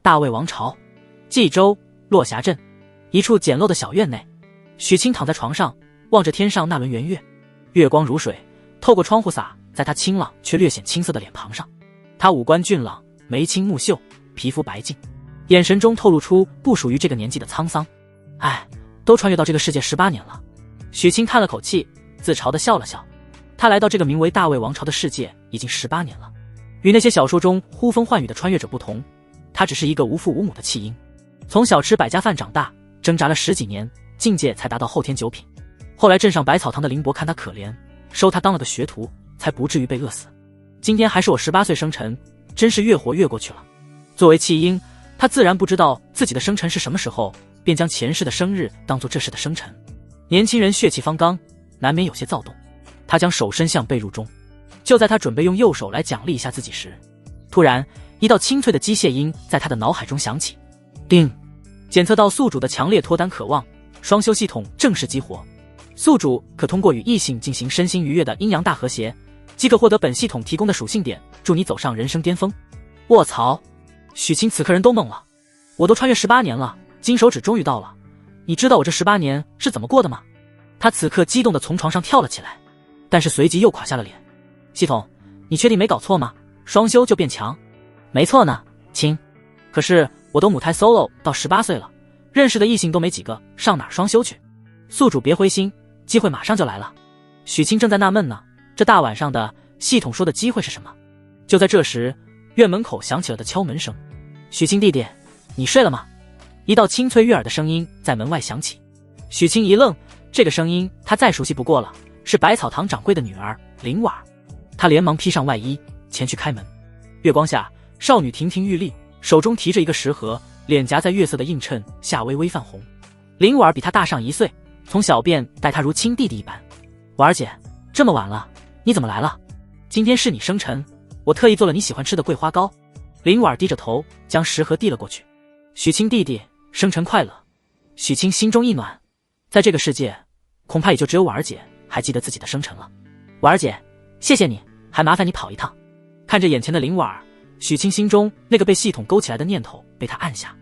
大魏王朝冀州落霞镇一处简陋的小院内，许清躺在床上，望着天上那轮圆月，月光如水，透过窗户洒在他清朗却略显青涩的脸庞上。他五官俊朗，眉清目秀，皮肤白净，眼神中透露出不属于这个年纪的沧桑。哎，都穿越到这个世界18年了。许清叹了口气，自嘲地笑了笑。他来到这个名为大魏王朝的世界已经18年了。与那些小说中呼风唤雨的穿越者不同，他只是一个无父无母的弃婴，从小吃百家饭长大，挣扎了10几年，境界才达到后天9品。后来镇上百草堂的林伯看他可怜，收他当了个学徒，才不至于被饿死。今天还是我18岁生辰，真是越活越过去了。作为弃婴，他自然不知道自己的生辰是什么时候，便将前世的生日当作这世的生辰。年轻人血气方刚，难免有些躁动。他将手伸向被褥中，就在他准备用右手来奖励一下自己时，突然一道清脆的机械音在他的脑海中响起。叮！检测到宿主的强烈脱单渴望，双修系统正式激活。宿主可通过与异性进行身心愉悦的阴阳大和谐，即可获得本系统提供的属性点，助你走上人生巅峰。卧槽！许清此刻人都懵了。我都穿越18年了，金手指终于到了。你知道我这18年是怎么过的吗？他此刻激动地从床上跳了起来，但是随即又垮下了脸。系统，你确定没搞错吗？双修就变强？没错呢，亲。可是我都母胎 solo 到18岁了，认识的异性都没几个，上哪儿双修去？宿主别灰心，机会马上就来了。许清正在纳闷呢，这大晚上的，系统说的机会是什么？就在这时，院门口响起了的敲门声。许清弟弟，你睡了吗？一道清脆悦耳的声音在门外响起。许清一愣，这个声音他再熟悉不过了，是百草堂掌柜的女儿林婉。他连忙披上外衣前去开门。月光下，少女亭亭玉立，手中提着一个食盒，脸颊在月色的映衬下微微泛红。林婉比她大上1岁，从小便待她如亲弟弟一般。婉儿姐，这么晚了，你怎么来了？今天是你生辰，我特意做了你喜欢吃的桂花糕。林婉低着头将食盒递了过去。许清弟弟，生辰快乐。许清心中一暖，在这个世界，恐怕也就只有婉儿姐还记得自己的生辰了。婉儿姐，谢谢你，还麻烦你跑一趟。看着眼前的林婉儿，许清心中那个被系统勾起来的念头被他按下。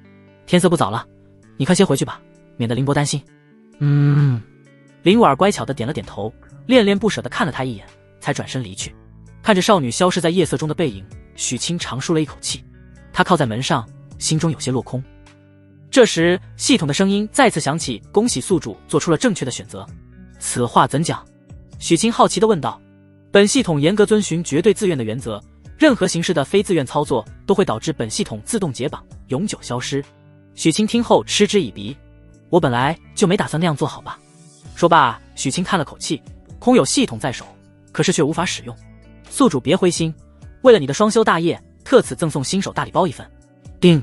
天色不早了，你快些回去吧，免得林伯担心。林婉儿乖巧地点了点头，恋恋不舍地看了他一眼，才转身离去。看着少女消失在夜色中的背影，许清长舒了一口气。他靠在门上，心中有些落空。这时系统的声音再次响起，恭喜宿主做出了正确的选择。此话怎讲？许清好奇地问道。本系统严格遵循绝对自愿的原则，任何形式的非自愿操作都会导致本系统自动解绑，永久消失。许清听后嗤之以鼻，我本来就没打算那样做好吧。说罢，许清叹了口气，空有系统在手，可是却无法使用。宿主别灰心，为了你的双修大业，特此赠送新手大礼包一份。叮！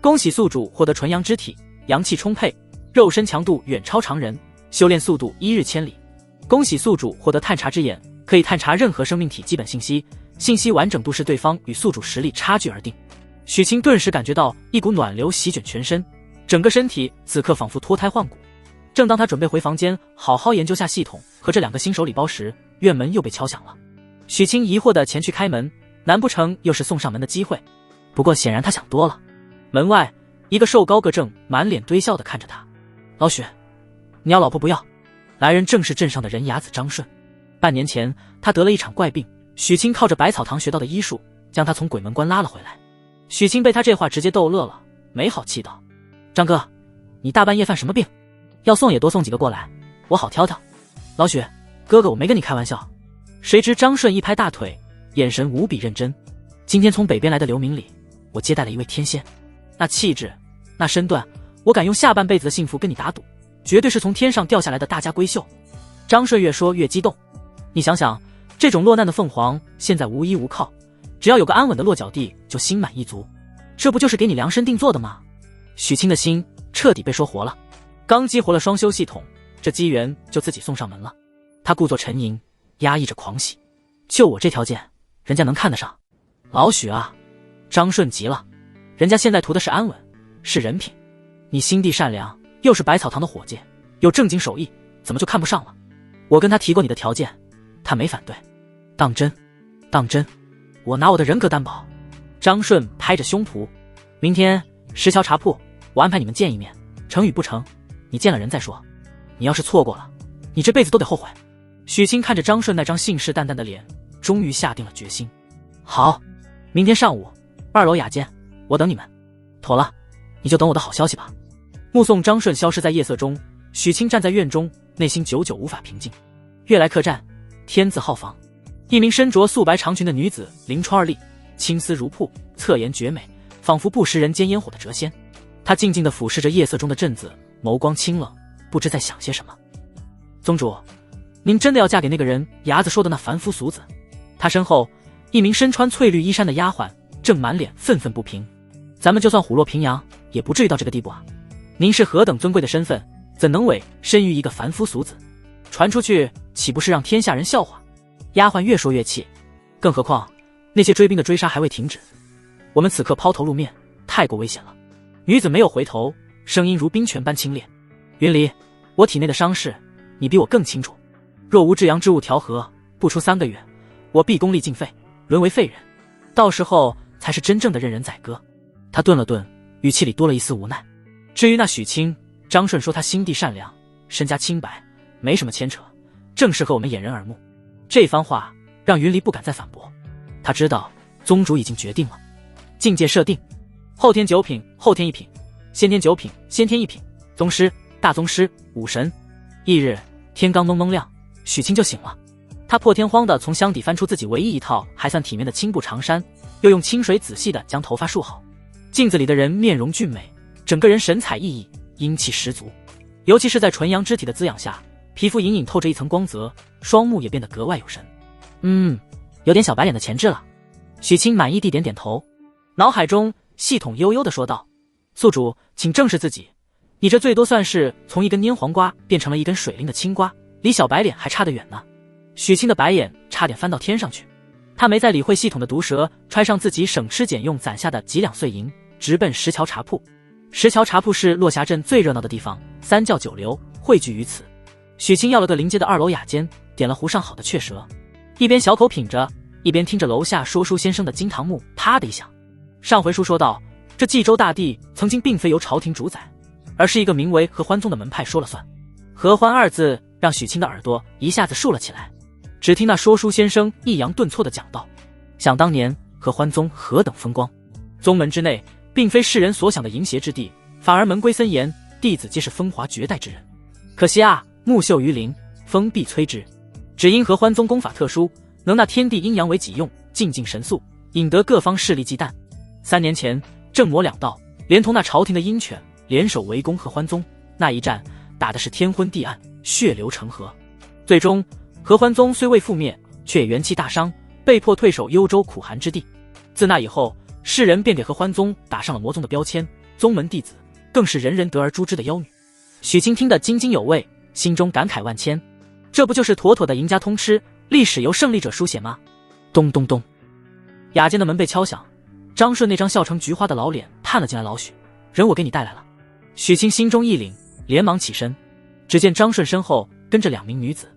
恭喜宿主获得纯阳之体，阳气充沛，肉身强度远超常人，修炼速度1日千里。恭喜宿主获得探查之眼，可以探查任何生命体基本信息，信息完整度视对方与宿主实力差距而定。许清顿时感觉到一股暖流席卷全身，整个身体此刻仿佛脱胎换骨。正当他准备回房间好好研究下系统和这2个新手礼包时，院门又被敲响了。许清疑惑地前去开门，难不成又是送上门的机会？不过显然他想多了。门外，一个瘦高个正满脸堆笑地看着他。老许，你要老婆不要？来人正是镇上的人牙子张顺。半年前他得了一场怪病，许清靠着百草堂学到的医术将他从鬼门关拉了回来。许清被他这话直接逗乐了，没好气道：张哥，你大半夜犯什么病？要送也多送几个过来，我好挑挑。老许，哥哥我没跟你开玩笑。谁知张顺一拍大腿，眼神无比认真。今天从北边来的刘明里，我接待了一位天仙，那气质，那身段，我敢用下半辈子的幸福跟你打赌，绝对是从天上掉下来的大家闺秀。张顺越说越激动。你想想，这种落难的凤凰现在无依无靠，只要有个安稳的落脚地就心满意足，这不就是给你量身定做的吗？许清的心彻底被说活了。刚激活了双修系统，这机缘就自己送上门了。他故作沉吟，压抑着狂喜。就我这条件，人家能看得上？老许啊！张顺急了，人家现在图的是安稳，是人品。你心地善良，又是百草堂的伙计，有正经手艺，怎么就看不上了？我跟他提过你的条件，他没反对。当真？当真？我拿我的人格担保。张顺拍着胸脯，明天石桥茶铺，我安排你们见一面，成与不成，你见了人再说。你要是错过了，你这辈子都得后悔。许清看着张顺那张信誓旦旦的脸，终于下定了决心。好，明天上午2楼雅间，我等你们。妥了，你就等我的好消息吧。目送张顺消失在夜色中，许清站在院中，内心久久无法平静。悦来客栈，天字号房，一名身着素白长裙的女子临窗而立，青丝如瀑，侧颜绝美，仿佛不食人间烟火的谪仙。她静静地俯视着夜色中的镇子，眸光清冷，不知在想些什么。宗主，您真的要嫁给那个人伢子说的那凡夫俗子？他身后，一名身穿翠绿衣衫的丫鬟正满脸愤愤不平。咱们就算虎落平阳，也不至于到这个地步啊！您是何等尊贵的身份，怎能委身于一个凡夫俗子？传出去岂不是让天下人笑话？丫鬟越说越气，更何况那些追兵的追杀还未停止，我们此刻抛头露面，太过危险了。女子没有回头，声音如冰泉般清冽。云离，我体内的伤势，你比我更清楚。若无至阳之物调和，不出3个月，我必功力尽废，沦为废人。到时候才是真正的任人宰割。他顿了顿，语气里多了一丝无奈。至于那许清，张顺说他心地善良，身家清白，没什么牵扯，正适合我们掩人耳目。这番话让云离不敢再反驳。他知道宗主已经决定了，境界设定：后天9品，后天1品；先天9品，先天1品；宗师、大宗师、武神。翌日天刚蒙蒙亮，许清就醒了。他破天荒地从箱底翻出自己唯一一套还算体面的青布长衫，又用清水仔细地将头发束好。镜子里的人面容俊美，整个人神采奕奕，英气十足。尤其是在纯阳之体的滋养下，皮肤隐隐透着一层光泽，双目也变得格外有神。有点小白脸的潜质了。许清满意地点点头，脑海中系统悠悠地说道：宿主，请正视自己，你这最多算是从一根拈黄瓜变成了一根水灵的青瓜，离小白脸还差得远呢。许清的白眼差点翻到天上去，他没再理会系统的毒舌，揣上自己省吃俭用攒下的几两碎银，直奔石桥茶铺。石桥茶铺是落霞镇最热闹的地方，3教9流汇聚于此。许清要了个临街的2楼雅间，点了壶上好的雀舌，一边小口品着，一边听着楼下说书先生的金堂木啪的一响。上回书说到，这冀州大地曾经并非由朝廷主宰，而是一个名为合欢宗的门派说了算。合欢2字让许清的耳朵一下子竖了起来。只听那说书先生抑扬顿挫地讲道：想当年合欢宗何等风光，宗门之内并非世人所想的淫邪之地，反而门规森严，弟子皆是风华绝代之人。可惜啊，木秀于林，风必摧之。只因合欢宗功法特殊，能纳天地阴阳为己用，静静神速，引得各方势力忌惮。3年前，正魔两道连同那朝廷的鹰犬联手围攻合欢宗，那一战打的是天昏地暗，血流成河。最终合欢宗虽未覆灭，却也元气大伤，被迫退守幽州苦寒之地。自那以后，世人便给合欢宗打上了魔宗的标签，宗门弟子更是人人得而诛之的妖女。许清听得津津有味，心中感慨万千。这不就是妥妥的赢家通吃，历史由胜利者书写吗？咚咚咚，雅间的门被敲响，张顺那张笑成菊花的老脸探了进来。老许，人我给你带来了。许清心中一凛，连忙起身。只见张顺身后跟着2名女子，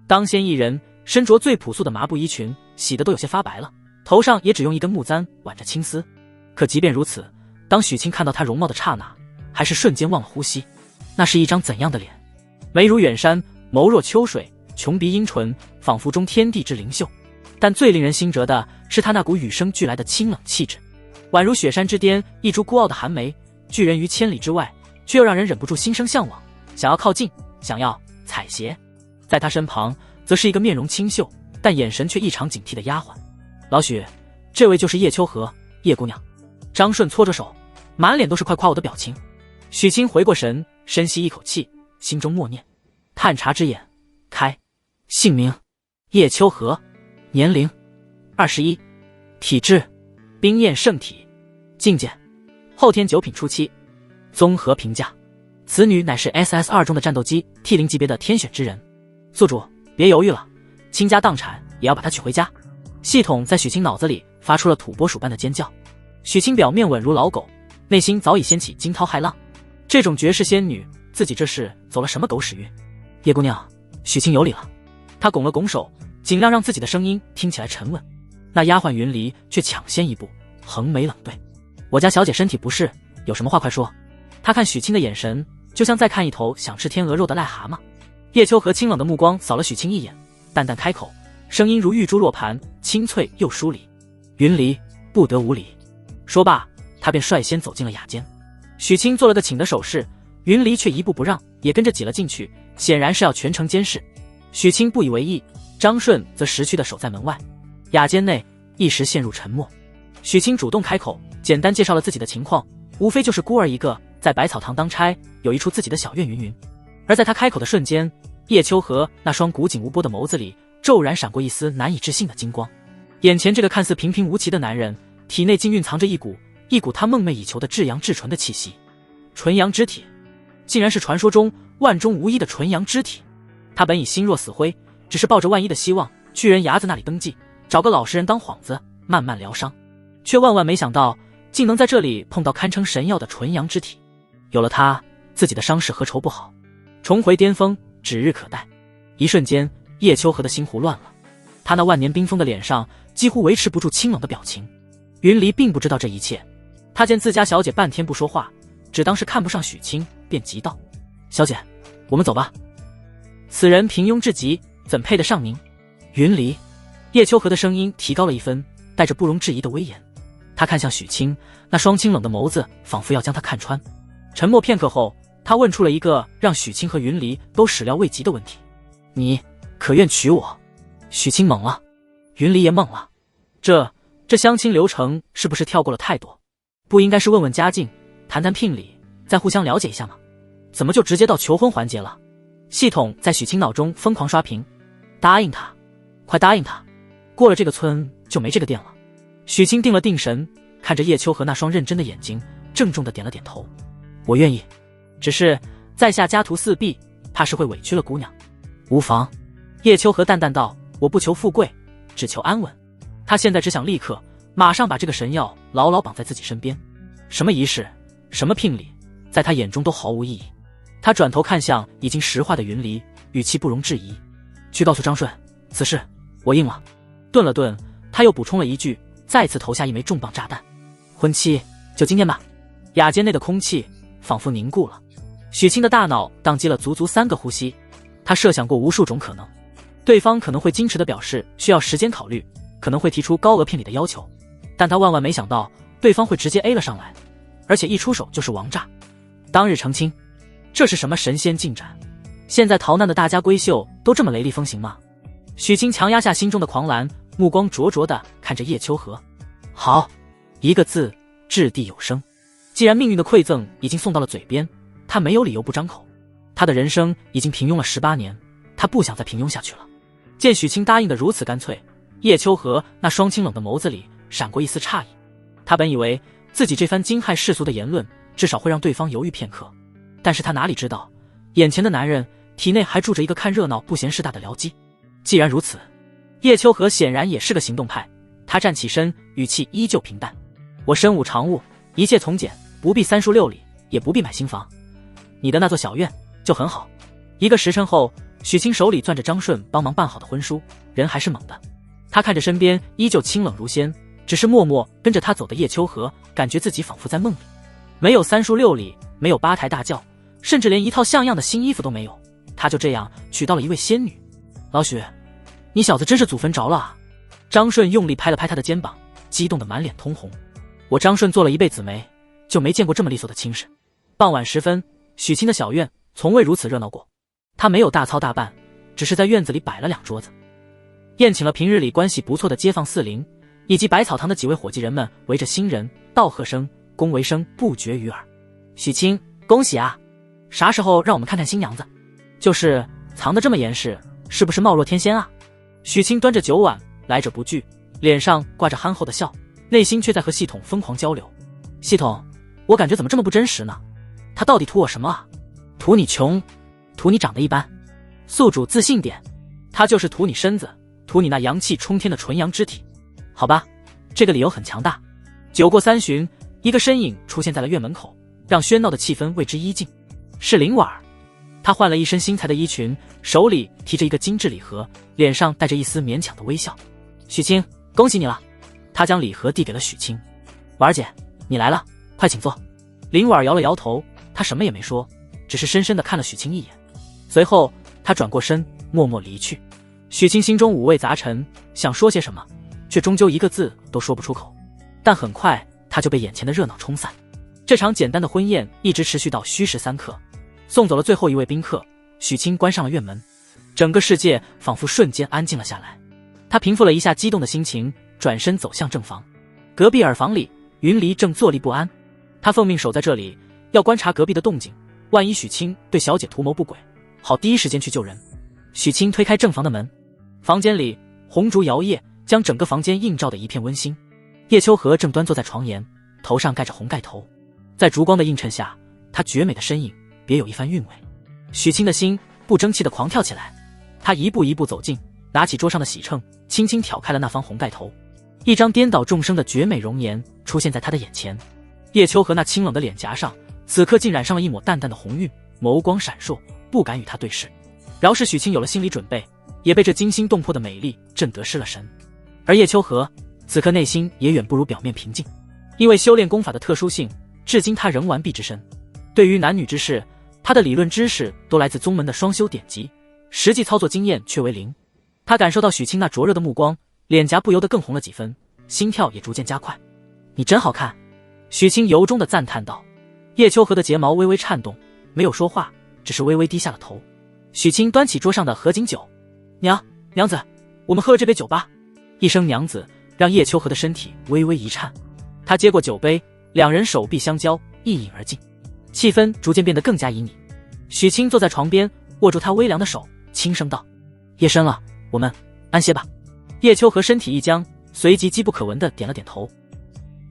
当先一人身着最朴素的麻布衣裙，洗得都有些发白了，头上也只用一根木簪挽着青丝。可即便如此，当许清看到她容貌的刹那，还是瞬间忘了呼吸。那是一张怎样的脸？眉如远山，眸若秋水，琼鼻阴唇，仿佛中天地之灵秀。但最令人心折的是她那股与生俱来的清冷气质，宛如雪山之巅一株孤傲的寒梅，拒人于千里之外，却又让人忍不住心生向往，想要靠近，想要采撷。在她身旁则是一个面容清秀，但眼神却异常警惕的丫鬟。老许，这位就是叶秋荷，叶姑娘。张顺搓着手，满脸都是快夸我的表情。许清回过神，深吸一口气，心中默念：探查之眼开。姓名：叶秋荷，年龄21，体质冰焰圣体，境界后天9品初期。综合评价：此女乃是 SS2 中的战斗机 T0 级别的天选之人。宿主别犹豫了，倾家荡产也要把她娶回家。系统在许清脑子里发出了土拨鼠般的尖叫。许清表面稳如老狗，内心早已掀起惊涛骇浪。这种绝世仙女，自己这是走了什么狗屎运？叶姑娘，许清有礼了。她拱了拱手，尽量让自己的声音听起来沉稳。那丫鬟云离却抢先一步，横眉冷对：我家小姐身体不适，有什么话快说。他看许清的眼神，就像在看一头想吃天鹅肉的癞蛤蟆。叶秋荷清冷的目光扫了许清一眼，淡淡开口，声音如玉珠落盘，清脆又疏离。云离，不得无礼。说罢，他便率先走进了雅间。许清做了个请的手势，云离却一步不让，也跟着挤了进去，显然是要全程监视。许清不以为意，张顺则识趣地守在门外。雅间内一时陷入沉默。许清主动开口，简单介绍了自己的情况，无非就是孤儿一个，在百草堂当差，有一处自己的小院云云。而在他开口的瞬间，叶秋荷那双古井无波的眸子里骤然闪过一丝难以置信的金光。眼前这个看似平平无奇的男人，体内竟蕴藏着一股他梦寐以求的至阳至纯的气息。纯阳之体，竟然是传说中万中无一的纯阳之体。他本已心若死灰，只是抱着万一的希望去人崖子那里登记，找个老实人当幌子，慢慢疗伤，却万万没想到竟能在这里碰到堪称神药的纯阳之体。有了它，自己的伤势何愁不好？重回巅峰指日可待。一瞬间，叶秋荷的心胡乱了，他那万年冰封的脸上几乎维持不住清冷的表情。云离并不知道这一切，他见自家小姐半天不说话，只当是看不上许清，便急道：小姐，我们走吧。此人平庸至极，怎配得上您？云离，叶秋荷的声音提高了一分，带着不容置疑的威严。他看向许清，那双清冷的眸子仿佛要将他看穿。沉默片刻后，他问出了一个让许清和云离都始料未及的问题：你可愿娶我？许清懵了，云离也懵了。这相亲流程是不是跳过了太多？不应该是问问家境，谈谈聘礼，再互相了解一下吗？怎么就直接到求婚环节了？系统在许清脑中疯狂刷屏。答应他，快答应他，过了这个村就没这个店了。许清定了定神，看着叶秋荷那双认真的眼睛，郑重地点了点头。我愿意，只是在下家徒四壁，怕是会委屈了姑娘。无妨。叶秋荷淡淡道，我不求富贵，只求安稳。他现在只想立刻马上把这个神药牢牢绑在自己身边，什么仪式，什么聘礼，在他眼中都毫无意义。他转头看向已经石化的云离，语气不容置疑，去告诉张顺，此事我应了。顿了顿，他又补充了一句，再次投下一枚重磅炸弹：婚期就今天吧。雅间内的空气仿佛凝固了，许清的大脑宕机了足足3个呼吸。他设想过无数种可能，对方可能会矜持地表示需要时间考虑，可能会提出高额聘礼的要求，但他万万没想到对方会直接 A 了上来，而且一出手就是王炸。当日成亲，这是什么神仙进展？现在逃难的大家闺秀都这么雷厉风行吗？许清强压下心中的狂澜，目光灼灼地看着叶秋荷。好，一个字，掷地有声。既然命运的馈赠已经送到了嘴边，他没有理由不张口。他的人生已经平庸了18年，他不想再平庸下去了。见许清答应得如此干脆，叶秋荷那双清冷的眸子里闪过一丝诧异。他本以为自己这番惊骇世俗的言论至少会让对方犹豫片刻，但是他哪里知道，眼前的男人体内还住着一个看热闹不嫌事大的僚机。既然如此，叶秋荷显然也是个行动派。他站起身，语气依旧平淡：我身无长物，一切从简，不必3书6礼，也不必买新房，你的那座小院就很好。1个时辰后，许清手里攥着张顺帮忙办好的婚书，人还是猛的。他看着身边依旧清冷如仙，只是默默跟着他走的叶秋荷，感觉自己仿佛在梦里。没有3书6礼，没有八抬大轿，甚至连一套像样的新衣服都没有，他就这样娶到了一位仙女。老许，你小子真是祖坟着了啊！张顺用力拍了拍他的肩膀，激动得满脸通红。我张顺做了一辈子媒，就没见过这么利索的亲事。傍晚时分，许清的小院从未如此热闹过。他没有大操大办，只是在院子里摆了2桌子，宴请了平日里关系不错的街坊四邻，以及百草堂的几位伙计人们，围着新人，道贺声、恭维声不绝于耳。许清，恭喜啊！啥时候让我们看看新娘子？就是藏得这么严实，是不是貌若天仙啊？许清端着酒碗，来者不拒，脸上挂着憨厚的笑，内心却在和系统疯狂交流。系统，我感觉怎么这么不真实呢？他到底图我什么啊？图你穷，图你长得一般，宿主自信点，他就是图你身子，图你那阳气冲天的纯阳之体。好吧，这个理由很强大。酒过3巡，一个身影出现在了院门口，让喧闹的气氛为之一静。是林婉儿，她换了一身新裁的衣裙，手里提着一个精致礼盒，脸上带着一丝勉强的微笑。许清，恭喜你了。她将礼盒递给了许清。婉儿姐，你来了，快请坐。林婉儿摇了摇头，她什么也没说，只是深深地看了许清一眼。随后她转过身，默默离去。许清心中五味杂陈，想说些什么，却终究一个字都说不出口。但很快她就被眼前的热闹冲散。这场简单的婚宴一直持续到戌时3刻，送走了最后一位宾客，许清关上了院门，整个世界仿佛瞬间安静了下来。他平复了一下激动的心情，转身走向正房。隔壁耳房里，云离正坐立不安，他奉命守在这里，要观察隔壁的动静，万一许清对小姐图谋不轨，好第一时间去救人。许清推开正房的门，房间里红烛摇曳，将整个房间映照得一片温馨。叶秋荷正端坐在床沿，头上盖着红盖头，在烛光的映衬下，她绝美的身影别有一番韵味。许清的心不争气地狂跳起来，他一步一步走近，拿起桌上的喜秤，轻轻挑开了那方红盖头。一张颠倒众生的绝美容颜出现在他的眼前。叶秋荷那清冷的脸颊上，此刻竟染上了一抹淡淡的红晕，眸光闪烁，不敢与他对视。饶是许清有了心理准备，也被这惊心动魄的美丽震得失了神。而叶秋荷此刻内心也远不如表面平静，因为修炼功法的特殊性，至今他仍完璧之身。对于男女之事，他的理论知识都来自宗门的双修典籍，实际操作经验却为零。他感受到许清那灼热的目光，脸颊不由得更红了几分，心跳也逐渐加快。你真好看，许清由衷地赞叹道。叶秋荷的睫毛微微颤动，没有说话，只是微微低下了头。许清端起桌上的合卺酒，娘子，我们喝了这杯酒吧。一声娘子让叶秋荷的身体微微一颤，他接过酒杯，两人手臂相交，一饮而尽，气氛逐渐变得更加旖旎。许清坐在床边，握住他微凉的手，轻声道：夜深了，我们安歇吧。叶秋荷身体一僵，随即机不可闻地点了点头。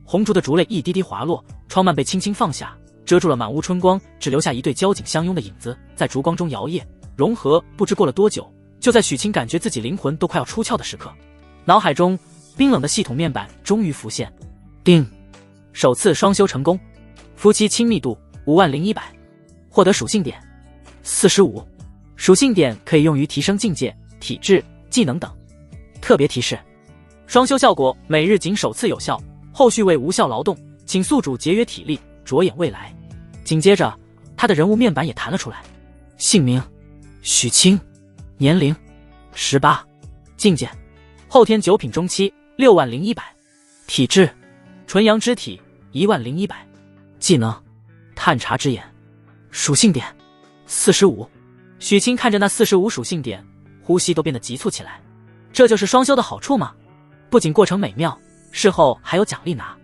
红烛的烛泪一滴滴滑落，窗幔被轻轻放下，遮住了满屋春光，只留下一对交颈相拥的影子在烛光中摇曳融合。不知过了多久，就在许清感觉自己灵魂都快要出窍的时刻，脑海中冰冷的系统面板终于浮现。叮，首次双修成功，夫妻亲密度50100，获得属性点45，属性点可以用于提升境界、体质、技能等。特别提示：双修效果每日仅首次有效，后续为无效劳动，请宿主节约体力，着眼未来。紧接着，他的人物面板也弹了出来，姓名许清，年龄18，境界后天9品中期60100，体质纯阳之体10100，技能探查之眼，属性点45。许清看着那45属性点，呼吸都变得急促起来。这就是双修的好处吗？不仅过程美妙，事后还有奖励拿。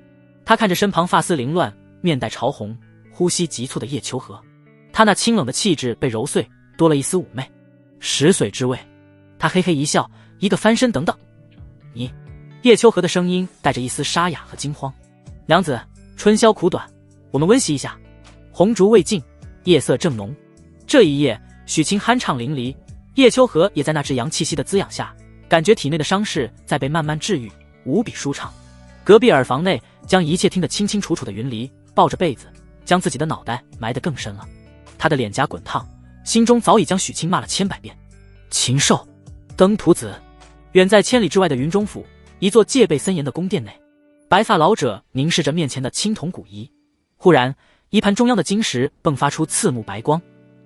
他看着身旁发丝凌乱、面带潮红、呼吸急促的叶秋荷，他那清冷的气质被揉碎，多了一丝妩媚10岁之味。他嘿嘿一笑，一个翻身，等等，你。叶秋荷的声音带着一丝沙哑和惊慌。娘子，春宵苦短，我们温习一下。红烛未尽，夜色正浓。这一夜，许清酣畅淋漓，叶秋荷也在那至阳气息的滋养下，感觉体内的伤势在被慢慢治愈，无比舒畅。隔壁耳房内，将一切听得清清楚楚的云离抱着被子，将自己的脑袋埋得更深了。他的脸颊滚烫，心中早已将许清骂了千百遍。禽兽，登徒子。远在千里之外的云中府，一座戒备森严的宫殿内，白发老者凝视着面前的青铜古仪。忽然，仪盘中央的晶石迸发出刺目白光。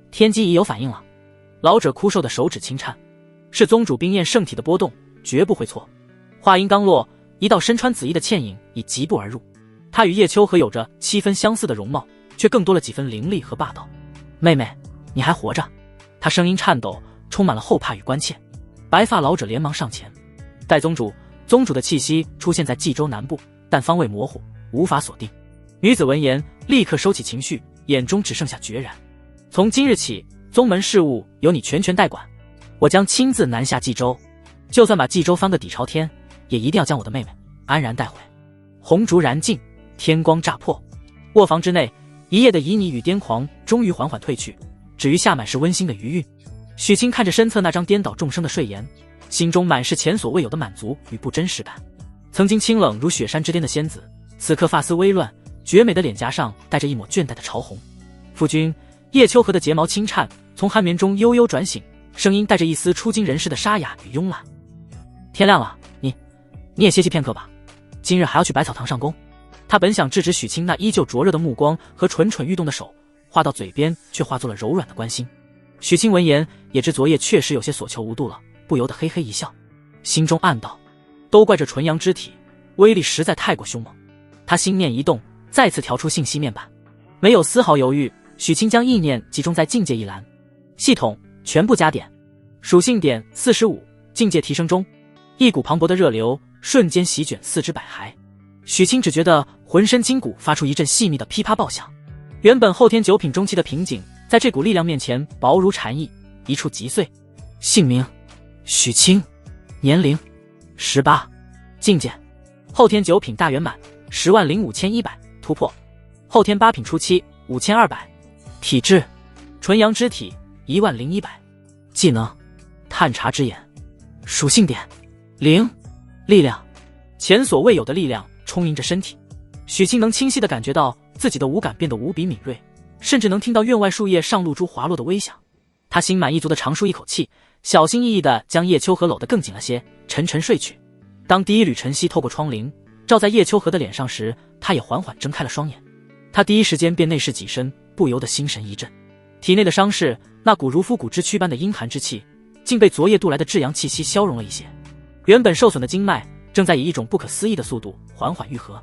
天机已有反应了。老者枯瘦的手指轻颤，是宗主冰焰圣体的波动，绝不会错。话音刚落，一道身穿紫衣的倩影已疾步而入。她与叶秋荷有着7分相似的容貌，却更多了几分凌厉和霸道。妹妹，你还活着？她声音颤抖，充满了后怕与关切。白发老者连忙上前。戴宗主，宗主的气息出现在冀州南部，但方位模糊，无法锁定。女子闻言立刻收起情绪，眼中只剩下决然。从今日起，宗门事务由你全权代管，我将亲自南下冀州，就算把冀州翻个底朝天，也一定要将我的妹妹安然带回。红烛燃尽，天光乍破，卧房之内，一夜的旖旎与癫狂终于缓缓退去，只余下满是温馨的余韵。许清看着身侧那张颠倒众生的睡颜，心中满是前所未有的满足与不真实感。曾经清冷如雪山之巅的仙子，此刻发丝微乱，绝美的脸颊上带着一抹倦怠的潮红。夫君。叶秋荷的睫毛轻颤，从酣眠中悠悠转醒，声音带着一丝出惊人世的沙哑与慵懒。天亮了，你也歇息片刻吧，今日还要去百草堂上工。他本想制止许清那依旧灼热的目光和蠢蠢欲动的手，话到嘴边却化作了柔软的关心。许清闻言也知昨夜确实有些所求无度了，不由得嘿嘿一笑，心中暗道：都怪这纯阳之体威力实在太过凶猛。他心念一动，再次调出信息面板，没有丝毫犹豫，许清将意念集中在境界一栏，系统全部加点，属性点45，境界提升中。一股磅礴的热流瞬间席卷四肢百骸，许清只觉得浑身筋骨发出一阵细密的噼啪爆响。原本后天9品中期的瓶颈，在这股力量面前薄如蝉翼，一触即碎。姓名：许清，年龄18，境界后天9品大圆满105100突破，后天8品初期5200，体质纯阳之体10100，技能探查之眼，属性点0，力量前所未有的力量充盈着身体。许清能清晰地感觉到自己的五感变得无比敏锐，甚至能听到院外树叶上露珠滑落的微响。他心满意足地长舒一口气，小心翼翼地将叶秋荷搂得更紧了些，沉沉睡去。当第一缕晨曦透过窗棂照在叶秋荷的脸上时，他也缓缓睁开了双眼。他第一时间便内视己身，不由得心神一震，体内的伤势那股如肤骨之躯般的阴寒之气，竟被昨夜渡来的至阳气息消融了一些。原本受损的经脉正在以一种不可思议的速度缓缓愈合。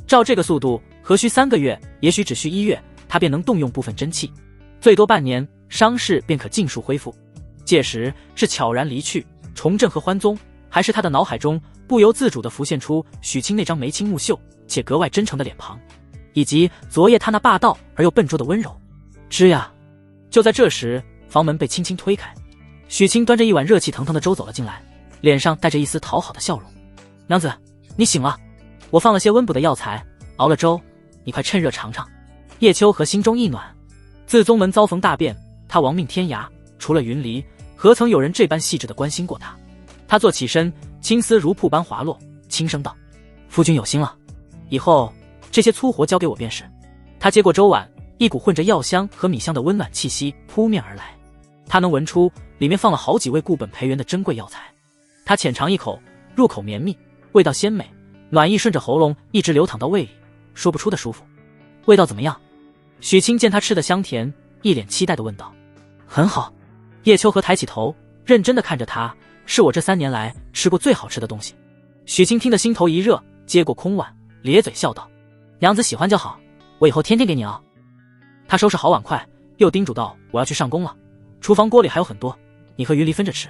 照这个速度，何须3个月，也许只需1月，他便能动用部分真气，最多半年，伤势便可尽数恢复。届时是悄然离去，重振合欢宗，还是他的脑海中不由自主地浮现出许清那张眉清目秀且格外真诚的脸庞，以及昨夜他那霸道而又笨拙的温柔。吱呀！就在这时，房门被轻轻推开，许清端着一碗热气腾腾的粥走了进来，脸上带着一丝讨好的笑容。娘子，你醒了，我放了些温补的药材，熬了粥，你快趁热尝尝。叶秋荷心中一暖，自宗门遭逢大变，他亡命天涯，除了云离，何曾有人这般细致地关心过他。他坐起身，青丝如瀑般滑落，轻声道：夫君有心了，以后这些粗活交给我便是。他接过粥碗，一股混着药香和米香的温暖气息扑面而来，他能闻出里面放了好几味固本培元的珍贵药材。他浅尝一口，入口绵密，味道鲜美，暖意顺着喉咙一直流淌到胃里，说不出的舒服。味道怎么样？许清见他吃得香甜，一脸期待地问道。很好。叶秋荷抬起头，认真地看着他，是我这3年来吃过最好吃的东西。许清听得心头一热，接过空碗，咧嘴笑道：娘子喜欢就好，我以后天天给你熬。他收拾好碗筷，又叮嘱道：我要去上工了，厨房锅里还有很多，你和云离分着吃，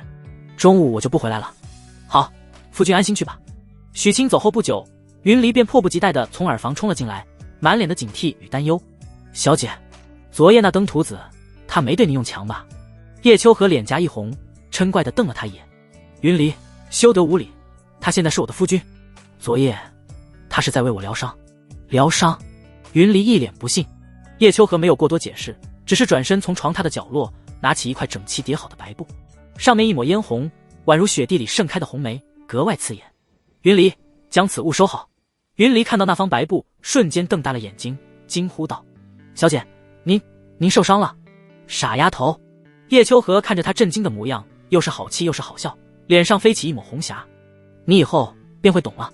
中午我就不回来了。好，夫君安心去吧。许清走后不久，云离便迫不及待地从耳房冲了进来，满脸的警惕与担忧。小姐，昨夜那登徒子，他没对您用强吧？叶秋荷脸颊一红，嗔怪地瞪了他一眼。云离，休得无礼，他现在是我的夫君，昨夜他是在为我疗伤。疗伤？云离一脸不信。叶秋荷没有过多解释，只是转身从床榻的角落拿起一块整齐叠好的白布，上面一抹嫣红，宛如雪地里盛开的红梅，格外刺眼。云离，将此物收好。云离看到那方白布，瞬间瞪大了眼睛，惊呼道：小姐，您受伤了？傻丫头。叶秋荷看着他震惊的模样，又是好气又是好笑，脸上飞起一抹红霞。你以后便会懂了。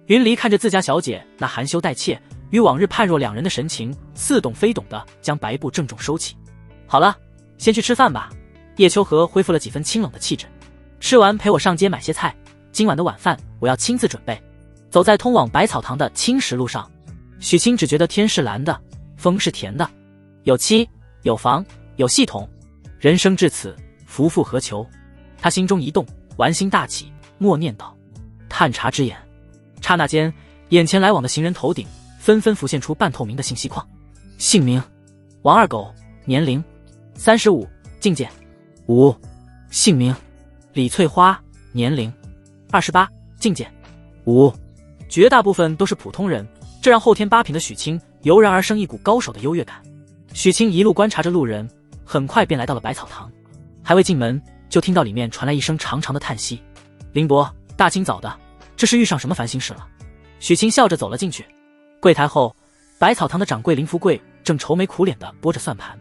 云离看着自家小姐那含羞带怯与往日判若两人的神情，似懂非懂的将白布郑重收起。好了，先去吃饭吧。叶秋荷恢复了几分清冷的气质。吃完陪我上街买些菜，今晚的晚饭我要亲自准备。走在通往百草堂的青石路上，许清只觉得天是蓝的，风是甜的，有妻有房有系统，人生至此，夫复何求？他心中一动，玩心大起，默念道：探查之眼。刹那间，眼前来往的行人头顶纷纷浮现出半透明的信息框。姓名：王二狗，年龄35，境界5。姓名：李翠花，年龄28，境界5。绝大部分都是普通人，这让后天8品的许清油然而生一股高手的优越感。许清一路观察着路人，很快便来到了百草堂。还未进门，就听到里面传来一声长长的叹息。林伯，大清早的，这是遇上什么烦心事了？许清笑着走了进去。柜台后，百草堂的掌柜林福贵正愁眉苦脸地拨着算盘，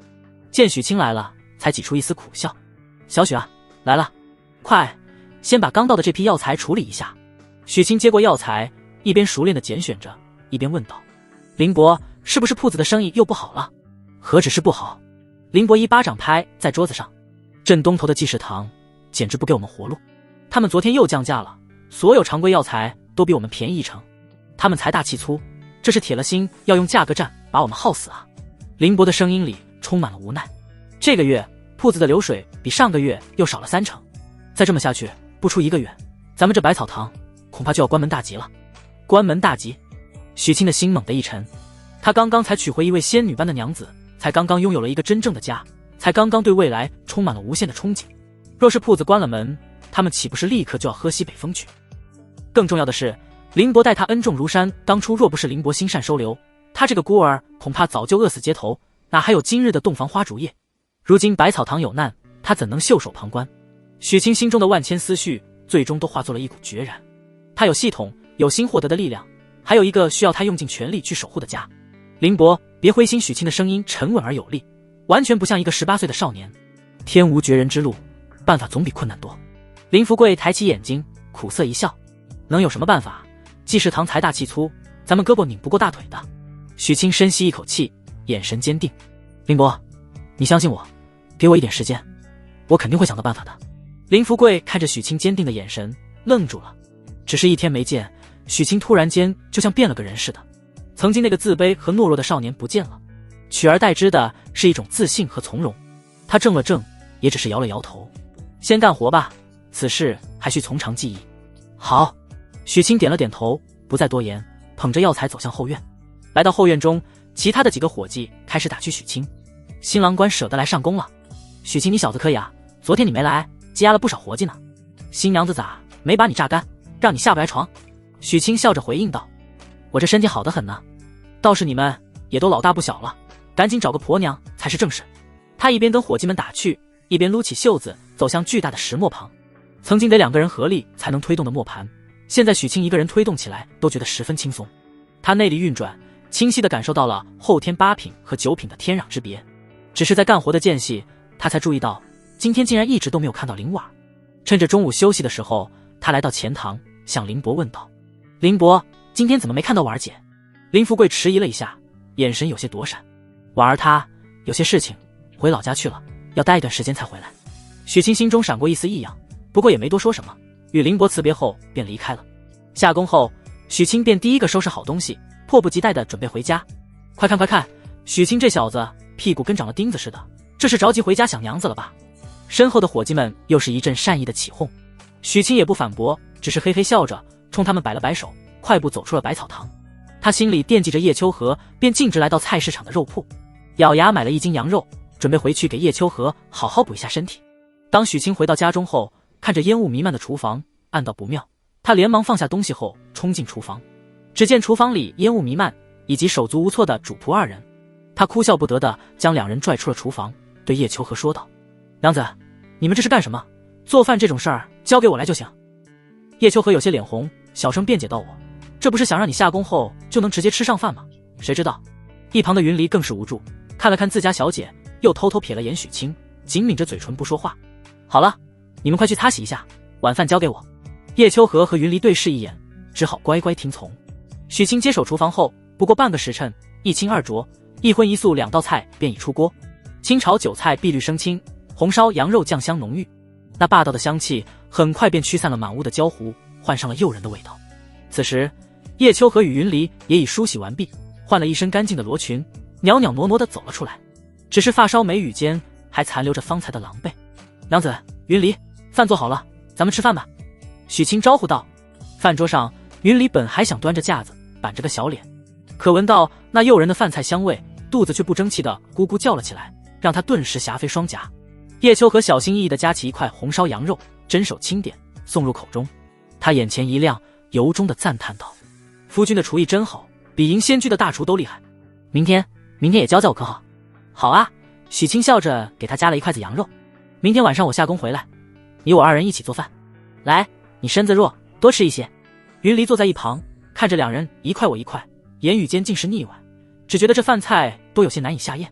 见许清来了，才挤出一丝苦笑。小许啊，来了，快，先把刚到的这批药材处理一下。许清接过药材，一边熟练地拣选着，一边问道：林伯，是不是铺子的生意又不好了？何止是不好，林伯一巴掌拍在桌子上，镇东头的济世堂简直不给我们活路，他们昨天又降价了，所有常规药材都比我们便宜1成，他们财大气粗，这是铁了心要用价格战把我们耗死啊！林伯的声音里充满了无奈。这个月铺子的流水比上个月又少了3成，再这么下去，不出1个月，咱们这百草堂恐怕就要关门大吉了。关门大吉！许清的心猛地一沉，他刚刚才娶回一位仙女般的娘子，才刚刚拥有了一个真正的家，才刚刚对未来充满了无限的憧憬。若是铺子关了门，他们岂不是立刻就要喝西北风去？更重要的是，林伯待他恩重如山，当初若不是林伯心善收留，他这个孤儿恐怕早就饿死街头，哪还有今日的洞房花烛夜？如今百草堂有难，他怎能袖手旁观？许清心中的万千思绪最终都化作了一股决然。他有系统，有新获得的力量，还有一个需要他用尽全力去守护的家。林伯，别灰心！许清的声音沉稳而有力，完全不像一个18岁的少年。天无绝人之路，办法总比困难多。林福贵抬起眼睛，苦涩一笑，能有什么办法？济世堂财大气粗，咱们胳膊拧不过大腿的。许清深吸一口气，眼神坚定。林伯，你相信我，给我一点时间，我肯定会想到办法的。林福贵看着许清坚定的眼神，愣住了。只是1天没见，许清突然间就像变了个人似的，曾经那个自卑和懦弱的少年不见了，取而代之的是一种自信和从容。他怔了怔，也只是摇了摇头。先干活吧，此事还需从长计议。好。许清点了点头，不再多言，捧着药材走向后院。来到后院中，其他的几个伙计开始打趣许清：新郎官舍得来上工了。许清，你小子可以啊，昨天你没来，积压了不少活计呢。新娘子咋没把你榨干，让你下不来床？许清笑着回应道：我这身体好得很呢。倒是你们也都老大不小了，赶紧找个婆娘才是正事。他一边跟伙计们打趣，一边撸起袖子走向巨大的石磨旁。曾经得2个人合力才能推动的磨盘，现在许清一个人推动起来都觉得十分轻松。他内力运转，清晰地感受到了后天8品和9品的天壤之别。只是在干活的间隙，他才注意到今天竟然一直都没有看到林婉。趁着中午休息的时候，他来到前堂，向林伯问道：林伯，今天怎么没看到婉儿姐？林福贵迟疑了一下，眼神有些躲闪。婉儿她有些事情，回老家去了，要待一段时间才回来。许清心中闪过一丝异样，不过也没多说什么，与林伯辞别后便离开了。下工后，许清便第一个收拾好东西，迫不及待地准备回家。快看快看，许清这小子屁股跟长了钉子似的，这是着急回家想娘子了吧？身后的伙计们又是一阵善意的起哄。许清也不反驳，只是嘿嘿笑着冲他们摆了摆手，快步走出了百草堂。他心里惦记着叶秋荷，便径直来到菜市场的肉铺，咬牙买了1斤羊肉，准备回去给叶秋荷好好补一下身体。当许清回到家中后，看着烟雾弥漫的厨房，暗道不妙，他连忙放下东西后冲进厨房。只见厨房里烟雾弥漫，以及手足无措的主仆2人。他哭笑不得地将2人拽出了厨房，对叶秋荷说道：娘子，你们这是干什么？做饭这种事儿交给我来就行。叶秋荷有些脸红，小声辩解道：这不是想让你下工后就能直接吃上饭吗？谁知道。一旁的云离更是无助，看了看自家小姐，又偷偷瞥了眼许清，紧抿着嘴唇不说话。好了，你们快去擦洗一下，晚饭交给我。叶秋荷和云离对视一眼，只好乖乖听从。许清接手厨房后，不过半个时辰，一清二浊，一荤一素2道菜便已出锅。清炒韭菜碧绿生青，红烧羊肉酱香浓郁，那霸道的香气很快便驱散了满屋的焦糊，换上了诱人的味道。此时叶秋荷与云离也已梳洗完毕，换了一身干净的罗裙，袅袅挪挪地走了出来，只是发梢眉宇间还残留着方才的狼狈。娘子，云离，饭做好了，咱们吃饭吧。许清招呼道。饭桌上，云离本还想端着架子板着个小脸，可闻到那诱人的饭菜香味，肚子却不争气地咕咕叫了起来，让他顿时霞飞双颊。叶秋荷小心翼翼地夹起一块红烧羊肉，伸手轻点送入口中，他眼前一亮，由衷地赞叹道：夫君的厨艺真好，比银仙居的大厨都厉害。明天也教教我可好？好啊。许清笑着给他夹了1筷子羊肉。明天晚上我下工回来，你我2人一起做饭。来，你身子弱，多吃一些。云离坐在一旁，看着2人一块我一块，言语间尽是腻歪，只觉得这饭菜都有些难以下咽。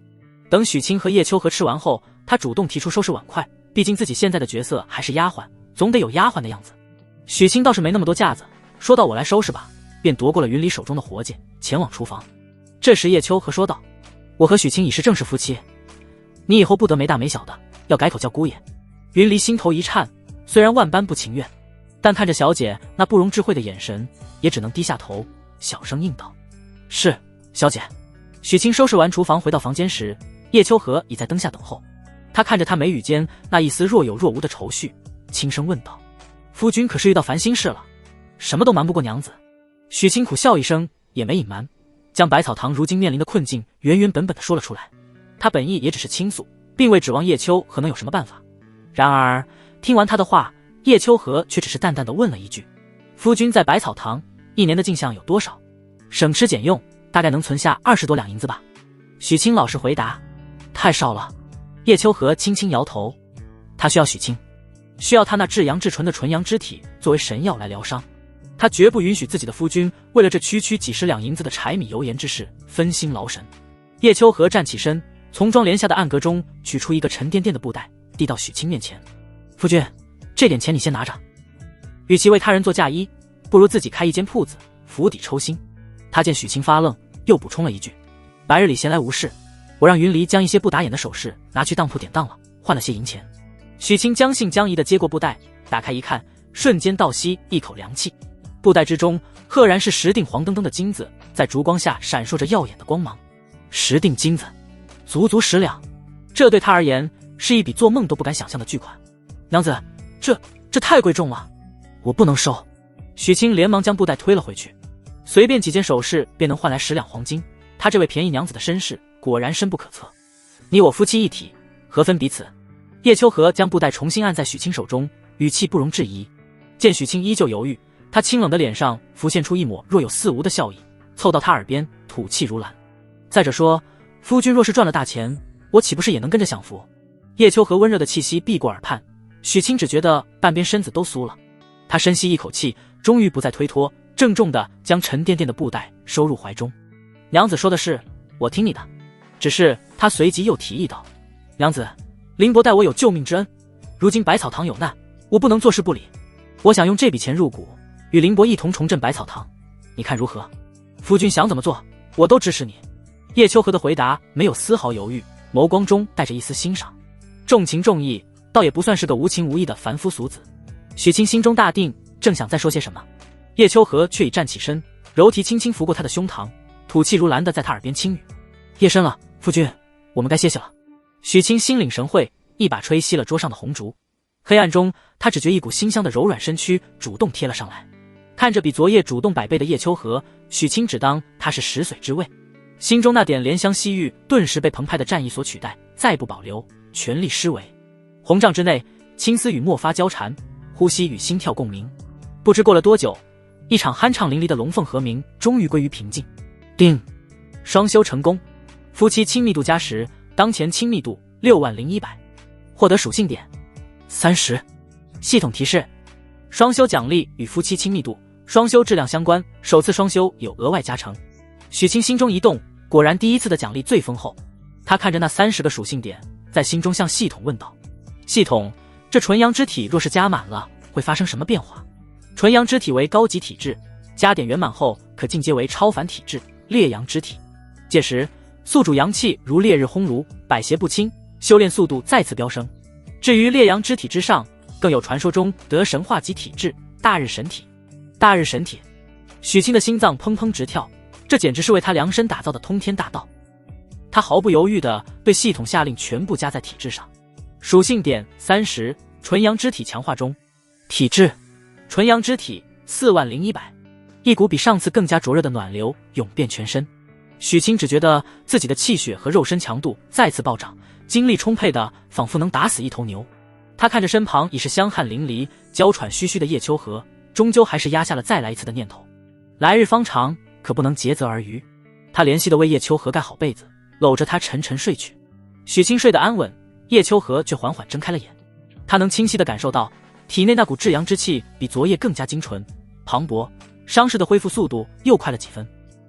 等许清和叶秋荷吃完后，他主动提出收拾碗筷，毕竟自己现在的角色还是丫鬟，总得有丫鬟的样子。许清倒是没那么多架子，说到我来收拾吧，便夺过了云离手中的活计，前往厨房。这时叶秋和说道：“我和许清已是正式夫妻，你以后不得没大没小的，要改口叫姑爷。”云离心头一颤，虽然万般不情愿，但看着小姐那不容置喙的眼神，也只能低下头，小声应道：“是，小姐。”许清收拾完厨房回到房间时，叶秋和已在灯下等候。他看着他眉宇间那一丝若有若无的愁绪，轻声问道：“夫君可是遇到烦心事了？什么都瞒不过娘子？”许清苦笑一声，也没隐瞒，将百草堂如今面临的困境原原本本的说了出来。他本意也只是倾诉，并未指望叶秋和能有什么办法。然而听完他的话，叶秋和却只是淡淡的问了一句：“夫君在百草堂一年的进项有多少？省吃俭用，大概能存下20多两银子吧？”许清老实回答：“太少了。”叶秋和轻轻摇头，他需要许清，需要他那至阳至纯的纯阳之体作为神药来疗伤。他绝不允许自己的夫君为了这区区几十两银子的柴米油盐之事分心劳神。叶秋和站起身，从窗帘下的暗格中取出一个沉甸甸的布袋，递到许清面前：“夫君，这点钱你先拿着。与其为他人做嫁衣，不如自己开一间铺子，釜底抽薪。”他见许清发愣，又补充了一句：“白日里闲来无事，我让云离将一些不打眼的首饰拿去当铺典当了，换了些银钱。”许清将信将疑地接过布袋，打开一看，瞬间倒吸一口凉气。布袋之中赫然是10锭黄澄澄的金子，在烛光下闪烁着耀眼的光芒。10锭金子，足足10两，这对他而言是一笔做梦都不敢想象的巨款。娘子，这太贵重了，我不能收。许清连忙将布袋推了回去。随便几件首饰便能换来10两黄金，他这位便宜娘子的身世果然深不可测。你我夫妻一体，何分彼此？叶秋和将布袋重新按在许清手中，语气不容置疑。见许清依旧犹豫，他清冷的脸上浮现出一抹若有似无的笑意，凑到他耳边吐气如兰：“再者说，夫君若是赚了大钱，我岂不是也能跟着享福？”叶秋和温热的气息避过耳畔，许清只觉得半边身子都酥了。他深吸一口气，终于不再推脱，郑重地将沉甸甸的布袋收入怀中。“娘子说的是，我听你的。”只是他随即又提议道：“娘子，林伯待我有救命之恩，如今百草堂有难，我不能坐视不理。我想用这笔钱入股，与林伯一同重振百草堂，你看如何？夫君想怎么做，我都支持你。”叶秋和的回答没有丝毫犹豫，眸光中带着一丝欣赏，重情重义，倒也不算是个无情无义的凡夫俗子。许清心中大定，正想再说些什么，叶秋和却已站起身，柔蹄轻轻拂过他的胸膛，吐气如兰的在他耳边轻语：“夜深了，夫君，我们该歇息了。”许清心领神会，一把吹熄了桌上的红烛。黑暗中，他只觉一股馨香的柔软身躯主动贴了上来。看着比昨夜主动100倍的叶秋和，许清只当他是食髓之味，心中那点怜香惜玉顿时被澎湃的战意所取代，再不保留，全力施为。红帐之内，青丝与墨发交缠，呼吸与心跳共鸣。不知过了多久，一场酣畅淋漓的龙凤和鸣终于归于平静。定，双修成功，夫妻亲密度加10，当前亲密度60100，获得属性点30。系统提示：双修奖励与夫妻亲密度、双修质量相关，首次双修有额外加成。许清心中一动，果然第一次的奖励最丰厚。他看着那30个属性点，在心中向系统问道：“系统，这纯阳之体若是加满了，会发生什么变化？”纯阳之体为高级体质，加点圆满后可进阶为超凡体质烈阳之体，届时宿主阳气如烈日烘炉，百邪不侵，修炼速度再次飙升。至于烈阳之体之上，更有传说中得神化级体质大日神体。大日神体，许清的心脏砰砰直跳，这简直是为他量身打造的通天大道。他毫不犹豫地对系统下令全部加在体质上。属性点30，纯阳之体强化中。体质纯阳之体40100，一股比上次更加灼热的暖流涌遍全身。许清只觉得自己的气血和肉身强度再次暴涨，精力充沛的仿佛能打死一头牛。他看着身旁已是香汗淋漓、娇喘吁吁的叶秋和，终究还是压下了再来一次的念头。来日方长，可不能竭泽而渔。他怜惜地为叶秋和盖好被子，搂着他沉沉睡去。许清睡得安稳，叶秋和却缓缓睁开了眼。他能清晰地感受到体内那股至阳之气比昨夜更加精纯、磅礴，伤势的恢复速度又快了几分。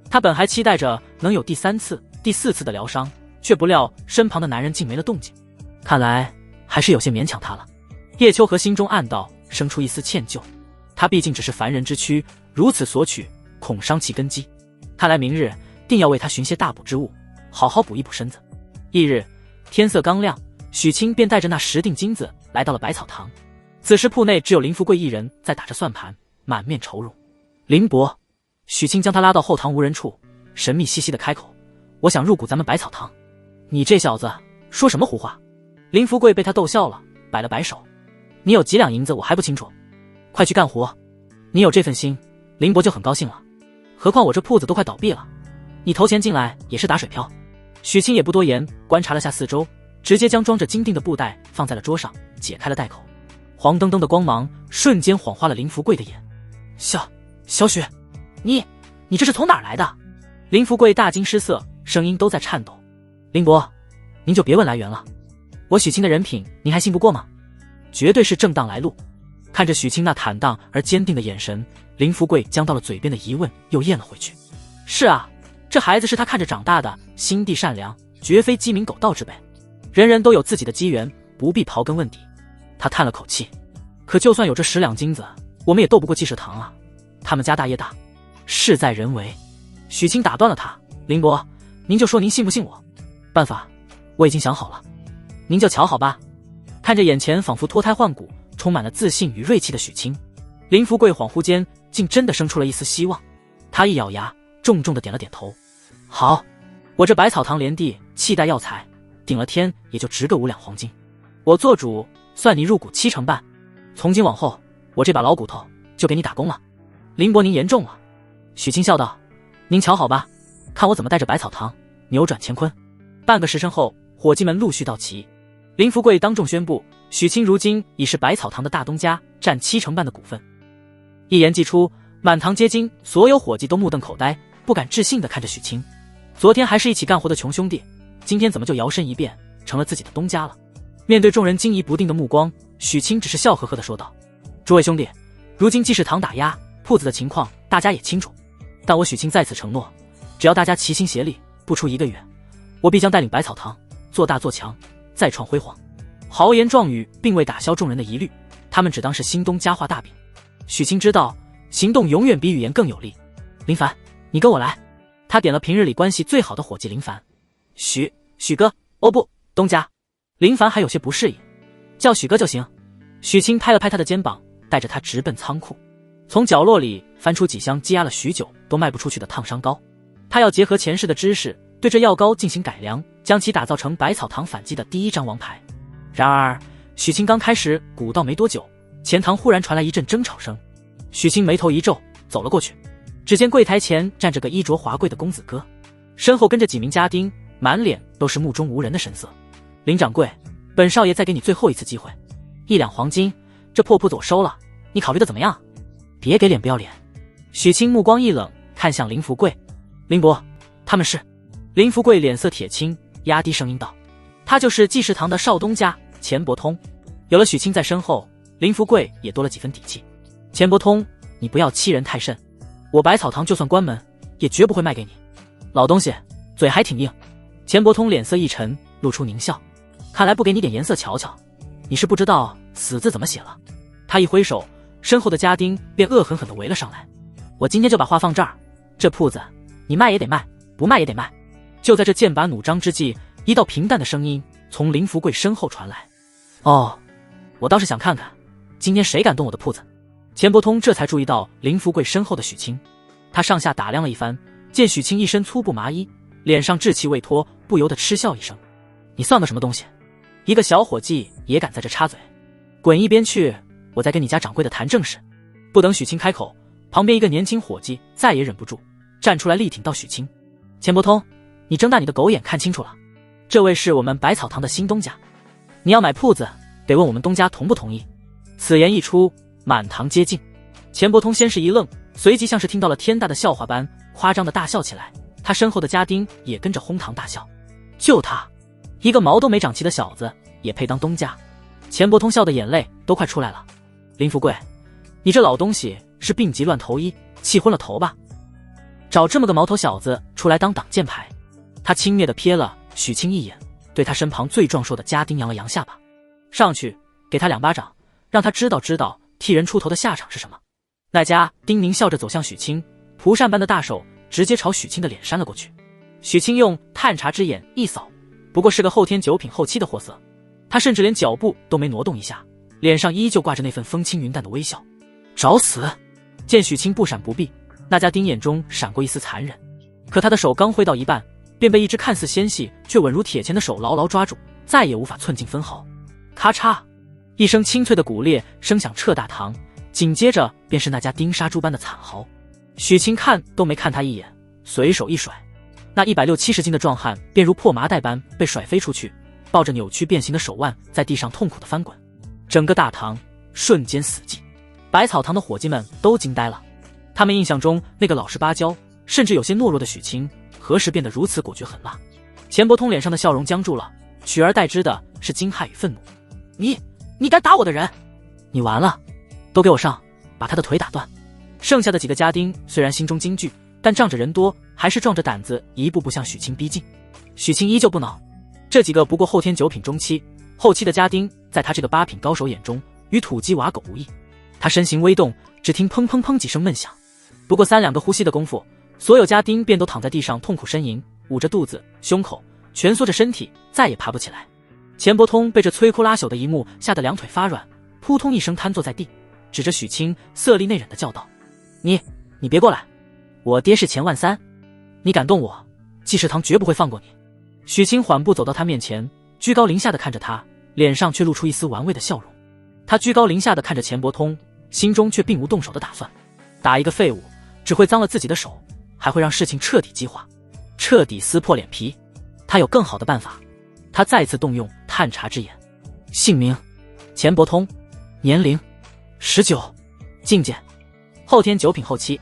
他本还期待着能有第3次、第4次的疗伤，却不料身旁的男人竟没了动静。看来还是有些勉强他了。叶秋和心中暗道，生出一丝歉疚。他毕竟只是凡人之躯，如此索取，恐伤其根基。看来明日定要为他寻些大补之物，好好补一补身子。翌日天色刚亮，许清便带着那10锭金子来到了百草堂。此时铺内只有林福贵一人在打着算盘，满面愁容。林伯，许清将他拉到后堂无人处，神秘兮兮的开口：“我想入股咱们百草堂。”你这小子说什么胡话？林福贵被他逗笑了，摆了摆手：“你有几两银子我还不清楚，快去干活。你有这份心，林伯就很高兴了。何况我这铺子都快倒闭了，你投钱进来也是打水漂。”许清也不多言，观察了下四周，直接将装着金锭的布袋放在了桌上，解开了袋口。黄澄澄的光芒瞬间晃花了林福贵的眼。小许，你这是从哪儿来的？林福贵大惊失色，声音都在颤抖。林伯，您就别问来源了，我许清的人品您还信不过吗？绝对是正当来路。看着许清那坦荡而坚定的眼神，林福贵将到了嘴边的疑问又咽了回去。是啊，这孩子是他看着长大的，心地善良，绝非鸡鸣狗盗之辈。人人都有自己的机缘，不必刨根问底。他叹了口气，可就算有这10两金子，我们也斗不过济世堂啊，他们家大业大，事在人为。许清打断了他：“林伯，您就说您信不信我？办法我已经想好了，您就瞧好吧。”看着眼前仿佛脱胎换骨，充满了自信与锐气的许清，林福贵恍惚间竟真的生出了一丝希望。他一咬牙，重重的点了点头：“好，我这百草堂连地契带药材，顶了天也就值个5两黄金。我做主，算你入股7成半。从今往后，我这把老骨头就给你打工了。林伯您言重了。”许清笑道：“您瞧好吧，看我怎么带着百草堂扭转乾坤。”半个时辰后，伙计们陆续到齐。林福贵当众宣布，许清如今已是百草堂的大东家，占7成半的股份。一言既出，满堂皆惊，所有伙计都目瞪口呆，不敢置信地看着许清。昨天还是一起干活的穷兄弟，今天怎么就摇身一变成了自己的东家了？面对众人惊疑不定的目光，许清只是笑呵呵地说道：“诸位兄弟，如今济世堂打压铺子的情况大家也清楚，但我许清在此承诺，只要大家齐心协力，不出1个月，我必将带领百草堂做大做强，再创辉煌。”豪言壮语并未打消众人的疑虑，他们只当是新东家画大饼。许清知道，行动永远比语言更有力。林凡，你跟我来。他点了平日里关系最好的伙计林凡。许哥，哦不，东家。林凡还有些不适应，叫许哥就行。许清拍了拍他的肩膀，带着他直奔仓库，从角落里翻出几箱积压了许久都卖不出去的烫伤膏。他要结合前世的知识，对这药膏进行改良，将其打造成百草堂反击的第1张王牌。然而许清刚开始鼓捣没多久，前堂忽然传来一阵争吵声。许清眉头一皱，走了过去，只见柜台前站着个衣着华贵的公子哥，身后跟着几名家丁，满脸都是目中无人的神色。林掌柜，本少爷再给你最后一次机会，1两黄金，这破铺子我收了，你考虑的怎么样？别给脸不要脸。许清目光一冷，看向林福贵。林伯，他们是……林福贵脸色铁青，压低声音道：“他就是济世堂的少东家钱伯通。”有了许清在身后，林福贵也多了几分底气。钱伯通，你不要欺人太甚，我百草堂就算关门，也绝不会卖给你。老东西，嘴还挺硬。钱伯通脸色一沉，露出狞笑。看来不给你点颜色瞧瞧，你是不知道死字怎么写了。他一挥手，身后的家丁便恶狠狠地围了上来。我今天就把话放这儿，这铺子你卖也得卖，不卖也得卖。就在这剑拔弩张之际，一道平淡的声音从林福贵身后传来：“哦，我倒是想看看，今天谁敢动我的铺子。”钱伯通这才注意到林福贵身后的许清，他上下打量了一番，见许清一身粗布麻衣，脸上稚气未脱，不由得嗤笑一声：“你算个什么东西？一个小伙计也敢在这插嘴？滚一边去，我再跟你家掌柜的谈正事。”不等许清开口，旁边一个年轻伙计再也忍不住，站出来力挺到许清：“钱伯通，你睁大你的狗眼看清楚了，这位是我们百草堂的新东家，你要买铺子，得问我们东家同不同意。”此言一出，满堂皆静。钱伯通先是一愣，随即像是听到了天大的笑话般夸张的大笑起来，他身后的家丁也跟着哄堂大笑。就他一个毛都没长齐的小子也配当东家？钱伯通笑的眼泪都快出来了。林福贵，你这老东西是病急乱投医，气昏了头吧？找这么个毛头小子出来当挡箭牌？他轻蔑地瞥了许清一眼，对他身旁最壮硕的家丁扬了扬下巴：“上去给他2巴掌，让他知道替人出头的下场是什么。”那家丁狞笑着走向许清，蒲扇般的大手直接朝许清的脸扇了过去。许清用探查之眼一扫，不过是个后天9品后期的货色，他甚至连脚步都没挪动一下，脸上依旧挂着那份风轻云淡的微笑。找死！见许清不闪不避，那家丁眼中闪过一丝残忍，可他的手刚挥到一半，便被一只看似纤细却稳如铁钳的手牢牢抓住，再也无法寸进分毫。咔嚓一声清脆的骨裂声响彻大堂，紧接着便是那家丁杀猪般的惨嚎。许清看都没看他一眼，随手一甩，那160、70斤的壮汉便如破麻袋般被甩飞出去，抱着扭曲变形的手腕在地上痛苦的翻滚。整个大堂瞬间死寂，百草堂的伙计们都惊呆了。他们印象中那个老实巴交甚至有些懦弱的许清，何时变得如此果决狠辣？钱伯通脸上的笑容僵住了，取而代之的是惊骇与愤怒。你敢打我的人！你完了！都给我上，把他的腿打断！剩下的几个家丁虽然心中惊惧，但仗着人多，还是壮着胆子一步步向许清逼近。许清依旧不恼，这几个不过后天9品中期，后期的家丁在他这个8品高手眼中与土鸡瓦狗无异。他身形微动，只听砰砰砰几声闷响，不过3、2个呼吸的功夫，所有家丁便都躺在地上痛苦呻吟，捂着肚子、胸口，蜷缩着身体，再也爬不起来。钱伯通被这摧枯拉朽的一幕吓得两腿发软，扑通一声瘫坐在地，指着许清色厉内荏地叫道：“你别过来！我爹是钱万三，你敢动我，济世堂绝不会放过你。”许清缓步走到他面前，居高临下的看着他，脸上却露出一丝玩味的笑容。他居高临下的看着钱伯通，心中却并无动手的打算。打一个废物，只会脏了自己的手，还会让事情彻底激化，彻底撕破脸皮。他有更好的办法。他再次动用探查之眼，姓名钱伯通，年龄19，境界后天9品后期，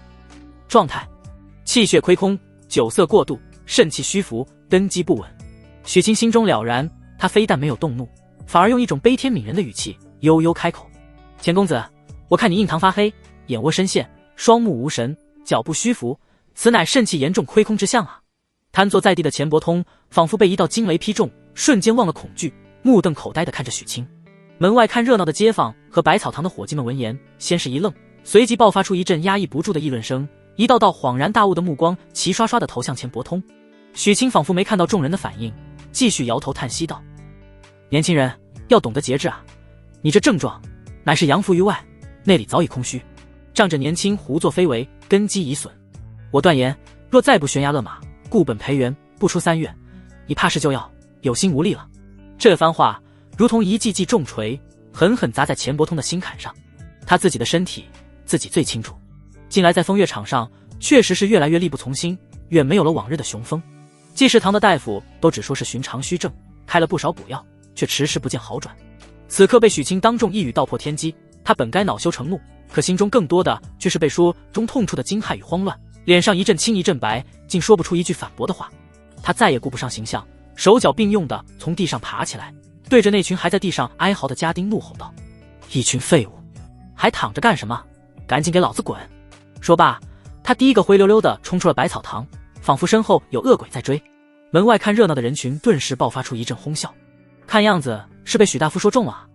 状态气血亏空，酒色过度，肾气虚浮，根基不稳。许清心中了然，他非但没有动怒，反而用一种悲天悯人的语气悠悠开口：“钱公子，我看你印堂发黑，眼窝深陷，双目无神，脚步虚浮，此乃肾气严重亏空之象啊！”瘫坐在地的钱伯通仿佛被一道惊雷劈中，瞬间忘了恐惧，目瞪口呆地看着许清。门外看热闹的街坊和百草堂的伙计们闻言，先是一愣，随即爆发出一阵压抑不住的议论声，一道道恍然大悟的目光齐刷刷地投向钱伯通。许清仿佛没看到众人的反应，继续摇头叹息道：“年轻人要懂得节制啊！你这症状乃是阳伏于外，内里早已空虚，仗着年轻胡作非为，根基已损。我断言，若再不悬崖勒马，固本培元，不出3月，你怕是就要有心无力了。”这番话如同一记记重锤，狠狠砸在钱伯通的心坎上。他自己的身体自己最清楚，近来在风月场上确实是越来越力不从心，远没有了往日的雄风。济世堂的大夫都只说是寻常虚症，开了不少补药，却迟迟不见好转。此刻被许清当众一语道破天机，他本该恼羞成怒，可心中更多的却是被说中痛处的惊骇与慌乱，脸上一阵青一阵白，竟说不出一句反驳的话。他再也顾不上形象，手脚并用的从地上爬起来，对着那群还在地上哀嚎的家丁怒吼道：“一群废物，还躺着干什么？赶紧给老子滚！”说罢，他第一个灰溜溜的冲出了百草堂，仿佛身后有恶鬼在追。门外看热闹的人群顿时爆发出一阵哄笑，看样子是被许大夫说中了啊！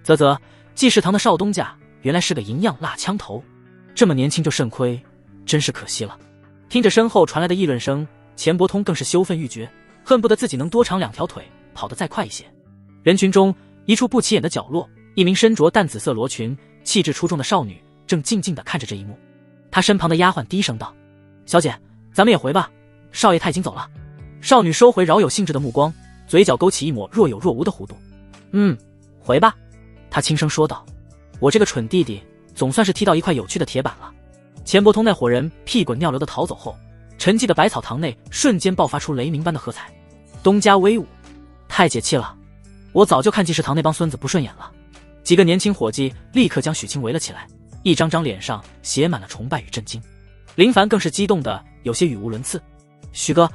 啧啧，济世堂的少东家原来是个银样蜡枪头，这么年轻就肾亏，真是可惜了。听着身后传来的议论声，钱伯通更是羞愤欲绝，恨不得自己能多长2条腿，跑得再快一些。人群中一处不起眼的角落，一名身着淡紫色罗裙、气质出众的少女正静静地看着这一幕。她身旁的丫鬟低声道：“小姐，咱们也回吧，少爷他已经走了。”少女收回饶有兴致的目光，嘴角勾起一抹若有若无的弧度。“回吧。”她轻声说道，“我这个蠢弟弟总算是踢到一块有趣的铁板了。”钱伯通那伙人屁滚尿流的逃走后，沉寂的百草堂内瞬间爆发出雷鸣般的喝彩。东家威武，太解气了！我早就看济世堂那帮孙子不顺眼了。几个年轻伙计立刻将许清围了起来，一张张脸上写满了崇拜与震惊。林凡更是激动的有些语无伦次：“许哥，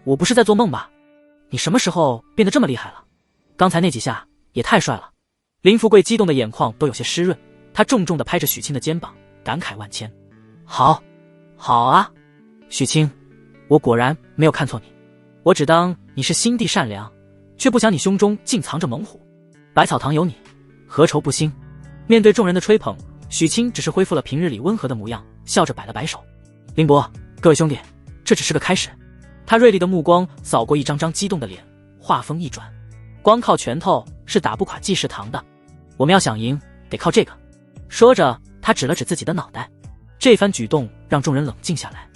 我不是在做梦吧？你什么时候变得这么厉害了？刚才那几下也太帅了！”林富贵激动的眼眶都有些湿润，他重重地拍着许清的肩膀，感慨万千：“好啊，许清，我果然没有看错你，我只当你是心地善良，却不想你胸中竟藏着猛虎。百草堂有你，何愁不兴？”面对众人的吹捧，许清只是恢复了平日里温和的模样，笑着摆了摆手：“林伯，各位兄弟，这只是个开始。他锐利的目光扫过一张张激动的脸，话锋一转，光靠拳头是打不垮济世堂的，我们要想赢，得靠这个。说着，他指了指自己的脑袋。这番举动让众人冷静下来。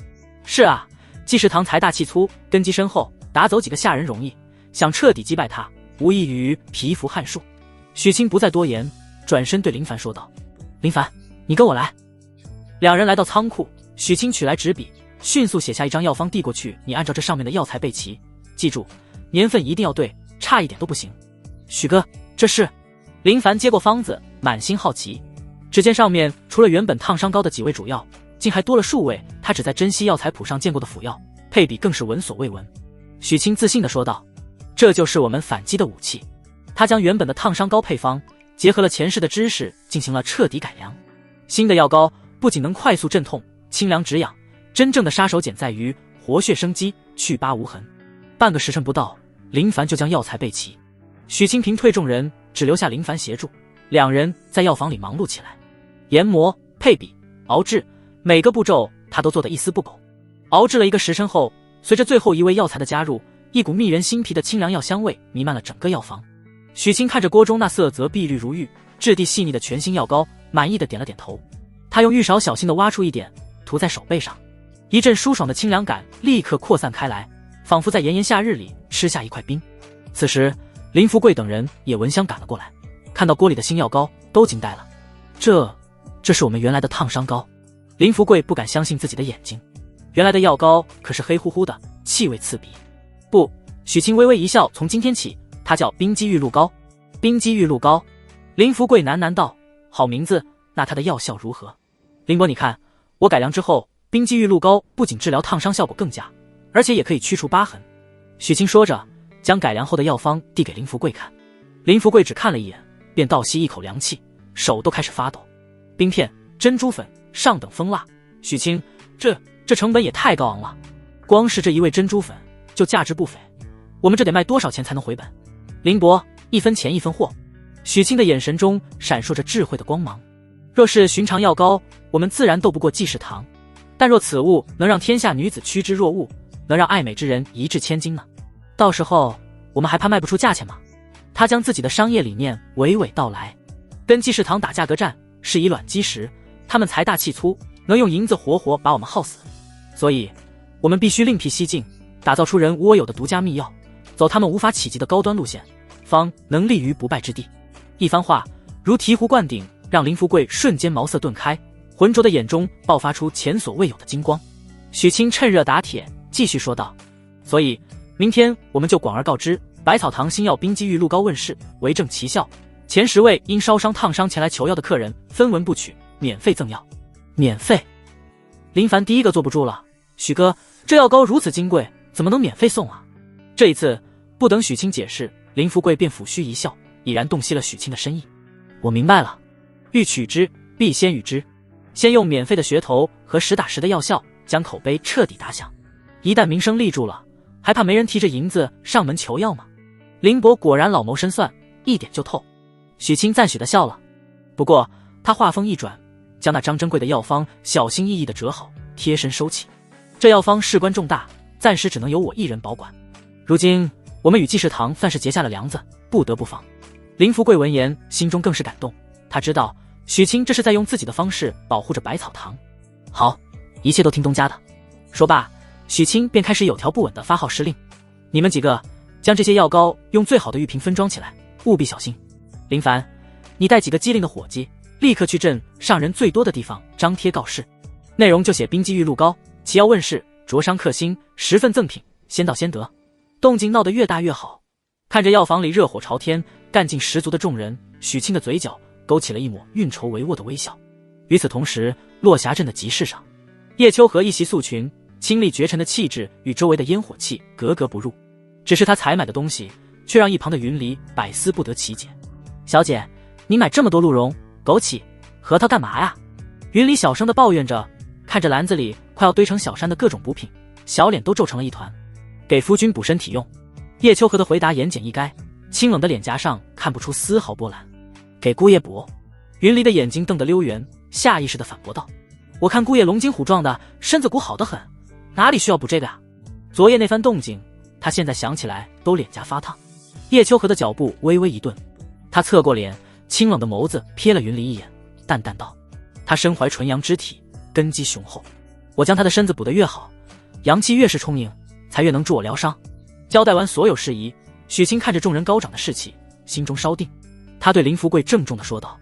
是啊，济世堂财大气粗，根基深厚，打走几个下人容易，想彻底击败他，无异于蚍蜉撼树。许清不再多言，转身对林凡说道：“林凡，你跟我来。”两人来到仓库，许清取来纸笔，迅速写下一张药方递过去，你按照这上面的药材备齐，记住，年份一定要对，差一点都不行。许哥，这是？林凡接过方子，满心好奇。只见上面除了原本烫伤膏的几味主药，竟还多了数味他只在珍稀药材谱上见过的辅药，配比更是闻所未闻。许清自信地说道：“这就是我们反击的武器。”他将原本的烫伤膏配方结合了前世的知识进行了彻底改良。新的药膏不仅能快速镇痛、清凉止痒，真正的杀手锏在于活血生肌、去疤无痕。半个时辰不到，林凡就将药材备齐。许清平退众人，只留下林凡协助，两人在药房里忙碌起来。研磨、配比、熬制，每个步骤他都做得一丝不苟。熬制了1个时辰后，随着最后一味药材的加入，一股迷人心脾的清凉药香味弥漫了整个药房。许清看着锅中那色泽碧绿如玉、质地细腻的全新药膏，满意的点了点头。他用玉勺小心地挖出一点，涂在手背上，一阵舒爽的清凉感立刻扩散开来，仿佛在炎炎夏日里吃下一块冰。此时林福贵等人也闻香赶了过来，看到锅里的新药膏都惊呆了。这是我们原来的烫伤膏。林福贵不敢相信自己的眼睛，原来的药膏可是黑乎乎的，气味刺鼻。不，许清微微一笑，从今天起它叫冰肌玉露膏。冰肌玉露膏，林福贵喃喃道：“好名字，那它的药效如何？”林伯，你看，我改良之后，冰肌玉露膏不仅治疗烫伤效果更佳，而且也可以去除疤痕。许清说着，将改良后的药方递给林福贵看。林福贵只看了一眼，便倒吸一口凉气，手都开始发抖。冰片、珍珠粉，上等蜂蜡。许清，这成本也太高昂了，光是这一味珍珠粉就价值不菲，我们这得卖多少钱才能回本？林伯，一分钱一分货。许清的眼神中闪烁着智慧的光芒。若是寻常药膏，我们自然斗不过济世堂，但若此物能让天下女子趋之若鹜，能让爱美之人一掷千金呢？到时候我们还怕卖不出价钱吗？他将自己的商业理念娓娓道来。跟济世堂打价格战是以卵击石，他们财大气粗，能用银子活活把我们耗死，所以我们必须另辟蹊径，打造出人无我有的独家秘药，走他们无法企及的高端路线，方能立于不败之地。一番话如醍醐灌顶，让林福贵瞬间茅塞顿开，浑浊的眼中爆发出前所未有的金光。许清趁热打铁，继续说道：“所以明天我们就广而告之，百草堂新药冰肌玉露膏问世，为证奇效。前10位因烧伤烫伤前来求药的客人，分文不取，免费赠药。”免费？林凡第一个坐不住了。许哥，这药膏如此金贵，怎么能免费送啊？这一次不等许清解释，林福贵便抚须一笑，已然洞悉了许清的深意。我明白了，欲取之必先予之，先用免费的噱头和实打实的药效将口碑彻底打响，一旦名声立住了，还怕没人提着银子上门求药吗？林伯果然老谋深算，一点就透。许清赞许的笑了，不过他话锋一转，将那张珍贵的药方小心翼翼地折好，贴身收起。这药方事关重大，暂时只能由我一人保管。如今我们与济世堂算是结下了梁子，不得不防。林福贵闻言，心中更是感动，他知道许清这是在用自己的方式保护着百草堂。好，一切都听东家的。说罢，许清便开始有条不紊地发号施令：你们几个将这些药膏用最好的玉瓶分装起来，务必小心。林凡，你带几个机灵的伙计，立刻去镇上人最多的地方张贴告示，内容就写冰肌玉露膏，其药问世，灼伤克星，10份赠品，先到先得。动静闹得越大越好。看着药房里热火朝天、干劲十足的众人，许清的嘴角勾起了一抹运筹帷幄的微笑。与此同时，落霞镇的集市上，叶秋荷一袭素裙，清丽绝尘的气质与周围的烟火气格格不入。只是她采买的东西，却让一旁的云离百思不得其解。小姐，你买这么多鹿茸、枸杞、核桃干嘛呀？云离小声地抱怨着，看着篮子里快要堆成小山的各种补品，小脸都皱成了一团。给夫君补身体用。叶秋荷的回答言简意赅，清冷的脸颊上看不出丝毫波澜。给姑爷补。云离的眼睛瞪得溜圆，下意识地反驳道：我看姑爷龙精虎壮的，身子骨好得很，哪里需要补这个啊？昨夜那番动静，他现在想起来都脸颊发烫。叶秋荷的脚步微微一顿，他侧过脸，清冷的眸子瞥了云离一眼，淡淡道：他身怀纯阳之体，根基雄厚，我将他的身子补得越好，阳气越是充盈，才越能助我疗伤。交代完所有事宜，许清看着众人高涨的士气，心中稍定。他对林福贵郑重地说道：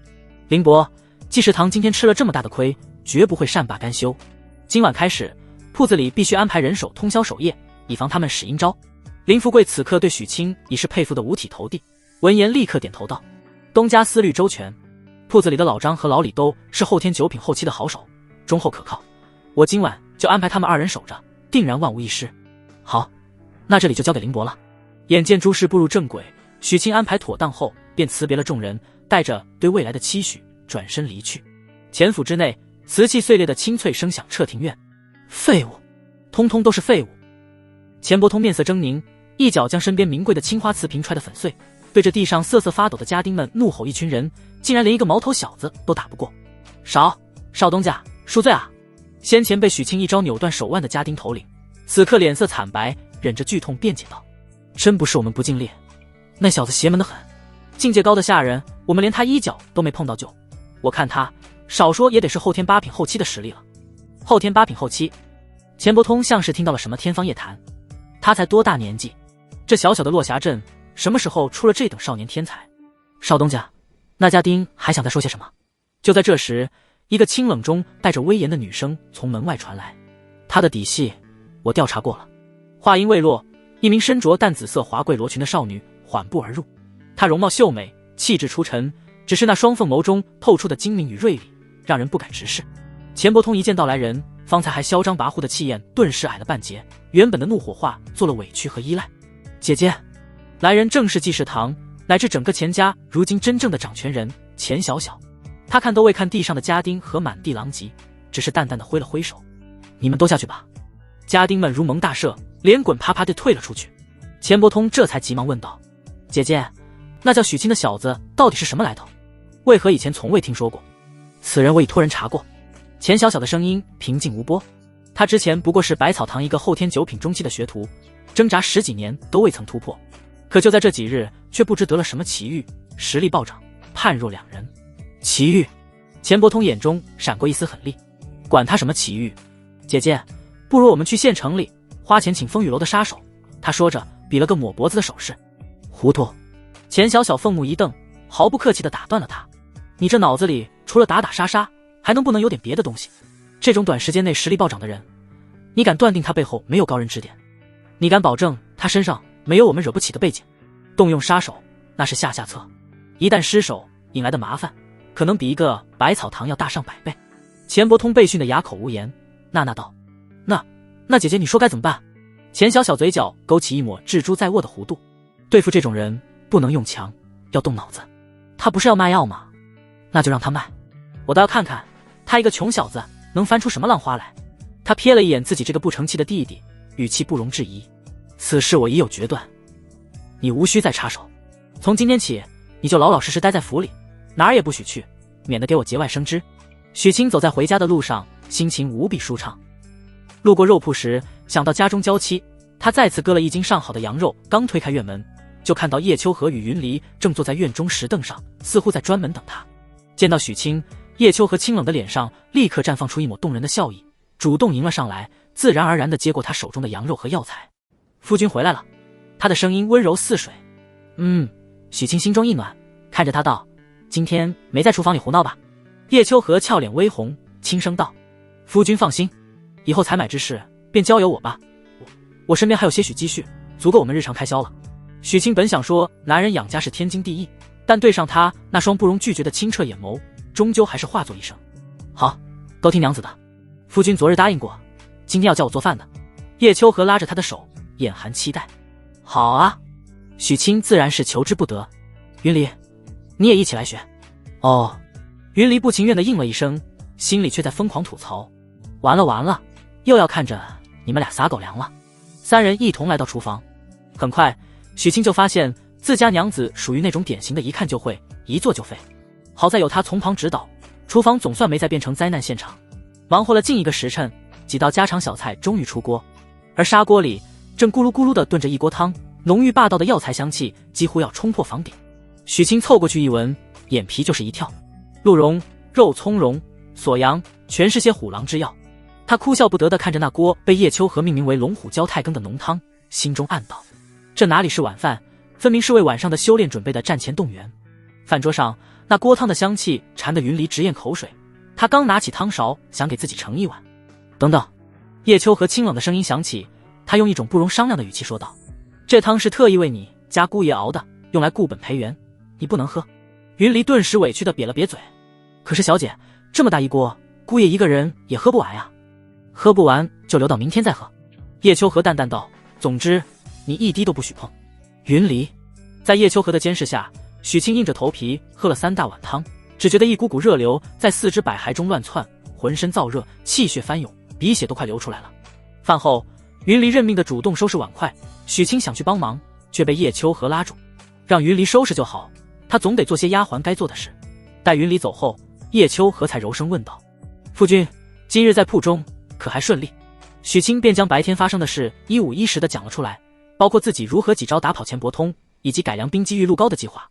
林伯，济世堂今天吃了这么大的亏，绝不会善罢甘休。今晚开始，铺子里必须安排人手通宵守夜，以防他们使阴招。林福贵此刻对许清已是佩服得五体投地，闻言立刻点头道：东家思虑周全，铺子里的老张和老李都是后天九品后期的好手，忠厚可靠，我今晚就安排他们二人守着，定然万无一失。好，那这里就交给林伯了。眼见诸事步入正轨，许清安排妥当后，便辞别了众人，带着对未来的期许转身离去。钱府之内，瓷器碎裂的清脆声响彻庭院。废物，通通都是废物！钱伯通面色狰狞，一脚将身边名贵的青花瓷瓶踹得粉碎，对着地上瑟瑟发抖的家丁们怒吼：一群人竟然连一个毛头小子都打不过！少东家恕罪啊！先前被许清一招扭断手腕的家丁头领，此刻脸色惨白，忍着剧痛辩解道：真不是我们不敬烈，那小子邪门得很，境界高的吓人，我们连他一脚都没碰到就，我看他少说也得是后天8品后期的实力了。后天8品后期，钱伯通像是听到了什么天方夜谭。他才多大年纪？这小小的落霞镇什么时候出了这等少年天才？少东家，那家丁还想再说些什么？就在这时，一个清冷中带着威严的女声从门外传来：他的底细我调查过了。话音未落，一名身着淡紫色华贵罗裙的少女缓步而入，她容貌秀美，气质出尘，只是那双凤眸中透出的精明与锐利，让人不敢直视。钱伯通一见到来人，方才还嚣张跋扈的气焰顿时矮了半截，原本的怒火化做了委屈和依赖。姐姐，来人正是济世堂乃至整个钱家如今真正的掌权人钱小小。他看都未看地上的家丁和满地狼藉，只是淡淡的挥了挥手：你们都下去吧。家丁们如蒙大赦，连滚啪啪地退了出去。钱伯通这才急忙问道：姐姐，那叫许清的小子到底是什么来头？为何以前从未听说过？此人我已托人查过。钱小小的声音平静无波，他之前不过是百草堂一个后天9品中期的学徒，挣扎10几年都未曾突破，可就在这几日，却不知得了什么奇遇，实力暴涨，判若两人。奇遇？钱伯通眼中闪过一丝狠厉，管他什么奇遇，姐姐，不如我们去县城里花钱请风雨楼的杀手。他说着比了个抹脖子的手势。糊涂！钱小小凤目一瞪，毫不客气地打断了他：你这脑子里除了打打杀杀，还能不能有点别的东西？这种短时间内实力暴涨的人，你敢断定他背后没有高人指点？你敢保证他身上没有我们惹不起的背景？动用杀手那是下策，一旦失手，引来的麻烦可能比一个百草堂要大上100倍。钱伯通被训得哑口无言，呐道：那姐姐你说该怎么办？钱小小嘴角勾起一抹蜘蛛在握的弧度，对付这种人不能用强，要动脑子。他不是要卖药吗？那就让他卖，我倒要看看他一个穷小子能翻出什么浪花来。他瞥了一眼自己这个不成器的弟弟，语气不容置疑：此事我已有决断，你无需再插手，从今天起你就老老实实待在府里，哪儿也不许去，免得给我节外生枝。许清走在回家的路上，心情无比舒畅。路过肉铺时，想到家中娇妻，他再次割了一斤上好的羊肉，刚推开院门，就看到叶秋和与云离正坐在院中石凳上，似乎在专门等他。见到许清，叶秋和清冷的脸上立刻绽放出一抹动人的笑意，主动迎了上来，自然而然地接过他手中的羊肉和药材。夫君回来了。他的声音温柔似水。许清心中一暖，看着他道：今天没在厨房里胡闹吧？叶秋和俏脸微红，轻声道：夫君放心，以后采买之事便交由我吧，我身边还有些许积蓄，足够我们日常开销了。许清本想说男人养家是天经地义，但对上他那双不容拒绝的清澈眼眸，终究还是化作一声：好，都听娘子的。夫君昨日答应过，今天要叫我做饭的。叶秋和拉着他的手，眼含期待。好啊，许清自然是求之不得。云离，你也一起来学。哦。云离不情愿地应了一声，心里却在疯狂吐槽：完了，又要看着你们俩撒狗粮了。三人一同来到厨房，很快许清就发现自家娘子属于那种典型的一看就会，一做就废。好在有他从旁指导，厨房总算没再变成灾难现场。忙活了近1个时辰，几道家常小菜终于出锅，而砂锅里正咕噜咕噜地炖着一锅汤，浓郁霸道的药材香气几乎要冲破房顶。许清凑过去一闻，眼皮就是一跳，鹿茸、肉苁蓉、锁阳，全是些虎狼之药。他哭笑不得地看着那锅被叶秋荷命名为龙虎交泰羹的浓汤，心中暗道：这哪里是晚饭，分明是为晚上的修炼准备的战前动员。饭桌上那锅汤的香气馋得云离直咽口水，他刚拿起汤勺想给自己盛一碗。等等，叶秋荷清冷的声音响起，他用一种不容商量的语气说道：这汤是特意为你家姑爷熬的，用来固本培元，你不能喝。云离顿时委屈地瘪了瘪嘴，可是小姐，这么大一锅，姑爷一个人也喝不完呀。喝不完就留到明天再喝。叶秋荷淡淡道：总之你一滴都不许碰。云离在叶秋荷的监视下，许清硬着头皮喝了3大碗汤，只觉得一股股热流在四肢百骸中乱窜，浑身燥热，气血翻涌，鼻血都快流出来了。饭后云离认命的主动收拾碗筷，许清想去帮忙，却被叶秋荷拉住，让云离收拾就好，他总得做些丫鬟该做的事。待云离走后，叶秋荷才柔声问道：夫君，今日在铺中可还顺利？许清便将白天发生的事一五一十地讲了出来，包括自己如何几招打跑钱伯通，以及改良冰肌玉露膏的计划。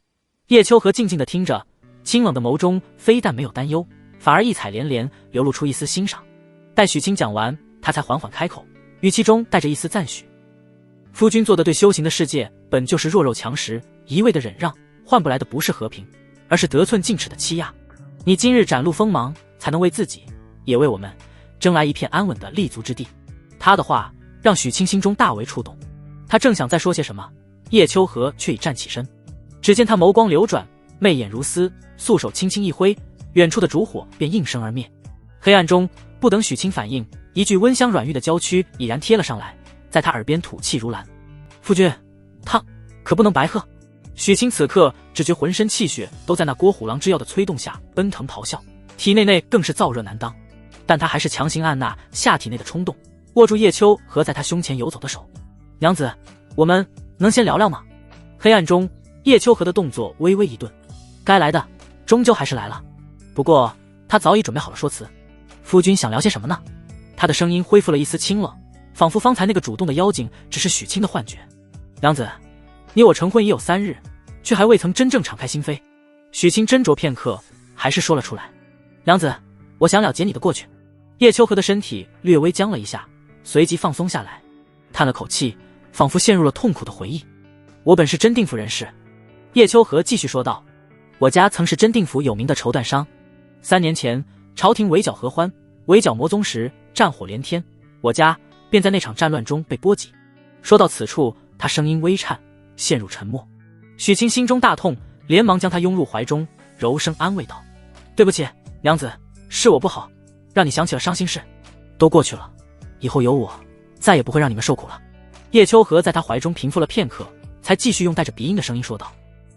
叶秋荷静静地听着，清冷的眸中非但没有担忧，反而异彩连连，流露出一丝欣赏。待许清讲完，他才缓缓开口，语气中带着一丝赞许：夫君做的对修行的世界本就是弱肉强食，一味的忍让换不来的不是和平，而是得寸进尺的欺压。你今日展露锋芒，才能为自己也为我们争来一片安稳的立足之地。他的话让许清心中大为触动，他正想再说些什么，叶秋荷却已站起身。只见他眸光流转，媚眼如丝，素手轻轻一挥，远处的烛火便应声而灭。黑暗中，不等许清反应，一具温香软玉的娇躯已然贴了上来，在他耳边吐气如兰：夫君，他可不能白喝。许清此刻只觉浑身气血都在那锅虎狼之药的催动下奔腾咆哮，体内更是燥热难当，但他还是强行按捺下体内的冲动，握住叶秋荷在他胸前游走的手。娘子，我们能先聊聊吗？黑暗中，叶秋荷的动作微微一顿，该来的终究还是来了，不过他早已准备好了说辞。夫君想聊些什么呢？他的声音恢复了一丝清冷，仿佛方才那个主动的妖精只是许清的幻觉。娘子，你我成婚已有3日，却还未曾真正敞开心扉。许清斟酌片刻，还是说了出来：娘子，我想了结你的过去。叶秋荷的身体略微僵了一下，随即放松下来，叹了口气，仿佛陷入了痛苦的回忆。我本是真定府人士。叶秋荷继续说道：我家曾是真定府有名的绸缎商，3年前朝廷围剿合欢、围剿魔宗时战火连天，我家便在那场战乱中被波及。说到此处，他声音微颤，陷入沉默。许清心中大痛，连忙将他拥入怀中，柔声安慰道：对不起，娘子，是我不好，让你想起了伤心事。都过去了，以后有我，再也不会让你们受苦了。叶秋荷在他怀中平复了片刻，才继续用带着鼻音的声音说道：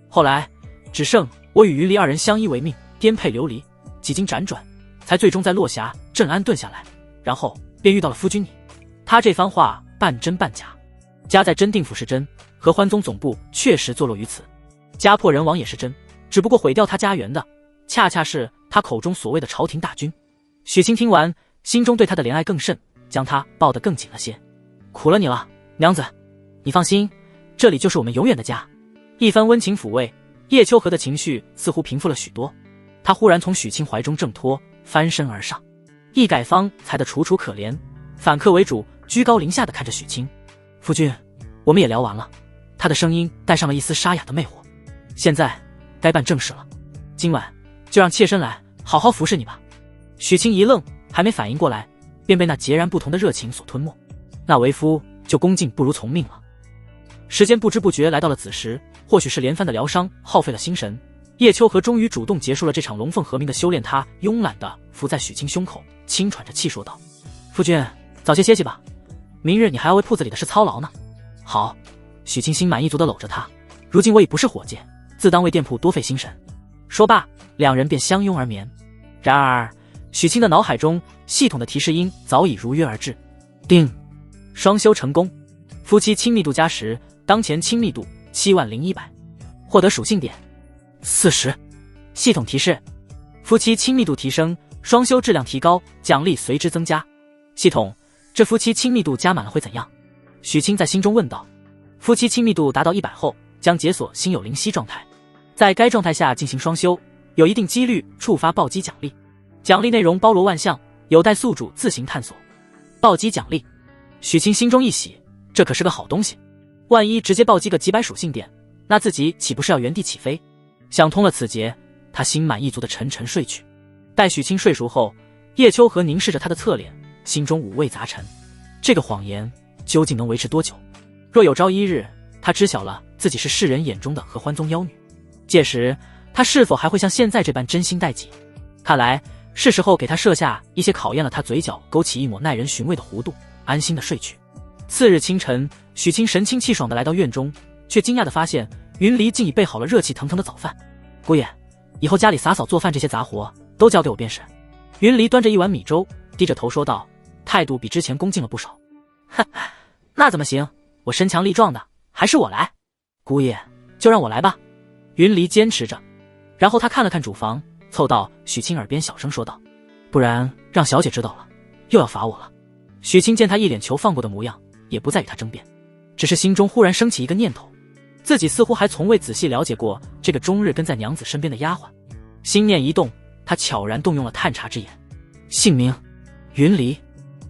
后来只剩我与云离2人相依为命，颠沛流离，几经辗转，才最终在落霞镇安顿下来，然后便遇到了夫君你。他这番话半真半假，家在真定府是真，合欢宗总部确实坐落于此，家破人亡也是真，只不过毁掉他家园的恰恰是他口中所谓的朝廷大军。许清听完，心中对他的怜爱更甚，将他抱得更紧了些。苦了你了，娘子，你放心，这里就是我们永远的家。一番温情抚慰，叶秋荷的情绪似乎平复了许多。他忽然从许清怀中挣脱，翻身而上，一改方才的楚楚可怜，反客为主，居高临下的看着许清。夫君，我们也聊完了。他的声音带上了一丝沙哑的魅惑。现在该办正事了，今晚就让妾身来好好服侍你吧。许清一愣，还没反应过来，便被那截然不同的热情所吞没。那为夫就恭敬不如从命了。时间不知不觉来到了子时，或许是连番的疗伤耗费了心神，叶秋荷终于主动结束了这场龙凤合鸣的修炼。他慵懒地伏在许清胸口，轻喘着气说道：夫君，早些歇息吧，明日你还要为铺子里的事操劳呢。好。许清心满意足地搂着他，如今我已不是伙计，自当为店铺多费心神。说罢，两人便相拥而眠。然而许清的脑海中系统的提示音早已如约而至：定，双修成功，夫妻亲密度加10，当前亲密度70100，获得属性点40。系统提示：夫妻亲密度提升，双修质量提高，奖励随之增加。系统，这夫妻亲密度加满了会怎样？许清在心中问道。夫妻亲密度达到100后，将解锁心有灵犀状态，在该状态下进行双修，有一定几率触发暴击奖励，奖励内容包罗万象，有待宿主自行探索。暴击奖励，许清心中一喜，这可是个好东西，万一直接暴击个几百属性点，那自己岂不是要原地起飞？想通了此节，他心满意足地沉沉睡去。待许清睡熟后，叶秋和凝视着他的侧脸，心中五味杂陈。这个谎言究竟能维持多久？若有朝一日，他知晓了自己是世人眼中的合欢宗妖女，届时他是否还会像现在这般真心待己？看来是时候给他设下一些考验了他嘴角勾起一抹耐人寻味的弧度，安心的睡去。次日清晨，许清神清气爽的来到院中，却惊讶的发现云离竟已备好了热气腾腾的早饭。姑爷，以后家里洒扫做饭这些杂活都交给我便是。云离端着一碗米粥，低着头说道，态度比之前恭敬了不少。那怎么行？我身强力壮的，还是我来。姑爷，就让我来吧。云离坚持着，然后他看了看主房，凑到许清耳边小声说道，不然让小姐知道了，又要罚我了。许清见他一脸求放过的模样，也不再与他争辩，只是心中忽然升起一个念头，自己似乎还从未仔细了解过这个终日跟在娘子身边的丫鬟。心念一动，他悄然动用了探查之眼。姓名：云离，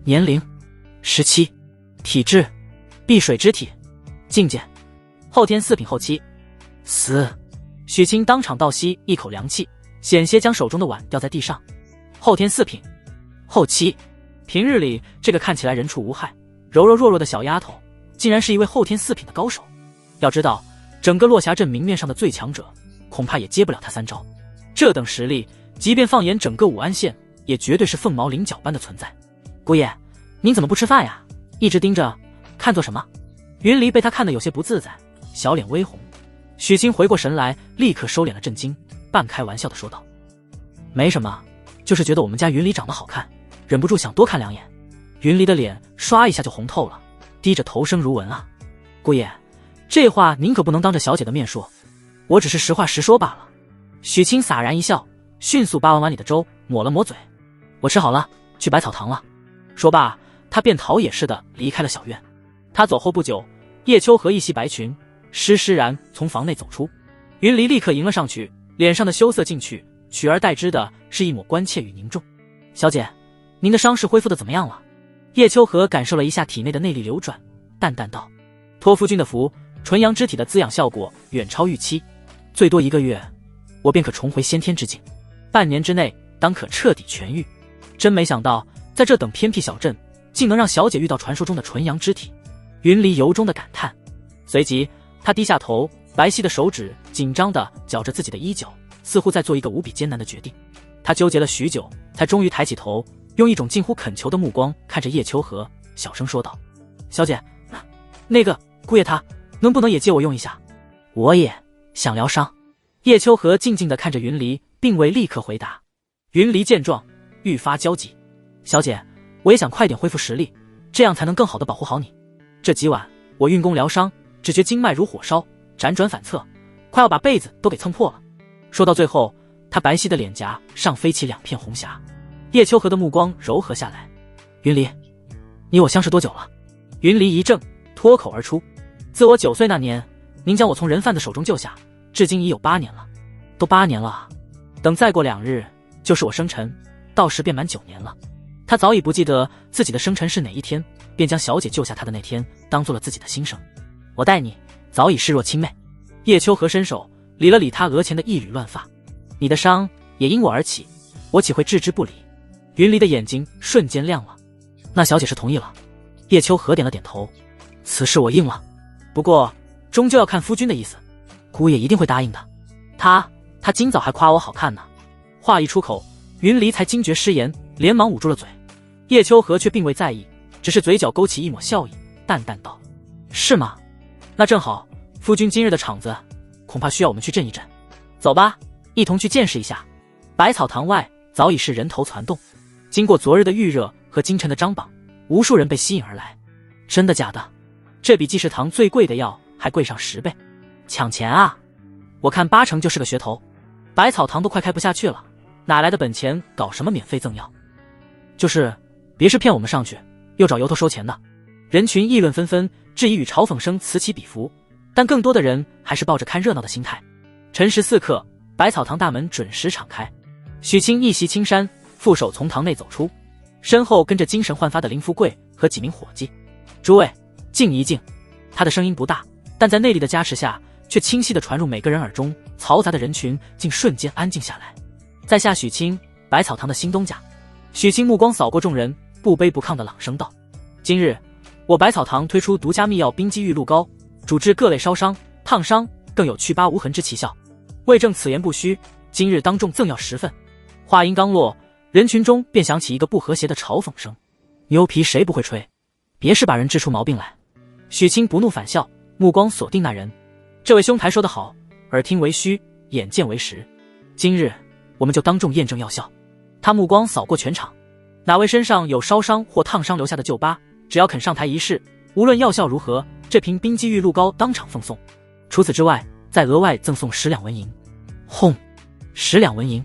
年龄17，体质碧水之体，境界后天4品后期。死！许清当场倒吸一口凉气，险些将手中的碗掉在地上。后天4品后期，平日里这个看起来人畜无害、柔柔弱弱的小丫头，竟然是一位后天4品的高手。要知道，整个落霞镇明面上的最强者，恐怕也接不了他3招。这等实力，即便放眼整个武安县，也绝对是凤毛麟角般的存在。姑爷，您怎么不吃饭呀？一直盯着看做什么？云离被他看得有些不自在，小脸微红。许清回过神来，立刻收敛了震惊，半开玩笑地说道，没什么，就是觉得我们家云离长得好看，忍不住想多看2眼。云离的脸刷一下就红透了，低着头声如闻啊。姑爷，这话您可不能当着小姐的面说，我只是实话实说罢了。许清洒然一笑，迅速扒完碗里的粥，抹了抹嘴，我吃好了，去百草堂了。说罢，他便逃也似的离开了小院。他走后不久，叶秋和一袭白裙，施施然从房内走出。云离立刻迎了上去，脸上的羞涩尽去，取而代之的是一抹关切与凝重。小姐，您的伤势恢复的怎么样了？叶秋和感受了一下体内的内力流转，淡淡道，托夫君的福，纯阳之体的滋养效果远超预期，最多1个月，我便可重回先天之境，半年之内当可彻底痊愈。真没想到，在这等偏僻小镇，竟能让小姐遇到传说中的纯阳之体。云离由衷的感叹，随即他低下头，白皙的手指紧张地绞着自己的衣角，似乎在做一个无比艰难的决定。他纠结了许久，才终于抬起头，用一种近乎恳求的目光看着叶秋和，小声说道，小姐，那个姑爷他能不能也借我用一下？我也想疗伤。叶秋和静静地看着云离，并未立刻回答。云离见状愈发焦急，小姐，我也想快点恢复实力，这样才能更好地保护好你。这几晚我运功疗伤，只觉经脉如火烧，辗转反侧，快要把被子都给蹭破了。说到最后，他白皙的脸颊上飞起2片红霞。叶秋和的目光柔和下来，云离，你我相识多久了？云离一怔，脱口而出，自我9岁那年，您将我从人贩子手中救下，至今已有8年了。都8年了啊，等再过2日就是我生辰，到时便满9年了。他早已不记得自己的生辰是哪一天，便将小姐救下他的那天当做了自己的新生。我待你早已视若亲妹。叶秋和伸手理了理他额前的一缕乱发，你的伤也因我而起，我岂会置之不理？云离的眼睛瞬间亮了，那小姐是同意了。叶秋和点了点头，此事我应了，不过终究要看夫君的意思，姑爷一定会答应的。他今早还夸我好看呢。话一出口，云离才惊觉失言，连忙捂住了嘴。叶秋和却并未在意，只是嘴角勾起一抹笑意，淡淡道，是吗？那正好，夫君今日的场子恐怕需要我们去镇一镇，走吧，一同去见识一下。百草堂外早已是人头攒动，经过昨日的预热和今晨的张榜，无数人被吸引而来。真的假的？这比济世堂最贵的药还贵上10倍，抢钱啊！我看8成就是个噱头，百草堂都快开不下去了，哪来的本钱搞什么免费赠药？就是别是骗我们上去，又找由头收钱的。人群议论纷纷，质疑与嘲讽声此起彼伏，但更多的人还是抱着看热闹的心态。辰时4刻，百草堂大门准时敞开，许清一袭青衫，负手从堂内走出，身后跟着精神焕发的林福贵和几名伙计。诸位，静一静。他的声音不大，但在内力的加持下，却清晰地传入每个人耳中，嘈杂的人群竟瞬间安静下来。在下许清，百草堂的新东家。许清目光扫过众人，不卑不亢地朗声道：今日我百草堂推出独家秘药冰肌玉露膏，主治各类烧伤、烫伤，更有祛疤无痕之奇效。为证此言不虚，今日当众赠药10份。话音刚落，人群中便响起一个不和谐的嘲讽声：牛皮谁不会吹？别是把人治出毛病来。许清不怒反笑，目光锁定那人。这位兄台说得好，耳听为虚，眼见为实。今日我们就当众验证药效。他目光扫过全场，哪位身上有烧伤或烫伤留下的旧疤，只要肯上台一试，无论药效如何，这瓶冰肌玉露膏当场奉送。除此之外，再额外赠送10两纹银。轰！10两纹银，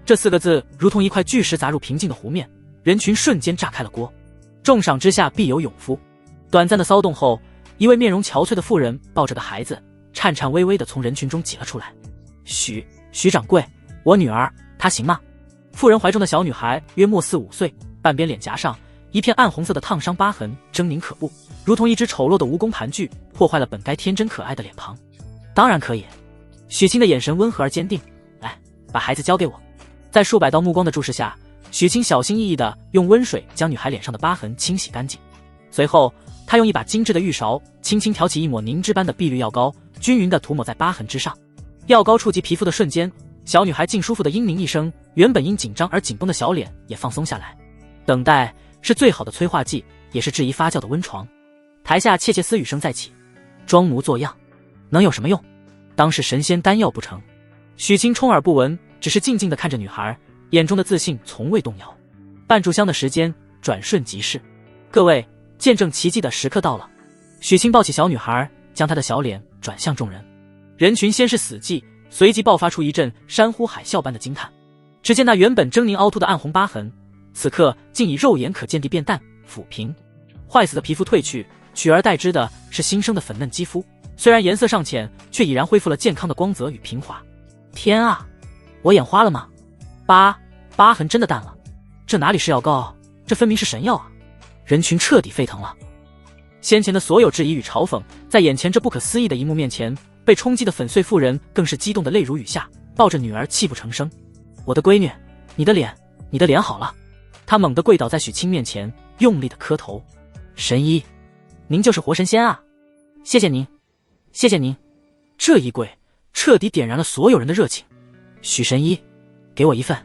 这4个字如同一块巨石砸入平静的湖面，人群瞬间炸开了锅。重赏之下必有勇夫。短暂的骚动后，一位面容憔悴的妇人抱着个孩子，颤颤巍巍地从人群中挤了出来。许掌柜，我女儿她行吗？妇人怀中的小女孩约莫4、5岁，半边脸颊上一片暗红色的烫伤疤痕狰狞可怖，如同一只丑陋的蜈蚣盘踞，破坏了本该天真可爱的脸庞。当然可以。许清的眼神温和而坚定，来，把孩子交给我。在数百道目光的注视下，许清小心翼翼地用温水将女孩脸上的疤痕清洗干净，随后他用一把精致的玉勺轻轻挑起一抹凝脂般的碧绿药膏，均匀地涂抹在疤痕之上。药膏触及皮肤的瞬间，小女孩竟舒服的嘤咛一声，原本因紧张而紧绷的小脸也放松下来。等待是最好的催化剂，也是质疑发酵的温床。台下窃窃私语声再起，装模作样能有什么用？当是神仙丹药不成？许清充耳不闻，只是静静地看着女孩，眼中的自信从未动摇。半炷香的时间转瞬即逝，各位，见证奇迹的时刻到了。许清抱起小女孩，将她的小脸转向众人。人群先是死寂，随即爆发出一阵山呼海啸般的惊叹。只见那原本狰狞凹凸的暗红疤痕，此刻竟以肉眼可见地变淡抚平，坏死的皮肤褪去，取而代之的是新生的粉嫩肌肤，虽然颜色尚浅，却已然恢复了健康的光泽与平滑。天啊，我眼花了吗？疤痕真的淡了，这哪里是药膏，这分明是神药啊！人群彻底沸腾了。先前的所有质疑与嘲讽，在眼前这不可思议的一幕面前，被冲击的粉碎妇人更是激动的泪如雨下，抱着女儿泣不成声。我的闺女，你的脸好了。她猛地跪倒在许清面前，用力的磕头。神医，您就是活神仙啊！谢谢您，谢谢您。这一跪彻底点燃了所有人的热情。许神医，给我1份，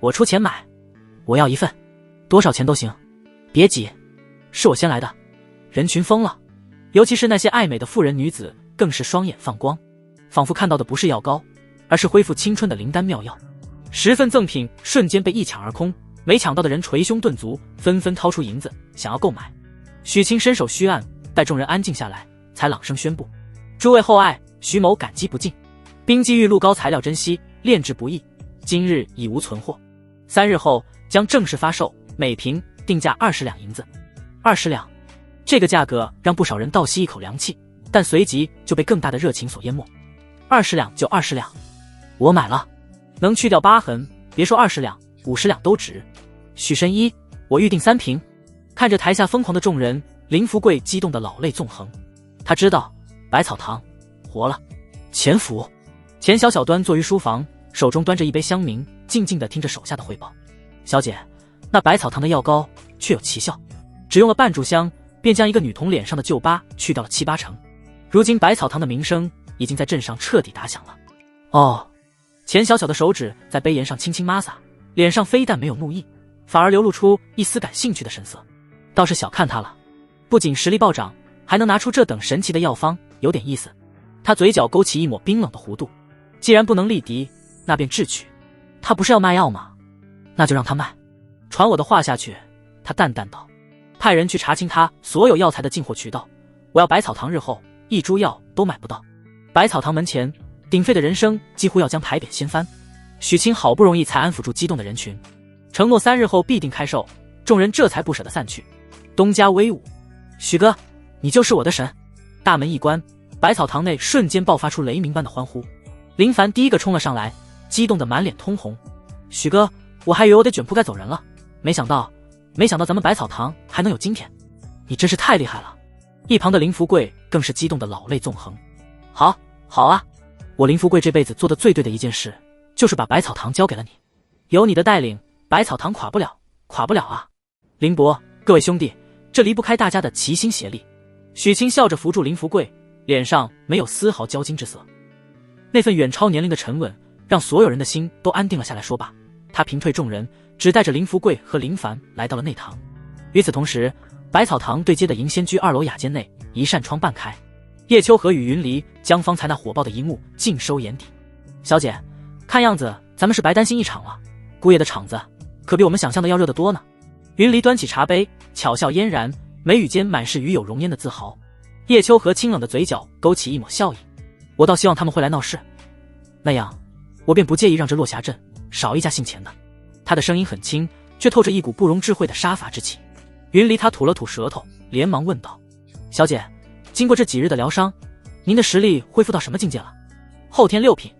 我出钱买，我要1份，多少钱都行，别急，是我先来的。人群疯了，尤其是那些爱美的妇人女子，更是双眼放光，仿佛看到的不是药膏，而是恢复青春的灵丹妙药。10份赠品瞬间被一抢而空，没抢到的人捶胸顿足，纷纷掏出银子想要购买。许清伸手虚按，待众人安静下来，才朗声宣布：诸位厚爱，许某感激不尽。冰肌玉露膏材料珍稀，炼制不易，今日已无存货，3日后将正式发售，每瓶定价20两银子。20两，这个价格让不少人倒吸一口凉气，但随即就被更大的热情所淹没。20两就20两，我买了，能去掉疤痕，别说20两，50两都值。许神医，我预定3瓶。看着台下疯狂的众人，林福贵激动的老泪纵横。他知道百草堂活了。钱府，钱小端坐于书房，手中端着一杯香茗，静静地听着手下的汇报。小姐，那百草堂的药膏确有奇效，只用了半炷香，便将一个女童脸上的旧疤去掉了7、8成。如今百草堂的名声已经在镇上彻底打响了。哦，钱小的手指在杯沿上轻轻抹撒，脸上非但没有怒意，反而流露出一丝感兴趣的神色。倒是小看他了，不仅实力暴涨，还能拿出这等神奇的药方，有点意思。他嘴角勾起一抹冰冷的弧度，既然不能力敌，那便智取。他不是要卖药吗？那就让他卖。传我的话下去，他淡淡道，派人去查清他所有药材的进货渠道，我要百草堂日后一株药都买不到。百草堂门前鼎沸的人声几乎要将牌匾掀翻。许清好不容易才安抚住激动的人群，承诺3日后必定开售，众人这才不舍得散去。东家威武，许哥，你就是我的神！大门一关，百草堂内瞬间爆发出雷鸣般的欢呼。林凡第一个冲了上来，激动得满脸通红。许哥，我还以为我得卷铺盖走人了，没想到咱们百草堂还能有今天，你真是太厉害了！一旁的林福贵更是激动得老泪纵横。好啊，我林福贵这辈子做的最对的一件事，就是把百草堂交给了你。有你的带领，百草堂垮不了啊！林伯，各位兄弟，这离不开大家的齐心协力。许清笑着扶住林福贵，脸上没有丝毫骄矜之色，那份远超年龄的沉稳，让所有人的心都安定了下来。说罢，他平退众人，只带着林福贵和林凡来到了内堂。与此同时，百草堂对接的银仙居2楼雅间内，一扇窗半开，叶秋荷与云离将方才那火爆的一幕尽收眼底。小姐，看样子咱们是白担心一场了，姑爷的场子可比我们想象的要热得多呢。云离端起茶杯，巧笑嫣然，眉宇间满是与有容焉的自豪。叶秋荷清冷的嘴角勾起一抹笑意，我倒希望他们会来闹事，那样我便不介意让这落霞镇少一家姓钱的。他的声音很轻，却透着一股不容置喙的杀伐之气。云离他吐了吐舌头，连忙问道：小姐，经过这几日的疗伤，您的实力恢复到什么境界了？后天6品。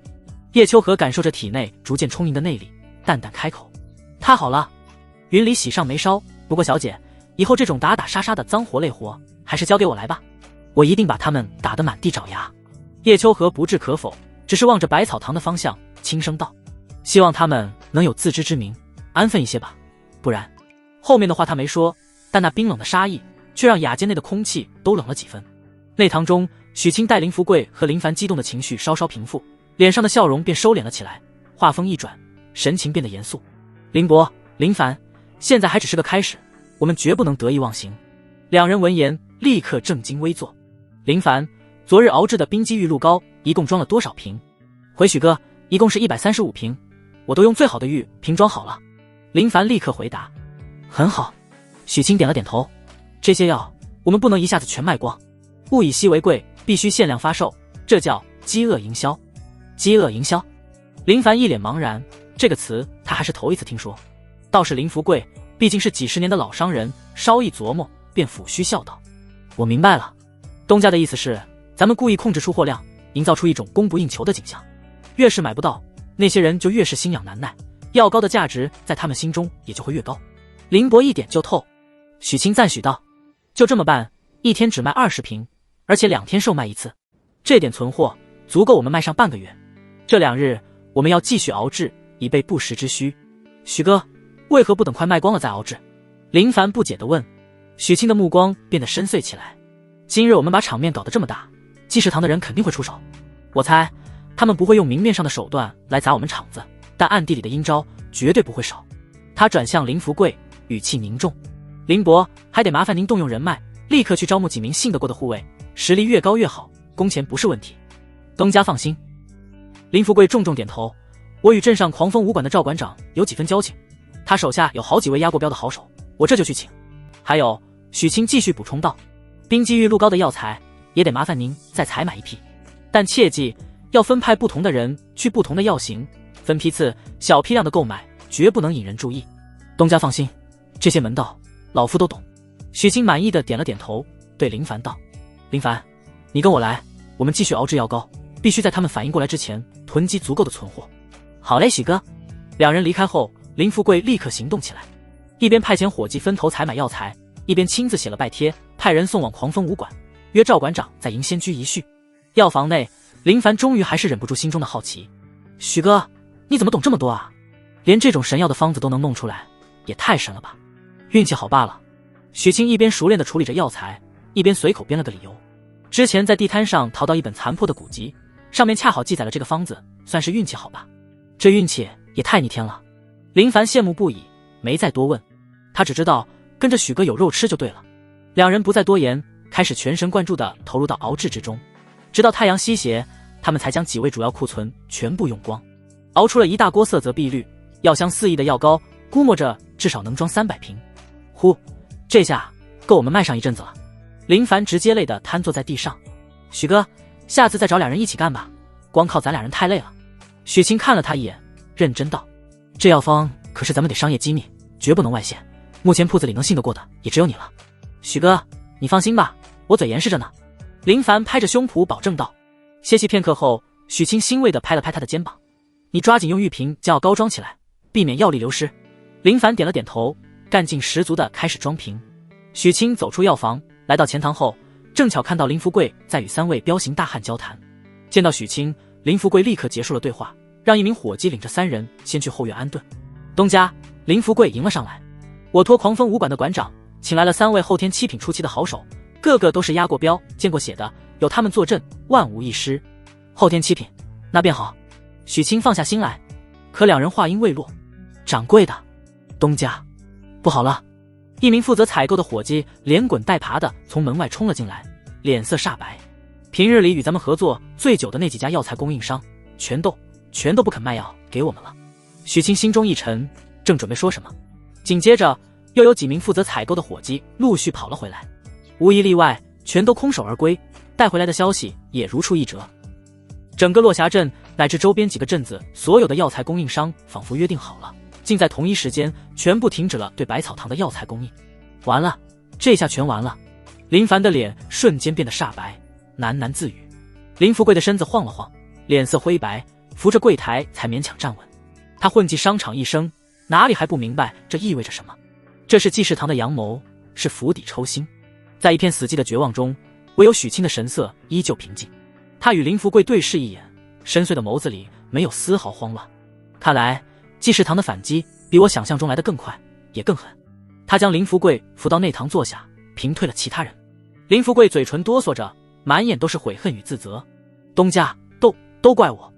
叶秋荷感受着体内逐渐充盈的内力，淡淡开口：太好了。云离喜上眉梢，不过小姐，以后这种打打杀杀的脏活累活还是交给我来吧，我一定把他们打得满地找牙。叶秋荷不置可否，只是望着百草堂的方向轻声道：希望他们能有自知之明，安分一些吧，不然……后面的话他没说，但那冰冷的杀意却让雅间内的空气都冷了几分。内堂中，许清带林福贵和林凡激动的情绪稍稍平复，脸上的笑容便收敛了起来，话锋一转，神情变得严肃：林伯、林凡，现在还只是个开始，我们绝不能得意忘形。两人闻言立刻正襟危坐。林凡，昨日熬制的冰肌玉露膏一共装了多少瓶？回许哥，一共是135瓶，我都用最好的玉瓶装好了。林凡立刻回答：很好。许清点了点头，这些药我们不能一下子全卖光，物以稀为贵，必须限量发售，这叫饥饿营销。饥饿营销？林凡一脸茫然，这个词他还是头一次听说。倒是林福贵毕竟是几十年的老商人，稍一琢磨便抚须笑道：我明白了，东家的意思是咱们故意控制出货量，营造出一种供不应求的景象，越是买不到，那些人就越是心痒难耐，药膏的价值在他们心中也就会越高。林伯一点就透。许清赞许道：就这么办，一天只卖20瓶，而且2天售卖一次，这点存货足够我们卖上半个月。这2日我们要继续熬制，以备不时之需。许哥，为何不等快卖光了再熬制？林凡不解地问。许清的目光变得深邃起来。今日我们把场面搞得这么大，济世堂的人肯定会出手，我猜他们不会用明面上的手段来砸我们场子，但暗地里的阴招绝对不会少。他转向林福贵，语气凝重：林伯，还得麻烦您动用人脉，立刻去招募几名信得过的护卫，实力越高越好，工钱不是问题。东家放心。林福贵重重点头：我与镇上狂风武馆的赵馆长有几分交情，他手下有好几位压过标的好手，我这就去请。还有，许清继续补充道：冰肌玉露膏的药材也得麻烦您再采买一批，但切记要分派不同的人去不同的药型，分批次，小批量的购买，绝不能引人注意。东家放心，这些门道老夫都懂。许清满意的点了点头，对林凡道：林凡，你跟我来，我们继续熬制药膏，必须在他们反应过来之前囤积足够的存货。好嘞，许哥。两人离开后，林富贵立刻行动起来，一边派遣伙计分头采买药材，一边亲自写了拜帖，派人送往狂风武馆，约赵馆长在银仙居一叙。药房内，林凡终于还是忍不住心中的好奇：许哥，你怎么懂这么多啊？连这种神药的方子都能弄出来，也太神了吧！运气好罢了。许清一边熟练地处理着药材，一边随口编了个理由：之前在地摊上淘到一本残破的古籍，上面恰好记载了这个方子，算是运气好吧。这运气也太逆天了。林凡羡慕不已，没再多问，他只知道跟着许哥有肉吃就对了。两人不再多言，开始全神贯注地投入到熬制之中，直到太阳西斜，他们才将几位主要库存全部用光，熬出了一大锅色泽碧绿、药香四溢的药膏，估摸着至少能装300瓶。呼，这下够我们卖上一阵子了。林凡直接累得瘫坐在地上。许哥，下次再找两人一起干吧，光靠咱俩人太累了。许清看了他一眼，认真道：这药方可是咱们得商业机密，绝不能外泄，目前铺子里能信得过的也只有你了。许哥，你放心吧，我嘴严实着呢。林凡拍着胸脯保证道。歇息片刻后，许清欣慰地拍了拍他的肩膀，你抓紧用玉瓶将药膏装起来，避免药力流失。林凡点了点头，干劲十足地开始装瓶。许清走出药房，来到前堂后，正巧看到林福贵在与3位彪形大汉交谈。见到许清，林福贵立刻结束了对话，让一名伙计领着3人先去后院安顿。东家，林福贵迎了上来，我托狂风武馆的馆长请来了3位后天7品初期的好手，个个都是押过镖见过血的，有他们坐镇，万无一失。后天7品，那便好。许清放下心来，可两人话音未落，掌柜的，东家，不好了！一名负责采购的伙计连滚带爬的从门外冲了进来，脸色煞白。平日里与咱们合作最久的那几家药材供应商，全都不肯卖药给我们了。许清心中一沉，正准备说什么，紧接着又有几名负责采购的伙计陆续跑了回来，无一例外，全都空手而归，带回来的消息也如出一辙。整个落霞镇乃至周边几个镇子所有的药材供应商仿佛约定好了，竟在同一时间全部停止了对百草堂的药材供应。完了，这下全完了。林凡的脸瞬间变得煞白，喃喃自语。林福贵的身子晃了晃，脸色灰白，扶着柜台才勉强站稳。他混迹商场一生，哪里还不明白这意味着什么？这是济世堂的阳谋，是釜底抽薪。在一片死寂的绝望中，唯有许清的神色依旧平静。他与林福贵对视一眼，深邃的眸子里没有丝毫慌乱。看来济世堂的反击比我想象中来得更快，也更狠。他将林福贵扶到内堂坐下，平退了其他人。林福贵嘴唇哆嗦着，满眼都是悔恨与自责。东家，都怪我，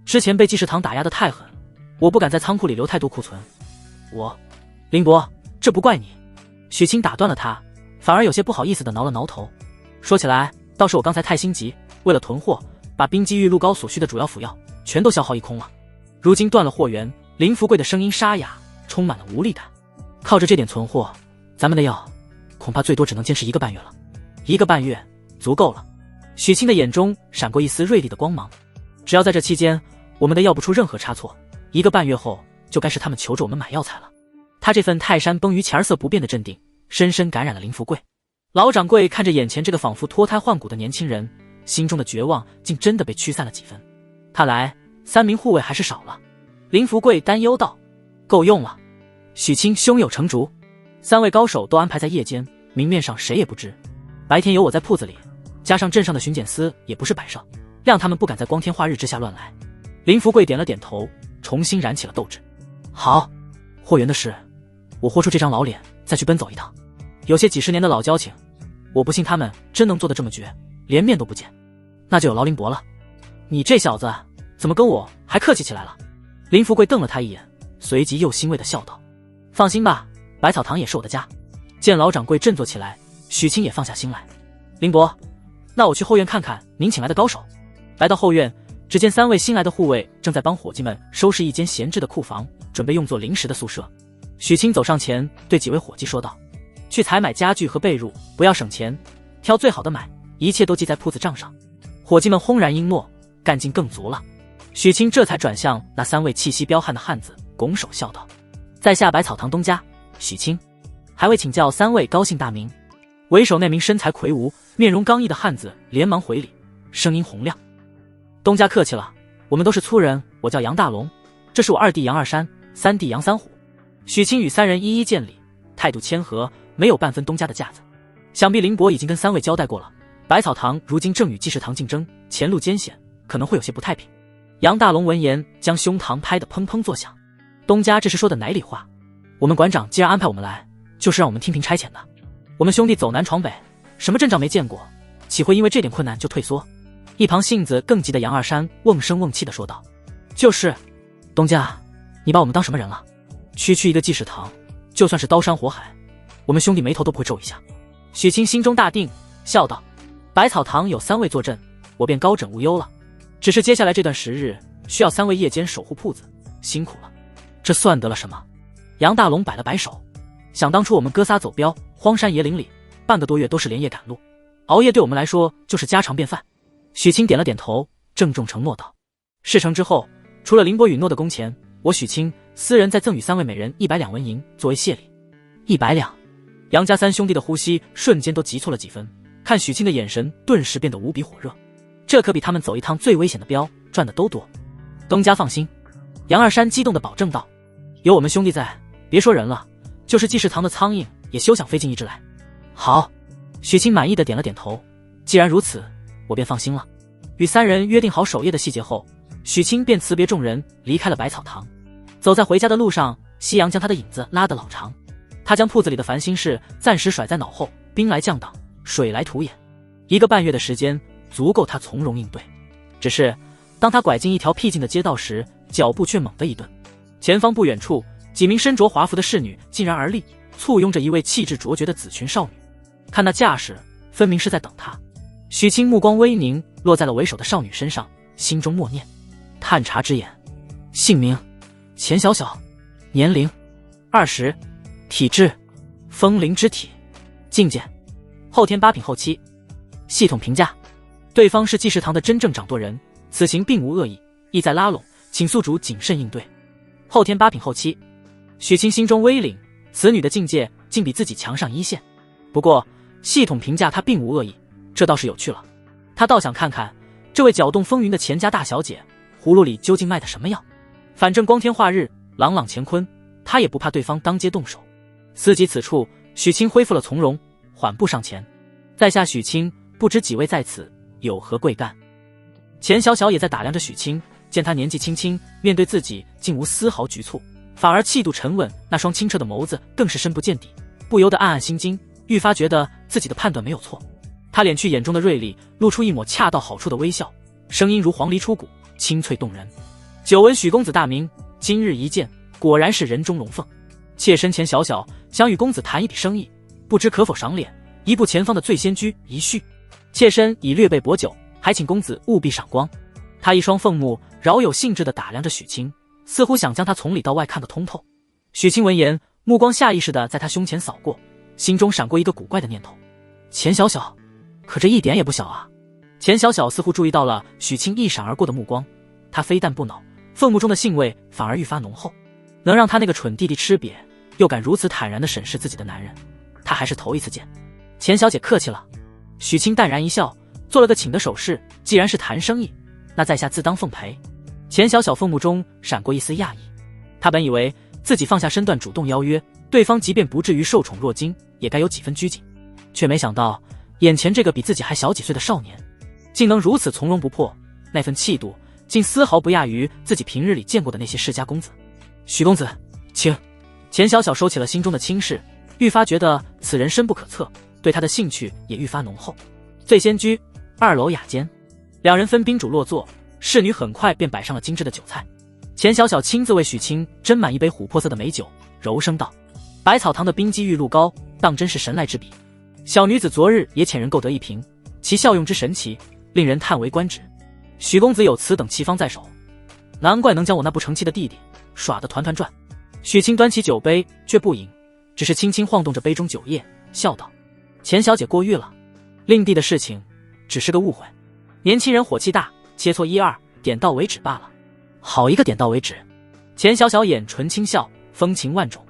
之前被济世堂打压得太狠，我不敢在仓库里留太多库存。林伯，这不怪你。许清打断了他，反而有些不好意思地挠了挠头。说起来，倒是我刚才太心急，为了囤货，把冰肌玉露膏所需的主要辅药全都消耗一空了。如今断了货源，林福贵的声音沙哑，充满了无力感。靠着这点存货，咱们的药恐怕最多只能坚持1个半月了。1个半月足够了。许清的眼中闪过一丝锐利的光芒。只要在这期间，我们的药不出任何差错，1个半月后就该是他们求着我们买药材了。他这份泰山崩于前而色不变的镇定，深深感染了林福贵。老掌柜看着眼前这个仿佛脱胎换骨的年轻人，心中的绝望竟真的被驱散了几分。看来3名护卫还是少了。林福贵担忧道。够用了。许清胸有成竹。3位高手都安排在夜间，明面上谁也不知。白天有我在铺子里，加上镇上的巡检司也不是摆设，让他们不敢在光天化日之下乱来。林福贵点了点头，重新燃起了斗志。好，货源的事我豁出这张老脸再去奔走一趟。有些几10年的老交情，我不信他们真能做得这么绝，连面都不见。那就有劳林伯了。你这小子怎么跟我还客气起来了？林福贵瞪了他一眼，随即又欣慰地笑道。放心吧，百草堂也是我的家。见老掌柜振作起来，许清也放下心来。林伯，那我去后院看看您请来的高手。来到后院，只见3位新来的护卫正在帮伙计们收拾一间闲置的库房，准备用作临时的宿舍。许清走上前对几位伙计说道，去采买家具和被褥，不要省钱，挑最好的买，一切都记在铺子账上。伙计们轰然应诺，干劲更足了。许清这才转向那3位气息彪悍的汉子，拱手笑道，在下百草堂东家许清，还未请教3位高姓大名。为首那名身材魁梧、面容刚毅的汉子连忙回礼，声音洪亮，东家客气了，我们都是粗人，我叫杨大龙，这是我2弟杨二山，3弟杨三虎。许清与3人一一见礼，态度谦和，没有半分东家的架子。想必林伯已经跟3位交代过了，百草堂如今正与济世堂竞争，前路艰险，可能会有些不太平。杨大龙闻言将胸膛拍得砰砰作响，东家这是说的哪里话？我们馆长既然安排我们来，就是让我们听凭差遣的。我们兄弟走南闯北，什么阵仗没见过，岂会因为这点困难就退缩？一旁性子更急的杨二山瓮声瓮气地说道，就是东家，你把我们当什么人了？区区一个济世堂，就算是刀山火海，我们兄弟眉头都不会皱一下。许清心中大定，笑道，百草堂有3位坐镇，我便高枕无忧了。只是接下来这段时日需要3位夜间守护铺子，辛苦了。这算得了什么？杨大龙摆了摆手，想当初我们哥仨走镖，荒山野岭里半个多月都是连夜赶路，熬夜对我们来说就是家常便饭。许清点了点头，郑重承诺道，事成之后，除了林伯允诺的工钱，我许清私人再赠与3位每人100两纹银作为谢礼。100两。杨家三兄弟的呼吸瞬间都急促了几分，看许清的眼神顿时变得无比火热。这可比他们走一趟最危险的镖赚的都多。东家放心，杨二山激动地保证道，有我们兄弟在，别说人了，就是济世堂的苍蝇也休想飞进一只来。好，许清满意的点了点头，既然如此，我便放心了。与三人约定好守夜的细节后，许清便辞别众人离开了百草堂。走在回家的路上，夕阳将他的影子拉得老长。他将铺子里的烦心事暂时甩在脑后，兵来将挡，水来土掩，1个半月的时间足够他从容应对。只是当他拐进一条僻静的街道时，脚步却猛地一顿。前方不远处，几名身着华服的侍女竟然而立，簇拥着一位气质卓绝的紫裙少女。看那架势，分明是在等他。许清目光微凝，落在了为首的少女身上，心中默念：探查之眼，姓名钱小小，年龄20，体质风灵之体，境界后天8品后期。系统评价：对方是济世堂的真正掌舵人，此行并无恶意，意在拉拢，请宿主谨慎应对。后天8品后期。许清心中微凛，此女的境界竟比自己强上一线。不过系统评价她并无恶意，这倒是有趣了。他倒想看看这位搅动风云的钱家大小姐葫芦里究竟卖的什么药。反正光天化日，朗朗乾坤，他也不怕对方当街动手。思及此处，许清恢复了从容，缓步上前。在下许清，不知几位在此，有何贵干？钱小小也在打量着许清，见他年纪轻轻，面对自己竟无丝毫局促，反而气度沉稳，那双清澈的眸子更是深不见底，不由得暗暗心惊，愈发觉得自己的判断没有错。他敛去眼中的锐利，露出一抹恰到好处的微笑，声音如黄鹂出谷，清脆动人。久闻许公子大名，今日一见，果然是人中龙凤。妾身钱小小想与公子谈一笔生意，不知可否赏脸一步前方的醉仙居一叙。妾身已略备薄酒，还请公子务必赏光。他一双凤目饶有兴致地打量着许清，似乎想将他从里到外看个通透。许清闻言，目光下意识地在他胸前扫过，心中闪过一个古怪的念头：钱小小，可这一点也不小啊。钱小小似乎注意到了许清一闪而过的目光，他非但不恼，凤目中的兴味反而愈发浓厚。能让他那个蠢弟弟吃瘪，又敢如此坦然地审视自己的男人，他还是头一次见。钱小姐客气了。许清淡然一笑，做了个请的手势，既然是谈生意，那在下自当奉陪。钱小小凤目中闪过一丝讶异，他本以为自己放下身段主动邀约，对方即便不至于受宠若惊，也该有几分拘谨，却没想到眼前这个比自己还小几岁的少年，竟能如此从容不迫，那份气度竟丝毫不亚于自己平日里见过的那些世家公子。许公子，请。钱小小收起了心中的轻视，愈发觉得此人深不可测，对他的兴趣也愈发浓厚。醉仙居2楼雅间，两人分宾主落座，侍女很快便摆上了精致的酒菜。钱小小亲自为许清斟满一杯琥珀色的美酒，柔声道：百草堂的冰肌玉露膏当真是神来之笔，小女子昨日也遣人购得一瓶，其效用之神奇，令人叹为观止。许公子有此等奇方在手，难怪能将我那不成器的弟弟耍得团团转。许清端起酒杯却不饮，只是轻轻晃动着杯中酒液，笑道：钱小姐过誉了，令弟的事情只是个误会，年轻人火气大，切磋1、2，点到为止罢了。好一个点到为止。钱小小眼唇轻笑，风情万种。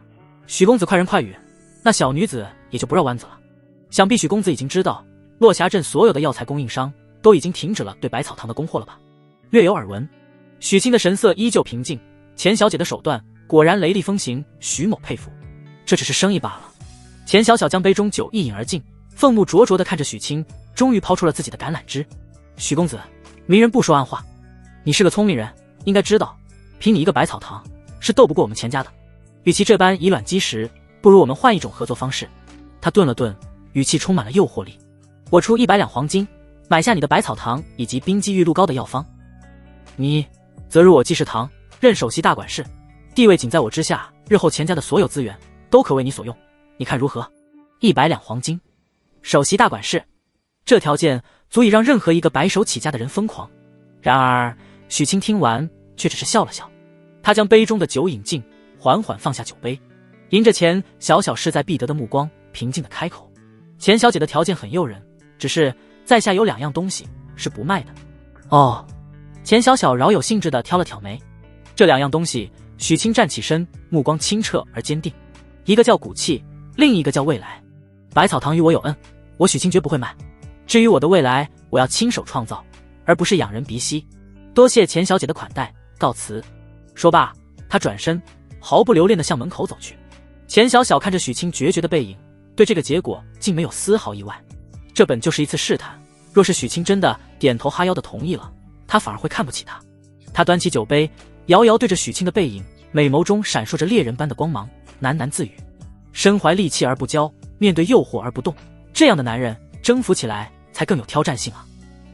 许公子快人快语，那小女子也就不绕弯子了。想必许公子已经知道，落霞镇所有的药材供应商都已经停止了对百草堂的供货了吧？略有耳闻。许清的神色依旧平静，钱小姐的手段果然雷厉风行，许某佩服。这只是生意罢了。钱小小将杯中酒一饮而尽，凤目灼灼地看着许清，终于抛出了自己的橄榄枝。许公子，明人不说暗话，你是个聪明人，应该知道，凭你一个百草堂是斗不过我们钱家的。与其这般以卵击石，不如我们换一种合作方式。他顿了顿，语气充满了诱惑力。我出100两黄金，买下你的百草堂以及冰肌玉露膏的药方，你则入我济世堂，任首席大管事，地位仅在我之下，日后钱家的所有资源都可为你所用，你看如何？100两黄金，首席大管事，这条件足以让任何一个白手起家的人疯狂。然而许清听完却只是笑了笑，他将杯中的酒饮尽，缓缓放下酒杯，迎着钱小小势在必得的目光，平静地开口：钱小姐的条件很诱人，只是在下有2样东西是不卖的。哦。钱小小饶有兴致地挑了挑眉。这2样东西。许清站起身，目光清澈而坚定。一个叫骨气，另一个叫未来。百草堂与我有恩，我许清绝不会卖。至于我的未来，我要亲手创造，而不是仰人鼻息。多谢钱小姐的款待，告辞。说罢，他转身毫不留恋地向门口走去。钱小小看着许清决绝的背影，对这个结果竟没有丝毫意外。这本就是一次试探，若是许清真的点头哈腰地同意了，他反而会看不起他。他端起酒杯，遥遥对着许清的背影，美眸中闪烁着猎人般的光芒，喃喃自语：身怀利器而不骄，面对诱惑而不动，这样的男人征服起来才更有挑战性啊。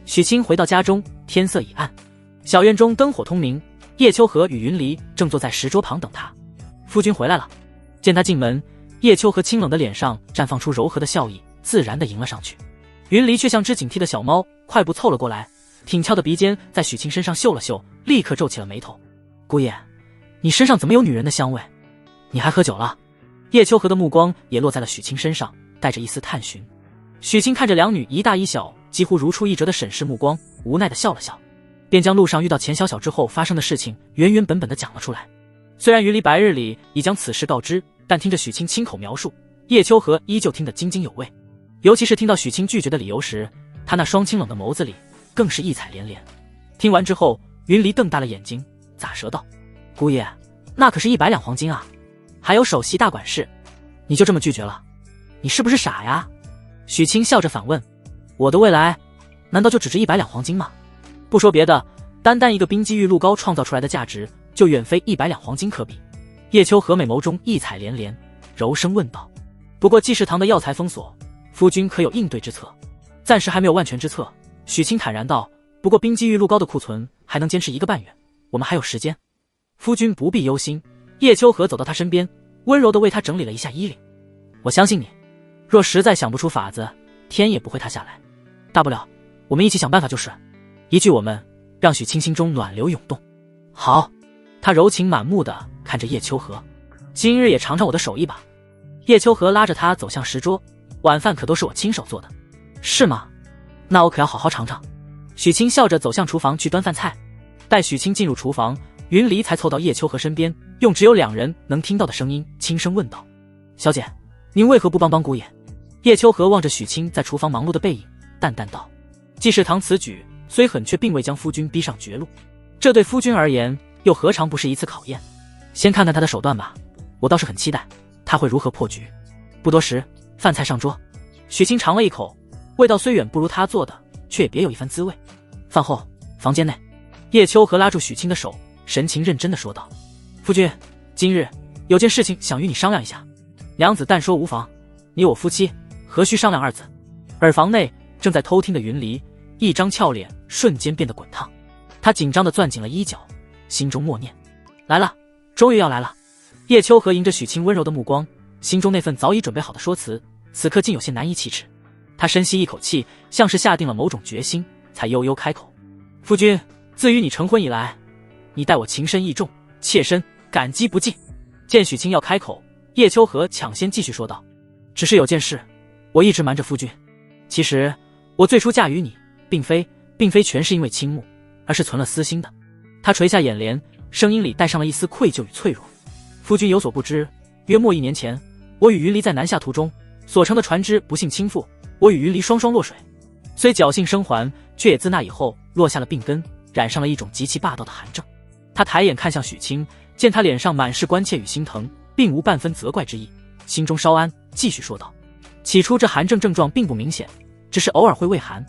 许清回到家中，天色已暗，小院中灯火通明，叶秋荷与云离正坐在石桌旁等他。夫君回来了。见他进门，叶秋荷清冷的脸上绽放出柔和的笑意，自然地迎了上去。云离却像只警惕的小猫，快步凑了过来，挺翘的鼻尖在许清身上嗅了嗅，立刻皱起了眉头。姑爷，你身上怎么有女人的香味？你还喝酒了？叶秋荷的目光也落在了许清身上，带着一丝探寻。许清看着两女一大一小几乎如出一辙的审视目光，无奈地笑了笑，便将路上遇到钱小小之后发生的事情原原本本地讲了出来。虽然云离白日里已将此事告知，但听着许清亲口描述，叶秋荷依旧听得津津有味。尤其是听到许清拒绝的理由时，他那双清冷的眸子里更是异彩连连。听完之后，云离瞪大了眼睛，咂舌道：姑爷，那可是100两黄金啊，还有首席大管事，你就这么拒绝了？你是不是傻呀？许清笑着反问：我的未来难道就只值100两黄金吗？不说别的，单单一个冰肌玉露膏创造出来的价值就远非100两黄金可比。叶秋荷美眸中异彩连连，柔声问道：不过济世堂的药材封锁，夫君可有应对之策？暂时还没有万全之策。许清坦然道：不过冰肌玉露膏的库存还能坚持1个半月，我们还有时间。夫君不必忧心。叶秋荷走到他身边，温柔地为他整理了一下衣领。我相信你，若实在想不出法子，天也不会塌下来，大不了我们一起想办法就是。一句我们，让许清心中暖流涌动。好。他柔情满目地看着叶秋荷，今日也尝尝我的手艺吧。叶秋荷拉着他走向石桌，晚饭可都是我亲手做的。是吗？那我可要好好尝尝。许清笑着走向厨房去端饭菜。待许清进入厨房，云离才凑到叶秋荷身边，用只有2人能听到的声音轻声问道：小姐，您为何不帮帮姑爷？叶秋荷望着许清在厨房忙碌的背影，淡淡道：济世堂此举虽狠，却并未将夫君逼上绝路，这对夫君而言又何尝不是一次考验？先看看他的手段吧，我倒是很期待他会如何破局。不多时，饭菜上桌，许清尝了一口，味道虽远不如他做的，却也别有一番滋味。饭后，房间内，叶秋荷拉住许清的手，神情认真地说道：夫君，今日有件事情想与你商量一下。娘子但说无妨，你我夫妻何须商量2字？耳房内正在偷听的云离，一张俏脸瞬间变得滚烫，他紧张地攥紧了衣角，心中默念：来了，终于要来了。叶秋荷迎着许清温柔的目光，心中那份早已准备好的说辞，此刻竟有些难以启齿。他深吸一口气，像是下定了某种决心，才悠悠开口：夫君，自与你成婚以来，你待我情深意重，切身感激不尽。见许清要开口，叶秋荷抢先继续说道：只是有件事我一直瞒着夫君。其实我最初嫁与你，并非全是因为倾慕，而是存了私心的。他垂下眼帘，声音里带上了一丝愧疚与脆弱。夫君有所不知，约莫1年前，我与云离在南下途中，所乘的船只不幸倾覆，我与云离双双落水。虽侥幸生还，却也自那以后落下了病根，染上了一种极其霸道的寒症。他抬眼看向许清，见他脸上满是关切与心疼，并无半分责怪之意，心中稍安，继续说道：起初这寒症症状并不明显，只是偶尔会畏寒，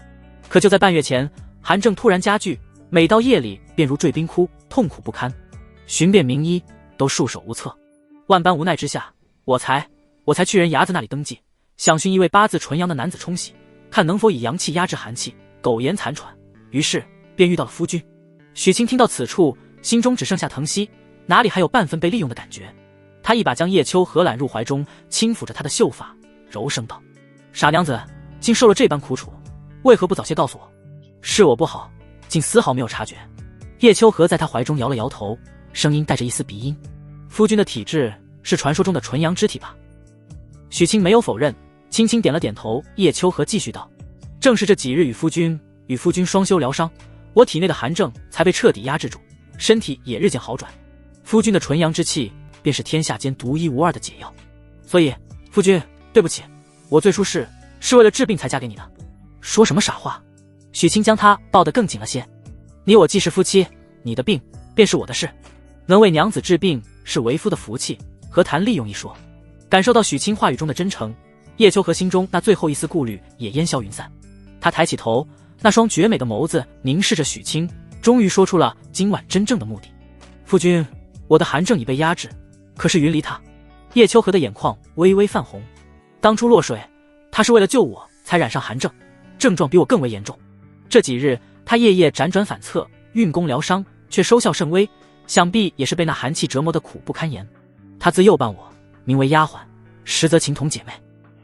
可就在半月前，寒症突然加剧，每到夜里便如坠冰窟，痛苦不堪，寻遍名医都束手无策。万般无奈之下，我才去人衙子那里登记，想寻一位8字纯阳的男子冲洗，看能否以阳气压制寒气，苟延残喘。于是便遇到了夫君。许清听到此处，心中只剩下疼惜，哪里还有半分被利用的感觉。他一把将叶秋荷揽入怀中，轻抚着她的秀发，柔声道：傻娘子，竟受了这般苦楚，为何不早些告诉我？是我不好，竟丝毫没有察觉。叶秋荷在他怀中摇了摇头，声音带着一丝鼻音：夫君的体质是传说中的纯阳之体吧？许清没有否认，轻轻点了点头。叶秋荷继续道：正是这几日与夫君双修疗伤，我体内的寒症才被彻底压制住，身体也日渐好转。夫君的纯阳之气便是天下间独一无二的解药，所以夫君，对不起，我最初是为了治病才嫁给你的。说什么傻话？许清将他抱得更紧了些。你我既是夫妻，你的病便是我的事，能为娘子治病是为夫的福气，何谈利用一说？感受到许清话语中的真诚，叶秋荷心中那最后一丝顾虑也烟消云散。他抬起头，那双绝美的眸子凝视着许清，终于说出了今晚真正的目的。夫君，我的寒症已被压制，可是云离他。叶秋荷的眼眶微微泛红。当初落水，他是为了救我才染上寒症，症状比我更为严重。这几日他夜夜辗转反侧，运功疗伤，却收效甚微，想必也是被那寒气折磨得苦不堪言。他自幼伴我，名为丫鬟，实则情同姐妹。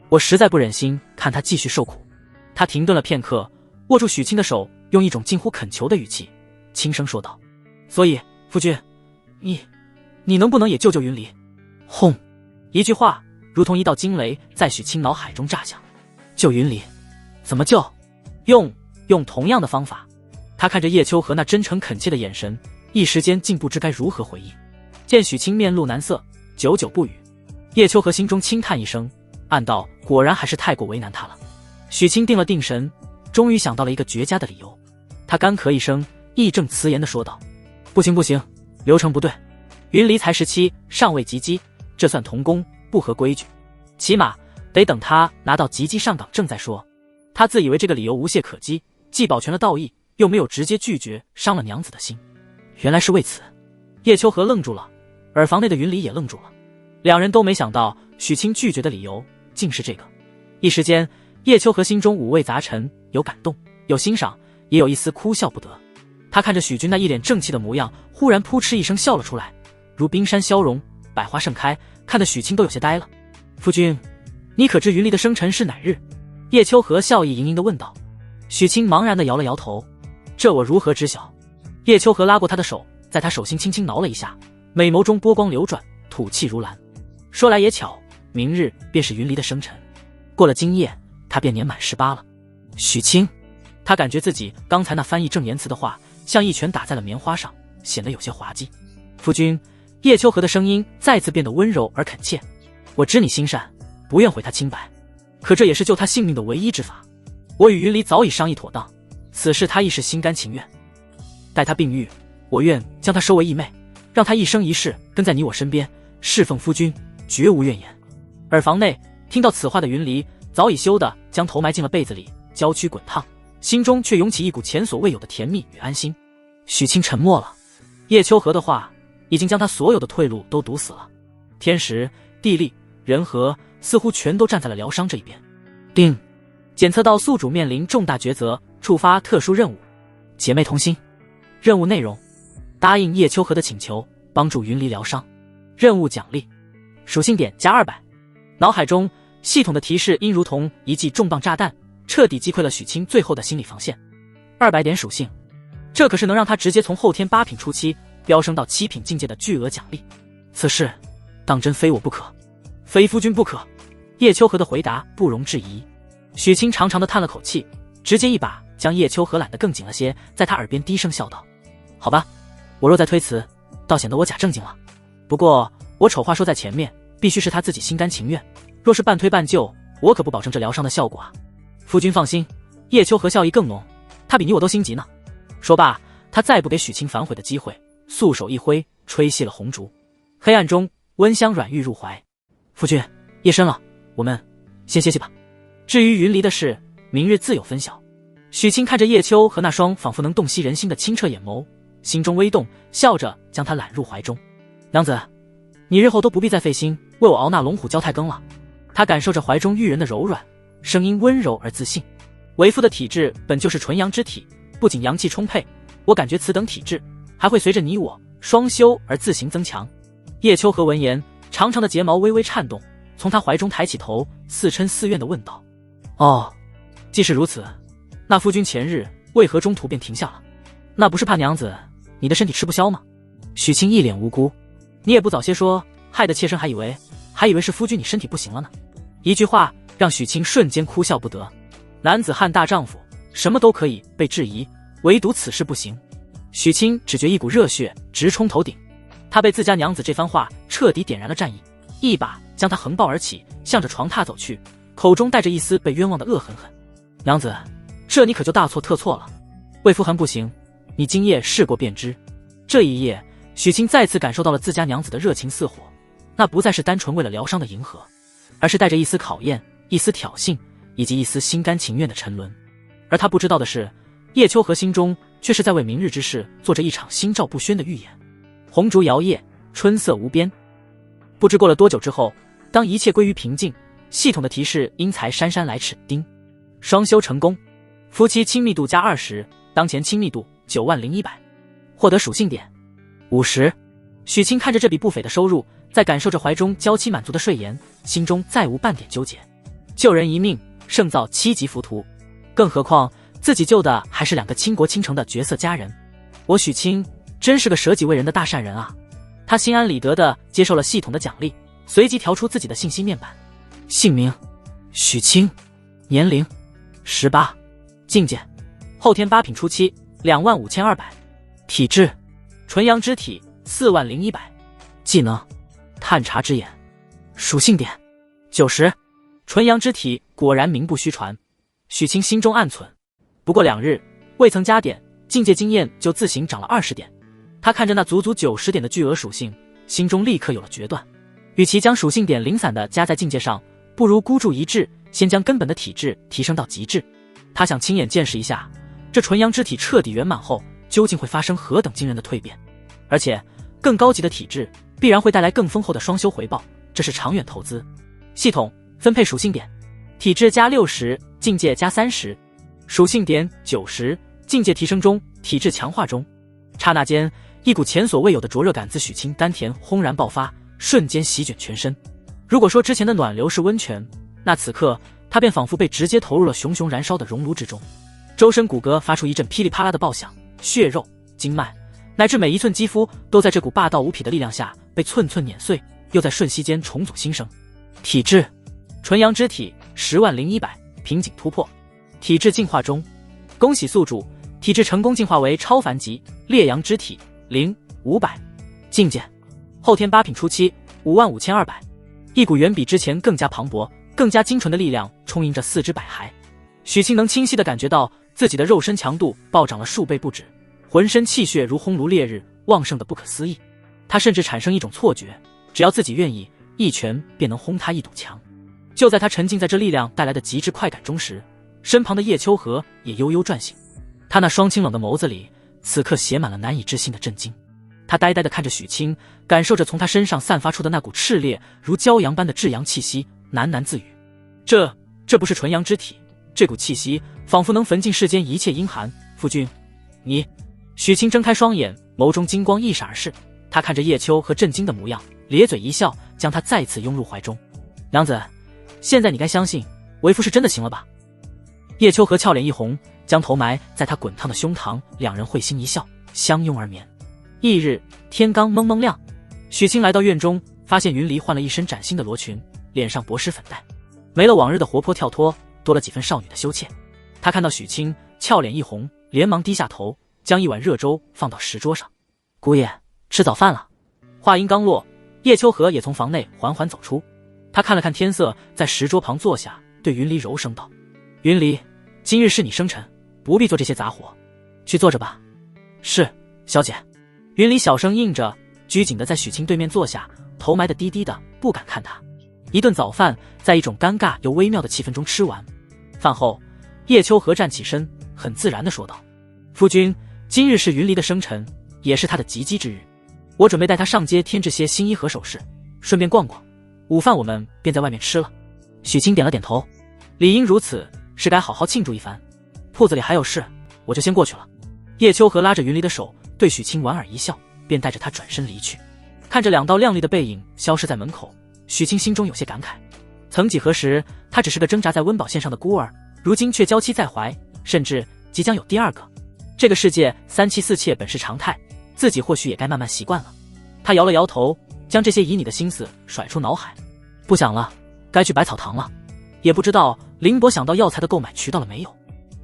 我实在不忍心看他继续受苦。他停顿了片刻，握住许清的手，用一种近乎恳求的语气轻声说道：所以夫君，你能不能也救救云离？轰！一句话如同一道惊雷在许清脑海中炸响。救云离？怎么救？用同样的方法。他看着叶秋荷那真诚恳切的眼神，一时间竟不知该如何回应。见许清面露难色，久久不语，叶秋荷心中轻叹一声，暗道果然还是太过为难他了。许清定了定神，终于想到了一个绝佳的理由。他干咳一声，义正辞严地说道：不行，流程不对，云离才17，尚未及笄，这算童工，不合规矩，起码得等他拿到及笄上岗证再说。他自以为这个理由无懈可击，既保全了道义，又没有直接拒绝，伤了娘子的心。原来是为此。叶秋荷愣住了，耳房内的云离也愣住了，两人都没想到许清拒绝的理由竟是这个。一时间，叶秋荷心中五味杂陈，有感动，有欣赏，也有一丝哭笑不得。他看着许君那一脸正气的模样，忽然扑哧一声笑了出来，如冰山消融，百花盛开，看得许清都有些呆了。夫君，你可知云离的生辰是哪日？叶秋荷笑意盈盈地问道。许清茫然地摇了摇头，这我如何知晓？叶秋荷拉过他的手，在他手心轻轻挠了一下，美眸中波光流转，吐气如兰。说来也巧，明日便是云离的生辰，过了今夜，他便年满18了。许清，他感觉自己刚才那翻译正言辞的话，像一拳打在了棉花上，显得有些滑稽。夫君，叶秋荷的声音再次变得温柔而恳切。我知你心善，不愿毁他清白，可这也是救他性命的唯一之法。我与云离早已商议妥当，此事他亦是心甘情愿。待他病愈，我愿将他收为义妹，让他一生一世跟在你我身边，侍奉夫君，绝无怨言。耳房内听到此话的云离早已羞得将头埋进了被子里，娇躯滚烫，心中却涌起一股前所未有的甜蜜与安心。许清沉默了，叶秋荷的话已经将他所有的退路都堵死了。天时地利人和似乎全都站在了疗伤这一边。定，检测到宿主面临重大抉择，触发特殊任务，姐妹同心。任务内容：答应叶秋荷的请求，帮助云离疗伤。任务奖励：属性点加200。脑海中系统的提示音如同一记重磅炸弹，彻底击溃了许清最后的心理防线。200点属性，这可是能让他直接从后天8品初期飙升到7品境界的巨额奖励。此事当真非我不可，非夫君不可。叶秋荷的回答不容置疑。许清长长的叹了口气，直接一把将叶秋荷揽得更紧了些，在他耳边低声笑道：好吧，我若再推辞，倒显得我假正经了。不过我丑话说在前面，必须是他自己心甘情愿，若是半推半就，我可不保证这疗伤的效果啊。夫君放心。叶秋荷笑意更浓，他比你我都心急呢。说罢，他再不给许清反悔的机会，素手一挥，吹熄了红烛。黑暗中温香软玉入怀。夫君，夜深了，我们先歇息吧。至于云离的事，明日自有分晓。许清看着叶秋和那双仿佛能洞悉人心的清澈眼眸，心中微动，笑着将他揽入怀中。娘子，你日后都不必再费心为我熬那龙虎交泰羹了。他感受着怀中玉人的柔软，声音温柔而自信。为夫的体质本就是纯阳之体，不仅阳气充沛，我感觉此等体质还会随着你我双修而自行增强。叶秋荷闻言，长长的睫毛微微颤动，从他怀中抬起头，似嗔似怨地问道：哦，既是如此，那夫君前日为何中途便停下了？那不是怕娘子你的身体吃不消吗？许清一脸无辜：你也不早些说，害得妾身还以为是夫君你身体不行了呢。一句话让许清瞬间哭笑不得。男子汉大丈夫，什么都可以被质疑，唯独此事不行。许清只觉一股热血直冲头顶，他被自家娘子这番话彻底点燃了战意，一把将她横抱而起，向着床榻走去，口中带着一丝被冤枉的恶狠狠。娘子，这你可就大错特错了。魏夫痕不行，你今夜试过便知。这一夜，许清再次感受到了自家娘子的热情似火，那不再是单纯为了疗伤的迎合，而是带着一丝考验、一丝挑衅，以及一丝心甘情愿的沉沦。而他不知道的是，叶秋荷心中却是在为明日之事做着一场心照不宣的预演。红烛摇曳，春色无边。不知过了多久之后，当一切归于平静，系统的提示因材姗姗来迟，丁，双修成功，夫妻亲密度加20，当前亲密度90100，获得属性点50。许清看着这笔不菲的收入，在感受着怀中娇妻满足的睡颜，心中再无半点纠结。救人一命，胜造7级浮屠，更何况自己救的还是2个倾国倾城的绝色佳人。我许清真是个舍己为人的大善人啊！他心安理得地接受了系统的奖励，随即调出自己的信息面板。姓名：许清，年龄18，境界后天8品初期25200，体质纯阳之体40100，技能探查之眼，属性点90。纯阳之体果然名不虚传，许清心中暗忖。不过2日未曾加点，境界经验就自行涨了20点。他看着那足足90点的巨额属性，心中立刻有了决断。与其将属性点零散的加在境界上，不如孤注一掷，先将根本的体质提升到极致。他想亲眼见识一下，这纯阳之体彻底圆满后，究竟会发生何等惊人的蜕变。而且更高级的体质必然会带来更丰厚的双修回报，这是长远投资。系统分配属性点：体质加60，境界加30，属性点90，境界提升中，体质强化中。刹那间，一股前所未有的灼热感自许清丹田轰然爆发，瞬间席卷全身。如果说之前的暖流是温泉，那此刻他便仿佛被直接投入了熊熊燃烧的熔炉之中，周身骨骼发出一阵噼里啪啦的爆响，血肉、经脉乃至每一寸肌肤都在这股霸道无匹的力量下被寸寸碾碎，又在瞬息间重组新生。体质纯阳之体100100，瓶颈突破，体质进化中。恭喜宿主，体质成功进化为超凡级烈阳之体0500，境界后天8品初期55200。一股远比之前更加磅礴、更加精纯的力量充盈着四肢百骸。许清能清晰地感觉到自己的肉身强度暴涨了数倍不止，浑身气血如烘炉烈日，旺盛的不可思议。他甚至产生一种错觉，只要自己愿意，一拳便能轰他一堵墙。就在他沉浸在这力量带来的极致快感中时，身旁的叶秋荷也悠悠转醒。他那双清冷的眸子里此刻写满了难以置信的震惊。他呆呆地看着许清，感受着从他身上散发出的那股炽烈如骄阳般的至阳气息，喃喃自语：这不是纯阳之体，这股气息仿佛能焚尽世间一切阴寒。夫君，你……许清睁开双眼，眸中金光一闪而逝。他看着叶秋和震惊的模样，咧嘴一笑，将他再次拥入怀中。娘子，现在你该相信为夫是真的行了吧？叶秋和俏脸一红，将头埋在他滚烫的胸膛，两人会心一笑，相拥而眠。翌日天刚蒙蒙亮，许清来到院中，发现云离换了一身崭新的罗裙，脸上薄施粉黛，没了往日的活泼跳脱，多了几分少女的羞怯。他看到许清，俏脸一红，连忙低下头，将一碗热粥放到石桌上。姑爷，吃早饭了。话音刚落，叶秋荷也从房内缓缓走出。他看了看天色，在石桌旁坐下，对云离柔声道：云离，今日是你生辰，不必做这些杂活，去坐着吧。是，小姐。云离小声应着，拘谨地在许清对面坐下，头埋得低低的，不敢看他。一顿早饭在一种尴尬又微妙的气氛中吃完。饭后，叶秋荷站起身，很自然地说道：夫君，今日是云离的生辰，也是他的吉机之日，我准备带他上街添置些新衣和首饰，顺便逛逛，午饭我们便在外面吃了。许清点了点头，理应如此，是该好好庆祝一番。铺子里还有事，我就先过去了。叶秋荷拉着云离的手，对许清莞尔一笑，便带着他转身离去。看着两道亮丽的背影消失在门口，许清心中有些感慨。曾几何时，他只是个挣扎在温饱线上的孤儿，如今却娇妻在怀，甚至即将有第二个。这个世界三妻四妾本是常态，自己或许也该慢慢习惯了。他摇了摇头，将这些旖旎的心思甩出脑海。不想了，该去百草堂了。也不知道林伯想到药材的购买渠道了没有。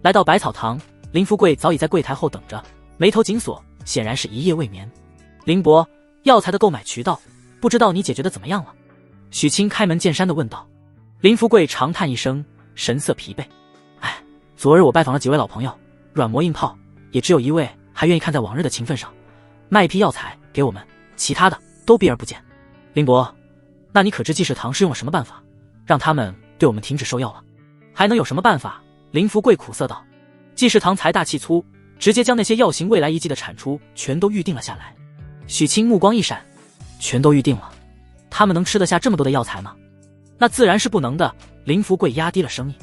来到百草堂，林福贵早已在柜台后等着，眉头紧锁，显然是一夜未眠。林伯，药材的购买渠道，不知道你解决的怎么样了？许清开门见山地问道。林福贵长叹一声，神色疲惫。哎，昨日我拜访了几位老朋友，软磨硬泡，也只有一位还愿意看在往日的情分上，卖一批药材给我们，其他的都避而不见。林伯，那你可知济世堂是用了什么办法，让他们对我们停止收药了？还能有什么办法？林福贵苦涩道。济世堂财大气粗，直接将那些药型未来一季的产出全都预定了下来。许清目光一闪，全都预定了？他们能吃得下这么多的药材吗？那自然是不能的。林福贵压低了声音。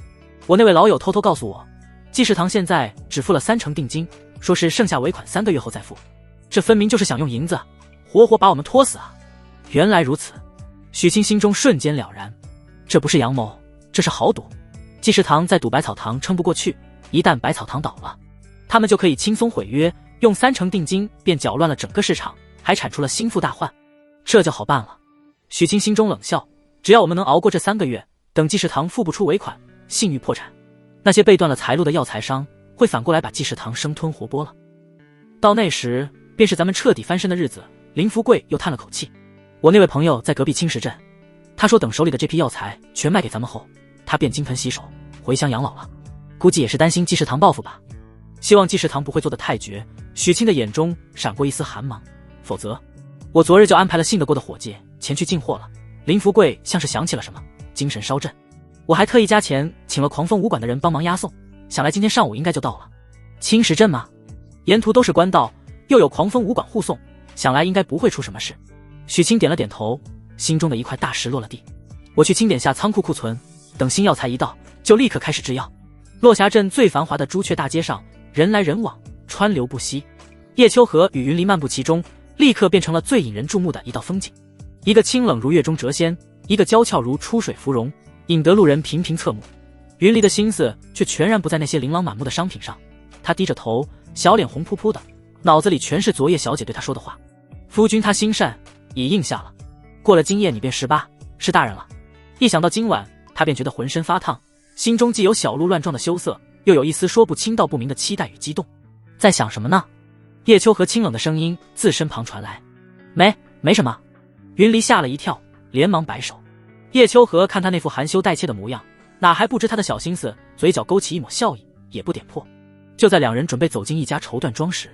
我那位老友偷偷告诉我，济世堂现在只付了30%定金，说是剩下尾款3个月后再付。这分明就是想用银子活活把我们拖死啊！原来如此，许清心中瞬间了然。这不是阳谋，这是豪赌。济世堂在赌百草堂撑不过去，一旦百草堂倒了，他们就可以轻松毁约，用30%定金便搅乱了整个市场，还产出了心腹大患。这就好办了。许清心中冷笑，只要我们能熬过这3个月，等济世堂付不出尾款，信誉破产，那些被断了财路的药材商会反过来把济世堂生吞活剥了。到那时便是咱们彻底翻身的日子。林福贵又叹了口气。我那位朋友在隔壁青石镇，他说等手里的这批药材全卖给咱们后，他便金盆洗手回乡养老了，估计也是担心济世堂报复吧。希望济世堂不会做得太绝。许清的眼中闪过一丝寒芒，否则我昨日就安排了信得过的伙计前去进货了。林福贵像是想起了什么，精神稍振。我还特意加钱请了狂风武馆的人帮忙押送，想来今天上午应该就到了。青石镇吗？沿途都是官道，又有狂风武馆护送，想来应该不会出什么事。许清点了点头，心中的一块大石落了地。我去清点下仓库库存，等新药材一到，就立刻开始制药。落霞镇最繁华的朱雀大街上，人来人往，川流不息。叶秋荷与云离漫步其中，立刻变成了最引人注目的一道风景。一个清冷如月中谪仙，一个娇俏如出水芙蓉，引得路人频频侧目。云离的心思却全然不在那些琳琅满目的商品上，他低着头，小脸红扑扑的，脑子里全是昨夜小姐对他说的话。夫君他心善，已应下了。过了今夜你便18，是大人了。一想到今晚，他便觉得浑身发烫，心中既有小鹿乱撞的羞涩，又有一丝说不清道不明的期待与激动。在想什么呢？叶秋和清冷的声音自身旁传来。没什么。云离吓了一跳，连忙摆手。叶秋和看他那副含羞带怯的模样，哪还不知他的小心思，嘴角勾起一抹笑意，也不点破。就在两人准备走进一家绸缎庄时，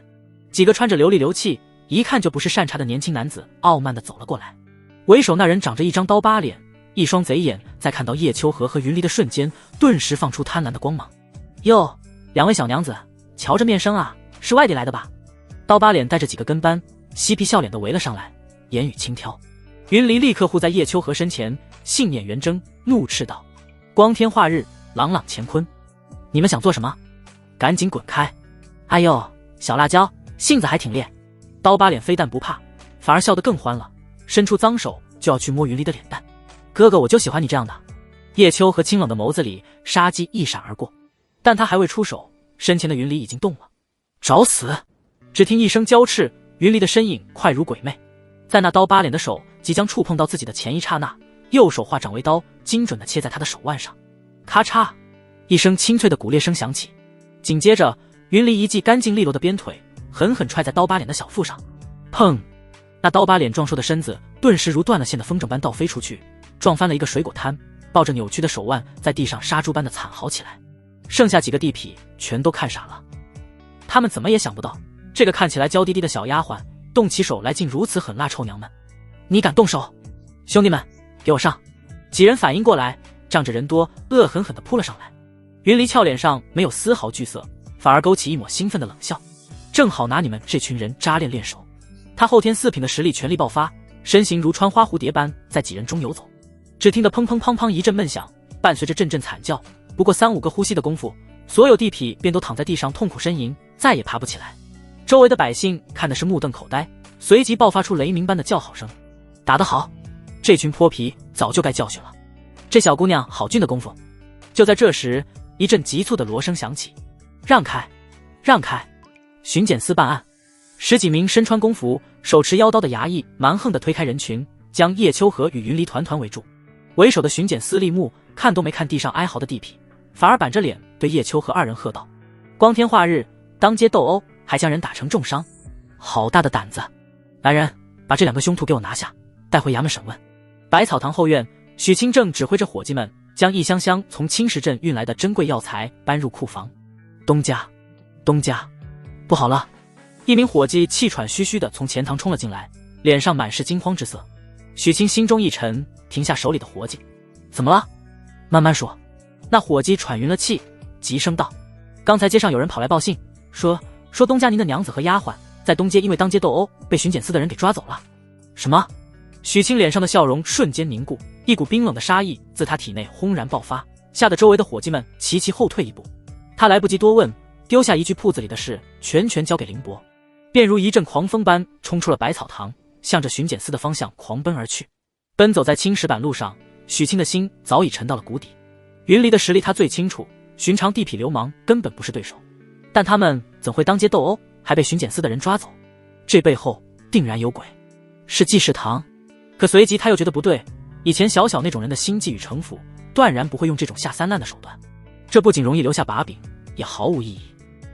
几个穿着流里流气，一看就不是善茬的年轻男子傲慢地走了过来。为首那人长着一张刀疤脸，一双贼眼在看到叶秋和和云离的瞬间，顿时放出贪婪的光芒。哟，两位小娘子，瞧着面生啊，是外地来的吧？刀疤脸带着几个跟班，嬉皮笑脸地围了上来，言语轻佻。云离立刻护在叶秋和身前，杏眼圆睁，怒斥道：光天化日，朗朗乾坤，你们想做什么？赶紧滚开！哎呦，小辣椒，性子还挺烈。刀疤脸非但不怕，反而笑得更欢了，伸出脏手就要去摸云离的脸蛋。哥哥，我就喜欢你这样的。叶秋和清冷的眸子里杀机一闪而过，但他还未出手，身前的云离已经动了。找死！只听一声娇斥，云离的身影快如鬼魅，在那刀疤脸的手即将触碰到自己的前一刹那，右手化掌为刀，精准地切在他的手腕上。咔嚓一声清脆的骨裂声响起，紧接着云离一记干净利落的鞭腿狠狠踹在刀疤脸的小腹上。砰！那刀疤脸壮硕的身子顿时如断了线的风筝般倒飞出去，撞翻了一个水果摊，抱着扭曲的手腕在地上杀猪般的惨嚎起来。剩下几个地痞全都看傻了，他们怎么也想不到，这个看起来娇滴滴的小丫鬟动起手来竟如此狠辣。臭娘们，你敢动手？兄弟们，给我上！几人反应过来，仗着人多，恶狠狠地扑了上来。云离俏脸上没有丝毫惧色，反而勾起一抹兴奋的冷笑，正好拿你们这群人扎练手。他后天4品的实力全力爆发，身形如穿花蝴蝶般在几人中游走。只听得砰砰砰砰一阵闷响，伴随着阵阵惨叫，不过3-5个呼吸的功夫，所有地痞便都躺在地上痛苦呻吟，再也爬不起来。周围的百姓看的是目瞪口呆，随即爆发出雷鸣般的叫好声。打得好，这群泼皮早就该教训了，这小姑娘好俊的功夫。就在这时，一阵急促的锣声响起，让开让开！巡检司办案。10几名身穿工服手持腰刀的衙役蛮横地推开人群，将叶秋和与云离团团围住。为首的巡检司立木看都没看地上哀嚎的地痞，反而板着脸对叶秋和2人喝道：光天化日，当街斗殴，还将人打成重伤，好大的胆子！来人，把这2个凶徒给我拿下，带回衙门审问。百草堂后院，许清正指挥着伙计们将一箱箱从青石镇运来的珍贵药材搬入库房。东家，东家，不好了！一名伙计气喘吁吁地从前堂冲了进来，脸上满是惊慌之色。许清心中一沉，停下手里的活计。怎么了？慢慢说。那伙计喘匀了气，急声道：刚才街上有人跑来报信，说东家您的娘子和丫鬟在东街因为当街斗殴被巡检司的人给抓走了。什么？许清脸上的笑容瞬间凝固，一股冰冷的杀意自他体内轰然爆发，吓得周围的伙计们齐齐后退一步。他来不及多问，丢下一句铺子里的事全交给凌波，便如一阵狂风般冲出了百草堂，向着巡检司的方向狂奔而去。奔走在青石板路上，许清的心早已沉到了谷底。云离的实力他最清楚，寻常地痞流氓根本不是对手，但他们怎会当街斗殴，还被巡检司的人抓走？这背后定然有鬼，是济世堂。可随即他又觉得不对，以前小那种人的心计与城府，断然不会用这种下三滥的手段。这不仅容易留下把柄，也毫无意义。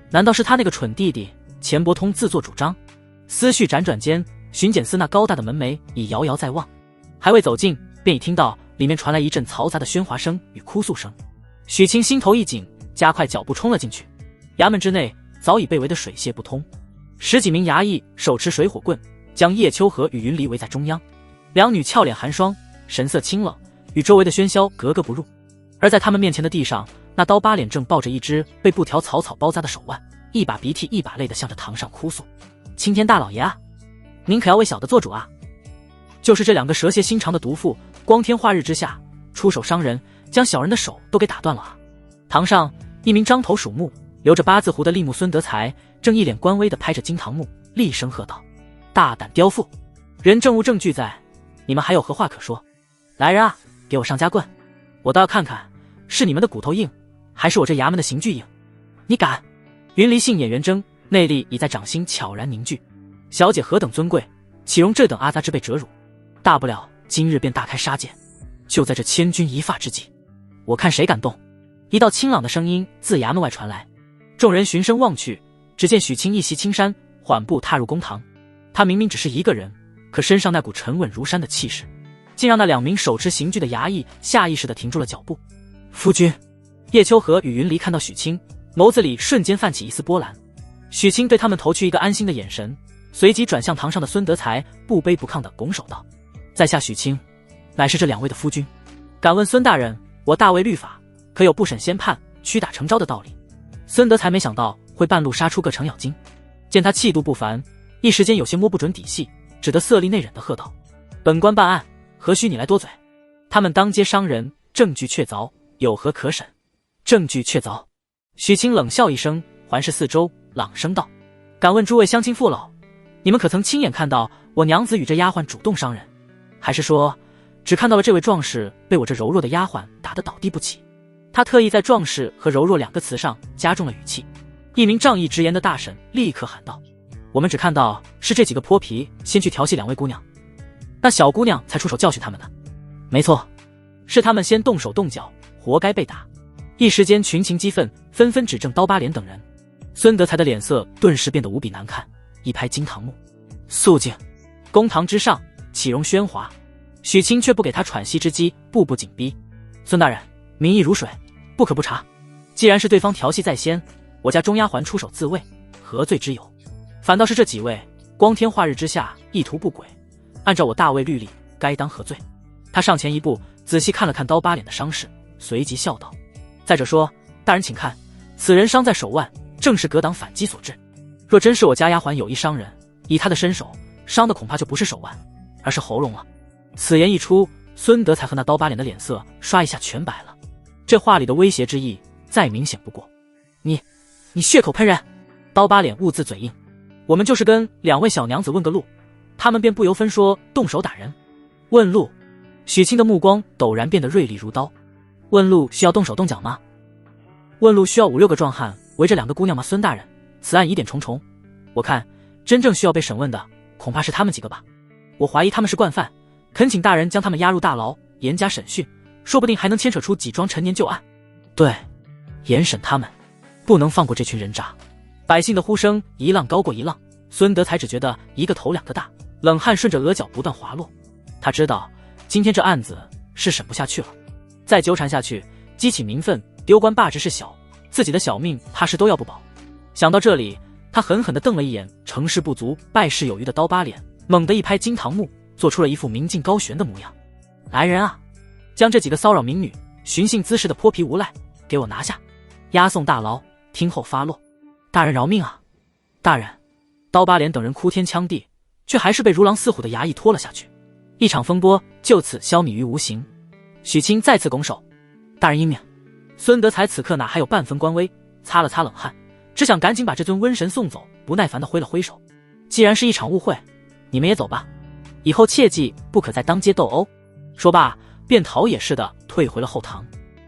难道是他那个蠢弟弟钱伯通自作主张？思绪辗转间，巡检司那高大的门楣已遥遥在望，还未走近，便已听到里面传来一阵嘈杂的喧哗声与哭诉声。许清心头一紧，加快脚步冲了进去。衙门之内早已被围得水泄不通，10几名衙役手持水火棍，将叶秋荷与云离围在中央。两女俏脸寒霜，神色清冷，与周围的喧嚣格格不入。而在他们面前的地上，那刀疤脸正抱着一只被布条草包扎的手腕，一把鼻涕一把泪地向着堂上哭诉：青天大老爷啊，您可要为小的做主啊！就是这两个蛇蝎心肠的毒妇，光天化日之下出手伤人，将小人的手都给打断了啊！堂上一名獐头鼠目、留着8字胡的立木孙德才正一脸官威地拍着金堂木，厉声喝道：大胆刁妇，人证物证俱在，你们还有何话可说？来人啊，给我上家棍，我倒要看看是你们的骨头硬，还是我这衙门的刑具硬。你敢！云离杏眼圆睁，内力已在掌心悄然凝聚。小姐何等尊贵，岂容这等阿杂之辈折辱？大不了今日便大开杀戒，就在这千钧一发之际，我看谁敢动！一道清朗的声音自衙门外传来，众人循声望去，只见许清一袭青衫，缓步踏入公堂。他明明只是一个人，可身上那股沉稳如山的气势，竟让那2名手持刑具的衙役下意识地停住了脚步。夫君！叶秋荷与云离看到许清，眸子里瞬间泛起一丝波澜。许清对他们投去一个安心的眼神，随即转向堂上的孙德才，不卑不亢地拱手道：在下许清，乃是这2位的夫君。敢问孙大人，我大魏律法可有不审先判、屈打成招的道理？孙德才没想到会半路杀出个程咬金，见他气度不凡，一时间有些摸不准底细，只得色厉内荏地喝道：本官办案，何须你来多嘴？他们当街伤人，证据确凿，有何可审？证据确凿。许清冷笑一声，环视四周，朗声道：敢问诸位乡亲父老，你们可曾亲眼看到我娘子与这丫鬟主动伤人，还是说只看到了这位壮士被我这柔弱的丫鬟打得倒地不起？他特意在壮士和柔弱2个词上加重了语气。一名仗义直言的大婶立刻喊道：我们只看到是这几个泼皮先去调戏2位姑娘，那小姑娘才出手教训他们的。没错，是他们先动手动脚，活该被打。一时间群情激愤，纷纷指证刀疤脸等人。孙德才的脸色顿时变得无比难看，一拍金堂木：肃静！公堂之上岂容喧哗？许清却不给他喘息之机，步步紧逼：孙大人，民意如水，不可不查。既然是对方调戏在先，我家钟丫鬟出手自卫，何罪之有？反倒是这几位光天化日之下意图不轨，按照我大魏律例，该当何罪？他上前一步，仔细看了看刀疤脸的伤势，随即笑道：再者说，大人请看，此人伤在手腕，正是格挡反击所致。若真是我家丫鬟有意伤人，以他的身手，伤的恐怕就不是手腕，而是喉咙了。此言一出，孙德才和那刀疤脸的脸色刷一下全白了。这话里的威胁之意再明显不过。你血口喷人！刀疤脸兀自嘴硬：我们就是跟2位小娘子问个路，他们便不由分说动手打人。问路？许清的目光陡然变得锐利如刀。问路需要动手动脚吗？问路需要5、6个壮汉围着2个姑娘吗？孙大人，此案疑点重重，我看真正需要被审问的恐怕是他们几个吧。我怀疑他们是惯犯，恳请大人将他们押入大牢，严加审讯，说不定还能牵扯出几桩陈年旧案。对，严审他们，不能放过这群人渣。百姓的呼声一浪高过一浪，孙德才只觉得一个头2个大，冷汗顺着额角不断滑落。他知道今天这案子是审不下去了，再纠缠下去，激起民愤，丢官罢职是小，自己的小命怕是都要不保。想到这里，他狠狠地瞪了一眼成事不足败事有余的刀疤脸，猛地一拍惊堂木，做出了一副明镜高悬的模样。来人啊，将这几个骚扰民女、寻衅滋事的泼皮无赖给我拿下，押送大牢，听候发落。大人饶命啊！大人！刀疤脸等人哭天抢地，却还是被如狼似虎的衙役拖了下去。一场风波就此消弭于无形。许清再次拱手：“大人英明。”孙德才此刻哪还有半分官威，擦了擦冷汗，只想赶紧把这尊瘟神送走，不耐烦地挥了挥手：“既然是一场误会，你们也走吧，以后切记不可再当街斗殴。”说罢，便逃也似的退回了后堂。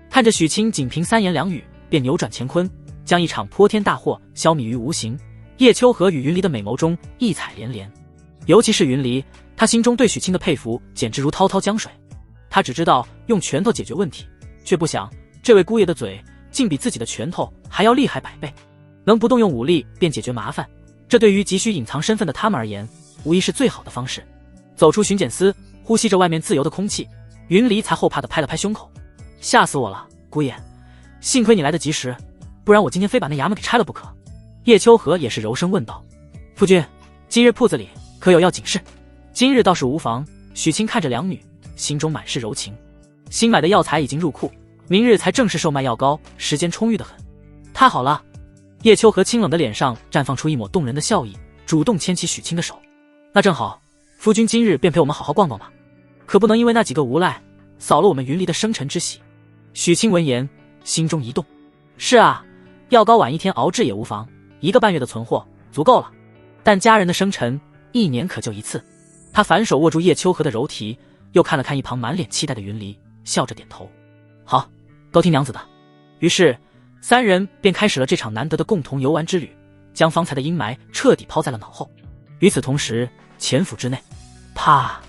看着许清仅凭三言两语便扭转乾坤，将一场泼天大祸消弭于无形，叶秋荷与云离的美眸中异彩连连。尤其是云离，他心中对许清的佩服简直如滔滔江水。他只知道用拳头解决问题，却不想这位姑爷的嘴竟比自己的拳头还要厉害100倍，能不动用武力便解决麻烦，这对于急需隐藏身份的他们而言，无疑是最好的方式。走出巡检司，呼吸着外面自由的空气，云离才后怕地拍了拍胸口：“吓死我了，姑爷，幸亏你来得及时，不然我今天非把那衙门给拆了不可。”叶秋荷也是柔声问道：“夫君，今日铺子里可有要紧事？”今日倒是无妨。许清看着两女，心中满是柔情。新买的药材已经入库，明日才正式售卖药膏，时间充裕得很。太好了！叶秋荷清冷的脸上绽放出一抹动人的笑意，主动牵起许清的手：“那正好，夫君今日便陪我们好好逛逛吧，可不能因为那几个无赖扫了我们云离的生辰之喜。”许清闻言，心中一动：“是啊，药膏晚一天熬制也无妨，1个半月的存货足够了。但家人的生辰1年可就一次。”他反手握住叶秋荷的柔提，又看了看一旁满脸期待的云离，笑着点头：“好，都听娘子的。”于是三人便开始了这场难得的共同游玩之旅，将方才的阴霾彻底抛在了脑后。与此同时，钱府之内，啪！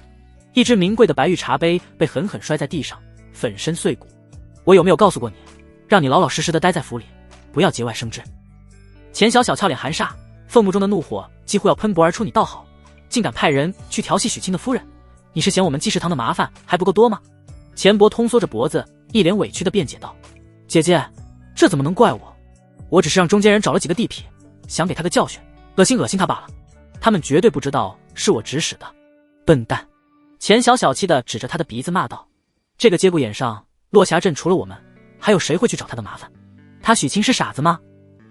一只名贵的白玉茶杯被狠狠摔在地上，粉身碎骨。我有没有告诉过你，让你老老实实的待在府里，不要节外生枝？钱小小俏脸含煞，凤目中的怒火几乎要喷薄而出。你倒好，竟敢派人去调戏许清的夫人，你是嫌我们济世堂的麻烦还不够多吗？钱伯通缩着脖子，一脸委屈地辩解道：“姐姐，这怎么能怪我？我只是让中间人找了几个地痞，想给他个教训，恶心他罢了。他们绝对不知道是我指使的，笨蛋！”钱小小气地指着他的鼻子骂道：“这个节骨眼上，落霞镇除了我们，还有谁会去找他的麻烦？他许清是傻子吗？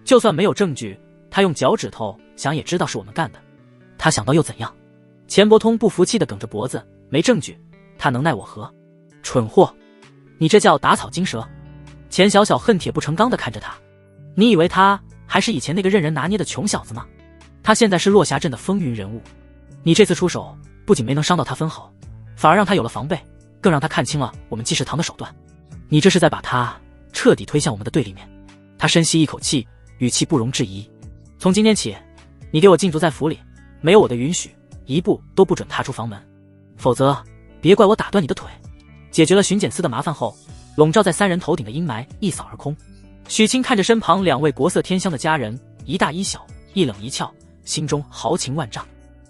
就算没有证据，他用脚趾头想也知道是我们干的。他想到又怎样？”钱伯通不服气地梗着脖子：“没证据，他能奈我何？蠢货，你这叫打草惊蛇！”钱小小恨铁不成钢地看着他：“你以为他还是以前那个任人拿捏的穷小子吗？他现在是落霞镇的风云人物，你这次出手不仅没能伤到他分毫，反而让他有了防备，更让他看清了我们济世堂的手段。你这是在把他彻底推向我们的对立面。”他深吸一口气，语气不容置疑：“从今天起，你给我禁足在府里，没有我的允许，一步都不准踏出房门，否则别怪我打断你的腿。”解决了巡检司的麻烦后，笼罩在三人头顶的阴霾一扫而空。许清看着身旁2位国色天香的家人，一大一小，一冷一俏，心中豪情万丈。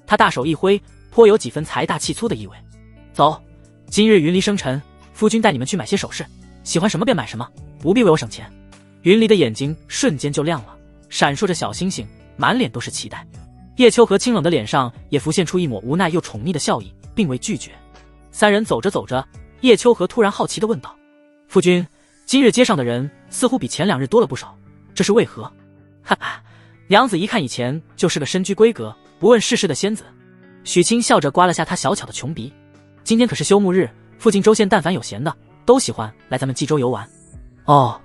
他大手一挥，颇有几分财大气粗的意味：“走，今日云离生辰，夫君带你们去买些首饰，喜欢什么便买什么，不必为我省钱。”云离的眼睛瞬间就亮了，闪烁着小星星，满脸都是期待。叶秋荷清冷的脸上也浮现出一抹无奈又宠溺的笑意，并未拒绝。三人走着走着，叶秋荷突然好奇地问道：“夫君，今日街上的人似乎比前2日多了不少，这是为何？”哈哈，娘子一看以前就是个深居闺阁、不问世事的仙子。许清笑着刮了下他小巧的琼鼻：“今天可是休沐日，附近州县但凡有闲的，都喜欢来咱们冀州游玩。”哦，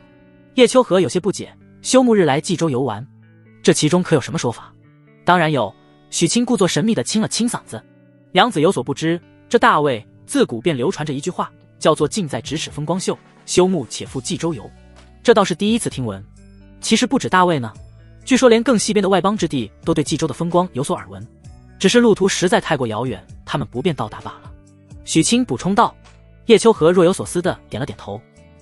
叶秋荷有些不解，休沐日来冀州游玩，这其中可有什么说法？当然有。许清故作神秘地清了清嗓子：“娘子有所不知，这大魏自古便流传着一句话，叫做近在咫尺风光秀，休沐且赴冀州游。这倒是第一次听闻。其实不止大魏呢，据说连更西边的外邦之地都对冀州的风光有所耳闻，只是路途实在太过遥远，他们不便到达罢了。”许清补充道。叶秋荷若有所思地点了点头。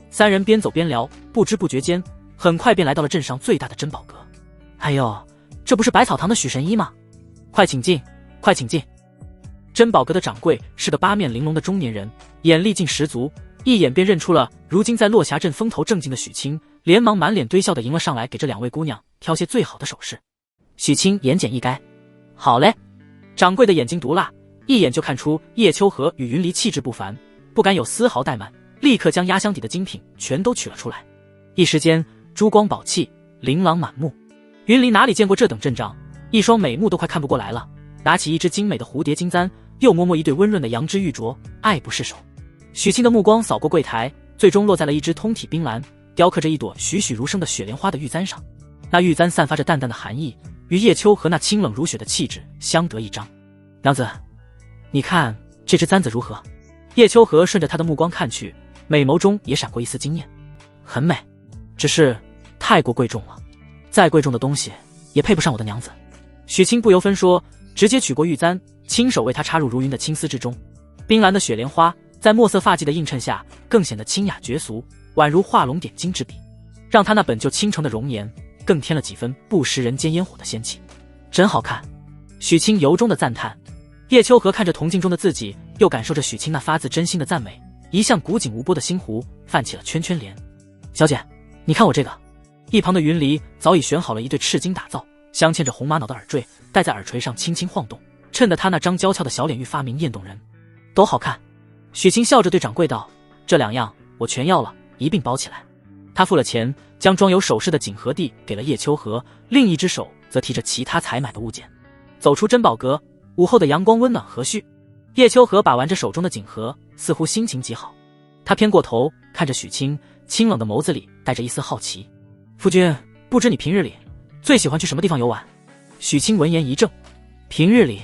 三人边走边聊，不知不觉间，很快便来到了镇上最大的珍宝阁。“哎呦，这不是百草堂的许神医吗？快请进，快请进！”珍宝阁的掌柜是个八面玲珑的中年人，眼力劲十足，一眼便认出了如今在落霞镇风头正劲的许清，连忙满脸堆笑地迎了上来，给这两位姑娘挑些最好的首饰。许清言简意赅：“好嘞。”掌柜的眼睛毒辣，一眼就看出叶秋荷与云离气质不凡，不敢有丝毫怠慢，立刻将压箱底的精品全都取了出来。一时间珠光宝气，琳琅满目。云离哪里见过这等阵仗，一双美目都快看不过来了，拿起一只精美的蝴蝶金簪，又摸摸一对温润的羊脂玉镯，爱不释手。许清的目光扫过柜台，最终落在了一只通体冰蓝、雕刻着一朵栩栩如生的雪莲花的玉簪上。那玉簪散发着淡淡的寒意，与叶秋和那清冷如雪的气质相得益彰。娘子，你看这只簪子如何？叶秋和顺着他的目光看去，美眸中也闪过一丝惊艳。很美，只是太过贵重了，再贵重的东西也配不上我的娘子。许清不由分说，直接取过玉簪，亲手为她插入如云的青丝之中。冰蓝的雪莲花在墨色发髻的映衬下，更显得清雅绝俗，宛如画龙点睛之笔，让她那本就倾城的容颜更添了几分不食人间烟火的仙气。真好看，许清由衷的赞叹。叶秋和看着铜镜中的自己，又感受着许清那发自真心的赞美，一向古井无波的心湖泛起了圈圈莲。小姐，你看我这个。一旁的云离早已选好了一对赤金打造、镶嵌着红玛瑙的耳坠，戴在耳垂上轻轻晃动，衬得她那张娇俏的小脸愈发明艳动人。都好看。许清笑着对掌柜道：“这两样我全要了，一并包起来。”他付了钱，将装有首饰的锦盒递给了叶秋和，另一只手则提着其他采买的物件，走出珍宝阁。午后的阳光温暖和煦，叶秋和把玩着手中的锦盒，似乎心情极好。他偏过头看着许清，清冷的眸子里带着一丝好奇：“夫君，不知你平日里最喜欢去什么地方游玩？”许清闻言一怔，平日里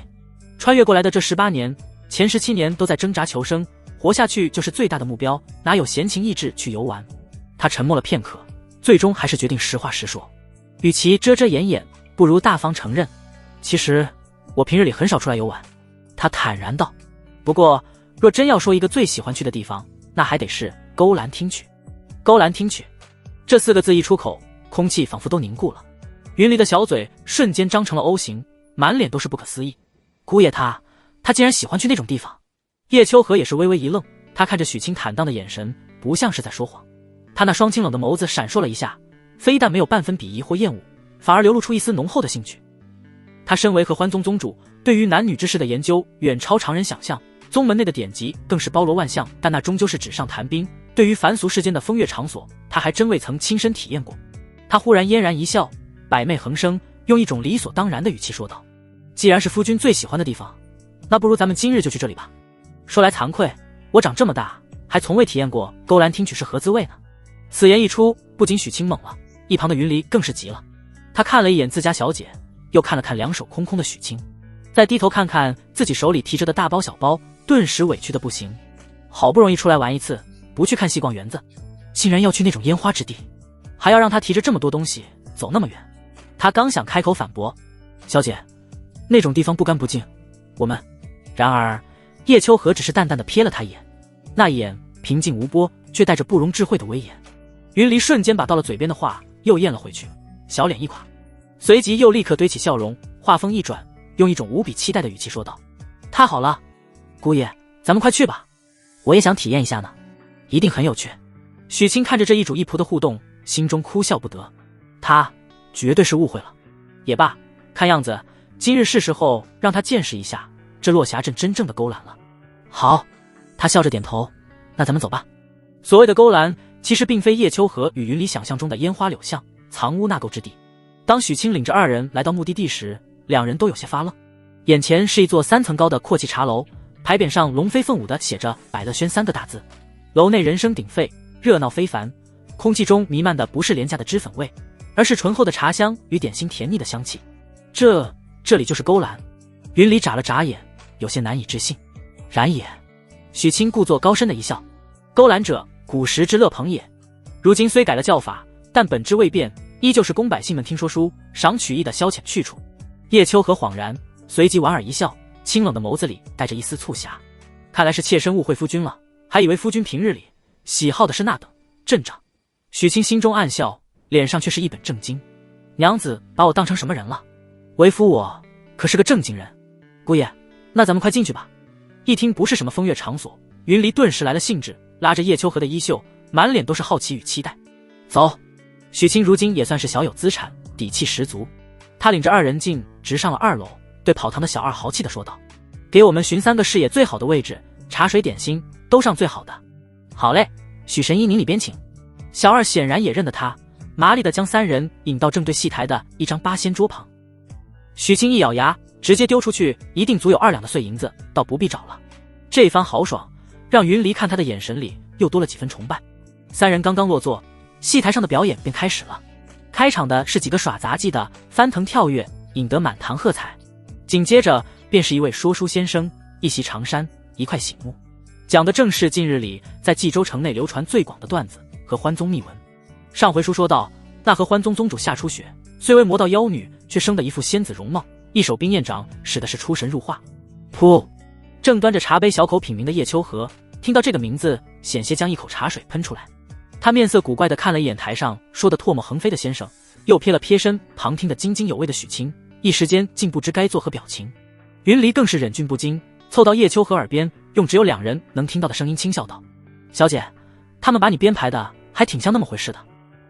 穿越过来的这18年，前17年都在挣扎求生，活下去就是最大的目标，哪有闲情逸致去游玩？他沉默了片刻，最终还是决定实话实说。与其遮遮掩掩，不如大方承认。其实我平日里很少出来游玩，他坦然道。不过若真要说一个最喜欢去的地方，那还得是勾栏听曲。勾栏听曲这4个字一出口，空气仿佛都凝固了。云离的小嘴瞬间张成了 O 型，满脸都是不可思议。姑爷他竟然喜欢去那种地方。叶秋和也是微微一愣，他看着许清坦荡的眼神，不像是在说谎。他那双清冷的眸子闪烁了一下，非但没有半分鄙夷或厌恶，反而流露出一丝浓厚的兴趣。他身为合欢宗宗主，对于男女之事的研究远超常人想象，宗门内的典籍更是包罗万象，但那终究是纸上谈兵，对于凡俗世间的风月场所，他还真未曾亲身体验过。他忽然嫣然一笑，百媚横生，用一种理所当然的语气说道：“既然是夫君最喜欢的地方，那不如咱们今日就去这里吧。说来惭愧，我长这么大还从未体验过勾栏听曲是何滋味呢。”此言一出，不仅许清懵了，一旁的云离更是急了。他看了一眼自家小姐，又看了看两手空空的许清，再低头看看自己手里提着的大包小包，顿时委屈的不行。好不容易出来玩一次，不去看戏逛园子，竟然要去那种烟花之地，还要让他提着这么多东西走那么远。他刚想开口反驳：“小姐，那种地方不干不净，我们……”然而叶秋和只是淡淡的瞥了他一眼，那一眼平静无波，却带着不容置喙的威严。云离瞬间把到了嘴边的话又咽了回去，小脸一垮，随即又立刻堆起笑容，话锋一转，用一种无比期待的语气说道：“太好了，姑爷，咱们快去吧，我也想体验一下呢，一定很有趣。”许清看着这一主一仆的互动，心中哭笑不得，他绝对是误会了。也罢，看样子今日是时候让他见识一下这落霞镇真正的勾栏了。好，他笑着点头，那咱们走吧。所谓的勾栏，其实并非叶秋和与云里想象中的烟花柳巷、藏污纳垢之地。当许清领着2人来到目的地时，两人都有些发愣。眼前是一座3层高的阔气茶楼，牌匾上龙飞凤舞的写着“百乐轩”3个大字。楼内人声鼎沸，热闹非凡，空气中弥漫的不是廉价的脂粉味，而是醇厚的茶香与点心甜腻的香气。这里就是勾栏？云里眨了眨眼，有些难以置信。然也，许清故作高深的一笑：“勾栏者，古时之乐棚也。如今虽改了叫法，但本质未变，依旧是供百姓们听说书、赏曲艺的消遣去处。”叶秋和恍然，随即莞尔一笑，清冷的眸子里带着一丝促狭。看来是妾身误会夫君了，还以为夫君平日里喜好的是那等阵仗。许清心中暗笑，脸上却是一本正经：“娘子把我当成什么人了？为夫我可是个正经人。姑爷，那咱们快进去吧，一听不是什么风月场所，云离顿时来了兴致，拉着叶秋荷的衣袖，满脸都是好奇与期待。走。许清如今也算是小有资产，底气十足。他领着二人径直上了2楼，对跑堂的小二豪气地说道：“给我们寻3个视野最好的位置，茶水点心都上最好的。”好嘞，许神医您里边请。小二显然也认得他，麻利地将3人引到正对戏台的一张八仙桌旁。许清一咬牙，直接丢出去一定足有2两的碎银子，倒不必找了。这番豪爽让云离看他的眼神里又多了几分崇拜。3人刚刚落座，戏台上的表演便开始了。开场的是几个耍杂技的翻腾跳跃，引得满堂喝彩。紧接着便是一位说书先生，一袭长衫，一块醒目，讲的正是近日里在冀州城内流传最广的段子和欢宗秘闻。上回书说到，那和欢宗宗主夏初雪虽为魔道妖女，却生得一副仙子容貌，一手冰焰掌使的是出神入化。噗！正端着茶杯小口品茗的叶秋荷听到这个名字，险些将一口茶水喷出来。他面色古怪地看了一眼台上说的唾沫横飞的先生，又瞥了瞥身旁听得津津有味的许清，一时间竟不知该作何表情。云离更是忍俊不禁，凑到叶秋荷耳边，用只有2人能听到的声音轻笑道：“小姐，他们把你编排的还挺像那么回事的。”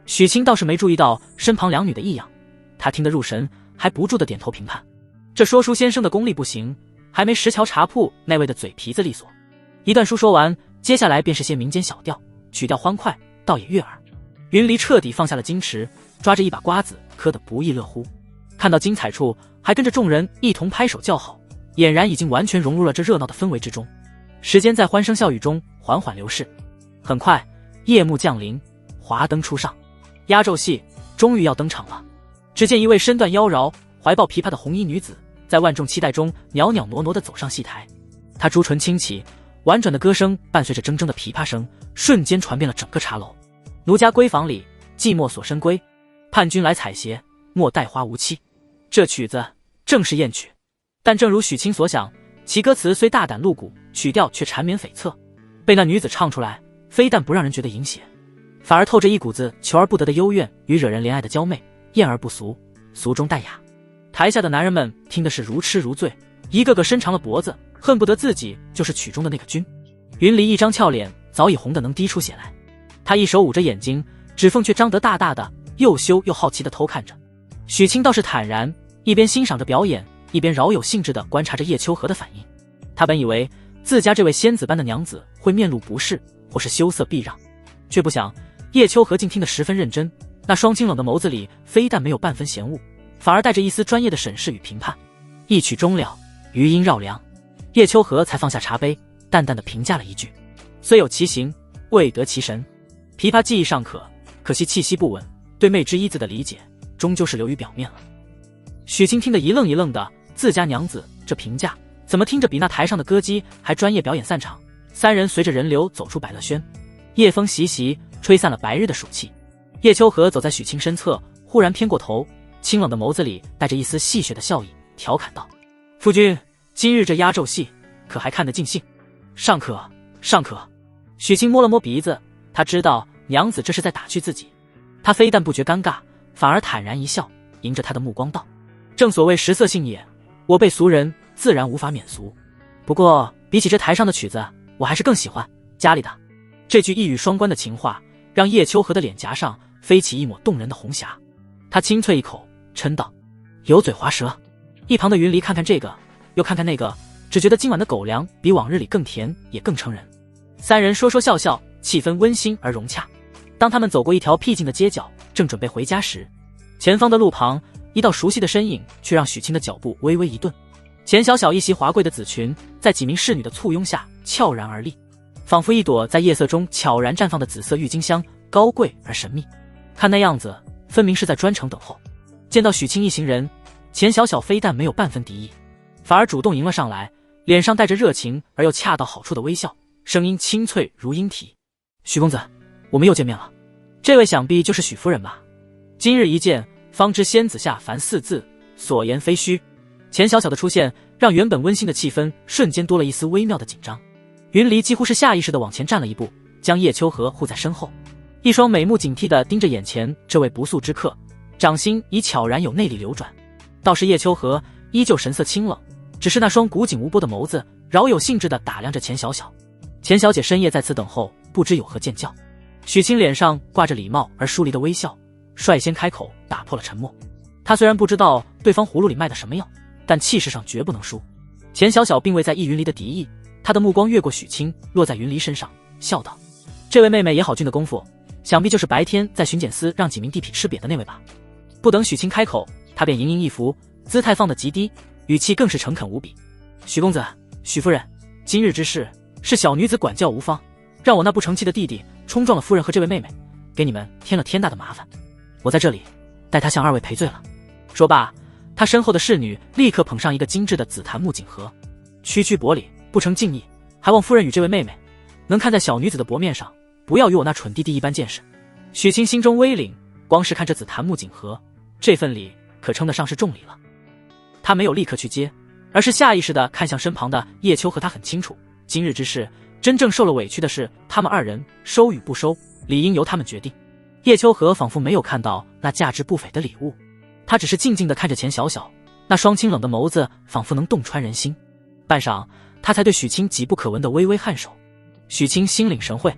许清倒是没注意到身旁2女的异样，他听得入神，还不住地点头评判。这说书先生的功力不行，还没石桥茶铺那位的嘴皮子利索。一段书说完，接下来便是些民间小调，曲调欢快，倒也悦耳。云离彻底放下了矜持，抓着一把瓜子嗑得不亦乐乎。看到精彩处，还跟着众人一同拍手叫好，俨然已经完全融入了这热闹的氛围之中。时间在欢声笑语中缓缓流逝。很快，夜幕降临，华灯初上，压轴戏终于要登场了。只见一位身段妖娆、怀抱琵琶的红衣女子，在万众期待中袅袅挪挪地走上戏台。她朱唇轻启，婉转的歌声伴随着铮铮的琵琶声，瞬间传遍了整个茶楼。奴家闺房里，寂寞锁深闺，盼君来采撷，莫待花无期。这曲子正是艳曲，但正如许清所想，其歌词虽大胆露骨，曲调却缠绵悱恻，被那女子唱出来，非但不让人觉得淫邪，反而透着一股子求而不得的幽怨与惹人怜爱的娇媚，艳而不俗，俗中带雅。台下的男人们听的是如痴如醉，一个个伸长了脖子，恨不得自己就是曲中的那个君。云离一张俏脸早已红得能滴出血来，他一手捂着眼睛，指缝却张得大大的，又羞又好奇地偷看着。许清倒是坦然，一边欣赏着表演，一边饶有兴致地观察着叶秋荷的反应。他本以为自家这位仙子般的娘子会面露不适，或是羞涩避让，却不想叶秋荷竟听得十分认真，那双清冷的眸子里非但没有半分嫌恶，反而带着一丝专业的审视与评判。一曲终了，余音绕梁，叶秋荷才放下茶杯，淡淡地评价了一句：“虽有其形，未得其神。琵琶技艺尚可惜气息不稳，对媚之一字的理解终究是流于表面了。”许清听得一愣一愣的，自家娘子这评价怎么听着比那台上的歌姬还专业？表演散场，3人随着人流走出百乐轩，夜风习习，吹散了白日的暑气。叶秋荷走在许清身侧，忽然偏过头，清冷的眸子里带着一丝戏谑的笑意，调侃道：“夫君，今日这压轴戏可还看得尽兴？尚可，尚可。”许清摸了摸鼻子，他知道娘子这是在打趣自己，他非但不觉尴尬，反而坦然一笑，迎着他的目光道：“正所谓食色性也，我辈俗人自然无法免俗。不过比起这台上的曲子，我还是更喜欢家里的。”这句一语双关的情话，让叶秋荷的脸颊上飞起一抹动人的红霞。他轻啐一口，嗔道：“油嘴滑舌。”一旁的云离看看这个，又看看那个，只觉得今晚的狗粮比往日里更甜，也更成人。3人说说笑笑，气氛温馨而融洽。当他们走过一条僻静的街角，正准备回家时，前方的路旁一道熟悉的身影却让许清的脚步微微一顿。钱小小一袭华贵的紫裙，在几名侍女的簇拥下悄然而立，仿佛一朵在夜色中悄然绽放的紫色郁金香，高贵而神秘。看那样子，分明是在专程等候。见到许清一行人，钱小小非但没有半分敌意，反而主动迎了上来，脸上带着热情而又恰到好处的微笑，声音清脆如莺啼：“许公子，我们又见面了。这位想必就是许夫人吧？今日一见，方知仙子下凡4字，所言非虚。”钱小小的出现让原本温馨的气氛瞬间多了一丝微妙的紧张。云离几乎是下意识地往前站了一步，将叶秋荷护在身后，一双美目警惕地盯着眼前这位不速之客，掌心已悄然有内力流转。倒是叶秋荷依旧神色清冷，只是那双古井无波的眸子饶有兴致地打量着钱小小。钱小姐深夜在此等候，不知有何见教。许清脸上挂着礼貌而疏离的微笑，率先开口打破了沉默。他虽然不知道对方葫芦里卖的什么药，但气势上绝不能输。钱小小并未在意云离的敌意，他的目光越过许清，落在云离身上，笑道：“这位妹妹也好俊的功夫，想必就是白天在巡检司让几名地痞吃瘪的那位吧？”不等许清开口，他便盈盈一拂，姿态放得极低，语气更是诚恳无比：“许公子，许夫人，今日之事是小女子管教无方，让我那不成器的弟弟冲撞了夫人和这位妹妹，给你们添了天大的麻烦。我在这里代他向二位赔罪了。”说罢，他身后的侍女立刻捧上一个精致的紫檀木锦盒，区区薄礼不成敬意，还望夫人与这位妹妹能看在小女子的薄面上，不要与我那蠢弟弟一般见识。许清心中微凛，光是看这紫檀木锦盒，这份礼可称得上是重礼了。他没有立刻去接，而是下意识地看向身旁的叶秋和。他很清楚，今日之事真正受了委屈的是他们二人，收与不收理应由他们决定。叶秋和仿佛没有看到那价值不菲的礼物，他只是静静地看着钱小小，那双清冷的眸子仿佛能洞穿人心。半晌，他才对许清急不可闻地微微颔首。许清心领神会，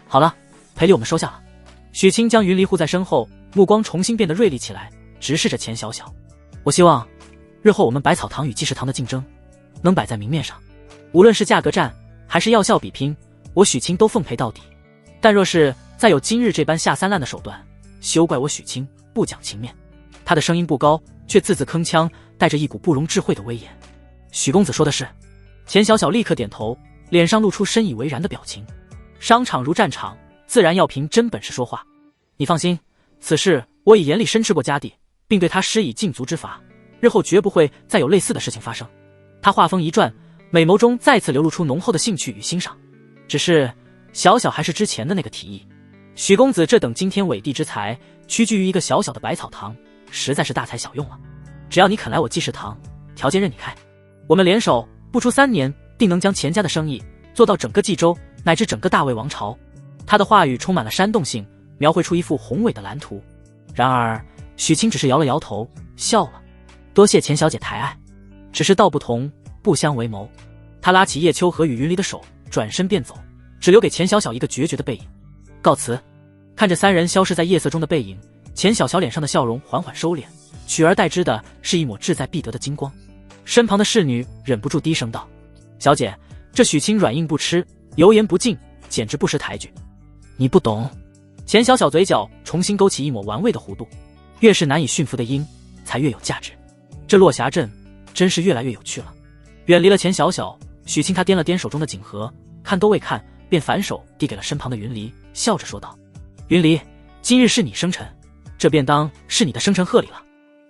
好了，赔礼我们收下了。许清将云离护在身后，目光重新变得锐利起来，直视着钱小小。我希望日后我们百草堂与济世堂的竞争能摆在明面上，无论是价格战还是药效比拼，我许清都奉陪到底。但若是再有今日这般下三滥的手段，休怪我许清不讲情面。他的声音不高，却字字铿锵，带着一股不容置喙的威严。许公子说的是。钱小小立刻点头，脸上露出深以为然的表情。商场如战场，自然要凭真本事说话。你放心，此事我已严厉申斥过家弟，并对他施以禁足之罚，日后绝不会再有类似的事情发生。他话锋一转，美眸中再次流露出浓厚的兴趣与欣赏。只是小小还是之前的那个提议，许公子这等惊天伟地之才，屈居于一个小小的百草堂，实在是大材小用了。只要你肯来我济世堂，条件任你开，我们联手，不出3年，定能将钱家的生意做到整个冀州乃至整个大魏王朝。他的话语充满了煽动性，描绘出一幅宏伟的蓝图。然而许清只是摇了摇头，笑了。多谢钱小姐抬爱，只是道不同，不相为谋。他拉起叶秋和与云离的手，转身便走，只留给钱小小一个决绝的背影。告辞。看着三人消失在夜色中的背影，钱小小脸上的笑容缓缓收敛，取而代之的是一抹志在必得的金光。身旁的侍女忍不住低声道：“小姐，这许清软硬不吃，油盐不进，简直不识抬举。”你不懂。钱小小嘴角重新勾起一抹玩味的弧度，越是难以驯服的鹰，才越有价值。这落霞镇真是越来越有趣了。远离了钱小小，许清他掂了掂手中的锦盒，看都未看，便反手递给了身旁的云离，笑着说道：“云离，今日是你生辰，这便当是你的生辰贺礼了。”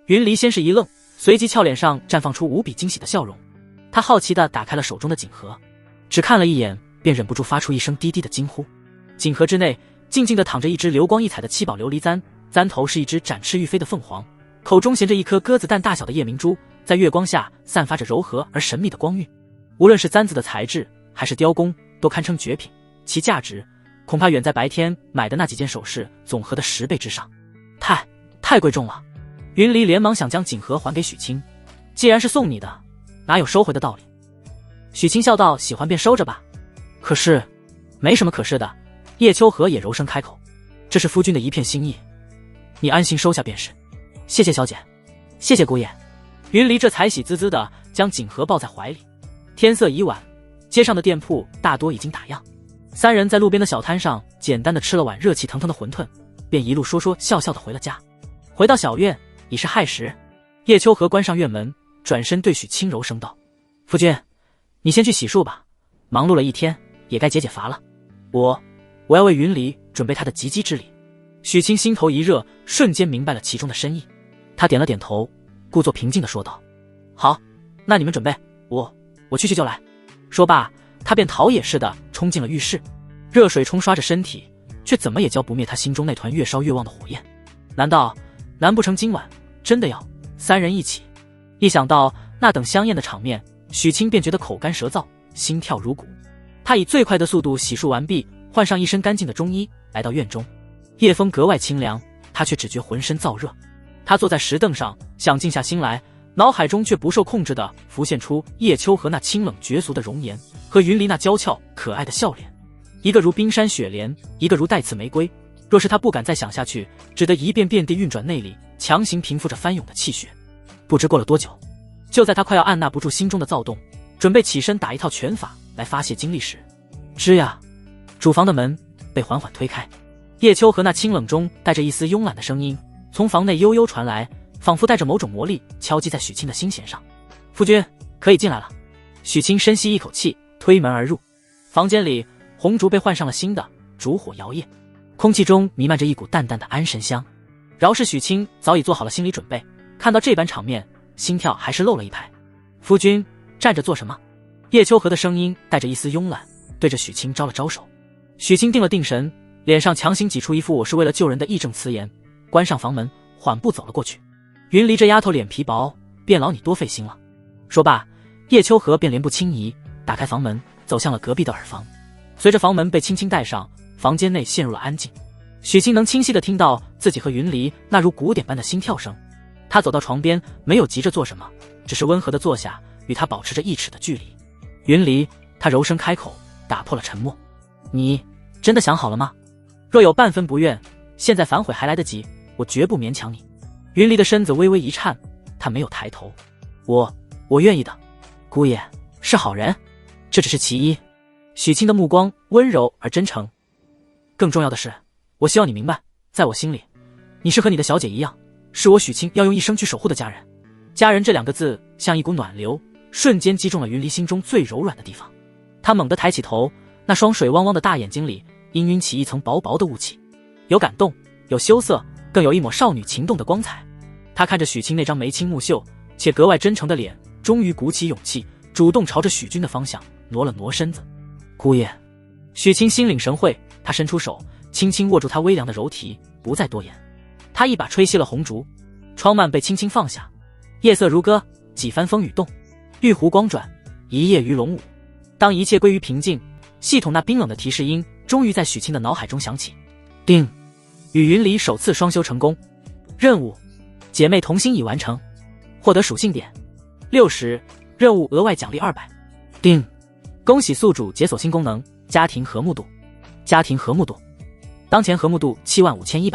云离先是一愣，随即俏脸上绽放出无比惊喜的笑容。他好奇地打开了手中的锦盒，只看了一眼，便忍不住发出一声低低的惊呼。锦盒之内静静地躺着一只流光溢彩的7宝琉璃簪，簪头是一只展翅欲飞的凤凰，口中衔着一颗鸽子蛋大小的夜明珠，在月光下散发着柔和而神秘的光晕。无论是簪子的材质还是雕工，都堪称绝品，其价值恐怕远在白天买的那几件首饰总和的10倍之上。太贵重了。云离连忙想将锦盒还给许清，既然是送你的，哪有收回的道理？许清笑道：“喜欢便收着吧。”可是没什么可是的。叶秋和也柔声开口：“这是夫君的一片心意，你安心收下便是。”谢谢小姐。谢谢姑爷。云离这才喜滋滋的将锦盒抱在怀里。天色已晚，街上的店铺大多已经打烊。三人在路边的小摊上简单的吃了碗热气腾腾的馄饨，便一路说说笑笑的回了家。回到小院已是亥时，叶秋和关上院门，转身对许清柔声道：“夫君，你先去洗漱吧，忙碌了一天，也该解解乏了。我要为云离准备他的及笄之礼。”许清心头一热，瞬间明白了其中的深意。他点了点头，故作平静地说道：“好，那你们准备，我去就来。”说罢，他便逃也似的冲进了浴室。热水冲刷着身体，却怎么也浇不灭他心中那团越烧越旺的火焰。难不成今晚真的要三人一起？一想到那等香艳的场面，许清便觉得口干舌燥，心跳如鼓。他以最快的速度洗漱完毕，换上一身干净的中衣，来到院中。夜风格外清凉，他却只觉浑身燥热。他坐在石凳上，想静下心来，脑海中却不受控制地浮现出叶秋荷那清冷绝俗的容颜和云离那娇俏可爱的笑脸，一个如冰山雪莲，一个如带刺玫瑰。若是他不敢再想下去，只得一遍遍地运转内力，强行平复着翻涌的气血。不知过了多久，就在他快要按捺不住心中的躁动，准备起身打一套拳法来发泄精力时，吱呀，主房的门被缓缓推开，叶秋荷那清冷中带着一丝慵懒的声音从房内悠悠传来，仿佛带着某种魔力敲击在许清的心弦上。夫君可以进来了。许清深吸一口气，推门而入。房间里红烛被换上了新的，烛火摇曳，空气中弥漫着一股淡淡的安神香。饶是许清早已做好了心理准备，看到这般场面，心跳还是漏了一拍。夫君站着做什么？叶秋荷的声音带着一丝慵懒，对着许清招了招手。许清定了定神，脸上强行挤出一副我是为了救人的义正辞严，关上房门，缓步走了过去。云离这丫头脸皮薄，便劳你多费心了。说罢，叶秋荷便莲步轻移，打开房门，走向了隔壁的耳房。随着房门被轻轻带上，房间内陷入了安静。许清能清晰地听到自己和云离那如鼓点般的心跳声。他走到床边，没有急着做什么，只是温和地坐下，与他保持着1尺的距离。云离，他柔声开口，打破了沉默。你真的想好了吗？若有半分不愿，现在反悔还来得及，我绝不勉强你。云离的身子微微一颤，他没有抬头。我愿意的，姑爷是好人，这只是其一。许清的目光温柔而真诚。更重要的是，我希望你明白，在我心里，你是和你的小姐一样，是我许清要用一生去守护的家人。家人这2个字像一股暖流，瞬间击中了云离心中最柔软的地方。他猛地抬起头，那双水汪汪的大眼睛里氤氲起一层薄薄的雾气，有感动，有羞涩，更有一抹少女情动的光彩。他看着许清那张眉清目秀且格外真诚的脸，终于鼓起勇气，主动朝着许君的方向挪了挪身子。姑爷。许清心领神会，他伸出手轻轻握住他微凉的柔体，不再多言。他一把吹熄了红烛，窗幔被轻轻放下，夜色如歌，几番风雨动，玉壶光转，一夜鱼龙舞。当一切归于平静，系统那冰冷的提示音终于在许清的脑海中响起。定，与云离首次双修成功。任务，姐妹同心已完成，获得属性点60，任务额外奖励200。定，恭喜宿主解锁新功能，家庭和睦度。家庭和睦度，当前和睦度75100。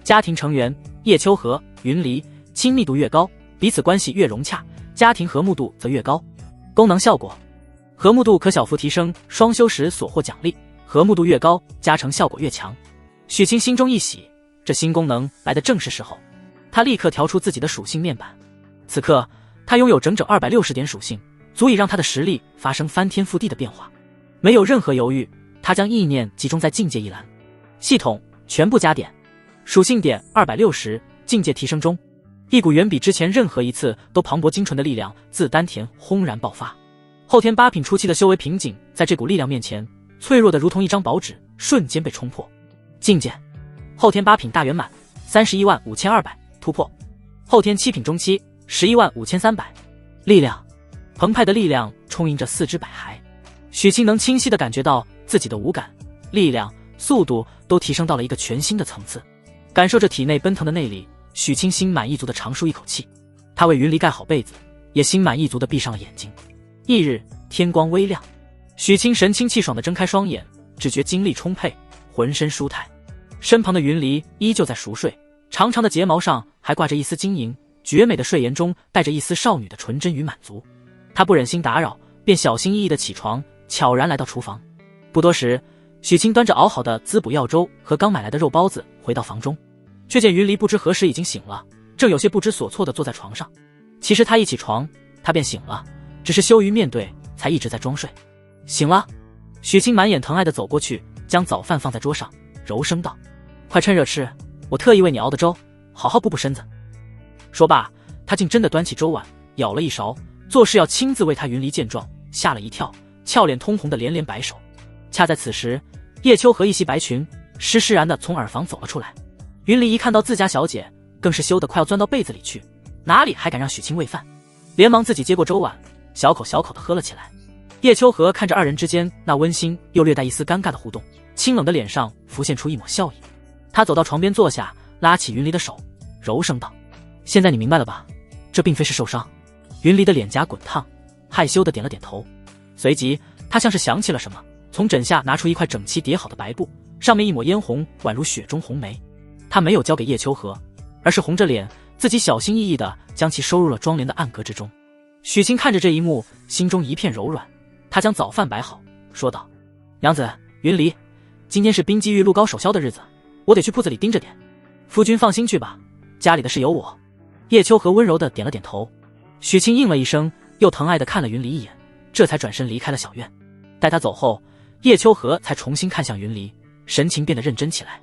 家庭成员叶秋荷、云离，亲密度越高，彼此关系越融洽，家庭和睦度则越高。功能效果，和睦度可小幅提升，双修时所获奖励，和睦度越高，加成效果越强。许清心中一喜，这新功能来的正是时候。他立刻调出自己的属性面板，此刻他拥有整整260点属性，足以让他的实力发生翻天覆地的变化。没有任何犹豫，他将意念集中在境界一栏，系统全部加点，属性点260，境界提升中。一股远比之前任何一次都磅礴精纯的力量自丹田轰然爆发。后天8品初期的修为瓶颈在这股力量面前，脆弱的如同一张薄纸，瞬间被冲破。境界后天8品大圆满，315200突破。后天7品中期，115300。力量澎湃的力量充盈着4肢百骸。许清能清晰地感觉到自己的五感、力量、速度都提升到了一个全新的层次。感受着体内奔腾的内力，许清心满意足地长舒一口气。他为云离盖好被子，也心满意足地闭上了眼睛。翌日天光微亮，许清神清气爽地睁开双眼，只觉精力充沛，浑身舒泰。身旁的云离依旧在熟睡，长长的睫毛上还挂着一丝晶莹，绝美的睡颜中带着一丝少女的纯真与满足。他不忍心打扰，便小心翼翼地起床，悄然来到厨房。不多时，许清端着熬好的滋补药粥和刚买来的肉包子回到房中，却见云离不知何时已经醒了，正有些不知所措地坐在床上。其实他一起床，他便醒了，只是羞于面对，才一直在装睡。醒了。许清满眼疼爱地走过去，将早饭放在桌上，柔声道：快趁热吃，我特意为你熬的粥，好好补补身子。说罢，他竟真的端起粥碗，舀了一勺，做事要亲自为他。云离见状，吓了一跳，俏脸通红的连连摆手。恰在此时，叶秋荷一袭白裙，施施然地从耳房走了出来。云离一看到自家小姐，更是羞得快要钻到被子里去，哪里还敢让许清喂饭，连忙自己接过粥碗，小口小口地喝了起来。叶秋荷看着二人之间那温馨又略带一丝尴尬的互动，清冷的脸上浮现出一抹笑意。他走到床边坐下，拉起云离的手，柔声道：现在你明白了吧？这并非是受伤。云离的脸颊滚烫，害羞的点了点头。随即他像是想起了什么，从枕下拿出一块整齐叠好的白布，上面一抹嫣红，宛如雪中红梅。他没有交给叶秋荷，而是红着脸，自己小心翼翼地将其收入了妆帘的暗格之中。许清看着这一幕，心中一片柔软。他将早饭摆好，说道：娘子，云离，今天是冰肌玉露膏首销的日子，我得去铺子里盯着点。夫君放心去吧，家里的事有我。叶秋荷温柔地点了点头。许清应了一声，又疼爱地看了云离一眼，这才转身离开了小院。待他走后，叶秋荷才重新看向云离，神情变得认真起来。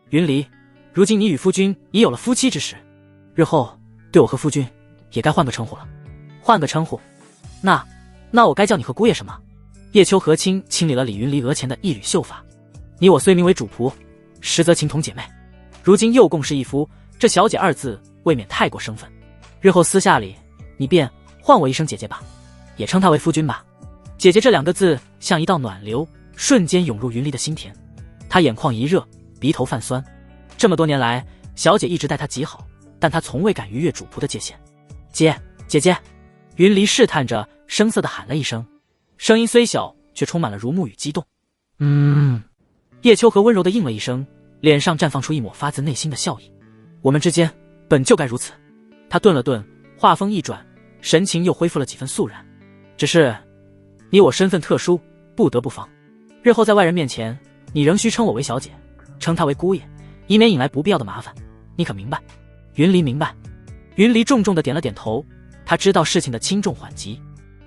云离，如今你与夫君已有了夫妻之实，日后对我和夫君也该换个称呼了。换个称呼？那我该叫你和姑爷什么？叶秋荷轻理了李云离额前的一缕秀发。你我虽名为主仆，实则情同姐妹，如今又共侍一夫，这小姐二字未免太过生分。日后私下里，你便唤我一声姐姐吧，也称她为夫君吧。姐姐这两个字像一道暖流，瞬间涌入云离的心田。他眼眶一热，鼻头泛酸。这么多年来，小姐一直待他极好，但他从未敢逾越主仆的界限。姐姐。云离试探着声色地喊了一声，声音虽小，却充满了如沐与激动。叶秋荷温柔地应了一声，脸上绽放出一抹发自内心的笑意。我们之间本就该如此。他顿了顿，话锋一转，神情又恢复了几分肃然。只是你我身份特殊，不得不防。日后在外人面前，你仍需称我为小姐，称他为姑爷，以免引来不必要的麻烦。你可明白？云离明白。云离重重地点了点头，他知道事情的轻重缓急。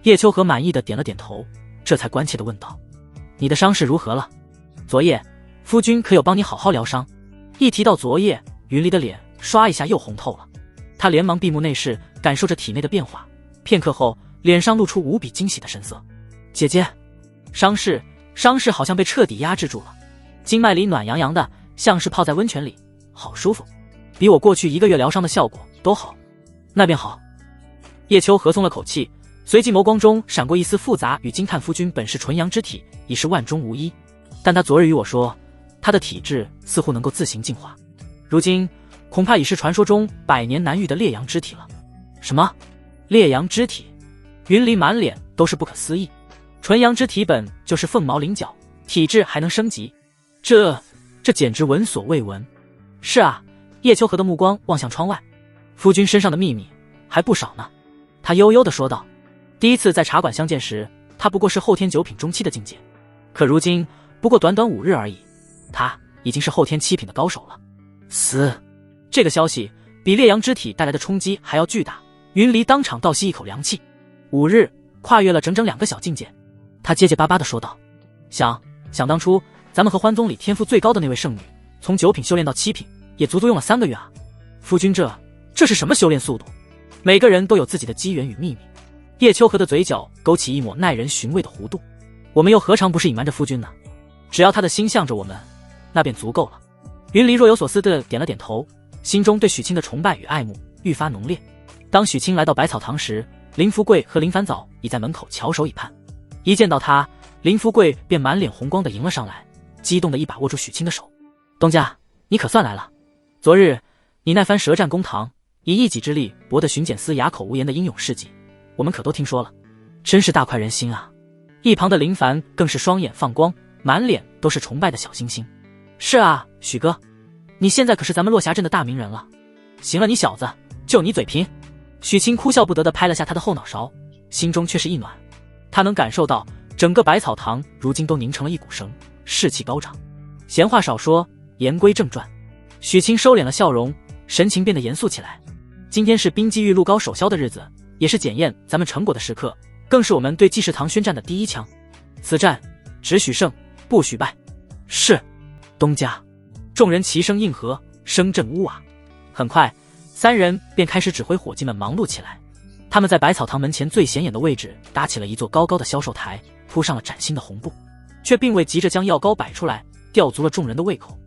叶秋荷满意的点了点头，这才关切地问道：你的伤势如何了？昨夜夫君可有帮你好好疗伤？一提到昨夜，云离的脸刷一下又红透了。他连忙闭目内视，感受着体内的变化，片刻后脸上露出无比惊喜的神色。姐姐，伤势好像被彻底压制住了，经脉里暖洋洋的，像是泡在温泉里，好舒服，比我过去1个月疗伤的效果都好。那便好。叶秋荷松了口气，随即眸光中闪过一丝复杂与惊叹。夫君本是纯阳之体，已是万中无一，但他昨日与我说，他的体质似乎能够自行进化，如今恐怕已是传说中100年难遇的烈阳之体了。什么？烈阳之体？云离满脸都是不可思议。纯阳之体本就是凤毛麟角，体质还能升级，这简直闻所未闻。是啊，叶秋荷的目光望向窗外，夫君身上的秘密还不少呢。他悠悠地说道。第一次在茶馆相见时，他不过是后天9品中期的境界，可如今不过短短5日而已，他已经是后天7品的高手了。死！这个消息比烈阳之体带来的冲击还要巨大，云离当场倒吸一口凉气。5日，跨越了整整2个小境界。他结结巴巴地说道：想当初咱们和欢宗里天赋最高的那位圣女，从9品修炼到7品，也足足用了3个月啊。夫君这是什么修炼速度？每个人都有自己的机缘与秘密。叶秋荷的嘴角勾起一抹耐人寻味的弧度。我们又何尝不是隐瞒着夫君呢？只要他的心向着我们，那便足够了。云离若有所思地点了点头，心中对许清的崇拜与爱慕愈发浓烈。当许清来到百草堂时，林福贵和林凡早已在门口翘首以盼。一见到他，林福贵便满脸红光地迎了上来，激动地一把握住许清的手。东家，你可算来了。昨日你那番舌战公堂，以一己之力博得巡检司哑口无言的英勇事迹，我们可都听说了，真是大快人心啊。一旁的林凡更是双眼放光，满脸都是崇拜的小星星。是啊，许哥，你现在可是咱们落霞镇的大名人了。行了，你小子，就你嘴贫。许清哭笑不得地拍了下他的后脑勺，心中却是一暖。他能感受到整个百草堂如今都凝成了一股绳，士气高涨。闲话少说，言归正传。许清收敛了笑容，神情变得严肃起来。今天是冰肌玉露膏首销的日子，也是检验咱们成果的时刻，更是我们对济世堂宣战的第一枪。此战只许胜，不许败。是，东家。众人齐声应和，声震屋瓦。很快，3人便开始指挥伙计们忙碌起来。他们在百草堂门前最显眼的位置搭起了一座高高的销售台，铺上了崭新的红布，却并未急着将药膏摆出来，吊足了众人的胃口。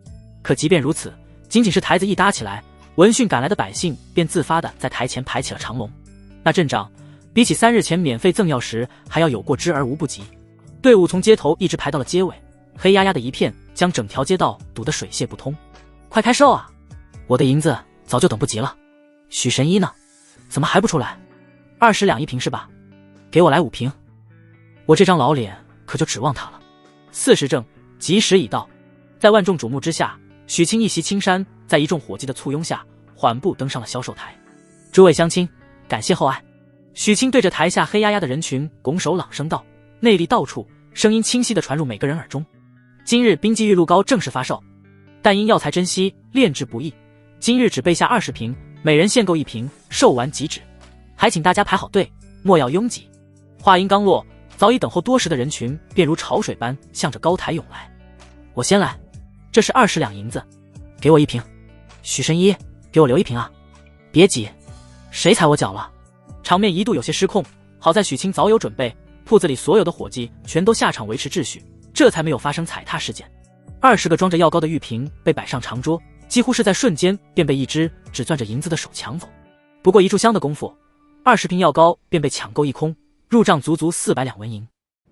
可即便如此，仅仅是台子一搭起来，闻讯赶来的百姓便自发地在台前排起了长龙。那阵仗比起3日前免费赠药时还要有过之而无不及。队伍从街头一直排到了街尾，黑压压的一片，将整条街道堵得水泄不通。快开售啊！我的银子早就等不及了。许神医呢？怎么还不出来？20两一瓶是吧？给我来5瓶。我这张老脸可就指望他了。40正，吉时已到。在万众瞩目之下，许清一袭青衫，在一众伙计的簇拥下，缓步登上了销售台。诸位乡亲，感谢厚爱。许清对着台下黑压压的人群拱手朗声道，内力到处，声音清晰地传入每个人耳中。今日冰肌玉露膏正式发售，但因药材珍稀，炼制不易，今日只备下20瓶，每人限购1瓶，售完即止，还请大家排好队，莫要拥挤。话音刚落，早已等候多时的人群便如潮水般向着高台涌来。我先来，这是20两银子，给我1瓶。许神医，给我留1瓶啊！别急，谁踩我脚了？场面一度有些失控，好在许清早有准备，铺子里所有的伙计全都下场维持秩序，这才没有发生踩踏事件。20个装着药膏的玉瓶被摆上长桌，几乎是在瞬间便被一只只攥着银子的手抢走。不过一炷香的功夫，20瓶药膏便被抢购一空，入账足足400两纹银。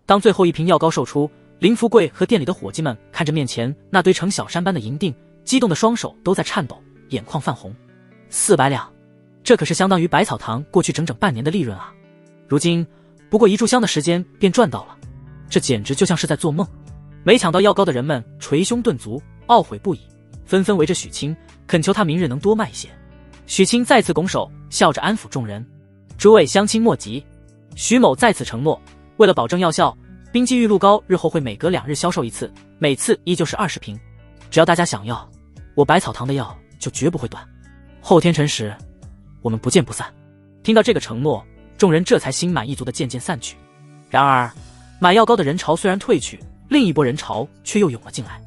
当最后1瓶药膏售出，林福贵和店里的伙计们看着面前那堆成小山般的银锭，激动的双手都在颤抖，眼眶泛红。400两，这可是相当于百草堂过去整整半年的利润啊！如今不过一炷香的时间便赚到了，这简直就像是在做梦。没抢到药膏的人们捶胸顿足，懊悔不已，纷纷围着许清，恳求他明日能多卖些。许清再次拱手，笑着安抚众人：“诸位乡亲莫急。”许某在此承诺，为了保证药效，冰肌玉露膏日后会每隔2日销售一次，每次依旧是20瓶。只要大家想要，我百草堂的药就绝不会断。后天辰时，我们不见不散。听到这个承诺，众人这才心满意足地渐渐散去。然而，买药膏的人潮虽然退去，另一波人潮却又涌了进来。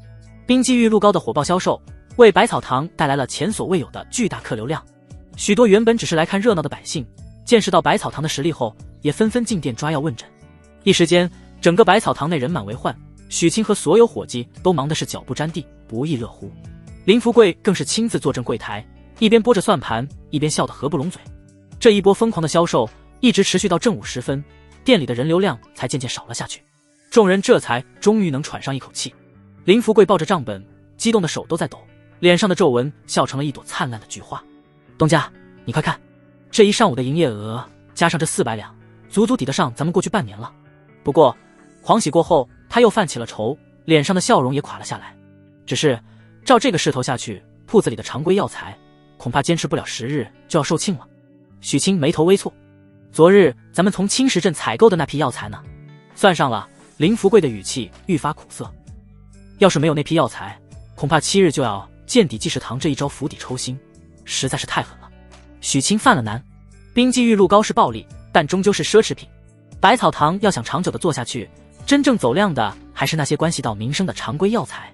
冰肌玉露膏的火爆销售，为百草堂带来了前所未有的巨大客流量。许多原本只是来看热闹的百姓，见识到百草堂的实力后，也纷纷进店抓药问诊。一时间，整个百草堂内人满为患，许清和所有伙计都忙的是脚不沾地，不亦乐乎。林福贵更是亲自坐镇柜台，一边拨着算盘，一边笑得合不拢嘴。这一波疯狂的销售一直持续到正午时分，店里的人流量才渐渐少了下去，众人这才终于能喘上一口气。林福贵抱着账本，激动的手都在抖，脸上的皱纹笑成了一朵灿烂的菊花。东家，你快看，这一上午的营业额加上这400两，足足抵得上咱们过去半年了。不过狂喜过后，他又犯起了愁，脸上的笑容也垮了下来。只是照这个势头下去，铺子里的常规药材恐怕坚持不了10日就要售罄了。许清眉头微蹙，昨日咱们从青石镇采购的那批药材呢？算上了。林福贵的语气愈发苦涩。要是没有那批药材，恐怕7日就要见底济世堂这一招釜底抽薪，实在是太狠了。许清犯了难。冰肌玉露膏是暴利，但终究是奢侈品。百草堂要想长久的做下去，真正走量的还是那些关系到民生的常规药材。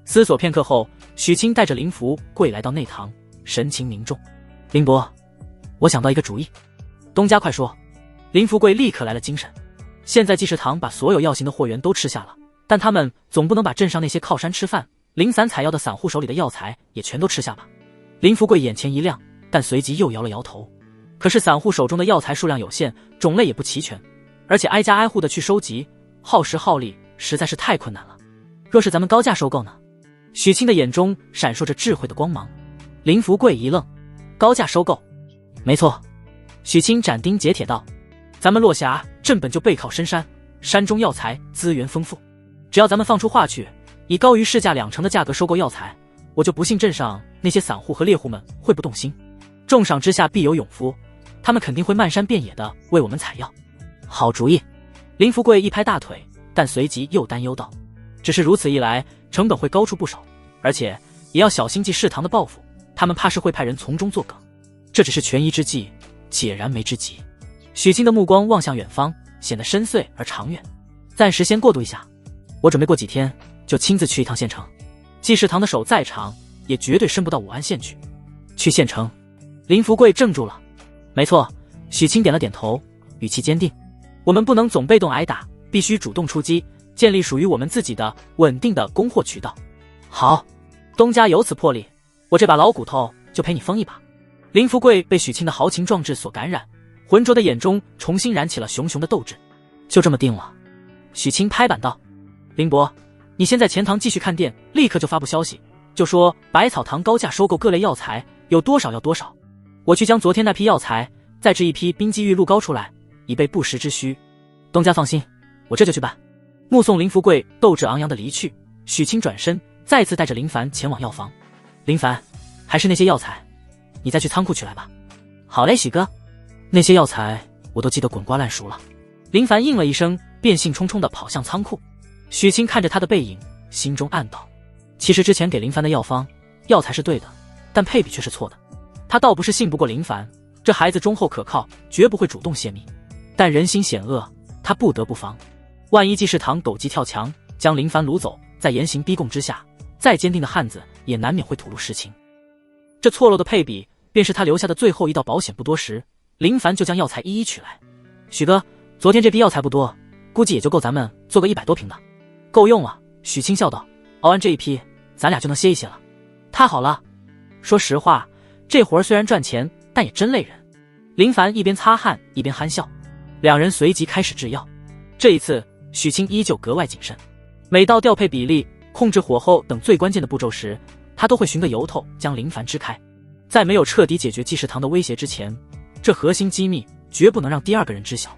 思索片刻后，许清带着林福贵来到内堂，神情凝重。林伯，我想到一个主意。东家快说。林福贵立刻来了精神。现在济世堂把所有药行的货源都吃下了，但他们总不能把镇上那些靠山吃饭、零散采药的散户手里的药材也全都吃下吧？林福贵眼前一亮，但随即又摇了摇头。可是散户手中的药材数量有限，种类也不齐全，而且挨家挨户的去收集，耗时耗力，实在是太困难了。若是咱们高价收购呢？许清的眼中闪烁着智慧的光芒。林福贵一愣，高价收购？没错。许清斩钉截铁道，咱们落霞镇本就背靠深山，山中药材资源丰富，只要咱们放出话去，以高于市价2成的价格收购药材，我就不信镇上那些散户和猎户们会不动心。重赏之下必有勇夫，他们肯定会漫山遍野的为我们采药。好主意。林福贵一拍大腿，但随即又担忧道，只是如此一来，成本会高出不少，而且也要小心济世堂的报复，他们怕是会派人从中作梗。这只是权宜之计，解燃眉之急。许清的目光望向远方，显得深邃而长远。暂时先过渡一下，我准备过几天就亲自去一趟县城。济世堂的手再长，也绝对伸不到武安县去。去县城？林福贵怔住了。没错。许清点了点头，语气坚定。我们不能总被动挨打，必须主动出击，建立属于我们自己的稳定的供货渠道。好，东家有此魄力，我这把老骨头就陪你疯一把。林福贵被许清的豪情壮志所感染，浑浊的眼中重新燃起了熊熊的斗志。就这么定了。许清拍板道，林伯，你先在钱塘继续看店，立刻就发布消息，就说百草堂高价收购各类药材，有多少要多少。我去将昨天那批药材再制一批冰肌玉露膏出来，以备不时之需。东家放心，我这就去办。目送林福贵斗志昂扬的离去，许清转身再次带着林凡前往药房。林凡，还是那些药材，你再去仓库取来吧。好嘞，许哥。那些药材我都记得滚瓜烂熟了。林凡应了一声，便兴冲冲地跑向仓库。许清看着他的背影，心中暗道：其实之前给林凡的药方，药材是对的，但配比却是错的。他倒不是信不过林凡，这孩子忠厚可靠，绝不会主动泄密。但人心险恶，他不得不防。万一济世堂狗急跳墙，将林凡掳走，在严刑逼供之下，再坚定的汉子也难免会吐露实情。这错漏的配比，便是他留下的最后一道保险。不多时，林凡就将药材一一取来。许哥，昨天这批药材不多，估计也就够咱们做个100多瓶的。够用了，许清笑道。熬完这一批，咱俩就能歇一歇了。太好了。说实话，这活儿虽然赚钱，但也真累人。林凡一边擦汗一边憨笑。两人随即开始制药。这一次，许清依旧格外谨慎，每到调配比例、控制火候等最关键的步骤时，他都会寻个由头将林凡支开。在没有彻底解决济世堂的威胁之前，这核心机密绝不能让第二个人知晓。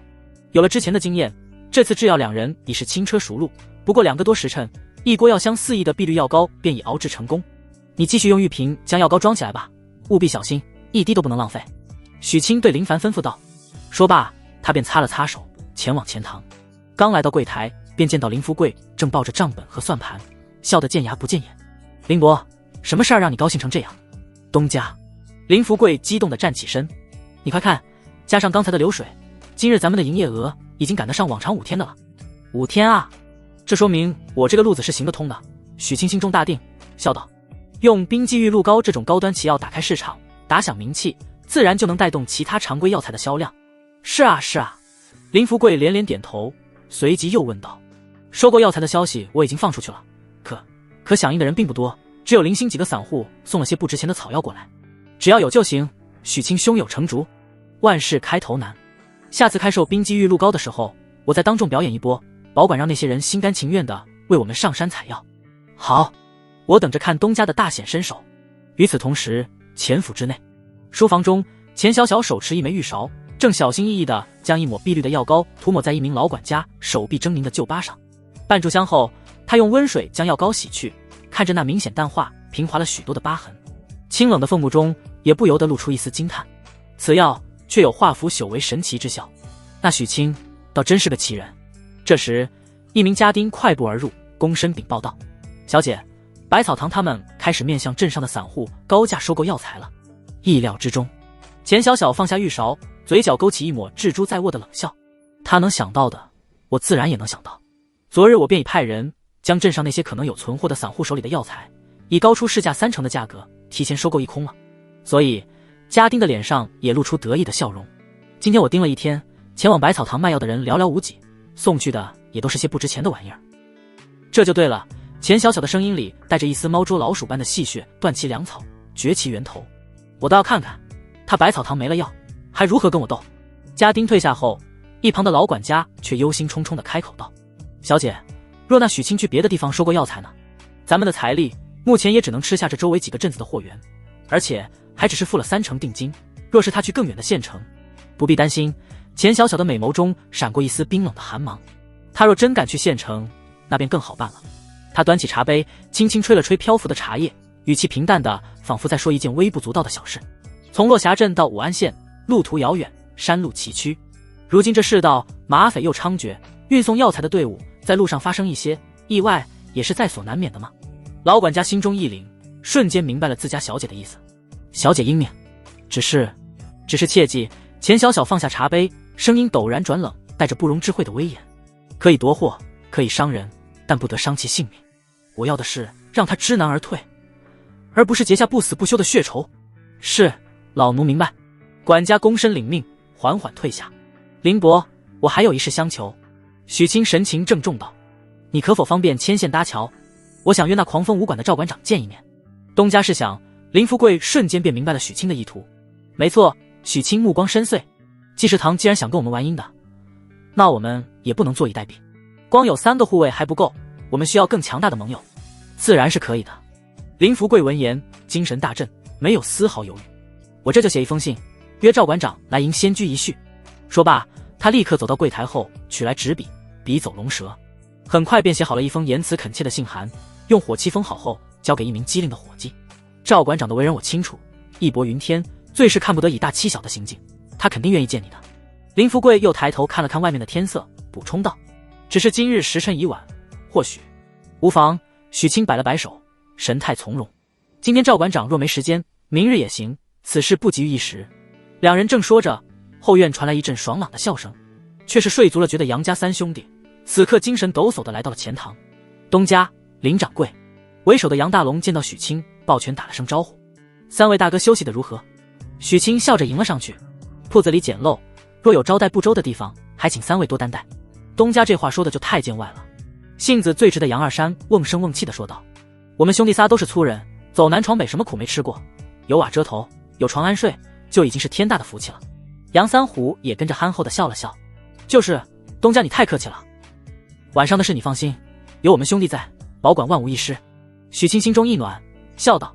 有了之前的经验，这次制药两人已是轻车熟路。不过2个多时辰，一锅药香4亿的碧绿药膏便已熬制成功。你继续用玉瓶将药膏装起来吧，务必小心，一滴都不能浪费。许清对林凡吩咐道。说罢，他便擦了擦手，前往前堂。刚来到柜台，便见到林福贵正抱着账本和算盘，笑得见牙不见眼。林伯，什么事儿让你高兴成这样？东家。林福贵激动地站起身。你快看，加上刚才的流水，今日咱们的营业额已经赶得上往常5天的了。5天啊，这说明我这个路子是行得通的。许清心中大定，笑道：用冰肌玉露膏这种高端奇药打开市场，打响名气，自然就能带动其他常规药材的销量。是啊是啊。林福贵连连点头，随即又问道：收购药材的消息我已经放出去了，可响应的人并不多，只有零星几个散户送了些不值钱的草药过来。只要有就行。许清胸有成竹。万事开头难，下次开售冰肌玉露膏的时候，我再当众表演一波，保管让那些人心甘情愿地为我们上山采药。好，我等着看东家的大显身手。与此同时，钱府之内，书房中，钱小小手持一枚玉勺，正小心翼翼地将一抹碧绿的药膏涂抹在一名老管家手臂狰狞的旧疤上。半炷香后，他用温水将药膏洗去，看着那明显淡化平滑了许多的疤痕，清冷的凤目中也不由得露出一丝惊叹。此药却有化腐朽为神奇之效，那许清倒真是个奇人。这时，一名家丁快步而入，躬身禀报道：小姐，百草堂他们开始面向镇上的散户高价收购药材了。意料之中。钱小小放下玉勺，嘴角勾起一抹置诸在握的冷笑。他能想到的，我自然也能想到。昨日我便已派人将镇上那些可能有存货的散户手里的药材，以高出市价3成的价格提前收购一空了。所以家丁的脸上也露出得意的笑容。今天我盯了一天，前往百草堂卖药的人寥寥无几，送去的也都是些不值钱的玩意儿。这就对了。钱小小的声音里带着一丝猫捉老鼠般的戏谑，断其粮草，绝其源头。我倒要看看，他百草堂没了药，还如何跟我斗。家丁退下后，一旁的老管家却忧心忡忡地开口道：小姐，若那许清去别的地方收购药材呢？咱们的财力目前也只能吃下这周围几个镇子的货源，而且还只是付了3成定金。若是他去更远的县城，不必担心。钱小小的美眸中闪过一丝冰冷的寒芒。他若真敢去县城，那便更好办了。他端起茶杯，轻轻吹了吹漂浮的茶叶，语气平淡的仿佛在说一件微不足道的小事。从落霞镇到武安县，路途遥远，山路崎岖，如今这世道马匪又猖獗，运送药材的队伍在路上发生一些意外，也是在所难免的吗？老管家心中一凛，瞬间明白了自家小姐的意思。小姐英明，只是切记。钱小小放下茶杯，声音陡然转冷，带着不容置喙的威严。可以夺货，可以伤人，但不得伤其性命。我要的是让他知难而退，而不是结下不死不休的血仇。是，老奴明白。管家躬身领命，缓缓退下。林伯，我还有一事相求。许清神情郑重道：你可否方便牵线搭桥？我想约那狂风武馆的赵馆长见一面。东家是想，林福贵瞬间便明白了许清的意图。没错。许清目光深邃，济世堂既然想跟我们玩阴的，那我们也不能坐以待毙。光有3个护卫还不够，我们需要更强大的盟友。自然是可以的。林福贵闻言精神大振，没有丝毫犹豫。我这就写一封信，约赵馆长来迎仙居一叙。说罢，他立刻走到柜台后，取来纸笔，笔走龙蛇，很快便写好了一封言辞恳切的信函，用火漆封好后，交给一名机灵的伙计。赵馆长的为人我清楚，义薄云天，最是看不得以大欺小的行径，他肯定愿意见你的。林福贵又抬头看了看外面的天色，补充道：只是今日时辰已晚，或许无妨。许清摆了摆手，神态从容。今天赵馆长若没时间，明日也行，此事不急于一时。两人正说着，后院传来一阵爽朗的笑声，却是睡足了觉的杨家三兄弟，此刻精神抖擞地来到了前堂。东家林掌柜为首的杨大龙见到许清，抱拳打了声招呼：三位大哥休息得如何？许清笑着迎了上去：铺子里简陋，若有招待不周的地方，还请三位多担待。东家这话说的就太见外了。性子最直的杨二山瓮声瓮气地说道：我们兄弟仨都是粗人，走南闯北什么苦没吃过，有瓦遮头，有床安睡，就已经是天大的福气了。杨三虎也跟着憨厚地笑了笑：就是东家你太客气了，晚上的事你放心，有我们兄弟在，保管万无一失。许清心中一暖，笑道：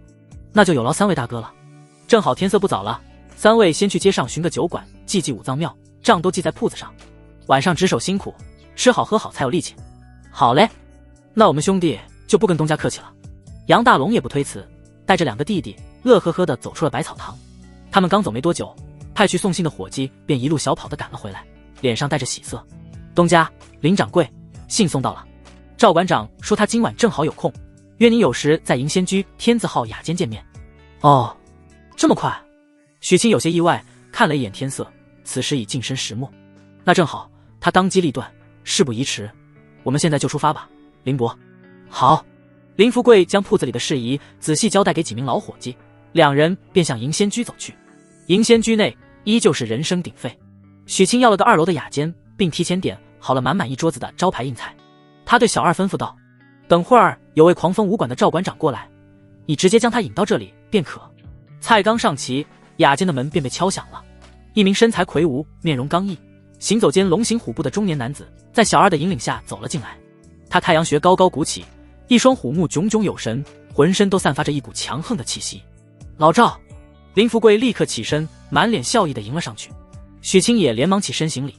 那就有劳三位大哥了。正好天色不早了，三位先去街上寻个酒馆，祭祭五脏庙，账都记在铺子上，晚上值守辛苦，吃好喝好才有力气。好嘞，那我们兄弟就不跟东家客气了。杨大龙也不推辞，带着两个弟弟乐呵呵地走出了百草堂。他们刚走没多久，派去送信的伙计便一路小跑地赶了回来，脸上带着喜色：东家林掌柜，信送到了。赵馆长说他今晚正好有空，约您有时在迎仙居天字号雅间见面。哦，这么快？许清有些意外，看了一眼天色，此时已近身时末。那正好，他当机立断，事不宜迟，我们现在就出发吧。林伯，好。林福贵将铺子里的事宜仔细交代给几名老伙计，两人便向迎仙居走去。迎仙居内依旧是人声鼎沸，许清要了个2楼的雅间，并提前点好了满满一桌子的招牌硬菜。他对小二吩咐道：等会儿有位狂风武馆的赵馆长过来，你直接将他引到这里便可。菜刚上齐，雅间的门便被敲响了。一名身材魁梧、面容刚毅、行走间龙行虎步的中年男子在小二的引领下走了进来。他太阳穴高高鼓起，一双虎目炯炯有神，浑身都散发着一股强横的气息。老赵！林福贵立刻起身，满脸笑意地迎了上去。许清也连忙起身行礼：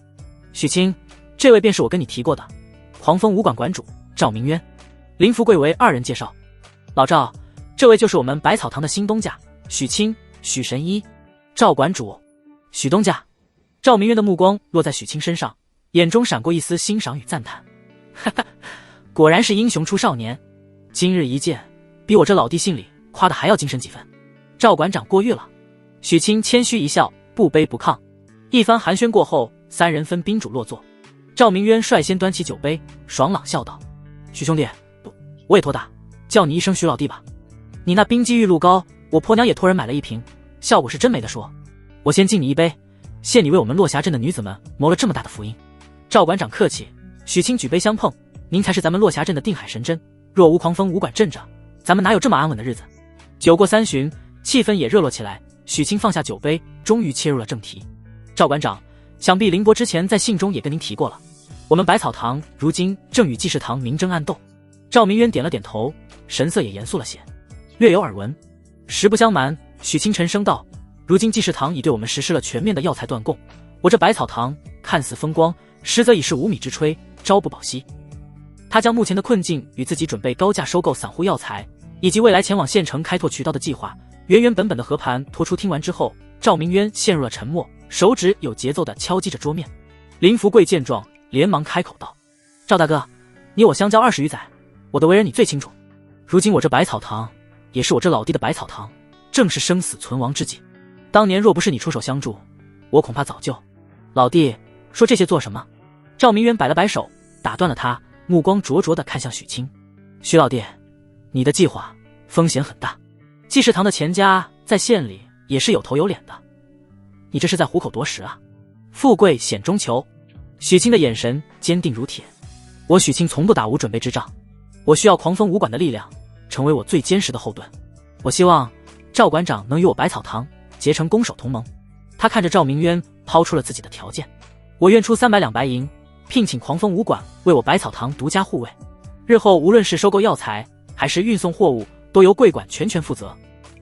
许清，这位便是我跟你提过的狂风武馆馆主赵明渊。林福贵为二人介绍：老赵，这位就是我们百草堂的新东家许清、许神医。赵馆主，许东家。赵明渊的目光落在许清身上，眼中闪过一丝欣赏与赞叹。哈哈，果然是英雄出少年，今日一见，比我这老弟信里夸的还要精神几分。赵馆长过誉了。许清谦虚一笑，不卑不亢。一番寒暄过后，三人分宾主落座。赵明渊率先端起酒杯，爽朗笑道：许兄弟，不，我也托大，叫你一声许老弟吧。你那冰肌玉露膏，我婆娘也托人买了一瓶，效果是真没得说。我先敬你一杯，谢你为我们落霞镇的女子们谋了这么大的福音。赵馆长客气。许清举杯相碰：您才是咱们落霞镇的定海神针，若无狂风武馆镇着，咱们哪有这么安稳的日子？酒过三巡，气氛也热络起来。许清放下酒杯，终于切入了正题：赵馆长，想必林伯之前在信中也跟您提过了，我们百草堂如今正与济世堂明争暗斗。赵明渊点了点头，神色也严肃了些：略有耳闻。实不相瞒，许清沉声道：如今济世堂已对我们实施了全面的药材断供，我这百草堂看似风光，实则已是无米之炊，朝不保夕。他将目前的困境与自己准备高价收购散户药材，以及未来前往县城开拓渠道的计划，原本的和盘托出。听完之后，赵明渊陷入了沉默，手指有节奏地敲击着桌面。林福贵见状，连忙开口道：赵大哥，你我相交20余载，我的为人你最清楚。如今我这百草堂，也是我这老弟的百草堂，正是生死存亡之际。当年若不是你出手相助，我恐怕早就……老弟，说这些做什么？赵明渊摆了摆手，打断了他，目光灼灼地看向许清：许老弟，你的计划风险很大，济世堂的钱家在县里也是有头有脸的，你这是在虎口夺食啊！富贵险中求。许清的眼神坚定如铁：我许清从不打无准备之仗，我需要狂风武馆的力量，成为我最坚实的后盾。我希望赵馆长能与我百草堂结成攻守同盟。他看着赵明渊，抛出了自己的条件：我愿出300两白银，聘请狂风武馆为我百草堂独家护卫，日后无论是收购药材还是运送货物，都由贵馆全权负责。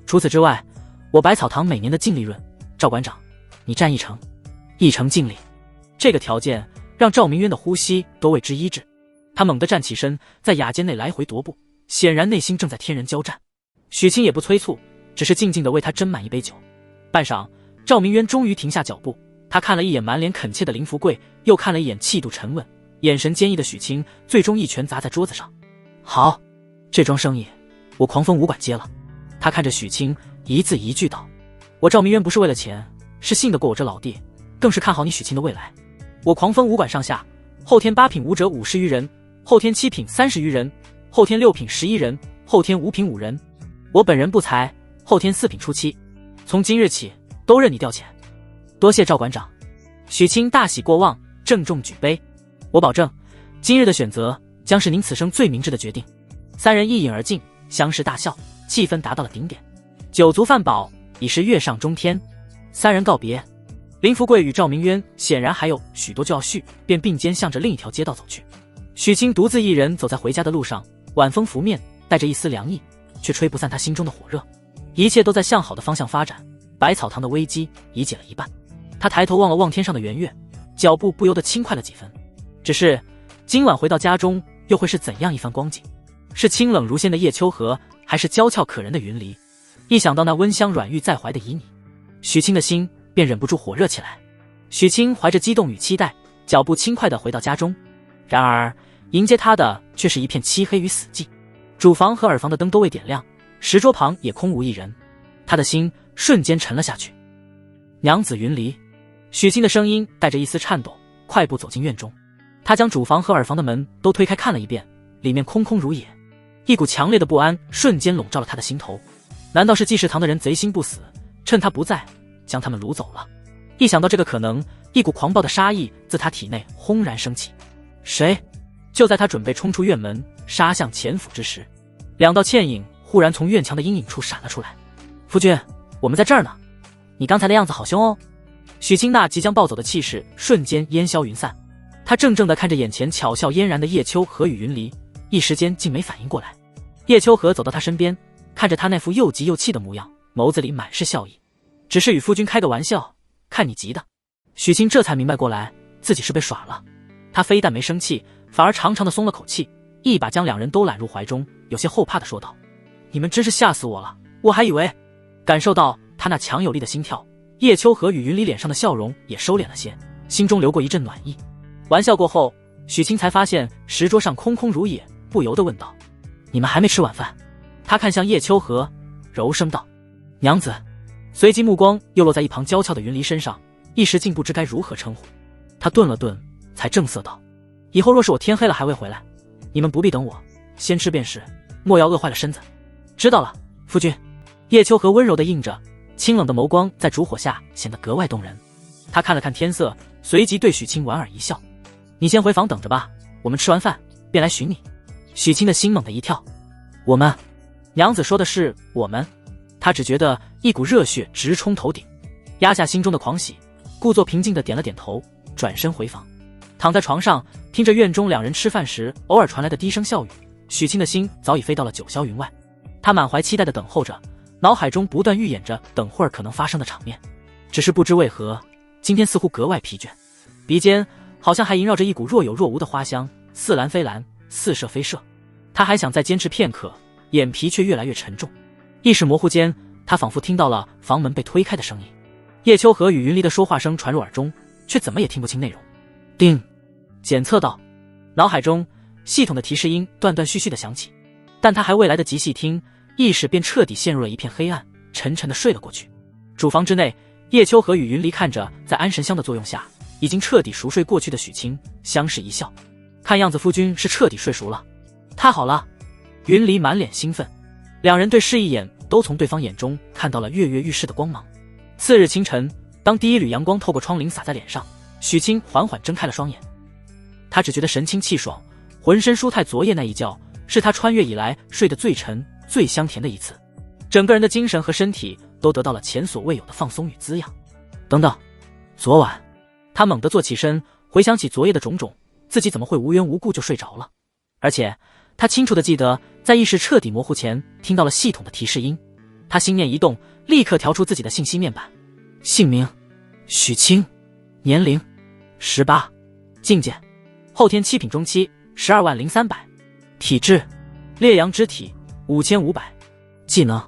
除此之外，我百草堂每年的净利润，赵馆长你战一成。一成敬礼。这个条件让赵明渊的呼吸都为之一滞，他猛地站起身，在雅间内来回踱步，显然内心正在天人交战。许清也不催促，只是静静地为他斟满一杯酒。半晌，赵明渊终于停下脚步，他看了一眼满脸恳切的林福贵，又看了一眼气度沉稳、眼神坚毅的许清，最终一拳砸在桌子上。好，这桩生意我狂风武馆接了。他看着许清，一字一句道：我赵明渊不是为了钱，是信得过我这老弟，更是看好你许清的未来。我狂风武馆上下，后天8品武者50余人，后天7品30余人，后天6品11人，后天5品5人，我本人不才，后天4品出7，从今日起都任你调遣。多谢赵馆长。许清大喜过望，郑重举杯。我保证，今日的选择将是您此生最明智的决定。三人一饮而尽，相视大笑，气氛达到了顶点。酒足饭饱，已是月上中天。三人告别，林福贵与赵明渊显然还有许多就要续，便并肩向着另一条街道走去。许清独自一人走在回家的路上，晚风拂面，带着一丝凉意，却吹不散他心中的火热。一切都在向好的方向发展，百草堂的危机已解了一半。他抬头望了望天上的圆月，脚步不由得轻快了几分。只是今晚回到家中，又会是怎样一番光景？是清冷如仙的叶秋荷，还是娇俏可人的云离？一想到那温香软玉在怀的旖旎，许清的心便忍不住火热起来。许清怀着激动与期待，脚步轻快地回到家中。然而迎接他的却是一片漆黑与死寂。主房和耳房的灯都未点亮，石桌旁也空无一人。他的心瞬间沉了下去。娘子云离。许清的声音带着一丝颤抖，快步走进院中。他将主房和耳房的门都推开看了一遍，里面空空如也。一股强烈的不安瞬间笼罩了他的心头。难道是济世堂的人贼心不死，趁他不在将他们掳走了？一想到这个可能，一股狂暴的杀意自他体内轰然升起。谁？就在他准备冲出院门杀向前府之时，两道倩影忽然从院墙的阴影处闪了出来。夫君，我们在这儿呢。你刚才的样子好凶哦。许清那即将暴走的气势瞬间烟消云散。他怔怔地看着眼前巧笑嫣然的叶秋荷与云离，一时间竟没反应过来。叶秋荷走到他身边，看着他那副又急又气的模样，眸子里满是笑意。只是与夫君开个玩笑，看你急的。许清这才明白过来，自己是被耍了。他非但没生气，反而长长的松了口气，一把将两人都揽入怀中，有些后怕的说道：你们真是吓死我了，我还以为……感受到他那强有力的心跳，叶秋荷与云离脸上的笑容也收敛了些，心中流过一阵暖意。玩笑过后，许清才发现石桌上空空如也，不由得问道：你们还没吃晚饭？他看向叶秋荷，柔声道：娘子。随即目光又落在一旁娇俏的云离身上，一时竟不知该如何称呼。他顿了顿，才正色道：以后若是我天黑了还未回来，你们不必等我，先吃便是，莫要饿坏了身子。知道了，夫君。叶秋荷温柔地应着，清冷的眸光在烛火下显得格外动人。他看了看天色，随即对许清莞尔一笑：你先回房等着吧，我们吃完饭便来寻你。许清的心猛地一跳：我们？娘子说的是我们？他只觉得一股热血直冲头顶，压下心中的狂喜，故作平静地点了点头，转身回房。躺在床上听着院中两人吃饭时偶尔传来的低声笑语，许清的心早已飞到了九霄云外。他满怀期待地等候着，脑海中不断预演着等会儿可能发生的场面。只是不知为何，今天似乎格外疲倦，鼻尖好像还萦绕着一股若有若无的花香，似蓝非蓝，似射非射。他还想再坚持片刻，眼皮却越来越沉重。意识模糊间，他仿佛听到了房门被推开的声音。叶秋荷与云离的说话声传入耳中，却怎么也听不清内容。叮，检测到。脑海中系统的提示音断断续续的响起，但他还未来得及细听，意识便彻底陷入了一片黑暗，沉沉的睡了过去。主房之内，叶秋荷与云离看着在安神香的作用下已经彻底熟睡过去的许清，相视一笑。看样子夫君是彻底睡熟了。太好了。云离满脸兴奋，两人对视一眼，都从对方眼中看到了跃跃欲试的光芒。次日清晨，当第一缕阳光透过窗棂洒在脸上，许清缓缓睁开了双眼。他只觉得神清气爽，浑身舒泰。昨夜那一觉是他穿越以来睡得最沉最香甜的一次，整个人的精神和身体都得到了前所未有的放松与滋养。等等，昨晚……他猛地坐起身，回想起昨夜的种种，自己怎么会无缘无故就睡着了？而且他清楚地记得，在意识彻底模糊前听到了系统的提示音。他心念一动，立刻调出自己的信息面板。姓名：许清，年龄18，境界后天7品中期，12万0300，体质烈阳之体5500，技能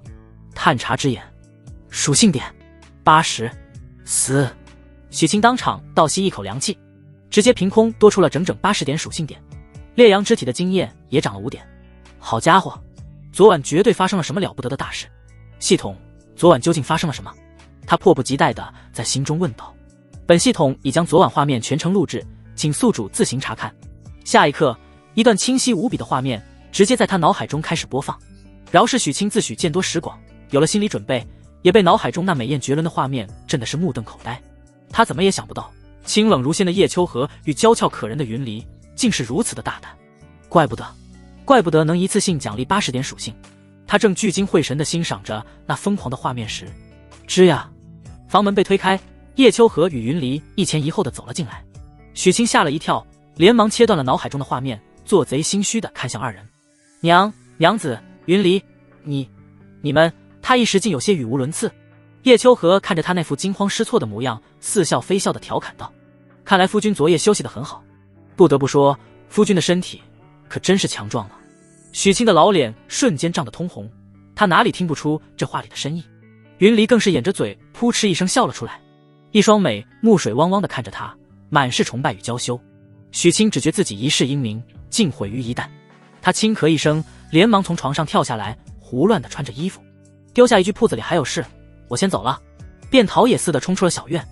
探查之眼，属性点80。死！许清当场倒吸一口凉气，直接凭空多出了整整80点属性点，烈阳之体的经验也涨了5点。好家伙，昨晚绝对发生了什么了不得的大事！系统，昨晚究竟发生了什么？他迫不及待地在心中问道。本系统已将昨晚画面全程录制，请宿主自行查看。下一刻，一段清晰无比的画面直接在他脑海中开始播放。饶是许清自诩见多识广，有了心理准备，也被脑海中那美艳绝伦的画面震的是目瞪口呆。他怎么也想不到，清冷如仙的叶秋荷与娇俏可人的云离竟是如此的大胆。怪不得能一次性奖励80点属性。他正聚精会神地欣赏着那疯狂的画面时，吱呀，房门被推开，叶秋荷与云离一前一后地走了进来。许清吓了一跳，连忙切断了脑海中的画面，做贼心虚地看向二人。娘子，云离，你们……他一时竟有些语无伦次。叶秋荷看着他那副惊慌失措的模样，似笑非笑地调侃道：“看来夫君昨夜休息得很好，不得不说，夫君的身体可真是强壮了。”许清的老脸瞬间涨得通红，他哪里听不出这话里的深意。云离更是掩着嘴扑哧一声笑了出来，一双美目水汪汪地看着他，满是崇拜与娇羞。许清只觉自己一世英名竟毁于一旦，他轻咳一声，连忙从床上跳下来，胡乱地穿着衣服，丢下一句铺子里还有事，我先走了，便逃也似的冲出了小院。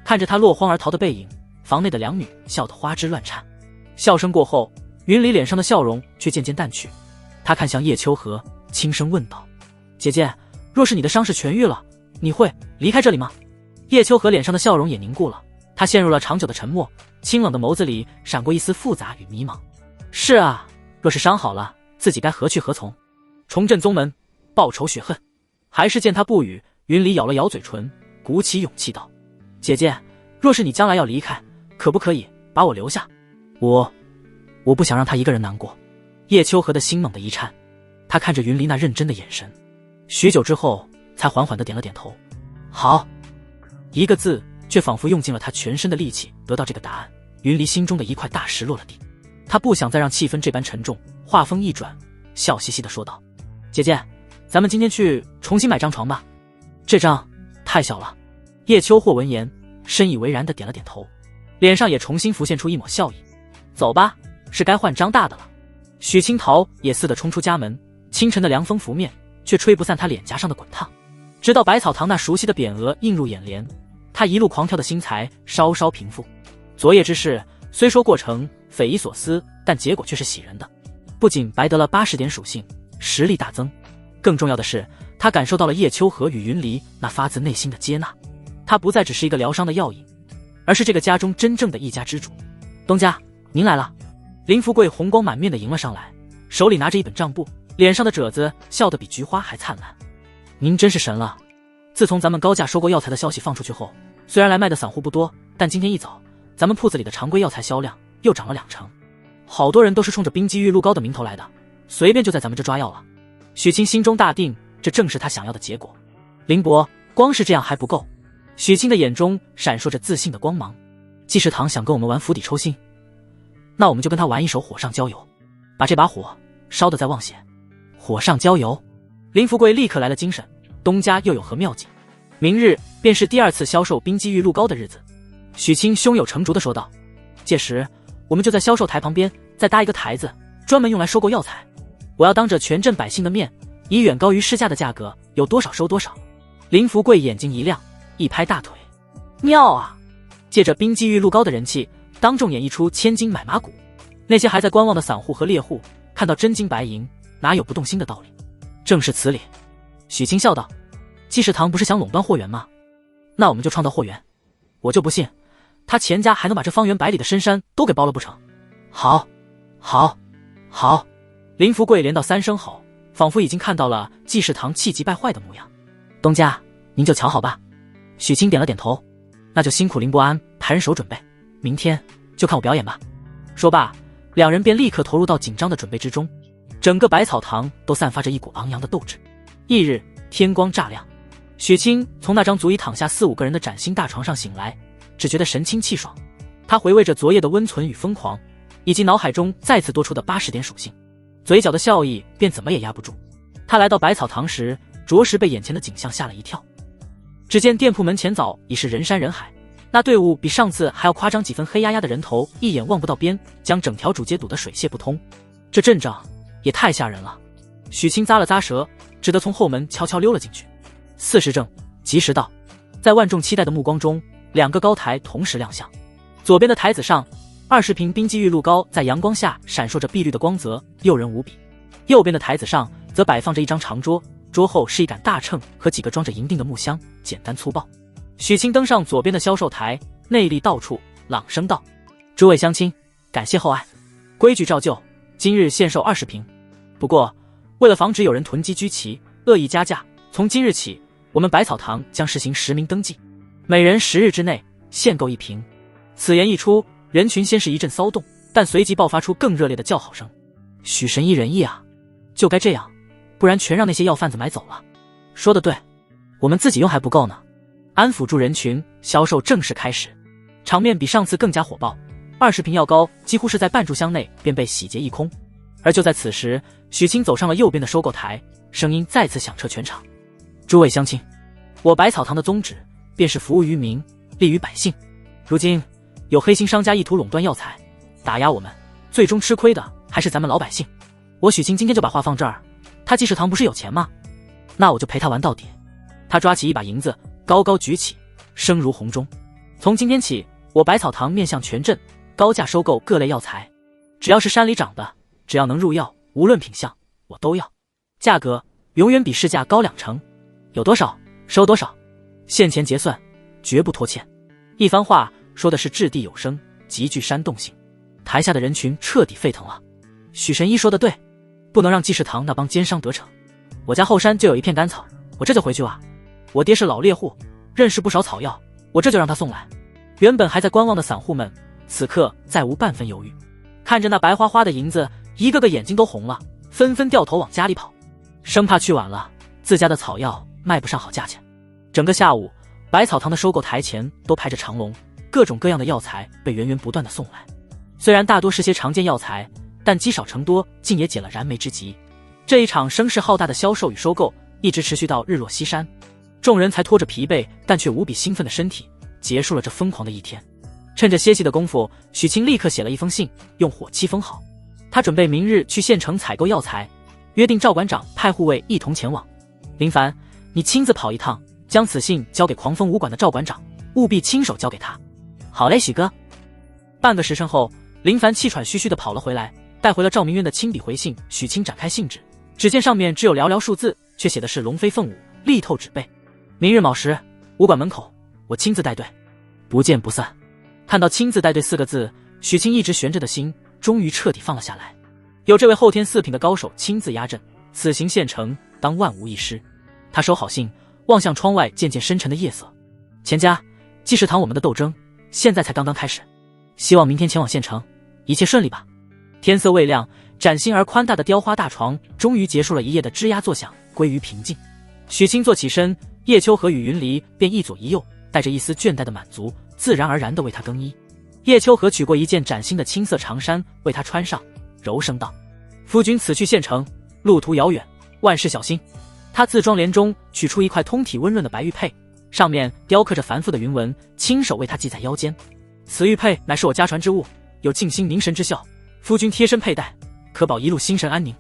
看着他落荒而逃的背影，房内的两女笑得花枝乱颤。笑声过后，云离脸上的笑容却渐渐淡去，他看向叶秋荷，轻声问道：“姐姐，若是你的伤势痊愈了，你会离开这里吗？”叶秋荷脸上的笑容也凝固了，她陷入了长久的沉默，清冷的眸子里闪过一丝复杂与迷茫。是啊，若是伤好了，自己该何去何从？重振宗门，报仇雪恨？还是见他不语，云离咬了咬嘴唇，鼓起勇气道：“姐姐，若是你将来要离开，可不可以把我留下？我不想让他一个人难过。”叶秋荷的心猛地一颤，他看着云离那认真的眼神，许久之后才缓缓地点了点头。好，一个字却仿佛用尽了他全身的力气得到这个答案。云离心中的一块大石落了地，他不想再让气氛这般沉重，话锋一转，笑嘻嘻地说道：“姐姐，咱们今天去重新买张床吧，这张太小了。”叶秋霍闻言深以为然地点了点头，脸上也重新浮现出一抹笑意。走吧，是该换张大的了。许清桃也似的冲出家门，清晨的凉风拂面，却吹不散他脸颊上的滚烫。直到百草堂那熟悉的匾额映入眼帘，他一路狂跳的心才稍稍平复。昨夜之事虽说过程匪夷所思，但结果却是喜人的，不仅白得了80点属性，实力大增，更重要的是他感受到了叶秋荷与云离那发自内心的接纳。他不再只是一个疗伤的药引，而是这个家中真正的一家之主。东家，您来了。林福贵红光满面的迎了上来，手里拿着一本账簿，脸上的褶子笑得比菊花还灿烂。您真是神了！自从咱们高价收购药材的消息放出去后，虽然来卖的散户不多，但今天一早，咱们铺子里的常规药材销量又涨了2成，好多人都是冲着冰肌玉露膏的名头来的，随便就在咱们这抓药了。许清心中大定，这正是他想要的结果。林伯，光是这样还不够。许清的眼中闪烁着自信的光芒。季世堂想跟我们玩釜底抽薪，那我们就跟他玩一手火上浇油，把这把火烧得再旺些。火上浇油！林福贵立刻来了精神，东家又有何妙计？明日便是第2次销售冰肌玉露膏的日子。许清胸有成竹地说道，届时我们就在销售台旁边再搭一个台子，专门用来收购药材。我要当着全镇百姓的面，以远高于市价的价格，有多少收多少。林福贵眼睛一亮，一拍大腿，妙啊！借着冰肌玉露膏的人气，当众演绎出千金买马股。那些还在观望的散户和猎户看到真金白银，哪有不动心的道理？正是此理。许清笑道，季世堂不是想垄断货源吗？那我们就创造货源，我就不信他钱家还能把这方圆百里的深山都给包了不成。好，好，好！林福贵连道3声好，仿佛已经看到了季世堂气急败坏的模样。东家，您就瞧好吧。许清点了点头，那就辛苦林伯安派人手准备，明天就看我表演吧。说罢，两人便立刻投入到紧张的准备之中。整个百草堂都散发着一股昂扬的斗志。翌日天光乍亮，许清从那张足以躺下4、5个人的崭新大床上醒来，只觉得神清气爽。他回味着昨夜的温存与疯狂，以及脑海中再次多出的80点属性，嘴角的笑意便怎么也压不住。他来到百草堂时，着实被眼前的景象吓了一跳。只见店铺门前早已是人山人海，那队伍比上次还要夸张几分，黑压压的人头一眼望不到边，将整条主街堵得水泄不通。这阵仗也太吓人了。许清咂了咂舌，只得从后门悄悄溜了进去。4时正，及时到。在万众期待的目光中，2个高台同时亮相。左边的台子上，20瓶冰肌玉露膏在阳光下闪烁着碧绿的光泽，诱人无比。右边的台子上则摆放着一张长桌，桌后是一杆大秤和几个装着银锭的木箱，简单粗暴。许清登上左边的销售台，内力道处，朗声道：“诸位乡亲，感谢厚爱，规矩照旧，今日限售20瓶。不过，为了防止有人囤积居奇，恶意加价，从今日起，我们百草堂将实行实名登记，每人10日之内限购1瓶。”此言一出，人群先是一阵骚动，但随即爆发出更热烈的叫好声。许神医仁义啊，就该这样，不然全让那些药贩子买走了。说得对，我们自己用还不够呢。安抚住人群，销售正式开始，场面比上次更加火爆。20瓶药膏几乎是在半炷香内便被洗劫一空。而就在此时，许清走上了右边的收购台，声音再次响彻全场：“诸位乡亲，我百草堂的宗旨便是服务于民，利于百姓。如今有黑心商家意图垄断药材，打压我们，最终吃亏的还是咱们老百姓。我许清今天就把话放这儿，他济世堂不是有钱吗？那我就陪他玩到底。”他抓起一把银子，高高举起，声如洪钟：“从今天起，我百草堂面向全镇，高价收购各类药材，只要是山里长的，只要能入药，无论品相，我都要。价格永远比市价高2成，有多少收多少，现钱结算，绝不拖欠。”一番话说的是掷地有声，极具煽动性。台下的人群彻底沸腾了。许神医说的对，不能让济世堂那帮奸商得逞。我家后山就有一片甘草，我这就回去挖。我爹是老猎户，认识不少草药，我这就让他送来。原本还在观望的散户们，此刻再无半分犹豫，看着那白花花的银子，一个个眼睛都红了，纷纷掉头往家里跑，生怕去晚了自家的草药卖不上好价钱。整个下午，百草堂的收购台前都排着长龙，各种各样的药材被源源不断的送来。虽然大多是些常见药材，但积少成多，竟也解了燃眉之急。这一场声势浩大的销售与收购一直持续到日落西山，众人才拖着疲惫但却无比兴奋的身体结束了这疯狂的一天。趁着歇息的功夫，许清立刻写了一封信，用火漆封好。他准备明日去县城采购药材，约定赵馆长派护卫一同前往。林凡，你亲自跑一趟，将此信交给狂风武馆的赵馆长，务必亲手交给他。好嘞，许哥。半个时辰后，林凡气喘吁吁地跑了回来，带回了赵明渊的亲笔回信。许清展开信纸，只见上面只有寥寥数字，却写的是龙飞凤舞，力透纸背。明日卯时，武馆门口，我亲自带队，不见不散。看到亲自带队4个字，许清一直悬着的心终于彻底放了下来。有这位后天4品的高手亲自压阵，此行县城当万无一失。他收好信，望向窗外渐渐深沉的夜色。钱家，济世堂我们的斗争现在才刚刚开始，希望明天前往县城一切顺利吧。天色未亮，崭新而宽大的雕花大床终于结束了一夜的吱呀作响，归于平静。许清坐起身，叶秋和与云离便一左一右，带着一丝倦怠的满足，自然而然地为他更衣。叶秋和取过一件崭新的青色长衫为他穿上，柔声道：“夫君此去县城，路途遥远，万事小心。”他自装帘中取出一块通体温润的白玉佩，上面雕刻着繁复的云纹，亲手为他系在腰间。此玉佩乃是我家传之物，有静心凝神之效，夫君贴身佩戴，可保一路心神安宁。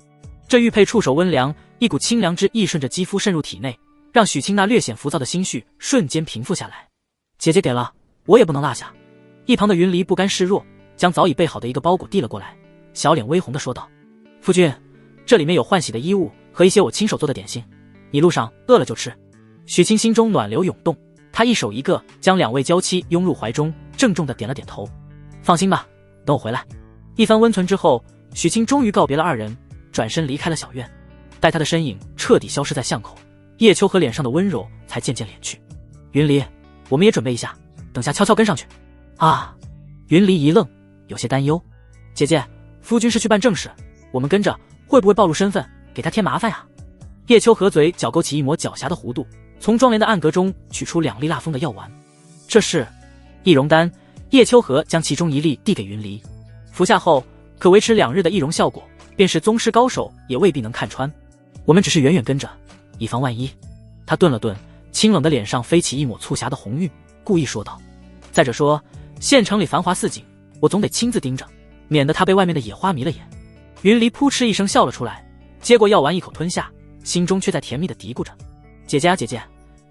这玉佩触手温凉，一股清凉之意顺着肌肤渗入体内，让许清那略显浮躁的心绪瞬间平复下来。姐姐给了，我也不能落下。一旁的云离不甘示弱，将早已备好的一个包裹递了过来，小脸微红地说道：“夫君，这里面有换洗的衣物和一些我亲手做的点心，你路上饿了就吃。”许清心中暖流涌动，他一手一个将2位娇妻拥入怀中，郑重地点了点头：“放心吧，等我回来。”一番温存之后，许清终于告别了2人，转身离开了小院。待他的身影彻底消失在巷口，叶秋和脸上的温柔才渐渐敛去。云离，我们也准备一下，等下悄悄跟上去。啊！云离一愣，有些担忧：“姐姐，夫君是去办正事，我们跟着会不会暴露身份，给他添麻烦呀？”叶秋和嘴角勾起一抹狡黠的弧度，从庄帘的暗格中取出2粒蜡封的药丸。这是易容丹。叶秋荷将其中1粒递给云离，服下后可维持2日的易容效果，便是宗师高手也未必能看穿。我们只是远远跟着，以防万一。他顿了顿，清冷的脸上飞起一抹促狭的红晕，故意说道：再者说，县城里繁华似锦，我总得亲自盯着，免得他被外面的野花迷了眼。云离扑哧一声笑了出来，接过药丸一口吞下，心中却在甜蜜地嘀咕着：姐姐啊姐姐，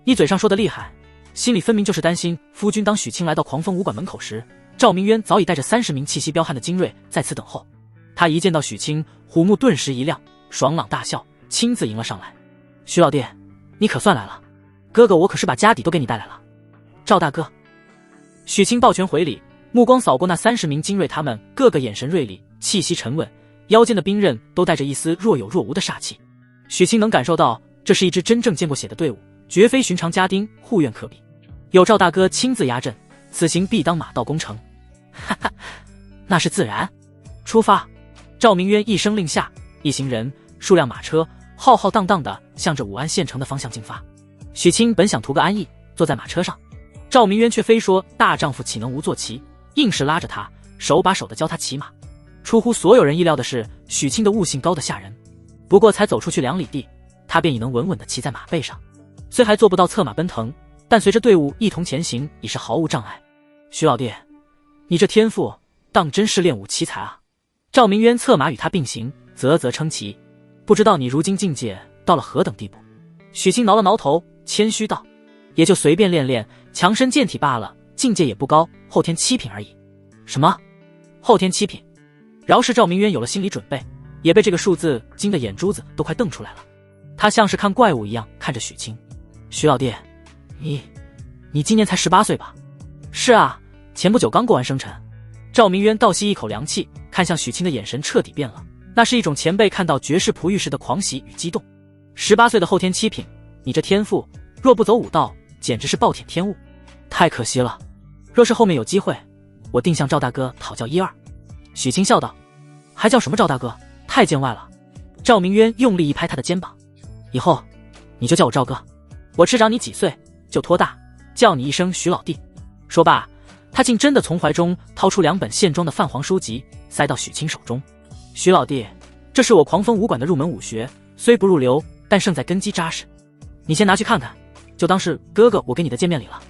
你嘴上说的厉害，心里分明就是担心夫君。当许清来到狂风武馆门口时，赵明渊早已带着30名气息彪悍的精锐在此等候。他一见到许清，虎目顿时一亮，爽朗大笑，亲自迎了上来。许老弟，你可算来了，哥哥我可是把家底都给你带来了。赵大哥。许清抱拳回礼，目光扫过那30名精锐，他们个个眼神锐利，气息沉稳，腰间的兵刃都带着一丝若有若无的煞气。许清能感受到，这是一支真正见过血的队伍，绝非寻常家丁护院可比。有赵大哥亲自压阵，此行必当马到功成。哈哈，那是自然。出发！赵明渊一声令下，一行人数辆马车浩浩荡荡地向着武安县城的方向进发。许清本想图个安逸，坐在马车上，赵明渊却非说大丈夫岂能无坐骑，硬是拉着他，手把手地教他骑马。出乎所有人意料的是，许清的悟性高得吓人。不过才走出去2里地，他便已能稳稳地骑在马背上，虽还做不到策马奔腾，但随着队伍一同前行，已是毫无障碍。许老弟，你这天赋当真是练武奇才啊！赵明渊策马与他并行，啧啧称奇。不知道你如今境界到了何等地步？许清挠了挠头，谦虚道：也就随便练练，强身健体罢了，境界也不高，后天7品而已。什么？后天7品？饶是赵明渊有了心理准备，也被这个数字惊得眼珠子都快瞪出来了。他像是看怪物一样看着许清。许老弟，你今年才18岁吧？是啊，前不久刚过完生辰。赵明渊倒吸一口凉气，看向许清的眼神彻底变了，那是一种前辈看到绝世璞玉时的狂喜与激动。18岁的后天7品，你这天赋若不走武道，简直是暴殄天物，太可惜了。若是后面有机会，我定向赵大哥讨教1、2。许清笑道：还叫什么赵大哥，太见外了。赵明渊用力一拍他的肩膀：以后你就叫我赵哥，我吃长你几岁就托大，叫你一声许老弟。说罢，他竟真的从怀中掏出2本线装的泛黄书籍，塞到许清手中。许老弟，这是我狂风武馆的入门武学，虽不入流，但胜在根基扎实，你先拿去看看，就当是哥哥我给你的见面礼了。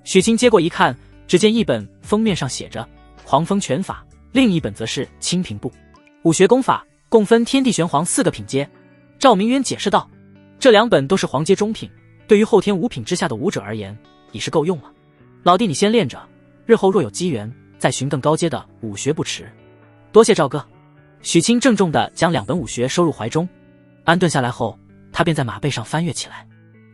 许清接过一看，只见一本封面上写着狂风拳法，另一本则是清平步。武学功法共分天地玄黄4个品阶。赵明渊解释道：这2本都是黄阶中品，对于后天5品之下的武者而言已是够用了。老弟你先练着，日后若有机缘再寻更高阶的武学不迟。多谢赵哥。许清郑重地将2本武学收入怀中，安顿下来后，他便在马背上翻阅起来。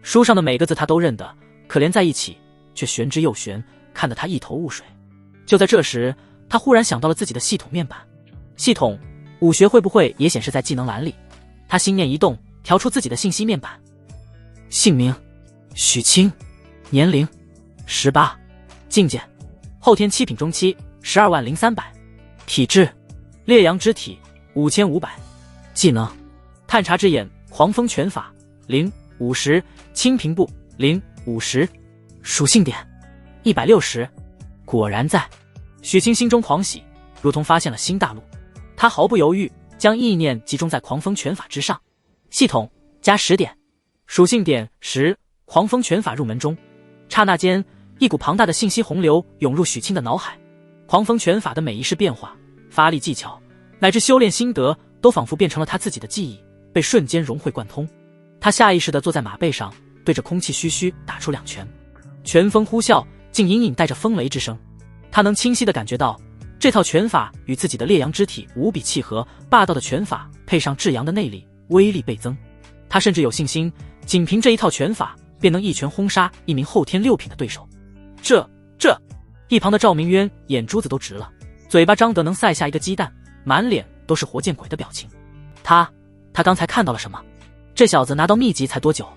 书上的每个字他都认得，可连在一起却玄之又玄，看得他一头雾水。就在这时，他忽然想到了自己的系统面板。系统武学会不会也显示在技能栏里？他心念一动，调出自己的信息面板。姓名许清，年龄18，境界后天7品中期，120300，体质烈阳之体5500，技能探查之眼狂风拳法050，清平步050，属性点160。果然在。许清心中狂喜，如同发现了新大陆。他毫不犹豫将意念集中在狂风拳法之上。系统加10点，属性点10，狂风拳法入门中。刹那间，一股庞大的信息洪流涌入许清的脑海。狂风拳法的每一式变化、发力技巧乃至修炼心得，都仿佛变成了他自己的记忆，被瞬间融会贯通。他下意识地坐在马背上，对着空气嘘嘘打出2拳，拳风呼啸，竟隐隐带着风雷之声。他能清晰地感觉到，这套拳法与自己的烈阳之体无比契合，霸道的拳法配上至阳的内力，威力倍增。他甚至有信心，仅凭这一套拳法，便能一拳轰杀一名后天6品的对手。这一旁的赵明渊眼珠子都直了，嘴巴张得能塞下一个鸡蛋，满脸都是活见鬼的表情。他刚才看到了什么？这小子拿到秘籍才多久？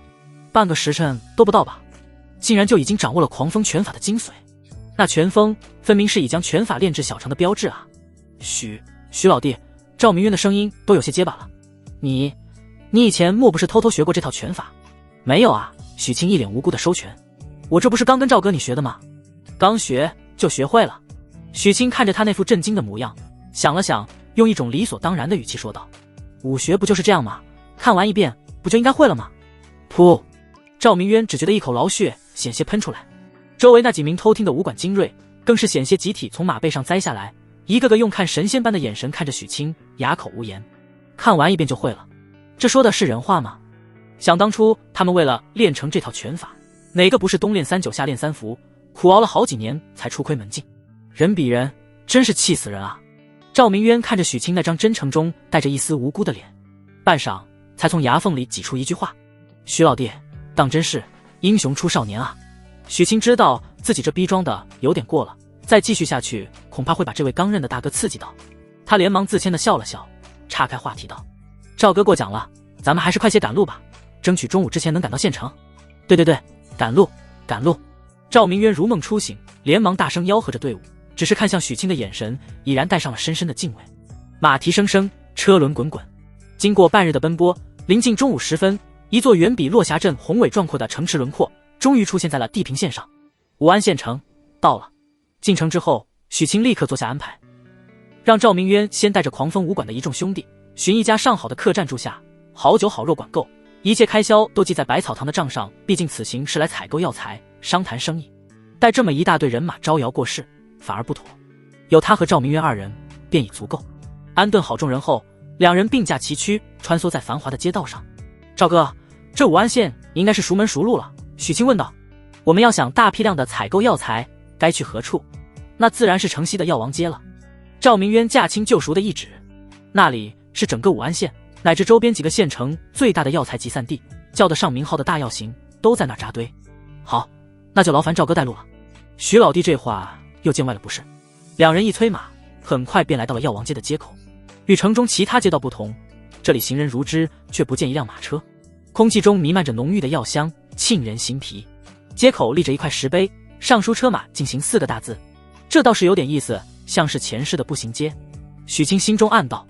半个时辰都不到吧，竟然就已经掌握了狂风拳法的精髓。那拳风分明是已将拳法练至小成的标志啊！许老弟，赵明渊的声音都有些结巴了。你以前莫不是偷偷学过这套拳法？没有啊，许清一脸无辜的收拳：“我这不是刚跟赵哥你学的吗？刚学就学会了。”许清看着他那副震惊的模样，想了想，用一种理所当然的语气说道：“武学不就是这样吗？看完一遍不就应该会了吗？”噗！赵明渊只觉得一口老血险些喷出来，周围那几名偷听的武馆精锐更是险些集体从马背上栽下来，一个个用看神仙般的眼神看着许清，哑口无言。看完一遍就会了，这说的是人话吗？想当初他们为了练成这套拳法，哪个不是冬练3九夏练3伏，苦熬了好几年才初窥门径？人比人，真是气死人啊！赵明渊看着许清那张真诚中带着一丝无辜的脸，半晌才从牙缝里挤出一句话：“许老弟，当真是英雄出少年啊！”许清知道自己这逼装的有点过了，再继续下去恐怕会把这位刚认的大哥刺激到。他连忙自谦的笑了笑，岔开话题道：“赵哥过奖了，咱们还是快些赶路吧，争取中午之前能赶到县城。”“对，赶路，赶路！”赵明渊如梦初醒，连忙大声吆喝着队伍，只是看向许清的眼神已然带上了深深的敬畏。马蹄声声，车轮滚滚，经过半日的奔波，临近中午时分，一座远比落霞镇宏伟壮阔的城池轮廓终于出现在了地平线上。武安县城到了。进城之后，许清立刻做下安排，让赵明渊先带着狂风武馆的一众兄弟寻一家上好的客栈住下，好酒好肉管够，一切开销都记在百草堂的账上，毕竟此行是来采购药材商谈生意，带这么一大队人马招摇过市反而不妥，有他和赵明渊二人便已足够。安顿好众人后，两人并驾齐驱穿梭在繁华的街道上。“赵哥，这武安县应该是熟门熟路了。”许清问道。“我们要想大批量的采购药材，该去何处？那自然是城西的药王街了。”赵明渊驾轻就熟的一指，那里是整个武安县乃至周边几个县城最大的药材集散地，叫得上名号的大药行都在那儿扎堆。“好，那就劳烦赵哥带路了。”许老弟这话又见外了不是？两人一催马，很快便来到了药王街的街口。与城中其他街道不同，这里行人如织，却不见一辆马车，空气中弥漫着浓郁的药香，沁人心脾。街口立着一块石碑，上书车马进行4个大字，这倒是有点意思，像是前世的步行街。许清心中暗道。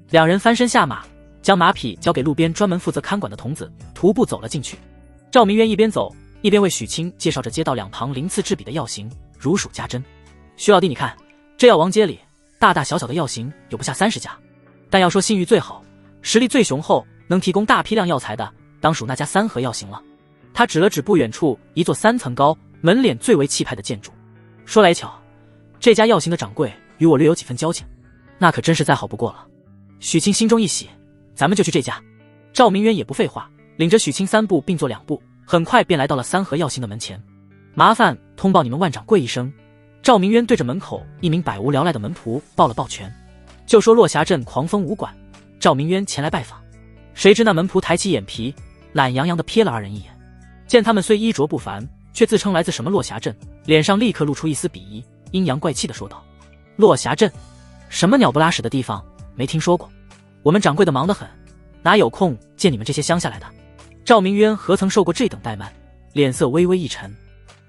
两人翻身下马，将马匹交给路边专门负责看管的童子，徒步走了进去。赵明渊一边走一边为许清介绍着街道两旁鳞次栉比的药行，如数家珍。“许老弟，你看，这药王街里大大小小的药行有不下30家，但要说信誉最好，实力最雄厚，能提供大批量药材的，当属那家3合药行了。”他指了指不远处一座3层高、门脸最为气派的建筑。说来巧，这家药行的掌柜与我略有几分交情，那可真是再好不过了。许清心中一喜，咱们就去这家。赵明渊也不废话，领着许清3步并作2步，很快便来到了3合药行的门前。“麻烦通报你们万掌柜一声。”赵明渊对着门口一名百无聊赖的门仆抱了抱拳，就说落霞镇狂风武馆，赵明渊前来拜访。谁知那门仆抬起眼皮，懒洋洋地瞥了二人一眼，见他们虽衣着不凡，却自称来自什么落霞镇，脸上立刻露出一丝鄙夷，阴阳怪气地说道：“落霞镇，什么鸟不拉屎的地方，没听说过。我们掌柜的忙得很，哪有空见你们这些乡下来的？”赵明渊何曾受过这等怠慢，脸色微微一沉，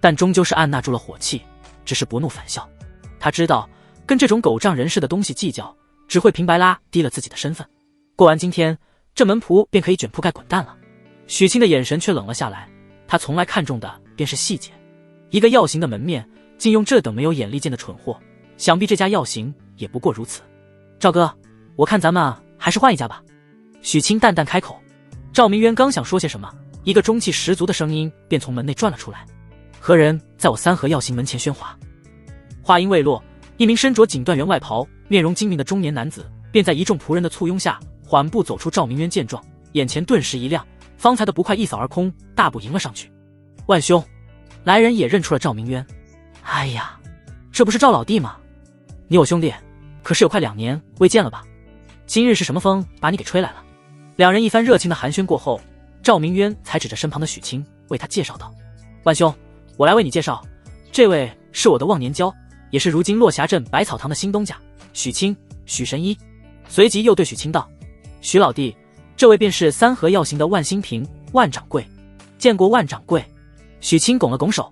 但终究是按捺住了火气，只是不怒反笑。他知道跟这种狗仗人势的东西计较，只会平白拉低了自己的身份。过完今天，这门仆便可以卷铺盖滚蛋了。许清的眼神却冷了下来，他从来看重的便是细节，一个药行的门面竟用这等没有眼力见的蠢货，想必这家药行也不过如此。“赵哥，我看咱们还是换一家吧。”许清淡淡开口。赵明渊刚想说些什么，一个中气十足的声音便从门内转了出来：“何人在我3合药行门前喧哗？”话音未落，一名身着锦缎员外袍、面容精明的中年男子便在一众仆人的簇拥下缓步走出。赵明渊见状，眼前顿时一亮，方才的不快一扫而空，大步迎了上去。“万兄！”来人也认出了赵明渊。“哎呀，这不是赵老弟吗？你我兄弟可是有快2年未见了吧？今日是什么风把你给吹来了？”两人一番热情的寒暄过后，赵明渊才指着身旁的许清为他介绍道：“万兄，我来为你介绍，这位是我的忘年交，也是如今落霞镇百草堂的新东家许清，许神医。”随即又对许清道：“许老弟，这位便是3合药行的万兴平，万掌柜。见过万掌柜。”许清拱了拱手。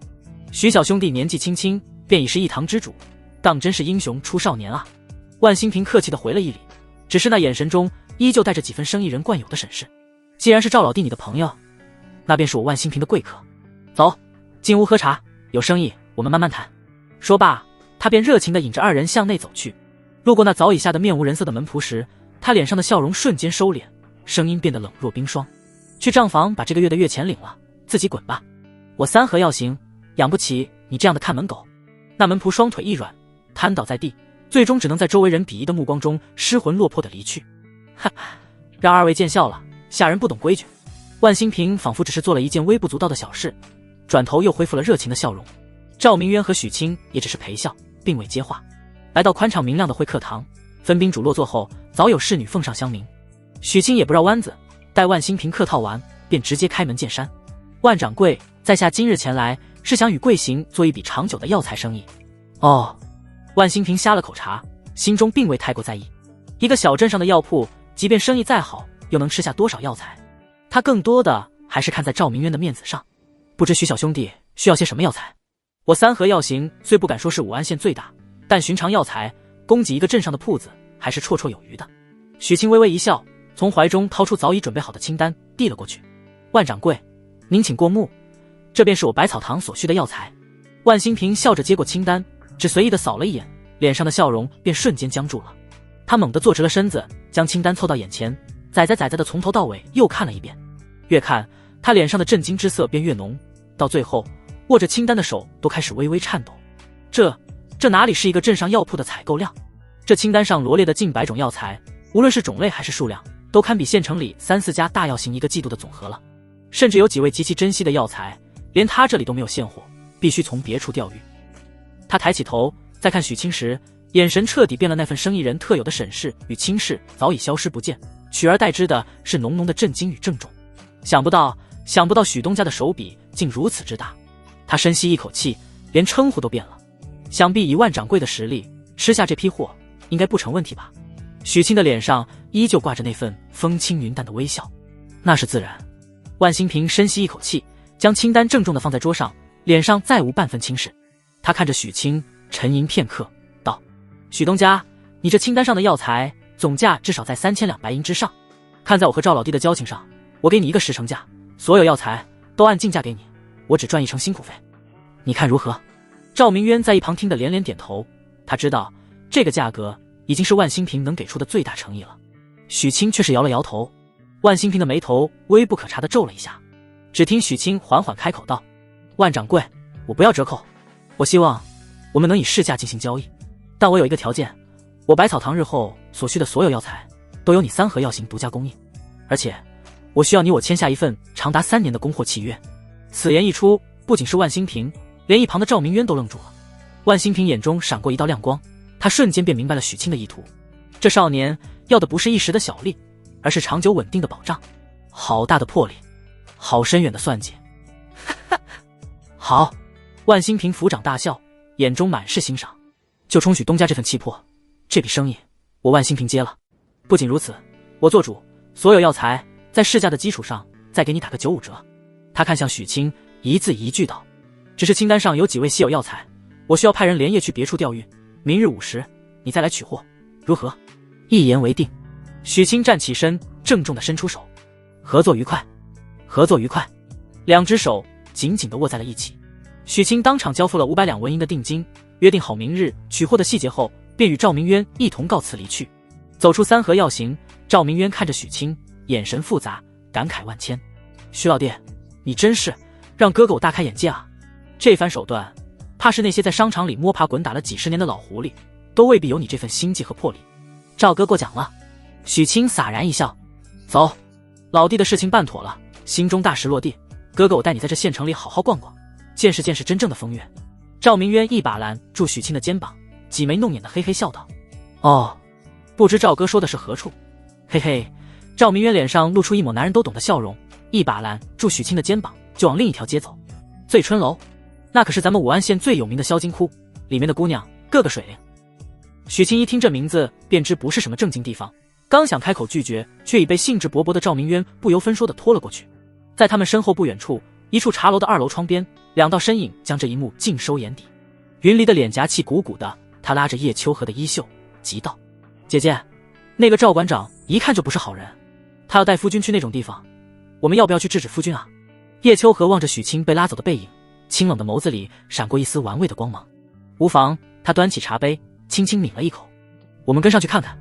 许小兄弟年纪轻轻便已是一堂之主，当真是英雄出少年啊。万兴平客气地回了一礼，只是那眼神中依旧带着几分生意人惯有的审视。“既然是赵老弟你的朋友，那便是我万兴平的贵客。走，进屋喝茶，有生意我们慢慢谈。说罢，他便热情地引着二人向内走去。路过那早已吓得面无人色的门仆时，他脸上的笑容瞬间收敛，声音变得冷若冰霜。去账房把这个月的月钱领了，自己滚吧，我三合要行，养不起你这样的看门狗。那门仆双腿一软，瘫倒在地，最终只能在周围人鄙夷的目光中失魂落魄地离去。哈，让二位见笑了，下人不懂规矩。万兴平仿佛只是做了一件微不足道的小事，转头又恢复了热情的笑容。赵明渊和许清也只是陪笑，并未接话。来到宽敞明亮的会客堂，分宾主落座后，早有侍女奉上香茗。许清也不绕弯子，待万兴平客套完，便直接开门见山。万掌柜，在下今日前来，是想与贵行做一笔长久的药材生意。哦，万兴平呷了口茶，心中并未太过在意。一个小镇上的药铺，即便生意再好，又能吃下多少药材？他更多的还是看在赵明渊的面子上。不知许小兄弟需要些什么药材？我三合药行虽不敢说是武安县最大，但寻常药材供给一个镇上的铺子还是绰绰有余的。许清微微一笑，从怀中掏出早已准备好的清单递了过去。万掌柜，您请过目，这便是我百草堂所需的药材。万兴平笑着接过清单，只随意地扫了一眼，脸上的笑容便瞬间僵住了。他猛地坐直了身子，将清单凑到眼前，宰的从头到尾又看了一遍。越看他脸上的震惊之色便越浓，到最后握着清单的手都开始微微颤抖。这哪里是一个镇上药铺的采购量？这清单上罗列的近100种药材，无论是种类还是数量，都堪比县城里3、4家大药行一个季度的总和了。甚至有几位极其珍惜的药材，连他这里都没有现货，必须从别处调运。他抬起头再看许清时，眼神彻底变了，那份生意人特有的审视与轻视早已消失不见，取而代之的是浓浓的震惊与郑重。想不到许东家的手笔竟如此之大。他深吸一口气，连称呼都变了。想必以万掌柜的实力，吃下这批货应该不成问题吧？许清的脸上依旧挂着那份风轻云淡的微笑。那是自然。万兴平深吸一口气，将清单郑重地放在桌上，脸上再无半分轻视。他看着许清，沉吟片刻，道：许东家，你这清单上的药材总价至少在3200白银之上，看在我和赵老弟的交情上，我给你一个10成价，所有药材都按进价给你，我只赚1成辛苦费，你看如何？赵明渊在一旁听得连连点头，他知道这个价格已经是万兴平能给出的最大诚意了。许清却是摇了摇头。万兴平的眉头微不可察地皱了一下，只听许清缓缓开口道：万掌柜，我不要折扣，我希望我们能以市价进行交易，但我有一个条件，我百草堂日后所需的所有药材都由你三合药行独家供应，而且我需要你我签下一份长达3年的供货契约。此言一出，不仅是万兴平，连一旁的赵明渊都愣住了。万兴平眼中闪过一道亮光，他瞬间便明白了许清的意图。这少年要的不是一时的小利，而是长久稳定的保障。好大的魄力，好深远的算计。好，万兴平抚掌大笑，眼中满是欣赏。就冲许东家这份气魄，这笔生意我万兴平接了。不仅如此，我做主，所有药材在市价的基础上再给你打个95折。他看向许清，一字一句道：只是清单上有几味稀有药材，我需要派人连夜去别处调运，明日午时你再来取货，如何？一言为定。许清站起身，郑重地伸出手：合作愉快，合作愉快。2只手紧紧地握在了一起。许清当场交付了500两纹银的定金，约定好明日取货的细节后，便与赵明渊一同告辞离去。走出三合药行，赵明渊看着许清，眼神复杂，感慨万千。许老弟，你真是让哥哥我大开眼界啊！这番手段，怕是那些在商场里摸爬滚打了几10年的老狐狸，都未必有你这份心计和魄力。赵哥过奖了。许清洒然一笑：走，老弟的事情办妥了，心中大石落地，哥哥我带你在这县城里好好逛逛，见识见识真正的风月。赵明渊一把揽住许清的肩膀，挤眉弄眼的嘿嘿笑道：哦，不知赵哥说的是何处？嘿嘿。赵明渊脸上露出一抹男人都懂的笑容，一把揽住许清的肩膀，就往另一条街走。醉春楼，那可是咱们武安县最有名的销金窟，里面的姑娘个个水灵。许清一听这名字便知不是什么正经地方，刚想开口拒绝，却已被兴致勃勃的赵明渊不由分说地拖了过去。在他们身后不远处，一处茶楼的2楼窗边，2道身影将这一幕尽收眼底。云离的脸颊气鼓鼓的，他拉着叶秋荷的衣袖，急道：姐姐，那个赵馆长一看就不是好人，他要带夫君去那种地方，我们要不要去制止夫君啊？叶秋荷望着许清被拉走的背影，清冷的眸子里闪过一丝玩味的光芒。无妨，他端起茶杯，轻轻抿了一口。我们跟上去看看，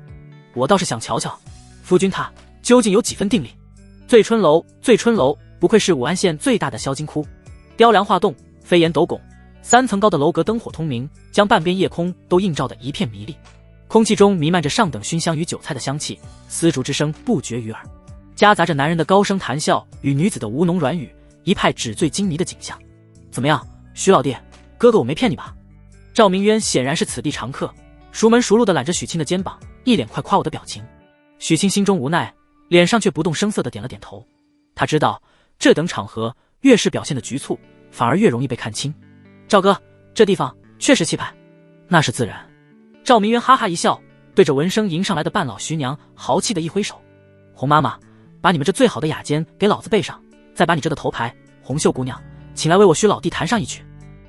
我倒是想瞧瞧，夫君他究竟有几分定力。醉春楼，醉春楼不愧是武安县最大的销金窟，雕梁画栋，飞檐斗拱，3层高的楼阁灯火通明，将半边夜空都映照得一片迷离。空气中弥漫着上等熏香与韭菜的香气，丝竹之声不绝于耳，夹杂着男人的高声谈笑与女子的吴侬软语，一派纸醉金迷的景象。怎么样，徐老弟，哥哥我没骗你吧？赵明渊显然是此地常客，熟门熟路地揽着许清的肩膀，一脸快夸我的表情。许清心中无奈，脸上却不动声色地点了点头。他知道这等场合越是表现的局促，反而越容易被看清。赵哥，这地方确实气派。那是自然。赵明渊哈哈一笑，对着闻声迎上来的半老徐娘豪气的一挥手：洪妈妈，把你们这最好的雅间给老子备上，再把你这的头牌红袖姑娘请来为我徐老弟弹上一曲。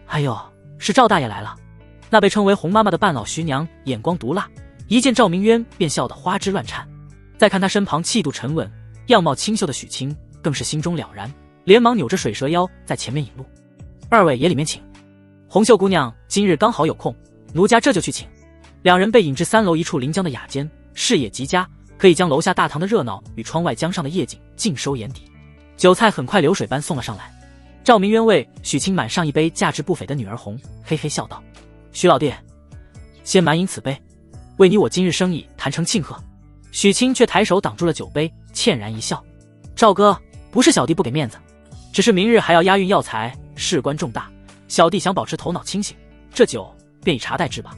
哎呦，是赵大爷来了。那被称为洪妈妈的半老徐娘眼光毒辣，一见赵明渊便笑得花枝乱颤。再看他身旁气度沉稳、样貌清秀的许清，更是心中了然，连忙扭着水蛇腰在前面引路：二位爷里面请。红袖姑娘今日刚好有空，奴家这就去请。两人被引至3楼一处临江的雅间，视野极佳，可以将楼下大堂的热闹与窗外江上的夜景尽收眼底。酒菜很快流水般送了上来。赵明渊为许清满上一杯价值不菲的女儿红，嘿嘿笑道：徐老弟，先满饮此杯，为你我今日生意谈成庆贺。许清却抬手挡住了酒杯，歉然一笑：赵哥，不是小弟不给面子，只是明日还要押运药材，事关重大，小弟想保持头脑清醒，这酒便以茶代之吧。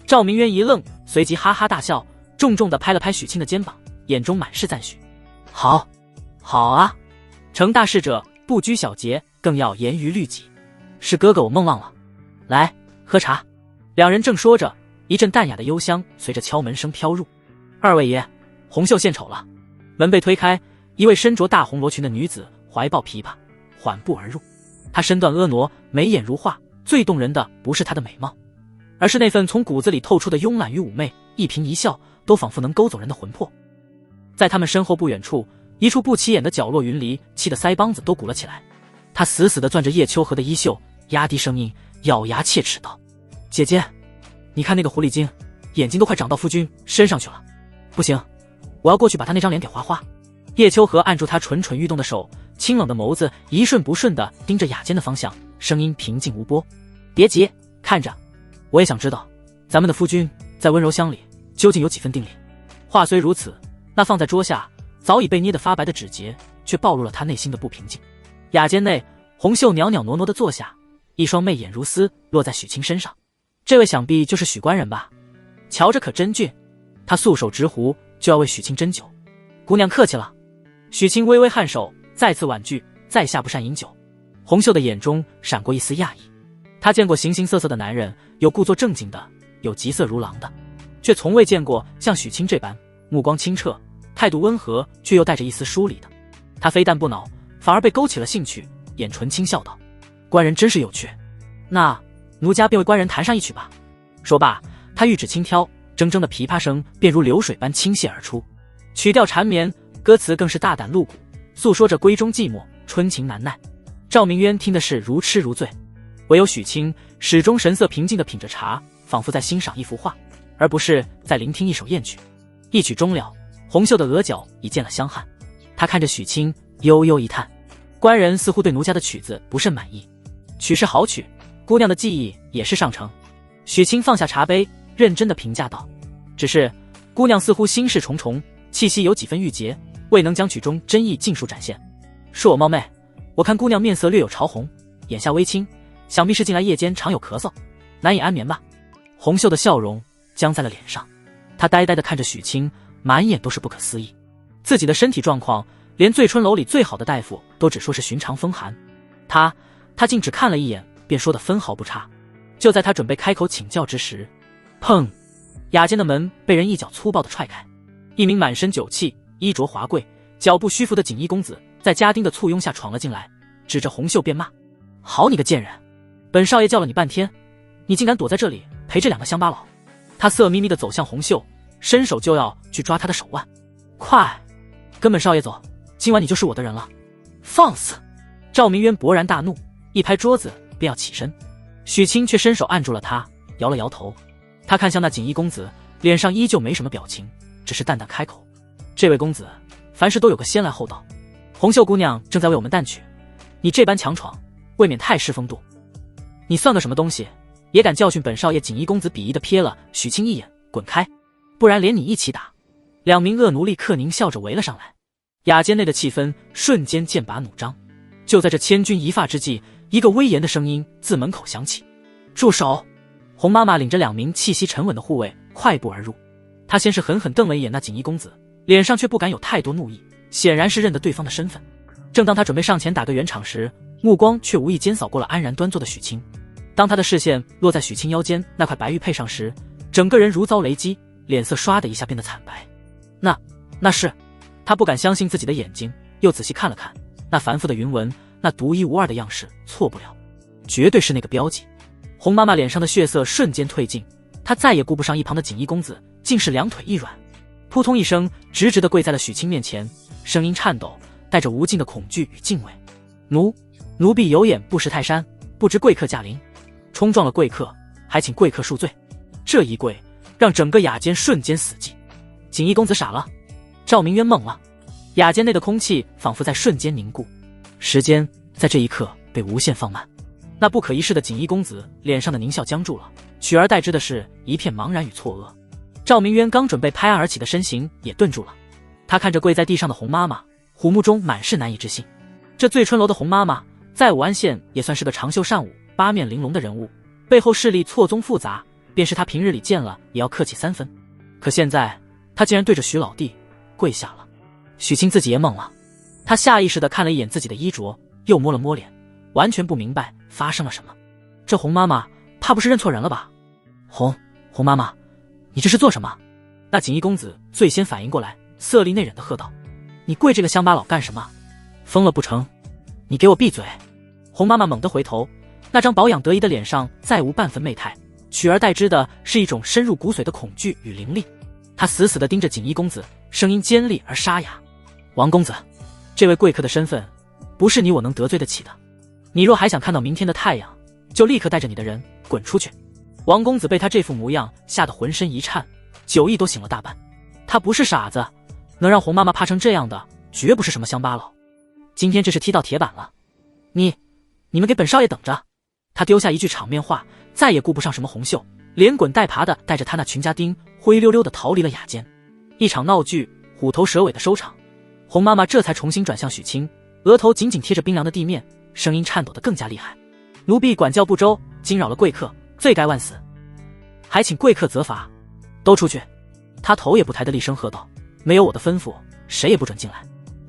赵明渊一愣，随即哈哈大笑，重重地拍了拍许清的肩膀，眼中满是赞许：好，好啊，成大事者不拘小节，更要严于律己，是哥哥我梦忘了。来，喝茶。两人正说着，一阵淡雅的幽香随着敲门声飘入。二位爷，红袖献丑了。门被推开，一位身着大红罗裙的女子怀抱琵琶缓步而入。她身段婀娜，眉眼如画，最动人的不是她的美貌，而是那份从骨子里透出的慵懒与妩媚，一颦一笑都仿佛能勾走人的魂魄。在他们身后不远处，一处不起眼的角落，云离气得腮帮子都鼓了起来。他死死地攥着叶秋荷的衣袖，压低声音，咬牙切齿道：姐姐，你看那个狐狸精，眼睛都快长到夫君身上去了。不行，我要过去把他那张脸给划花。叶秋荷按住他蠢蠢欲动的手，清冷的眸子一顺不顺地盯着雅间的方向，声音平静无波：别急，看着，我也想知道咱们的夫君在温柔乡里究竟有几分定力。话虽如此，那放在桌下早已被捏得发白的指节却暴露了他内心的不平静。雅间内，红袖袅袅挪挪地坐下，一双媚眼如丝落在许清身上。这位想必就是许官人吧？瞧着可真俊。他素手执壶就要为许清斟酒。姑娘客气了。许清微微颔首，再次婉拒，在下不善饮酒。红袖的眼中闪过一丝讶异。他见过形形色色的男人，有故作正经的，有急色如狼的，却从未见过像许清这般目光清澈，态度温和，却又带着一丝疏离的。他非但不恼，反而被勾起了兴趣，眼唇轻笑道：官人真是有趣，那奴家便为官人弹上一曲吧。说罢，他玉指轻挑，铮铮的琵琶声便如流水般倾泻而出，曲调缠绵，歌词更是大胆露骨，诉说着闺中寂寞，春情难耐。赵明渊听的是如痴如醉，唯有许清始终神色平静地品着茶，仿佛在欣赏一幅画，而不是在聆听一首艳曲。一曲终了，红袖的额角已见了香汗，他看着许清，悠悠一叹：官人似乎对奴家的曲子不甚满意。曲是好曲，姑娘的技艺也是上乘。许清放下茶杯，认真地评价道：只是姑娘似乎心事重重，气息有几分郁结，未能将曲中真意尽数展现。恕我冒昧，我看姑娘面色略有潮红，眼下微青，想必是近来夜间常有咳嗽，难以安眠吧。红袖的笑容僵在了脸上，她呆呆地看着许清，满眼都是不可思议。自己的身体状况，连醉春楼里最好的大夫都只说是寻常风寒，他竟只看了一眼便说得分毫不差。就在他准备开口请教之时，砰！雅间的门被人一脚粗暴地踹开，一名满身酒气、衣着华贵、脚步虚浮的锦衣公子在家丁的簇拥下闯了进来，指着红袖便骂：好你个贱人，本少爷叫了你半天，你竟敢躲在这里陪这两个乡巴佬。他色眯眯地走向红袖，伸手就要去抓他的手腕。快，跟本少爷走，今晚你就是我的人了。放肆！赵明渊勃然大怒，一拍桌子便要起身，许清却伸手按住了他，摇了摇头。他看向那锦衣公子，脸上依旧没什么表情，只是淡淡开口：“这位公子，凡事都有个先来后到。红袖姑娘正在为我们担曲，你这般强闯，未免太失风度。你算个什么东西，也敢教训本少爷？”锦衣公子鄙夷地瞥了许清一眼：“滚开，不然连你一起打。”两名恶奴立刻狞笑着围了上来，雅间内的气氛瞬间剑拔弩张。就在这千钧一发之际，一个威严的声音自门口响起：“住手！”洪妈妈领着两名气息沉稳的护卫快步而入，她先是狠狠瞪了一眼那锦衣公子，脸上却不敢有太多怒意，显然是认得对方的身份。正当他准备上前打个圆场时，目光却无意间扫过了安然端坐的许清。当他的视线落在许清腰间那块白玉佩上时，整个人如遭雷击，脸色唰的一下变得惨白。那是……他不敢相信自己的眼睛，又仔细看了看那繁复的云纹，那独一无二的样式，错不了，绝对是那个标记。洪妈妈脸上的血色瞬间褪尽，她再也顾不上一旁的锦衣公子，竟是两腿一软，扑通一声直直地跪在了许清面前，声音颤抖，带着无尽的恐惧与敬畏：“奴婢有眼不识泰山，不知贵客驾临，冲撞了贵客，还请贵客恕罪。”这一跪让整个雅间瞬间死寂。锦衣公子傻了，赵明渊懵了，雅间内的空气仿佛在瞬间凝固，时间在这一刻被无限放慢。那不可一世的锦衣公子脸上的狞笑僵住了，取而代之的是一片茫然与错愕。赵明渊刚准备拍案而起的身形也顿住了，他看着跪在地上的洪妈妈，虎目中满是难以置信。这醉春楼的洪妈妈在武安县也算是个长袖善舞、八面玲珑的人物，背后势力错综复杂，便是他平日里见了也要客气3分。可现在他竟然对着许老弟跪下了。许清自己也懵了，他下意识地看了一眼自己的衣着，又摸了摸脸，完全不明白发生了什么。这洪妈妈怕不是认错人了吧？洪妈妈，你这是做什么？那锦衣公子最先反应过来，色厉内荏地喝道：“你跪这个乡巴佬干什么？疯了不成？你给我闭嘴！”洪妈妈猛地回头，那张保养得宜的脸上再无半分媚态，取而代之的是一种深入骨髓的恐惧与凌厉。她死死地盯着锦衣公子，声音尖利而沙哑：“王公子，这位贵客的身份不是你我能得罪得起的。你若还想看到明天的太阳，就立刻带着你的人滚出去。”王公子被他这副模样吓得浑身一颤，酒意都醒了大半。他不是傻子，能让洪妈妈怕成这样的，绝不是什么乡巴佬。今天这是踢到铁板了，你们给本少爷等着！他丢下一句场面话，再也顾不上什么红袖，连滚带爬的带着他那群家丁灰溜溜的逃离了雅间。一场闹剧虎头蛇尾的收场。洪妈妈这才重新转向许清，额头紧紧贴着冰凉的地面，声音颤抖得更加厉害：“奴婢管教不周，惊扰了贵客，罪该万死，还请贵客责罚。都出去！”他头也不抬的厉声喝道：“没有我的吩咐，谁也不准进来。”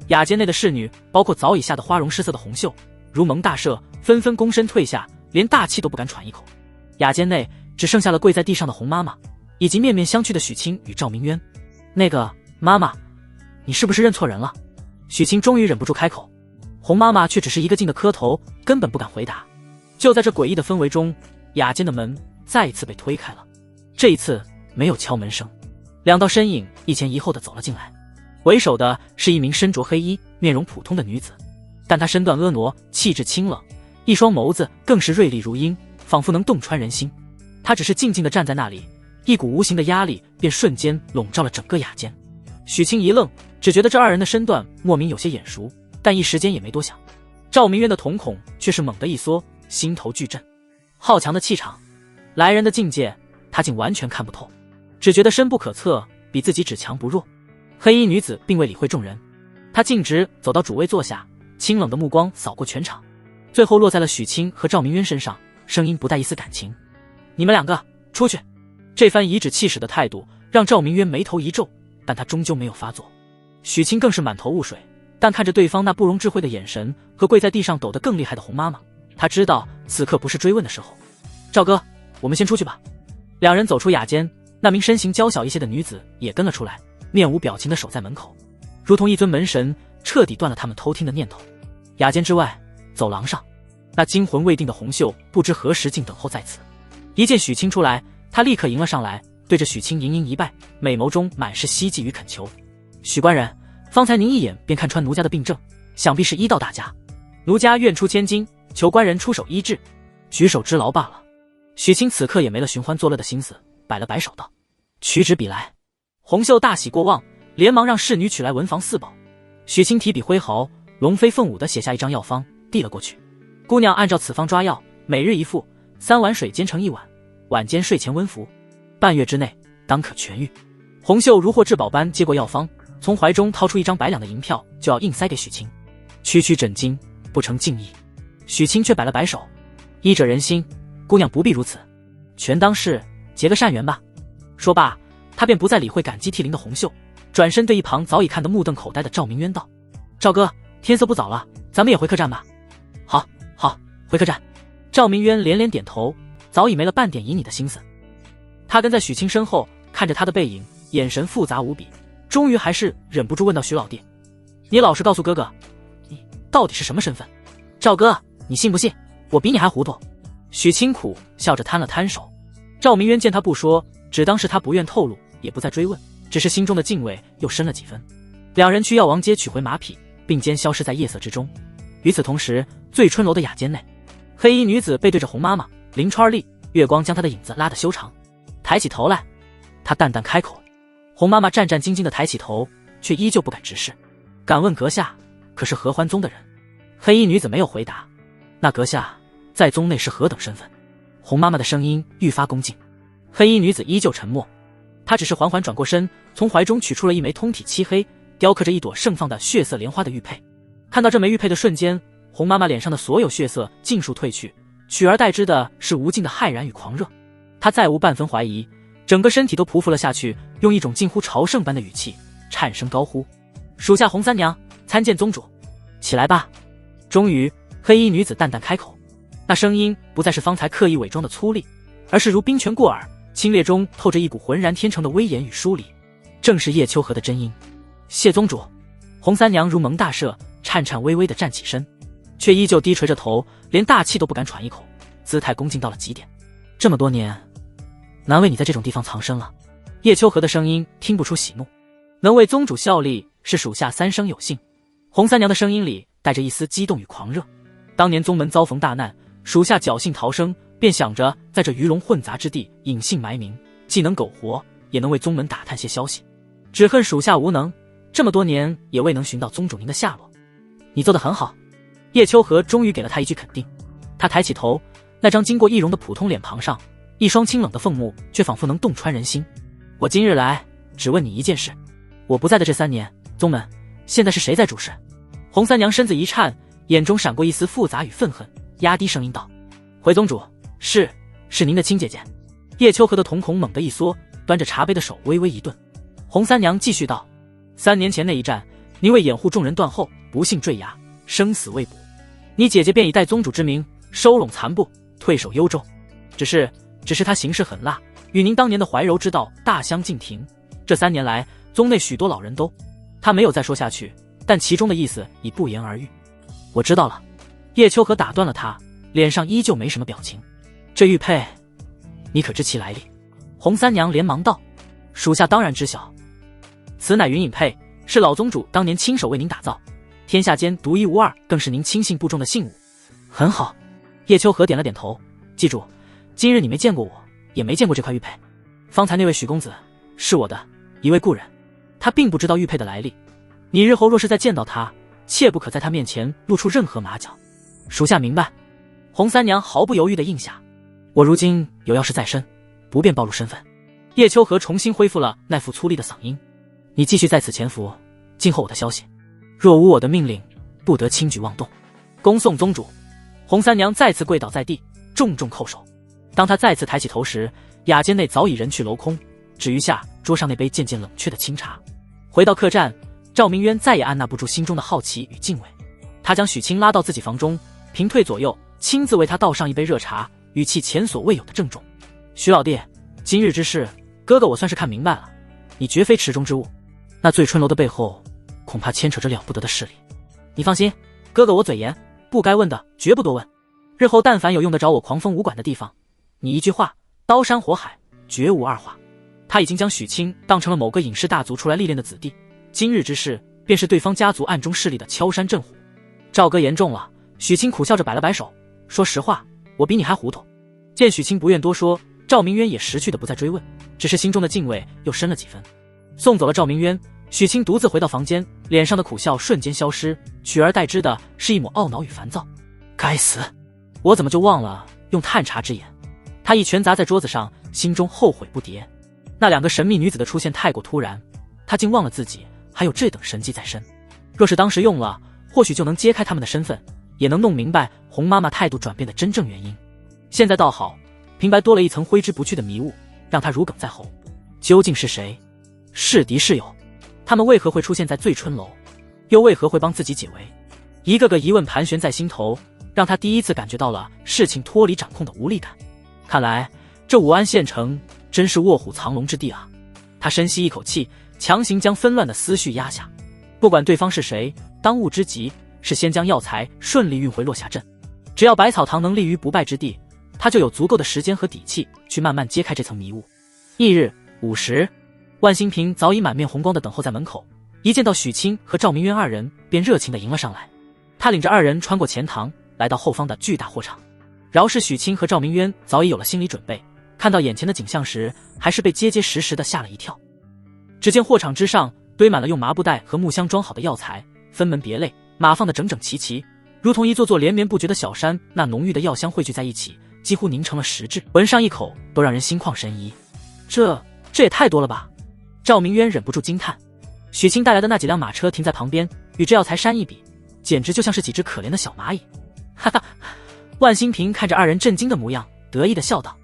雅间内的侍女，包括早已吓得花容失色的红袖，如蒙大赦，纷纷躬身退下，连大气都不敢喘一口。雅间内只剩下了跪在地上的洪妈妈，以及面面相觑的许清与赵明渊。“那个妈妈，你是不是认错人了？”许清终于忍不住开口，洪妈妈却只是一个劲的磕头，根本不敢回答。就在这诡异的氛围中，雅间的门再一次被推开了，这一次没有敲门声，两道身影一前一后的走了进来。为首的是一名身着黑衣、面容普通的女子，但她身段婀娜，气质清冷，一双眸子更是锐利如鹰，仿佛能洞穿人心。她只是静静地站在那里，一股无形的压力便瞬间笼罩了整个雅间。许清一愣，只觉得这二人的身段莫名有些眼熟，但一时间也没多想。赵明渊的瞳孔却是猛地一缩，心头巨震。好强的气场，来人的境界他竟完全看不透，只觉得深不可测，比自己只强不弱。黑衣女子并未理会众人，她径直走到主位坐下，清冷的目光扫过全场，最后落在了许清和赵明渊身上，声音不带一丝感情：“你们两个出去！”这番颐指气使的态度让赵明渊眉头一皱，但他终究没有发作。许清更是满头雾水，但看着对方那不容置喙的眼神和跪在地上抖得更厉害的洪妈妈，他知道此刻不是追问的时候。“赵哥，我们先出去吧。”两人走出雅间，那名身形娇小一些的女子也跟了出来，面无表情地守在门口，如同一尊门神，彻底断了他们偷听的念头。雅间之外，走廊上，那惊魂未定的红袖不知何时竟等候在此。一见许清出来，他立刻迎了上来，对着许清盈盈一拜，美眸中满是希冀与恳求：“许官人，方才您一眼便看穿奴家的病症，想必是医道大家。奴家愿出千金，求官人出手医治，举手之劳罢了。许清此刻也没了寻欢作乐的心思，摆了摆手道：“取纸笔来。”洪秀大喜过望，连忙让侍女取来文房四宝。许清提笔挥毫，龙飞凤舞地写下一张药方，递了过去。姑娘按照此方抓药，每日一副，3碗水煎成1碗，晚间睡前温服，半月之内当可痊愈。洪秀如获至宝般接过药方，从怀中掏出1张100两的银票，就要硬塞给许清。区区诊金，不成敬意。许清却摆了摆手：“医者仁心，姑娘不必如此，全当是结个善缘吧。”说罢，他便不再理会感激涕零的洪秀，转身对一旁早已看得目瞪口呆的赵明渊道：“赵哥，天色不早了，咱们也回客栈吧。”“好，好，回客栈。”赵明渊连连点头，早已没了半点旖旎的心思。他跟在许清身后，看着他的背影，眼神复杂无比，终于还是忍不住问到许老弟：“你老实告诉哥哥，你到底是什么身份？”“赵哥，你信不信我比你还糊涂？”许清苦笑着摊了摊手。赵明渊见他不说，只当是他不愿透露，也不再追问，只是心中的敬畏又深了几分。两人去药王街取回马匹，并肩消失在夜色之中。与此同时，醉春楼的雅间内，黑衣女子背对着洪妈妈，林川立，月光将她的影子拉得修长。抬起头来，她淡淡开口。洪妈妈战战兢兢地抬起头，却依旧不敢直视。“敢问阁下可是合欢宗的人？”黑衣女子没有回答。“那阁下在宗内是何等身份？”洪妈妈的声音愈发恭敬。黑衣女子依旧沉默，她只是缓缓转过身，从怀中取出了一枚通体漆黑、雕刻着一朵盛放的血色莲花的玉佩。看到这枚玉佩的瞬间，洪妈妈脸上的所有血色尽数褪去，取而代之的是无尽的骇然与狂热。她再无半分怀疑，整个身体都匍匐了下去，用一种近乎朝圣般的语气颤声高呼：“属下洪三娘参见宗主。”“起来吧。”终于，黑衣女子淡淡开口，那声音不再是方才刻意伪装的粗粝，而是如冰泉过耳，清冽中透着一股浑然天成的威严与疏离，正是叶秋荷的真音。“谢宗主。”洪三娘如蒙大赦，颤颤巍巍地站起身，却依旧低垂着头，连大气都不敢喘一口，姿态恭敬到了极点。“这么多年，难为你在这种地方藏身了。”叶秋荷的声音听不出喜怒，“能为宗主效力，是属下三生有幸。”洪三娘的声音里带着一丝激动与狂热。“当年宗门遭逢大难，属下侥幸逃生，便想着在这鱼龙混杂之地隐姓埋名，既能苟活，也能为宗门打探些消息。只恨属下无能，这么多年也未能寻到宗主您的下落。”“你做得很好。”叶秋荷终于给了他一句肯定。他抬起头，那张经过易容的普通脸庞上，一双清冷的凤目却仿佛能洞穿人心。“我今日来只问你一件事，我不在的这3年，宗门现在是谁在主事？”洪三娘身子一颤，眼中闪过一丝复杂与愤恨，压低声音道：“回宗主，是您的亲姐姐。”叶秋荷的瞳孔猛地一缩，端着茶杯的手微微一顿。洪三娘继续道：“3年前那一战，您为掩护众人断后，不幸坠崖，生死未卜。你姐姐便以代宗主之名收拢残部，退守幽州。只是她行事狠辣，与您当年的怀柔之道大相径庭。这3年来，宗内许多老人都……”他没有再说下去，但其中的意思已不言而喻。“我知道了。”叶秋荷打断了他，脸上依旧没什么表情。“这玉佩，你可知其来历？”洪三娘连忙道：“属下当然知晓，此乃云隐佩，是老宗主当年亲手为您打造，天下间独一无二，更是您亲信部中的信物。”“很好。”叶秋荷点了点头。“记住，今日你没见过我，也没见过这块玉佩。方才那位许公子是我的一位故人，他并不知道玉佩的来历。你日后若是再见到他，切不可在他面前露出任何马脚。”“属下明白。”洪三娘毫不犹豫地应下。“我如今有要事在身，不便暴露身份。”叶秋荷重新恢复了那副粗粝的嗓音：“你继续在此潜伏，静候我的消息。若无我的命令，不得轻举妄动。恭送宗主。”洪三娘再次跪倒在地，重重叩首。当她再次抬起头时，雅间内早已人去楼空，只余下桌上那杯渐渐冷却的清茶。回到客栈，赵明渊再也按捺不住心中的好奇与敬畏，他将许清拉到自己房中，平退左右，亲自为他倒上一杯热茶，语气前所未有的郑重：“许老弟，今日之事，哥哥我算是看明白了，你绝非池中之物，那醉春楼的背后恐怕牵扯着了不得的势力。你放心，哥哥我嘴严，不该问的绝不多问。日后但凡有用得着我狂风武馆的地方，你一句话，刀山火海，绝无二话。”他已经将许清当成了某个隐士大族出来历练的子弟，今日之事便是对方家族暗中势力的敲山震虎。赵哥言重了，许清苦笑着摆了摆手，说实话，我比你还糊涂。见许清不愿多说，赵明渊也识趣的不再追问，只是心中的敬畏又深了几分。送走了赵明渊，许清独自回到房间，脸上的苦笑瞬间消失，取而代之的是一抹懊恼与烦躁。该死，我怎么就忘了用探查之眼？他一拳砸在桌子上，心中后悔不迭。那两个神秘女子的出现太过突然，他竟忘了自己还有这等神迹在身。若是当时用了，或许就能揭开他们的身份，也能弄明白洪妈妈态度转变的真正原因。现在倒好，平白多了一层挥之不去的迷雾，让他如鲠在喉。究竟是谁？是敌是友？他们为何会出现在醉春楼？又为何会帮自己解围？一个个疑问盘旋在心头，让他第一次感觉到了事情脱离掌控的无力感。看来这武安县城真是卧虎藏龙之地啊！他深吸一口气，强行将纷乱的思绪压下。不管对方是谁，当务之急是先将药材顺利运回落霞镇。只要百草堂能立于不败之地，他就有足够的时间和底气去慢慢揭开这层迷雾。翌日午时，万兴平早已满面红光地等候在门口，一见到许清和赵明渊二人，便热情地迎了上来。他领着二人穿过前堂，来到后方的巨大货场。饶是许清和赵明渊早已有了心理准备，看到眼前的景象时，还是被结结实实地吓了一跳。只见货场之上堆满了用麻布袋和木箱装好的药材，分门别类，码放得整整齐齐，如同一座座连绵不绝的小山。那浓郁的药香汇聚在一起，几乎凝成了实质，闻上一口都让人心旷神怡。这也太多了吧！赵明渊忍不住惊叹。许清带来的那几辆马车停在旁边，与这药材山一比，简直就像是几只可怜的小蚂蚁。哈哈，万兴平看着二人震惊的模样，得意地笑道：“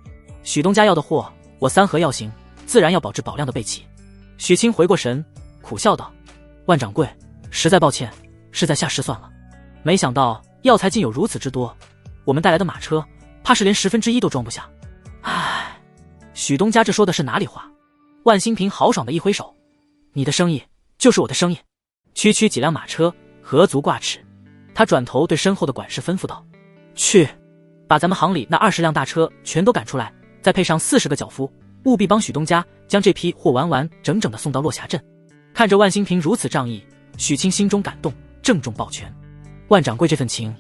许东家要的货，我三盒要行，自然要保质保量的备齐。”许清回过神，苦笑道：“万掌柜，实在抱歉，是在下失算了。没想到药材竟有如此之多，我们带来的马车怕是连1/10都装不下。”唉，许东家这说的是哪里话？万兴平豪爽的一挥手：“你的生意就是我的生意。”区区几辆马车，何足挂齿。他转头对身后的管事吩咐道：“去，把咱们行里那20辆大车全都赶出来，再配上40个脚夫，务必帮许东家将这批货完完整整的送到落霞镇。”看着万兴平如此仗义，许清心中感动，郑重抱拳：“万掌柜这份情，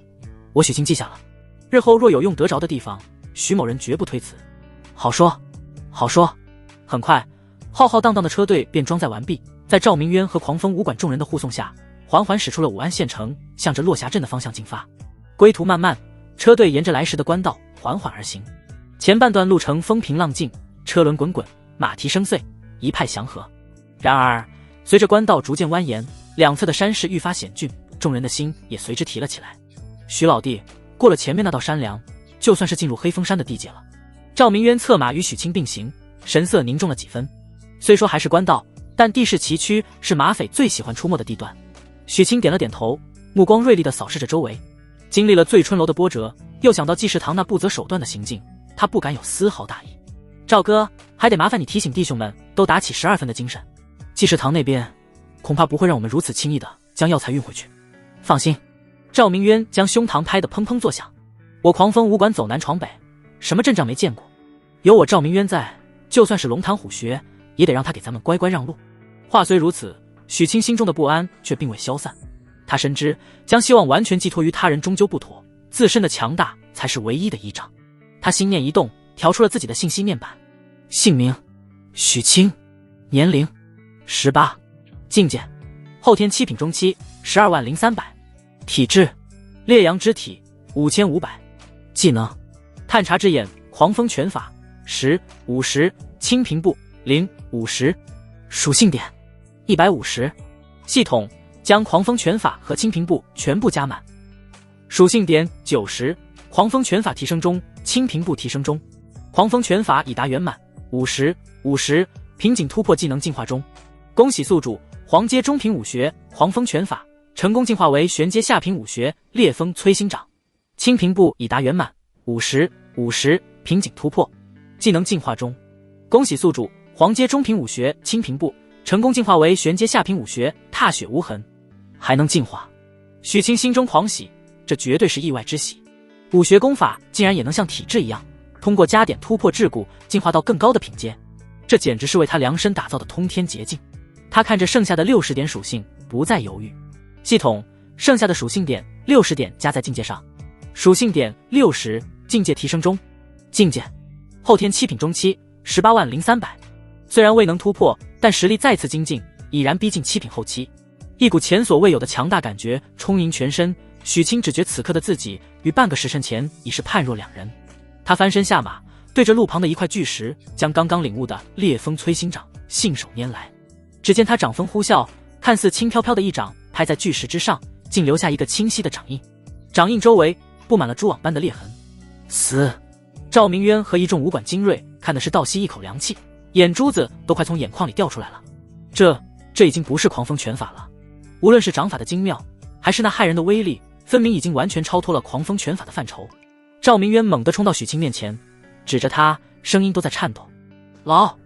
我许清记下了。日后若有用得着的地方，许某人绝不推辞。”好说，好说。很快，浩浩荡荡的车队便装载完毕，在赵明渊和狂风武馆众人的护送下，缓缓驶出了武安县城，向着落霞镇的方向进发。归途漫漫，车队沿着来时的官道缓缓而行。前半段路程风平浪静，车轮滚滚，马蹄声碎，一派祥和。然而随着官道逐渐蜿蜒，两侧的山势愈发险峻，众人的心也随之提了起来。许老弟，过了前面那道山梁，就算是进入黑风山的地界了。赵明渊策马与许清并行，神色凝重了几分。虽说还是官道，但地势崎岖，是马匪最喜欢出没的地段。许清点了点头，目光锐利地扫视着周围。经历了醉春楼的波折，又想到济世堂那不择手段的行径，他不敢有丝毫大意。赵哥，还得麻烦你提醒弟兄们都打起12分的精神。济世堂那边恐怕不会让我们如此轻易地将药材运回去。放心。赵明渊将胸膛拍得砰砰作响。我狂风武馆走南闯北，什么阵仗没见过，有我赵明渊在，就算是龙潭虎穴，也得让他给咱们乖乖让路。话虽如此，许清心中的不安却并未消散。他深知将希望完全寄托于他人终究不妥，自身的强大才是唯一的依仗。他心念一动，调出了自己的信息面板。姓名：许清，年龄18，境界后天7品中期，120300，体质烈阳之体5500，技能探查之眼狂风拳法10/50，清平步0/50，属性点150。系统将狂风拳法和清平步全部加满。属性点90，狂风拳法提升中，清平步提升中。狂风拳法已达圆满50/50，瓶颈突破技能进化中。恭喜宿主黄阶中品武学狂风拳法成功进化为玄阶下品武学烈风摧心掌。清平步已达圆满50/50，瓶颈突破，技能进化中。恭喜宿主黄阶中品武学清平步成功进化为玄阶下品武学踏雪无痕，还能进化。许清心中狂喜，这绝对是意外之喜。武学功法竟然也能像体质一样，通过加点突破桎梏，进化到更高的品阶，这简直是为他量身打造的通天捷径。他看着剩下的60点属性，不再犹豫。系统剩下的属性点60点加在境界上，属性点60，境界提升中。境界后天7品中期，180300。虽然未能突破，但实力再次精进，已然逼近7品后期。一股前所未有的强大感觉充盈全身，许清只觉此刻的自己与半个时辰前已是判若两人。他翻身下马，对着路旁的一块巨石，将刚刚领悟的烈风摧心掌信手拈来。只见他掌风呼啸，看似轻飘飘的一掌拍在巨石之上，竟留下一个清晰的掌印。掌印周围布满了蛛网般的裂痕。死！赵明渊和一众武馆精锐看的是倒吸一口凉气，眼珠子都快从眼眶里掉出来了。这已经不是狂风拳法了，无论是掌法的精妙，还是那骇人的威力，分明已经完全超脱了狂风拳法的范畴。赵明渊猛地冲到许清面前，指着他，声音都在颤抖：“老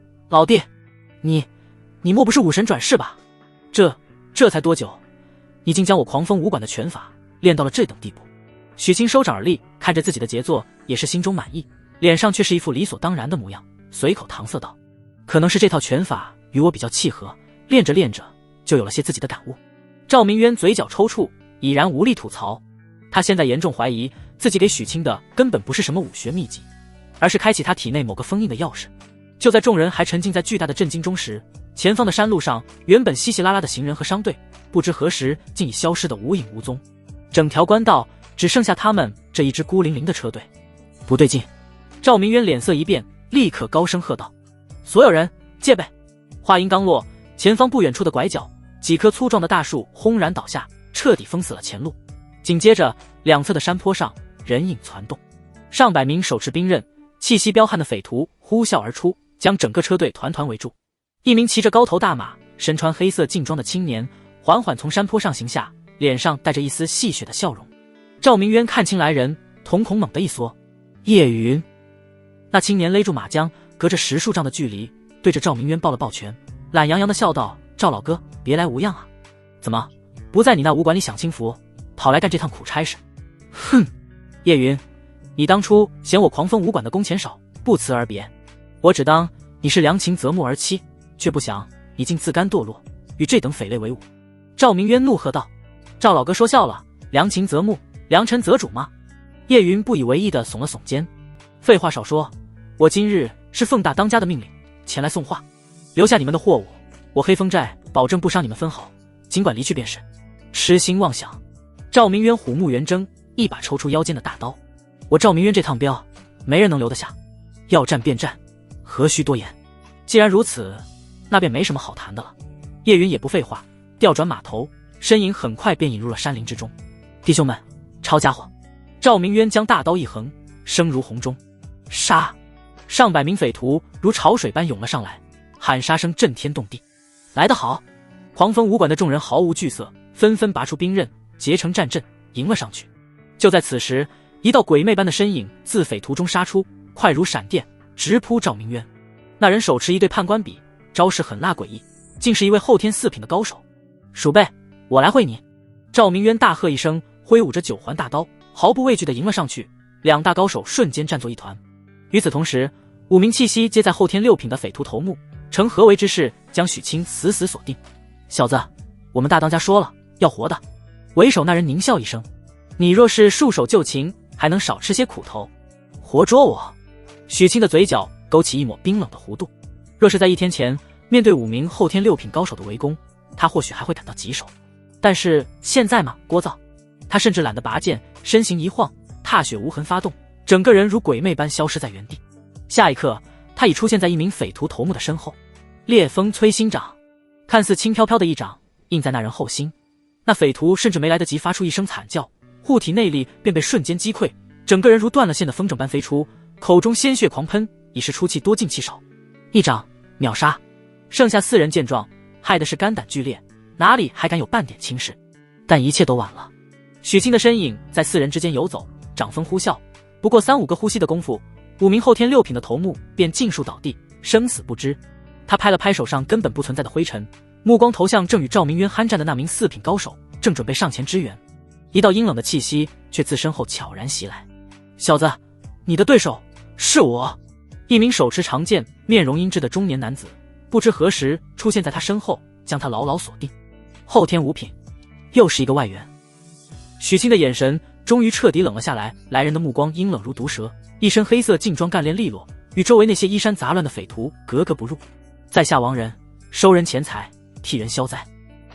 弟，你莫不是武神转世吧？这才多久，你竟将我狂风武馆的拳法练到了这等地步？”许清收掌而立，看着自己的杰作，也是心中满意，脸上却是一副理所当然的模样，随口搪塞道：“可能是这套拳法与我比较契合，练着练着就有了些自己的感悟。”赵明渊嘴角抽搐，已然无力吐槽。他现在严重怀疑自己给许清的根本不是什么武学秘籍，而是开启他体内某个封印的钥匙。就在众人还沉浸在巨大的震惊中时，前方的山路上原本稀稀拉拉的行人和商队，不知何时竟已消失得无影无踪。整条官道只剩下他们这一支孤零零的车队。不对劲！赵明渊脸色一变，立刻高声喝道：“所有人戒备！”话音刚落，前方不远处的拐角，几棵粗壮的大树轰然倒下，彻底封死了前路。紧接着，两侧的山坡上人影攒动，上百名手持兵刃、气息彪悍的匪徒呼啸而出，将整个车队团团围住。一名骑着高头大马、身穿黑色劲装的青年缓缓从山坡上行下，脸上带着一丝戏谑的笑容。赵明渊看清来人，瞳孔猛地一缩。叶云！那青年勒住马缰，隔着10数丈的距离，对着赵明渊抱了抱拳，懒洋洋地笑道：“赵老哥，别来无恙啊？怎么不在你那武馆里享清福，跑来干这趟苦差事？”哼！叶云，你当初嫌我狂风武馆的工钱少，不辞而别，我只当你是良禽择木而栖，却不想你竟自甘堕落，与这等匪类为伍。赵明渊怒喝道：“赵老哥说笑了，良禽择木，良臣择主吗？”叶云不以为意地耸了耸肩：“废话少说，我今日是奉大当家的命令前来送话，留下你们的货物，我黑风寨保证不伤你们分毫，尽管离去便是。”痴心妄想！赵明渊虎目圆睁，一把抽出腰间的大刀：“我赵明渊这趟镖，没人能留得下，要战便战，何须多言？既然如此，那便没什么好谈的了。”叶云也不废话，调转马头，身影很快便引入了山林之中。弟兄们，抄家伙！赵明渊将大刀一横，声如洪钟，杀！上百名匪徒如潮水般涌了上来，喊杀声震天动地。来得好！狂风武馆的众人毫无惧色，纷纷拔出兵刃，结成战阵，迎了上去。就在此时，一道鬼魅般的身影自匪徒中杀出，快如闪电，直扑赵明渊。那人手持一对判官笔，招式狠辣诡异，竟是一位后天4品的高手。鼠辈，我来会你！赵明渊大喝一声，挥舞着9环大刀，毫不畏惧地迎了上去。两大高手瞬间战作一团。与此同时，5名气息皆在后天6品的匪徒头目，成合围之势，将许清死死锁定。小子，我们大当家说了，要活的。为首那人狞笑一声：“你若是束手就擒，还能少吃些苦头。活捉我！”许清的嘴角勾起一抹冰冷的弧度。若是在1天前，面对5名后天6品高手的围攻，他或许还会感到棘手。但是现在嘛，聒噪。他甚至懒得拔剑，身形一晃，踏雪无痕发动，整个人如鬼魅般消失在原地。下一刻，他已出现在一名匪徒头目的身后。烈风摧心掌，看似轻飘飘的一掌印在那人后心。那匪徒甚至没来得及发出一声惨叫，护体内力便被瞬间击溃，整个人如断了线的风筝般飞出，口中鲜血狂喷，已是出气多进气少。一掌秒杀。剩下4人见状，害的是肝胆俱裂，哪里还敢有半点轻视？但一切都晚了。许清的身影在4人之间游走，掌风呼啸，不过3、5个呼吸的功夫，5名后天6品的头目便尽数倒地，生死不知。他拍了拍手上根本不存在的灰尘，目光投向正与赵明渊酣战的那名4品高手，正准备上前支援，一道阴冷的气息却自身后悄然袭来。小子，你的对手是我！一名手持长剑、面容阴鸷的中年男子，不知何时出现在他身后，将他牢牢锁定。后天5品，又是一个外援。许清的眼神终于彻底冷了下来。来人的目光阴冷如毒蛇，一身黑色劲装干练利落，与周围那些衣衫杂乱的匪徒格格不入。在下王仁，收人钱财，替人消灾。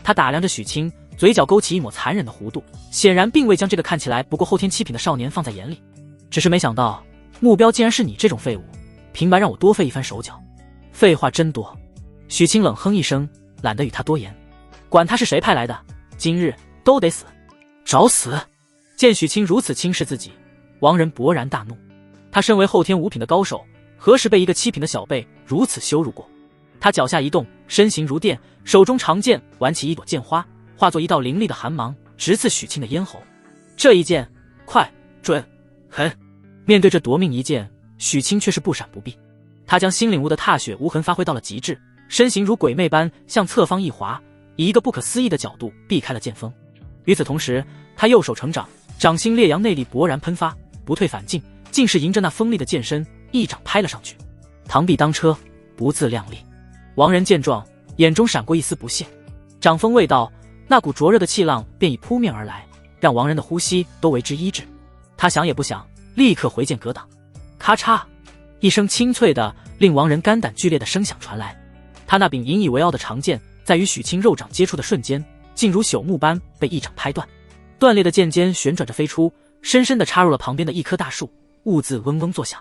他打量着许清，嘴角勾起一抹残忍的弧度，显然并未将这个看起来不过后天7品的少年放在眼里。只是没想到，目标竟然是你这种废物，平白让我多费一番手脚。废话真多。许清冷哼一声，懒得与他多言。管他是谁派来的，今日都得死。找死！见许清如此轻视自己，王仁勃然大怒。他身为后天5品的高手，何时被一个7品的小辈如此羞辱过？他脚下一动，身形如电，手中长剑挽起一朵剑花，化作一道凌厉的寒芒，直刺许清的咽喉。这一剑快、准、狠。面对这夺命一剑，许清却是不闪不避。他将新领悟的踏雪无痕发挥到了极致，身形如鬼魅般向侧方一滑，以一个不可思议的角度避开了剑锋。与此同时，他右手成掌，掌心烈阳内力勃然喷发，不退反进，竟是迎着那锋利的剑身一掌拍了上去。螳臂当车，不自量力。王仁见状，眼中闪过一丝不屑。掌锋未到，那股灼热的气浪便已扑面而来，让王仁的呼吸都为之抑制。他想也不想，立刻回剑格挡。咔嚓一声清脆的令王仁肝胆剧烈的声响传来，他那柄引以为傲的长剑在与许清肉掌接触的瞬间，竟如朽木般被一掌拍断。断裂的剑尖旋转着飞出，深深地插入了旁边的一棵大树，兀自嗡嗡作响。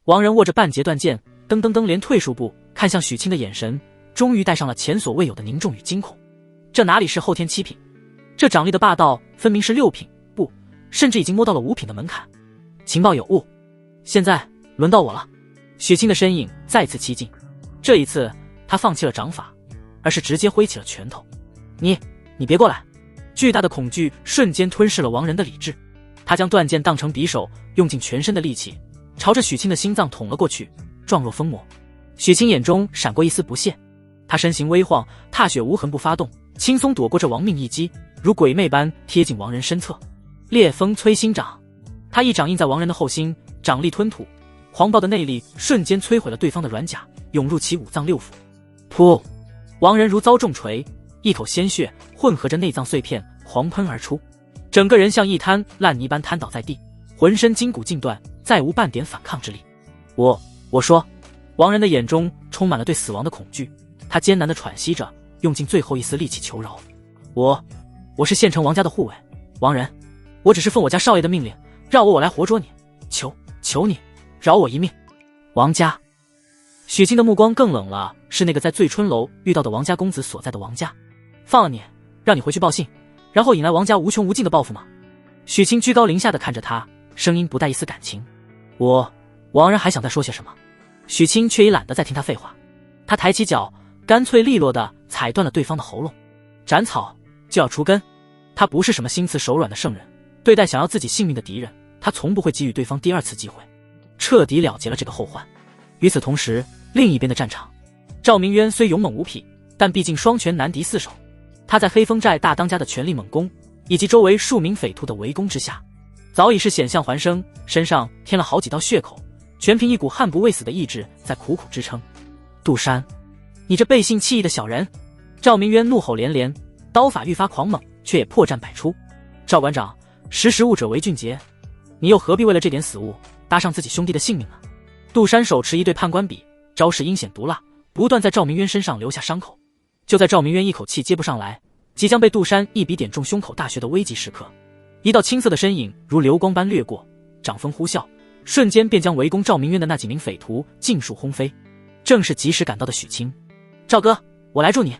王仁握着半截断剑，噔噔噔连退数步，看向许清的眼神终于带上了前所未有的凝重与惊恐。这哪里是后天7品，这掌力的霸道分明是6品，不，甚至已经摸到了5品的门槛。情报有误，现在轮到我了。许清的身影再次趋近，这一次他放弃了掌法，而是直接挥起了拳头。你别过来！巨大的恐惧瞬间吞噬了王仁的理智，他将断剑当成匕首，用尽全身的力气朝着许清的心脏捅了过去，状若疯魔。许清眼中闪过一丝不屑，他身形微晃，踏雪无痕不发动，轻松躲过这亡命一击，如鬼魅般贴近王仁身侧。烈风摧心掌，他一掌印在王仁的后心，掌力吞吐，狂暴的内力瞬间摧毁了对方的软甲，涌入其5脏6腑。噗！王仁如遭重锤，一口鲜血混合着内脏碎片狂喷而出，整个人像一滩烂泥般瘫倒在地，浑身筋骨尽断，再无半点反抗之力。我说，王仁的眼中充满了对死亡的恐惧，他艰难地喘息着，用尽最后一丝力气求饶。我是县城王家的护卫，王仁，我只是奉我家少爷的命令，让我来活捉你，求你饶我一命。王家。许清的目光更冷了，是那个在醉春楼遇到的王家公子所在的王家。放了你，让你回去报信，然后引来王家无穷无尽的报复吗？许清居高临下的看着他，声音不带一丝感情。王仁还想再说些什么，许清却已懒得再听他废话。他抬起脚，干脆利落地踩断了对方的喉咙。斩草就要除根，他不是什么心慈手软的圣人，对待想要自己性命的敌人，他从不会给予对方第2次机会，彻底了结了这个后患。与此同时，另一边的战场，赵明渊虽勇猛无匹，但毕竟双拳难敌4手。他在黑风寨大当家的全力猛攻，以及周围数名匪徒的围攻之下，早已是险象环生，身上添了好几道血口，全凭一股悍不畏死的意志在苦苦支撑。杜山，你这背信弃义的小人！赵明渊怒吼连连，刀法愈发狂猛，却也破绽百出。赵馆长，识时务者为俊杰，你又何必为了这点死物搭上自己兄弟的性命呢？杜山手持一对判官笔，招式阴险毒辣，不断在赵明渊身上留下伤口。就在赵明渊一口气接不上来，即将被杜山一笔点中胸口大穴的危急时刻，一道青色的身影如流光般掠过，掌风呼啸，瞬间便将围攻赵明渊的那几名匪徒尽数轰飞。正是及时赶到的许清。赵哥，我来助你。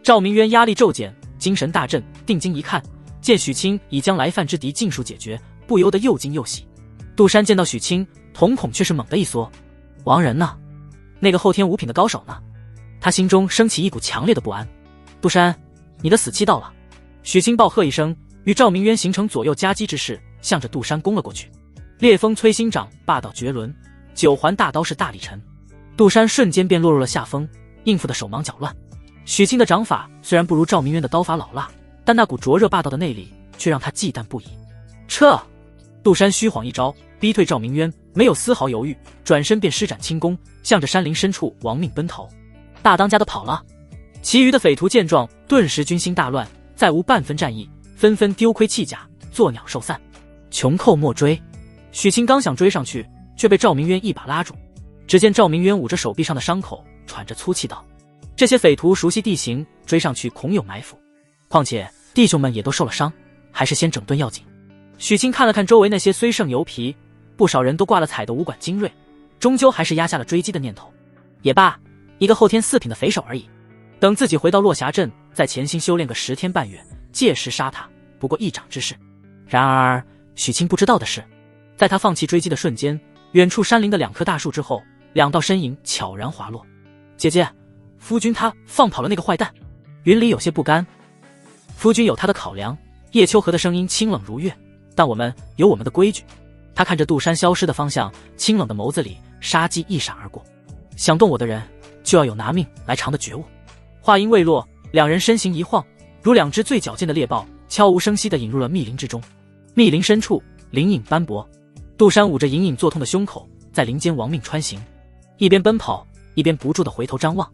赵明渊压力骤减，精神大振，定睛一看，见许清已将来犯之敌尽数解决，不由得又惊又喜。杜山见到许清，瞳孔却是猛地一缩。王仁呢？那个后天5品的高手呢？他心中升起一股强烈的不安。杜山，你的死期到了！许清暴喝一声，与赵明渊形成左右夹击之势，向着杜山攻了过去。烈风摧心掌霸道绝伦，9环大刀是大力沉。杜山瞬间便落入了下风，应付的手忙脚乱。许清的掌法虽然不如赵明渊的刀法老辣，但那股灼热霸道的内力却让他忌惮不已。撤！杜山虚晃一招，逼退赵明渊，没有丝毫犹豫，转身便施展轻功，向着山林深处亡命奔逃。大当家的跑了！其余的匪徒见状，顿时军心大乱，再无半分战意，纷纷丢盔弃甲，作鸟兽散。穷寇莫追。许清刚想追上去，却被赵明渊一把拉住。只见赵明渊捂着手臂上的伤口，喘着粗气道：这些匪徒熟悉地形，追上去恐有埋伏，况且弟兄们也都受了伤，还是先整顿要紧。许清看了看周围那些虽胜犹疲，不少人都挂了彩的武馆精锐，终究还是压下了追击的念头。也罢，一个后天4品的匪首而已，等自己回到落霞镇，再潜心修炼个10天半月，届时杀他不过一掌之事。然而许清不知道的是，在他放弃追击的瞬间，远处山林的2棵大树之后，2道身影悄然滑落。姐姐，夫君他放跑了那个坏蛋。云离有些不甘。夫君有他的考量。叶秋荷的声音清冷如月，但我们有我们的规矩。他看着杜山消失的方向，清冷的眸子里杀机一闪而过。想动我的人，就要有拿命来偿的觉悟。话音未落，2人身形一晃，如2只最矫健的猎豹，悄无声息地引入了密林之中。密林深处，林影斑驳。杜山捂着隐隐作痛的胸口，在林间亡命穿行，一边奔跑，一边不住地回头张望。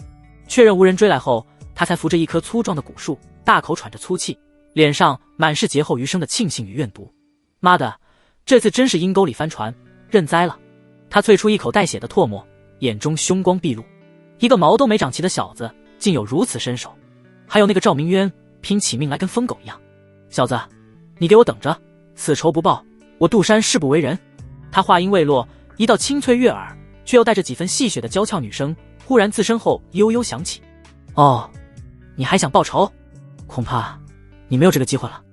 确认无人追来后，他才扶着一棵粗壮的古树，大口喘着粗气，脸上满是劫后余生的庆幸与怨毒。妈的，这次真是阴沟里翻船，认栽了。他啐出一口带血的唾沫，眼中凶光毕露。一个毛都没长齐的小子，竟有如此身手。还有那个赵明渊，拼起命来跟疯狗一样。小子，你给我等着，此仇不报，我杜山誓不为人。他话音未落，一道清脆悦耳却又带着几分戏谑的娇俏女声忽然自身后悠悠响起。哦，你还想报仇？恐怕你没有这个机会了。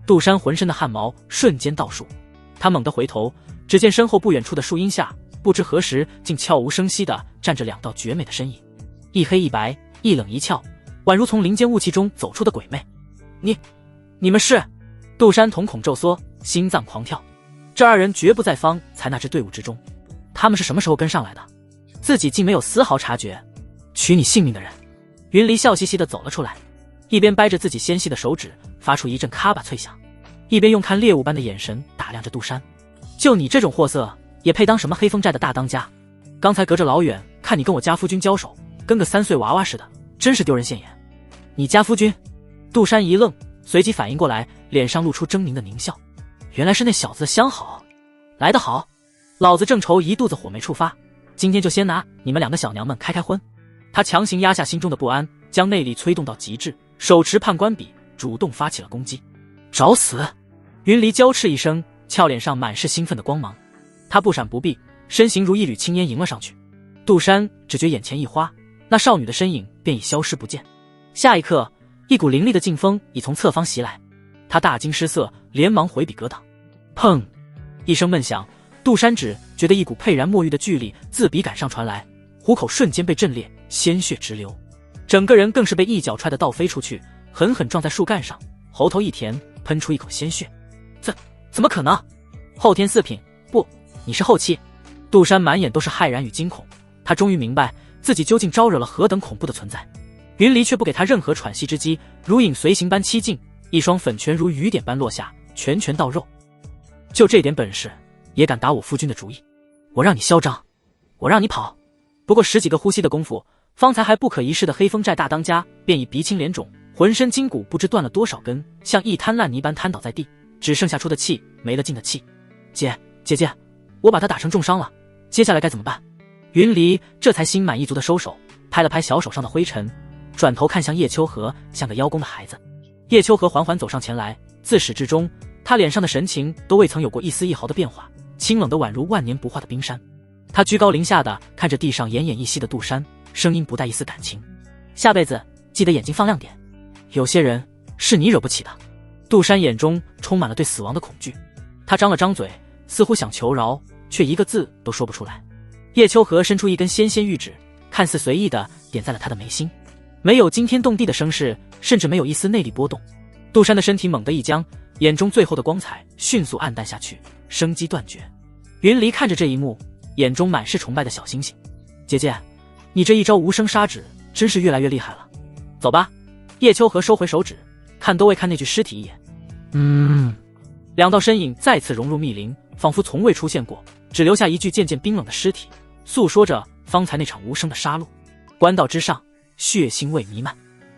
杜山浑身的汗毛瞬间倒竖，他猛地回头，只见身后不远处的树荫下，不知何时竟悄无声息地站着2道绝美的身影，一黑一白，一冷一俏，宛如从林间雾气中走出的鬼魅。你们是？杜山瞳孔骤缩，心脏狂跳。这2人绝不在方才那支队伍之中，他们是什么时候跟上来的？自己竟没有丝毫察觉。取你性命的人。云离笑嘻嘻地走了出来，一边掰着自己纤细的手指，发出一阵咔吧脆响，一边用看猎物般的眼神打量着杜山。就你这种货色，也配当什么黑风寨的大当家？刚才隔着老远看你跟我家夫君交手，跟个3岁娃娃似的，真是丢人现眼。你家夫君？杜山一愣，随即反应过来，脸上露出狰狞的狞笑。原来是那小子的相好。来得好，老子正愁一肚子火没处发，今天就先拿你们2个小娘们开开荤。他强行压下心中的不安，将内力催动到极致，手持判官笔，主动发起了攻击。找死！云离娇斥一声，俏脸上满是兴奋的光芒。他不闪不避，身形如一缕青烟迎了上去。杜山只觉眼前一花，那少女的身影便已消失不见。下一刻，一股凌厉的劲风已从侧方袭来，他大惊失色，连忙回笔格挡。砰！一声闷响，杜山只觉得一股沛然墨玉的巨力自笔杆上传来，虎口瞬间被震裂，鲜血直流，整个人更是被一脚踹得倒飞出去，狠狠撞在树干上，喉头一甜，喷出一口鲜血。怎么可能？后天4品？不，你是后期。杜山满眼都是骇然与惊恐，他终于明白自己究竟招惹了何等恐怖的存在。云离却不给他任何喘息之机，如影随形般欺近，一双粉拳如雨点般落下，拳拳到肉。就这点本事，也敢打我夫君的主意？我让你嚣张，我让你跑。不过10几个呼吸的功夫，方才还不可一世的黑风寨大当家便已鼻青脸肿，浑身筋骨不知断了多少根，像一滩烂泥般瘫倒在地，只剩下出的气没了劲的气。姐姐，我把他打成重伤了，接下来该怎么办？云离这才心满意足的收手，拍了拍小手上的灰尘，转头看向叶秋荷，像个邀功的孩子。叶秋荷缓缓走上前来，自始至终他脸上的神情都未曾有过一丝一毫的变化，清冷的宛如万年不化的冰山。他居高临下的看着地上奄奄一息的杜山，声音不带一丝感情。下辈子记得眼睛放亮点，有些人是你惹不起的。杜山眼中充满了对死亡的恐惧，他张了张嘴，似乎想求饶，却一个字都说不出来。叶秋荷伸出一根纤纤玉指，看似随意的点在了他的眉心，没有惊天动地的声势，甚至没有一丝内力波动。杜山的身体猛地一僵，眼中最后的光彩迅速暗淡下去，生机断绝。云离看着这一幕，眼中满是崇拜的小星星。姐姐，你这一招无声杀指真是越来越厉害了。走吧。叶秋荷收回手指，看都未看那具尸体一眼。2道身影再次融入密林，仿佛从未出现过，只留下一具渐渐冰冷的尸体，诉说着方才那场无声的杀戮。官道之上，血腥味弥漫。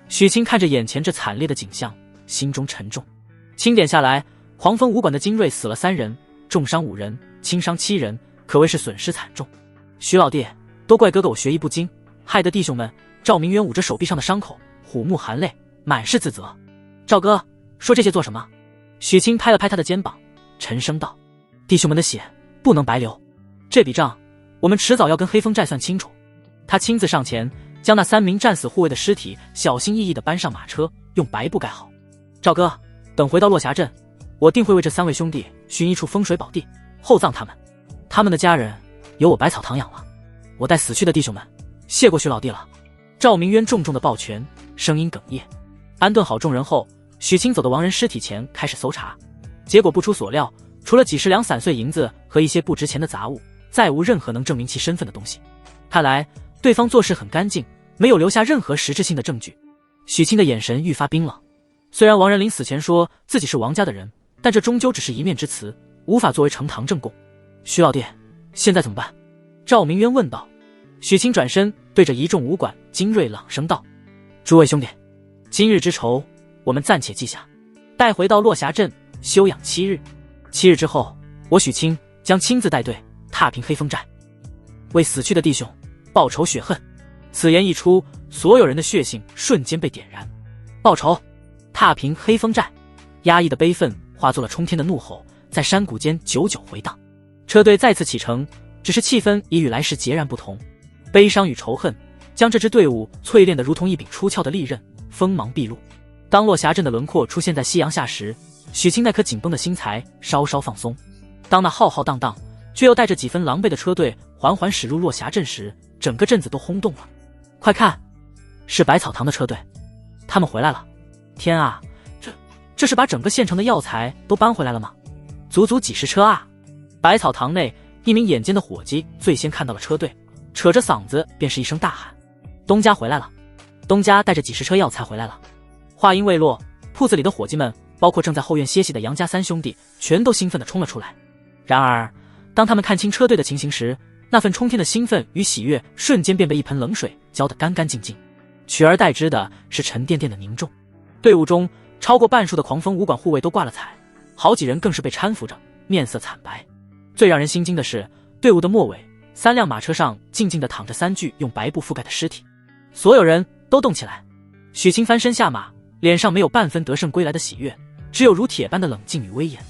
许清看着眼前这惨烈的景象，心中沉重。清点下来，黄风武馆的精锐死了3人，重伤5人，轻伤7人，可谓是损失惨重。徐老弟，都怪哥哥我学艺不精，害得弟兄们。赵明渊捂着手臂上的伤口，虎目含泪，满是自责。赵哥，说这些做什么？许清拍了拍他的肩膀，沉声道：弟兄们的血不能白流，这笔账我们迟早要跟黑风寨算清楚。他亲自上前，将那3名战死护卫的尸体小心翼翼地搬上马车，用白布盖好。赵哥，等回到落霞镇，我定会为这3位兄弟寻一处风水宝地，厚葬他们。他们的家人由我百草堂养了，我带死去的弟兄们谢过许老弟了。赵明渊重重的抱拳，声音哽咽。安顿好众人后，许清走到亡人尸体前开始搜查，结果不出所料，除了几十两散碎银子和一些不值钱的杂物，再无任何能证明其身份的东西。看来对方做事很干净，没有留下任何实质性的证据。许清的眼神愈发冰冷。虽然王仁林死前说自己是王家的人，但这终究只是一面之词，无法作为呈堂证供。许老弟，现在怎么办？赵明渊问道。许清转身对着一众武馆精锐朗声道：诸位兄弟，今日之仇我们暂且记下，待回到落霞镇休养7日。7日之后，我许清将亲自带队踏平黑风寨，为死去的弟兄报仇雪恨。此言一出，所有人的血性瞬间被点燃。报仇，踏平黑风寨，压抑的悲愤化作了冲天的怒吼，在山谷间久久回荡。车队再次启程，只是气氛已与来时截然不同。悲伤与仇恨将这支队伍淬炼得如同一柄出鞘的利刃，锋芒毕露。当落霞镇的轮廓出现在夕阳下时，许清那颗紧绷的心才稍稍放松。当那浩浩荡荡却又带着几分狼狈的车队缓缓驶入落霞镇时，整个镇子都轰动了。快看，是百草堂的车队，他们回来了。天啊，这是把整个县城的药材都搬回来了吗？足足几十车啊！百草堂内一名眼尖的伙计最先看到了车队，扯着嗓子便是一声大喊：东家回来了！东家带着几十车药材回来了！话音未落，铺子里的伙计们，包括正在后院歇息的杨家3兄弟，全都兴奋地冲了出来。然而当他们看清车队的情形时，那份冲天的兴奋与喜悦瞬间便被一盆冷水浇得干干净净，取而代之的是沉甸甸的凝重。队伍中超过半数的狂风武馆护卫都挂了彩，好几人更是被搀扶着，面色惨白。最让人心惊的是，队伍的末尾，3辆马车上静静地躺着3具用白布覆盖的尸体。所有人都动起来。许清翻身下马，脸上没有半分得胜归来的喜悦，只有如铁般的冷静与威严。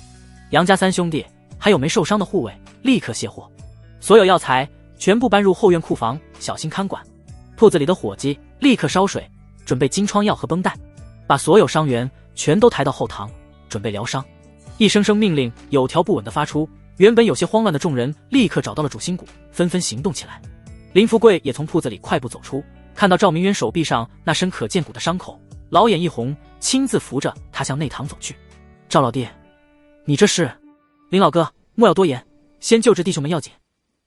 杨家3兄弟还有没受伤的护卫立刻卸货，所有药材全部搬入后院库房，小心看管。铺子里的伙计立刻烧水，准备金疮药和绷带，把所有伤员全都抬到后堂，准备疗伤。一声声命令有条不紊地发出，原本有些慌乱的众人立刻找到了主心骨，纷纷行动起来。林福贵也从铺子里快步走出，看到赵明渊手臂上那深可见骨的伤口，老眼一红，亲自扶着他向内堂走去。赵老弟，你这是？林老哥，莫要多言，先救治弟兄们要紧。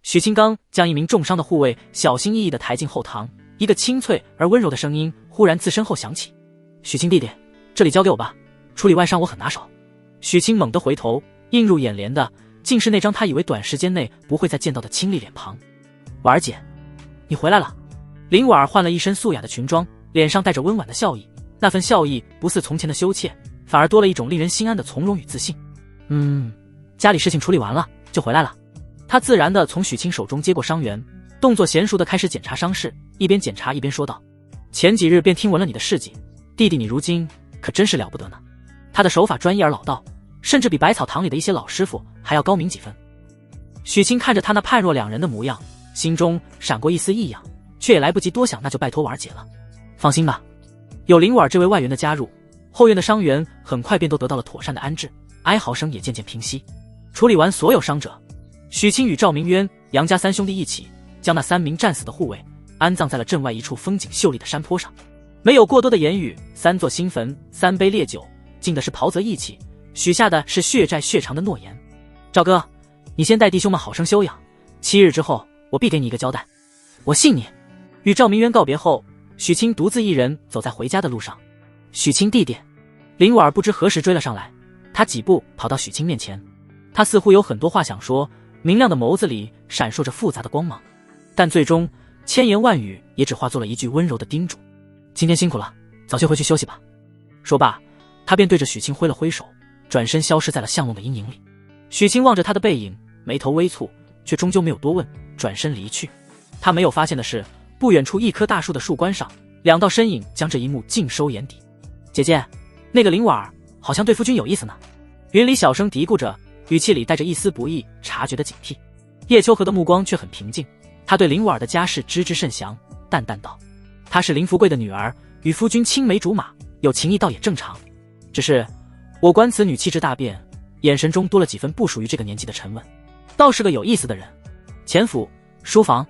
许清刚将一名重伤的护卫小心翼翼地抬进后堂，一个清脆而温柔的声音忽然自身后响起：许清弟弟，这里交给我吧，处理外伤我很拿手。许清猛地回头，映入眼帘的竟是那张他以为短时间内不会再见到的清丽脸庞。婉儿姐，你回来了。林婉儿换了一身素雅的裙装，脸上带着温婉的笑意，那份笑意不似从前的羞怯，反而多了一种令人心安的从容与自信。家里事情处理完了就回来了。他自然地从许清手中接过伤员，动作娴熟地开始检查伤势，一边检查一边说道：前几日便听闻了你的事迹，弟弟你如今可真是了不得呢。他的手法专一而老道，甚至比百草堂里的一些老师傅还要高明几分。许清看着他那判若两人的模样，心中闪过一丝异样，却也来不及多想，那就拜托婉儿姐了。放心吧，有林婉儿这位外援的加入，后院的伤员很快便都得到了妥善的安置，哀嚎声也渐渐平息。处理完所有伤者，许清与赵明渊、杨家3兄弟一起将那3名战死的护卫安葬在了镇外一处风景秀丽的山坡上。没有过多的言语，3座新坟，3杯烈酒，敬的是袍泽义气，许下的是血债血偿的诺言。赵哥，你先带弟兄们好生休养，7日之后我必给你一个交代。我信你。与赵明渊告别后，许清独自一人走在回家的路上。许清弟弟，林婉儿不知何时追了上来，他几步跑到许清面前，他似乎有很多话想说，明亮的眸子里闪烁着复杂的光芒，但最终千言万语也只化作了一句温柔的叮嘱：今天辛苦了，早些回去休息吧。说罢，他便对着许清挥了挥手，转身消失在了巷弄的阴影里。许清望着他的背影，眉头微蹙，却终究没有多问，转身离去。他没有发现的是，不远处一棵大树的树冠上，2道身影将这一幕尽收眼底。姐姐，那个林婉儿好像对夫君有意思呢。云里小声嘀咕着，语气里带着一丝不易察觉的警惕。叶秋荷的目光却很平静，他对林婉儿的家世知之甚详，淡淡道：她是林福贵的女儿，与夫君青梅竹马，有情谊倒也正常。只是我观此女气质大变，眼神中多了几分不属于这个年纪的沉稳，倒是个有意思的人。前府书房，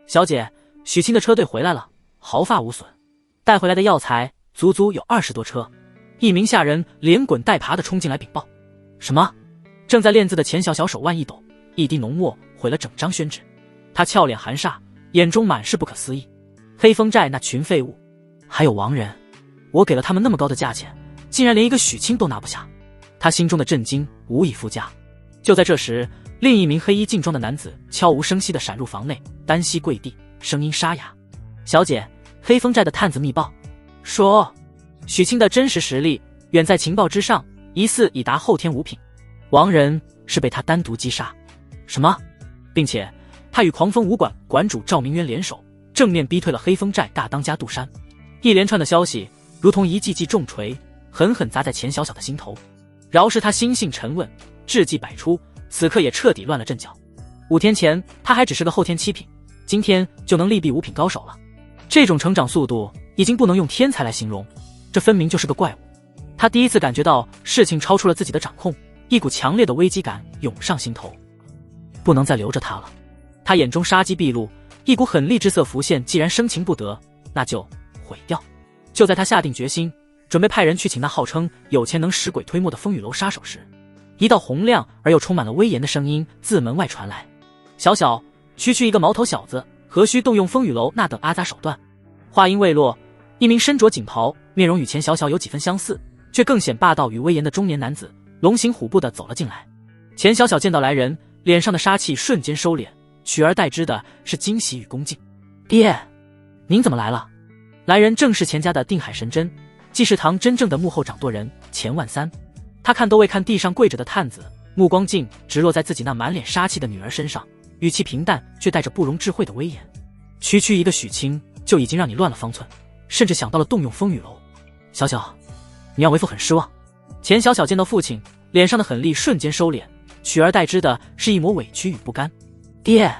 小姐，许清的车队回来了，毫发无损，带回来的药材足足有20多车。一名下人连滚带爬地冲进来禀报。什么？正在练字的钱小小手腕一抖，一滴浓墨毁了整张宣纸。他俏脸含煞，眼中满是不可思议。黑风寨那群废物，还有王仁，我给了他们那么高的价钱，竟然连一个许清都拿不下。他心中的震惊无以复加。就在这时，另一名黑衣劲装的男子悄无声息地闪入房内，单膝跪地，声音沙哑：小姐，黑风寨的探子密报说，许清的真实实力远在情报之上，疑似已达后天5品，王仁是被他单独击杀。什么？并且他与狂风武馆馆主赵明渊联手，正面逼退了黑风寨大当家杜山。一连串的消息如同一记记重锤，狠狠砸在钱小小的心头。饶是他心性沉稳，智计百出，此刻也彻底乱了阵脚。5天前他还只是个后天7品，今天就能力毙5品高手了。这种成长速度已经不能用天才来形容，这分明就是个怪物。他第一次感觉到事情超出了自己的掌控，一股强烈的危机感涌上心头。不能再留着他了。他眼中杀机毕露，一股狠戾之色浮现，既然生擒不得，那就毁掉。就在他下定决心准备派人去请那号称有钱能使鬼推磨的风雨楼杀手时，一道洪亮而又充满了威严的声音自门外传来：小小，区区一个毛头小子，何须动用风雨楼那等阿杂手段？话音未落，一名身着锦袍，面容与钱小小有几分相似，却更显霸道与威严的中年男子龙行虎步地走了进来。钱小小见到来人，脸上的杀气瞬间收敛，取而代之的是惊喜与恭敬。爹，您怎么来了？来人正是钱家的定海神针，济世堂真正的幕后掌舵人钱万三。他看都未看地上跪着的探子，目光竟直落在自己那满脸杀气的女儿身上，语气平淡却带着不容置喙的威严。区区一个许清就已经让你乱了方寸，甚至想到了动用风雨楼。小小，你让为父很失望。钱小小见到父亲，脸上的狠戾瞬间收敛，取而代之的是一抹委屈与不甘。爹，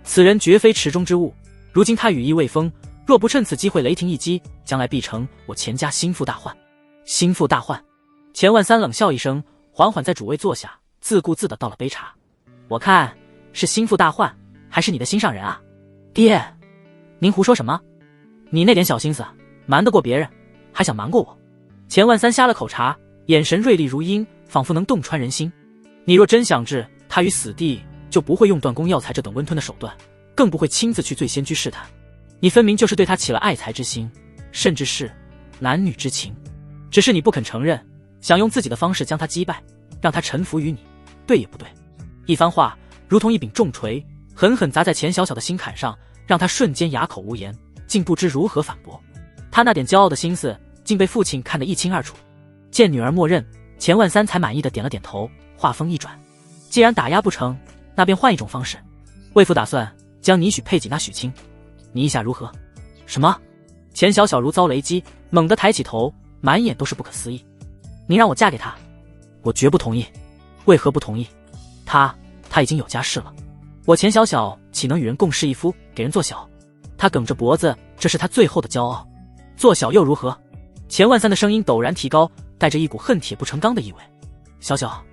此人绝非池中之物，如今他羽翼未丰，若不趁此机会雷霆一击，将来必成我钱家心腹大患。心腹大患？钱万三冷笑一声，缓缓在主位坐下，自顾自地倒了杯茶。我看是心腹大患，还是你的心上人啊？爹，您胡说什么？你那点小心思，瞒得过别人，还想瞒过我？钱万三呷了口茶，眼神锐利如鹰，仿佛能洞穿人心。你若真想置他于死地，就不会用断供药材这等温吞的手段，更不会亲自去醉仙居试探。你分明就是对他起了爱才之心，甚至是男女之情，只是你不肯承认，想用自己的方式将他击败，让他臣服于你，对也不对？一番话如同一柄重锤，狠狠砸在钱小小的心坎上，让他瞬间哑口无言，竟不知如何反驳。他那点骄傲的心思竟被父亲看得一清二楚。见女儿默认，钱万三才满意的点了点头，话锋一转：既然打压不成，那便换一种方式。为父打算将你许配给那许清，你意下如何？什么？钱小小如遭雷击，猛地抬起头，满眼都是不可思议。您让我嫁给他？我绝不同意。为何不同意？他已经有家室了，我钱小小岂能与人共侍一夫，给人做小？他梗着脖子，这是他最后的骄傲。做小又如何？钱万三的声音陡然提高，带着一股恨铁不成钢的意味。小小，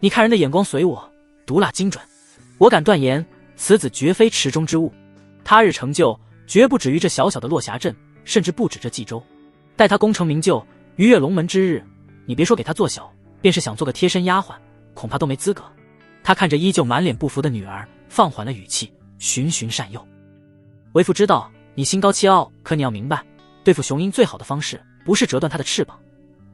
你看人的眼光随我，毒辣精准，我敢断言，此子绝非池中之物。他日成就绝不止于这小小的落霞镇，甚至不止这冀州。待他功成名就，鱼跃龙门之日，你别说给他做小，便是想做个贴身丫鬟，恐怕都没资格。他看着依旧满脸不服的女儿，放缓了语气，循循善诱。为父知道你心高气傲，可你要明白，对付雄鹰最好的方式不是折断他的翅膀，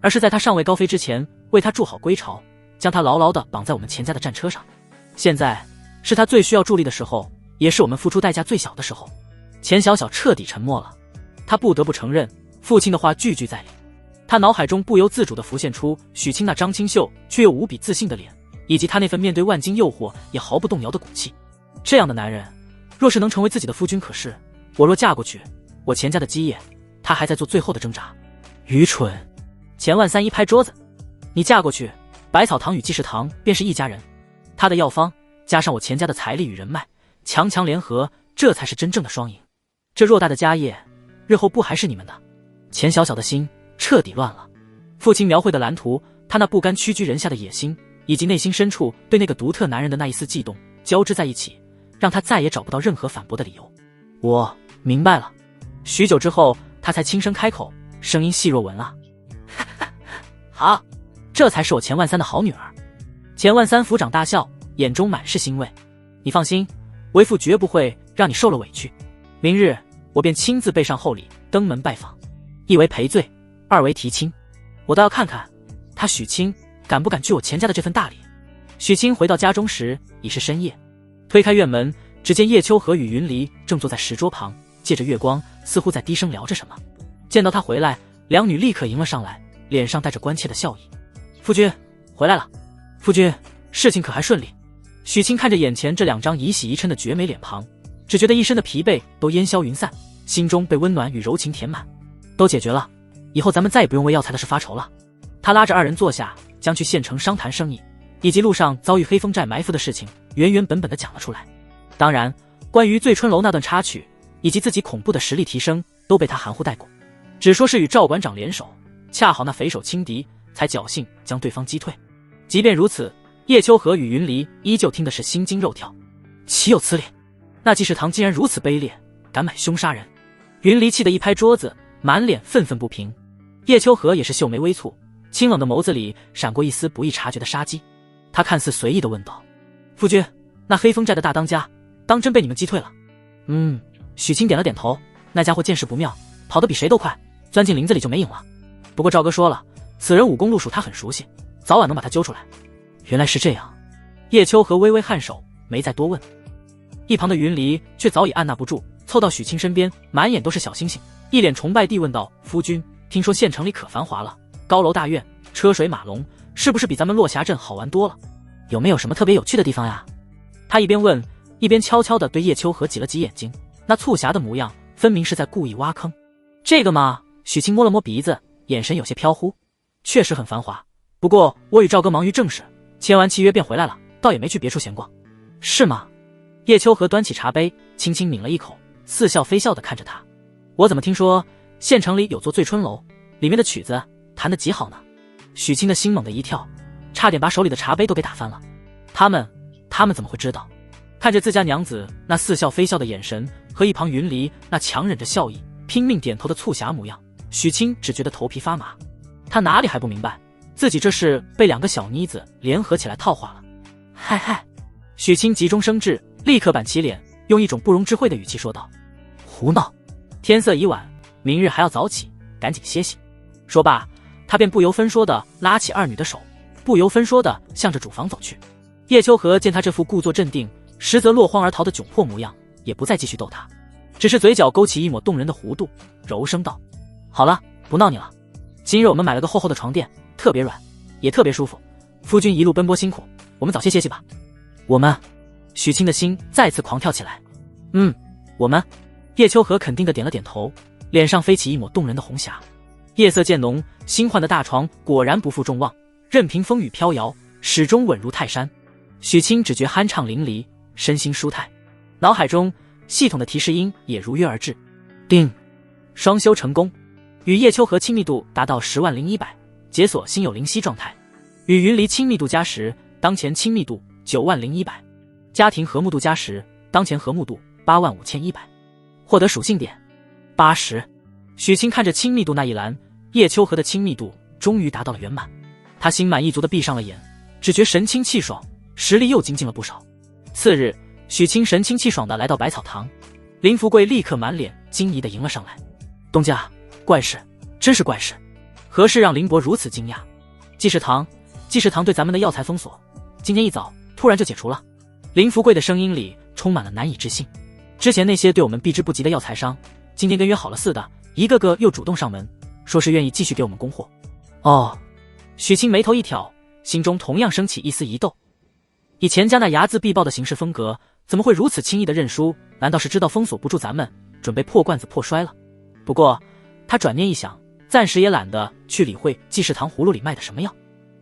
而是在他尚未高飞之前，为他筑好归巢，将他牢牢地绑在我们钱家的战车上。现在是他最需要助力的时候，也是我们付出代价最小的时候。钱小小彻底沉默了，他不得不承认父亲的话句句在理。他脑海中不由自主地浮现出许清那张清秀却又无比自信的脸，以及他那份面对万金诱惑也毫不动摇的骨气。这样的男人，若是能成为自己的夫君，可是我若嫁过去，我钱家的基业，他还在做最后的挣扎。愚蠢！钱万三一拍桌子，你嫁过去，百草堂与济世堂便是一家人，他的药方加上我钱家的财力与人脉，强强联合，这才是真正的双赢。这偌大的家业，日后不还是你们的？钱小小的心彻底乱了。父亲描绘的蓝图，他那不甘屈居人下的野心，以及内心深处对那个独特男人的那一丝悸动，交织在一起，让他再也找不到任何反驳的理由。我明白了。许久之后，他才轻声开口，声音细若蚊啊。好，这才是我钱万三的好女儿。钱万三抚掌大笑，眼中满是欣慰。你放心，为父绝不会让你受了委屈。明日我便亲自备上厚礼，登门拜访，一为赔罪，二为提亲。我倒要看看他许清敢不敢拒我钱家的这份大礼。许清回到家中时已是深夜，推开院门，只见叶秋荷与云离正坐在石桌旁，借着月光似乎在低声聊着什么。见到他回来，两女立刻迎了上来，脸上带着关切的笑意。夫君回来了。夫君，事情可还顺利？许清看着眼前这两张宜喜宜嗔的绝美脸庞，只觉得一身的疲惫都烟消云散，心中被温暖与柔情填满。都解决了，以后咱们再也不用为药材的事发愁了。他拉着二人坐下，将去县城商谈生意，以及路上遭遇黑风寨埋伏的事情原原本本的讲了出来。当然，关于醉春楼那段插曲，以及自己恐怖的实力提升，都被他含糊带过，只说是与赵馆长联手，恰好那匪首轻敌，才侥幸将对方击退。即便如此，叶秋荷与云离依旧听的是心惊肉跳。岂有此理！那济世堂竟然如此卑劣，敢买凶杀人！云离气得一拍桌子，满脸愤愤不平。叶秋荷也是秀眉微蹙，清冷的眸子里闪过一丝不易察觉的杀机。他看似随意地问道：夫君，那黑风寨的大当家当真被你们击退了？许清点了点头，那家伙见势不妙，跑得比谁都快，钻进林子里就没影了。不过赵哥说了，此人武功路数他很熟悉，早晚能把他揪出来。原来是这样。叶秋荷微微颔首，没再多问。一旁的云离却早已按捺不住，凑到许清身边，满眼都是小星星，一脸崇拜地问道：夫君，听说县城里可繁华了，高楼大院，车水马龙，是不是比咱们落霞镇好玩多了？有没有什么特别有趣的地方呀？他一边问，一边悄悄地对叶秋荷挤了挤眼睛，那促狭的模样分明是在故意挖坑。这个嘛，许清摸了摸鼻子，眼神有些飘忽。确实很繁华，不过我与赵哥忙于正事，签完契约便回来了，倒也没去别处闲逛。是吗？叶秋荷端起茶杯，轻轻抿了一口，似笑非笑地看着他。我怎么听说县城里有座醉春楼，里面的曲子弹得极好呢？许清的心猛地一跳，差点把手里的茶杯都给打翻了。他们怎么会知道？看着自家娘子那似笑非笑的眼神，和一旁云离那强忍着笑意拼命点头的促狭模样，许清只觉得头皮发麻。他哪里还不明白，自己这是被两个小妮子联合起来套话了。嗨，许清急中生智，立刻板起脸，用一种不容置喙的语气说道：胡闹！天色已晚，明日还要早起，赶紧歇息。说罢，他便不由分说地拉起二女的手，不由分说地向着主房走去。叶秋荷见他这副故作镇定，实则落荒而逃的窘迫模样，也不再继续逗他，只是嘴角勾起一抹动人的弧度，柔声道：好了，不闹你了。今日我们买了个厚厚的床垫，特别软，也特别舒服。夫君一路奔波辛苦，我们早些歇息吧。我们……许清的心再次狂跳起来。我们……叶秋荷肯定地点了点头，脸上飞起一抹动人的红霞。夜色渐浓，新换的大床果然不负众望，任凭风雨飘摇，始终稳如泰山。许清只觉酣畅淋漓，身心舒泰，脑海中系统的提示音也如约而至。叮，双修成功，与叶秋荷亲密度达到100100，解锁心有灵犀状态。与云离亲密度加10，当前亲密度90100，家庭和睦度加10，当前和睦度85100，获得属性点80。许清看着亲密度那一栏，叶秋荷的亲密度终于达到了圆满，他心满意足地闭上了眼，只觉神清气爽，实力又精进了不少。次日，许清神清气爽地来到百草堂，林福贵立刻满脸惊疑地迎了上来。东家，怪事，真是怪事，何事让林伯如此惊讶？济世堂对咱们的药材封锁，今天一早突然就解除了。林福贵的声音里充满了难以置信。之前那些对我们避之不及的药材商，今天跟约好了似的，一个个又主动上门，说是愿意继续给我们供货。哦，许清眉头一挑，心中同样升起一丝疑窦。以钱家那睚眦必报的行事风格，怎么会如此轻易的认输？难道是知道封锁不住咱们，准备破罐子破摔了？不过他转念一想，暂时也懒得去理会济世堂葫芦里卖的什么药。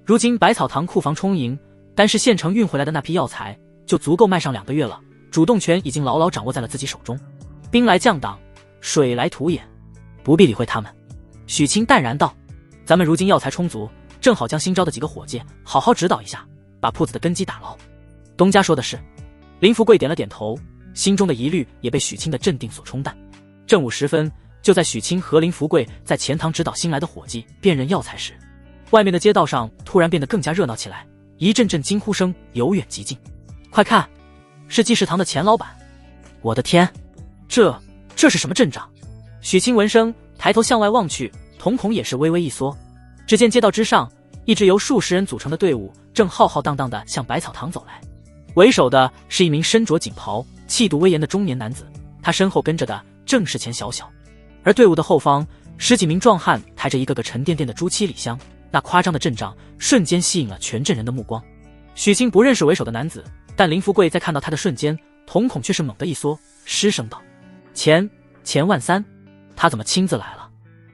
如今百草堂库房充盈，单是县城运回来的那批药材就足够卖上2个月了，主动权已经牢牢掌握在了自己手中。兵来将挡，水来土掩，不必理会他们。许清淡然道：咱们如今药材充足，正好将新招的几个伙计好好指导一下，把铺子的根基打牢。东家说的是。林福贵点了点头，心中的疑虑也被许清的镇定所冲淡。正午时分，就在许清和林福贵在前堂指导新来的伙计辨认药材时，外面的街道上突然变得更加热闹起来，一阵阵惊呼声由远及近。快看，是济世堂的钱老板！我的天，这是什么阵仗？许清闻声抬头向外望去，瞳孔也是微微一缩。只见街道之上，一支由数十人组成的队伍正浩浩荡荡地向百草堂走来，为首的是一名身着锦袍、气度威严的中年男子，他身后跟着的正是钱小小。而队伍的后方，10几名壮汉抬着一个个沉甸甸的朱漆礼箱，那夸张的阵仗瞬间吸引了全镇人的目光。许清不认识为首的男子，但林福贵在看到他的瞬间，瞳孔却是猛地一缩，失声道：钱万三，他怎么亲自来了？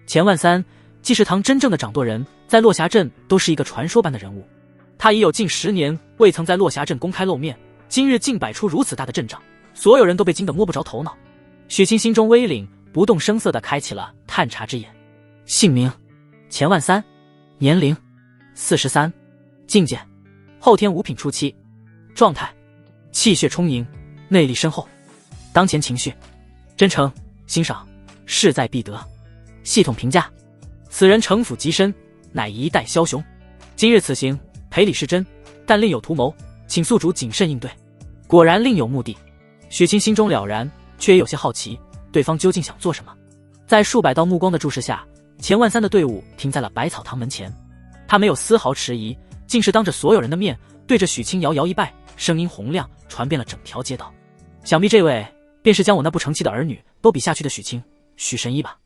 钱万三，济世堂真正的掌舵人，在落霞镇都是一个传说般的人物。他已有近10年未曾在落霞镇公开露面，今日竟摆出如此大的阵仗，所有人都被惊得摸不着头脑。许清心中微凛，不动声色地开启了探查之眼。姓名：钱万三，年龄43，境界后天5品初期，状态气血充盈，内力深厚，当前情绪真诚欣赏，势在必得。系统评价：此人城府极深，乃一代枭雄。今日此行赔礼是真，但另有图谋，请宿主谨慎应对。果然另有目的。许清心中了然，却也有些好奇，对方究竟想做什么。在数百道目光的注视下，钱万三的队伍停在了百草堂门前。他没有丝毫迟疑，竟是当着所有人的面对着许清遥遥一拜，声音洪亮，传遍了整条街道。想必这位便是将我那不成器的儿女都比下去的许清，许神医吧。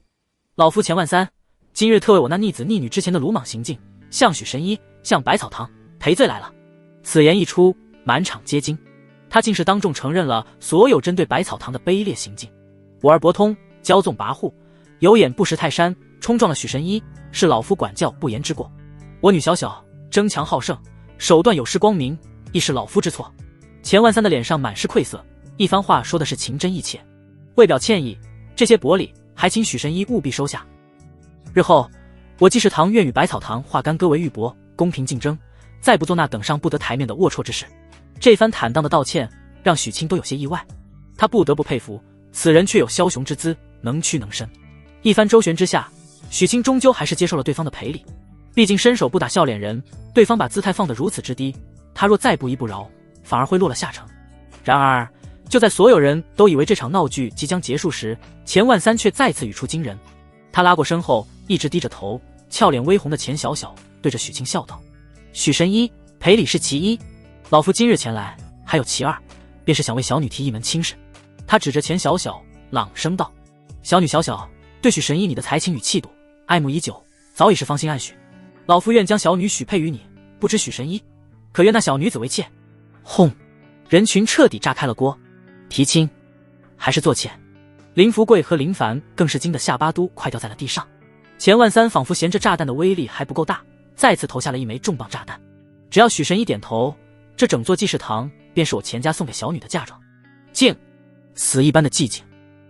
老夫钱万三，今日特为我那逆子逆女之前的鲁莽行径，向许神医，向百草堂赔罪来了。此言一出，满场皆惊。他竟是当众承认了所有针对百草堂的卑劣行径。我儿伯通骄纵跋扈，有眼不识泰山，冲撞了许神医，是老夫管教不严之过。我女小小争强好胜，手段有失光明，亦是老夫之错。钱万三的脸上满是愧色，一番话说的是情真意切。为表歉意，这些薄礼还请许神医务必收下。日后我济世堂愿与百草堂化干戈为玉帛，公平竞争，再不做那等上不得台面的龌龊之事。这番坦荡的道歉让许清都有些意外，他不得不佩服此人却有枭雄之资，能屈能伸。一番周旋之下，许清终究还是接受了对方的赔礼。毕竟伸手不打笑脸人，对方把姿态放得如此之低，他若再不依不饶，反而会落了下乘。然而就在所有人都以为这场闹剧即将结束时，钱万三却再次语出惊人。他拉过身后一直低着头俏脸微红的钱小小，对着许清笑道：许神医，赔礼是其一，老夫今日前来还有其二，便是想为小女提一门亲事。他指着钱小小朗声道：小女小小对许神医你的才情与气度爱慕已久，早已是芳心暗许，老夫愿将小女许配于你，不知许神医可愿那小女子为妾？轰！人群彻底炸开了锅。提亲还是做妾？林福贵和林凡更是惊得下巴都快掉在了地上。钱万三仿佛嫌这炸弹的威力还不够大，再次投下了一枚重磅炸弹。只要许神医点头，这整座济世堂便是我钱家送给小女的嫁妆。静！死一般的寂静。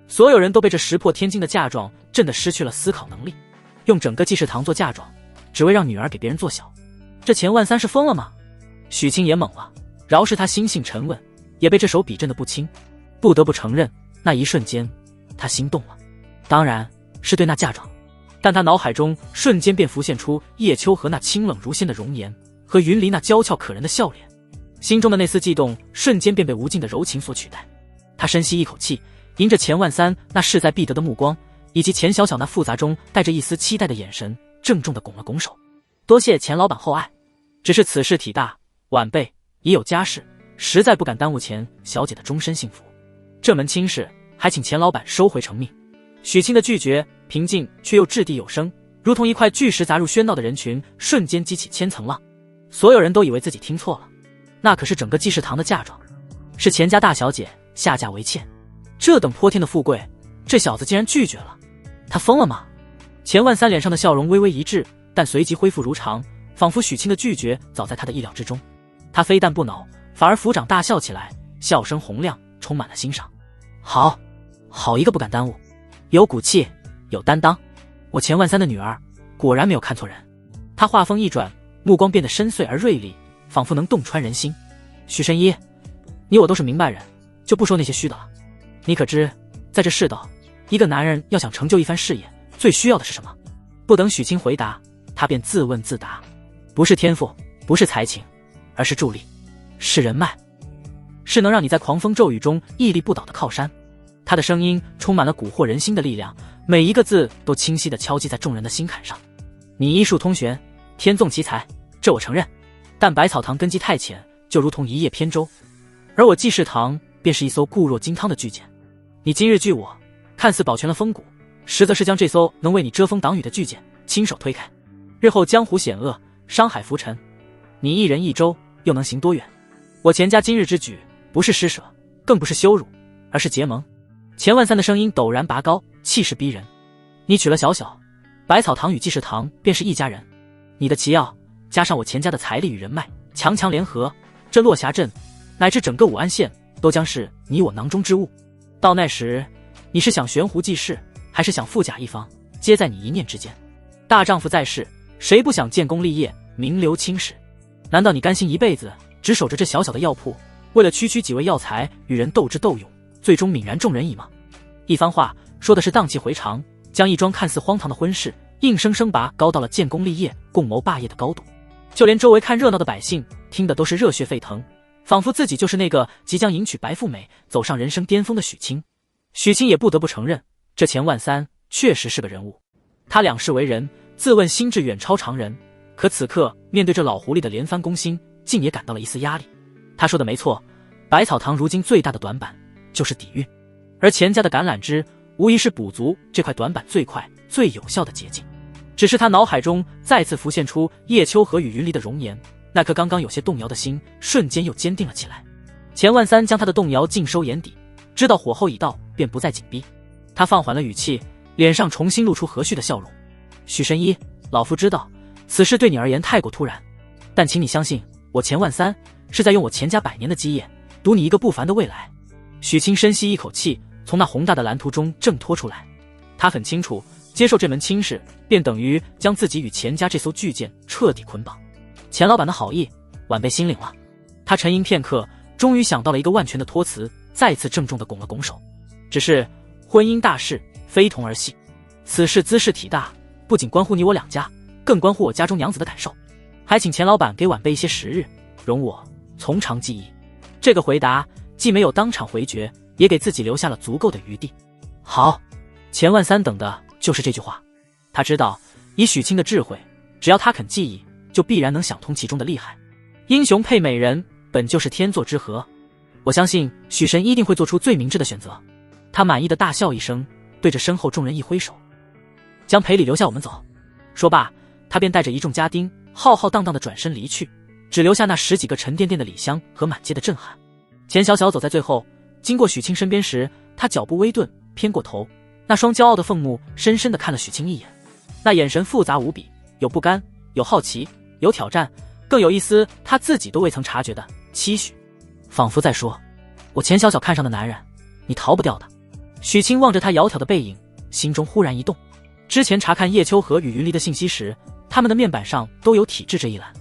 所有人都被这石破天惊的嫁妆震得失去了思考能力。用整个济世堂做嫁妆，只为让女儿给别人做小，这钱万三是疯了吗？许清也懵了，饶是他心性沉稳，也被这手笔震得不轻。不得不承认，那一瞬间他心动了，当然是对那嫁妆。但他脑海中瞬间便浮现出叶秋和那清冷如仙的容颜，和云离那娇俏可人的笑脸，心中的那丝悸动瞬间便被无尽的柔情所取代。他深吸一口气，迎着钱万三那势在必得的目光，以及钱小小那复杂中带着一丝期待的眼神，郑重地拱了拱手：多谢钱老板厚爱，只是此事体大，晚辈已有家室，实在不敢耽误钱小姐的终身幸福，这门亲事还请钱老板收回成命。许清的拒绝平静却又掷地有声，如同一块巨石砸入喧闹的人群，瞬间激起千层浪。所有人都以为自己听错了，那可是整个济世堂的嫁妆，是钱家大小姐下嫁为妾。这等泼天的富贵，这小子竟然拒绝了，他疯了吗？钱万三脸上的笑容微微一滞，但随即恢复如常，仿佛许清的拒绝早在他的意料之中。他非但不恼，反而抚掌大笑起来，笑声洪亮，充满了欣赏。好，好一个不敢耽误，有骨气，有担当。我钱万三的女儿果然没有看错人。他话锋一转，目光变得深邃而锐利，仿佛能洞穿人心。许神医，你我都是明白人，就不说那些虚的了。你可知，在这世道，一个男人要想成就一番事业，最需要的是什么？不等许清回答，他便自问自答：不是天赋，不是才情，而是助力，是人脉，是能让你在狂风骤雨中屹立不倒的靠山。他的声音充满了蛊惑人心的力量，每一个字都清晰地敲击在众人的心坎上。你医术通玄，天纵奇才，这我承认，但百草堂根基太浅，就如同一叶扁舟，而我济世堂便是一艘固若金汤的巨舰。你今日拒我，看似保全了风骨，实则是将这艘能为你遮风挡雨的巨舰亲手推开。日后江湖险恶，商海浮沉，你一人一舟又能行多远？我钱家今日之举，不是施舍，更不是羞辱，而是结盟。钱万三的声音陡然拔高，气势逼人。你娶了小小，百草堂与济世堂便是一家人。你的奇药加上我钱家的财力与人脉，强强联合，这落霞镇乃至整个武安县都将是你我囊中之物。到那时，你是想悬壶济世，还是想富甲一方，皆在你一念之间。大丈夫在世，谁不想建功立业，名留青史？难道你甘心一辈子只守着这小小的药铺，为了区几味药材与人斗智斗勇，最终泯然众人矣吗？一番话说的是荡气回肠，将一桩看似荒唐的婚事硬生生拔高到了建功立业、共谋霸业的高度。就连周围看热闹的百姓听的都是热血沸腾，仿佛自己就是那个即将迎娶白富美、走上人生巅峰的许清。许清也不得不承认，这钱万三确实是个人物。他两世为人，自问心智远超常人，可此刻面对这老狐狸的连番攻心，竟也感到了一丝压力。他说的没错，百草堂如今最大的短板就是底蕴，而钱家的橄榄枝无疑是补足这块短板最快最有效的捷径。只是他脑海中再次浮现出叶秋荷与云离的容颜，那颗刚刚有些动摇的心瞬间又坚定了起来。钱万三将他的动摇尽收眼底，知道火候已到，便不再紧逼。他放缓了语气，脸上重新露出和煦的笑容。许神医，老夫知道此事对你而言太过突然，但请你相信，我钱万三是在用我钱家100年的基业赌你一个不凡的未来。许清深吸一口气，从那宏大的蓝图中挣脱出来。他很清楚，接受这门亲事便等于将自己与钱家这艘巨舰彻底捆绑。钱老板的好意，晚辈心领了。他沉吟片刻，终于想到了一个万全的托词，再次郑重地拱了拱手。只是婚姻大事非同儿戏，此事兹事体大，不仅关乎你我两家，更关乎我家中娘子的感受，还请钱老板给晚辈一些时日，容我从长计议。这个回答既没有当场回绝，也给自己留下了足够的余地。好，钱万三等的就是这句话。他知道以许清的智慧，只要他肯记忆，就必然能想通其中的厉害。英雄配美人本就是天作之合，我相信许神一定会做出最明智的选择。他满意的大笑一声，对着身后众人一挥手，将赔礼留下，我们走。说罢，他便带着一众家丁浩浩荡荡地转身离去，只留下那10几个沉甸甸的礼香和满街的震撼。钱小小走在最后，经过许清身边时，他脚步微顿，偏过头，那双骄傲的凤目深深地看了许清一眼，那眼神复杂无比，有不甘，有好奇，有挑战，更有一丝他自己都未曾察觉的期许，仿佛在说，我钱小小看上的男人，你逃不掉的。许清望着他窈窕的背影，心中忽然一动。之前查看叶秋荷与云离的信息时，他们的面板上都有体质这一栏，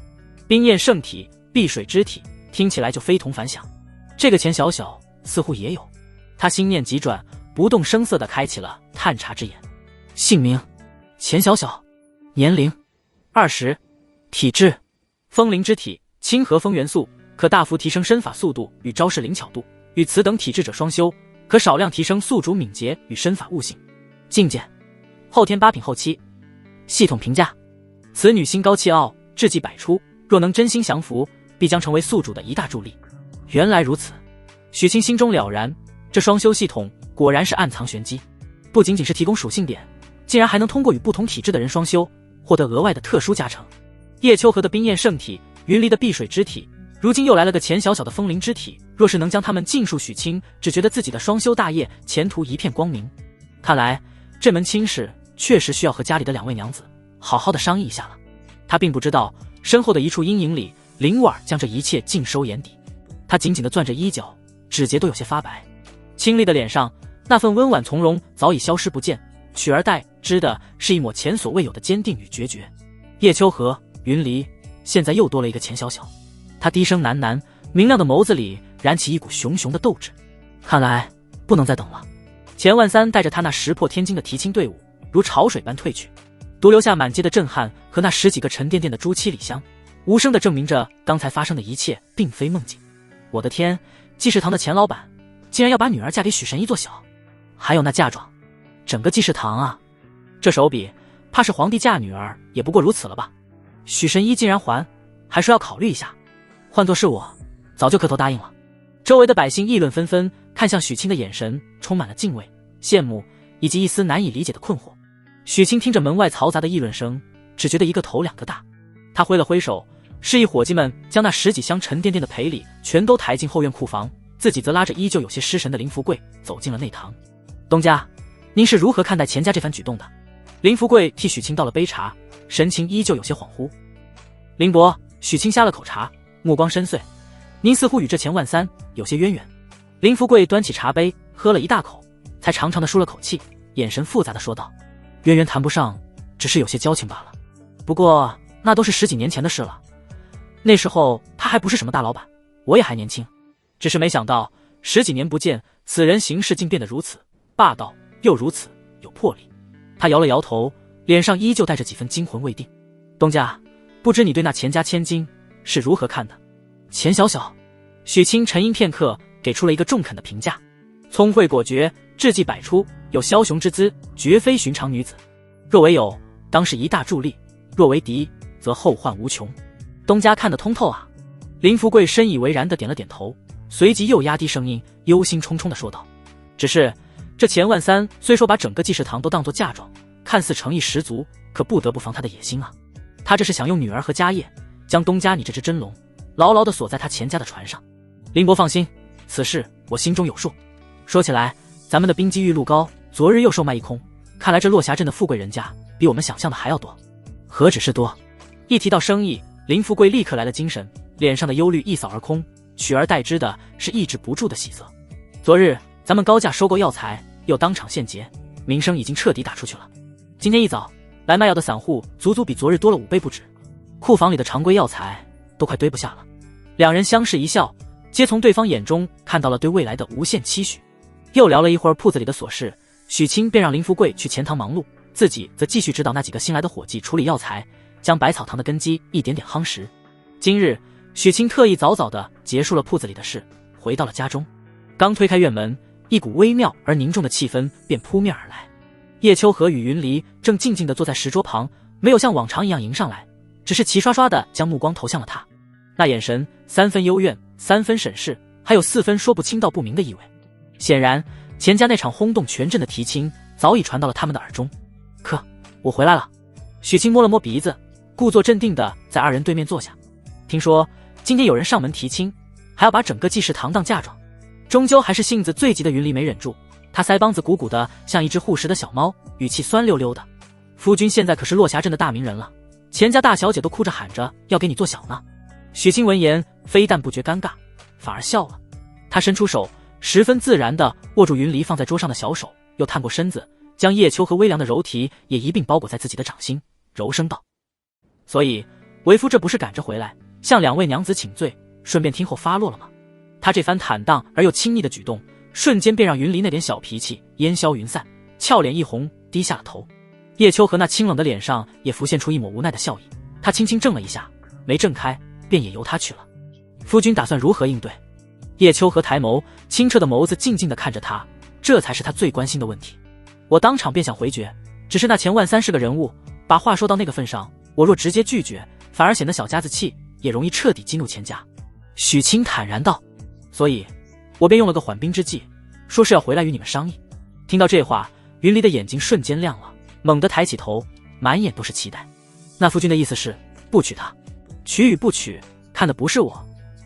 冰焰圣体、碧水之体，听起来就非同凡响。这个钱小小似乎也有。他心念急转，不动声色地开启了探查之眼。姓名：钱小小，年龄20，体质：风灵之体，亲和风元素，可大幅提升身法速度与招式灵巧度，与此等体质者双修，可少量提升宿主敏捷与身法悟性。境界：后天8品后期。系统评价：此女心高气傲，志气百出，若能真心降服，必将成为宿主的一大助力。原来如此，许清心中了然，这双修系统果然是暗藏玄机，不仅仅是提供属性点，竟然还能通过与不同体质的人双修，获得额外的特殊加成。叶秋荷的冰焰圣体，云离的碧水之体，如今又来了个钱小小的风灵之体，若是能将他们尽数许清，只觉得自己的双修大业前途一片光明。看来这门亲事确实需要和家里的2位娘子好好的商议一下了。他并不知道身后的一处阴影里，林婉将这一切尽收眼底。他紧紧地攥着衣角，指节都有些发白，清丽的脸上那份温婉从容早已消失不见，取而代之的是一抹前所未有的坚定与决绝。叶秋荷、云离，现在又多了一个钱小小。他低声喃喃，明亮的眸子里燃起一股熊熊的斗志。看来不能再等了。钱万三带着他那石破天惊的提亲队伍如潮水般退去，独留下满街的震撼和那10几个沉甸甸的朱漆礼香，无声地证明着刚才发生的一切并非梦境。我的天，济世堂的钱老板竟然要把女儿嫁给许神医做小，还有那嫁妆，整个济世堂啊，这手笔怕是皇帝嫁女儿也不过如此了吧。许神医竟然还说要考虑一下，换作是我早就磕头答应了。周围的百姓议论纷纷，看向许清的眼神充满了敬畏、羡慕以及一丝难以理解的困惑。许清听着门外嘈杂的议论声，只觉得一个头2个大。他挥了挥手，示意伙计们将那10几箱沉甸甸的赔礼全都抬进后院库房，自己则拉着依旧有些失神的林福贵走进了内堂。东家，您是如何看待钱家这番举动的？林福贵替许清倒了杯茶，神情依旧有些恍惚。林伯，许清下了口茶，目光深邃，您似乎与这钱万三有些渊源。林福贵端起茶杯喝了一大口，才长长的舒了口气，眼神复杂的说道：渊源谈不上，只是有些交情罢了。不过那都是10几年前的事了，那时候他还不是什么大老板，我也还年轻，只是没想到10几年不见，此人行事竟变得如此霸道，又如此有魄力。他摇了摇头，脸上依旧带着几分惊魂未定。东家，不知你对那钱家千金是如何看的？钱小小，许清沉吟片刻，给出了一个中肯的评价：聪慧果决，智计百出，有枭雄之姿，绝非寻常女子。若为友，当是一大助力；若为敌，则后患无穷。东家看得通透啊。林福贵深以为然地点了点头，随即又压低声音，忧心忡忡地说道：只是这钱万三虽说把整个济世堂都当作嫁妆，看似诚意十足，可不得不防他的野心啊。他这是想用女儿和家业，将东家你这只真龙牢牢地锁在他钱家的船上。林伯放心，此事我心中有数。说起来，咱们的冰肌玉露膏昨日又售卖一空，看来这落霞镇的富贵人家比我们想象的还要多。何止是多，一提到生意，林富贵立刻来了精神，脸上的忧虑一扫而空，取而代之的是抑制不住的喜色。昨日咱们高价收购药材，又当场现结，名声已经彻底打出去了。今天一早来卖药的散户足足比昨日多了5倍不止，库房里的常规药材都快堆不下了。两人相视一笑，皆从对方眼中看到了对未来的无限期许。又聊了一会儿铺子里的琐事，许清便让林福贵去前堂忙碌，自己则继续指导那几个新来的伙计处理药材，将百草堂的根基一点点夯实。今日许清特意早早地结束了铺子里的事，回到了家中。刚推开院门，一股微妙而凝重的气氛便扑面而来。叶秋荷与云离正静静地坐在石桌旁，没有像往常一样迎上来，只是齐刷刷地将目光投向了他，那眼神3分幽怨，3分审视，还有4分说不清道不明的意味。显然钱家那场轰动全镇的提亲早已传到了他们的耳中。可我回来了。许清摸了摸鼻子，故作镇定地在2人对面坐下。听说今天有人上门提亲，还要把整个济世堂当嫁妆。终究还是性子最急的云离没忍住，他腮帮子鼓鼓的像一只护食的小猫，语气酸溜溜的：夫君现在可是落霞镇的大名人了，钱家大小姐都哭着喊着要给你做小呢。许清闻言非但不觉尴尬，反而笑了。他伸出手，十分自然地握住云离放在桌上的小手，又探过身子，将叶秋和微凉的柔体也一并包裹在自己的掌心，柔声道：所以为夫这不是赶着回来向2位娘子请罪，顺便听候发落了吗？他这番坦荡而又亲昵的举动，瞬间便让云离那点小脾气烟消云散，俏脸一红，低下了头。叶秋和那清冷的脸上也浮现出一抹无奈的笑意，他轻轻怔了一下，没怔开，便也由他去了。夫君打算如何应对？叶秋和抬眸，清澈的眸子静静地看着他，这才是他最关心的问题。我当场便想回绝，只是那钱万三是个人物，把话说到那个份上，我若直接拒绝，反而显得小家子气，也容易彻底激怒钱家。许清坦然道：所以我便用了个缓兵之计，说是要回来与你们商议。听到这话，云离的眼睛瞬间亮了，猛地抬起头，满眼都是期待。那夫君的意思是不娶她？娶与不娶，看的不是我，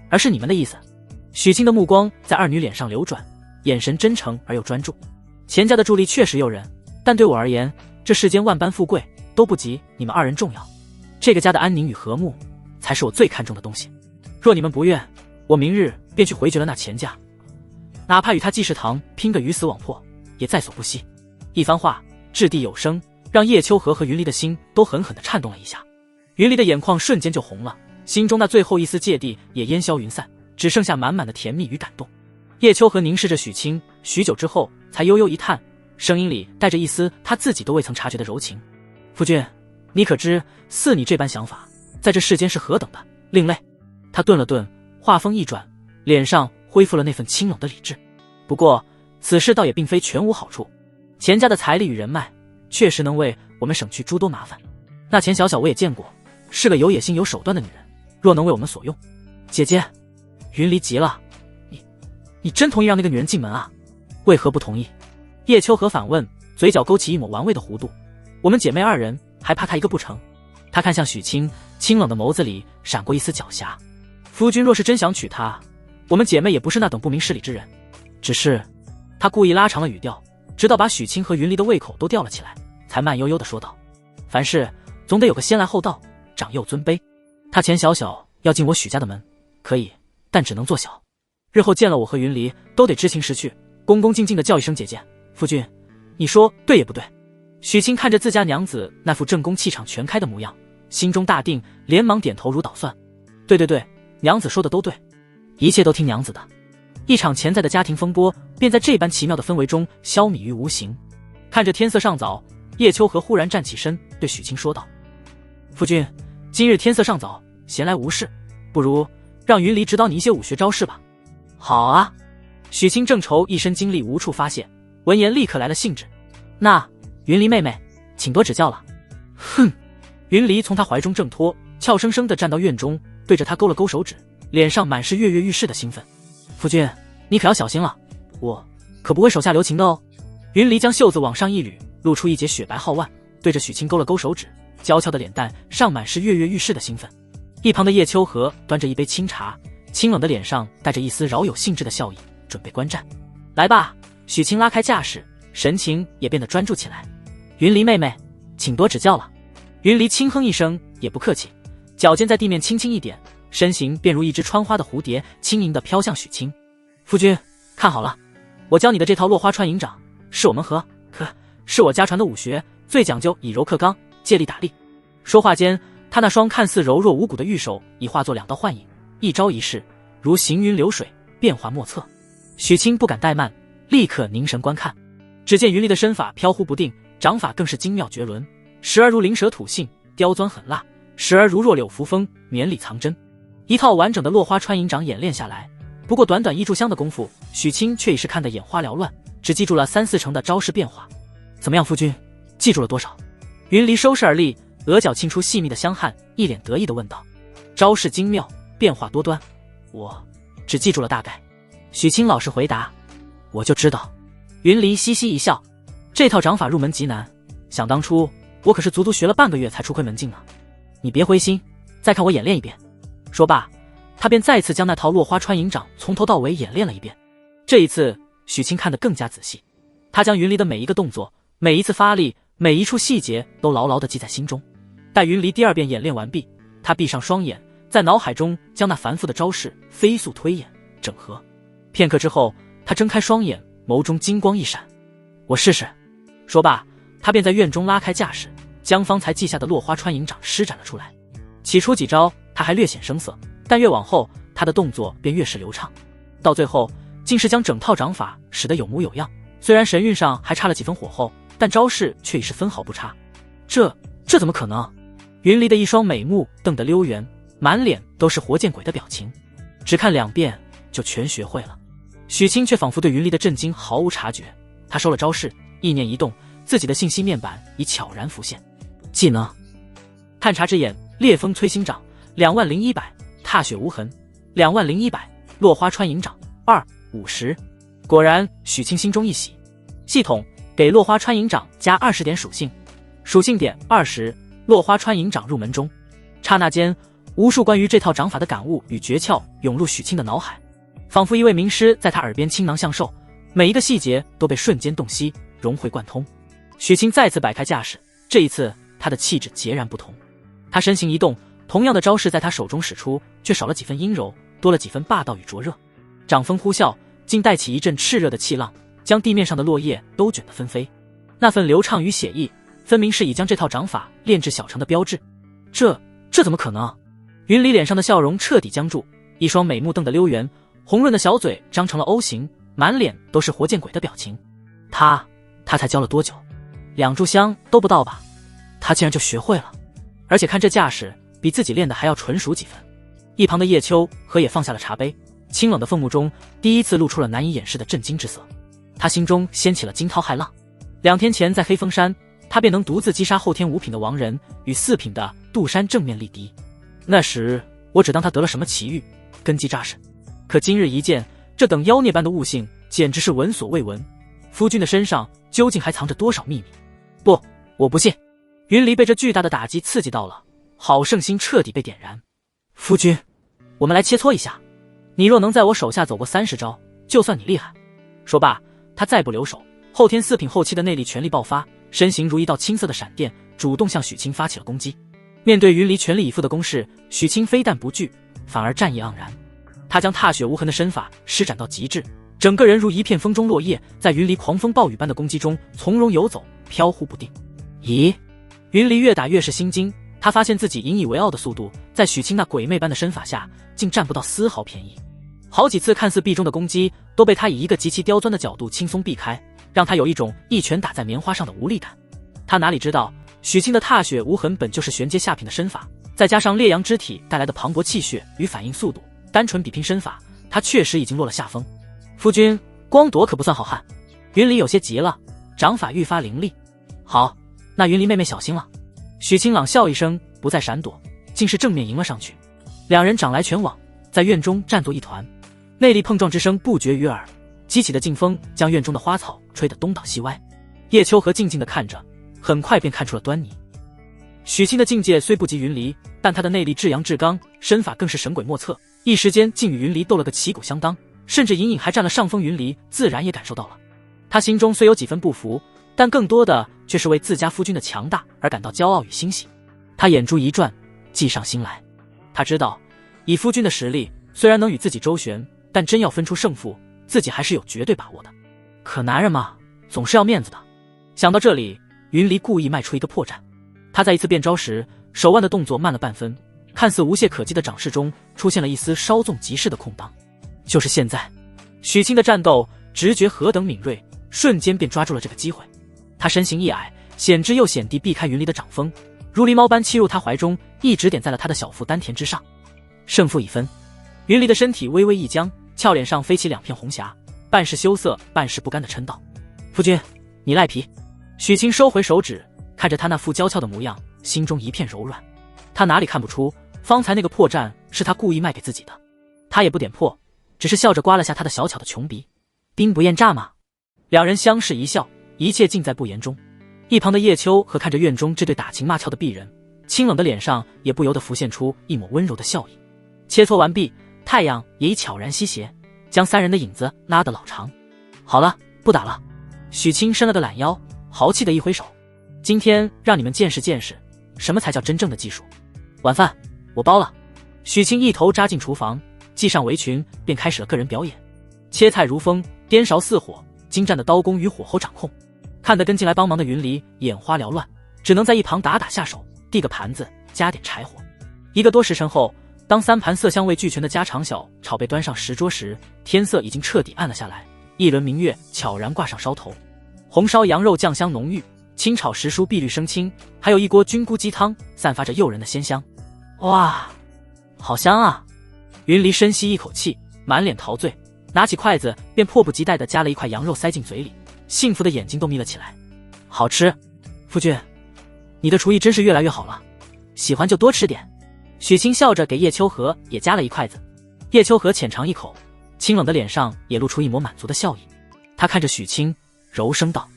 而是你们的意思。许清的目光在二女脸上流转，眼神真诚而又专注。钱家的助力确实诱人，但对我而言，这世间万般富贵都不及你们二人重要。这个家的安宁与和睦，才是我最看重的东西。若你们不愿，我明日便去回绝了那钱家，哪怕与他季世堂拼个鱼死网破，也在所不惜。一番话掷地有声，让叶秋荷和云离的心都狠狠地颤动了一下。云离的眼眶瞬间就红了，心中那最后一丝芥蒂也烟消云散，只剩下满满的甜蜜与感动。叶秋荷凝视着许清，许久之后才悠悠一叹，声音里带着一丝他自己都未曾察觉的柔情。夫君，你可知似你这般想法，在这世间是何等的另类？他顿了顿，话锋一转，脸上恢复了那份清冷的理智。不过此事倒也并非全无好处，钱家的财力与人脉确实能为我们省去诸多麻烦。那钱小小我也见过，是个有野心有手段的女人，若能为我们所用。姐姐，云离急了，你真同意让那个女人进门啊？为何不同意？叶秋荷反问，嘴角勾起一抹玩味的弧度。我们姐妹二人还怕她一个不成？她看向许清，清冷的眸子里闪过一丝狡黠。夫君若是真想娶她，我们姐妹也不是那等不明事理之人。只是她故意拉长了语调，直到把许清和云离的胃口都吊了起来，才慢悠悠地说道：凡事总得有个先来后到，长幼尊卑。她钱小小要进我许家的门，可以，但只能做小。日后见了我和云离，都得知情识趣，恭恭敬敬地叫一声姐姐。夫君，你说对也不对？许清看着自家娘子那副正宫气场全开的模样，心中大定，连忙点头如捣蒜。对，娘子说的都对，一切都听娘子的。一场潜在的家庭风波便在这般奇妙的氛围中消弭于无形。看着天色尚早，叶秋荷忽然站起身，对许清说道：夫君，今日天色尚早，闲来无事，不如让云离指导你一些武学招式吧。好啊！许清正愁一身精力无处发泄，闻言立刻来了兴致。那云离妹妹，请多指教了。哼！云离从他怀中挣脱，俏生生地站到院中，对着他勾了勾手指，脸上满是跃跃欲试的兴奋。夫君，你可要小心了，我可不会手下留情的哦。云离将袖子往上一捋，露出一截雪白皓腕，对着许清勾了勾手指，娇俏的脸蛋上满是跃跃欲试的兴奋。一旁的叶秋荷端着一杯清茶，清冷的脸上带着一丝饶有兴致的笑意，准备观战。来吧！许清拉开架势，神情也变得专注起来。云离妹妹，请多指教了。云离轻哼一声，也不客气，脚尖在地面轻轻一点，身形便如一只穿花的蝴蝶，轻盈地飘向许清。夫君，看好了，我教你的这套落花穿银掌，是我们是我家传的武学，最讲究以柔克刚，借力打力。说话间，他那双看似柔弱无骨的玉手已化作两道幻影，一招一式如行云流水，变化莫测。许清不敢怠慢，立刻凝神观看。只见云离的身法飘忽不定，掌法更是精妙绝伦，时而如灵蛇吐信，刁钻狠辣，时而如弱柳扶风，绵里藏针。一套完整的落花穿银掌演练下来，不过短短1炷香的功夫，许清却已是看得眼花缭乱，只记住了3、4成的招式变化。怎么样，夫君，记住了多少？云离收势而立，额角沁出细密的香汗，一脸得意地问道。招式精妙，变化多端，我只记住了大概。许清老实回答。我就知道。云离嘻嘻一笑，这套掌法入门极难，想当初我可是足足学了半个月才初窥门径呢。你别灰心，再看我演练一遍。说罢，他便再次将那套落花穿银掌从头到尾演练了一遍。这一次许清看得更加仔细，他将云离的每一个动作，每一次发力，每一处细节都牢牢地记在心中。待云离第2遍演练完毕，他闭上双眼，在脑海中将那繁复的招式飞速推演整合。片刻之后，他睁开双眼，眸中金光一闪。我试试。说罢，他便在院中拉开架势，将方才记下的落花穿银掌施展了出来。起初几招他还略显生涩，但越往后他的动作便越是流畅，到最后竟是将整套掌法使得有模有样。虽然神韵上还差了几分火候，但招式却已是分毫不差。这怎么可能？云离的一双美目瞪得溜圆，满脸都是活见鬼的表情，只看2遍就全学会了。许清却仿佛对云离的震惊毫无察觉，他收了招式，意念一动，自己的信息面板已悄然浮现。技能：探查之眼，烈风摧心掌，20100；踏雪无痕，20100；落花穿银掌250。果然，许清心中一喜。系统：给落花穿银掌加20点属性，属性点20，落花川营长入门中。刹那间，无数关于这套掌法的感悟与诀窍涌入许沁的脑海，仿佛一位名师在他耳边倾囊相授，每一个细节都被瞬间洞悉，融会贯通。许沁再次摆开架势，这一次他的气质截然不同。他身形一动，同样的招式在他手中使出，却少了几分阴柔，多了几分霸道与灼热。掌风呼啸，竟带起一阵炽热的气浪，将地面上的落叶都卷得纷飞。那份流畅与写意，分明是已将这套掌法炼制小成的标志。这怎么可能？云离脸上的笑容彻底僵住，一双美目瞪得溜圆，红润的小嘴张成了 O 型，满脸都是活见鬼的表情。他才教了多久？2炷香都不到吧？他竟然就学会了，而且看这架势，比自己练的还要纯熟几分。一旁的叶秋和也放下了茶杯，清冷的凤目中第一次露出了难以掩饰的震惊之色。他心中掀起了惊涛骇浪。2天前在黑风山，他便能独自击杀后天5品的亡人，与4品的杜山正面力敌。那时我只当他得了什么奇遇，根基扎实。可今日一见，这等妖孽般的悟性，简直是闻所未闻。夫君的身上究竟还藏着多少秘密？不，我不信。云离被这巨大的打击刺激到了，好胜心彻底被点燃。夫君，我们来切磋一下。你若能在我手下走过30招，就算你厉害。说罢，他再不留手，后天4品后期的内力全力爆发，身形如一道青色的闪电，主动向许沁发起了攻击。面对云离全力以赴的攻势，许沁非但不惧，反而战意盎然。他将踏雪无痕的身法施展到极致，整个人如一片风中落叶，在云离狂风暴雨般的攻击中从容游走，飘忽不定。咦，云离越打越是心惊，他发现自己引以为傲的速度，在许沁那鬼魅般的身法下，竟占不到丝毫便宜。好几次看似必中的攻击，都被他以一个极其刁钻的角度轻松避开，让他有一种一拳打在棉花上的无力感。他哪里知道，许沁的踏雪无痕本就是玄阶下品的身法，再加上烈阳之体带来的磅礴气血与反应速度，单纯比拼身法，他确实已经落了下风。夫君，光躲可不算好汉。云离有些急了，掌法愈发凌厉。好，那云离妹妹小心了。许沁冷笑一声，不再闪躲，竟是正面迎了上去。2人掌来拳往，在院中战作一团，内力碰撞之声不绝于耳，激起的劲风将院中的花草吹得东倒西歪。叶秋和静静地看着，很快便看出了端倪。许沁的境界虽不及云离，但他的内力至阳至刚，身法更是神鬼莫测，一时间竟与云离斗了个旗鼓相当，甚至隐隐还占了上风。云离自然也感受到了，他心中虽有几分不服，但更多的却是为自家夫君的强大而感到骄傲与欣喜。他眼珠一转，计上心来。他知道，以夫君的实力，虽然能与自己周旋，但真要分出胜负，自己还是有绝对把握的。可男人嘛，总是要面子的。想到这里，云离故意迈出一个破绽。他在一次变招时，手腕的动作慢了半分，看似无懈可击的掌势中出现了一丝稍纵即逝的空档。就是现在，许沁的战斗直觉何等敏锐，瞬间便抓住了这个机会。他身形一矮，险之又险地避开云离的掌风，如狸猫般栖入他怀中，一直点在了他的小腹丹田之上。胜负已分，云离的身体微微一僵，俏脸上飞起2片红霞，半是羞涩，半是不甘的嗔道：“夫君，你赖皮。”许沁收回手指，看着他那副娇俏的模样，心中一片柔软。他哪里看不出，方才那个破绽是他故意卖给自己的。他也不点破，只是笑着刮了下他的小巧的穷鼻。兵不厌诈嘛。2人相视一笑，一切尽在不言中。一旁的叶秋和看着院中这对打情骂俏的鄙人，清冷的脸上也不由得浮现出一抹温柔的笑意。切磋完毕，太阳也已悄然西斜，将3人的影子拉得老长。好了，不打了。许沁伸了个懒腰，豪气的一挥手，今天让你们见识见识，什么才叫真正的技术。晚饭我包了。许沁一头扎进厨房，系上围裙，便开始了个人表演。切菜如风，颠勺似火，精湛的刀工与火候掌控，看得跟进来帮忙的云离眼花缭乱，只能在一旁打下手，递个盘子，加点柴火。1个多时辰后，当3盘色香味俱全的家常小炒被端上石桌时，天色已经彻底暗了下来，一轮明月悄然挂上梢头。红烧羊肉酱香浓郁，清炒时蔬碧绿生青，还有一锅菌菇鸡汤，散发着诱人的鲜香。哇，好香啊！云离深吸一口气，满脸陶醉，拿起筷子便迫不及待地夹了一块羊肉塞进嘴里，幸福的眼睛都眯了起来。好吃，夫君，你的厨艺真是越来越好了，喜欢就多吃点。许沁笑着给叶秋和也夹了一筷子，叶秋和浅尝一口，清冷的脸上也露出一抹满足的笑意。他看着许沁，柔声道：“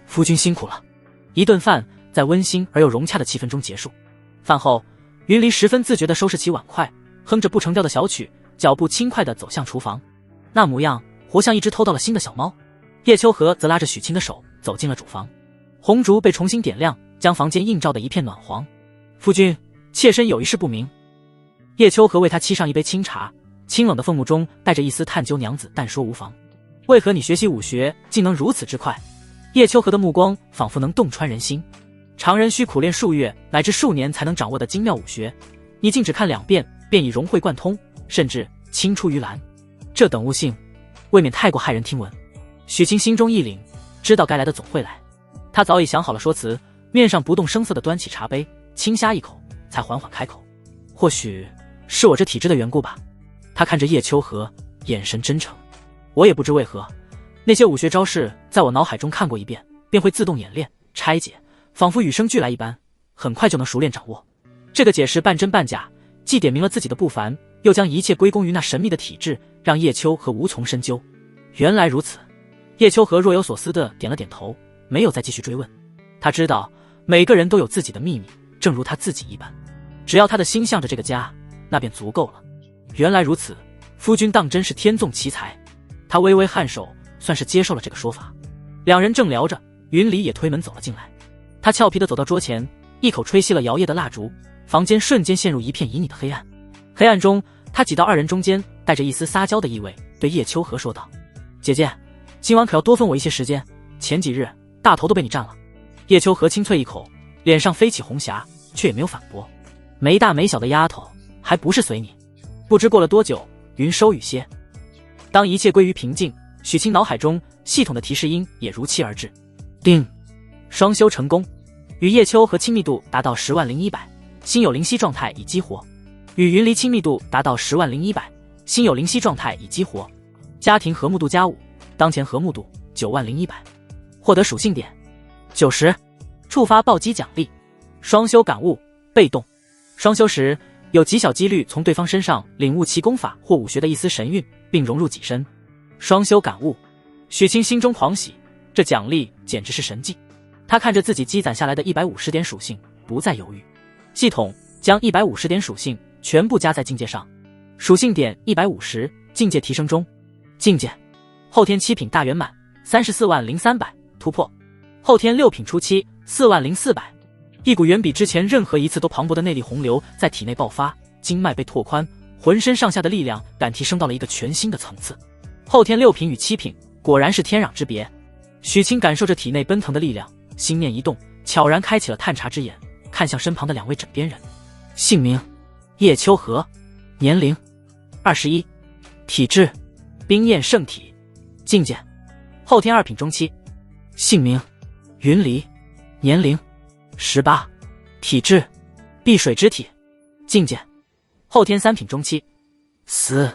夫君辛苦了。”一顿饭在温馨而又融洽的气氛中结束。饭后，云离十分自觉地收拾起碗筷，哼着不成调的小曲，脚步轻快地走向厨房，那模样活像一只偷到了新的小猫。叶秋荷则拉着许清的手走进了主房，红烛被重新点亮，将房间映照得一片暖黄。夫君，妾身有一事不明。叶秋荷为他沏上一杯清茶，清冷的凤目中带着一丝探究娘子但说无妨。为何你学习武学竟能如此之快？叶秋荷的目光仿佛能洞穿人心。常人需苦练数月乃至数年才能掌握的精妙武学，你竟只看2遍便已融会贯通，甚至青出于蓝，这等悟性未免太过骇人听闻。许清心中一凛，知道该来的总会来，他早已想好了说辞，面上不动声色地端起茶杯，轻呷一口，才缓缓开口。或许是我这体质的缘故吧。他看着叶秋荷，眼神真诚。我也不知为何，那些武学招式在我脑海中看过一遍，便会自动演练拆解，仿佛与生俱来一般，很快就能熟练掌握。这个解释半真半假，既点明了自己的不凡，又将一切归功于那神秘的体质，让叶秋荷无从深究。原来如此。叶秋荷若有所思地点了点头，没有再继续追问。他知道每个人都有自己的秘密，正如他自己一般，只要他的心向着这个家，那便足够了。原来如此，夫君当真是天纵奇才。他微微颔首，算是接受了这个说法。两人正聊着，云离也推门走了进来。他俏皮地走到桌前，一口吹熄了摇曳的蜡烛，房间瞬间陷入一片旖旎的黑暗。黑暗中，他挤到二人中间，带着一丝撒娇的意味，对叶秋荷说道：姐姐，今晚可要多分我一些时间，前几日大头都被你占了。叶秋荷轻啐一口，脸上飞起红霞，却也没有反驳。没大没小的丫头，还不是随你。不知过了多久，云收雨歇。当一切归于平静，许清脑海中系统的提示音也如期而至。叮，双修成功，与叶秋和亲密度达到100100，心有灵犀状态已激活。与云离亲密度达到100100，心有灵犀状态已激活。家庭和睦度+5，当前和睦度90100。获得属性点90，触发暴击奖励。双修感悟，被动。双修时有极小几率从对方身上领悟其功法或武学的一丝神韵，并融入己身。双修感悟，许清心中狂喜，这奖励简直是神迹。他看着自己积攒下来的150点属性，不再犹豫。系统将150点属性全部加在境界上，属性点150，境界提升中。境界后天7品大圆满，340300突破。后天6品初期40400。一股远比之前任何一次都磅礴的内力洪流在体内爆发，经脉被拓宽，浑身上下的力量感提升到了一个全新的层次。后天6品与7品果然是天壤之别。许清感受着体内奔腾的力量，心念一动，悄然开启了探查之眼，看向身旁的2位枕边人。姓名：叶秋荷，年龄21，体质：冰焰圣体，境界：后天2品中期。姓名：云离，年龄18，体质：碧水之体，境界：后天3品中期。死！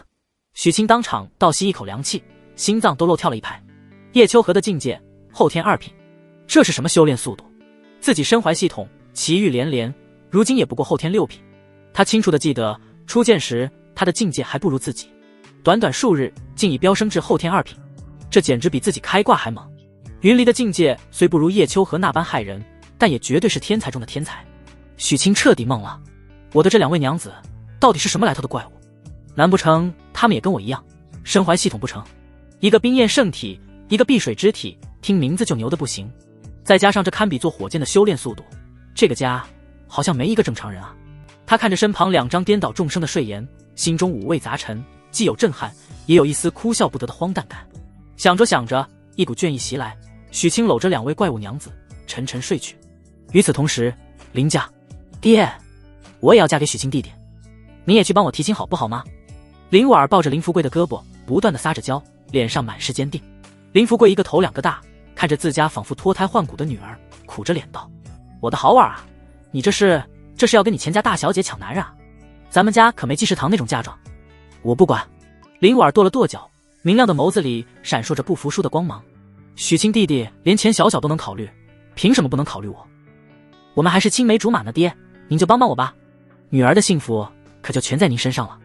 许清当场倒吸一口凉气，心脏都漏跳了一拍。叶秋荷的境界后天2品，这是什么修炼速度？自己身怀系统，奇遇连连，如今也不过后天6品。他清楚地记得初见时他的境界还不如自己，短短数日竟已飙升至后天2品，这简直比自己开挂还猛。云离的境界虽不如叶秋荷那般骇人，但也绝对是天才中的天才。许清彻底懵了，我的这2位娘子到底是什么来头的怪物？难不成他们也跟我一样身怀系统不成？一个冰焰圣体，一个碧水之体，听名字就牛得不行，再加上这堪比做火箭的修炼速度，这个家好像没一个正常人啊。他看着身旁2张颠倒众生的睡颜，心中五味杂陈，既有震撼，也有一丝哭笑不得的荒诞感。想着想着，一股倦意袭来，许清搂着2位怪物娘子沉沉睡去。与此同时，林家，爹，我也要嫁给许清弟弟，你也去帮我提亲好不好吗？林婉儿抱着林福贵的胳膊，不断地撒着娇，脸上满是坚定。林福贵一个头2个大，看着自家仿佛脱胎换骨的女儿，苦着脸道：我的好婉儿啊，你这是要跟你钱家大小姐抢男人啊？咱们家可没济世堂那种嫁妆。我不管。林婉儿跺了跺脚，明亮的眸子里闪烁着不服输的光芒。许清弟弟连钱小小都能考虑，凭什么不能考虑我？我们还是青梅竹马呢，爹，您就帮帮我吧，女儿的幸福可就全在您身上了。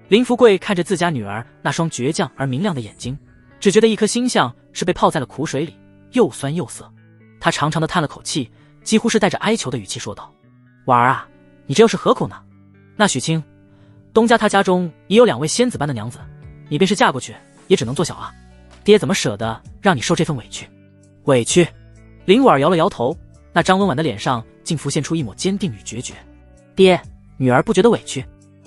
林福贵看着自家女儿那双倔强而明亮的眼睛，只觉得一颗心像是被泡在了苦水里，又酸又涩。他长长的叹了口气，几乎是带着哀求的语气说道：“婉儿啊，你这又是何苦呢？那许清，东家他家中已有2位仙子般的娘子，你便是嫁过去，也只能做小啊。爹怎么舍得让你受这份委屈？”委屈？林婉儿摇了摇头，那张温婉的脸上竟浮现出一抹坚定与决绝。爹，女儿不觉得委屈，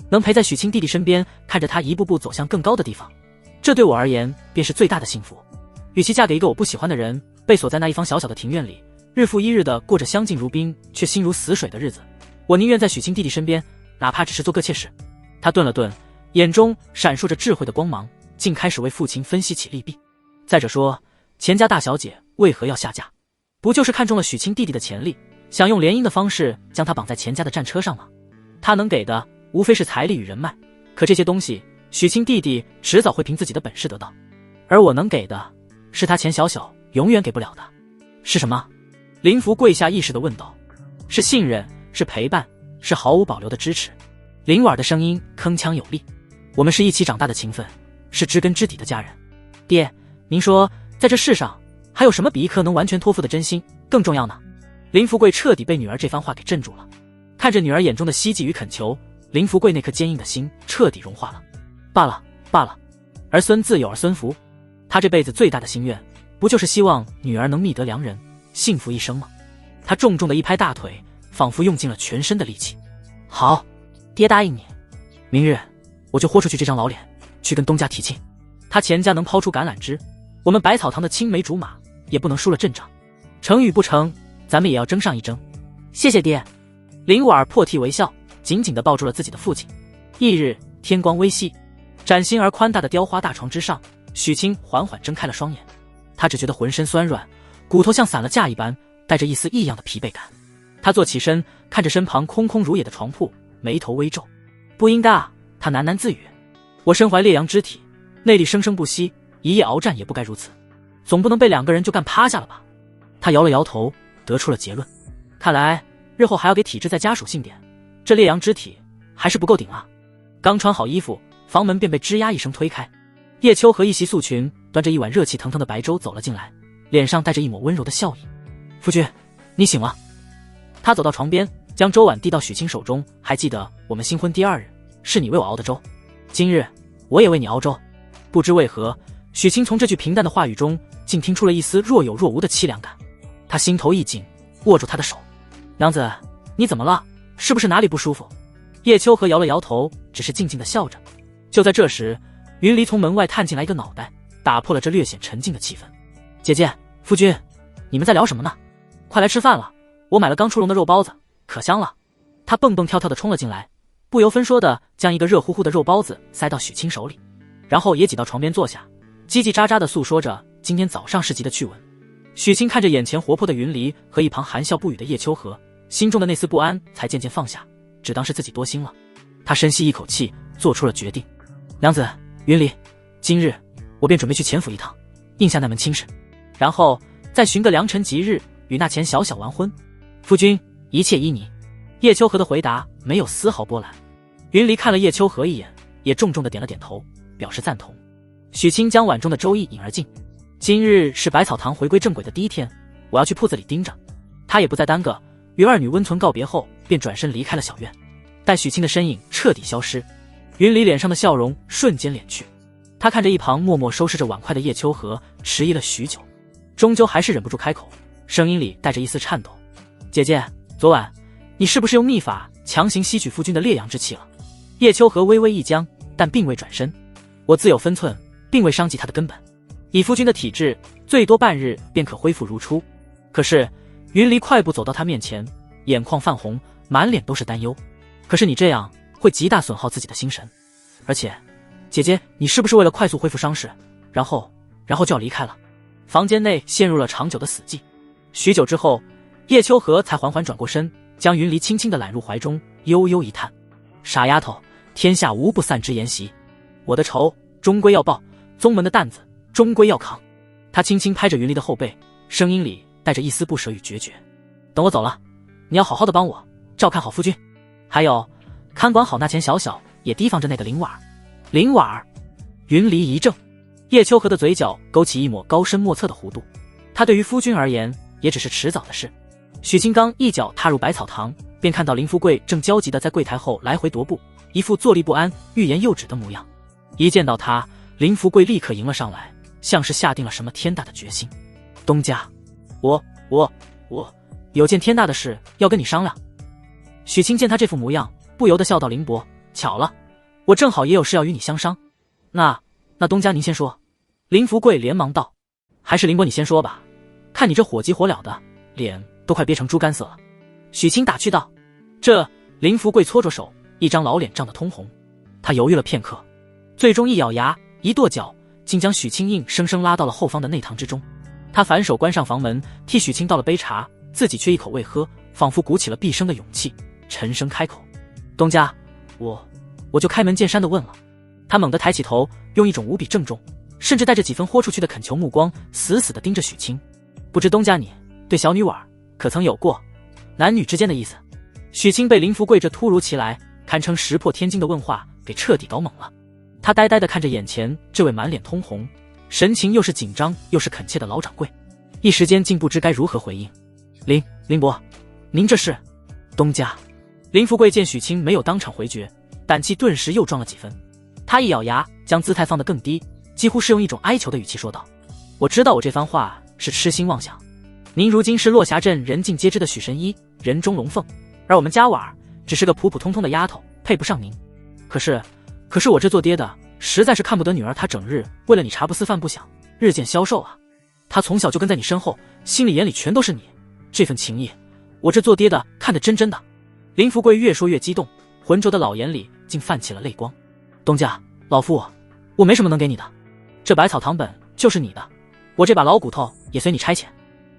能陪在许清弟弟身边，看着他一步步走向更高的地方，这对我而言便是最大的幸福。与其嫁给一个我不喜欢的人，被锁在那一方小小的庭院里，日复一日的过着相敬如宾却心如死水的日子，我宁愿在许清弟弟身边，哪怕只是做个妾室。他顿了顿，眼中闪烁着智慧的光芒，竟开始为父亲分析起利弊。再者说，钱家大小姐为何要下嫁？不就是看中了许清弟弟的潜力，想用联姻的方式将他绑在钱家的战车上吗？他能给的无非是财力与人脉，可这些东西许清弟弟迟早会凭自己的本事得到，而我能给的是他钱小小永远给不了的。是什么？林福跪下意识地问道。是信任，是陪伴，是毫无保留的支持。林婉的声音铿锵有力。我们是一起长大的情分，是知根知底的家人。爹，您说在这世上还有什么比一颗能完全托付的真心更重要呢？林福贵彻底被女儿这番话给镇住了，看着女儿眼中的希冀与恳求，林福贵那颗坚硬的心彻底融化了。罢了罢了，儿孙自有儿孙福，他这辈子最大的心愿不就是希望女儿能觅得良人，幸福一生吗？他重重的一拍大腿，仿佛用尽了全身的力气。好，爹答应你，明日我就豁出去这张老脸，去跟东家提亲。他钱家能抛出橄榄枝，我们百草堂的青梅竹马也不能输了阵仗。成与不成，咱们也要争上一争。谢谢爹。林婉儿破涕为笑，紧紧地抱住了自己的父亲。翌日天光微曦，崭新而宽大的雕花大床之上，许清缓缓睁开了双眼。他只觉得浑身酸软，骨头像散了架一般，带着一丝异样的疲惫感。他坐起身，看着身旁空空如也的床铺，眉头微皱。不应该啊，他喃喃自语，我身怀烈阳之体，内力生生不息，一夜鏖战也不该如此，总不能被2个人就干趴下了吧。他摇了摇头，得出了结论，看来日后还要给体质再加属性点，这烈阳之体还是不够顶啊。刚穿好衣服，房门便被吱呀一声推开，叶秋和一袭素裙端着一碗热气腾腾的白粥走了进来，脸上带着一抹温柔的笑意。夫君，你醒了。他走到床边，将粥碗递到许清手中，还记得我们新婚第2日是你为我熬的粥，今日我也为你熬粥。不知为何，许清从这句平淡的话语中竟听出了一丝若有若无的凄凉感。他心头一紧，握住他的手。娘子，你怎么了？是不是哪里不舒服？叶秋和摇了摇头，只是静静地笑着。就在这时，云离从门外探进来一个脑袋，打破了这略显沉静的气氛。姐姐，夫君，你们在聊什么呢？快来吃饭了，我买了刚出笼的肉包子，可香了。他蹦蹦跳跳地冲了进来，不由分说地将一个热乎乎的肉包子塞到许清手里，然后也挤到床边坐下，叽叽喳喳地诉说着今天早上市集的趣闻。许清看着眼前活泼的云离和一旁含笑不语的叶秋和，心中的那丝不安才渐渐放下，只当是自己多心了。他深吸一口气，做出了决定。娘子，云离，今日我便准备去钱府一趟，应下那门亲事，然后再寻个良辰吉日与那钱小小完婚。夫君，一切依你。叶秋和的回答没有丝毫波澜。云离看了叶秋和一眼，也重重的点了点头，表示赞同。许清将碗中的粥一饮而尽。今日是百草堂回归正轨的第1天，我要去铺子里盯着。他也不再耽搁，与2女温存告别后，便转身离开了小院。待许清的身影彻底消失，云离脸上的笑容瞬间敛去。他看着一旁默默收拾着碗筷的叶秋和，迟疑了许久，终究还是忍不住开口，声音里带着一丝颤抖。姐姐，昨晚你是不是用秘法强行吸取夫君的烈阳之气了？叶秋和微微一僵，但并未转身。我自有分寸，并未伤及他的根本。以夫君的体质，最多半日便可恢复如初。可是云离快步走到他面前，眼眶泛红，满脸都是担忧。可是你这样会极大损耗自己的心神，而且姐姐，你是不是为了快速恢复伤势，然后就要离开了？房间内陷入了长久的死寂。许久之后，叶秋和才缓缓转过身，将云离轻轻地揽入怀中，悠悠一叹：傻丫头，天下无不散之筵席，我的仇终归要报，宗门的担子终归要扛。他轻轻拍着云离的后背，声音里带着一丝不舍与决绝。等我走了，你要好好的帮我照看好夫君，还有看管好那钱小小，也提防着那个林婉儿。林婉儿。云离一怔，叶秋和的嘴角勾起一抹高深莫测的弧度。他对于夫君而言也只是迟早的事。许清刚一脚踏入百草堂，便看到林福贵正焦急地在柜台后来回踱步，一副坐立不安、欲言又止的模样。一见到他，林福贵立刻迎了上来，像是下定了什么天大的决心。东家，我有件天大的事要跟你商量。许清见他这副模样，不由得笑道：“林伯，巧了，我正好也有事要与你相商。那东家您先说。”林福贵连忙道：“还是林伯你先说吧，看你这火急火燎的，脸都快憋成猪肝色了。”许清打趣道：“这……”林福贵搓着手，一张老脸涨得通红。他犹豫了片刻，最终一咬牙，一跺脚，竟将许清硬生生拉到了后方的内堂之中。他反手关上房门，替许清倒了杯茶，自己却一口未喝，仿佛鼓起了毕生的勇气，沉声开口：“东家，我就开门见山地问了。”他猛地抬起头，用一种无比郑重，甚至带着几分豁出去的恳求目光，死死地盯着许清。不知东家你对小女娃可曾有过男女之间的意思？许清被林福贵这突如其来、堪称石破天惊的问话给彻底搞懵了。他呆呆地看着眼前这位满脸通红、神情又是紧张又是恳切的老掌柜，一时间竟不知该如何回应。林伯，您这是？东家。林福贵见许清没有当场回绝，胆气顿时又壮了几分。他一咬牙，将姿态放得更低，几乎是用一种哀求的语气说道：“我知道我这番话是痴心妄想。您如今是落霞镇人尽皆知的许神医，人中龙凤，而我们家婉儿只是个普普通通的丫头，配不上您。可是我这做爹的实在是看不得女儿她整日为了你茶不思饭不想，日渐消瘦啊。她从小就跟在你身后，心里眼里全都是你，这份情谊，我这做爹的看得真的。”林福贵越说越激动，浑浊的老眼里竟泛起了泪光。东家，老夫我没什么能给你的，这百草堂本就是你的，我这把老骨头也随你差遣。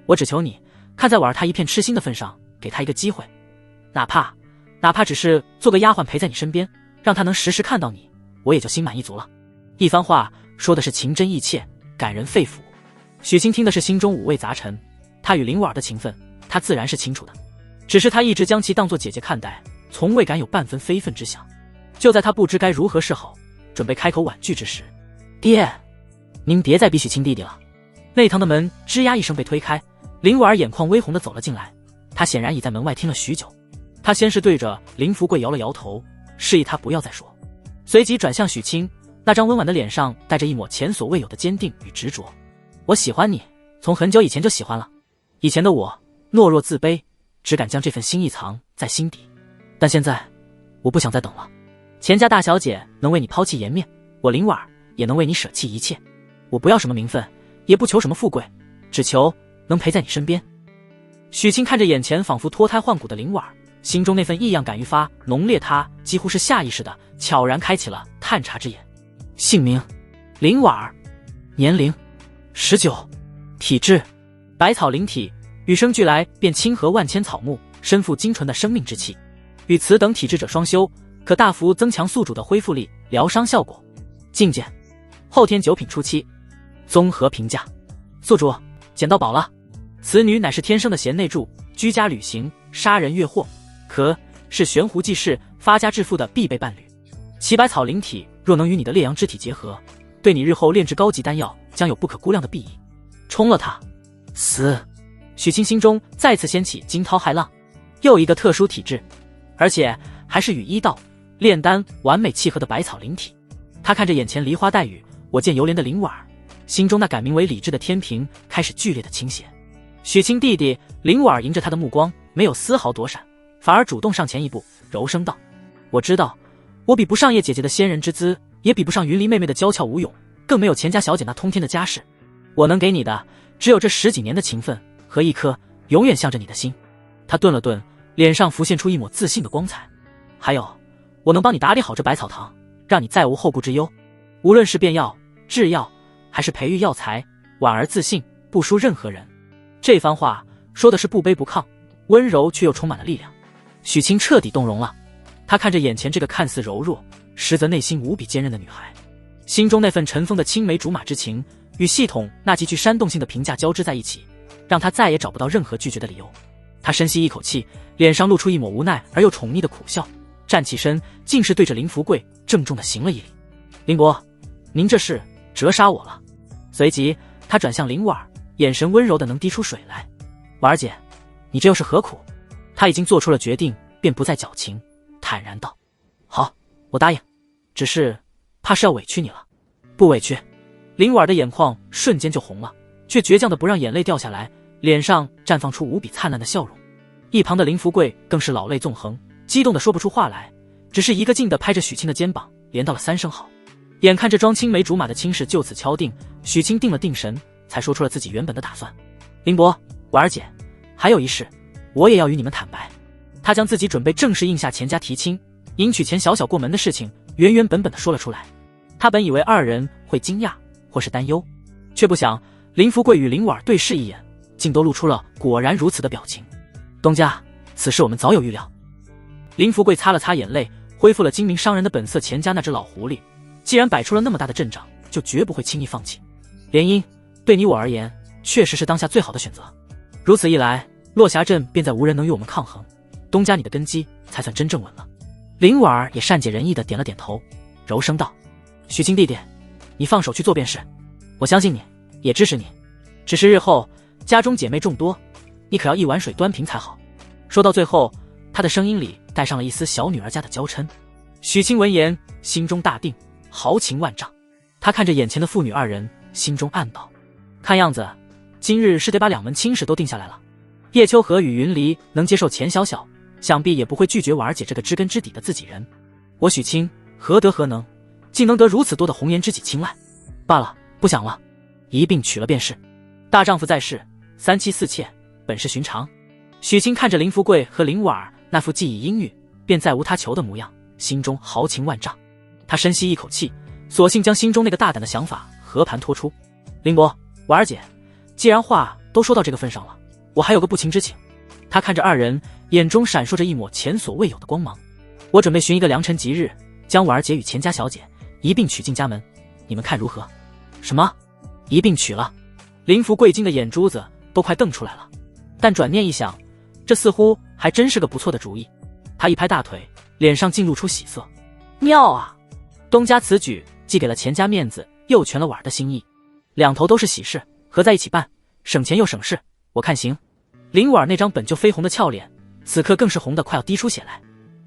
我只求你看在婉儿她一片痴心的份上，给她一个机会，哪怕只是做个丫鬟陪在你身边，让她能时时看到你，我也就心满意足了。一番话说的是情真意切，感人肺腑。许清听的是心中五味杂陈，他与林婉儿的情分他自然是清楚的，只是他一直将其当作姐姐看待，从未敢有半分非分之想。就在他不知该如何是好，准备开口婉拒之时，爹，您别再逼许清弟弟了。内堂的门吱呀一声被推开，林婉儿眼眶微红地走了进来。她显然已在门外听了许久。她先是对着林福贵摇了摇头，示意他不要再说，随即转向许清，那张温婉的脸上带着一抹前所未有的坚定与执着。我喜欢你，从很久以前就喜欢了。以前的我懦弱自卑，只敢将这份心意藏在心底，但现在我不想再等了。钱家大小姐能为你抛弃颜面，我林婉儿也能为你舍弃一切。我不要什么名分，也不求什么富贵，只求能陪在你身边。许清看着眼前仿佛脱胎换骨的林婉儿，心中那份异样感愈发浓烈，他几乎是下意识的悄然开启了探查之眼。姓名林婉儿，年龄19，体质百草灵体，与生俱来便亲和万千草木，身负精纯的生命之气，与此等体质者双修，可大幅增强宿主的恢复力，疗伤效果。境界后天9品初期。综合评价：宿主捡到宝了，此女乃是天生的贤内助，居家旅行，杀人越货，可是悬壶济世、发家致富的必备伴侣。其百草灵体若能与你的烈阳之体结合，对你日后炼制高级丹药将有不可估量的裨益。冲了他！死！许清心中再次掀起惊涛骇浪，又一个特殊体质，而且还是与医道、炼丹完美契合的百草灵体。他看着眼前梨花带雨、我见犹怜的林婉儿，心中那改名为理智的天平开始剧烈的倾斜。许清弟弟林婉儿迎着他的目光，没有丝毫躲闪，反而主动上前一步，柔声道：“我知道，我比不上叶姐姐的仙人之姿，也比不上云离妹妹的娇俏无勇，更没有钱家小姐那通天的家世。我能给你的，只有这10几年的情分和一颗永远向着你的心。”他顿了顿，脸上浮现出一抹自信的光彩。还有，我能帮你打理好这百草堂，让你再无后顾之忧。无论是变药、制药，还是培育药材，婉儿自信，不输任何人。这番话说的是不卑不亢，温柔却又充满了力量。许清彻底动容了，他看着眼前这个看似柔弱，实则内心无比坚韧的女孩，心中那份尘封的青梅竹马之情，与系统那极具煽动性的评价交织在一起，让他再也找不到任何拒绝的理由。他深吸一口气，脸上露出一抹无奈而又宠溺的苦笑，站起身，竟是对着林福贵郑重地行了一礼：“林伯，您这是折杀我了。”随即他转向林婉儿，眼神温柔的能滴出水来：“婉儿姐，你这又是何苦？他已经做出了决定，便不再矫情，坦然道：好，我答应，只是怕是要委屈你了。不委屈。林婉的眼眶瞬间就红了，却倔强的不让眼泪掉下来，脸上绽放出无比灿烂的笑容。一旁的林福贵更是老泪纵横，激动的说不出话来，只是一个劲的拍着许清的肩膀，连道了3声好。眼看着装青梅竹马的亲事就此敲定，许清定了定神，才说出了自己原本的打算。林伯、婉儿姐，还有一事，我也要与你们坦白。他将自己准备正式应下钱家提亲、迎娶钱小小过门的事情原原本本的说了出来。他本以为二人会惊讶或是担忧，却不想林福贵与林婉对视一眼，竟都露出了果然如此的表情。东家，此事我们早有预料。林福贵擦了擦眼泪，恢复了精明商人的本色。钱家那只老狐狸既然摆出了那么大的阵仗，就绝不会轻易放弃。联姻对你我而言确实是当下最好的选择，如此一来，落霞镇便再无人能与我们抗衡，东家你的根基才算真正稳了。林婉也善解人意的点了点头，柔声道：许清弟弟，你放手去做便是，我相信你，也支持你，只是日后家中姐妹众多，你可要一碗水端平才好。说到最后，他的声音里带上了一丝小女儿家的娇嗔。许清闻言心中大定，豪情万丈。他看着眼前的父女二人，心中暗道：看样子今日是得把两门亲事都定下来了。叶秋荷与云离能接受钱小小，想必也不会拒绝婉儿姐这个知根知底的自己人。我许清何德何能，竟能得如此多的红颜知己青睐？罢了，不想了，一并娶了便是。大丈夫在世，3妻4妾本是寻常。许清看着林福贵和林婉那副既已阴郁便再无他求的模样，心中豪情万丈。他深吸一口气，索性将心中那个大胆的想法和盘托出。林伯、婉儿姐，既然话都说到这个份上了，我还有个不情之请。他看着二人，眼中闪烁着一抹前所未有的光芒。我准备寻一个良辰吉日，将婉儿姐与钱家小姐一并娶进家门，你们看如何？什么？一并娶了？林福贵惊的眼珠子都快瞪出来了，但转念一想，这似乎还真是个不错的主意。他一拍大腿，脸上竟露出喜色。妙啊！东家此举既给了钱家面子，又全了婉儿的心意，两头都是喜事，合在一起办，省钱又省事，我看行。林婉那张本就绯红的俏脸，此刻更是红得快要滴出血来。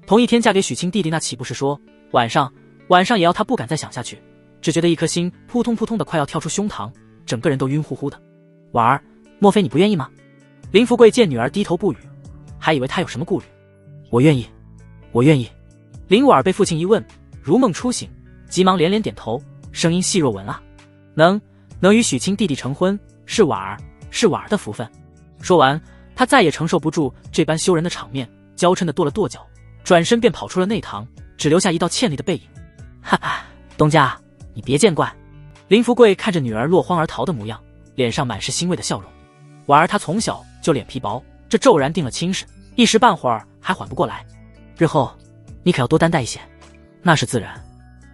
同一天嫁给许清弟弟，那岂不是说晚上也要他不敢再想下去，只觉得一颗心扑通扑通的快要跳出胸膛，整个人都晕乎乎的。婉儿，莫非你不愿意吗？林福贵见女儿低头不语，还以为她有什么顾虑。我愿意，我愿意。林婉被父亲一问，如梦初醒，急忙连连点头，声音细若蚊啊。能与许清弟弟成婚，是婉儿的福分。说完，他再也承受不住这般羞人的场面，娇嗔的跺了跺脚，转身便跑出了内堂，只留下一道倩丽的背影。哈哈，东家，你别见怪。林福贵看着女儿落荒而逃的模样，脸上满是欣慰的笑容。婉儿她从小就脸皮薄，这骤然定了亲事，一时半会儿还缓不过来。日后你可要多担待一些。那是自然。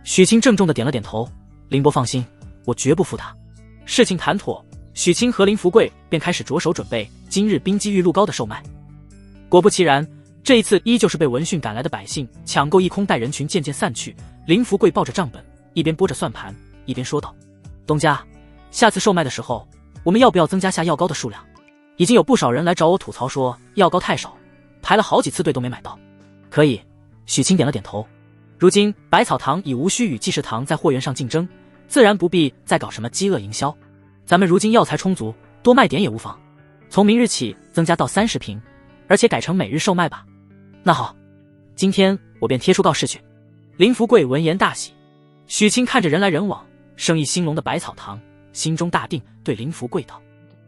许清郑重的点了点头。林伯放心，我绝不负他。事情谈妥，许清和林福贵便开始着手准备今日冰肌玉露糕的售卖。果不其然，这一次依旧是被闻讯赶来的百姓抢购一空，待人群渐渐散去。林福贵抱着账本，一边拨着算盘，一边说道：东家，下次售卖的时候，我们要不要增加下药膏的数量？已经有不少人来找我吐槽说药膏太少，排了好几次队都没买到。可以。许清点了点头。如今百草堂已无需与济世堂在货源上竞争，自然不必再搞什么饥饿营销。咱们如今药材充足，多卖点也无妨。从明日起增加到30瓶，而且改成每日售卖吧。那好，今天我便贴出告示去。林福贵闻言大喜。许清看着人来人往、生意兴隆的百草堂，心中大定，对林福贵道：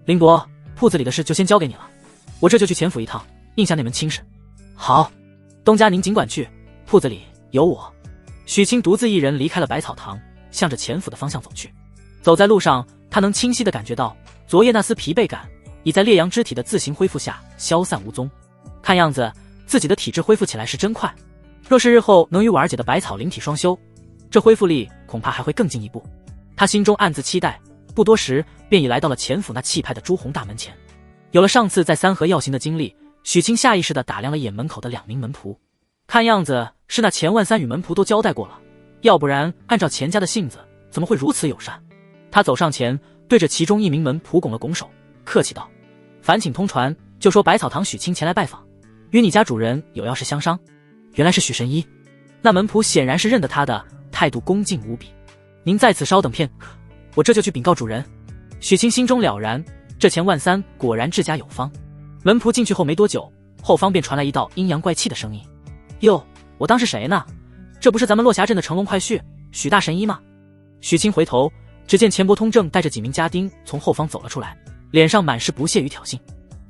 林伯，铺子里的事就先交给你了，我这就去钱府一趟，应下那门亲事。好，东家您尽管去，铺子里有我。许清独自一人离开了百草堂，向着钱府的方向走去。走在路上，他能清晰地感觉到昨夜那丝疲惫感已在烈阳之体的自行恢复下消散无踪。看样子自己的体质恢复起来是真快，若是日后能与婉儿姐的百草灵体双修，这恢复力恐怕还会更进一步。他心中暗自期待，不多时便已来到了钱府那气派的朱红大门前。有了上次在三河药行的经历，许清下意识地打量了一眼门口的2名门仆，看样子是那钱万三与门仆都交代过了，要不然按照钱家的性子，怎么会如此友善？他走上前，对着其中一名门仆拱了拱手，客气道：烦请通传，就说百草堂许清前来拜访，与你家主人有要事相商。原来是许神医，那门仆显然是认得他的，态度恭敬无比。您在此稍等片刻，我这就去禀告主人。许清心中了然，这钱万三果然治家有方。门仆进去后没多久，后方便传来一道阴阳怪气的声音：哟，我当是谁呢？这不是咱们落霞镇的乘龙快婿许大神医吗？许清回头，只见钱伯通正带着几名家丁从后方走了出来，脸上满是不屑与挑衅。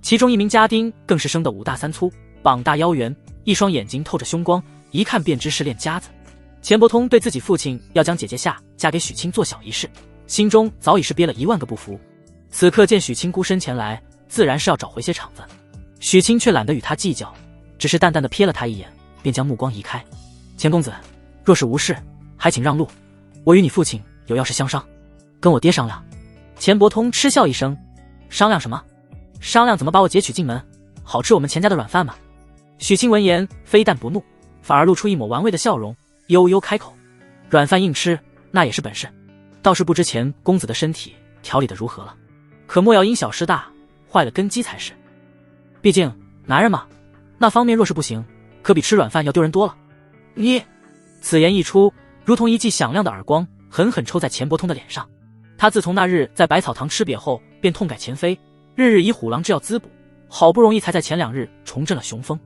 其中一名家丁更是生得5大3粗，膀大腰圆，一双眼睛透着凶光，一看便知是练家子。钱伯通对自己父亲要将姐姐嫁给许清做小一事，心中早已是憋了1万个不服。此刻见许清孤身前来，自然是要找回些场子。许清却懒得与他计较，只是淡淡的瞥了他一眼，便将目光移开。钱公子，若是无事，还请让路，我与你父亲有要事相商，跟我爹商量。钱伯通嗤笑一声：商量什么？商量怎么把我劫娶进门，好吃我们钱家的软饭吗？许清闻言非但不怒，反而露出一抹玩味的笑容，悠悠开口：软饭硬吃那也是本事，倒是不知钱公子的身体调理得如何了，可莫要因小失大，坏了根基才是。毕竟男人嘛，那方面若是不行，可比吃软饭要丢人多了。你此言一出，如同一记响亮的耳光，狠狠抽在钱伯通的脸上。他自从那日在百草堂吃瘪后，便痛改前非，日日以虎狼之药滋补，好不容易才在前2日重振了雄风。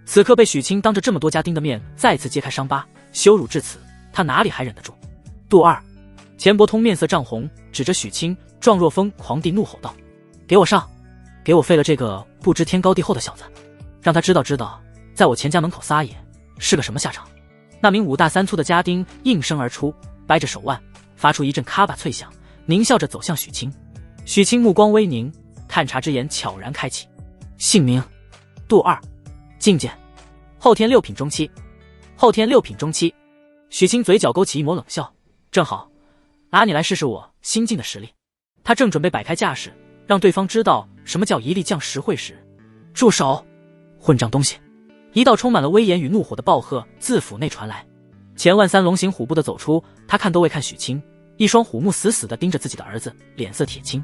此刻被许清当着这么多家丁的面再次揭开伤疤，羞辱至此，他哪里还忍得住？杜二！钱伯通面色涨红，指着许清，状若疯狂地怒吼道：给我上！给我废了这个不知天高地厚的小子，让他知道知道，在我钱家门口撒野是个什么下场。那名5大3粗的家丁应声而出，掰着手腕，发出一阵咔吧脆响，狞笑着走向许清。许清目光微凝，探查之眼悄然开启。姓名：杜二，境界：后天6品中期。后天6品中期。许清嘴角勾起一抹冷笑，正好，拿你来试试我新进的实力。他正准备摆开架势，让对方知道什么叫一力降10会时，住手！混账东西！一道充满了威严与怒火的暴喝自府内传来。钱万三龙行虎步地走出，他看都未看许清，一双虎目死死地盯着自己的儿子，脸色铁青。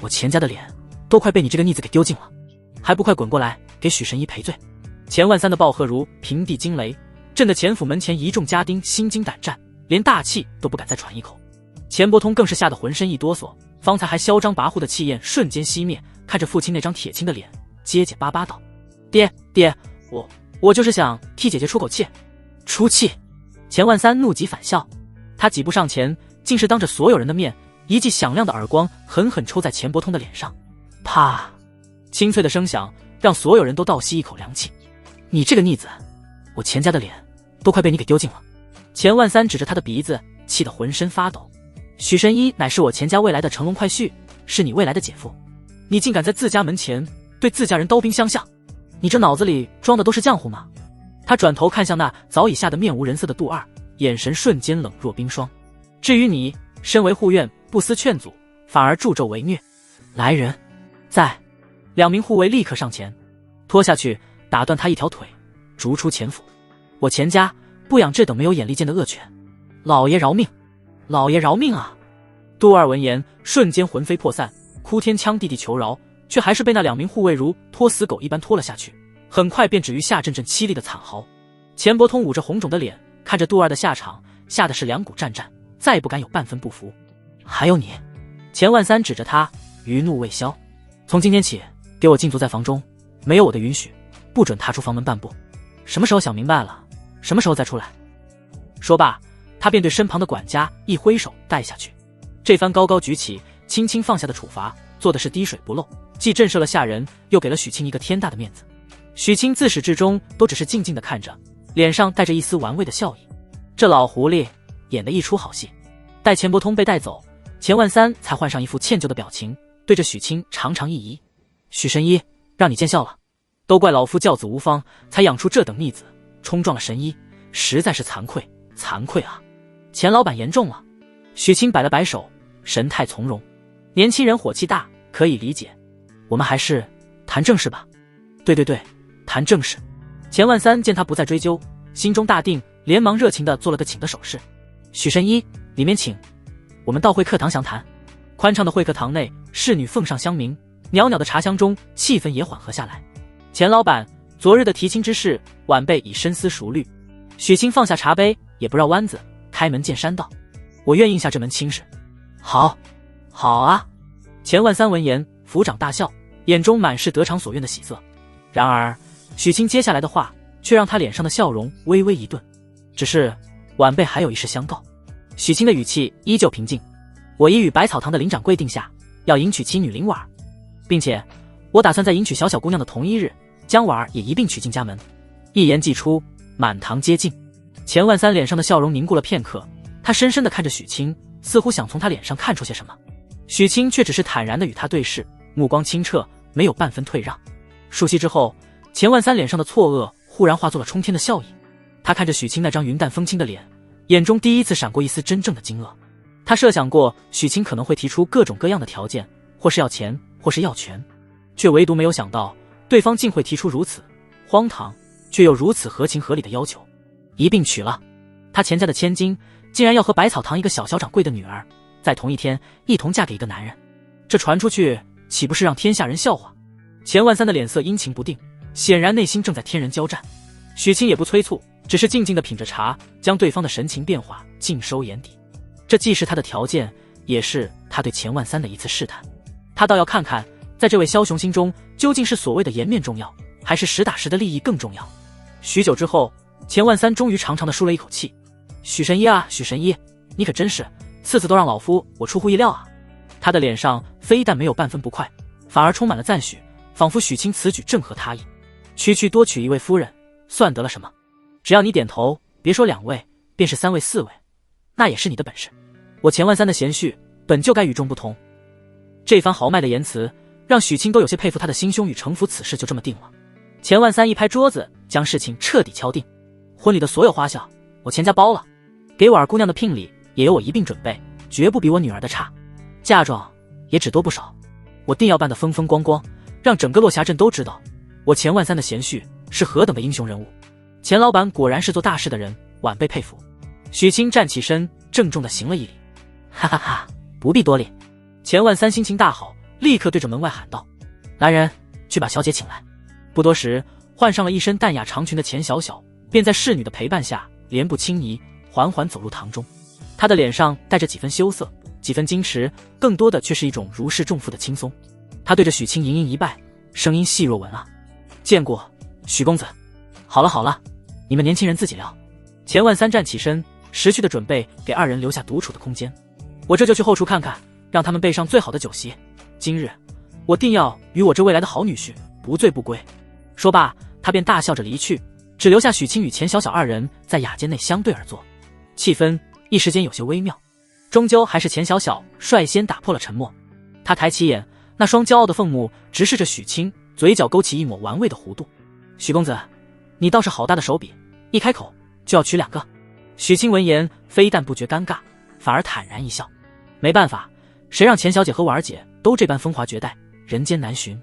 我钱家的脸都快被你这个逆子给丢尽了，还不快滚过来给许神医赔罪！钱万三的暴喝如平地惊雷，震得钱府门前一众家丁心惊胆战，连大气都不敢再喘一口。钱伯通更是吓得浑身一哆嗦，方才还嚣张跋扈的气焰瞬间熄灭，看着父亲那张铁青的脸，结结巴巴道：爹，我就是想替姐姐出口气。出气！钱万三怒极反笑，他几步上前，竟是当着所有人的面，一记响亮的耳光狠狠抽在钱伯通的脸上。啪！清脆的声响让所有人都倒吸一口凉气。你这个逆子，我钱家的脸都快被你给丢尽了！钱万三指着他的鼻子，气得浑身发抖。许神医乃是我钱家未来的乘龙快婿，是你未来的姐夫，你竟敢在自家门前对自家人刀兵相向，你这脑子里装的都是浆糊吗？他转头看向那早已吓得面无人色的杜二，眼神瞬间冷若冰霜。至于你，身为护院，不思劝阻，反而助纣为虐。来人，在！2名护卫立刻上前，拖下去，打断他一条腿，逐出钱府。我钱家不养这等没有眼力见的恶犬。老爷饶命！老爷饶命啊！杜二闻言，瞬间魂飞魄散，哭天抢地地求饶，却还是被那2名护卫如拖死狗一般拖了下去。很快便止于下阵阵凄厉的惨嚎。钱伯通捂着红肿的脸，看着杜二的下场，吓得是两股战战，再也不敢有半分不服。还有你！钱万三指着他，余怒未消。从今天起，给我禁足在房中，没有我的允许，不准踏出房门半步。什么时候想明白了，什么时候再出来。说罢，他便对身旁的管家一挥手带下去。这番高高举起，轻轻放下的处罚，做的是滴水不漏，既震慑了下人，又给了许清一个天大的面子。许清自始至终都只是静静地看着，脸上带着一丝玩味的笑意。这老狐狸演的一出好戏。待钱伯通被带走，钱万三才换上一副歉疚的表情，对着许清长长一揖：许神医，让你见笑了。都怪老夫教子无方，才养出这等逆子，冲撞了神医，实在是惭愧，惭愧啊！钱老板言重了。许清摆了摆手，神态从容。年轻人火气大，可以理解。我们还是谈正事吧。对，谈正事。钱万三见他不再追究，心中大定，连忙热情地做了个请的手势。许神医，里面请，我们到会客堂详谈。宽敞的会客堂内，侍女奉上香茗，袅袅的茶香中，气氛也缓和下来。钱老板，昨日的提亲之事，晚辈已深思熟虑。许清放下茶杯，也不绕弯子，开门见山道：“我愿应下这门亲事。”好，好啊！钱万三闻言，抚掌大笑，眼中满是得偿所愿的喜色。然而，许清接下来的话却让他脸上的笑容微微一顿。只是，晚辈还有一事相告。许清的语气依旧平静：“我已与百草堂的林掌柜定下，要迎娶妻女林婉儿，并且我打算在迎娶小小姑娘的同一日，将婉儿也一并娶进家门。”一言既出，满堂皆静。钱万三脸上的笑容凝固了片刻，他深深地看着许清，似乎想从他脸上看出些什么。许清却只是坦然地与他对视，目光清澈，没有半分退让。数息之后，钱万三脸上的错愕忽然化作了冲天的笑意。他看着许清那张云淡风轻的脸，眼中第一次闪过一丝真正的惊愕。他设想过许清可能会提出各种各样的条件，或是要钱，或是要权，却唯独没有想到对方竟会提出如此荒唐却又如此合情合理的要求。一并娶了他钱家的千金，竟然要和百草堂一个小掌柜的女儿在同一天一同嫁给一个男人，这传出去岂不是让天下人笑话？钱万三的脸色阴晴不定，显然内心正在天人交战。许清也不催促，只是静静地品着茶，将对方的神情变化尽收眼底。这既是他的条件，也是他对钱万三的一次试探。他倒要看看，在这位枭雄心中，究竟是所谓的颜面重要，还是实打实的利益更重要。许久之后，钱万三终于长长地舒了一口气：“许神医啊，许神医，你可真是次次都让老夫我出乎意料啊！”他的脸上非但没有半分不快，反而充满了赞许，仿佛许清此举正合他意。区多娶一位夫人，算得了什么？只要你点头，别说2位，便是3位4位，那也是你的本事。我钱万三的贤婿本就该与众不同。这番豪迈的言辞，让许清都有些佩服他的心胸与城府。此事就这么定了。钱万三一拍桌子，将事情彻底敲定。婚礼的所有花销，我钱家包了。给婉儿姑娘的聘礼，也由我一并准备，绝不比我女儿的差。嫁妆也只多不少，我定要办得风风光光，让整个落霞镇都知道，我钱万三的贤婿是何等的英雄人物。钱老板果然是做大事的人，晚辈佩服。许清站起身，郑重地行了一礼。哈哈哈，不必多礼。钱万三心情大好，立刻对着门外喊道：“来人，去把小姐请来。”不多时，换上了一身淡雅长裙的钱小小，便在侍女的陪伴下，莲步轻移，缓缓走入堂中。她的脸上带着几分羞涩，几分矜持，更多的却是一种如释重负的轻松。她对着许清盈盈一拜，声音细若蚊啊：“见过许公子。”好了好了，你们年轻人自己聊。钱万三站起身，识趣的准备给二人留下独处的空间。我这就去后厨看看，让他们备上最好的酒席。今日我定要与我这未来的好女婿不醉不归。说罢，他便大笑着离去，只留下许清与钱小小二人在雅间内相对而坐。气氛一时间有些微妙，终究还是钱小小率先打破了沉默。他抬起眼，那双骄傲的凤目直视着许清，嘴角勾起一抹玩味的弧度。许公子，你倒是好大的手笔，一开口就要娶2个。许清闻言，非但不觉尴尬，反而坦然一笑。没办法，谁让钱小姐和婉儿姐都这般风华绝代，人间难寻。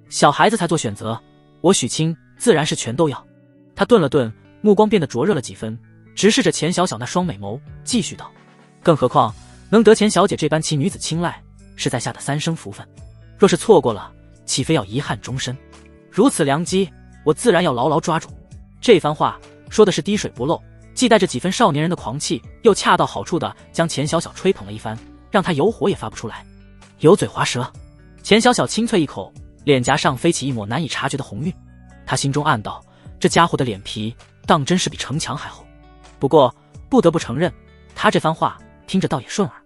小孩子才做选择，我许清自然是全都要。他顿了顿，目光变得灼热了几分，直视着钱小小那双美眸，继续道：“更何况能得钱小姐这般奇女子青睐，是在下的3生福分。若是错过了，岂非要遗憾终身？如此良机，我自然要牢牢抓住。”这番话说的是滴水不漏，既带着几分少年人的狂气，又恰到好处的将钱小小吹捧了一番，让他有火也发不出来，油嘴滑舌。钱小小轻啐一口，脸颊上飞起一抹难以察觉的红晕。他心中暗道，这家伙的脸皮当真是比城墙还厚。不过不得不承认，他这番话听着倒也顺耳。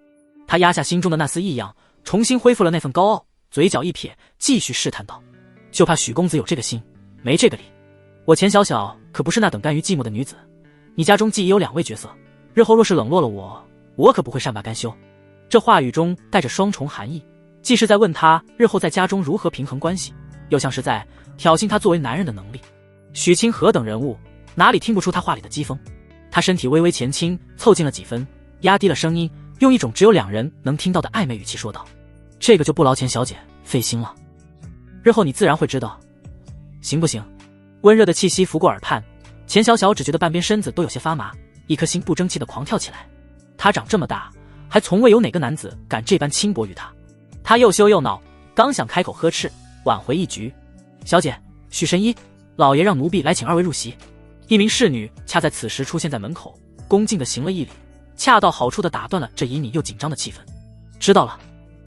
他压下心中的那丝异样，重新恢复了那份高傲，嘴角一撇，继续试探道：“就怕许公子有这个心，没这个理。我钱小小可不是那等甘于寂寞的女子，你家中既已有2位角色，日后若是冷落了我可不会善罢甘休。”这话语中带着双重含义，既是在问他日后在家中如何平衡关系，又像是在挑衅他作为男人的能力。许清何等人物，哪里听不出他话里的讥讽？他身体微微前倾，凑近了几分，压低了声音，用一种只有2人能听到的暧昧语气说道：“这个就不劳钱小姐费心了，日后你自然会知道，行不行？”温热的气息拂过耳畔，钱小小只觉得半边身子都有些发麻，一颗心不争气的狂跳起来。他长这么大，还从未有哪个男子敢这般轻薄于他。他又羞又恼，刚想开口呵斥挽回一局，小姐，许神医，老爷让奴婢来请二位入席。一名侍女恰在此时出现在门口，恭敬地行了一礼，恰到好处地打断了这旖旎又紧张的气氛。知道了。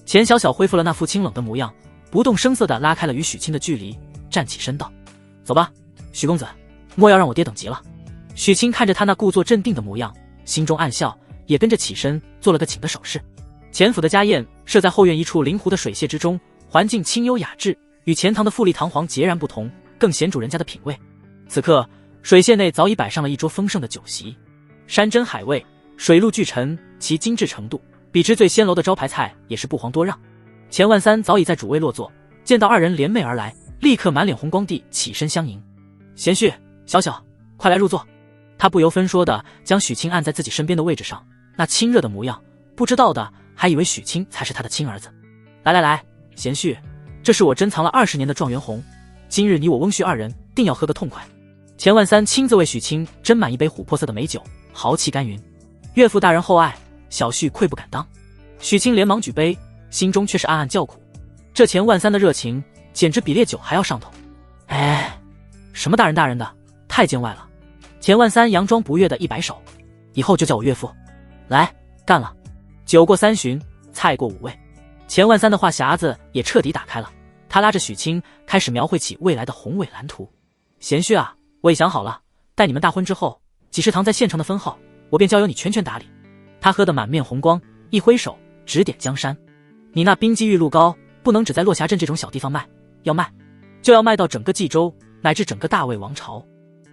钱小小恢复了那副清冷的模样，不动声色地拉开了与许清的距离，站起身道：走吧，许公子，莫要让我爹等急了。许清看着他那故作镇定的模样，心中暗笑，也跟着起身做了个请的手势。钱府的家宴设在后院一处临湖的水榭之中，环境清幽雅致，与钱堂的富丽堂皇截然不同，更显主人家的品味。此刻水榭内早已摆上了一桌丰盛的酒席，山珍海味，水陆俱陈，其精致程度比之最仙楼的招牌菜也是不遑多让。钱万三早已在主位落座，见到二人联袂而来，立刻满脸红光地起身相迎。贤婿，小小，快来入座。他不由分说地将许清按在自己身边的位置上，那亲热的模样，不知道的还以为许清才是他的亲儿子。来来来，贤婿，这是我珍藏了20年的状元红，今日你我翁婿二人定要喝个痛快。钱万三亲自为许清斟满一杯琥珀色的美酒，豪气干云：岳父大人厚爱，小婿愧不敢当。许清连忙举杯，心中却是暗暗叫苦，这钱万三的热情简直比烈酒还要上头。哎，什么大人的，太见外了。钱万三佯装不悦的一摆手，以后就叫我岳父。来，干了。酒过3巡，菜过5味，钱万三的话匣子也彻底打开了。他拉着许清开始描绘起未来的宏伟蓝图。贤婿啊，我已想好了，待你们大婚之后，几世堂在县城的分号，我便交由你全权打理。他喝得满面红光，一挥手指点江山：你那冰肌玉露膏不能只在落霞镇这种小地方卖，要卖就要卖到整个冀州，乃至整个大魏王朝，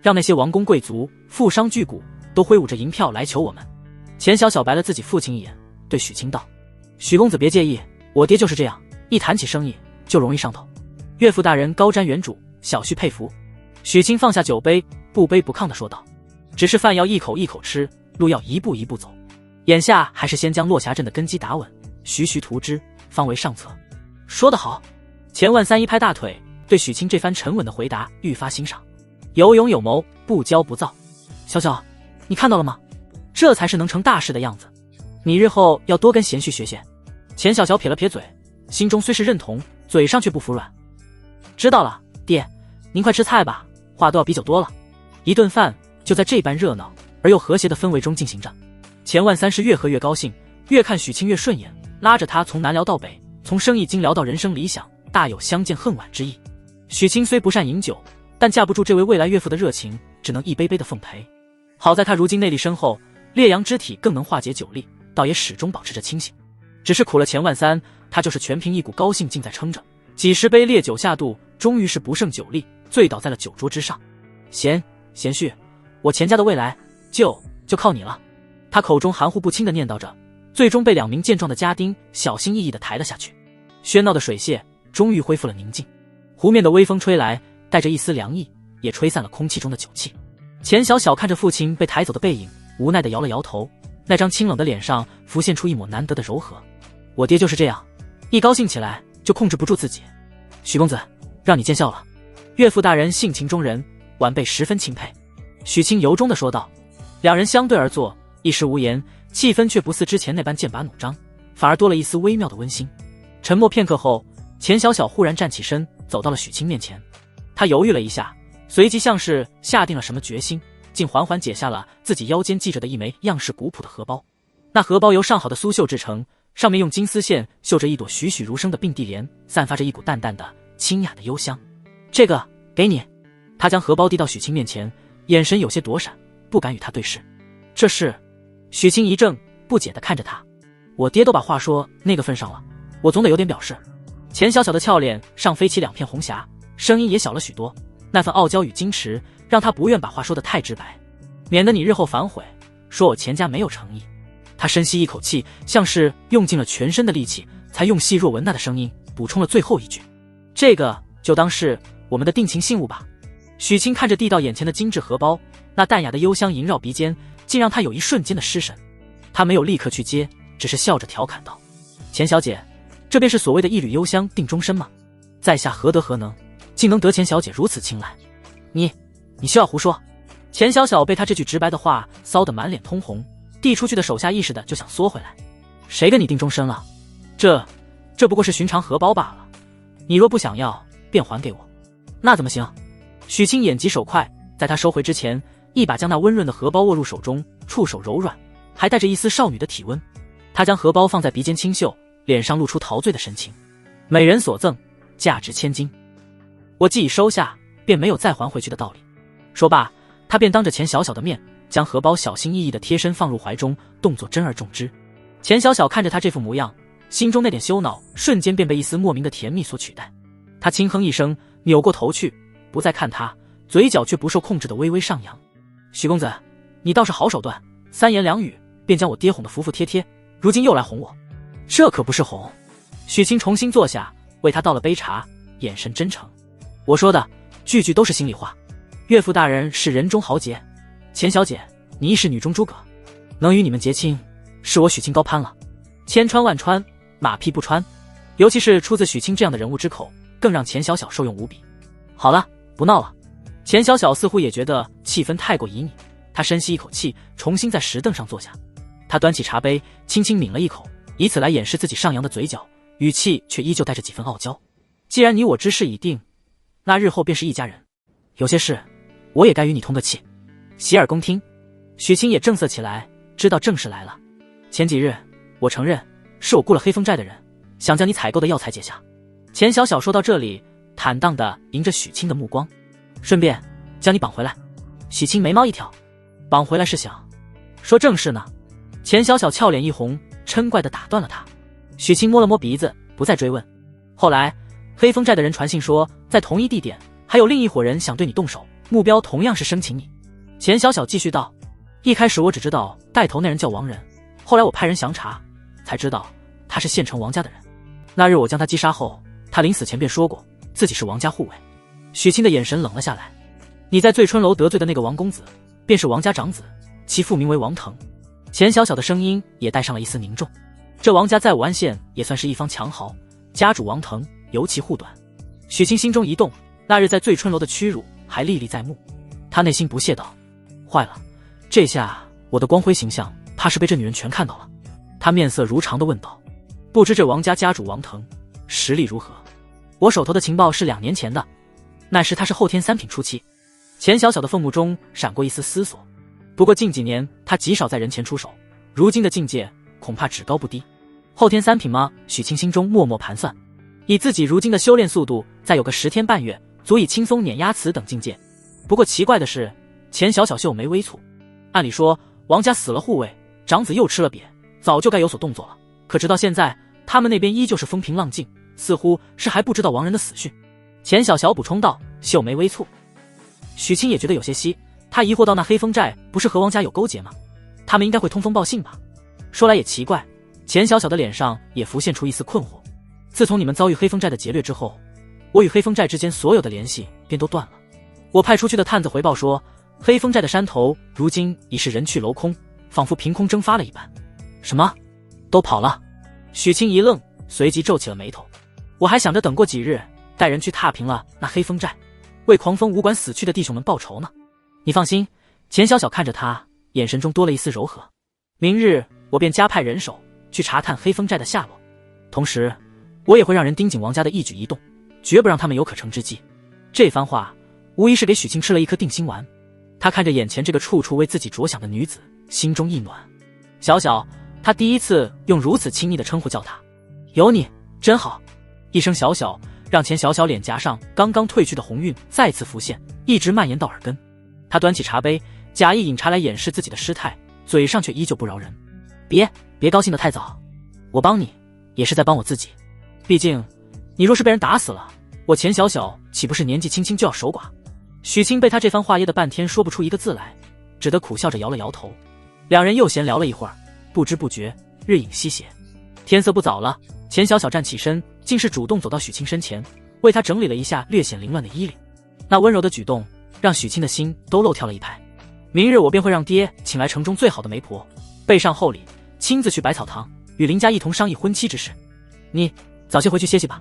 让那些王公贵族、富商巨贾都挥舞着银票来求我们。钱小小白了自己父亲一眼，对许清道：许公子别介意，我爹就是这样，一谈起生意就容易上头。岳父大人高瞻远瞩，小婿佩服。许清放下酒杯，不卑不亢地说道：只是饭要一口一口吃，路要一步一步走，眼下还是先将落霞镇的根基打稳，徐徐图之，方为上策。说得好。钱万三一拍大腿，对许清这番沉稳的回答愈发欣赏。有勇有谋，不骄不躁。小小，你看到了吗？这才是能成大事的样子，你日后要多跟贤婿学学。钱小小撇了撇嘴，心中虽是认同，嘴上却不服软。知道了，爹，您快吃菜吧，话都要比酒多了。一顿饭就在这般热闹而又和谐的氛围中进行着。钱万三是越喝越高兴，越看许清越顺眼，拉着他从南聊到北，从生意经聊到人生理想，大有相见恨晚之意。许清虽不善饮酒，但架不住这位未来岳父的热情，只能一杯杯的奉陪。好在他如今内力深厚，烈阳之体更能化解酒力，倒也始终保持着清醒。只是苦了钱万三，他就是全凭一股高兴劲在撑着，几十杯烈酒下肚，终于是不胜酒力，醉倒在了酒桌之上。贤婿，我钱家的未来就靠你了。他口中含糊不清地念叨着，最终被2名健壮的家丁小心翼翼地抬了下去。喧闹的水榭终于恢复了宁静，湖面的微风吹来，带着一丝凉意，也吹散了空气中的酒气。钱小小看着父亲被抬走的背影，无奈地摇了摇头，那张清冷的脸上浮现出一抹难得的柔和。我爹就是这样，一高兴起来就控制不住自己。许公子，让你见笑了。岳父大人性情中人，晚辈十分钦佩。许清由衷地说道。2人相对而坐，一时无言，气氛却不似之前那般剑拔弩张，反而多了一丝微妙的温馨。沉默片刻后，钱小小忽然站起身，走到了许清面前。他犹豫了一下，随即像是下定了什么决心，竟缓缓解下了自己腰间系着的一枚样式古朴的荷包。那荷包由上好的苏绣制成，上面用金丝线绣着一朵栩栩如生的并蒂莲，散发着一股淡淡的清雅的幽香。这个给你。他将荷包递到许清面前，眼神有些躲闪，不敢与他对视。这是？许清一怔，不解地看着他。我爹都把话说那个份上了，我总得有点表示。钱小小的俏脸上飞起2片红霞，声音也小了许多，那份傲娇与矜持让他不愿把话说得太直白，免得你日后反悔，说我钱家没有诚意。他深吸一口气，像是用尽了全身的力气，才用细若蚊那的声音补充了最后一句：这个就当是我们的定情信物吧。许清看着递到眼前的精致荷包，那淡雅的幽香萦绕鼻尖，竟让他有一瞬间的失神。他没有立刻去接，只是笑着调侃道：钱小姐，这便是所谓的一缕幽香定终身吗？在下何德何能，竟能得钱小姐如此青睐？你休要胡说。钱小小被他这句直白的话骚得满脸通红，递出去的手下意识的就想缩回来。谁跟你定终身了？这不过是寻常荷包罢了，你若不想要，便还给我。那怎么行？许清眼疾手快，在他收回之前，一把将那温润的荷包握入手中，触手柔软，还带着一丝少女的体温。他将荷包放在鼻尖轻嗅，脸上露出陶醉的神情。美人所赠，价值千金，我既已收下，便没有再还回去的道理。说罢，他便当着钱小小的面，将荷包小心翼翼地贴身放入怀中，动作珍而重之。钱小小看着他这副模样，心中那点羞恼瞬间便被一丝莫名的甜蜜所取代。他轻哼一声，扭过头去，不再看他，嘴角却不受控制的微微上扬。许公子，你倒是好手段，三言两语便将我爹哄得服服帖帖，如今又来哄我，这可不是哄。许清重新坐下，为他倒了杯茶，眼神真诚。我说的句句都是心里话，岳父大人是人中豪杰，钱小姐你亦是女中诸葛，能与你们结亲，是我许清高攀了。千穿万穿，马屁不穿，尤其是出自许清这样的人物之口，更让钱小小受用无比。好了，不闹了。钱小小似乎也觉得气氛太过旖旎，他深吸一口气，重新在石凳上坐下。他端起茶杯，轻轻抿了一口，以此来掩饰自己上扬的嘴角，语气却依旧带着几分傲娇。既然你我之事已定，那日后便是一家人，有些事我也该与你通个气。洗耳恭听。许清也正色起来，知道正事来了。前几日我承认是我雇了黑风寨的人，想将你采购的药材解下。钱小小说到这里，坦荡地迎着许清的目光，顺便将你绑回来。许清眉毛一挑，绑回来是想说正事呢？钱小小俏脸一红，嗔怪地打断了他。许清摸了摸鼻子，不再追问。后来黑风寨的人传信说，在同一地点还有另一伙人想对你动手，目标同样是生擒你。钱小小继续道，一开始我只知道带头那人叫王仁，后来我派人详查，才知道他是县城王家的人。那日我将他击杀后，他临死前便说过自己是王家护卫。许清的眼神冷了下来。你在醉春楼得罪的那个王公子，便是王家长子，其父名为王腾。钱小小的声音也带上了一丝凝重。这王家在武安县也算是一方强豪，家主王腾尤其护短。许清心中一动，那日在醉春楼的屈辱还历历在目。他内心不屑道，坏了，这下我的光辉形象怕是被这女人全看到了。他面色如常地问道，不知这王家家主王腾实力如何？我手头的情报是2年前的，那时他是后天三品初期。钱小小的凤目中闪过一丝思索，不过近几年他极少在人前出手，如今的境界恐怕只高不低。后天三品吗？许清心中默默盘算，以自己如今的修炼速度，再有个10天半月，足以轻松碾压此等境界。不过奇怪的是，钱小小秀眉微蹙。按理说王家死了护卫，长子又吃了瘪，早就该有所动作了，可直到现在他们那边依旧是风平浪静，似乎是还不知道王仁的死讯。钱小小补充道，秀眉微蹙。许清也觉得有些稀，他疑惑到那黑风寨不是和王家有勾结吗？他们应该会通风报信吧。说来也奇怪，钱小小的脸上也浮现出一丝困惑。自从你们遭遇黑风寨的劫掠之后，我与黑风寨之间所有的联系便都断了。我派出去的探子回报说，黑风寨的山头如今已是人去楼空，仿佛凭空蒸发了一般。什么？都跑了？许清一愣，随即皱起了眉头。我还想着等过几日，带人去踏平了那黑风寨，为狂风武馆死去的弟兄们报仇呢。你放心。钱小小看着他，眼神中多了一丝柔和。明日我便加派人手去查探黑风寨的下落，同时我也会让人盯紧王家的一举一动，绝不让他们有可乘之机。这番话无疑是给许清吃了一颗定心丸。他看着眼前这个处处为自己着想的女子，心中一暖。小小，他第一次用如此亲昵的称呼叫她。有你真好。一声小小，让钱小小脸颊上刚刚褪去的红晕再次浮现，一直蔓延到耳根。他端起茶杯，假意饮茶来掩饰自己的失态，嘴上却依旧不饶人。别高兴得太早，我帮你也是在帮我自己。毕竟你若是被人打死了，我钱小小岂不是年纪轻轻就要守寡？许清被他这番话噎得半天说不出一个字来，只得苦笑着摇了摇头。两人又闲聊了一会儿，不知不觉日影西斜，天色不早了。钱小小站起身，竟是主动走到许清身前，为他整理了一下略显凌乱的衣领。那温柔的举动让许清的心都漏跳了一拍。明日我便会让爹请来城中最好的媒婆，备上厚礼，亲自去百草堂与林家一同商议婚期之事。你早些回去歇息吧。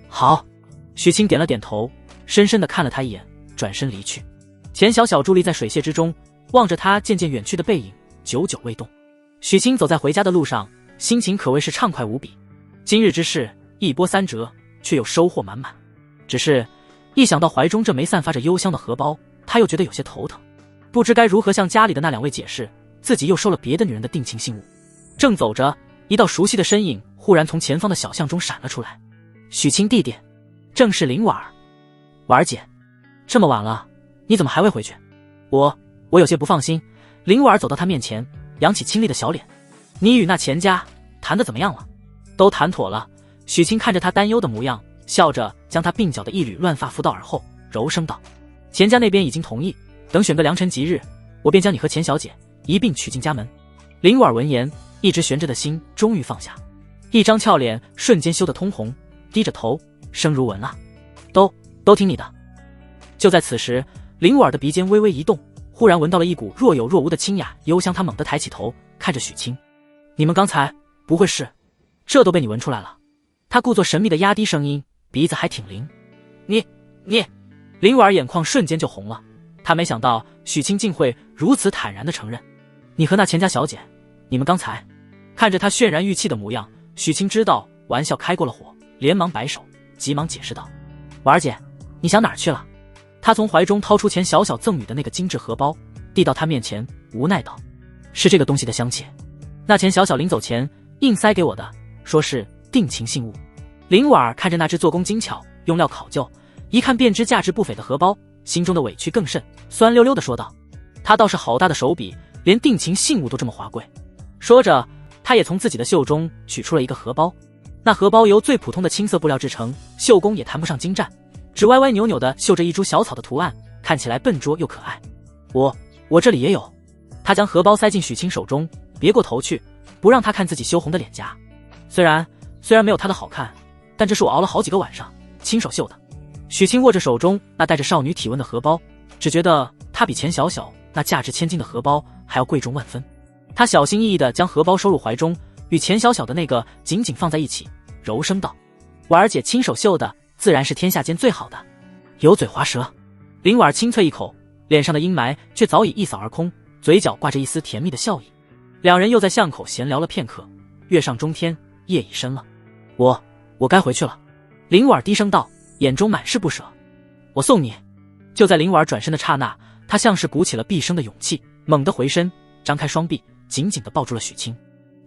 好。许清点了点头，深深地看了他一眼，转身离去。钱小小伫立在水榭之中，望着他渐渐远去的背影，久久未动。许清走在回家的路上，心情可谓是畅快无比。今日之事一波三折，却又收获满满。只是一想到怀中这枚散发着幽香的荷包，他又觉得有些头疼，不知该如何向家里的那2位解释自己又收了别的女人的定情信物。正走着，一道熟悉的身影忽然从前方的小巷中闪了出来。许清弟弟，正是林婉儿。婉儿姐，这么晚了，你怎么还未回去？我有些不放心。林婉儿走到他面前，扬起清丽的小脸，你与那钱家谈得怎么样了？都谈妥了。许清看着他担忧的模样，笑着将他鬓角的一缕乱发拂到耳后，柔声道：钱家那边已经同意，等选个良辰吉日，我便将你和钱小姐一并娶进家门。林婉儿闻言，一直悬着的心终于放下，一张俏脸瞬间羞得通红，低着头，声如蚊啊，都听你的。就在此时，林婉儿的鼻尖微微一动，忽然闻到了一股若有若无的清雅幽香，她猛地抬起头，看着许清：你们刚才不会是……这都被你闻出来了？他故作神秘的压低声音，鼻子还挺灵。你……林婉儿眼眶瞬间就红了，她没想到许清竟会如此坦然地承认：你和那钱家小姐，你们刚才……看着他渲然欲泣的模样，许清知道玩笑开过了火，连忙摆手，急忙解释道：婉儿姐，你想哪儿去了？他从怀中掏出钱小小赠予的那个精致荷包，递到他面前，无奈道：是这个东西的香气，那钱小小临走前硬塞给我的，说是定情信物。林婉儿看着那只做工精巧，用料考究，一看便知价值不菲的荷包，心中的委屈更甚，酸溜溜地说道：他倒是好大的手笔，连定情信物都这么华贵。说着，他也从自己的袖中取出了一个荷包，那荷包由最普通的青色布料制成，绣工也谈不上精湛，只歪歪扭扭地绣着一株小草的图案，看起来笨拙又可爱。我这里也有。他将荷包塞进许清手中，别过头去，不让他看自己羞红的脸颊。虽然没有他的好看，但这是我熬了好几个晚上亲手绣的。许清握着手中那带着少女体温的荷包，只觉得它比钱小小那价值千金的荷包还要贵重万分。他小心翼翼地将荷包收入怀中，与钱小小的那个紧紧放在一起，柔声道：婉儿姐亲手绣的，自然是天下间最好的。油嘴滑舌。林婉儿轻啐一口，脸上的阴霾却早已一扫而空，嘴角挂着一丝甜蜜的笑意。两人又在巷口闲聊了片刻，月上中天，夜已深了。我该回去了。林婉儿低声道，眼中满是不舍。我送你。就在林婉儿转身的刹那，她像是鼓起了毕生的勇气，猛地回身，张开双臂，紧紧地抱住了许清。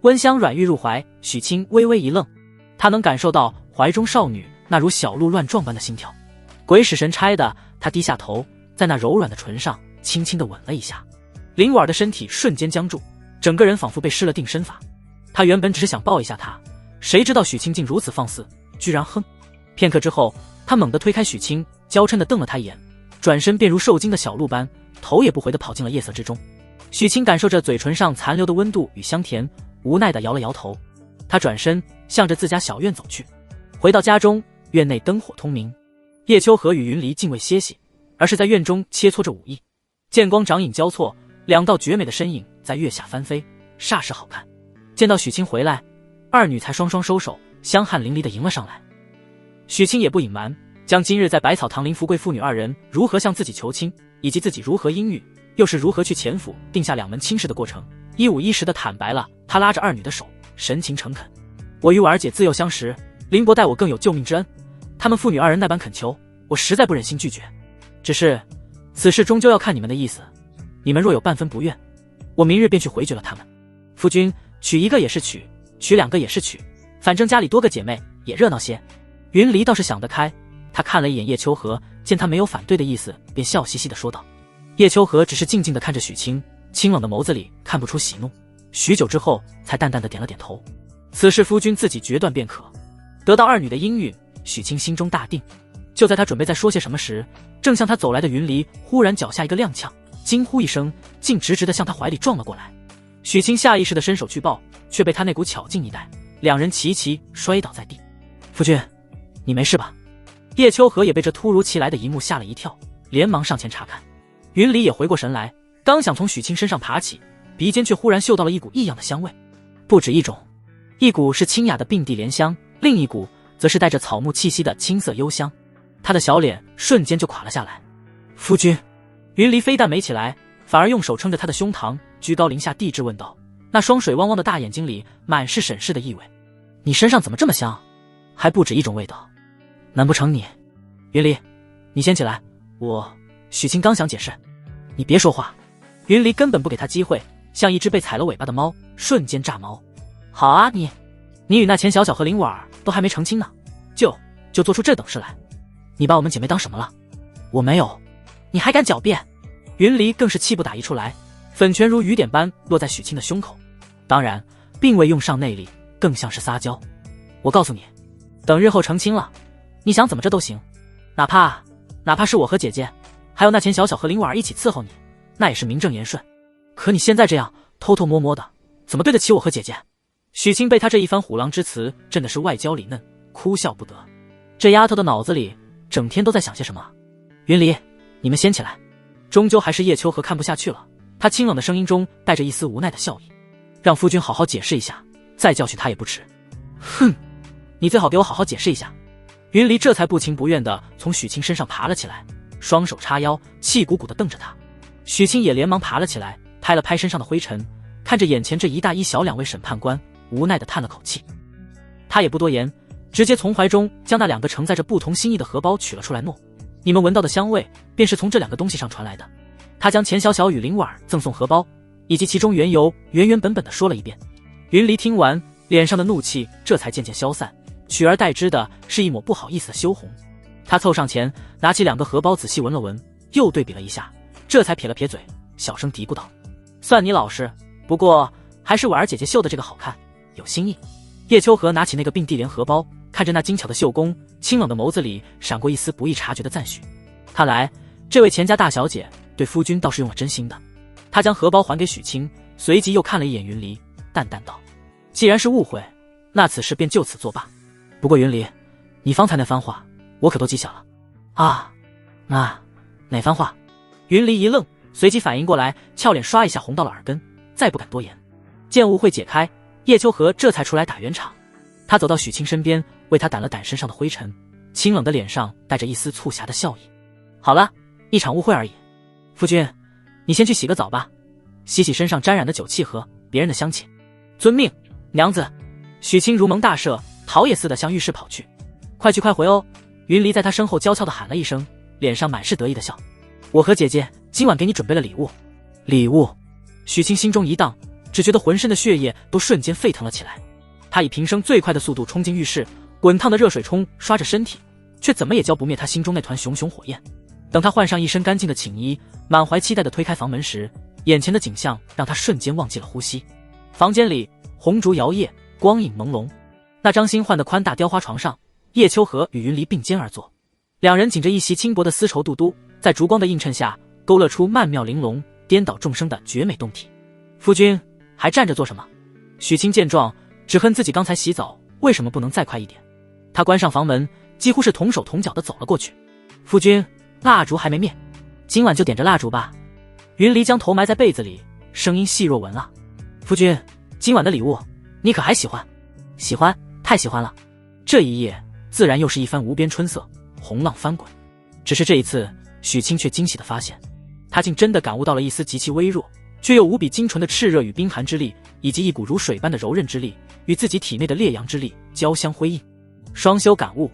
温香软玉入怀，许清微微一愣，他能感受到怀中少女那如小鹿乱撞般的心跳。鬼使神差的，他低下头，在那柔软的唇上轻轻地吻了一下。林婉儿的身体瞬间僵住，整个人仿佛被施了定身法。他原本只是想抱一下她，谁知道许清竟如此放肆，居然哼。片刻之后，他猛地推开许清，娇嗔地瞪了他一眼，转身便如受惊的小鹿般头也不回地跑进了夜色之中。许清感受着嘴唇上残留的温度与香甜，无奈地摇了摇头。他转身向着自家小院走去。回到家中，院内灯火通明，叶秋荷与云离竟未歇息，而是在院中切磋着武艺。剑光掌影交错，两道绝美的身影在月下翻飞，煞是好看。见到许清回来，二女才双双收手，香汗淋漓地迎了上来。许清也不隐瞒，将今日在百草堂林福贵父女二人如何向自己求亲，以及自己如何阴郁，又是如何去钱府定下两门亲事的过程，一五一十地坦白了。他拉着二女的手，神情诚恳：我与婉儿姐自幼相识，林伯待我更有救命之恩，他们父女二人那般恳求，我实在不忍心拒绝。只是此事终究要看你们的意思，你们若有半分不愿，我明日便去回绝了他们。夫君娶一个也是娶，娶两个也是娶，反正家里多个姐妹也热闹些。云离倒是想得开，他看了一眼叶秋荷，见他没有反对的意思，便笑嘻嘻地说道。叶秋荷只是静静地看着许清，清冷的眸子里看不出喜怒，许久之后才淡淡地点了点头。此事夫君自己决断便可。得到二女的应允，许清心中大定。就在他准备再说些什么时，正向他走来的云离忽然脚下一个踉跄，惊呼一声，竟直直地向他怀里撞了过来。许清下意识地伸手去抱，却被他那股巧劲一带，两人齐齐摔倒在地。夫君，你没事吧？叶秋荷也被这突如其来的一幕吓了一跳，连忙上前查看。云离也回过神来，刚想从许清身上爬起，鼻尖却忽然嗅到了一股异样的香味，不止一种，一股是清雅的并蒂莲香，另一股则是带着草木气息的青色幽香。他的小脸瞬间就垮了下来。夫君，云离非但没起来，反而用手撑着他的胸膛，居高临下地质问道，那双水汪汪的大眼睛里满是审视的意味。你身上怎么这么香？还不止一种味道。难不成你……云离，你先起来。许清刚想解释，你别说话。云离根本不给他机会，像一只被踩了尾巴的猫，瞬间炸毛。好啊，你与那钱小小和林婉儿都还没成亲呢，就做出这等事来，你把我们姐妹当什么了？我没有，你还敢狡辩？云离更是气不打一处来，粉拳如雨点般落在许清的胸口，当然并未用上内力，更像是撒娇。我告诉你，等日后成亲了，你想怎么着都行，哪怕是我和姐姐还有那钱小小和林婉儿一起伺候你，那也是名正言顺。可你现在这样偷偷摸摸的，怎么对得起我和姐姐？许清被他这一番虎狼之词震的是外焦里嫩，哭笑不得。这丫头的脑子里整天都在想些什么？云离，你们先起来。终究还是叶秋荷看不下去了，他清冷的声音中带着一丝无奈的笑意，让夫君好好解释一下，再教训他也不迟。哼，你最好给我好好解释一下。云离这才不情不愿地从许清身上爬了起来，双手叉腰，气鼓鼓地瞪着他。许清也连忙爬了起来，拍了拍身上的灰尘，看着眼前这一大一小两位审判官，无奈地叹了口气。他也不多言，直接从怀中将那2个承载着不同心意的荷包取了出来，诺：你们闻到的香味便是从这2个东西上传来的。他将钱小小与林婉儿赠送荷包以及其中缘由原原本本地说了一遍。云离听完，脸上的怒气这才渐渐消散，取而代之的是一抹不好意思的羞红。他凑上前，拿起2个荷包仔细闻了闻，又对比了一下，这才撇了撇嘴，小声嘀咕道：算你老实，不过还是婉儿姐姐绣的这个好看，有新意。叶秋荷拿起那个并蒂莲荷包，看着那精巧的绣工，清冷的眸子里闪过一丝不易察觉的赞许。看来这位钱家大小姐对夫君倒是用了真心的。他将荷包还给许清，随即又看了一眼云离，淡淡道：既然是误会，那此事便就此作罢。不过云离，你方才那番话我可都记下了。啊，哪番话？云离一愣，随即反应过来，俏脸刷一下红到了耳根，再不敢多言。见误会解开，叶秋荷这才出来打圆场。他走到许清身边，为他掸了掸身上的灰尘，清冷的脸上带着一丝促狭的笑意。好了，一场误会而已。夫君，你先去洗个澡吧，洗洗身上沾染的酒气和别人的香气。遵命，娘子。许清如蒙大赦，逃也似的向浴室跑去。快去快回哦！云离在他身后娇俏地喊了一声，脸上满是得意的笑。我和姐姐今晚给你准备了礼物。礼物？许清心中一荡，只觉得浑身的血液都瞬间沸腾了起来。他以平生最快的速度冲进浴室，滚烫的热水冲刷着身体，却怎么也浇不灭他心中那团熊熊火焰。等他换上一身干净的寝衣，满怀期待地推开房门时，眼前的景象让他瞬间忘记了呼吸。房间里红烛摇曳，光影朦胧。那张新换的宽大雕花床上，叶秋荷与云离并肩而坐，两人紧着一袭轻薄的丝绸肚肚，在烛光的映衬下勾勒出曼妙玲珑、颠倒众生的绝美动体。夫君还站着做什么？许清见状，只恨自己刚才洗澡为什么不能再快一点。他关上房门，几乎是同手同脚地走了过去。夫君，蜡烛还没灭，今晚就点着蜡烛吧。云离将头埋在被子里，声音细若蚊啊。夫君，今晚的礼物你可还喜欢？喜欢，太喜欢了。这一夜自然又是一番无边春色，红浪翻滚。只是这一次，许清却惊喜地发现，他竟真的感悟到了一丝极其微弱却又无比精纯的炽热与冰寒之力，以及一股如水般的柔韧之力，与自己体内的烈阳之力交相辉映。双修感悟，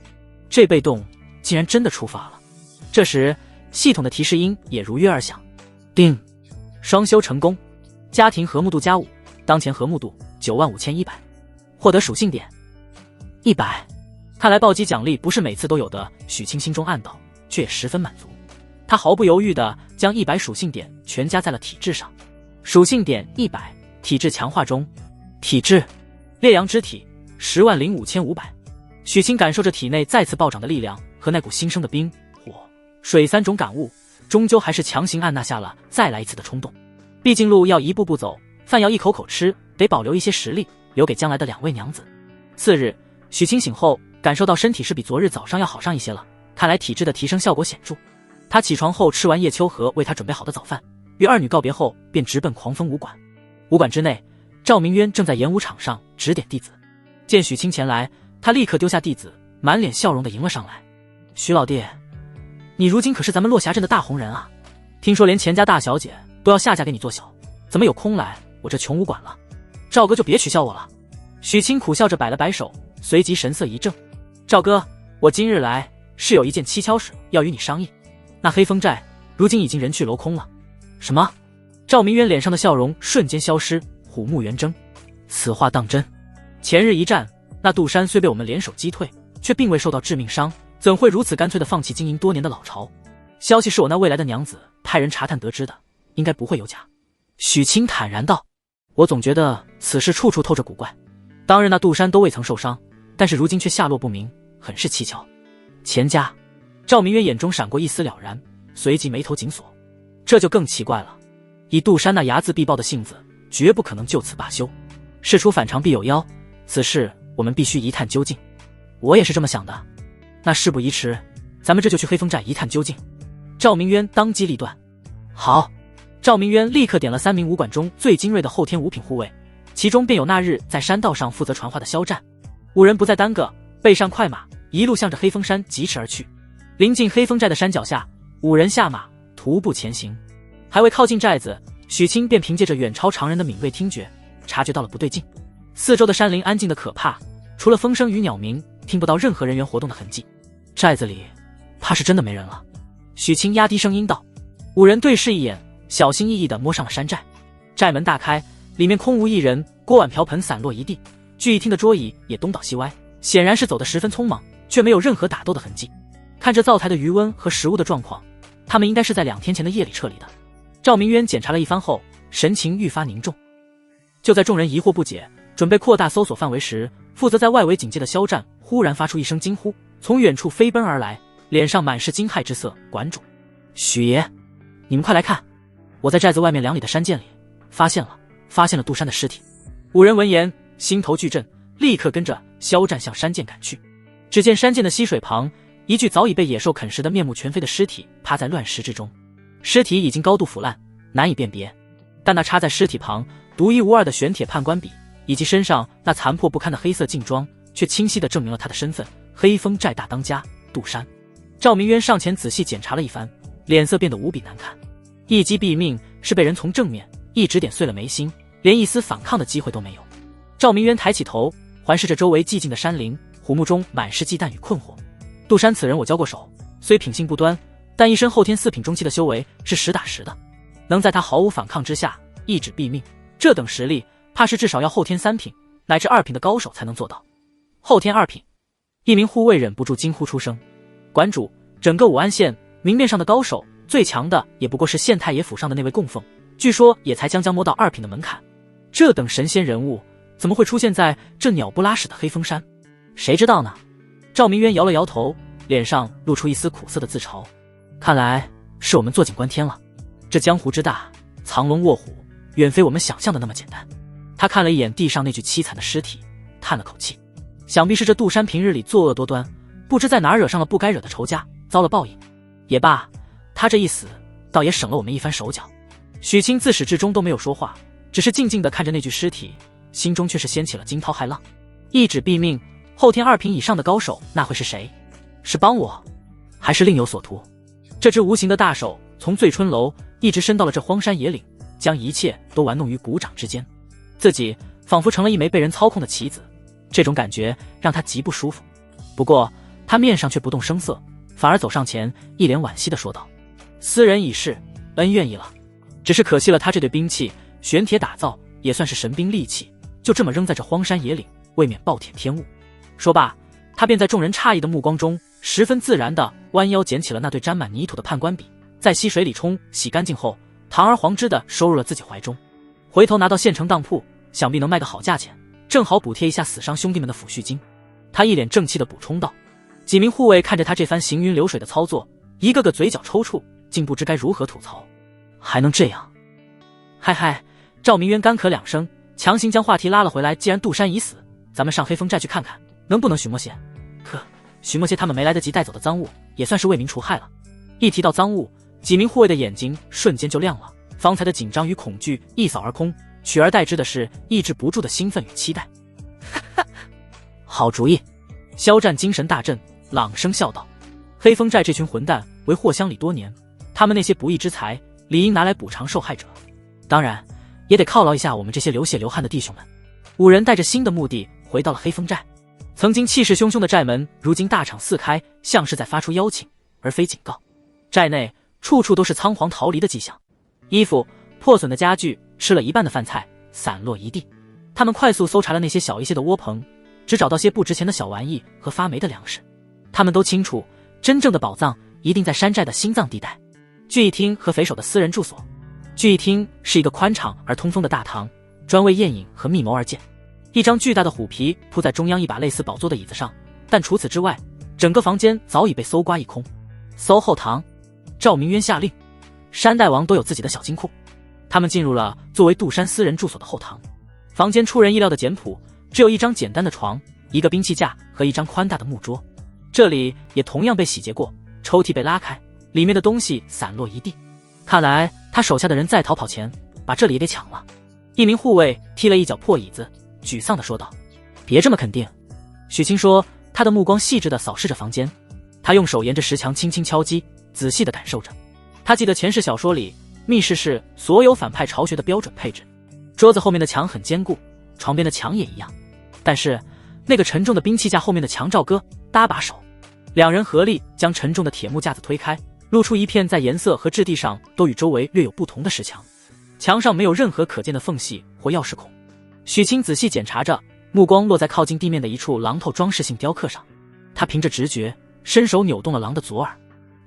这被动竟然真的触发了。这时系统的提示音也如约而响，叮，双修成功，家庭和睦度+5，当前和睦度95100，获得属性点100。看来暴击奖励不是每次都有的，许清心中暗道，却也十分满足。他毫不犹豫地将100属性点全加在了体质上。属性点100，体质强化中。体质烈阳之体105500。许清感受着体内再次暴涨的力量和那股新生的冰火水3种感悟，终究还是强行按捺下了再来一次的冲动。毕竟路要一步步走，饭要一口口吃，得保留一些实力留给将来的2位娘子。次日，许清醒后感受到身体是比昨日早上要好上一些了，看来体质的提升效果显著。他起床后吃完叶秋荷为他准备好的早饭，与二女告别后便直奔狂风武馆。武馆之内，赵明渊正在演武场上指点弟子。见许清前来，他立刻丢下弟子，满脸笑容地迎了上来。许老弟，你如今可是咱们落霞镇的大红人啊，听说连钱家大小姐都要下嫁给你做小，怎么有空来我这穷武馆了？赵哥就别取笑我了。许清苦笑着摆了摆手，随即神色一正。赵哥，我今日来是有一件蹊跷事要与你商议。那黑风寨如今已经人去楼空了。什么？赵明渊脸上的笑容瞬间消失，虎目圆睁。此话当真？前日一战，那杜山虽被我们联手击退，却并未受到致命伤，怎会如此干脆地放弃经营多年的老巢？消息是我那未来的娘子派人查探得知的，应该不会有假。许清坦然道：我总觉得此事处处透着古怪。当日那杜山都未曾受伤，但是如今却下落不明，很是蹊跷。钱家，赵明渊眼中闪过一丝了然，随即眉头紧锁。这就更奇怪了，以杜山那睚眦必报的性子，绝不可能就此罢休。事出反常必有妖，此事我们必须一探究竟。我也是这么想的。那事不宜迟，咱们这就去黑风寨一探究竟。赵明渊当机立断。好。赵明渊立刻点了3名武馆中最精锐的后天五品护卫，其中便有那日在山道上负责传话的肖战。5人不再耽搁，背上快马，一路向着黑风山疾驰而去。临近黑风寨的山脚下，5人下马徒步前行。还未靠近寨子，许清便凭借着远超常人的敏锐听觉，察觉到了不对劲。四周的山林安静的可怕，除了风声与鸟鸣，听不到任何人员活动的痕迹。寨子里怕是真的没人了。许清压低声音道。5人对视一眼，小心翼翼地摸上了山寨。寨门大开，里面空无一人，锅碗瓢盆散落一地，聚义厅的桌椅也东倒西歪，显然是走得十分匆忙，却没有任何打斗的痕迹。看着灶台的余温和食物的状况，他们应该是在2天前的夜里撤离的。赵明渊检查了一番后，神情愈发凝重。就在众人疑惑不解，准备扩大搜索范围时，负责在外围警戒的肖战忽然发出一声惊呼，从远处飞奔而来，脸上满是惊骇之色。馆主，许爷，你们快来看，我在寨子外面2里的山涧里发现了杜山的尸体。5人闻言心头巨震，立刻跟着肖战向山涧赶去。只见山涧的溪水旁，一具早已被野兽啃食的面目全非的尸体趴在乱石之中，尸体已经高度腐烂，难以辨别，但那插在尸体旁独一无二的玄铁判官笔，以及身上那残破不堪的黑色劲装，却清晰地证明了他的身份——黑风寨大当家杜山。赵明渊上前仔细检查了一番，脸色变得无比难看。一击毙命是被人从正面一指点碎了眉心，连一丝反抗的机会都没有。赵明渊抬起头，环视着周围寂静的山林，虎目中满是忌惮与困惑。杜山此人我交过手，虽品性不端，但一身后天4品中期的修为是实打实的，能在他毫无反抗之下一指毙命，这等实力怕是至少要后天3品乃至2品的高手才能做到。后天2品，一名护卫忍不住惊呼出声。馆主，整个武安县明面上的高手最强的也不过是县太爷府上的那位供奉，据说也才将摸到2品的门槛。这等神仙人物怎么会出现在这鸟不拉屎的黑风山？谁知道呢？赵明渊摇了摇头，脸上露出一丝苦涩的自嘲。看来是我们坐井观天了，这江湖之大，藏龙卧虎，远非我们想象的那么简单。他看了一眼地上那具凄惨的尸体，叹了口气，想必是这杜山平日里作恶多端，不知在哪惹上了不该惹的仇家，遭了报应。也罢，他这一死倒也省了我们一番手脚。许清自始至终都没有说话，只是静静地看着那具尸体，心中却是掀起了惊涛骇浪。一指毙命，后天2品以上的高手，那会是谁？是帮我，还是另有所图？这只无形的大手从醉春楼一直伸到了这荒山野岭，将一切都玩弄于股掌之间。自己仿佛成了一枚被人操控的棋子，这种感觉让他极不舒服。不过他面上却不动声色，反而走上前，一脸惋惜地说道：斯人已逝，恩怨已了，只是可惜了他这对兵器，玄铁打造，也算是神兵利器，就这么扔在这荒山野岭，未免暴殄天物。说罢，他便在众人诧异的目光中，十分自然地弯腰捡起了那对沾满泥土的判官笔，在溪水里冲洗干净后，堂而皇之地收入了自己怀中。回头拿到县城当铺，想必能卖个好价钱，正好补贴一下死伤兄弟们的抚恤金。他一脸正气地补充道。几名护卫看着他这番行云流水的操作，一个个嘴角抽搐，竟不知该如何吐槽。还能这样？嗨嗨，赵明渊干咳2声，强行将话题拉了回来。既然杜山已死，咱们上黑风寨去看看，能不能寻摸些？可寻摸些他们没来得及带走的赃物，也算是为民除害了。一提到赃物，几名护卫的眼睛瞬间就亮了，方才的紧张与恐惧一扫而空，取而代之的是抑制不住的兴奋与期待。好主意！肖战精神大振，朗声笑道：黑风寨这群混蛋为祸乡里多年，他们那些不义之财理应拿来补偿受害者，当然也得犒劳一下我们这些流血流汗的弟兄们。5人带着新的目的回到了黑风寨。曾经气势汹汹的寨门，如今大敞四开，像是在发出邀请，而非警告。寨内处处都是仓皇逃离的迹象，衣服、破损的家具、吃了一半的饭菜散落一地。他们快速搜查了那些小一些的窝棚，只找到些不值钱的小玩意和发霉的粮食。他们都清楚，真正的宝藏一定在山寨的心脏地带——聚义厅和匪首的私人住所。聚义厅是一个宽敞而通风的大堂，专为宴饮和密谋而建。一张巨大的虎皮铺在中央一把类似宝座的椅子上，但除此之外，整个房间早已被搜刮一空。搜后堂，赵明渊下令，山大王都有自己的小金库。他们进入了作为杜山私人住所的后堂。房间出人意料的简朴，只有一张简单的床，一个兵器架和一张宽大的木桌。这里也同样被洗劫过，抽屉被拉开，里面的东西散落一地。看来他手下的人在逃跑前把这里也给抢了。一名护卫踢了一脚破椅子，沮丧地说道：“别这么肯定。”许清说，他的目光细致地扫视着房间，他用手沿着石墙轻轻敲击，仔细地感受着。他记得前世小说里，密室是所有反派巢穴的标准配置。桌子后面的墙很坚固，床边的墙也一样，但是那个沉重的兵器架后面的墙，赵哥搭把手，两人合力将沉重的铁木架子推开，露出一片在颜色和质地上都与周围略有不同的石墙。墙上没有任何可见的缝隙或钥匙孔。许清仔细检查着，目光落在靠近地面的一处狼头装饰性雕刻上。他凭着直觉，伸手扭动了狼的左耳。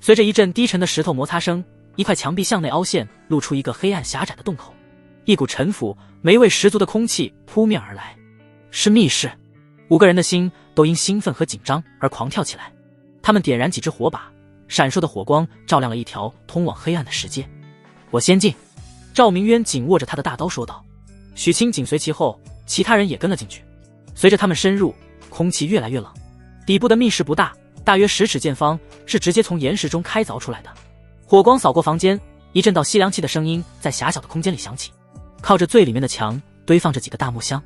随着一阵低沉的石头摩擦声，一块墙壁向内凹陷，露出一个黑暗狭窄的洞口。一股沉腐、霉味十足的空气扑面而来。是密室。5个人的心都因兴奋和紧张而狂跳起来。他们点燃几支火把，闪烁的火光照亮了一条通往黑暗的石阶。我先进。赵明渊紧握着他的大刀说道。许清紧随其后，其他人也跟了进去。随着他们深入，空气越来越冷。底部的密室不大，大约10尺见方，是直接从岩石中开凿出来的。火光扫过房间，一阵道吸凉气的声音在狭小的空间里响起。靠着最里面的墙堆放着几个大木箱。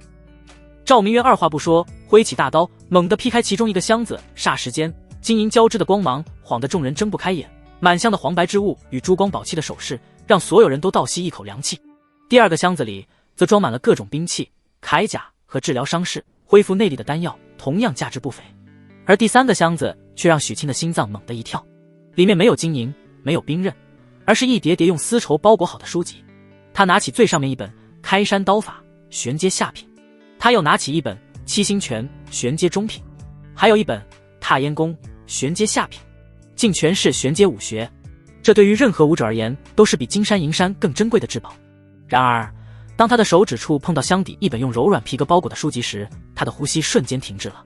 赵明渊二话不说，挥起大刀猛地劈开其中一个箱子，霎时间金银交织的光芒晃得众人睁不开眼。满箱的黄白之物与珠光宝气的首饰让所有人都倒吸一口凉气。第2个箱子里则装满了各种兵器、铠甲和治疗伤势、恢复内力的丹药，同样价值不菲。而第3个箱子却让许清的心脏猛地一跳，里面没有金银，没有兵刃，而是一叠叠用丝绸包裹好的书籍。他拿起最上面一本《开山刀法》，玄阶下品。他又拿起一本《七星拳》，玄阶中品。还有一本《踏烟功》，玄阶下品。竟全是玄阶武学，这对于任何武者而言都是比金山银山更珍贵的至宝。然而当他的手指处碰到箱底一本用柔软皮革包裹的书籍时，他的呼吸瞬间停滞了。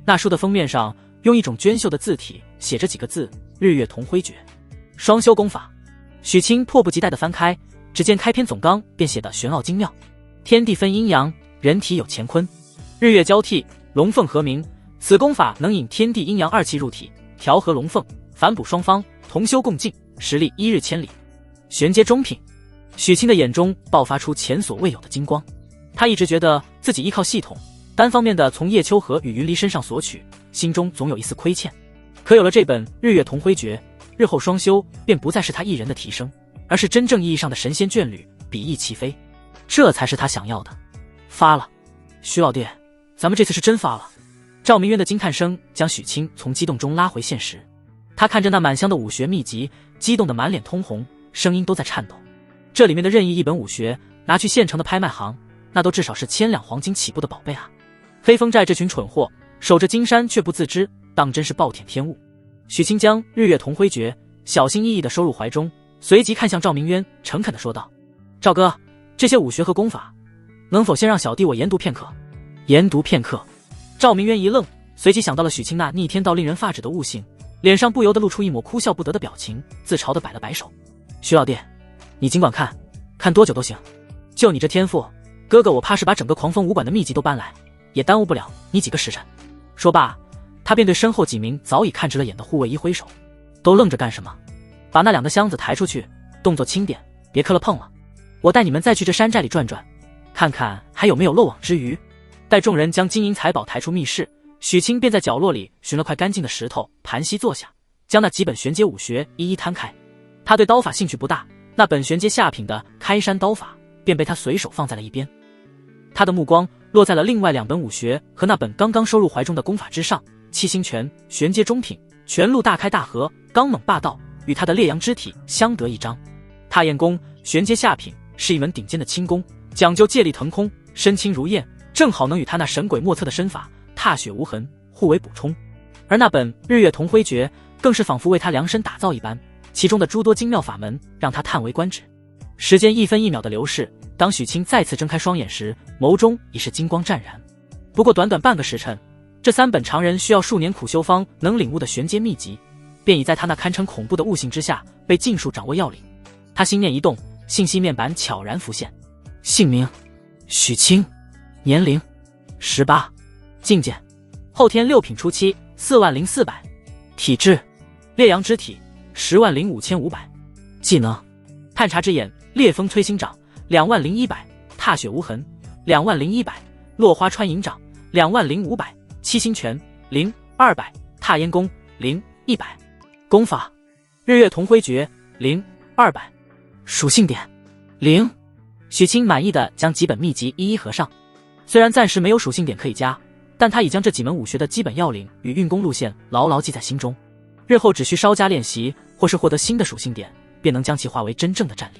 那书的封面上用一种娟秀的字体写着几个字：日月同辉诀，双修功法。许清迫不及待地翻开，只见开篇总纲便写得玄奥精妙。天地分阴阳，人体有乾坤，日月交替，龙凤和鸣。此功法能引天地阴阳2气入体，调和龙凤，反哺双方，同修共进，实力1日千里。玄阶中品。许清的眼中爆发出前所未有的金光。他一直觉得自己依靠系统，单方面的从叶秋荷与云离身上索取，心中总有一丝亏欠。可有了这本日月同辉诀，日后双修便不再是他一人的提升，而是真正意义上的神仙眷侣，比翼齐飞。这才是他想要的。发了。徐老弟，咱们这次是真发了。赵明渊的惊叹声将许清从激动中拉回现实。他看着那满箱的武学秘籍，激动得满脸通红，声音都在颤抖。这里面的任意一本武学，拿去县城的拍卖行，那都至少是1000两黄金起步的宝贝啊！飞风寨这群蠢货，守着金山却不自知，当真是暴殄天物。许清将日月同辉诀小心翼翼地收入怀中，随即看向赵明渊，诚恳地说道：“赵哥，这些武学和功法，能否先让小弟我研读片刻？”研读片刻。赵明渊一愣，随即想到了许清那逆天到令人发指的悟性，脸上不由得露出一抹哭笑不得的表情，自嘲地摆了摆手：“徐老弟，你尽管看，看多久都行。就你这天赋，哥哥我怕是把整个狂风武馆的秘籍都搬来，也耽误不了你几个时辰。”说罢，他便对身后几名早已看直了眼的护卫一挥手：“都愣着干什么？把那2个箱子抬出去，动作轻点，别磕了碰了。我带你们再去这山寨里转转，看看还有没有漏网之鱼。”待众人将金银财宝抬出密室，许清便在角落里寻了块干净的石头，盘膝坐下，将那几本玄阶武学一一摊开。他对刀法兴趣不大，那本玄阶下品的开山刀法便被他随手放在了一边。他的目光落在了另外2本武学和那本刚刚收入怀中的功法之上。七星拳玄阶中品，拳路大开大合，刚猛霸道，与他的烈阳之体相得益彰。踏焰功玄阶下品，是一门顶尖的轻功，讲究借力腾空，身轻如燕，正好能与他那神鬼莫测的身法踏雪无痕互为补充。而那本日月同辉诀更是仿佛为他量身打造一般，其中的诸多精妙法门让他叹为观止。时间一分一秒的流逝，当许清再次睁开双眼时，眸中已是金光湛然。不过短短半个时辰，这3本常人需要数年苦修方能领悟的玄阶秘籍，便已在他那堪称恐怖的悟性之下被尽数掌握要领。他心念一动，信息面板悄然浮现：姓名许清，年龄18，境界后天6品初期40400，体质烈阳之体105500，技能探查之眼烈风摧心掌20100，踏雪无痕20100，落花穿银掌20500，七星拳0200，踏烟功100，功法日月同辉诀0200，属性点0。许清满意的将几本秘籍一一合上，虽然暂时没有属性点可以加，但他已将这几门武学的基本要领与运功路线牢牢记在心中，日后只需稍加练习，或是获得新的属性点，便能将其化为真正的战力。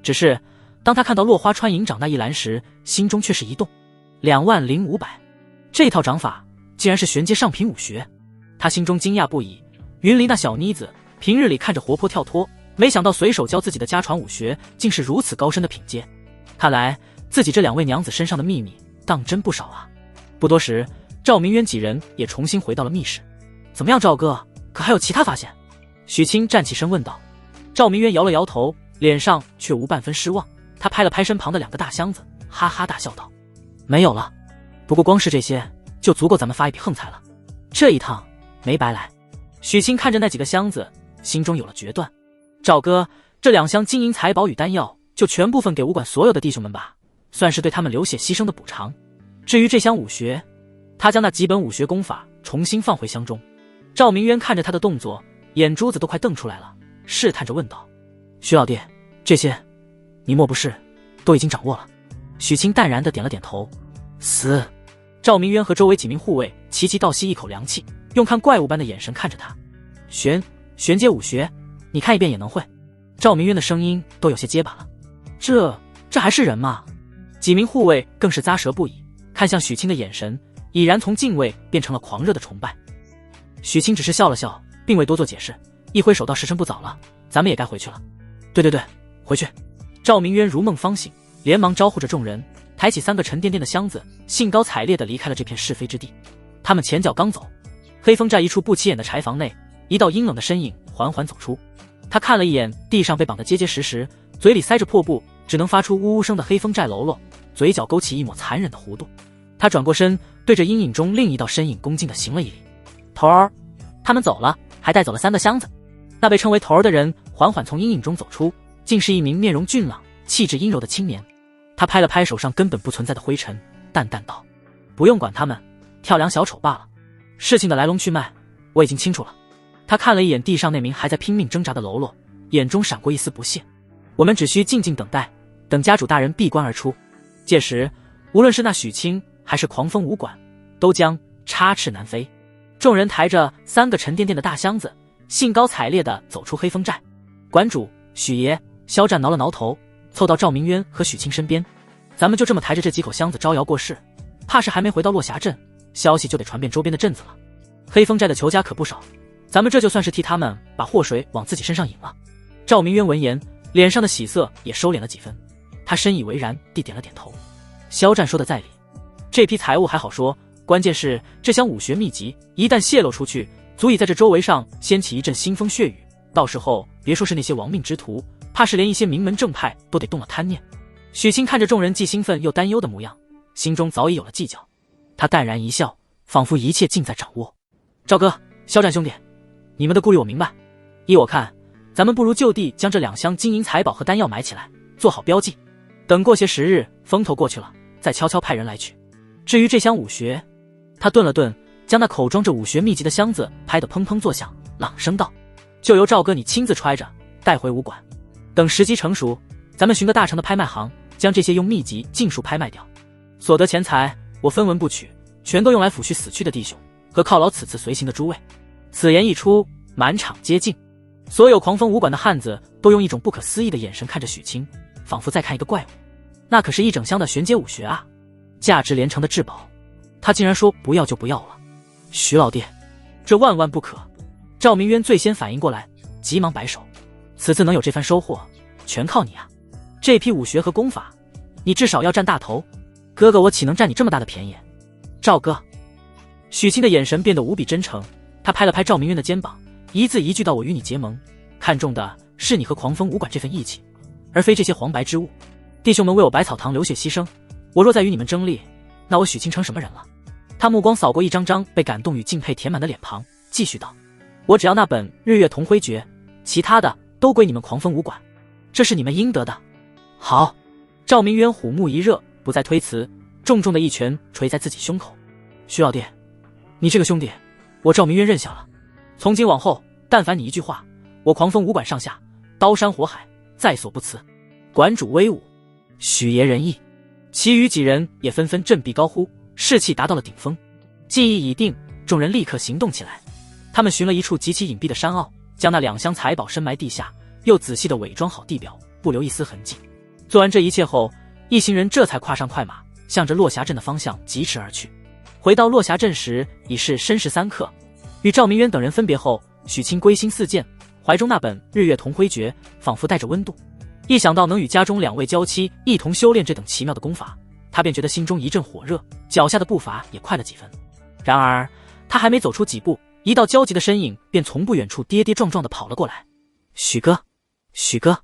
只是当他看到落花穿银掌那一栏时，心中却是一动，20500，这套掌法竟然是玄阶上品武学。他心中惊讶不已，云离那小妮子平日里看着活泼跳脱，没想到随手教自己的家传武学竟是如此高深的品阶。看来自己这2位娘子身上的秘密当真不少啊。不多时，赵明渊几人也重新回到了密室。怎么样，赵哥，可还有其他发现？许清站起身问道。赵明渊摇了摇头，脸上却无半分失望。他拍了拍身旁的2个大箱子，哈哈大笑道：没有了，不过光是这些就足够咱们发一笔横财了，这一趟没白来。许清看着那几个箱子，心中有了决断。赵哥，这2箱金银财宝与丹药就全部分给武馆所有的弟兄们吧，算是对他们流血牺牲的补偿。至于这箱武学，他将那几本武学功法重新放回箱中。赵明渊看着他的动作，眼珠子都快瞪出来了，试探着问道：徐老弟，这些你莫不是都已经掌握了？许清淡然地点了点头。死！赵明渊和周围几名护卫齐齐倒吸一口凉气，用看怪物般的眼神看着他。玄阶武学，你看一遍也能会？赵明渊的声音都有些结巴了。这还是人吗？几名护卫更是咂舌不已，看向许清的眼神已然从敬畏变成了狂热的崇拜。许清只是笑了笑，并未多做解释，一挥手道：时辰不早了，咱们也该回去了。对，回去。赵明渊如梦方醒，连忙招呼着众人，抬起3个沉甸甸的箱子，兴高采烈地离开了这片是非之地。他们前脚刚走，黑风寨一处不起眼的柴房内，一道阴冷的身影缓缓走出。他看了一眼地上被绑得结结实实，嘴里塞着破布，只能发出呜呜声的黑风寨喽啰，嘴角勾起一抹残忍的弧度。他转过身，对着阴影中另一道身影恭敬地行了一礼。头儿，他们走了，还带走了3个箱子。那被称为头儿的人缓缓从阴影中走出，竟是一名面容俊朗、气质阴柔的青年。他拍了拍手上根本不存在的灰尘，淡淡道：不用管他们，跳梁小丑罢了。事情的来龙去脉我已经清楚了。他看了一眼地上那名还在拼命挣扎的喽啰，眼中闪过一丝不屑。我们只需静静等待，等家主大人闭关而出，届时无论是那许清还是狂风武馆，都将插翅难飞。众人抬着3个沉甸甸的大箱子，兴高采烈地走出黑风寨。馆主许爷，肖战挠了挠头，凑到赵明渊和许清身边。咱们就这么抬着这几口箱子招摇过市，怕是还没回到落霞镇，消息就得传遍周边的镇子了。黑风寨的仇家可不少，咱们这就算是替他们把祸水往自己身上引了。赵明渊闻言，脸上的喜色也收敛了几分，他深以为然地点了点头。肖战说的在理，这批财物还好说，关键是这箱武学秘籍一旦泄露出去，足以在这周围上掀起一阵腥风血雨，到时候别说是那些亡命之徒，怕是连一些名门正派都得动了贪念。许清看着众人既兴奋又担忧的模样，心中早已有了计较。他淡然一笑，仿佛一切尽在掌握。赵哥，肖战兄弟，你们的顾虑我明白。依我看，咱们不如就地将这2箱金银财宝和丹药埋起来，做好标记。等过些时日，风头过去了，再悄悄派人来取。至于这箱武学，他顿了顿，将那口装着武学秘籍的箱子拍得砰砰作响，朗声道：就由赵哥你亲自揣着带回武馆，等时机成熟，咱们寻个大成的拍卖行，将这些用秘籍尽数拍卖掉，所得钱财我分文不取，全都用来抚恤死去的弟兄和犒劳此次随行的诸位。此言一出，满场皆静，所有狂风武馆的汉子都用一种不可思议的眼神看着许清，仿佛在看一个怪物。那可是一整箱的玄阶武学啊，价值连城的至宝，他竟然说不要就不要了。许老弟，这万万不可！赵明渊最先反应过来，急忙摆手，此次能有这番收获，全靠你啊！这批武学和功法，你至少要占大头，哥哥我岂能占你这么大的便宜？赵哥，许清的眼神变得无比真诚，他拍了拍赵明渊的肩膀，一字一句道：我与你结盟，看重的是你和狂风武馆这份义气，而非这些黄白之物。弟兄们为我百草堂流血牺牲，我若再与你们争利，那我许清成什么人了？他目光扫过一张张被感动与敬佩填满的脸庞，继续道：我只要那本日月同辉诀，其他的都归你们狂风武馆，这是你们应得的。好！赵明渊虎目一热，不再推辞，重重的一拳捶在自己胸口。徐老弟，你这个兄弟，我赵明渊认下了。从今往后，但凡你一句话，我狂风武馆上下刀山火海，在所不辞。馆主威武，许爷仁义。其余几人也纷纷振臂高呼，士气达到了顶峰。计议已定，众人立刻行动起来。他们寻了一处极其隐蔽的山坳，将那2箱财宝深埋地下，又仔细地伪装好地表，不留一丝痕迹。做完这一切后，一行人这才跨上快马，向着落霞镇的方向疾驰而去。回到落霞镇时，已是申时3刻。与赵明渊等人分别后，许清归心似箭，怀中那本日月同辉诀仿佛带着温度。一想到能与家中2位娇妻一同修炼这等奇妙的功法，他便觉得心中一阵火热，脚下的步伐也快了几分。然而他还没走出几步，一道焦急的身影便从不远处跌跌撞撞地跑了过来。许哥，许哥，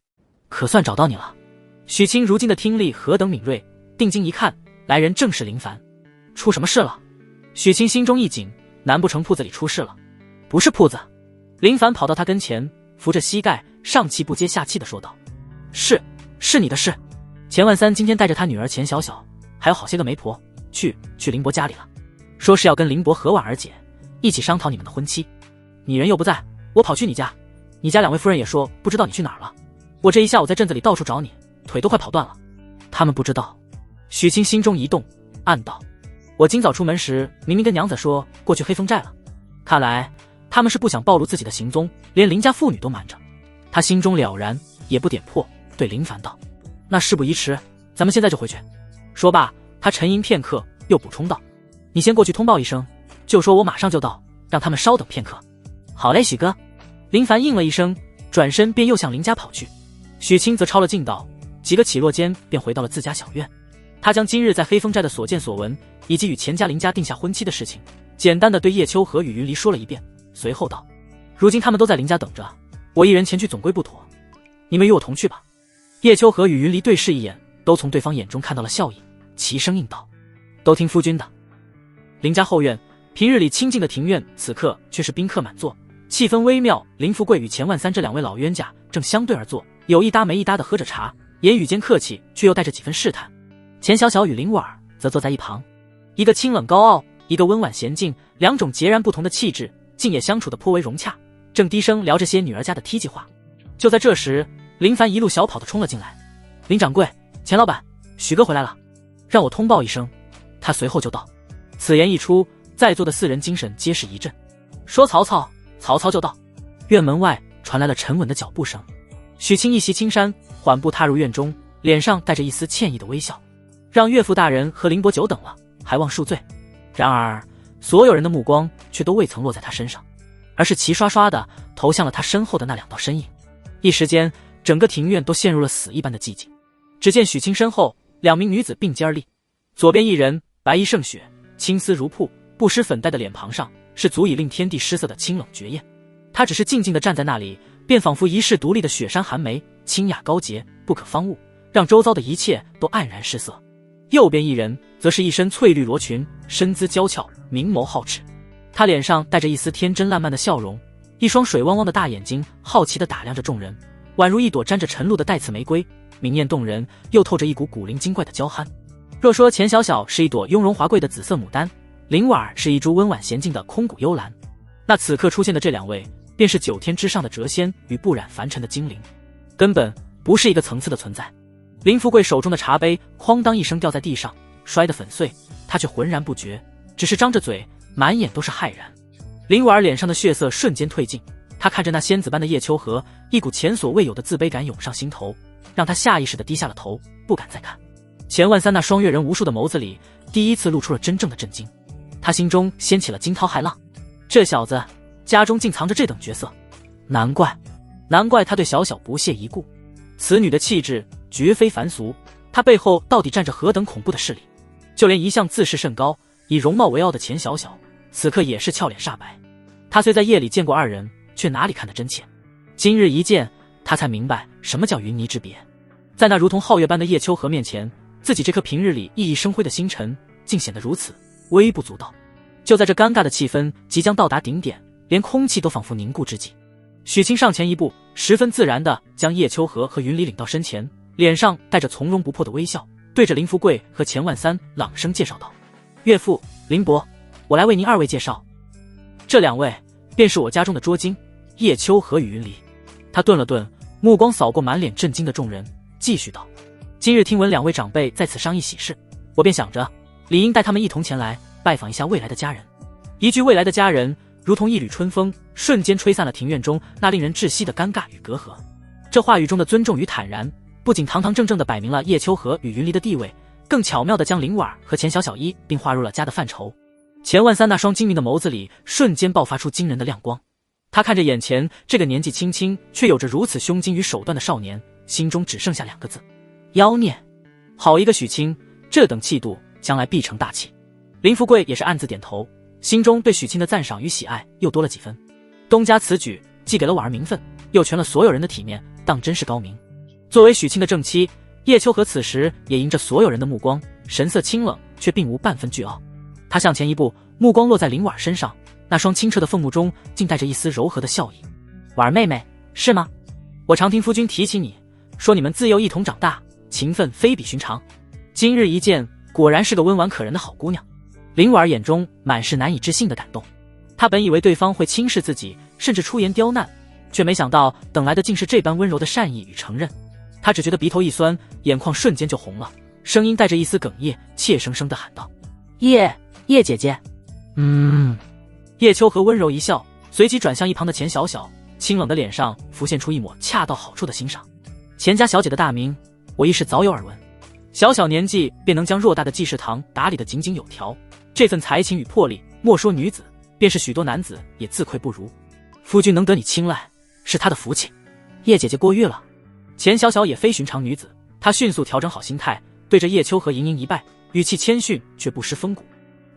可算找到你了。许清如今的听力何等敏锐，定睛一看，来人正是林凡。出什么事了？许清心中一紧，难不成铺子里出事了？不是铺子。林凡跑到他跟前，扶着膝盖，上气不接下气地说道：是你的事。钱万三今天带着他女儿钱小小还有好些个媒婆去林伯家里了，说是要跟林伯和婉儿姐一起商讨你们的婚期。你人又不在，我跑去你家，你家2位夫人也说不知道你去哪儿了。我这一下午在镇子里到处找你，腿都快跑断了。他们不知道。许清心中一动，暗道：我今早出门时明明跟娘子说过去黑风寨了，看来他们是不想暴露自己的行踪，连林家妇女都瞒着。他心中了然，也不点破，对林凡道：那事不宜迟，咱们现在就回去。说罢，他沉吟片刻，又补充道：你先过去通报一声，就说我马上就到，让他们稍等片刻。好嘞，许哥。林凡应了一声，转身便又向林家跑去。许清则抄了近道，几个起落间便回到了自家小院。他将今日在黑风寨的所见所闻，以及与钱家林家定下婚期的事情，简单的对叶秋和与云离说了一遍，随后道：如今他们都在林家等着，我一人前去总归不妥，你们与我同去吧。叶秋和与云离对视一眼，都从对方眼中看到了笑意，齐声应道：都听夫君的。林家后院，平日里清静的庭院，此刻却是宾客满座，气氛微妙。林富贵与钱万三这2位老冤家正相对而坐，有一搭没一搭的喝着茶，言语间客气，却又带着几分试探。钱小小与林婉儿则坐在一旁，一个清冷高傲，一个温婉娴静，2种截然不同的气质，竟也相处得颇为融洽，正低声聊着些女儿家的梯级话。就在这时，林凡一路小跑地冲了进来：林掌柜，钱老板，许哥回来了，让我通报一声。他随后就道。此言一出，在座的4人精神皆是一振。说曹操，曹操就到。院门外传来了沉稳的脚步声，许清一袭青衫，缓步踏入院中，脸上带着一丝歉意的微笑。让岳父大人和林伯久等了，还望恕罪。然而所有人的目光却都未曾落在他身上，而是齐刷刷地投向了他身后的那2道身影。一时间，整个庭院都陷入了死一般的寂静。只见许清身后2名女子并肩而立，左边一人白衣胜雪，青丝如瀑，不施粉黛的脸庞上是足以令天地失色的清冷绝艳。她只是静静地站在那里，便仿佛一世独立的雪山寒梅，清雅高洁，不可方物，让周遭的一切都黯然失色。右边一人则是一身翠绿罗裙，身姿娇俏，明眸皓齿，他脸上带着一丝天真烂漫的笑容，一双水汪汪的大眼睛好奇地打量着众人，宛如一朵沾着晨露的带刺玫瑰，明艳动人，又透着一股古灵精怪的娇憨。若说钱小小是一朵雍容华贵的紫色牡丹，林婉儿是一株温婉娴静的空谷幽兰，那此刻出现的这2位便是9天之上的谪仙与不染凡尘的精灵，根本不是一个层次的存在。林富贵手中的茶杯哐当一声掉在地上，摔得粉碎，他却浑然不觉，只是张着嘴，满眼都是骇然。林婉儿脸上的血色瞬间褪尽，他看着那仙子般的叶秋荷，一股前所未有的自卑感涌上心头，让他下意识地低下了头，不敢再看。钱万三那双阅人无数的眸子里，第一次露出了真正的震惊，他心中掀起了惊涛骇浪。这小子家中竟藏着这等绝色，难怪他对小小不屑一顾。此女的气质绝非凡俗，她背后到底站着何等恐怖的势力？就连一向自视甚高、以容貌为傲的钱小小，此刻也是俏脸煞白。他虽在夜里见过二人，却哪里看得真切？今日一见，他才明白什么叫云泥之别。在那如同皓月般的叶秋荷面前，自己这颗平日里熠熠生辉的星辰，竟显得如此微不足道。就在这尴尬的气氛即将到达顶点，连空气都仿佛凝固之际，许清上前一步，十分自然地将叶秋荷和云离领到身前，脸上带着从容不迫的微笑，对着林福贵和钱万三朗声介绍道：“岳父，林伯，我来为您二位介绍，这两位便是我家中的捉精，叶秋荷与云离。”他顿了顿，目光扫过满脸震惊的众人，继续道：“今日听闻两位长辈在此商议喜事，我便想着理应带他们一同前来拜访一下未来的家人。”一句未来的家人，如同一缕春风，瞬间吹散了庭院中那令人窒息的尴尬与隔阂。这话语中的尊重与坦然，不仅堂堂正正地摆明了叶秋荷与云离的地位，更巧妙地将林婉和钱小小一并划入了家的范畴。钱万三那双精明的眸子里瞬间爆发出惊人的亮光，他看着眼前这个年纪轻轻却有着如此胸襟与手段的少年，心中只剩下两个字：妖孽。好一个许清，这等气度，将来必成大器。林福贵也是暗自点头，心中对许清的赞赏与喜爱又多了几分。东家此举既给了婉儿名分，又全了所有人的体面，当真是高明。作为许清的正妻，叶秋荷此时也迎着所有人的目光，神色清冷，却并无半分倨傲。他向前一步，目光落在林婉儿身上，那双清澈的凤目中竟带着一丝柔和的笑意。婉儿妹妹，是吗？我常听夫君提起你，说你们自幼一同长大，情分非比寻常。今日一见，果然是个温婉可人的好姑娘。林婉儿眼中满是难以置信的感动，她本以为对方会轻视自己，甚至出言刁难，却没想到等来的竟是这般温柔的善意与承认。她只觉得鼻头一酸，眼眶瞬间就红了，声音带着一丝哽咽，怯生生地喊道：“叶姐姐。”叶秋荷温柔一笑，随即转向一旁的钱小小，清冷的脸上浮现出一抹恰到好处的欣赏。钱家小姐的大名，我亦是早有耳闻，小小年纪便能将偌大的济世堂打理得井井有条，这份才情与魄力，莫说女子，便是许多男子也自愧不如。夫君能得你青睐，是他的福气。叶姐姐过誉了。钱小小也非寻常女子，她迅速调整好心态，对着叶秋荷盈盈一拜，语气谦逊却不失风骨。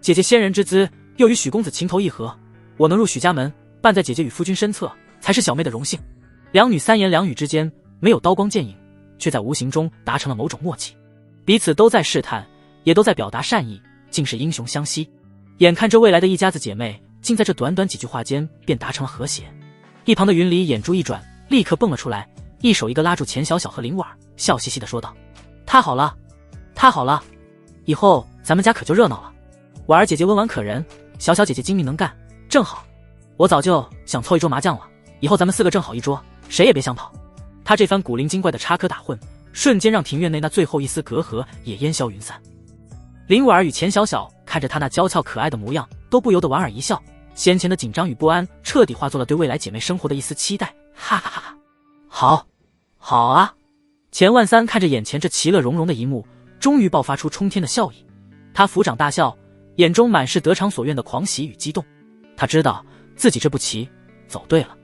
姐姐仙人之姿，又与许公子情投意合，我能入许家门，伴在姐姐与夫君身侧，才是小妹的荣幸。两女三言两语之间，没有刀光剑影，却在无形中达成了某种默契，彼此都在试探，也都在表达善意，竟是英雄相惜。眼看着未来的一家子姐妹，竟在这短短几句话间便达成了和谐。一旁的云离眼珠一转，立刻蹦了出来，一手一个拉住钱小小和林婉，笑嘻嘻地说道：“太好了，太好了，以后咱们家可就热闹了。婉儿姐姐温婉可人，小小姐姐精明能干，正好。我早就想凑一桌麻将了，以后咱们四个正好一桌，谁也别想跑。”他这番古灵精怪的插科打诨，瞬间让庭院内那最后一丝隔阂也烟消云散。林婉儿与钱小小看着她那娇俏可爱的模样，都不由得莞尔一笑，先前的紧张与不安彻底化作了对未来姐妹生活的一丝期待。哈哈哈哈！好啊！钱万三看着眼前这其乐融融的一幕，终于爆发出冲天的笑意。他抚掌大笑，眼中满是得偿所愿的狂喜与激动。他知道自己这步棋走对了，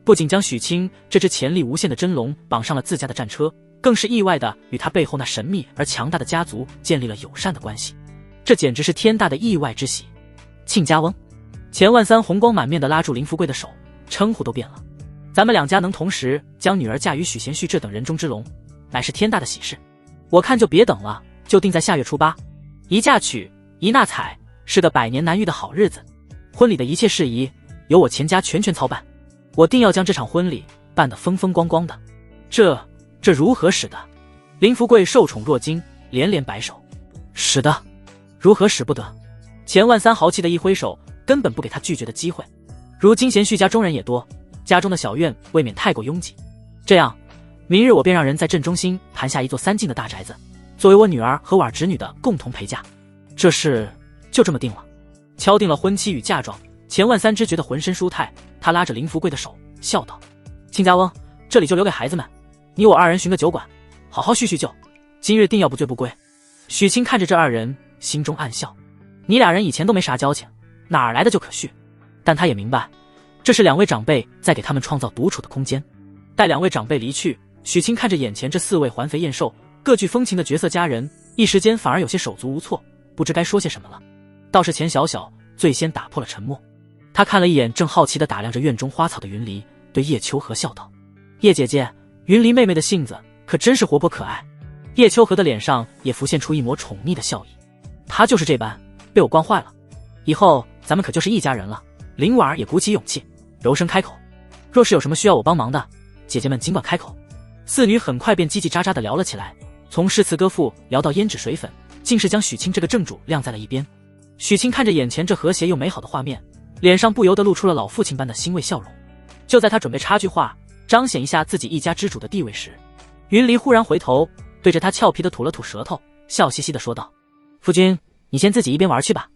不仅将许清这只潜力无限的真龙绑上了自家的战车，更是意外的与他背后那神秘而强大的家族建立了友善的关系。这简直是天大的意外之喜！亲家翁，钱万三红光满面的拉住林福贵的手，称呼都变了。咱们两家能同时将女儿嫁与许贤旭这等人中之龙，乃是天大的喜事。我看就别等了，就定在下月初8，一嫁娶，一纳采，是个100年难遇的好日子。婚礼的一切事宜由我钱家全权操办，我定要将这场婚礼办得风风光光的。这如何使得？林福贵受宠若惊，连连摆手。使得？如何使不得？钱万三豪气的一挥手，根本不给他拒绝的机会。如今贤旭家中人也多，家中的小院未免太过拥挤。这样，明日我便让人在镇中心盘下一座3进的大宅子，作为我女儿和婉儿侄女的共同陪嫁。这事就这么定了。敲定了婚期与嫁妆，钱万三只觉得浑身舒泰，他拉着林福贵的手笑道：亲家翁，这里就留给孩子们，你我二人寻个酒馆好好叙叙旧，今日定要不醉不归。许清看着这二人，心中暗笑，你俩人以前都没啥交情，哪儿来的就可叙？但他也明白，这是两位长辈在给他们创造独处的空间。待两位长辈离去，许清看着眼前这4位环肥燕瘦、各具风情的绝色佳人，一时间反而有些手足无措，不知该说些什么了。倒是钱小小最先打破了沉默，他看了一眼正好奇地打量着院中花草的云离，对叶秋荷笑道：叶姐姐，云离妹妹的性子可真是活泼可爱。叶秋荷的脸上也浮现出一抹宠溺的笑意，她就是这般，被我惯坏了，以后咱们可就是一家人了。林婉儿也鼓起勇气，柔声开口：若是有什么需要我帮忙的，姐姐们尽管开口。四女很快便叽叽喳喳地聊了起来，从诗词歌赋聊到胭脂水粉，竟是将许清这个正主晾在了一边。许清看着眼前这和谐又美好的画面，脸上不由得露出了老父亲般的欣慰笑容。就在他准备插句话彰显一下自己一家之主的地位时，云离忽然回头对着他俏皮地吐了吐舌头，笑嘻嘻地说道：夫君，你先自己一边玩去吧，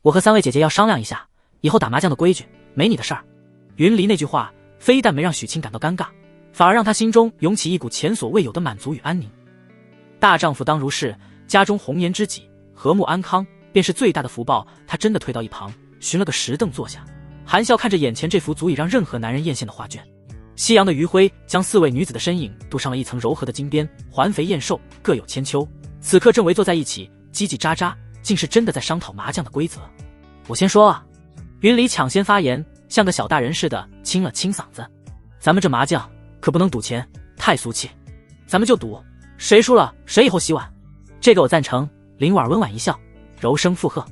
我和3位姐姐要商量一下以后打麻将的规矩，没你的事儿。云离那句话非但没让许清感到尴尬，反而让他心中涌起一股前所未有的满足与安宁。大丈夫当如是，家中红颜知己，和睦安康便是最大的福报。他真的退到一旁，寻了个石凳坐下，含笑看着眼前这幅足以让任何男人艳羡的画卷。夕阳的余晖将4位女子的身影镀上了一层柔和的金边，环肥燕瘦，各有千秋，此刻正围坐在一起，叽叽喳喳，竟是真的在商讨麻将的规则。我先说啊！云离抢先发言，像个小大人似的清了清嗓子：咱们这麻将可不能赌钱，太俗气，咱们就赌谁输了谁以后洗碗。这个我赞成。林婉温婉一笑，柔声附和。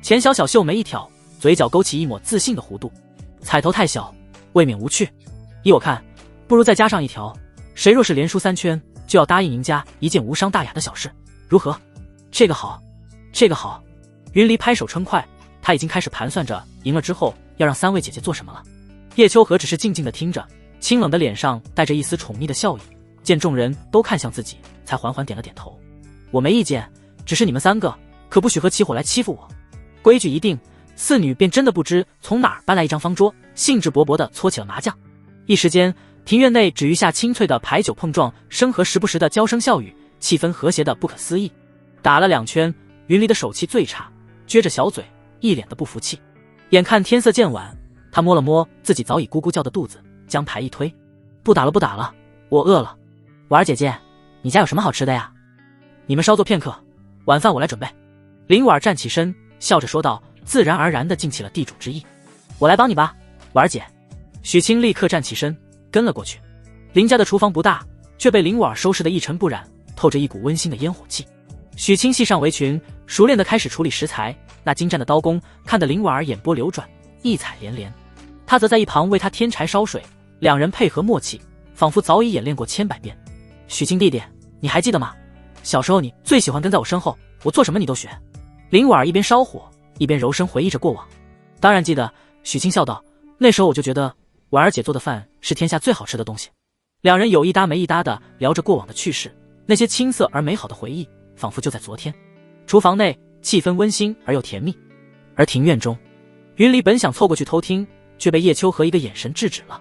钱小小秀眉一挑，嘴角勾起一抹自信的弧度：彩头太小，未免无趣。依我看，不如再加上一条，谁若是连输3圈，就要答应您家一件无伤大雅的小事，如何？这个好，这个好。云离拍手称快，他已经开始盘算着赢了之后要让3位姐姐做什么了。叶秋荷只是静静地听着，清冷的脸上带着一丝宠溺的笑意，见众人都看向自己，才缓缓点了点头：我没意见，只是你们3个可不许和起火来欺负我。规矩一定，4女便真的不知从哪儿搬来一张方桌，兴致勃勃地搓起了麻将。一时间，庭院内只余下清脆的牌酒碰撞声和时不时的娇声笑语，气氛和谐的不可思议。打了2圈，云离的手气最差，撅着小嘴，一脸的不服气。眼看天色渐晚，他摸了摸自己早已咕咕叫的肚子，将牌一推：不打了不打了，我饿了。婉儿姐姐，你家有什么好吃的呀？你们稍坐片刻，晚饭我来准备。林婉儿站起身，笑着说道，自然而然地尽起了地主之谊。我来帮你吧，婉儿姐。许清立刻站起身，跟了过去。林家的厨房不大，却被林婉儿收拾得一尘不染，透着一股温馨的烟火气。许清系上围裙，熟练地开始处理食材，那精湛的刀工看得林婉儿眼波流转，异彩连连。他则在一旁为她添柴烧水，两人配合默契，仿佛早已演练过千百遍。许清弟弟，你还记得吗？小时候你最喜欢跟在我身后，我做什么你都学。林婉儿一边烧火，一边柔声回忆着过往。当然记得，许清笑道，那时候我就觉得婉儿姐做的饭是天下最好吃的东西。两人有一搭没一搭地聊着过往的趣事，那些青涩而美好的回忆仿佛就在昨天。厨房内气氛温馨而又甜蜜，而庭院中，云离本想凑过去偷听，却被叶秋荷一个眼神制止了。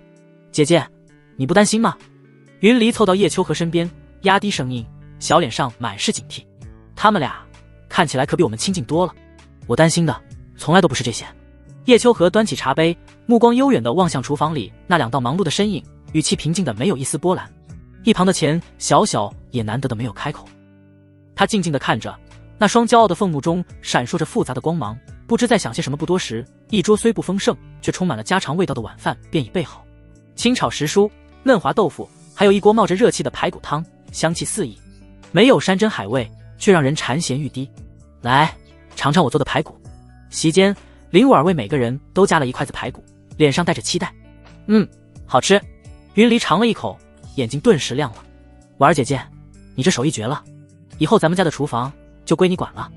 姐姐，你不担心吗？云离凑到叶秋荷身边，压低声音，小脸上满是警惕。他们俩看起来可比我们亲近多了，我担心的从来都不是这些。叶秋荷端起茶杯，目光悠远地望向厨房里那2道忙碌的身影，语气平静的没有一丝波澜。一旁的钱小小也难得的没有开口，他静静地看着，那双骄傲的凤目中闪烁着复杂的光芒，不知在想些什么。不多时，一桌虽不丰盛，却充满了家常味道的晚饭便已备好，清炒时蔬、嫩滑豆腐，还有一锅冒着热气的排骨汤，香气四溢，没有山珍海味，却让人馋涎欲滴。来，尝尝我做的排骨。席间，林婉为每个人都夹了一筷子排骨，脸上带着期待。好吃。云离尝了一口，眼睛顿时亮了。婉儿姐姐，你这手艺绝了，以后咱们家的厨房就归你管了。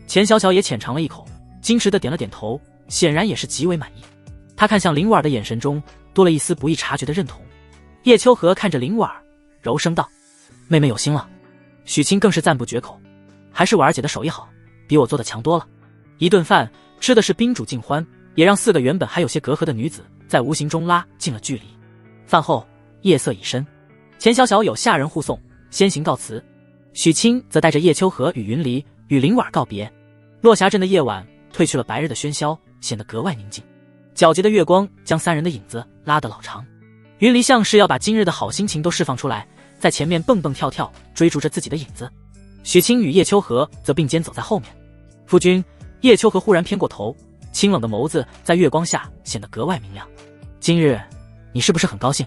钱小小也浅尝了一口，矜持地点了点头，显然也是极为满意。他看向林婉的眼神中多了一丝不易察觉的认同。叶秋荷看着林婉，柔声道：妹妹有心了。许清更是赞不绝口，还是婉儿姐的手艺好，比我做的强多了。一顿饭吃的是宾主尽欢，也让4个原本还有些隔阂的女子在无形中拉近了距离。饭后夜色已深，钱小小有下人护送，先行告辞。许清则带着叶秋荷与云离与林婉告别。落霞镇的夜晚褪去了白日的喧嚣，显得格外宁静。皎洁的月光将3人的影子拉得老长。云离像是要把今日的好心情都释放出来，在前面蹦蹦跳跳追逐着自己的影子。许清与叶秋荷则并肩走在后面。夫君，叶秋荷忽然偏过头，清冷的眸子在月光下显得格外明亮。今日你是不是很高兴？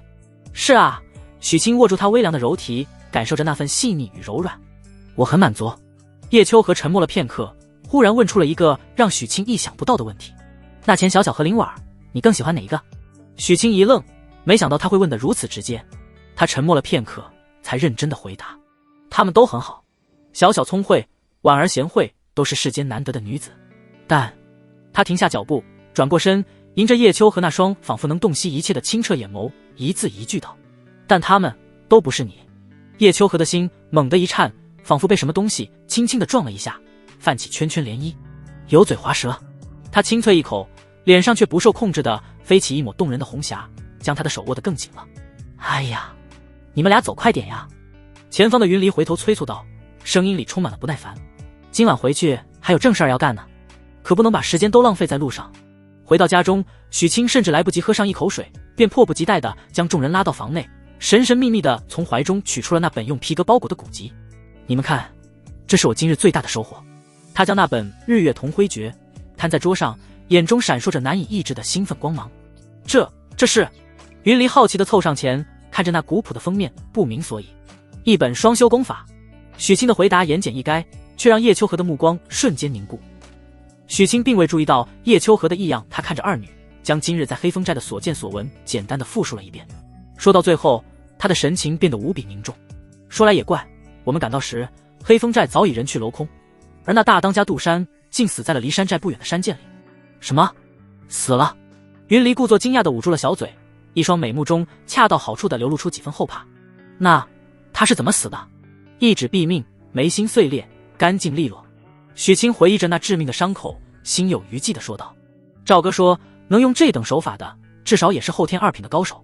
是啊，许清握住他微凉的柔体，感受着那份细腻与柔软。我很满足。叶秋荷沉默了片刻，忽然问出了一个让许清意想不到的问题。那钱小小和林婉，你更喜欢哪一个？许清一愣，没想到他会问得如此直接。他沉默了片刻，才认真的回答：他们都很好，小小聪慧，婉儿贤惠，都是世间难得的女子。但他停下脚步，转过身，迎着叶秋和那双仿佛能洞悉一切的清澈眼眸，一字一句道：但他们都不是你。叶秋和的心猛地一颤，仿佛被什么东西轻轻地撞了一下，泛起圈圈涟漪，油嘴滑舌。他轻啐一口，脸上却不受控制地飞起一抹动人的红霞，将他的手握得更紧了。哎呀，你们俩走快点呀！前方的云离回头催促道，声音里充满了不耐烦。今晚回去还有正事儿要干呢，可不能把时间都浪费在路上。回到家中，许清甚至来不及喝上一口水，便迫不及待地将众人拉到房内，神神秘秘地从怀中取出了那本用皮革包裹的古籍。你们看，这是我今日最大的收获。他将那本《日月同辉诀》摊在桌上，眼中闪烁着难以抑制的兴奋光芒。这是？云离好奇地凑上前，看着那古朴的封面，不明所以。一本双修功法。许清的回答言简意赅，却让叶秋荷的目光瞬间凝固。许清并未注意到叶秋荷的异样，他看着二女，将今日在黑风寨的所见所闻简单的复述了一遍。说到最后，他的神情变得无比凝重。说来也怪，我们赶到时，黑风寨早已人去楼空，而那大当家杜山竟死在了离山寨不远的山涧里。什么？死了？云离故作惊讶地捂住了小嘴，一双美目中恰到好处地流露出几分后怕。那他是怎么死的？一指毙命，眉心碎裂，干净利落。许清回忆着那致命的伤口，心有余悸地说道：赵哥说能用这等手法的，至少也是后天2品的高手。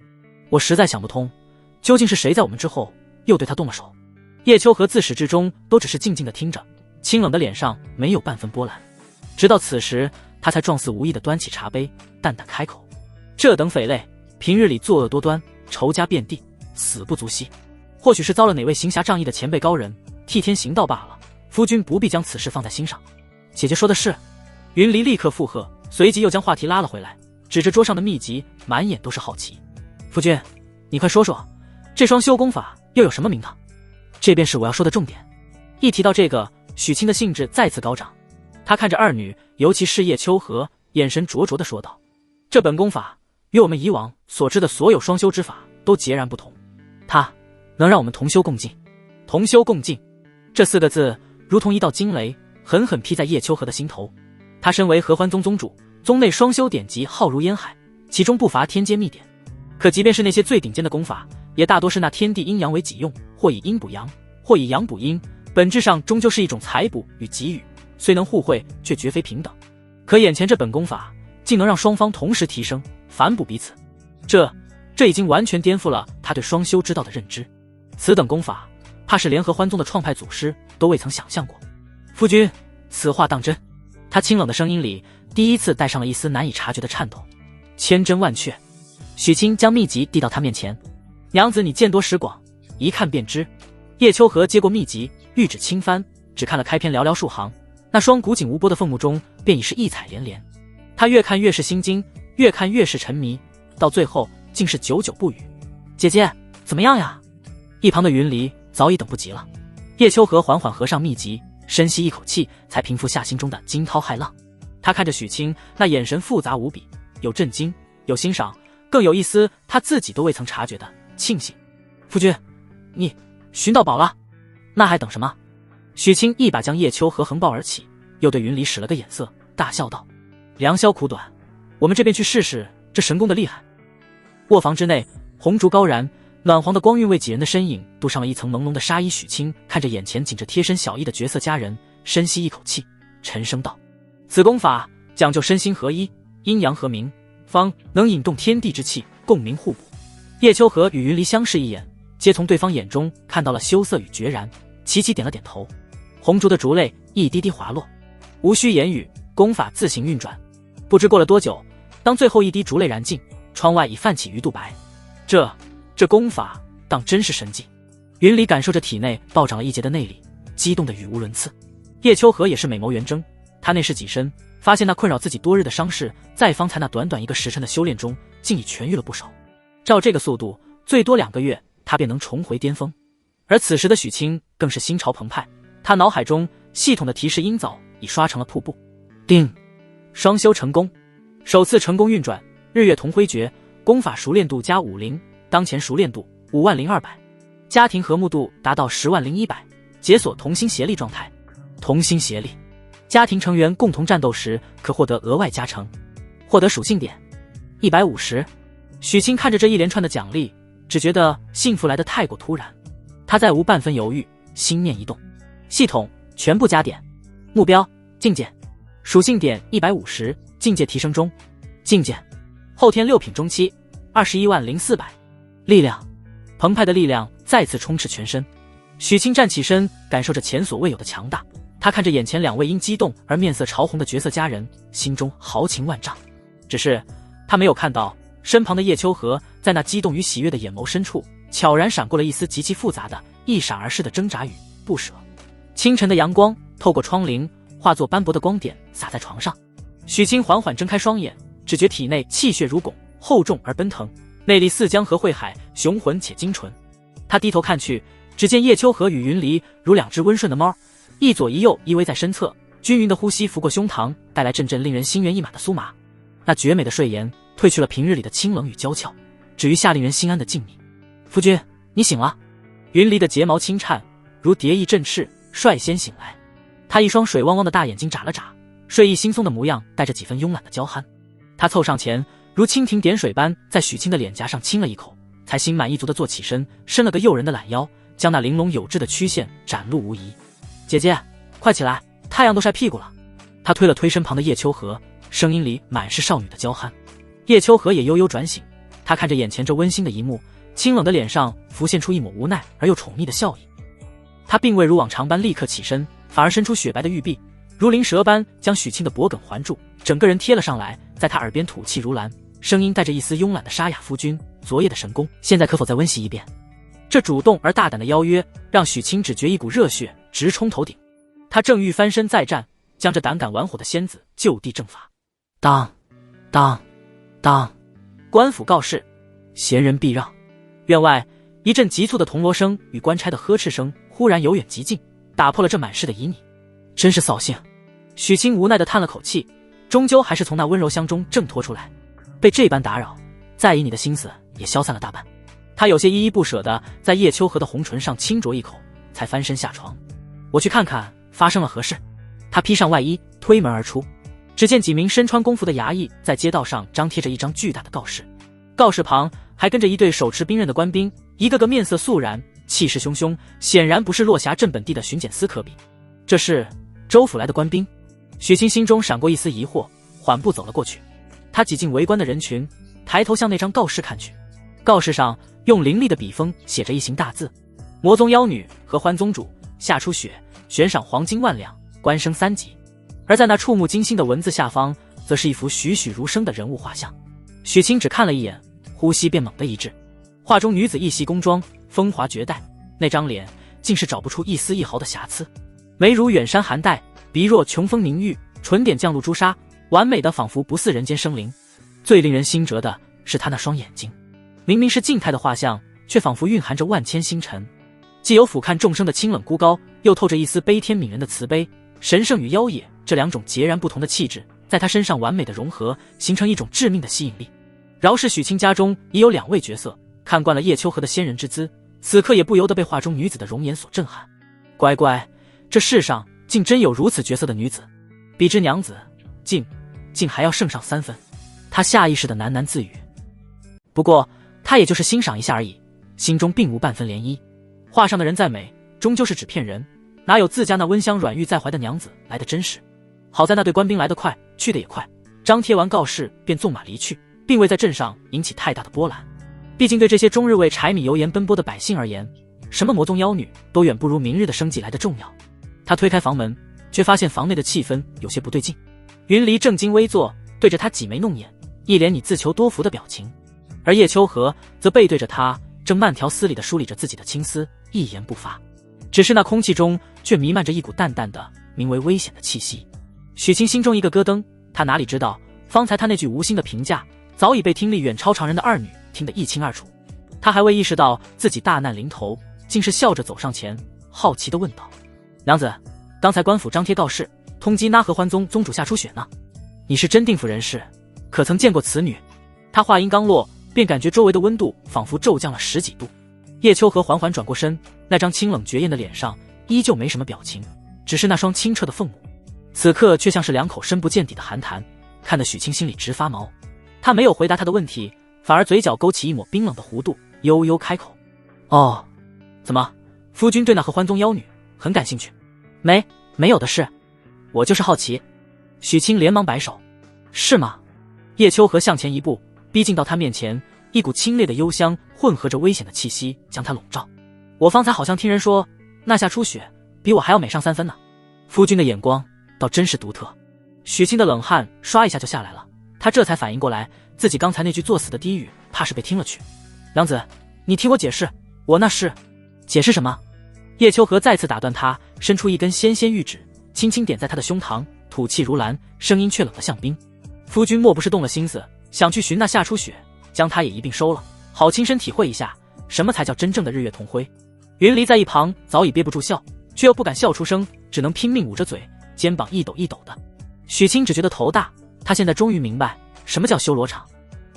我实在想不通，究竟是谁在我们之后又对他动了手。叶秋荷自始至终都只是静静地听着，清冷的脸上没有半分波澜。直到此时，他才状似无意地端起茶杯，淡淡开口：这等匪类，平日里作恶多端，仇家遍地，死不足惜。或许是遭了哪位行侠仗义的前辈高人替天行道罢了，夫君不必将此事放在心上。姐姐说的是。云离立刻附和，随即又将话题拉了回来，指着桌上的秘籍，满眼都是好奇。夫君，你快说说，这双修功法又有什么名堂？这便是我要说的重点。一提到这个，许清的兴致再次高涨。他看着二女，尤其是叶秋荷，眼神灼灼地说道：这本功法与我们以往所知的所有双修之法都截然不同，它能让我们同修共进。同修共进，这4个字如同一道惊雷，狠狠劈在叶秋荷的心头。他身为合欢宗宗主，宗内双修典籍浩如烟海，其中不乏天阶秘典。可即便是那些最顶尖的功法，也大多是拿天地阴阳为己用，或以阴补阳，或以阳补阴，本质上终究是一种采补与给予，虽能互惠，却绝非平等。可眼前这本功法，竟能让双方同时提升，反哺彼此。这已经完全颠覆了他对双修之道的认知。此等功法，怕是连合欢宗的创派祖师都未曾想象过。夫君，此话当真？他清冷的声音里第一次带上了一丝难以察觉的颤抖。千真万确。许清将秘籍递到他面前，娘子你见多识广，一看便知。叶秋荷接过秘籍，玉指轻翻，只看了开篇寥寥数行，那双古井无波的凤目中便已是异彩连连。他越看越是心惊，越看越是沉迷，到最后竟是久久不语。姐姐怎么样呀？一旁的云离早已等不及了。叶秋荷缓缓合上秘籍，深吸一口气，才平复下心中的惊涛骇浪。他看着许清，那眼神复杂无比，有震惊，有欣赏，更有一丝他自己都未曾察觉的庆幸。夫君，你寻到宝了？那还等什么？许清一把将叶秋荷横抱而起，又对云离使了个眼色，大笑道：良宵苦短，我们这边去试试这神功的厉害。卧房之内，红烛高燃，暖黄的光晕为几人的身影镀上了一层朦胧的纱衣。许清看着眼前紧着贴身小衣的绝色佳人，深吸一口气，沉声道：“此功法讲究身心合一，阴阳和明，方能引动天地之气，共鸣互补。”叶秋荷与云离相视一眼，皆从对方眼中看到了羞涩与决然，齐齐点了点头。红烛的烛泪一滴滴滑落，无需言语，功法自行运转。不知过了多久，当最后一滴烛泪燃尽，窗外已泛起鱼肚白。这功法当真是神技。云离感受着体内暴涨了一截的内力，激动得语无伦次。叶秋荷也是美眸圆睁，他内视己身，发现那困扰自己多日的伤势，在方才那短短1个时辰的修炼中，竟已痊愈了不少。照这个速度，最多2个月，他便能重回巅峰。而此时的许清更是心潮澎湃，他脑海中系统的提示音藻已刷成了瀑布。定，双修成功，首次成功运转，日月同辉诀，功法熟练度加50，当前熟练度50200，家庭和睦度达到100100，解锁同心协力状态。同心协力，家庭成员共同战斗时可获得额外加成，获得属性点150。许清看着这一连串的奖励，只觉得幸福来得太过突然，他再无半分犹豫，心念一动，系统全部加点，目标境界，属性点150，境界提升中，境界后天6品中期，210400，力量澎湃的力量再次充斥全身。许清站起身，感受着前所未有的强大。他看着眼前2位因激动而面色潮红的绝色佳人，心中豪情万丈。只是他没有看到身旁的叶秋荷在那激动与喜悦的眼眸深处，悄然闪过了一丝极其复杂的、一闪而逝的挣扎与不舍。清晨的阳光透过窗棂，化作斑驳的光点洒在床上。许清缓缓睁开双眼，只觉体内气血如汞，厚重而奔腾，内力似江河汇海，雄浑且精纯。他低头看去，只见叶秋荷与云离如2只温顺的猫，一左一右依偎在身侧，均匀的呼吸拂过胸膛，带来阵阵令人心猿意马的酥麻。那绝美的睡颜褪去了平日里的清冷与娇俏，只余下令人心安的静谧。夫君，你醒了。云离的睫毛轻颤，如蝶翼振翅，率先醒来。他一双水汪汪的大眼睛眨了眨，睡意惺忪的模样带着几分慵懒的娇憨。他凑上前，如蜻蜓点水般在许清的脸颊上亲了一口，才心满意足地坐起身，伸了个诱人的懒腰，将那玲珑有致的曲线展露无遗。姐姐，快起来，太阳都晒屁股了。他推了推身旁的叶秋荷，声音里满是少女的娇憨。叶秋荷也悠悠转醒，她看着眼前这温馨的一幕，清冷的脸上浮现出一抹无奈而又宠溺的笑意。她并未如往常般立刻起身，反而伸出雪白的玉臂，如灵蛇般将许清的脖颈环住，整个人贴了上来，在他耳边吐气如兰，声音带着一丝慵懒的沙哑。夫君，昨夜的神功，现在可否再温习一遍？这主动而大胆的邀约，让许清只觉一股热血直冲头顶。他正欲翻身再战，将这胆敢玩火的仙子就地正法。当当当，官府告示，闲人避让。院外一阵急促的铜锣声与官差的呵斥声忽然由远及近，打破了这满室的旖旎。真是扫兴。许清无奈地叹了口气，终究还是从那温柔乡中挣脱出来。被这般打扰，在意你的心思也消散了大半。他有些依依不舍地在叶秋荷的红唇上轻啄一口，才翻身下床。我去看看发生了何事。他披上外衣，推门而出，只见几名身穿工服的衙役在街道上张贴着一张巨大的告示，告示旁还跟着一队手持兵刃的官兵，一个个面色肃然，气势汹汹，显然不是落霞镇本地的巡检司可比。这是州府来的官兵。许清心中闪过一丝疑惑，缓步走了过去。他挤进围观的人群，抬头向那张告示看去。告示上用凌厉的笔锋写着一行大字：魔宗妖女合欢宗主夏初雪，悬赏黄金10000两，官升3级。而在那触目惊心的文字下方，则是一幅栩栩如生的人物画像。许清只看了一眼，呼吸便猛地一滞。画中女子一袭宫装，风华绝代，那张脸竟是找不出一丝一毫的瑕疵，眉如远山寒带，鼻若琼峰凝玉，唇点降露朱砂，完美的仿佛不似人间生灵。最令人心折的是她那双眼睛，明明是静态的画像，却仿佛蕴含着万千星辰，既有俯瞰众生的清冷孤高，又透着一丝悲天悯人的慈悲。神圣与妖冶这2种截然不同的气质，在他身上完美的融合，形成一种致命的吸引力。饶是许清家中已有2位角色，看惯了叶秋荷的仙人之姿，此刻也不由得被画中女子的容颜所震撼。乖乖，这世上竟真有如此绝色的女子，比之娘子，竟还要胜上3分。他下意识的喃喃自语。不过他也就是欣赏一下而已，心中并无半分涟漪。画上的人再美，终究是纸片人，哪有自家那温香软玉在怀的娘子来的真实？好在那队官兵来得快，去得也快，张贴完告示便纵马离去，并未在镇上引起太大的波澜。毕竟对这些终日为柴米油盐奔波的百姓而言，什么魔宗妖女都远不如明日的生计来得重要。他推开房门，却发现房内的气氛有些不对劲。云离正襟危坐，对着他挤眉弄眼，一脸你自求多福的表情，而叶秋荷则背对着他，正慢条斯理地梳理着自己的青丝，一言不发。只是那空气中却弥漫着一股淡淡的名为危险的气息。许清心中一个咯噔，他哪里知道，方才他那句无心的评价早已被听力远超常人的二女听得一清二楚。他还未意识到自己大难临头，竟是笑着走上前，好奇地问道：娘子，刚才官府张贴告示，通缉那合欢宗宗主夏初雪呢？你是真定府人士，可曾见过此女？他话音刚落，便感觉周围的温度仿佛骤降了10几度。叶秋荷缓缓转过身，那张清冷绝艳的脸上依旧没什么表情，只是那双清澈的凤目，此刻却像是2口深不见底的寒潭，看得许清心里直发毛。他没有回答他的问题，反而嘴角勾起一抹冰冷的弧度，悠悠开口：哦，怎么，夫君对那合欢宗妖女很感兴趣？没有的事，我就是好奇。许清连忙摆手：是吗？叶秋荷向前一步，逼近到他面前，一股清冽的幽香混合着危险的气息将他笼罩。我方才好像听人说，那夏初雪比我还要美上3分呢。夫君的眼光倒真是独特。许清的冷汗刷一下就下来了，他这才反应过来，自己刚才那句作死的低语怕是被听了去。娘子，你听我解释，我那是……解释什么？叶秋荷再次打断他，伸出一根纤纤玉指，轻轻点在他的胸膛，吐气如兰，声音却冷得像冰。夫君莫不是动了心思，想去寻那夏初雪，将他也一并收了，好亲身体会一下什么才叫真正的日月同辉。云离在一旁早已憋不住笑，却又不敢笑出声，只能拼命捂着嘴，肩膀一抖一抖的。许清只觉得头大，他现在终于明白什么叫修罗场。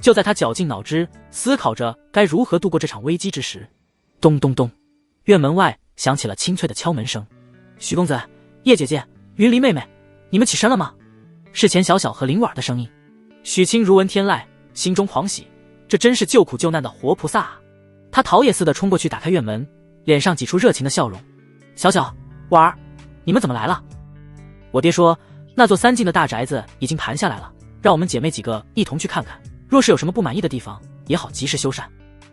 就在他绞尽脑汁思考着该如何度过这场危机之时，咚咚咚，院门外响起了清脆的敲门声。许公子、叶姐姐、云离妹妹，你们起身了吗？是钱小小和林婉的声音。许清如闻天籁，心中狂喜，这真是救苦救难的活菩萨啊！他逃也似的冲过去打开院门，脸上挤出热情的笑容。小小、婉儿，你们怎么来了？我爹说那座3进的大宅子已经盘下来了，让我们姐妹几个一同去看看，若是有什么不满意的地方也好及时修缮。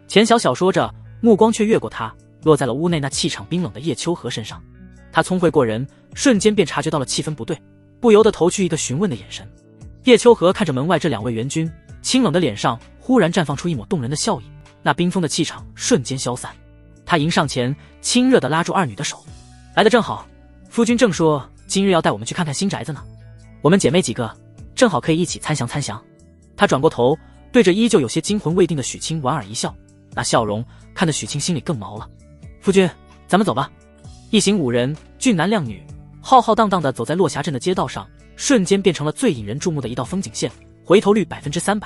钱小小说着，目光却越过他，落在了屋内那气场冰冷的叶秋荷身上。他聪慧过人，瞬间便察觉到了气氛不对，不由得投去一个询问的眼神。叶秋荷看着门外这2位援军，清冷的脸上忽然绽放出一抹动人的笑意，那冰封的气场瞬间消散。他迎上前，亲热地拉住二女的手：来得正好，夫君正说今日要带我们去看看新宅子呢，我们姐妹几个正好可以一起参详参详。他转过头，对着依旧有些惊魂未定的许清莞尔一笑，那笑容看得许清心里更毛了。夫君，咱们走吧。一行5人，俊男靓女，浩浩荡荡地走在落霞镇的街道上，瞬间变成了最引人注目的一道风景线，回头率300%。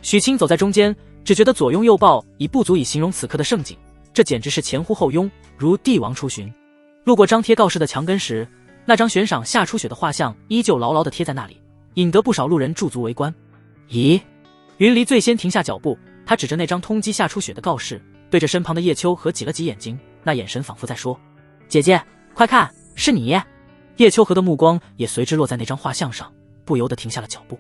许清走在中间，只觉得左拥右抱已不足以形容此刻的盛景，这简直是前呼后拥，如帝王出巡。路过张贴告示的墙根时，那张悬赏夏初雪的画像依旧牢牢地贴在那里，引得不少路人驻足围观。咦？云离最先停下脚步，他指着那张通缉夏初雪的告示，对着身旁的叶秋荷挤了挤眼睛，那眼神仿佛在说：姐姐，快看，是你！叶秋荷的目光也随之落在那张画像上，不由得停下了脚步。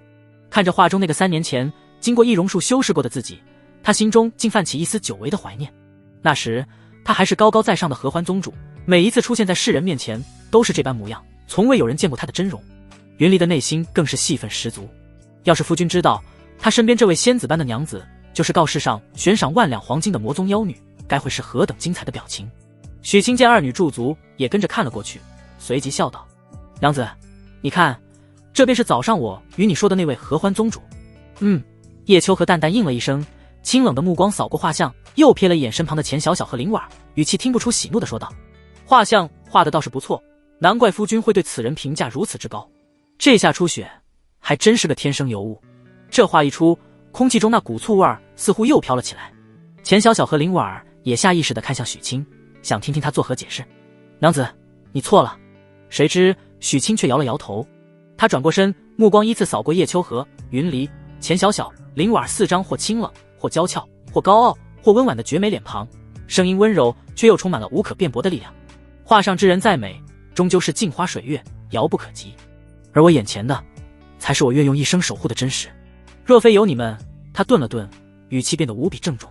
看着画中那个3年前经过易容术修饰过的自己，他心中竟泛起一丝久违的怀念。那时他还是高高在上的合欢宗主，每一次出现在世人面前都是这般模样，从未有人见过他的真容。云离的内心更是戏份十足，要是夫君知道他身边这位仙子般的娘子就是告示上悬赏1万两黄金的魔宗妖女，该会是何等精彩的表情。许清见二女驻足，也跟着看了过去，随即笑道：娘子，你看，这便是早上我与你说的那位合欢宗主。叶秋荷淡淡应了一声，清冷的目光扫过画像，又瞥了一眼身旁的钱小小和林婉，语气听不出喜怒的说道：画像画的倒是不错，难怪夫君会对此人评价如此之高。这夏初雪还真是个天生尤物。这话一出，空气中那股醋味儿似乎又飘了起来。钱小小和林婉也下意识地看向许清，想听听他作何解释。娘子，你错了。谁知许清却摇了摇头。他转过身，目光依次扫过叶秋荷、云离、钱小小、林婉4张或清冷、或娇俏、或高傲、或温婉的绝美脸庞，声音温柔，却又充满了无可辩驳的力量。画上之人再美，终究是镜花水月，遥不可及。而我眼前的，才是我愿用一生守护的真实。若非有你们，他顿了顿，语气变得无比郑重。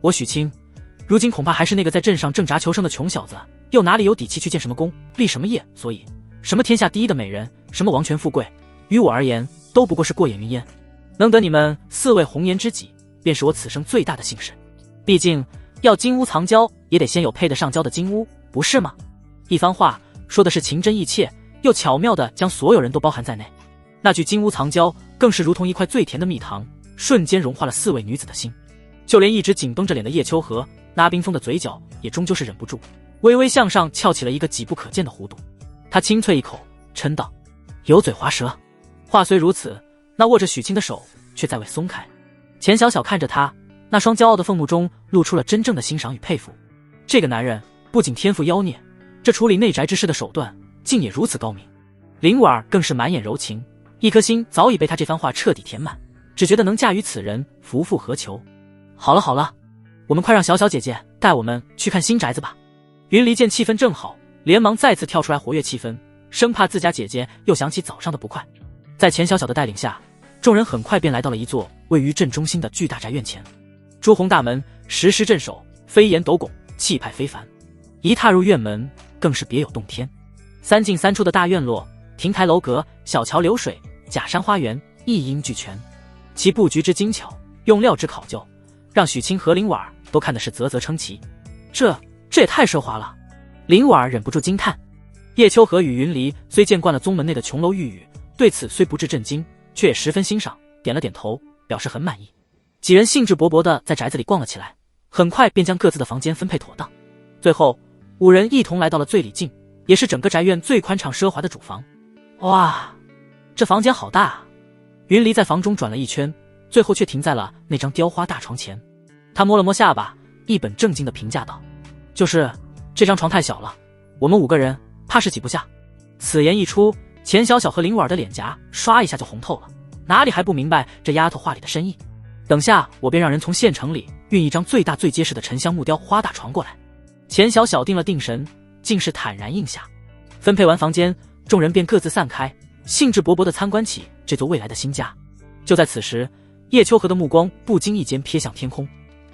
我许清，如今恐怕还是那个在镇上挣扎求生的穷小子，又哪里有底气去建什么功，立什么业？所以，什么天下第一的美人，什么王权富贵，于我而言，都不过是过眼云烟。能得你们4位红颜知己，便是我此生最大的幸事。毕竟，要金屋藏娇，也得先有配得上娇的金屋，不是吗？一番话说的是情真意切，又巧妙地将所有人都包含在内。那句金屋藏娇，更是如同一块最甜的蜜糖，瞬间融化了4位女子的心。就连一直紧绷着脸的叶秋荷，那冰封的嘴角也终究是忍不住，微微向上翘起了一个几不可见的弧度。他轻啐一口，嗔道：“油嘴滑舌。”话虽如此，那握着许清的手却再未松开。钱小小看着他，那双骄傲的凤目中露出了真正的欣赏与佩服。这个男人不仅天赋妖孽，这处理内宅之事的手段竟也如此高明。林婉儿更是满眼柔情，一颗心早已被他这番话彻底填满，只觉得能嫁于此人，夫复何求。好了好了，我们快让小小姐姐带我们去看新宅子吧。云离见气氛正好，连忙再次跳出来活跃气氛，生怕自家姐姐又想起早上的不快。在钱小小的带领下，众人很快便来到了一座位于镇中心的巨大宅院前。朱红大门，石狮镇守，飞檐斗拱，气派非凡。一踏入院门，更是别有洞天。3进3出的大院落，亭台楼阁，小桥流水，假山花园，一应俱全。其布局之精巧，用料之考究，让许清和林婉儿都看的是啧啧称奇。这也太奢华了。林婉儿忍不住惊叹。叶秋荷与云离虽见惯了宗门内的琼楼玉宇，对此虽不至震惊，却也十分欣赏，点了点头，表示很满意。几人兴致勃勃地在宅子里逛了起来，很快便将各自的房间分配妥当。最后5人一同来到了最里近，也是整个宅院最宽敞奢华的主房。哇，这房间好大啊！云离在房中转了一圈，最后却停在了那张雕花大床前。他摸了摸下巴，一本正经地评价道：“就是这张床太小了，我们5个人怕是挤不下。”此言一出，钱小小和林婉儿的脸颊刷一下就红透了，哪里还不明白这丫头话里的深意？等下我便让人从县城里运一张最大最结实的沉香木雕花大床过来。钱小小定了定神，竟是坦然应下。分配完房间，众人便各自散开，兴致勃勃地参观起这座未来的新家。就在此时，叶秋荷的目光不经意间瞥向天空，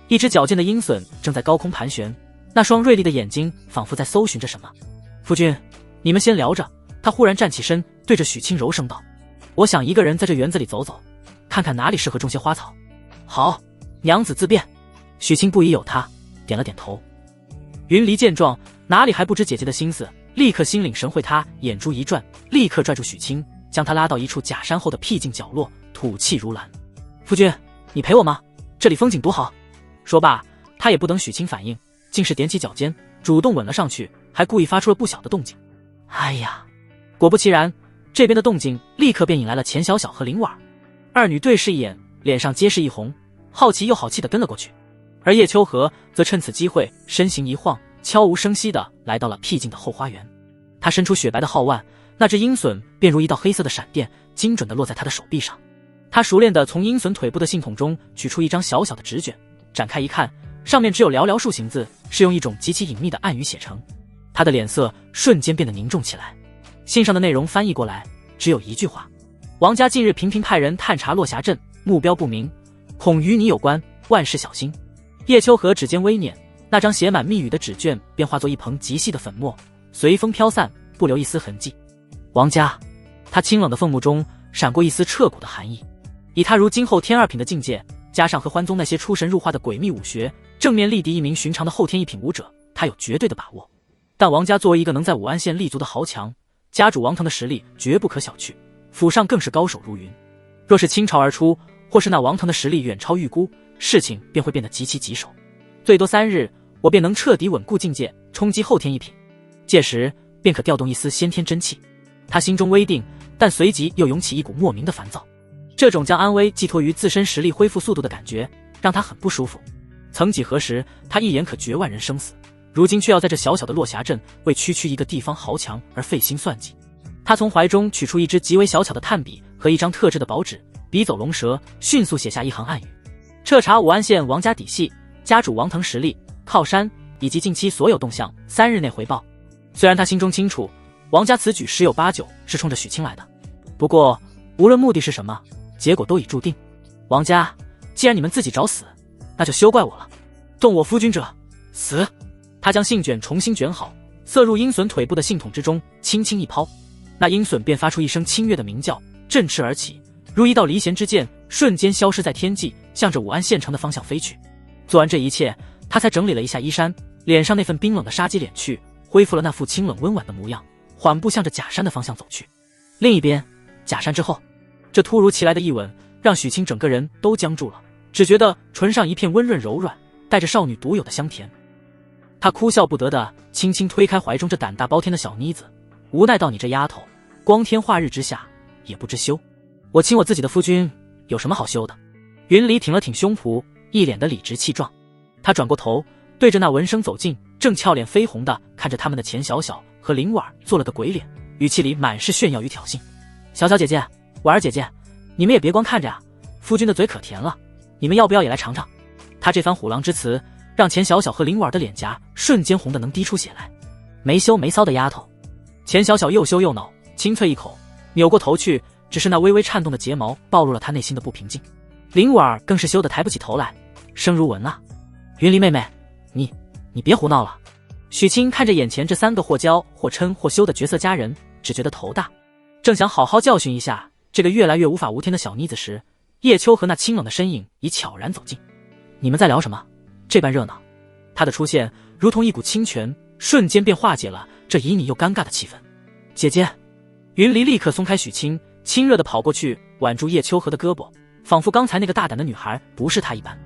一只矫健的鹰隼正在高空盘旋，那双锐利的眼睛仿佛在搜寻着什么。夫君，你们先聊着。他忽然站起身，对着许清柔声道：“我想一个人在这园子里走走，看看哪里适合种些花草。”好，娘子自便。许清不疑有他，点了点头。云离见状，哪里还不知姐姐的心思，立刻心领神会，他眼珠一转，立刻拽住许清，将他拉到一处假山后的僻静角落，吐气如兰。夫君，你陪我吗？这里风景多好。说罢，他也不等许清反应，竟是踮起脚尖，主动吻了上去，还故意发出了不小的动静。哎呀，果不其然，这边的动静立刻便引来了钱小小和林婉儿。2女对视一眼，脸上皆是一红，好奇又好气地跟了过去。而叶秋荷则趁此机会身形一晃，悄无声息地来到了僻静的后花园。他伸出雪白的皓腕，那只鹰隼便如一道黑色的闪电，精准地落在他的手臂上。他熟练地从鹰隼腿部的信筒中取出一张小小的纸卷，展开一看，上面只有寥寥数行字，是用一种极其隐秘的暗语写成。他的脸色瞬间变得凝重起来。信上的内容翻译过来只有一句话：王家近日频频派人探查落霞镇，目标不明，恐与你有关，万事小心。叶秋荷指尖微捻，那张写满密语的纸卷便化作一蓬极细的粉末，随风飘散，不留一丝痕迹。王家，他清冷的凤目中闪过一丝彻骨的寒意。以他如今后天2品的境界，加上和欢宗那些出神入化的诡秘武学，正面力敌一名寻常的后天1品武者，他有绝对的把握。但王家作为一个能在武安县立足的豪强，家主王腾的实力绝不可小觑，府上更是高手如云。若是倾巢而出，或是那王腾的实力远超预估，事情便会变得极其棘手。最多3日，我便能彻底稳固境界，冲击后天1品，届时便可调动一丝先天真气。他心中微定，但随即又涌起一股莫名的烦躁。这种将安危寄托于自身实力恢复速度的感觉，让他很不舒服。曾几何时，他一眼可决万人生死，如今却要在这小小的落霞镇为区区一个地方豪强而费心算计。他从怀中取出一支极为小巧的炭笔和一张特制的薄纸，笔走龙蛇，迅速写下一行暗语：彻查武安县王家底细，家主王腾实力、靠山以及近期所有动向，3日内回报。虽然他心中清楚，王家此举10有8九是冲着许清来的，不过无论目的是什么，结果都已注定。王家，既然你们自己找死，那就休怪我了。动我夫君者，死！他将信卷重新卷好，塞入鹰隼腿部的信筒之中，轻轻一抛，那鹰隼便发出一声清越的鸣叫，振翅而起，如一道离弦之箭，瞬间消失在天际，向着武安县城的方向飞去。做完这一切，他才整理了一下衣衫，脸上那份冰冷的杀机敛去，恢复了那副清冷温婉的模样，缓步向着假山的方向走去。另一边，假山之后，这突如其来的一吻让许清整个人都僵住了，只觉得唇上一片温润柔软，带着少女独有的香甜。他哭笑不得地轻轻推开怀中这胆大包天的小妮子，无奈道：“你这丫头，光天化日之下也不知羞。我亲我自己的夫君，有什么好羞的？”云离挺了挺胸脯，一脸的理直气壮。他转过头，对着那闻声走近，正俏脸绯红的看着他们的钱小小和林婉做了个鬼脸，语气里满是炫耀与挑衅：“小小姐姐，婉儿姐姐，你们也别光看着啊，夫君的嘴可甜了，你们要不要也来尝尝？”他这番虎狼之词让钱小小和林婉的脸颊瞬间红得能滴出血来。没羞没臊的丫头！钱小小又羞又恼，清脆一口，扭过头去，只是那微微颤动的睫毛暴露了他内心的不平静。林婉更是羞得抬不起头来，声如蚊啊：“云离妹妹，你别胡闹了。”许清看着眼前这三个或娇或嗔或羞的绝色佳人，只觉得头大，正想好好教训一下这个越来越无法无天的小妮子时，叶秋和那清冷的身影已悄然走近。你们在聊什么？这般热闹。他的出现如同一股清泉，瞬间便化解了这旖旎又尴尬的气氛。姐姐！云离立刻松开许清，亲热地跑过去挽住叶秋和的胳膊，仿佛刚才那个大胆的女孩不是她一般。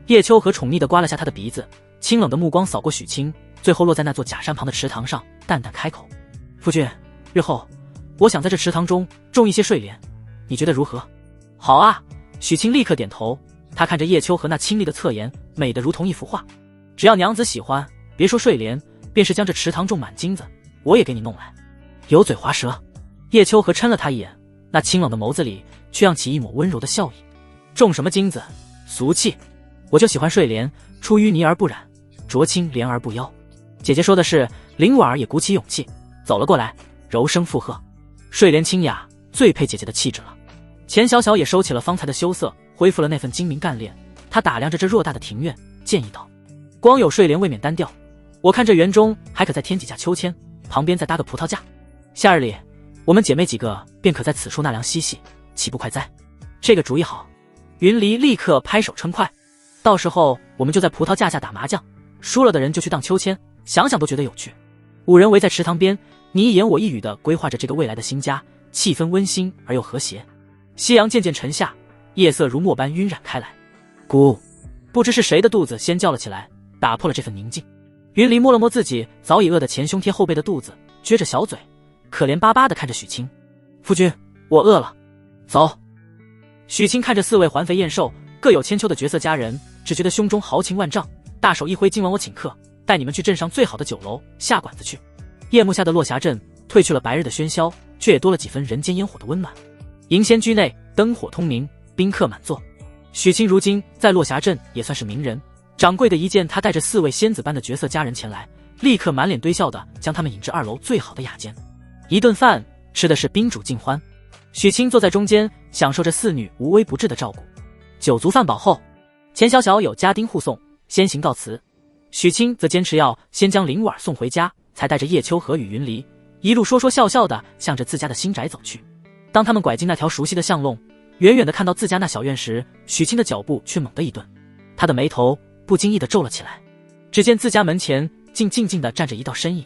叶秋和宠溺地刮了下她的鼻子，清冷的目光扫过许清，最后落在那座假山旁的池塘上，淡淡开口：“夫君，日后我想在这池塘中种一些睡莲，你觉得如何？”“好啊！”许清立刻点头。他看着叶秋和那清丽的侧颜，美得如同一幅画。只要娘子喜欢，别说睡莲，便是将这池塘种满金子，我也给你弄来。油嘴滑舌。叶秋和嗔了他一眼，那清冷的眸子里却漾起一抹温柔的笑意。种什么金子，俗气！我就喜欢睡莲，出淤泥而不染，濯清莲而不妖。姐姐说的是。林婉儿也鼓起勇气走了过来，柔声附和：“睡莲清雅，最配姐姐的气质了。”钱小小也收起了方才的羞涩，恢复了那份精明干练。他打量着这偌大的庭院，建议道：“光有睡莲未免单调，我看这园中还可再添几架秋千，旁边再搭个葡萄架。夏日里，我们姐妹几个便可在此处纳凉嬉戏，岂不快哉？”这个主意好。云离立刻拍手称快。到时候我们就在葡萄架下打麻将，输了的人就去荡秋千，想想都觉得有趣。五人围在池塘边，你一言我一语地规划着这个未来的新家，气氛温馨而又和谐。夕阳渐渐沉下，夜色如墨般晕染开来。咕，不知是谁的肚子先叫了起来，打破了这份宁静。云离摸了摸自己早已饿得前胸贴后背的肚子，撅着小嘴，可怜巴巴地看着许清：“夫君，我饿了，走。”许清看着四位环肥燕瘦、各有千秋的绝色佳人，只觉得胸中豪情万丈，大手一挥：“今晚我请客，带你们去镇上最好的酒楼下馆子去。”夜幕下的落霞镇褪去了白日的喧嚣，却也多了几分人间烟火的温暖。迎仙居内灯火通明，宾客满座。许清如今在落霞镇也算是名人，掌柜的一见他带着四位仙子般的绝色佳人前来，立刻满脸堆笑的将他们引至2楼最好的雅间。一顿饭吃的是宾主尽欢，许清坐在中间，享受着四女无微不至的照顾。酒足饭饱后，钱小小有家丁护送，先行告辞。许清则坚持要先将林婉送回家，才带着叶秋和与云离一路说说笑笑的向着自家的新宅走去。当他们拐进那条熟悉的巷弄，远远的看到自家那小院时，许清的脚步却猛地一顿，他的眉头不经意地皱了起来。只见自家门前静静地站着一道身影，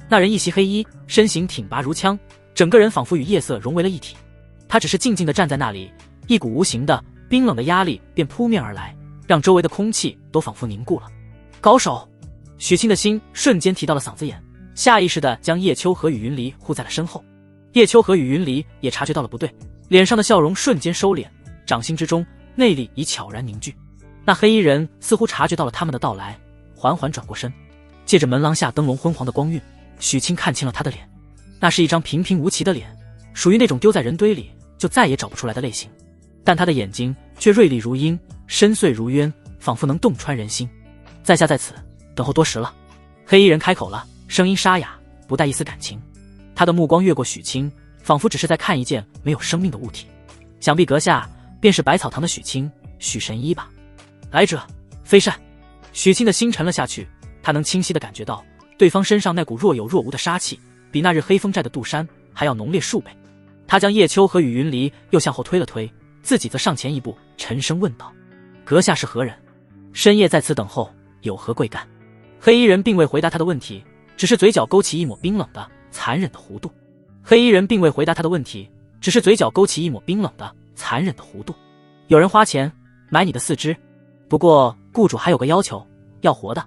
那人一袭黑衣，身形挺拔如枪，整个人仿佛与夜色融为了一体。他只是静静地站在那里，一股无形的冰冷的压力便扑面而来，让周围的空气都仿佛凝固了。高手！许清的心瞬间提到了嗓子眼，下意识地将叶秋和与云离护在了身后。叶秋和与云离也察觉到了不对，脸上的笑容瞬间收敛，掌心之中内力已悄然凝聚。那黑衣人似乎察觉到了他们的到来，缓缓转过身，借着门廊下灯笼昏黄的光晕，许清看清了他的脸。那是一张平平无奇的脸，属于那种丢在人堆里就再也找不出来的类型，但他的眼睛却锐利如鹰，深邃如渊，仿佛能洞穿人心。在下在此等候多时了。黑衣人开口了，声音沙哑，不带一丝感情。他的目光越过许清，仿仿佛只是在看一件没有生命的物体。想必阁下便是百草堂的许清，许神医吧？来者非善。许清的心沉了下去，他能清晰地感觉到对方身上那股若有若无的杀气，比那日黑风寨的杜山还要浓烈数倍。他将叶秋和与云离又向后推了推，自己则上前一步，沉声问道：阁下是何人？深夜在此等候，有何贵干？黑衣人并未回答他的问题，只是嘴角勾起一抹冰冷的残忍的弧度。黑衣人并未回答他的问题，只是嘴角勾起一抹冰冷的残忍的弧度。有人花钱买你的四肢，不过雇主还有个要求，要活的。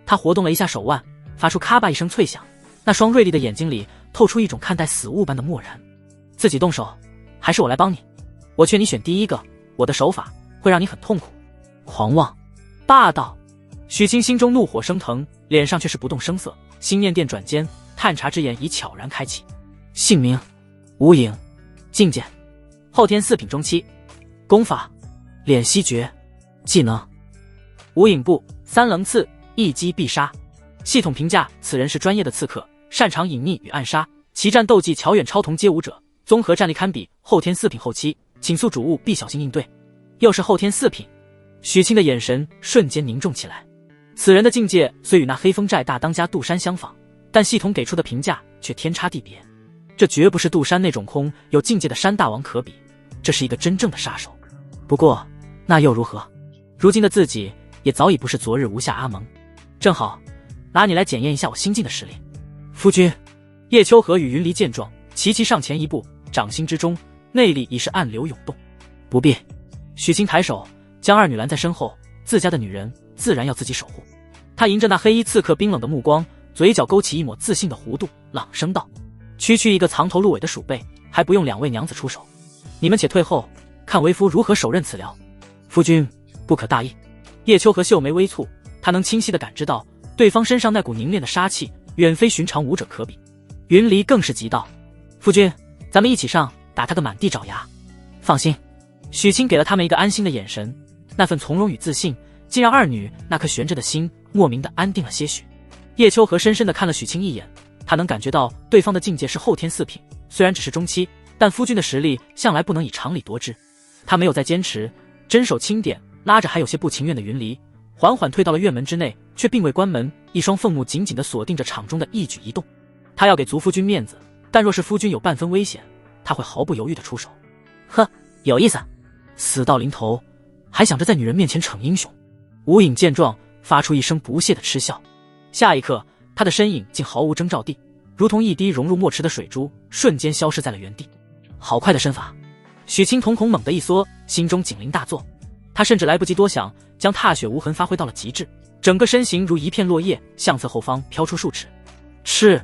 他活动了一下手腕，发出咔吧一声脆响，那双锐利的眼睛里透出一种看待死物般的漠然。自己动手，还是我来帮你？我劝你选第一个，我的手法会让你很痛苦。狂妄，霸道。许清心中怒火升腾，脸上却是不动声色，心念电转间，探查之眼已悄然开启。姓名：无影，境界后天4品中期，功法敛息诀，技能无影步3棱刺，一击必杀。系统评价：此人是专业的刺客，擅长隐匿与暗杀，其战斗技乔远超同街舞者，综合战力堪比后天4品后期，请诉主务必小心应对。又是后天4品，许清的眼神瞬间凝重起来。此人的境界虽与那黑风寨大当家杜山相仿，但系统给出的评价却天差地别。这绝不是杜山那种空有境界的山大王可比，这是一个真正的杀手。不过那又如何？如今的自己也早已不是昨日无下阿蒙。正好拿你来检验一下我新晋的实力。夫君。叶秋和与云离见状，齐齐上前一步，掌心之中内力已是暗流涌动。不必。许清抬手将二女拦在身后，自家的女人自然要自己守护。他迎着那黑衣刺客冰冷的目光，嘴角勾起一抹自信的弧度，朗声道：区区一个藏头露尾的鼠辈，还不用2位娘子出手，你们且退后，看为夫如何手刃此寮。夫君不可大意。叶秋和秀眉微蹙，他能清晰地感知到对方身上那股凝练的杀气，远非寻常武者可比。云离更是急道：夫君，咱们一起上，打他个满地找牙。放心。许清给了他们一个安心的眼神，那份从容与自信竟让二女那颗悬着的心莫名的安定了些许。叶秋和深深地看了许清一眼，他能感觉到对方的境界是后天4品，虽然只是中期，但夫君的实力向来不能以常理夺之。他没有再坚持，真手轻点，拉着还有些不情愿的云离，缓缓退到了院门之内，却并未关门，一双凤目紧紧地锁定着场中的一举一动。他要给族夫君面子，但若是夫君有半分危险，他会毫不犹豫地出手。呵，有意思，死到临头还想着在女人面前逞英雄。无影见状，发出一声不屑的嗤笑。下一刻，他的身影竟毫无征兆地，如同一滴融入墨池的水珠，瞬间消失在了原地。好快的身法！许清瞳孔猛地一缩，心中警铃大作。他甚至来不及多想，将踏雪无痕发挥到了极致，整个身形如一片落叶，向侧后方飘出数尺。赤！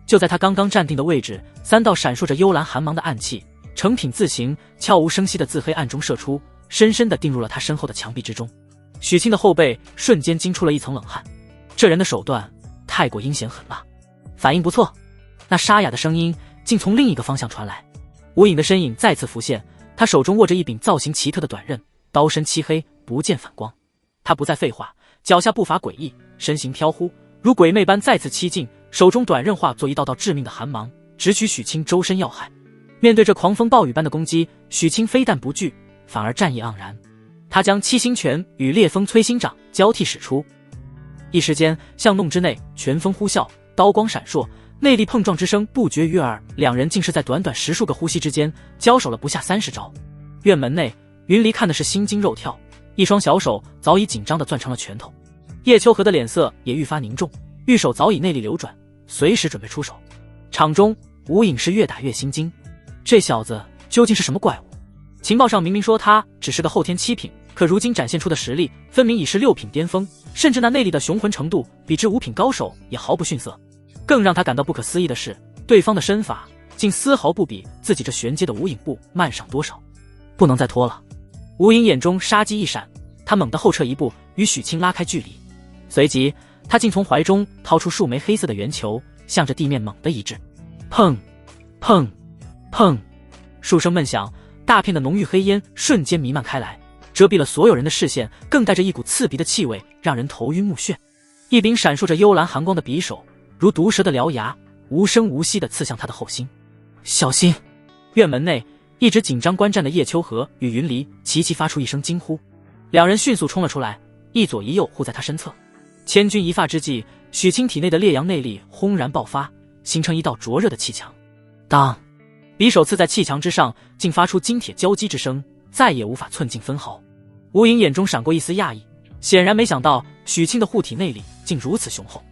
就在他刚刚站定的位置，3道闪烁着幽蓝寒芒的暗器，成品字形，悄无声息地自黑暗中射出，深深地定入了他身后的墙壁之中。许清的后背瞬间惊出了一层冷汗，这人的手段太过阴险狠辣。反应不错。那沙哑的声音竟从另一个方向传来。无影的身影再次浮现，他手中握着一柄造型奇特的短刃，刀身漆黑，不见反光。他不再废话，脚下步伐诡异，身形飘忽，如鬼魅般再次欺近，手中短刃化作一道道致命的寒芒，直取许清周身要害。面对这狂风暴雨般的攻击，许清非但不惧，反而战意盎然。他将七星拳与烈风摧心掌交替使出，一时间巷弄之内拳风呼啸，刀光闪烁，内力碰撞之声不绝于耳。两人竟是在短短10数个呼吸之间交手了不下30招。院门内，云离看的是心惊肉跳，一双小手早已紧张地攥成了拳头。叶秋荷的脸色也愈发凝重，玉手早已内力流转，随时准备出手。场中无影是越打越心惊，这小子究竟是什么怪物？情报上明明说他只是个后天7品，可如今展现出的实力分明已是6品巅峰，甚至那内力的雄浑程度比之5品高手也毫不逊色。更让他感到不可思议的是，对方的身法竟丝毫不比自己这玄阶的无影步慢上多少。不能再拖了。无影眼中杀机一闪，他猛地后撤一步，与许清拉开距离。随即他竟从怀中掏出数枚黑色的圆球，向着地面猛地一掷。砰砰砰，数声闷响，大片的浓郁黑烟瞬间弥漫开来，遮蔽了所有人的视线，更带着一股刺鼻的气味，让人头晕目眩。一柄闪烁着幽蓝寒光的匕首如毒蛇的獠牙，无声无息地刺向他的后心。小心！院门内一直紧张观战的叶秋荷与云离齐齐发出一声惊呼，两人迅速冲了出来，一左一右护在他身侧。千钧一发之际，许清体内的烈阳内力轰然爆发，形成一道灼热的气墙。当，匕首刺在气墙之上，竟发出金铁交击之声，再也无法寸进分毫。吴影眼中闪过一丝讶异，显然没想到许清的护体内力竟如此雄厚。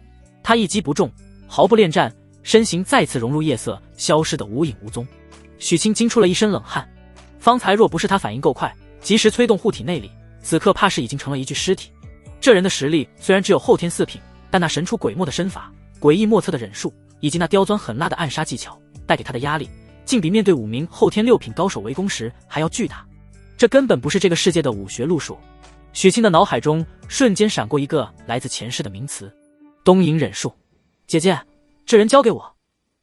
他一击不中，毫不恋战，身形再次融入夜色，消失得无影无踪。许清惊出了一身冷汗，方才若不是他反应够快，及时催动护体内力，此刻怕是已经成了一具尸体。这人的实力虽然只有后天4品，但那神出鬼没的身法、诡异莫测的忍术，以及那刁钻狠辣的暗杀技巧，带给他的压力，竟比面对5名后天6品高手围攻时还要巨大。这根本不是这个世界的武学路数。许清的脑海中瞬间闪过一个来自前世的名词：东瀛忍术。姐姐，这人交给我。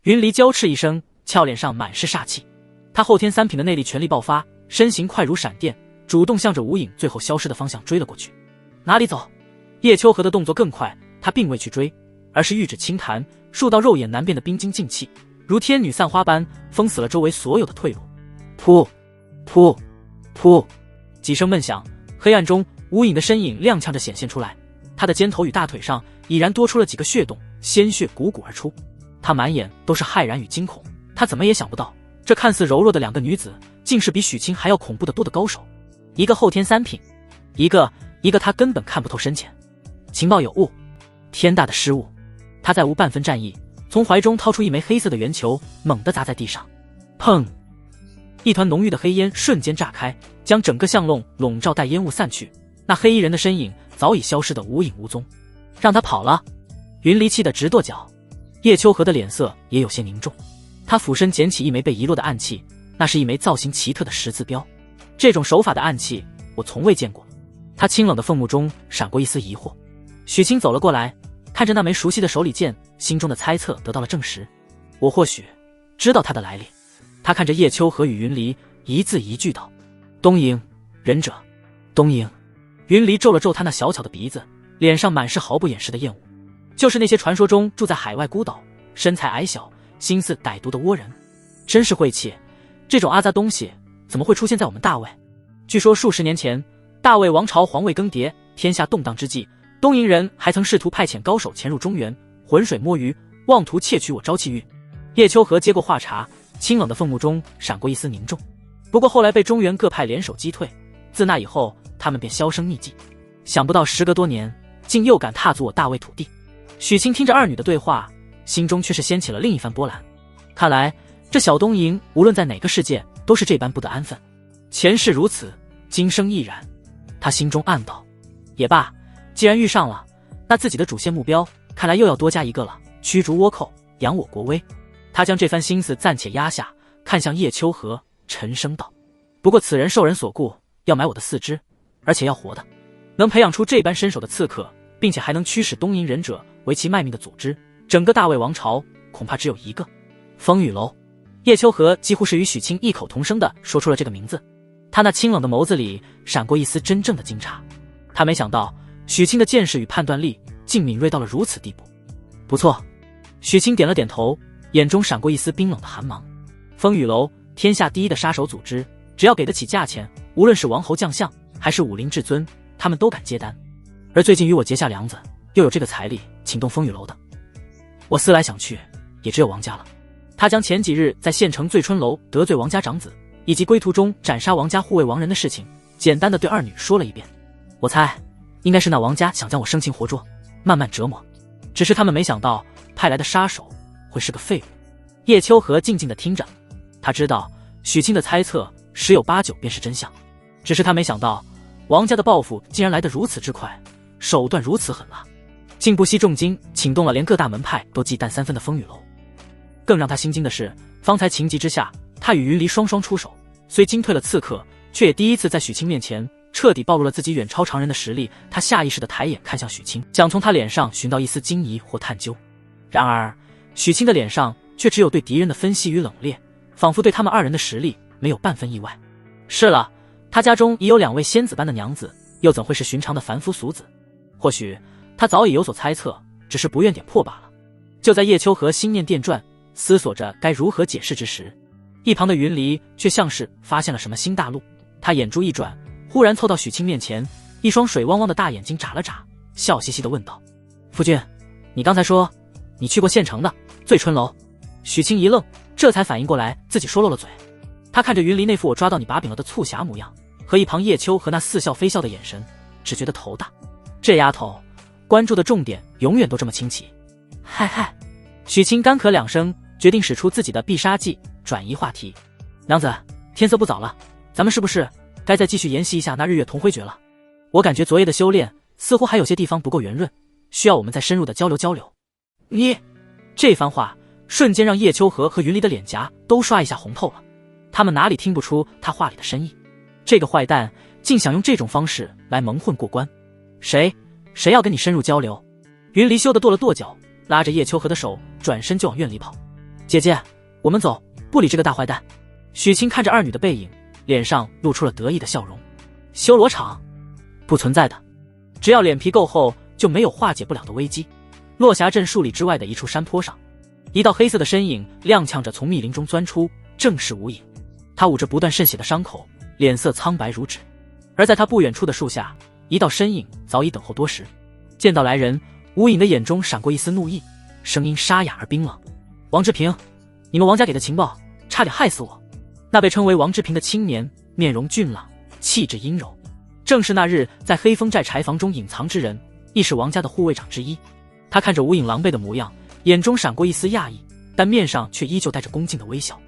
云离娇斥一声，俏脸上满是煞气。他后天3品的内力全力爆发，身形快如闪电，主动向着吴影最后消失的方向追了过去。哪里走？叶秋荷的动作更快，他并未去追，而是玉指轻弹，数道肉眼难辨的冰晶劲气如天女散花般封死了周围所有的退路。噗噗噗，几声闷响，黑暗中吴影的身影踉跄着显现出来，他的肩头与大腿上已然多出了几个血洞，鲜血汩汩而出。他满眼都是骇然与惊恐，他怎么也想不到，这看似柔弱的2个女子，竟是比许清还要恐怖得多的高手。一个后天3品，一个他根本看不透深浅。情报有误，天大的失误！他再无半分战意，从怀中掏出一枚黑色的圆球，猛地砸在地上。砰！一团浓郁的黑烟瞬间炸开，将整个巷弄笼罩，待烟雾散去，那黑衣人的身影早已消失得无影无踪。让他跑了！云离气得直跺脚。叶秋荷的脸色也有些凝重，他俯身捡起一枚被遗落的暗器，那是一枚造型奇特的10字标。这种手法的暗器我从未见过。他清冷的凤目中闪过一丝疑惑。许清走了过来，看着那枚熟悉的手里剑，心中的猜测得到了证实。我或许知道他的来历。他看着叶秋荷与云离，一字一句道：东瀛忍者。东瀛。云离皱了皱他那小巧的鼻子，脸上满是毫不掩饰的厌恶。就是那些传说中住在海外孤岛、身材矮小、心思歹毒的倭人，真是晦气。这种阿杂东西怎么会出现在我们大魏？据说数十年前，大魏王朝皇位更迭，天下动荡之际，东瀛人还曾试图派遣高手潜入中原，浑水摸鱼，妄图窃取我朝气玉。叶秋荷接过话茬，清冷的凤目中闪过一丝凝重。不过后来被中原各派联手击退，自那以后，他们便销声匿迹。想不到时隔多年，竟又敢踏足我大魏土地。许清听着二女的对话，心中却是掀起了另一番波澜。看来这小东瀛无论在哪个世界都是这般不得安分，前世如此，今生亦然。他心中暗道，也罢，既然遇上了，那自己的主线目标看来又要多加一个了，驱逐倭寇，扬我国威。他将这番心思暂且压下，看向叶秋荷，沉声道：不过此人受人所雇，要买我的4肢，而且要活的。能培养出这般身手的刺客，并且还能驱使东瀛忍者为其卖命的组织，整个大魏王朝恐怕只有一个。风雨楼。叶秋荷几乎是与许清异口同声地说出了这个名字，他那清冷的眸子里闪过一丝真正的惊诧。他没想到许清的见识与判断力竟敏锐到了如此地步。不错。许清点了点头，眼中闪过一丝冰冷的寒芒。风雨楼，天下第一的杀手组织，只要给得起价钱，无论是王侯将相还是武林至尊，他们都敢接单。而最近与我结下梁子，又有这个财力请动风雨楼的，我思来想去，也只有王家了。他将前几日在县城醉春楼得罪王家长子，以及归途中斩杀王家护卫王人的事情，简单的对二女说了一遍。我猜应该是那王家想将我生擒活捉，慢慢折磨，只是他们没想到派来的杀手会是个废物。叶秋荷静静的听着，他知道许清的猜测10有8九便是真相，只是他没想到王家的报复竟然来得如此之快，手段如此狠辣，竟不惜重金请动了连各大门派都忌惮3分的风雨楼。更让他心惊的是，方才情急之下，他与云离双双出手，虽惊退了刺客，却也第一次在许清面前彻底暴露了自己远超常人的实力。他下意识地抬眼看向许清，想从他脸上寻到一丝惊疑或探究。然而许清的脸上却只有对敌人的分析与冷冽，仿佛对他们2人的实力没有半分意外。是了，他家中已有2位仙子般的娘子，又怎会是寻常的凡夫俗子？或许他早已有所猜测，只是不愿点破罢了。就在叶秋荷心念电转，思索着该如何解释之时，一旁的云离却像是发现了什么新大陆，他眼珠一转，忽然凑到许清面前，一双水汪汪的大眼睛眨了眨，笑嘻嘻地问道：“夫君，你刚才说你去过县城的醉春楼？”许清一愣，这才反应过来自己说漏了嘴。他看着云离那副我抓到你把柄了的促狭模样，和一旁叶秋和那似笑非笑的眼神，只觉得头大。这丫头关注的重点永远都这么清奇。嗨嗨，许清干咳两声，决定使出自己的必杀技转移话题。娘子，天色不早了，咱们是不是该再继续研习一下那日月同辉诀了？我感觉昨夜的修炼似乎还有些地方不够圆润，需要我们再深入的交流交流。你这番话瞬间让叶秋和云离的脸颊都刷一下红透了，他们哪里听不出他话里的深意？这个坏蛋竟想用这种方式来蒙混过关。谁要跟你深入交流？云离羞得跺了跺脚，拉着叶秋和的手转身就往院里跑。姐姐，我们走，不理这个大坏蛋。许清看着二女的背影，脸上露出了得意的笑容。修罗场不存在的，只要脸皮够厚，就没有化解不了的危机。落霞镇数里之外的一处山坡上，一道黑色的身影踉跄着从密林中钻出，正是无影。他捂着不断渗血的伤口，脸色苍白如纸。而在他不远处的树下，一道身影早已等候多时。见到来人，无影的眼中闪过一丝怒意，声音沙哑而冰冷：“王志平，你们王家给的情报差点害死我。”那被称为王志平的青年，面容俊朗，气质阴柔，正是那日在黑风寨柴房中隐藏之人，亦是王家的护卫长之一。他看着无影狼狈的模样，眼中闪过一丝讶异，但面上却依旧带着恭敬的微笑。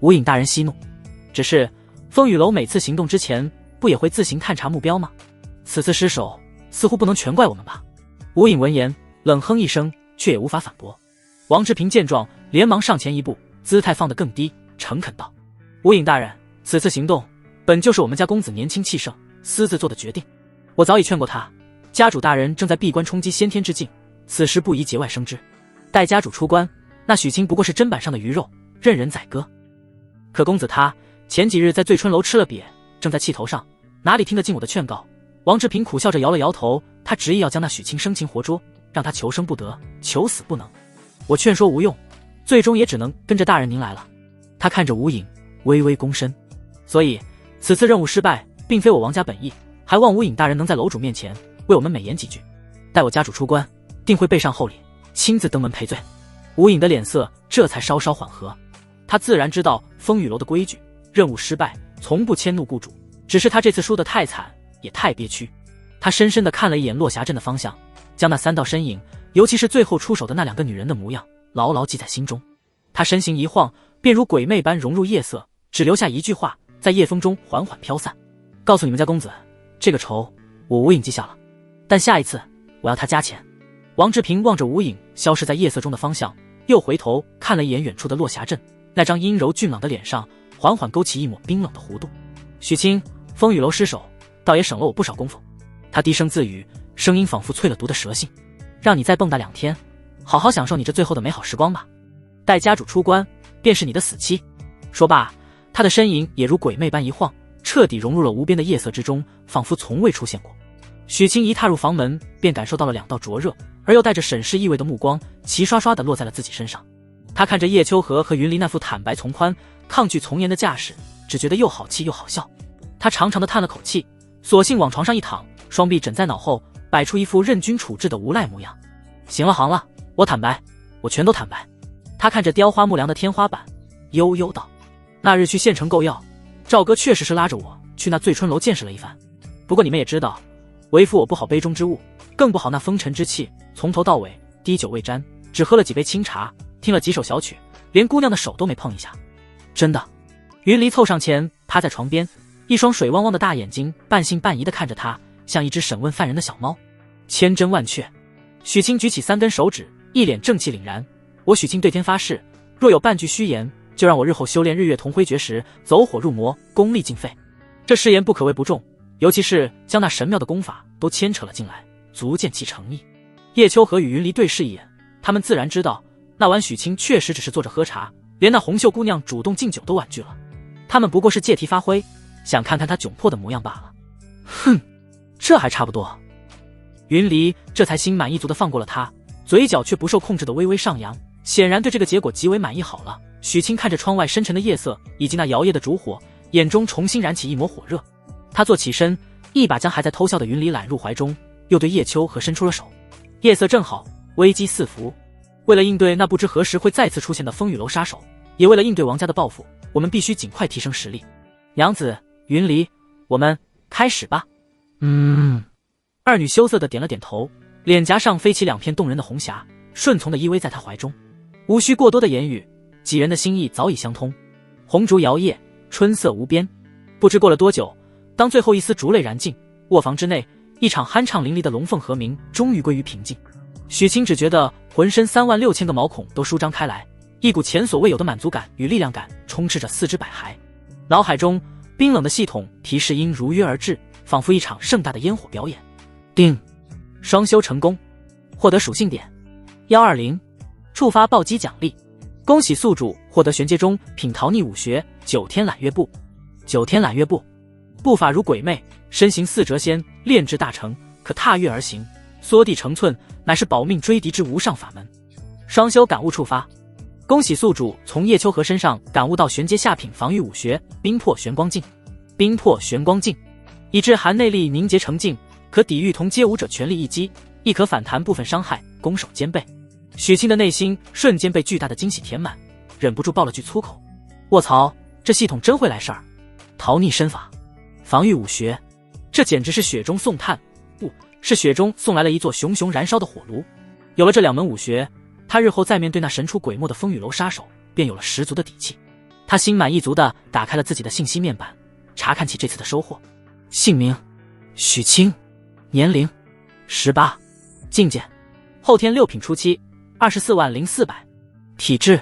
无影大人息怒，只是风雨楼每次行动之前不也会自行探查目标吗？此次失手似乎不能全怪我们吧？无影闻言冷哼一声，却也无法反驳。王志平见状连忙上前一步，姿态放得更低，诚恳道：“无影大人，此次行动本就是我们家公子年轻气盛私自做的决定，我早已劝过他，家主大人正在闭关冲击先天之境，此时不宜节外生枝。待家主出关，那许清不过是砧板上的鱼肉，任人宰割。可公子他前几日在醉春楼吃了瘪，正在气头上，哪里听得进我的劝告？”王志平苦笑着摇了摇头，他执意要将那许清生擒活捉，让他求生不得，求死不能。我劝说无用，最终也只能跟着大人您来了。他看着无影，微微躬身。所以此次任务失败，并非我王家本意，还望无影大人能在楼主面前为我们美言几句。待我家主出关，定会备上厚礼，亲自登门赔罪。无影的脸色这才稍稍缓和。他自然知道风雨楼的规矩，任务失败从不迁怒雇主，只是他这次输得太惨，也太憋屈。他深深地看了一眼落霞镇的方向，将那三道身影，尤其是最后出手的那两个女人的模样，牢牢记在心中。他身形一晃，便如鬼魅般融入夜色，只留下一句话在夜风中缓缓飘散：“告诉你们家公子，这个仇我无影记下了，但下一次我要他加钱。”王志平望着无影消失在夜色中的方向，又回头看了一眼远处的落霞镇，那张阴柔俊朗的脸上缓缓勾起一抹冰冷的弧度。许清，风雨楼失手倒也省了我不少功夫。他低声自语，声音仿佛淬了毒的蛇信：“让你再蹦跶2天，好好享受你这最后的美好时光吧。待家主出关，便是你的死期。”说罢，他的身影也如鬼魅般一晃，彻底融入了无边的夜色之中，仿佛从未出现过。许清一踏入房门，便感受到了2道灼热而又带着审视意味的目光，齐刷刷地落在了自己身上。他看着叶秋和云离那副坦白从宽、抗拒从严的架势，只觉得又好气又好笑。他长长的叹了口气，索性往床上一躺，双臂枕在脑后，摆出一副任君处置的无赖模样。行了了，我坦白，我全都坦白。他看着雕花木梁的天花板，悠悠道：“那日去县城购药，赵哥确实是拉着我去那醉春楼见识了一番。不过你们也知道，为夫我不好杯中之物，更不好那风尘之气，从头到尾滴酒未沾，只喝了几杯清茶，听了几首小曲，连姑娘的手都没碰一下。真的。”云离凑上前，趴在床边，一双水汪汪的大眼睛半信半疑地看着他，像一只审问犯人的小猫。千真万确。许清举起3根手指，一脸正气凛然：“我许清对天发誓，若有半句虚言，就让我日后修炼日月同辉诀时走火入魔，功力尽废。”这誓言不可谓不重，尤其是将那神妙的功法都牵扯了进来，足见其诚意。叶秋和与云离对视一眼，他们自然知道那晚许清确实只是坐着喝茶，连那红袖姑娘主动敬酒都婉拒了。他们不过是借题发挥，想看看他窘迫的模样罢了。哼，这还差不多。云离这才心满意足地放过了他，嘴角却不受控制的微微上扬，显然对这个结果极为满意。好了，许清看着窗外深沉的夜色以及那摇曳的烛火，眼中重新燃起一抹火热。他坐起身，一把将还在偷笑的云离揽入怀中，又对叶秋和伸出了手。夜色正好，危机四伏。为了应对那不知何时会再次出现的风雨楼杀手，也为了应对王家的报复，我们必须尽快提升实力。娘子，云离，我们开始吧。二女羞涩地点了点头，脸颊上飞起2片动人的红霞，顺从地依偎在他怀中。无需过多的言语，几人的心意早已相通。红烛摇曳，春色无边。不知过了多久，当最后一丝烛泪燃尽，卧房之内，一场酣畅淋漓的龙凤和鸣终于归于平静。许清只觉得浑身36000个毛孔都舒张开来，一股前所未有的满足感与力量感充斥着四肢百骸。脑海中冰冷的系统提示音如约而至，仿佛一场盛大的烟火表演。定，双修成功，获得属性点120，触发暴击奖励。恭喜宿主获得玄阶中品陶逆武学9天揽月步。9天揽月步，步法如鬼魅，身形似谪仙，炼制大成，可踏月而行，缩地成寸，乃是保命追敌之无上法门。双修感悟触发。恭喜宿主从叶秋荷身上感悟到玄阶下品防御武学冰魄玄光镜。冰魄玄光镜，以致含内力凝结成镜，可抵御同阶武者全力一击，亦可反弹部分伤害，攻守兼备。许清的内心瞬间被巨大的惊喜填满，忍不住爆了句粗口：卧槽，这系统真会来事儿！逃逆身法，防御武学，这简直是雪中送炭，不是雪中送来了一座熊熊燃烧的火炉。有了这2门武学，他日后再面对那神出鬼没的风雨楼杀手，便有了十足的底气。他心满意足地打开了自己的信息面板，查看起这次的收获。姓名：许清，年龄18，境界后天6品初期，240400，体质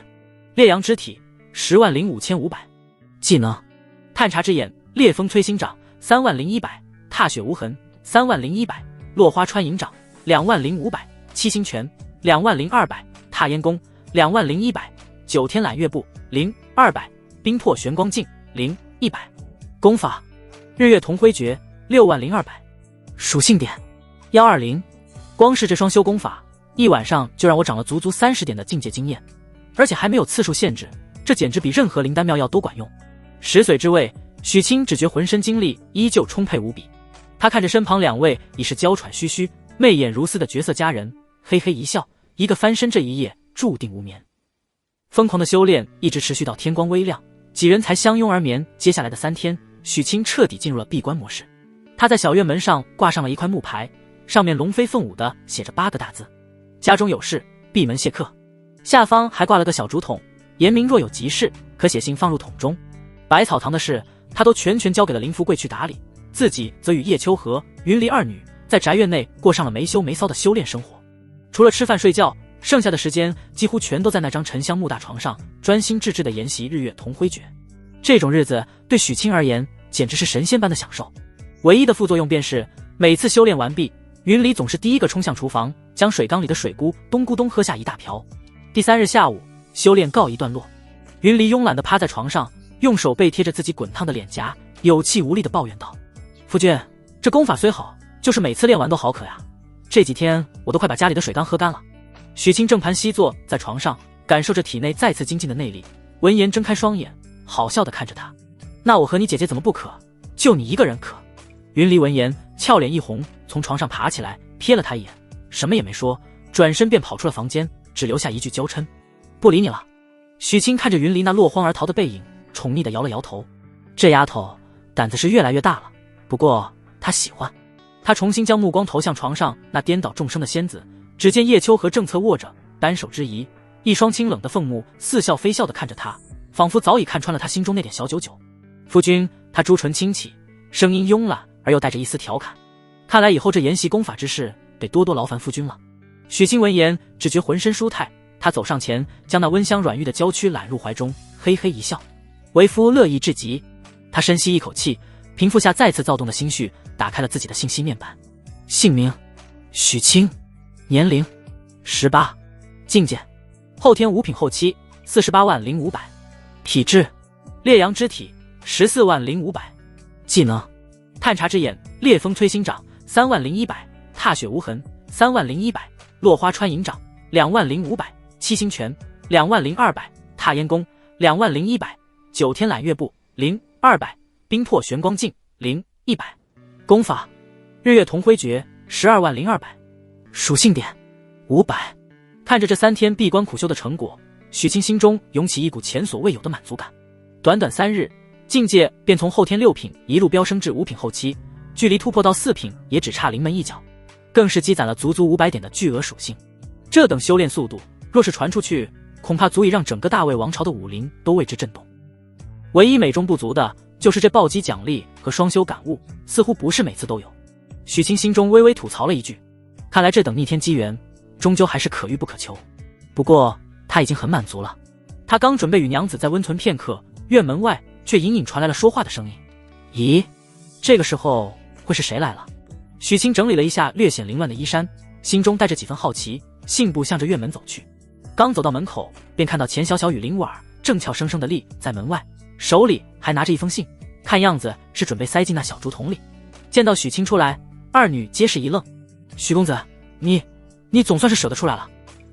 烈阳之体105500，技能探查之眼烈风摧心掌30100，踏雪无痕30100，落花穿银掌20500，七星拳20200，踏烟功20100，9天揽月步0200，冰魄玄光镜100，功法日月同辉诀60200，属性点120。光是这双修功法，一晚上就让我涨了足足30点的境界经验，而且还没有次数限制，这简直比任何灵丹妙药都管用。10岁之位，许清只觉浑身精力依旧充沛无比。他看着身旁2位已是娇喘吁吁、媚眼如丝的绝色佳人，嘿嘿一笑，一个翻身，这一夜注定无眠。疯狂的修炼一直持续到天光微亮，几人才相拥而眠。接下来的3天，许清彻底进入了闭关模式。他在小院门上挂上了一块木牌，上面龙飞凤舞的写着8个大字：家中有事，闭门谢客。下方还挂了个小竹筒，言明若有急事，可写信放入桶中。百草堂的事，他都全交给了林福贵去打理，自己则与叶秋荷、云离2女在宅院内过上了没羞没臊的修炼生活。除了吃饭睡觉，剩下的时间几乎全都在那张沉香木大床上专心致志地研习日月同辉诀。这种日子对许清而言简直是神仙般的享受。唯一的副作用便是每次修炼完毕，云离总是第一个冲向厨房，将水缸里的水咕咚咕咚喝下一大瓢。第3日下午，修炼告一段落，云离慵懒地趴在床上，用手背贴着自己滚烫的脸颊，有气无力地抱怨道：夫君，这功法虽好，就是每次练完都好渴呀，这几天我都快把家里的水缸喝干了。许清正盘膝坐在床上，感受着体内再次精进的内力，闻言睁开双眼，好笑地看着他：那我和你姐姐怎么不渴？就你一个人渴。云离闻言俏脸一红，从床上爬起来，瞥了他一眼，什么也没说，转身便跑出了房间，只留下一句娇嗔：不理你了。许清看着云离那落荒而逃的背影，宠溺地摇了摇头。这丫头胆子是越来越大了，不过他喜欢。他重新将目光投向床上那颠倒众生的仙子，只见叶秋荷正侧卧着，单手之仪，一双清冷的凤目似笑非笑地看着他，仿佛早已看穿了他心中那点小九九。夫君，他朱唇轻启，声音慵懒而又带着一丝调侃：看来以后这研习功法之事得多多劳烦夫君了。许清闻言只觉浑身舒泰，他走上前，将那温香软玉的娇躯揽入怀中，嘿嘿一笑：为夫乐意至极。他深吸一口气，平复下再次躁动的心绪，打开了自己的信息面板。姓名：许清，年龄18，境界后天5品后期480500，体质烈阳之体140500，技能探查之眼烈风摧心掌30100，踏雪无痕30100，落花穿银掌20500，七星拳20200，踏烟功20100，九天揽月步0200，冰魄玄光镜0100，功法日月同辉诀120200，属性点500。看着这3天闭关苦修的成果，许清心中涌起一股前所未有的满足感。短短3日，境界便从后天6品一路飙升至5品后期，距离突破到4品也只差临门一脚，更是积攒了足足500点的巨额属性。这等修炼速度，若是传出去，恐怕足以让整个大魏王朝的武林都为之震动。唯一美中不足的就是这暴击奖励和双修感悟，似乎不是每次都有。许清心中微微吐槽了一句，看来这等逆天机缘终究还是可遇不可求。不过他已经很满足了。他刚准备与娘子再温存片刻，院门外却隐隐传来了说话的声音。咦，这个时候会是谁来了？许清整理了一下略显凌乱的衣衫，心中带着几分好奇，信步向着院门走去。刚走到门口，便看到钱小小与林婉正俏生生地立在门外，手里还拿着一封信，看样子是准备塞进那小竹筒里。见到许清出来，二女皆是一愣。许公子，你总算是舍得出来了。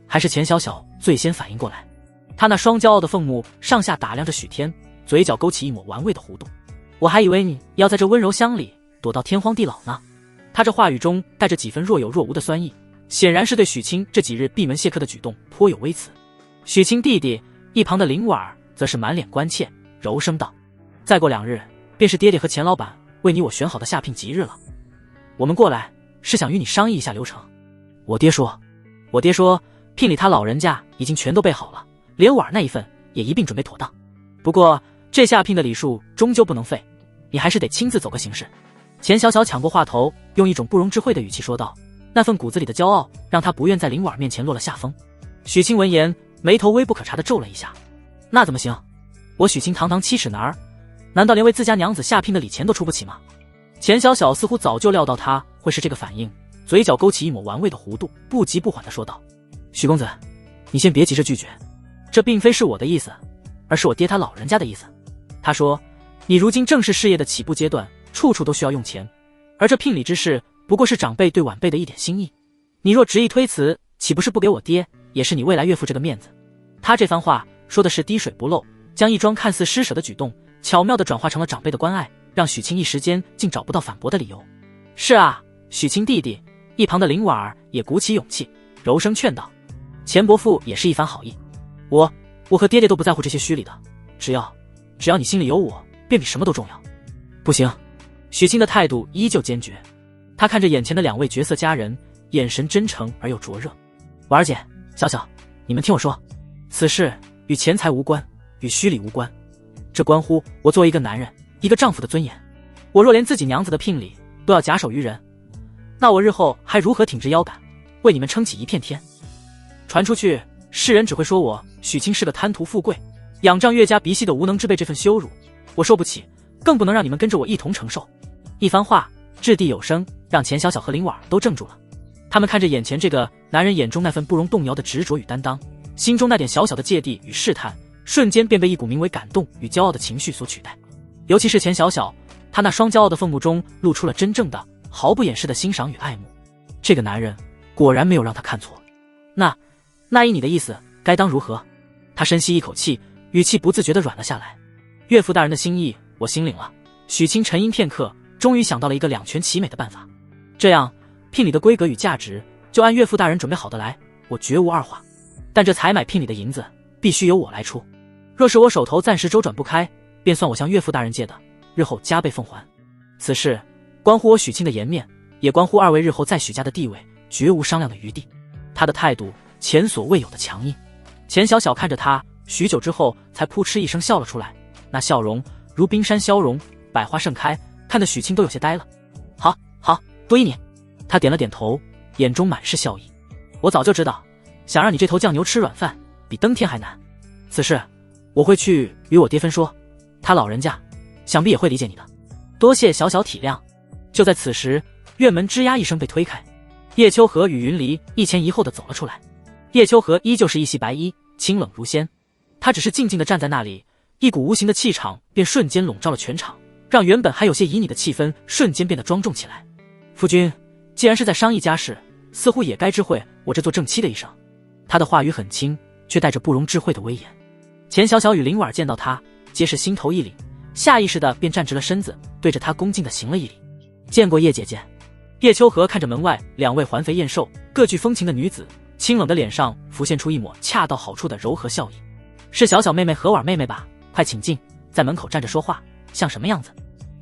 还是钱小小最先反应过来，他那双骄傲的凤目上下打量着许天，嘴角勾起一抹玩味的弧度。我还以为你要在这温柔乡里躲到天荒地老呢。他这话语中带着几分若有若无的酸意，显然是对许清这几日闭门谢客的举动颇有微词。许清弟弟一旁的林婉则是满脸关切，柔声道：再过2日便是爹爹和钱老板为你我选好的下聘吉日了，我们过来是想与你商议一下流程。我爹说聘礼他老人家已经全都备好了，连婉那一份也一并准备妥当。不过这下聘的礼数终究不能废，你还是得亲自走个形式。钱小小抢过话头，用一种不容置喙的语气说道，那份骨子里的骄傲让他不愿在林婉面前落了下风。许清闻言，眉头微不可察地皱了一下。那怎么行？我许清堂堂7尺男儿，难道连为自家娘子下聘的礼钱都出不起吗？钱小小似乎早就料到他会是这个反应，嘴角勾起一抹玩味的弧度，不急不缓地说道：许公子，你先别急着拒绝，这并非是我的意思，而是我爹他老人家的意思。他说，你如今正是事业的起步阶段，处处都需要用钱，而这聘礼之事不过是长辈对晚辈的一点心意，你若执意推辞，岂不是不给我爹也是你未来岳父这个面子？他这番话说的是滴水不漏，将一桩看似施舍的举动巧妙地转化成了长辈的关爱，让许清一时间竟找不到反驳的理由。是啊，许清弟弟。一旁的林婉也鼓起勇气，柔声劝道：钱伯父也是一番好意，我和爹爹都不在乎这些虚礼的，只要你心里有我，便比什么都重要。不行。许清的态度依旧坚决，他看着眼前的2位绝色佳人，眼神真诚而又灼热。婉儿姐，小小，你们听我说，此事与钱财无关，与虚礼无关，这关乎我作为一个男人，一个丈夫的尊严。我若连自己娘子的聘礼都要假手于人，那我日后还如何挺直腰杆，为你们撑起一片天？传出去，世人只会说我许清是个贪图富贵、仰仗岳家鼻息的无能之辈，这份羞辱我受不起，更不能让你们跟着我一同承受。一番话掷地有声，让钱小小和林婉都怔住了。他们看着眼前这个男人眼中那份不容动摇的执着与担当，心中那点小小的芥蒂与试探，瞬间便被一股名为感动与骄傲的情绪所取代。尤其是钱小小，他那双骄傲的凤目中露出了真正的毫不掩饰的欣赏与爱慕。这个男人果然没有让他看错。那依你的意思，该当如何？他深吸一口气，语气不自觉地软了下来。岳父大人的心意我心领了。许清沉吟片刻，终于想到了一个2全其美的办法。这样，聘礼的规格与价值就按岳父大人准备好的来，我绝无二话。但这采买聘礼的银子必须由我来出，若是我手头暂时周转不开，便算我向岳父大人借的，日后加倍奉还。此事关乎我许清的颜面，也关乎2位日后在许家的地位，绝无商量的余地。他的态度前所未有的强硬。钱小小看着他，许久之后才扑哧一声笑了出来，那笑容如冰山消融，百花盛开，看得许清都有些呆了。好，多依你。他点了点头，眼中满是笑意。我早就知道，想让你这头酱牛吃软饭，比登天还难。此事我会去与我爹分说，他老人家想必也会理解你的。多谢小小体谅。就在此时，院门吱呀一声被推开，叶秋荷与云离一前一后的走了出来。叶秋荷依旧是一袭白衣，清冷如仙，她只是静静地站在那里，一股无形的气场便瞬间笼罩了全场，让原本还有些旖旎的气氛瞬间变得庄重起来。夫君，既然是在商议家事，似乎也该知会我这做正妻的一声。他的话语很轻，却带着不容置喙的威严。钱小小与林婉见到他，皆是心头一凛，下意识的便站直了身子，对着他恭敬的行了一礼。见过叶姐姐。叶秋荷看着门外2位环肥燕瘦、各具风情的女子，清冷的脸上浮现出一抹恰到好处的柔和笑意。是小小妹妹和婉妹妹吧？快请进，在门口站着说话，像什么样子？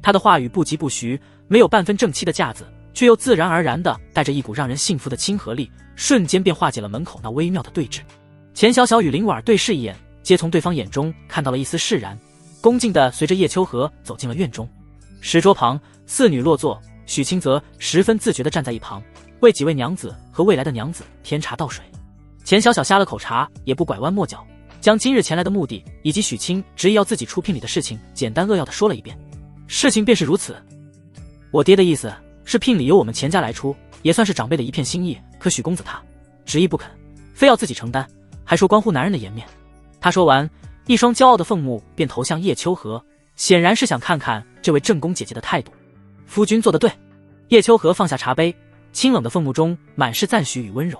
她的话语不疾不徐，没有半分正气的架子，却又自然而然的带着一股让人信服的亲和力，瞬间便化解了门口那微妙的对峙。钱小小与林婉对视一眼，皆从对方眼中看到了一丝释然，恭敬地随着叶秋荷走进了院中。石桌旁，4女落座，许清则十分自觉地站在一旁，为几位娘子和未来的娘子添茶倒水。钱小小下了口茶，也不拐弯抹角，将今日前来的目的以及许清执意要自己出聘礼的事情简单扼要地说了一遍。事情便是如此，我爹的意思是聘礼由我们钱家来出，也算是长辈的一片心意，可许公子他执意不肯，非要自己承担，还说关乎男人的颜面。他说完，一双骄傲的凤目便投向叶秋荷，显然是想看看这位正宫姐姐的态度。夫君做得对。叶秋荷放下茶杯，清冷的凤目中满是赞许与温柔。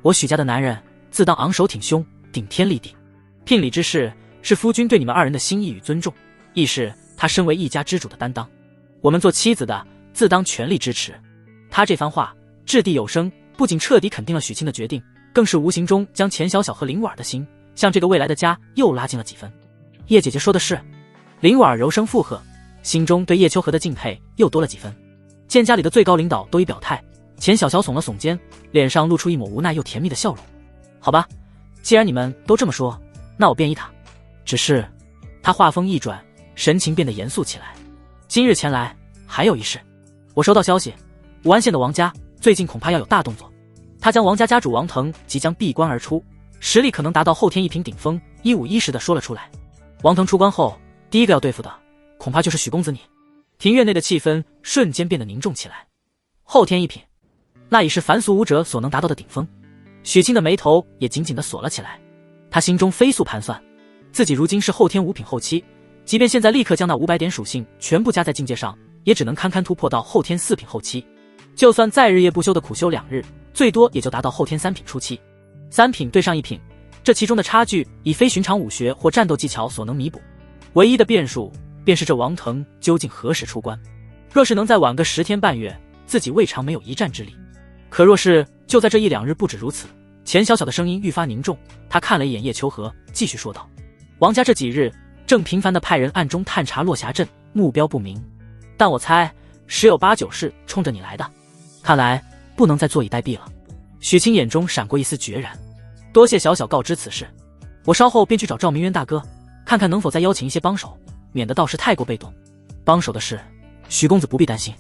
我许家的男人自当昂首挺胸，顶天立地。聘礼之事是夫君对你们2人的心意与尊重，亦是他身为一家之主的担当。我们做妻子的自当全力支持。他这番话掷地有声，不仅彻底肯定了许清的决定，更是无形中将钱小小和林婉的心向这个未来的家又拉近了几分。叶姐姐说的是。林婉柔声附和，心中对叶秋荷的敬佩又多了几分。见家里的最高领导都已表态，钱小小耸了耸肩，脸上露出一抹无奈又甜蜜的笑容。好吧，既然你们都这么说，那我便依他。只是他话锋一转，神情变得严肃起来。今日前来还有一事，我收到消息，武安县的王家最近恐怕要有大动作。他将王家家主王腾即将闭关而出，实力可能达到后天一品顶峰，一五一十的说了出来。王腾出关后，第一个要对付的恐怕就是许公子你。庭院内的气氛瞬间变得凝重起来。后天一品，那已是凡俗武者所能达到的顶峰。许清的眉头也紧紧地锁了起来，他心中飞速盘算，自己如今是后天5品后期，即便现在立刻将那500点属性全部加在境界上，也只能堪堪突破到后天4品后期。就算再日夜不休的苦修2日，最多也就达到后天3品初期。3品对上1品，这其中的差距已非寻常武学或战斗技巧所能弥补。唯一的变数便是这王腾究竟何时出关。若是能再晚个10天半月，自己未尝没有一战之力。可若是就在这1-2日，不止如此。钱小小的声音愈发凝重，他看了一眼叶秋荷，继续说道：王家这几日正频繁地派人暗中探查落霞镇，目标不明，但我猜10有8、9是冲着你来的。看来不能再坐以待毙了。许清眼中闪过一丝决然。多谢小小告知此事，我稍后便去找赵明渊大哥，看看能否再邀请一些帮手，免得到时太过被动。帮手的事，许公子不必担心。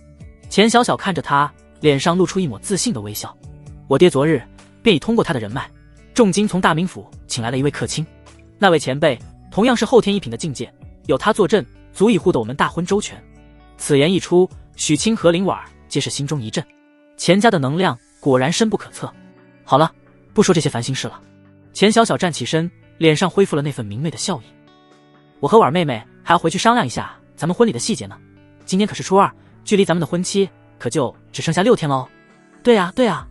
钱小小看着他，脸上露出一抹自信的微笑。我爹昨日便已通过他的人脉，重金从大名府请来了一位客卿。那位前辈同样是后天1品的境界，有他坐镇，足以护得我们大婚周全。此言一出，许清和林婉皆是心中一震。钱家的能量果然深不可测。好了，不说这些烦心事了。钱小小站起身，脸上恢复了那份明媚的笑意。我和婉妹妹还要回去商量一下咱们婚礼的细节呢。今天可是初2，距离咱们的婚期可就只剩下6天了哦。对啊对啊。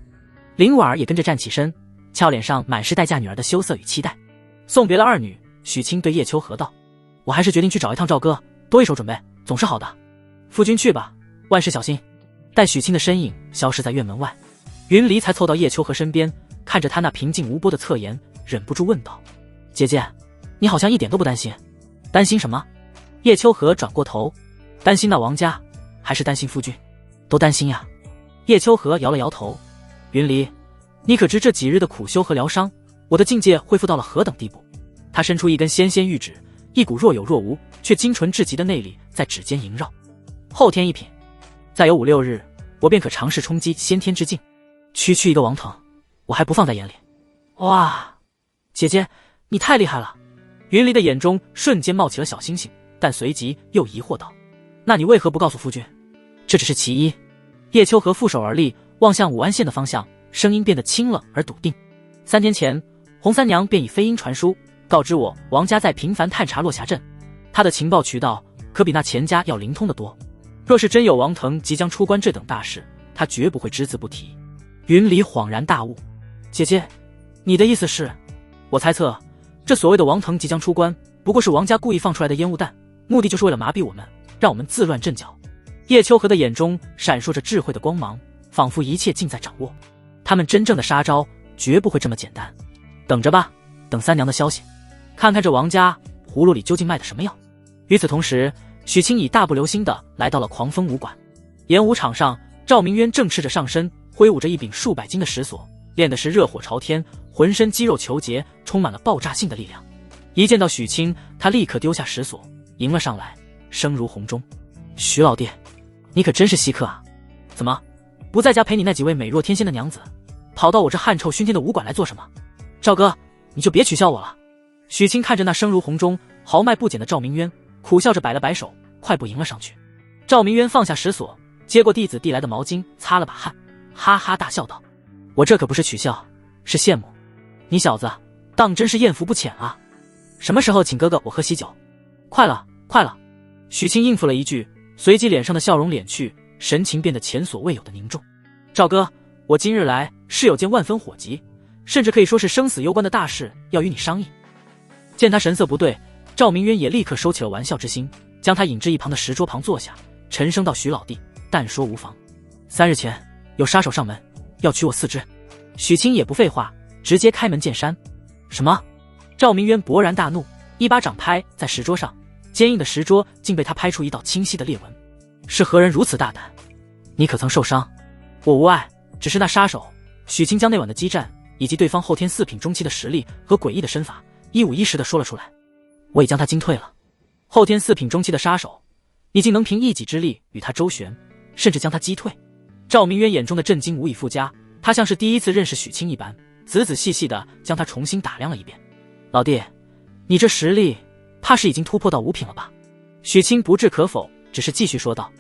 林婉也跟着站起身，俏脸上满是待嫁女儿的羞涩与期待。送别了2女，许清对叶秋荷道：我还是决定去找一趟赵哥，多一手准备总是好的。夫君去吧，万事小心。待许清的身影消失在院门外，云离才凑到叶秋荷身边，看着他那平静无波的侧颜，忍不住问道：姐姐，你好像一点都不担心。担心什么？叶秋荷转过头，担心那王家，还是担心夫君？都担心呀。叶秋荷摇了摇头。云离，你可知这几日的苦修和疗伤，我的境界恢复到了何等地步？他伸出一根纤纤玉指，一股若有若无却精纯至极的内力在指尖萦绕。后天1品，再有5、6日，我便可尝试冲击先天之境。区区一个王腾，我还不放在眼里。哇，姐姐，你太厉害了！云离的眼中瞬间冒起了小星星，但随即又疑惑道：那你为何不告诉夫君？这只是其一。叶秋荷负手而立，望向武安县的方向，声音变得清冷而笃定。3天前，红三娘便以飞鹰传书告知我，王家在频繁探查落霞镇，他的情报渠道可比那钱家要灵通得多。若是真有王腾即将出关这等大事，他绝不会只字不提。云离恍然大悟：姐姐，你的意思是？我猜测这所谓的王腾即将出关，不过是王家故意放出来的烟雾弹，目的就是为了麻痹我们，让我们自乱阵脚。叶秋荷的眼中闪烁着智慧的光芒，仿佛一切尽在掌握。他们真正的杀招绝不会这么简单。等着吧，等三娘的消息，看看这王家葫芦里究竟卖的什么药。与此同时，许清以大步流星地来到了狂风武馆。演武场上，赵明渊正赤着上身，挥舞着一柄数百斤的石锁，练的是热火朝天，浑身肌肉虬结，充满了爆炸性的力量。一见到许清，他立刻丢下石锁，迎了上来，声如洪钟：“许老弟，你可真是稀客啊！怎么不在家陪你那几位美若天仙的娘子，跑到我这汗臭熏天的武馆来做什么？赵哥，你就别取笑我了。”许清看着那声如洪钟、豪迈不减的赵明渊，苦笑着摆了摆手，快步迎了上去。赵明渊放下石锁，接过弟子递来的毛巾，擦了把汗，哈哈大笑道：“我这可不是取笑，是羡慕。你小子当真是艳福不浅啊！什么时候请哥哥我喝喜酒？快了，快了！”许清应付了一句，随即脸上的笑容敛去，神情变得前所未有的凝重。“赵哥，我今日来是有件万分火急，甚至可以说是生死攸关的大事要与你商议。”见他神色不对，赵明渊也立刻收起了玩笑之心，将他引至一旁的石桌旁坐下，沉声道：“许老弟，但说无妨。3日前有杀手上门，要取我4肢。”许清也不废话，直接开门见山。“什么？”赵明渊勃然大怒，一巴掌拍在石桌上，坚硬的石桌竟被他拍出一道清晰的裂纹。“是何人如此大胆？你可曾受伤？”“我无碍，只是那杀手。”许清将那晚的激战以及对方后天4品中期的实力和诡异的身法一五一十地说了出来。“我已将他惊退了。后天4品中期的杀手，你竟能凭一己之力与他周旋，甚至将他击退？”赵明渊眼中的震惊无以复加，他像是第一次认识许清一般，仔仔细细地将他重新打量了一遍。“老弟，你这实力怕是已经突破到5品了吧？”许清不置可否，只是继续说道：“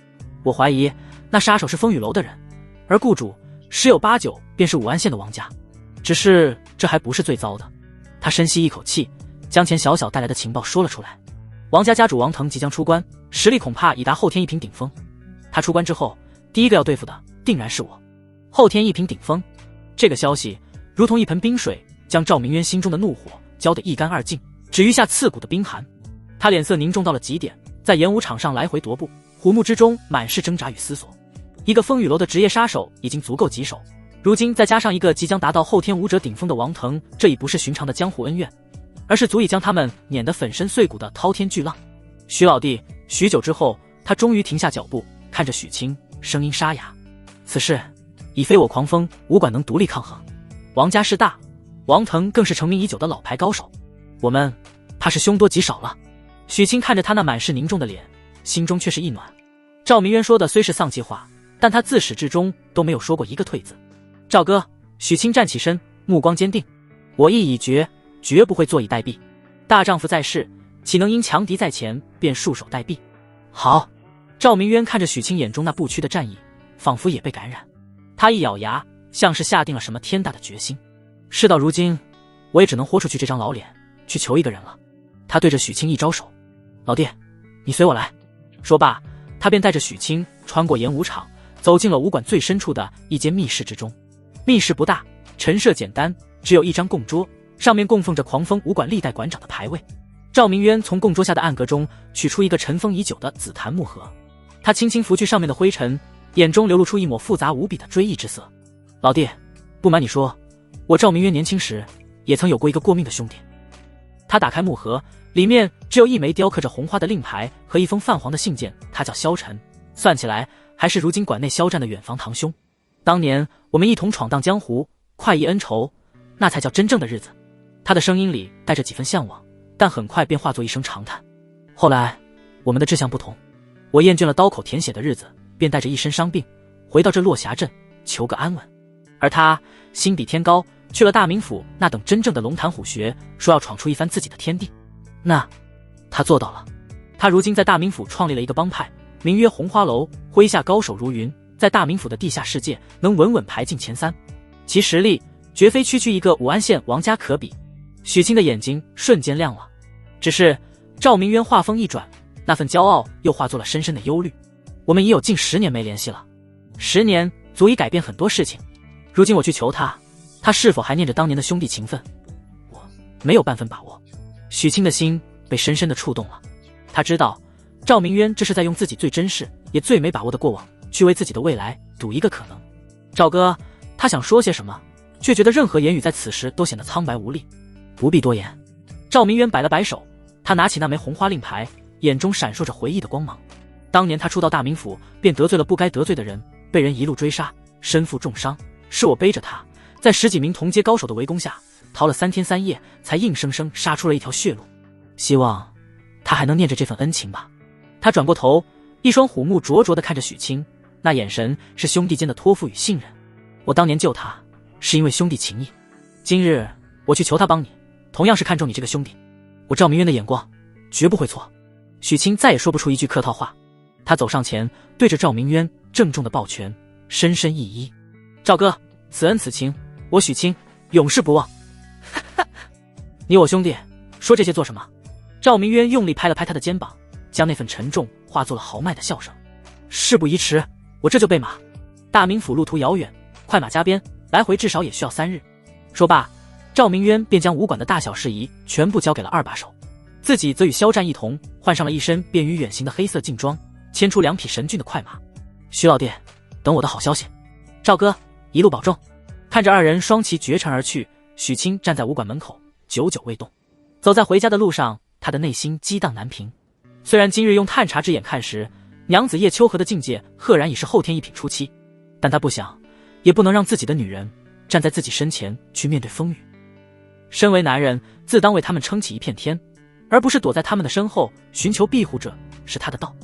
我怀疑那杀手是风雨楼的人，而雇主十有八九便是武安县的王家。只是这还不是最糟的。”他深吸一口气，将钱小小带来的情报说了出来。王家家主王腾即将出关，实力恐怕已达后天1品顶峰。他出关之后，第一个要对付的定然是我。后天1品顶峰，这个消息如同一盆冰水，将赵明渊心中的怒火浇得一干二净，只余下刺骨的冰寒。他脸色凝重到了极点，在演武场上来回踱步，虎目之中满是挣扎与思索。一个风雨楼的职业杀手已经足够棘手，如今再加上一个即将达到后天武者顶峰的王腾，这已不是寻常的江湖恩怨，而是足以将他们碾得粉身碎骨的滔天巨浪。“许老弟。”许久之后，他终于停下脚步，看着许清，声音沙哑：“此事已非我狂风武馆能独立抗衡。王家势大，王腾更是成名已久的老牌高手，我们怕是凶多吉少了。”许清看着他那满是凝重的脸，心中却是一暖。赵明渊说的虽是丧气话，但他自始至终都没有说过一个退字。“赵哥！”许清站起身，目光坚定：“我意已决，绝不会坐以待毙。大丈夫在世，岂能因强敌在前便束手待毙？”“好！”赵明渊看着许清眼中那不屈的战意，仿佛也被感染。他一咬牙，像是下定了什么天大的决心。“事到如今，我也只能豁出去这张老脸，去求一个人了。”他对着许清一招手：“老弟，你随我来。”说罢，他便带着许清穿过演武场，走进了武馆最深处的一间密室之中。密室不大，陈设简单，只有一张供桌，上面供奉着狂风武馆历代馆长的牌位。赵明渊从供桌下的暗格中取出一个尘封已久的紫檀木盒，他轻轻拂去上面的灰尘，眼中流露出一抹复杂无比的追忆之色。“老弟，不瞒你说，我赵明渊年轻时也曾有过一个过命的兄弟。”他打开木盒，里面只有一枚雕刻着红花的令牌和一封泛黄的信件。他叫萧晨，算起来还是如今馆内肖战的远房堂兄。当年我们一同闯荡江湖，快意恩仇，那才叫真正的日子。他的声音里带着几分向往，但很快便化作一声长叹。后来我们的志向不同，我厌倦了刀口舔血的日子，便带着一身伤病回到这落霞镇求个安稳。而他心比天高，去了大名府那等真正的龙潭虎穴，说要闯出一番自己的天地。那他做到了。他如今在大名府创立了一个帮派，名曰红花楼，麾下高手如云，在大名府的地下世界能稳稳排进前3，其实力绝非区区一个武安县王家可比。许清的眼睛瞬间亮了，只是赵明渊话锋一转，那份骄傲又化作了深深的忧虑。我们已有近10年没联系了，10年足以改变很多事情。如今我去求他，他是否还念着当年的兄弟情分，我没有半分把握。许清的心被深深的触动了。他知道赵明渊这是在用自己最真实也最没把握的过往去为自己的未来赌一个可能。赵哥，他想说些什么，却觉得任何言语在此时都显得苍白无力。不必多言。赵明渊摆了摆手，他拿起那枚红花令牌，眼中闪烁着回忆的光芒。当年他初到大名府，便得罪了不该得罪的人，被人一路追杀，身负重伤，是我背着他，在10几名同阶高手的围攻下，逃了3天3夜，才硬生生杀出了一条血路。希望他还能念着这份恩情吧。他转过头，一双虎目灼灼地看着许清，那眼神是兄弟间的托付与信任。我当年救他，是因为兄弟情谊，今日我去求他帮你，同样是看中你这个兄弟。我赵明渊的眼光绝不会错。许清再也说不出一句客套话，他走上前，对着赵明渊郑重的抱拳，深深一揖。赵哥，此恩此情，我许清永世不忘。你我兄弟，说这些做什么？赵明渊用力拍了拍他的肩膀，将那份沉重化作了豪迈的笑声。事不宜迟，我这就备马。大名府路途遥远，快马加鞭，来回至少也需要3日。说罢，赵明渊便将武馆的大小事宜全部交给了2把手，自己则与肖战一同换上了一身便于远行的黑色劲装，牵出2匹神骏的快马。徐老弟，等我的好消息。赵哥，一路保重。看着2人双骑绝尘而去，许清站在武馆门口，久久未动。走在回家的路上，他的内心激荡难平。虽然今日用探查之眼看时，娘子叶秋荷的境界赫然已是后天一品初期，但他不想，也不能让自己的女人站在自己身前去面对风雨。身为男人，自当为他们撑起一片天，而不是躲在他们的身后寻求庇护者，是他的道。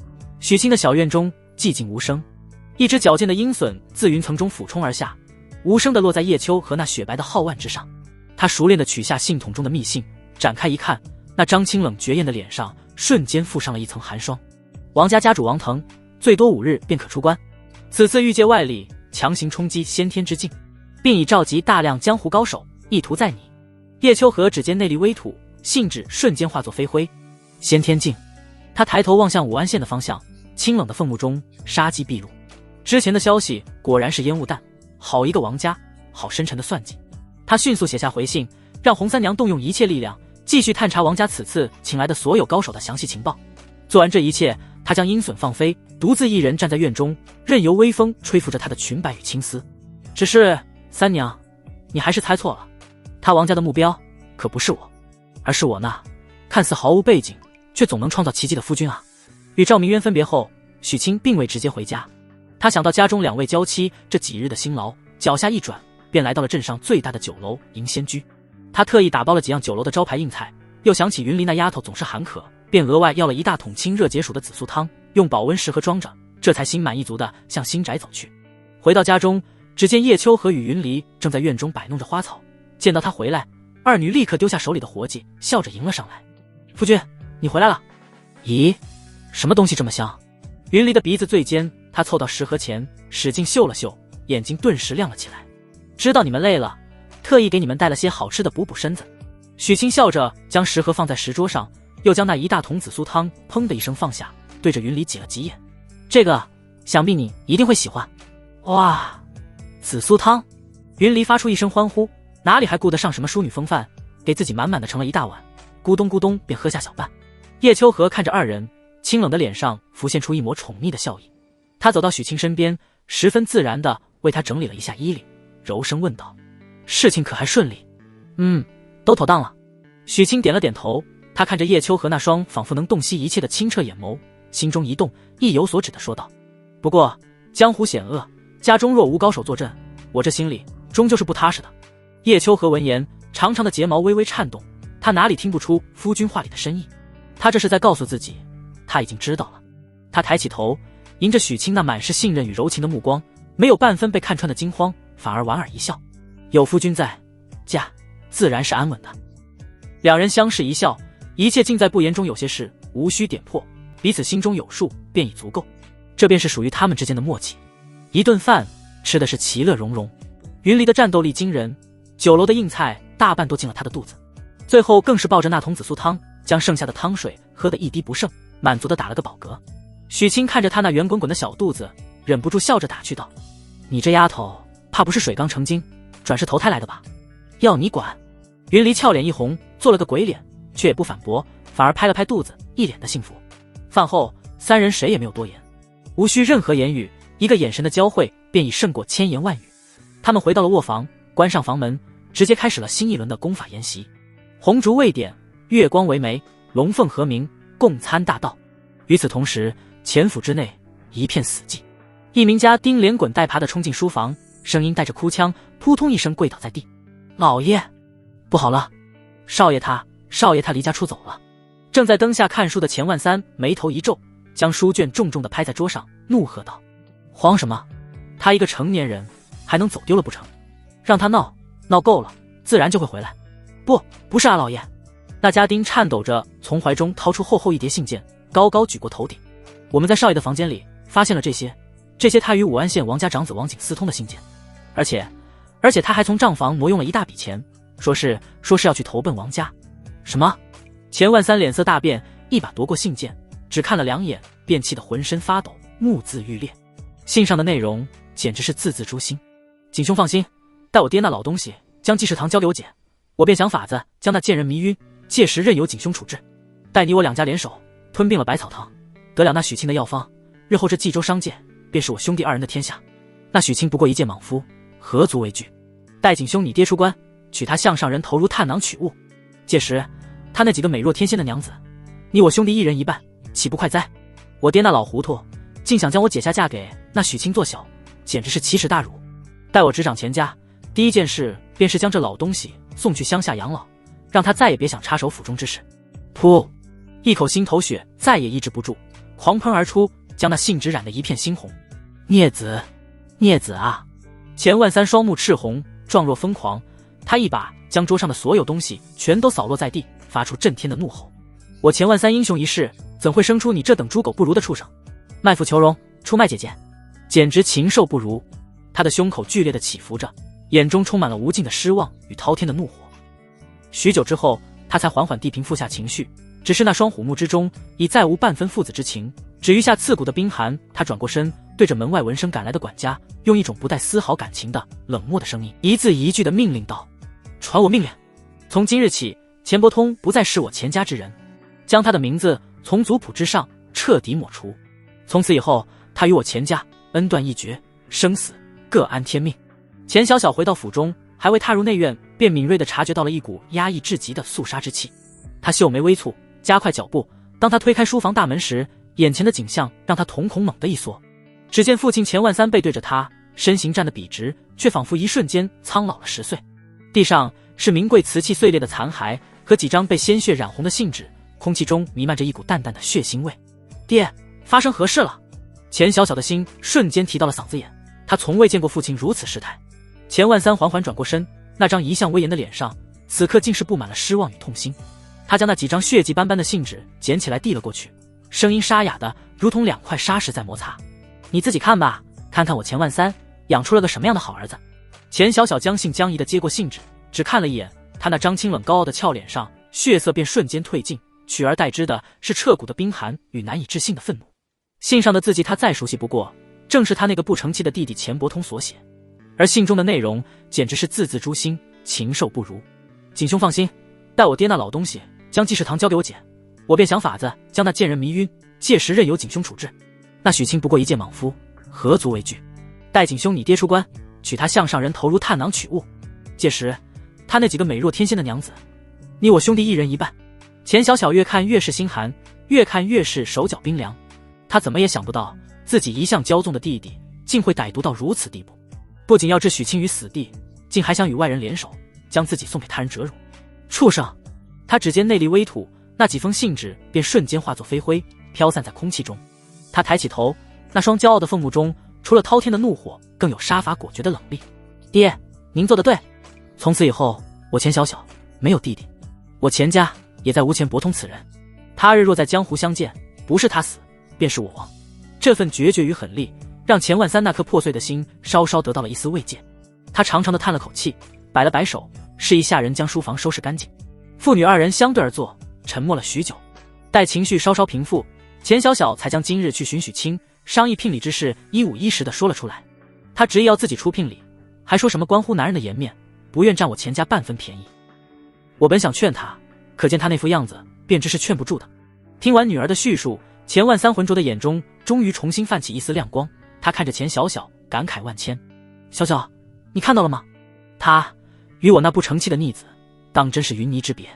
许清的小院中寂静无声，一只矫健的鹰隼自云层中俯冲而下，无声地落在叶秋和那雪白的皓腕之上。他熟练地取下信筒中的密信，展开一看，那张清冷绝艳的脸上瞬间附上了一层寒霜。王家家主王腾，最多5日便可出关，此次欲借外力强行冲击先天之境，并已召集大量江湖高手，意图在你。叶秋和只见内力微吐，信纸瞬间化作飞灰。先天境。他抬头望向武安县的方向，清冷的凤目中杀机毕露。之前的消息果然是烟雾弹，好一个王家，好深沉的算计。他迅速写下回信，让洪三娘动用一切力量继续探查王家此次请来的所有高手的详细情报。做完这一切，他将鹰隼放飞，独自一人站在院中，任由微风吹拂着他的裙摆与青丝。只是三娘，你还是猜错了，他王家的目标可不是我，而是我那看似毫无背景却总能创造奇迹的夫君啊。与赵明渊分别后，许清并未直接回家，他想到家中2位娇妻这几日的辛劳，脚下一转便来到了镇上最大的酒楼迎仙居。他特意打包了几样酒楼的招牌硬菜，又想起云离那丫头总是喊渴，便额外要了1大桶清热解暑的紫苏汤，用保温食盒装着，这才心满意足地向新宅走去。回到家中，只见叶秋和与云离正在院中摆弄着花草，见到他回来，二女立刻丢下手里的活计，笑着迎了上来。夫君，你回来了。咦，什么东西这么香？云离的鼻子最尖，他凑到食盒前使劲嗅了嗅，眼睛顿时亮了起来。知道你们累了，特意给你们带了些好吃的补补身子。许清笑着将食盒放在石桌上，又将那1大桶紫苏汤砰的一声放下，对着云离挤了挤眼。这个想必你一定会喜欢。哇，紫苏汤！云离发出一声欢呼，哪里还顾得上什么淑女风范，给自己满满的盛了1大碗，咕咚咕咚便喝下小半。叶秋荷看着2人，清冷的脸上浮现出一抹宠溺的笑意。他走到许清身边，十分自然地为他整理了一下衣领，柔声问道：事情可还顺利？都妥当了。许清点了点头，他看着叶秋荷那双仿佛能洞悉一切的清澈眼眸，心中一动，意有所指地说道：不过江湖险恶，家中若无高手坐镇，我这心里终究是不踏实的。叶秋荷闻言，长长的睫毛微微颤动，他哪里听不出夫君话里的深意？他这是在告诉自己，他已经知道了。他抬起头，迎着许清那满是信任与柔情的目光，没有半分被看穿的惊慌，反而莞尔一笑。有夫君在，家自然是安稳的。2人相视一笑，一切尽在不言中有些事，无需点破，彼此心中有数便已足够。这便是属于他们之间的默契。一顿饭吃的是其乐融融，云离的战斗力惊人，酒楼的硬菜大半都进了他的肚子，最后更是抱着那桶紫苏汤，将剩下的汤水喝得一滴不剩，满足地打了个饱嗝。许清看着他那圆滚滚的小肚子，忍不住笑着打趣道：你这丫头怕不是水缸成精，转世投胎来的吧？要你管。云离俏脸一红，做了个鬼脸，却也不反驳，反而拍了拍肚子，一脸的幸福。饭后，三人谁也没有多言，无需任何言语，一个眼神的交汇便已胜过千言万语。他们回到了卧房，关上房门，直接开始了新一轮的功法研习。红烛未点，月光为媒，龙凤和鸣，共参大道。与此同时，钱府之内一片死寂。一名家丁连滚带爬地冲进书房，声音带着哭腔，扑通一声跪倒在地。老爷，不好了，少爷他离家出走了。正在灯下看书的钱万三眉头一皱，将书卷重重地拍在桌上，怒喝道：慌什么？他一个成年人还能走丢了不成？让他闹够了，自然就会回来。不是啊，老爷。那家丁颤抖着从怀中掏出厚厚一叠信件，高高举过头顶。我们在少爷的房间里发现了这些他与武安县王家长子王景私通的信件，而且他还从账房挪用了一大笔钱，说是要去投奔王家。什么？钱万三脸色大变，一把夺过信件，只看了2眼，便气得浑身发抖，目眦欲裂。信上的内容简直是字字诛心。景兄放心，待我爹那老东西将济世堂交给我姐，我便想法子将那贱人迷晕，届时任由景兄处置。待你我两家联手吞并了百草堂，得了那许清的药方，日后这冀州商界便是我兄弟2人的天下。那许清不过一介莽夫，何足为惧？待景兄你爹出关，娶她项上人投入探囊取物，届时他那几个美若天仙的娘子，你我兄弟1人1半，岂不快哉？我爹那老糊涂，竟想将我姐下嫁给那许清做小，简直是奇耻大辱。待我执掌钱家，第一件事便是将这老东西送去乡下养老，让他再也别想插手府中之事。噗！一口心头血再也抑制不住，狂喷而出，将那信纸染得一片猩红。孽子啊！钱万三双目赤红，状若疯狂，他一把将桌上的所有东西全都扫落在地，发出震天的怒吼：我钱万三英雄一世，怎会生出你这等猪狗不如的畜生？卖妇求荣，出卖姐姐，简直禽兽不如！他的胸口剧烈的起伏着，眼中充满了无尽的失望与滔天的怒火。许久之后，他才缓缓地平复下情绪，只是那双虎目之中已再无半分父子之情，只余下刺骨的冰寒。他转过身，对着门外闻声赶来的管家，用一种不带丝毫感情的冷漠的声音，一字一句地命令道：传我命令，从今日起，钱伯通不再是我钱家之人，将他的名字从族谱之上彻底抹除。从此以后，他与我钱家恩断义绝，生死各安天命。钱小小回到府中，还未踏入内院，便敏锐地察觉到了一股压抑至极的肃杀之气。他秀眉微蹙，加快脚步。当他推开书房大门时，眼前的景象让他瞳孔猛地一缩。只见父亲钱万三背对着他，身形站得笔直，却仿佛一瞬间苍老了10岁。地上是名贵瓷器碎裂的残骸和几张被鲜血染红的信纸，空气中弥漫着一股淡淡的血腥味。爹，发生何事了？钱小小的心瞬间提到了嗓子眼，他从未见过父亲如此失态。钱万三缓缓转过身，那张一向威严的脸上此刻竟是布满了失望与痛心。他将那几张血迹斑斑的信纸捡起来递了过去，声音沙哑的如同2块砂石在摩擦。你自己看吧，看看我钱万三养出了个什么样的好儿子。钱小小将信将疑的接过信纸，只看了一眼，他那张清冷高傲的俏脸上血色便瞬间褪尽，取而代之的是彻骨的冰寒与难以置信的愤怒。信上的字迹他再熟悉不过，正是他那个不成器的弟弟钱伯通所写，而信中的内容简直是字字诛心，禽兽不如。景兄放心，待我爹那老东西将济世堂交给我姐，我便想法子将那贱人迷晕，届时任由景兄处置。那许清不过一介莽夫，何足为惧？待景兄你爹出关，娶他项上人投入探囊取物，届时他那几个美若天仙的娘子，你我兄弟1人1半。钱小小越看越是心寒，越看越是手脚冰凉。他怎么也想不到，自己一向骄纵的弟弟竟会歹毒到如此地步，不仅要置许清于死地，竟还想与外人联手，将自己送给他人折辱。畜生！他指尖内力微吐，那几封信纸便瞬间化作飞灰，飘散在空气中。他抬起头，那双骄傲的凤目中，除了滔天的怒火，更有杀伐果决的冷厉。爹，您做得对，从此以后，我钱小小没有弟弟，我钱家也再无钱伯通此人。他日若在江湖相见，不是他死，便是我亡。这份决绝与狠厉，让钱万三那颗破碎的心稍稍得到了一丝慰藉。他长长的叹了口气，摆了摆手，示意下人将书房收拾干净。父女2人相对而坐，沉默了许久。待情绪稍稍平复，钱小小才将今日去寻许清商议聘礼之事一五一十地说了出来。他执意要自己出聘礼，还说什么关乎男人的颜面，不愿占我钱家半分便宜。我本想劝他，可见他那副样子，便知是劝不住的。听完女儿的叙述，钱万三浑浊的眼中终于重新泛起一丝亮光。他看着钱小小，感慨万千：“小小，你看到了吗？他与我那不成器的逆子，当真是云泥之别。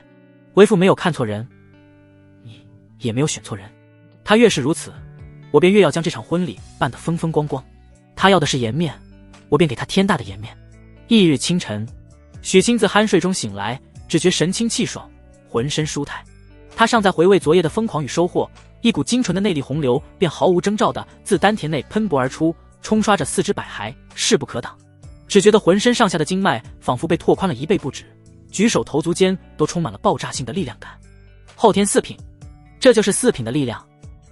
为父没有看错人，你也没有选错人。他越是如此，我便越要将这场婚礼办得风风光光。他要的是颜面，我便给他天大的颜面。”翌日清晨，许清自酣睡中醒来，只觉神清气爽，浑身舒泰。他尚在回味昨夜的疯狂与收获，一股精纯的内力洪流便毫无征兆地自丹田内喷薄而出，冲刷着四肢百骸，势不可挡。只觉得浑身上下的经脉仿佛被拓宽了1倍不止，举手投足间都充满了爆炸性的力量感。后天四品，这就是四品的力量。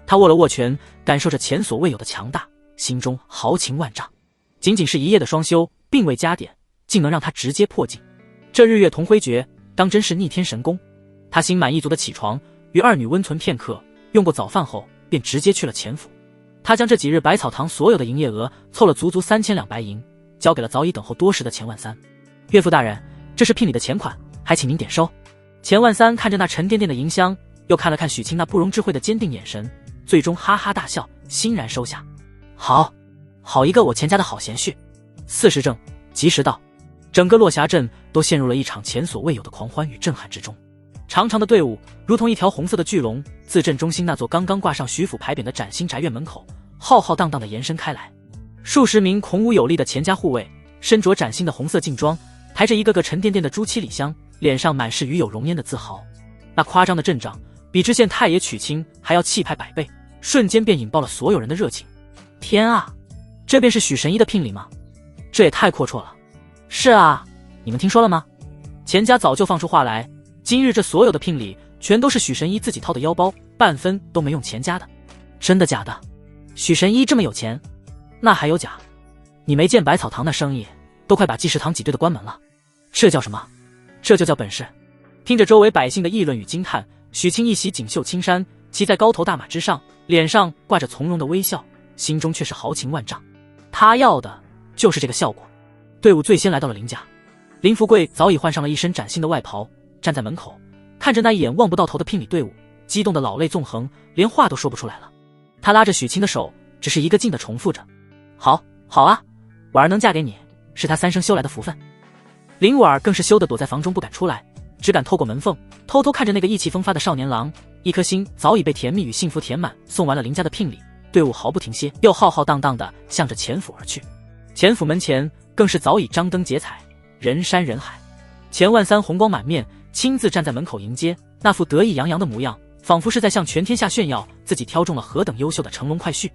他握了握拳，感受着前所未有的强大，心中豪情万丈。仅仅是一夜的双修，并未加点，竟能让他直接破境。这日月同辉诀当真是逆天神功。他心满意足地起床，与二女温存片刻，用过早饭后便直接去了钱府。他将这几日百草堂所有的营业额凑了足足3000两白银，交给了早已等候多时的钱万三。岳父大人，这是聘礼的钱款，还请您点收。钱万三看着那沉甸甸的银箱，又看了看许清那不容置喙的坚定眼神，最终哈哈大笑，欣然收下。好一个我钱家的好贤婿！40正，及时到。整个落霞镇都陷入了一场前所未有的狂欢与震撼之中。长长的队伍如同一条红色的巨龙，自镇中心那座刚刚挂上徐府牌匾的崭新宅院门口浩浩荡荡地延伸开来。数十名孔武有力的钱家护卫，身着崭新的红色劲装，抬着一个个沉甸甸的朱漆礼箱，脸上满是与有荣焉的自豪。那夸张的阵仗比知县太爷娶亲还要气派100倍，瞬间便引爆了所有人的热情。天啊，这便是许神医的聘礼吗？这也太阔绰了。是啊，你们听说了吗？钱家早就放出话来，今日这所有的聘礼全都是许神医自己掏的腰包，半分都没用钱家的。真的假的？许神医这么有钱？那还有假？你没见百草堂那生意都快把济世堂挤兑的关门了，这叫什么？这就叫本事。听着周围百姓的议论与惊叹，许清一袭锦绣青衫，骑在高头大马之上，脸上挂着从容的微笑，心中却是豪情万丈。他要的就是这个效果。队伍最先来到了林家，林福贵早已换上了一身崭新的外袍，站在门口看着那一眼望不到头的聘礼队伍，激动的老泪纵横，连话都说不出来了。他拉着许清的手，只是一个劲地重复着：好啊，婉儿能嫁给你，是他3生修来的福分。林婉儿更是羞得躲在房中不敢出来，只敢透过门缝偷偷看着那个意气风发的少年郎，一颗心早已被甜蜜与幸福填满。送完了林家的聘礼，队伍毫不停歇，又浩浩荡荡地向着钱府而去。钱府门前更是早已张灯结彩，人山人海。钱万三红光满面，亲自站在门口迎接，那副得意洋洋的模样，仿佛是在向全天下炫耀自己挑中了何等优秀的乘龙快婿。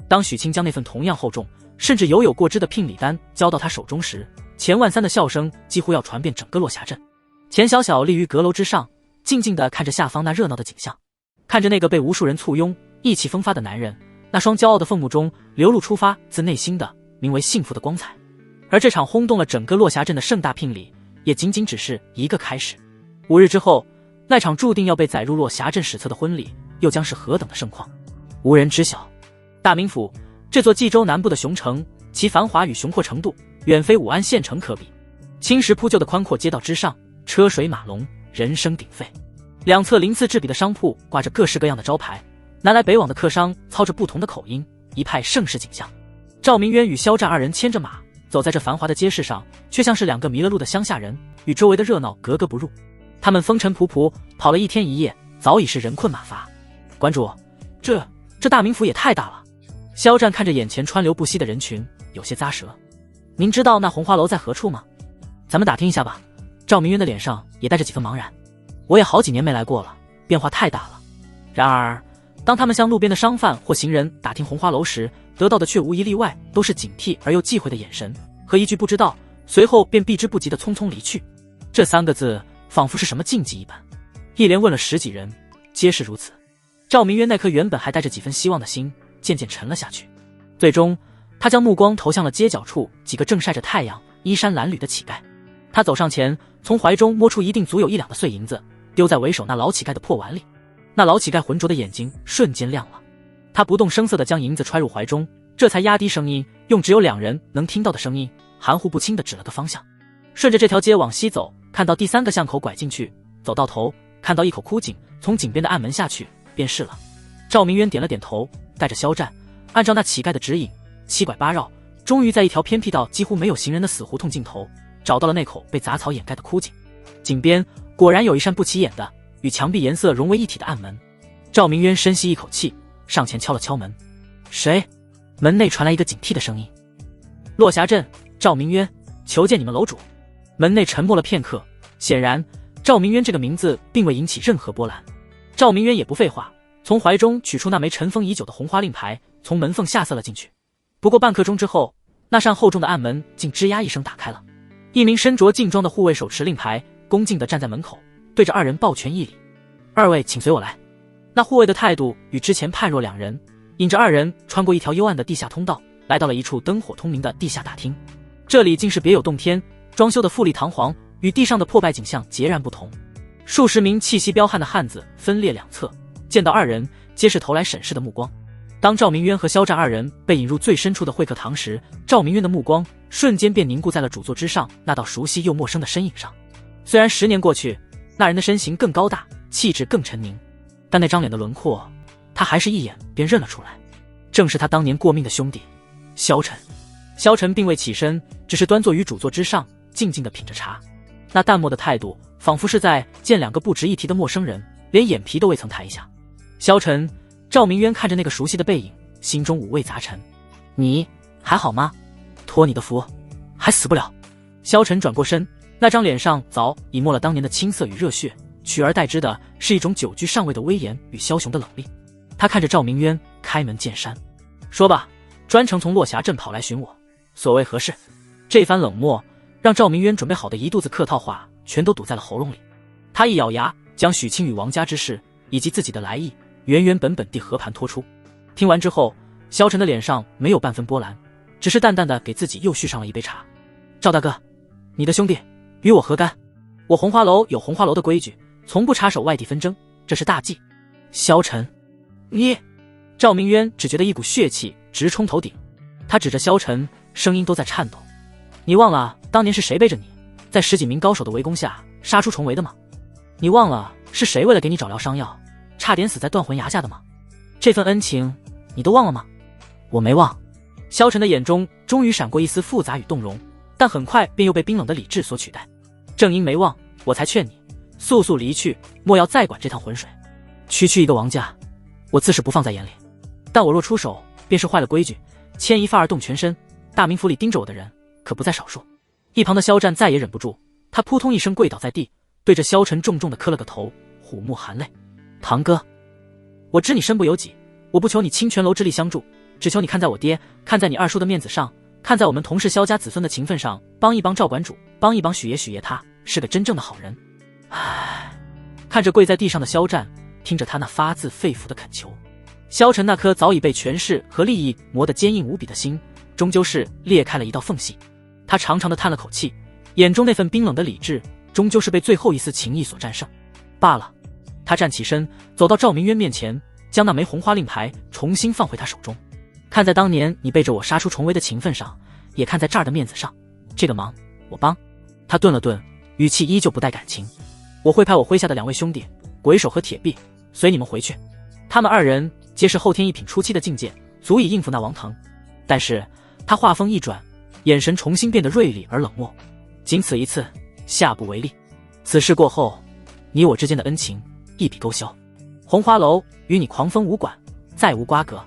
当许清将那份同样厚重甚至有过之的聘礼单交到他手中时，钱万三的笑声几乎要传遍整个落霞镇。钱小小立于阁楼之上，静静地看着下方那热闹的景象，看着那个被无数人簇拥意气风发的男人，那双骄傲的凤目中流露出发自内心的名为幸福的光彩。而这场轰动了整个落霞镇的盛大聘礼，也仅仅只是一个开始。5日之后，那场注定要被载入落霞镇史册的婚礼，又将是何等的盛况，无人知晓。大名府，这座冀州南部的雄城，其繁华与雄阔程度，远非武安县城可比。青石铺就的宽阔街道之上，车水马龙，人声鼎沸。两侧鳞次栉比的商铺挂着各式各样的招牌，南来北往的客商操着不同的口音，一派盛世景象。赵明渊与肖战2人牵着马走在这繁华的街市上，却像是2个迷了路的乡下人，与周围的热闹格格不入。他们风尘仆仆跑了1天1夜，早已是人困马乏。馆主，这大名府也太大了。肖战看着眼前川流不息的人群，有些咂舌。您知道那红花楼在何处吗？咱们打听一下吧。赵明渊的脸上也带着几分茫然。我也好几年没来过了，变化太大了。然而当他们向路边的商贩或行人打听红花楼时，得到的却无一例外都是警惕而又忌讳的眼神和一句不知道，随后便避之不及的匆匆离去。这3个字仿佛是什么禁忌一般。一连问了10几人，皆是如此。赵明渊那颗原本还带着几分希望的心渐渐沉了下去。最终他将目光投向了街角处几个正晒着太阳衣衫褴褛的乞丐。他走上前，从怀中摸出一定足有1两的碎银子，丢在为首那老乞丐的破碗里。那老乞丐浑浊的眼睛瞬间亮了，他不动声色地将银子揣入怀中，这才压低声音，用只有2人能听到的声音，含糊不清地指了个方向。顺着这条街往西走，看到第3个巷口拐进去，走到头看到一口枯井从井边的暗门下去，便是了。赵明渊点了点头，带着肖战按照那乞丐的指引，七拐八绕，终于在一条偏僻到几乎没有行人的死胡同尽头，找到了那口被杂草掩盖的枯井。井边果然有一扇不起眼的与墙壁颜色融为一体的暗门。赵明渊深吸一口气，上前敲了敲门。谁？门内传来一个警惕的声音。落霞镇，赵明渊，求见你们楼主。门内沉默了片刻，显然赵明渊这个名字并未引起任何波澜。赵明渊也不废话，从怀中取出那枚尘封已久的红花令牌，从门缝下塞了进去。不过半刻钟之后，那扇厚重的暗门竟吱呀一声打开了。一名身着劲装的护卫手持令牌，恭敬地站在门口，对着二人抱拳一礼：“二位请随我来。”那护卫的态度与之前判若两人，引着二人穿过一条幽暗的地下通道，来到了一处灯火通明的地下大厅。这里竟是别有洞天，装修的富丽堂皇，与地上的破败景象截然不同。数十名气息彪悍的汉子分列两侧，见到二人皆是投来审视的目光。当赵明渊和肖战二人被引入最深处的会客堂时，赵明渊的目光瞬间便凝固在了主座之上那道熟悉又陌生的身影上。虽然10年过去，那人的身形更高大，气质更沉凝，但那张脸的轮廓他还是一眼便认了出来，正是他当年过命的兄弟萧晨。萧晨并未起身，只是端坐于主座之上，静静地品着茶。那淡漠的态度仿佛是在见两个不值一提的陌生人，连眼皮都未曾抬一下。萧晨，赵明渊看着那个熟悉的背影，心中五味杂陈。你还好吗？托你的福，还死不了。萧晨转过身，那张脸上早已没了当年的青涩与热血，取而代之的是一种久居上位的威严与枭雄的冷厉。他看着赵明渊，开门见山：“说吧，专程从落霞镇跑来寻我，所谓何事？”这番冷漠让赵明渊准备好的一肚子客套话全都堵在了喉咙里。他一咬牙，将许清与王家之事以及自己的来意原原本本地和盘托出。听完之后，萧晨的脸上没有半分波澜，只是淡淡的给自己又续上了一杯茶。赵大哥，你的兄弟与我何干？我红花楼有红花楼的规矩，从不插手外地纷争，这是大忌。萧晨，你……赵明渊只觉得一股血气直冲头顶，他指着萧晨，声音都在颤抖：“你忘了当年是谁背着你，在10几名高手的围攻下杀出重围的吗？你忘了是谁为了给你找疗伤药，差点死在断魂崖下的吗？这份恩情你都忘了吗？”“我没忘。”萧晨的眼中终于闪过一丝复杂与动容，但很快便又被冰冷的理智所取代。正因没忘，我才劝你速速离去，莫要再管这趟浑水。区一个王家，我自是不放在眼里，但我若出手，便是坏了规矩，牵一发而动全身，大名府里盯着我的人可不在少数。一旁的肖战再也忍不住，他扑通一声跪倒在地，对着萧晨重重地磕了个头，虎目含泪：“堂哥，我知你身不由己，我不求你倾全楼之力相助，只求你看在我爹，看在你二叔的面子上，看在我们同是萧家子孙的情分上，帮一帮赵馆主，帮一帮许爷，他是个真正的好人。”唉，看着跪在地上的肖战，听着他那发自肺腑的恳求，萧晨那颗早已被权势和利益磨得坚硬无比的心，终究是裂开了一道缝隙。他长长的叹了口气，眼中那份冰冷的理智，终究是被最后一丝情谊所战胜。罢了。他站起身，走到赵明渊面前，将那枚红花令牌重新放回他手中。看在当年你背着我杀出重围的情分上，也看在这儿的面子上，这个忙我帮。他顿了顿，语气依旧不带感情：“我会派我麾下的2位兄弟鬼手和铁臂随你们回去，他们2人皆是后天一品初期的境界，足以应付那王腾。”但是他话锋一转，眼神重新变得锐利而冷漠：“仅此一次，下不为例。此事过后，你我之间的恩情一笔勾销，红花楼与你狂风无管，再无瓜葛。”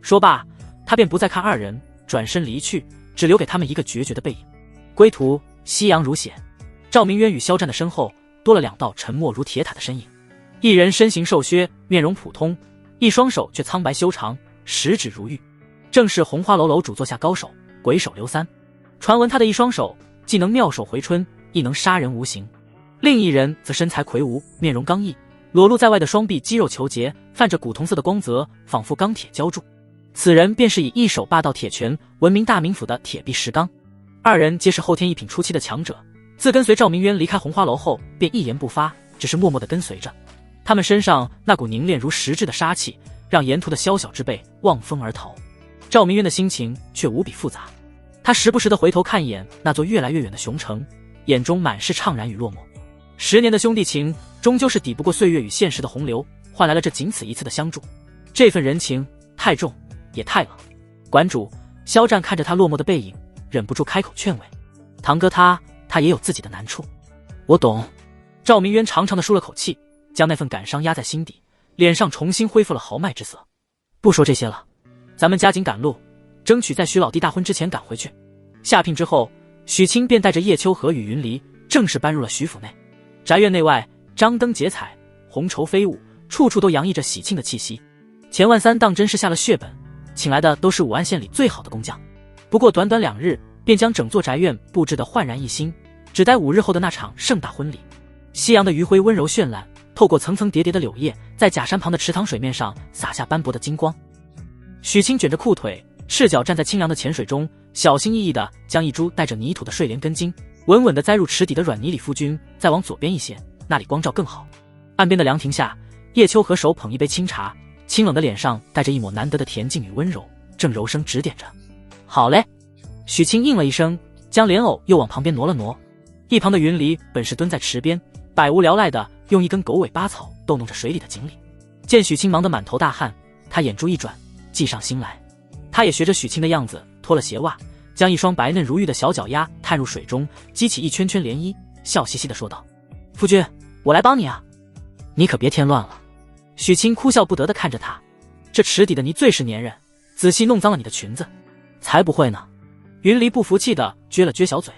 说罢，他便不再看2人，转身离去，只留给他们一个决绝的背影。归途夕阳如血，赵明渊与肖战的身后多了2道沉默如铁塔的身影，一人身形瘦削，面容普通，一双手却苍白修长，十指如玉，正是红花楼楼主座下高手鬼手刘三。传闻他的一双手既能妙手回春，亦能杀人无形。另一人则身材魁梧，面容刚毅，裸露在外的双臂肌肉虬结，泛着古铜色的光泽，仿佛钢铁浇铸。此人便是以一手霸道铁拳闻名大名府的铁臂石刚。2人皆是后天一品初期的强者，自跟随赵明渊离开红花楼后，便一言不发，只是默默地跟随着。他们身上那股凝练如实质的杀气，让沿途的宵小之辈望风而逃。赵明渊的心情却无比复杂，他时不时地回头看一眼那座越来越远的熊城，眼中满是怅然与落寞。10年的兄弟情，终究是抵不过岁月与现实的洪流，换来了这仅此一次的相助。这份人情太重，也太冷。馆主肖战看着他落寞的背影，忍不住开口劝慰：“堂哥他也有自己的难处。”我懂。赵明渊长长的舒了口气，将那份感伤压在心底，脸上重新恢复了豪迈之色。不说这些了，咱们加紧赶路，争取在许老弟大婚之前赶回去。下聘之后，许清便带着叶秋荷与云离正式搬入了许府内。宅院内外张灯结彩，红绸飞舞，处处都洋溢着喜庆的气息。钱万三当真是下了血本，请来的都是武安县里最好的工匠。不过短短2日，便将整座宅院布置得焕然一新，只待5日后的那场盛大婚礼。夕阳的余晖温柔绚烂，透过层层叠叠的柳叶，在假山旁的池塘水面上洒下斑驳的金光。许清卷着裤腿，赤脚站在清凉的浅水中，小心翼翼地将一株带着泥土的睡莲根茎稳稳地栽入池底的软泥里。夫君再往左边一些，那里光照更好。岸边的凉亭下，叶秋荷手捧一杯清茶，清冷的脸上带着一抹难得的恬静与温柔，正柔声指点着。好嘞。许清应了一声，将莲藕又往旁边挪了挪。一旁的云离本是蹲在池边，百无聊赖地用一根狗尾巴草逗弄着水里的锦鲤。见许清忙得满头大汗，他眼珠一转，计上心来。他也学着许清的样子脱了鞋袜，将一双白嫩如玉的小脚丫探入水中，激起一圈圈涟漪，笑嘻嘻地说道：“夫君，我来帮你啊。”“你可别添乱了。”许清哭笑不得地看着他，“这池底的泥最是粘人，仔细弄脏了你的裙子。”“才不会呢。”云离不服气地撅了撅小嘴，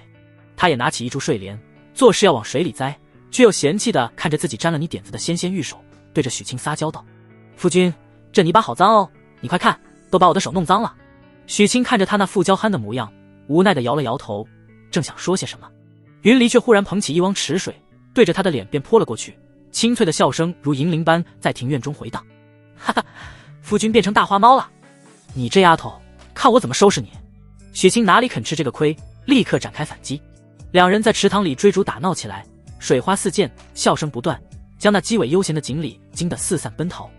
他也拿起一株睡莲，做事要往水里栽，却又嫌弃地看着自己沾了你点子的纤纤玉手，对着许清撒娇道：“夫君，这泥巴好脏哦，你快看，都把我的手弄脏了。”许清看着他那富娇憨的模样，无奈地摇了摇头，正想说些什么，云离却忽然捧起一汪池水，对着他的脸便泼了过去，清脆的笑声如银铃般在庭院中回荡。“哈哈，夫君变成大花猫了，你这丫头，看我怎么收拾你！”许清哪里肯吃这个亏，立刻展开反击。两人在池塘里追逐打闹起来，水花四溅，笑声不断，将那鸡尾悠闲的锦鲤惊得四散奔逃。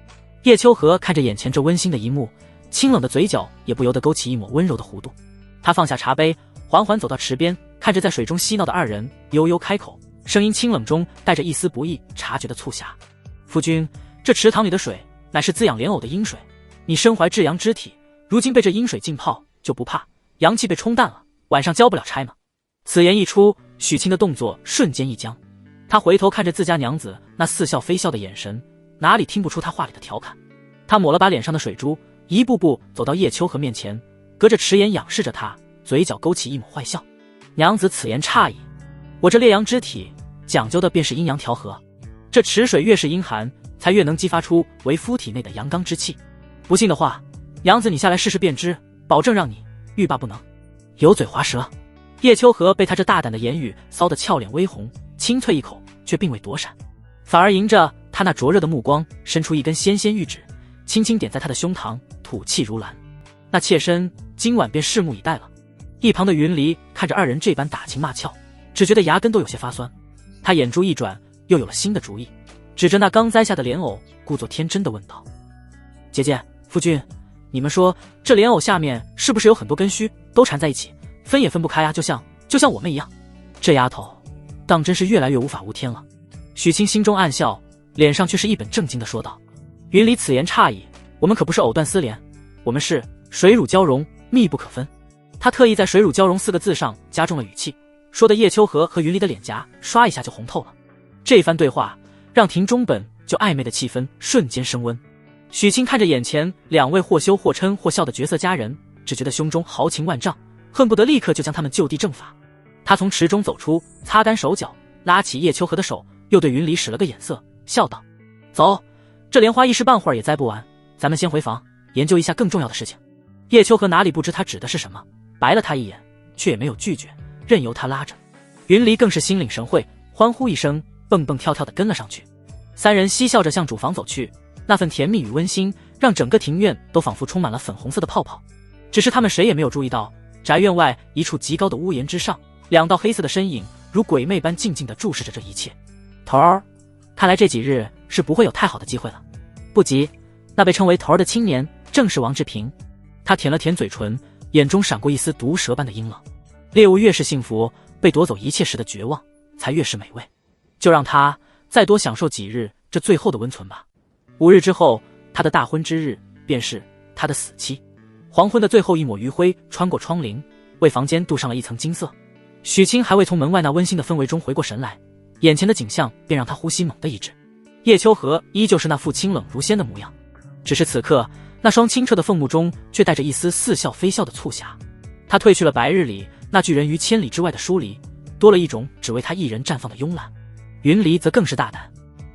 叶秋荷看着眼前这温馨的一幕，清冷的嘴角也不由得勾起一抹温柔的弧度。他放下茶杯，缓缓走到池边，看着在水中嬉闹的二人，悠悠开口，声音清冷中带着一丝不易察觉的促狭：“夫君，这池塘里的水乃是滋养莲藕的阴水，你身怀至阳之体，如今被这阴水浸泡，就不怕阳气被冲淡了，晚上交不了差吗？”此言一出，许清的动作瞬间一僵，他回头看着自家娘子那似笑非笑的眼神，哪里听不出他话里的调侃。他抹了把脸上的水珠，一步步走到叶秋荷面前，隔着池沿仰视着她，嘴角勾起一抹坏笑：“娘子此言差矣，我这烈阳之体讲究的便是阴阳调和，这池水越是阴寒，才越能激发出为夫体内的阳刚之气。不信的话，娘子你下来试试便知，保证让你欲罢不能。”油嘴滑舌。叶秋荷被他这大胆的言语骚得俏脸微红，轻啐一口，却并未躲闪，反而迎着他那灼热的目光，伸出一根纤纤玉指，轻轻点在他的胸膛，吐气如兰。那妾身今晚便拭目以待了。一旁的云离看着二人这般打情骂俏，只觉得牙根都有些发酸。他眼珠一转，又有了新的主意，指着那刚栽下的莲藕，故作天真地问道：“姐姐，夫君，你们说这莲藕下面是不是有很多根须都缠在一起，分也分不开啊？就像我们一样。”这丫头当真是越来越无法无天了。许清心中暗笑，脸上却是一本正经地说道：“云离此言差矣，我们可不是藕断丝连，我们是水乳交融，密不可分。”他特意在水乳交融4个字上加重了语气，说的叶秋荷和云离的脸颊刷一下就红透了。这番对话让庭中本就暧昧的气氛瞬间升温。许清看着眼前2位或羞或嗔或笑的绝色佳人，只觉得胸中豪情万丈，恨不得立刻就将他们就地正法。他从池中走出，擦干手脚，拉起叶秋荷的手，又对云离使了个眼色，笑道：“走，这莲花一时半会儿也栽不完，咱们先回房研究一下更重要的事情。”叶秋荷哪里不知他指的是什么，白了他一眼，却也没有拒绝，任由他拉着。云离更是心领神会，欢呼一声，蹦蹦跳跳地跟了上去。3人嬉笑着向主房走去，那份甜蜜与温馨让整个庭院都仿佛充满了粉红色的泡泡。只是他们谁也没有注意到，宅院外一处极高的屋檐之上，2道黑色的身影如鬼魅般静静地注视着这一切。头儿，看来这几日是不会有太好的机会了。不急，那被称为头儿的青年正是王志平。他舔了舔嘴唇，眼中闪过一丝毒蛇般的阴冷。猎物越是幸福，被夺走一切时的绝望才越是美味。就让他再多享受几日这最后的温存吧。5日之后，他的大婚之日，便是他的死期。黄昏的最后一抹余晖穿过窗棂，为房间镀上了一层金色。许清还未从门外那温馨的氛围中回过神来，眼前的景象便让他呼吸猛地一滞。叶秋荷依旧是那副清冷如仙的模样，只是此刻那双清澈的凤目中却带着一丝似笑非笑的促狭。他褪去了白日里那拒人于千里之外的疏离，多了一种只为他一人绽放的慵懒。云离则更是大胆，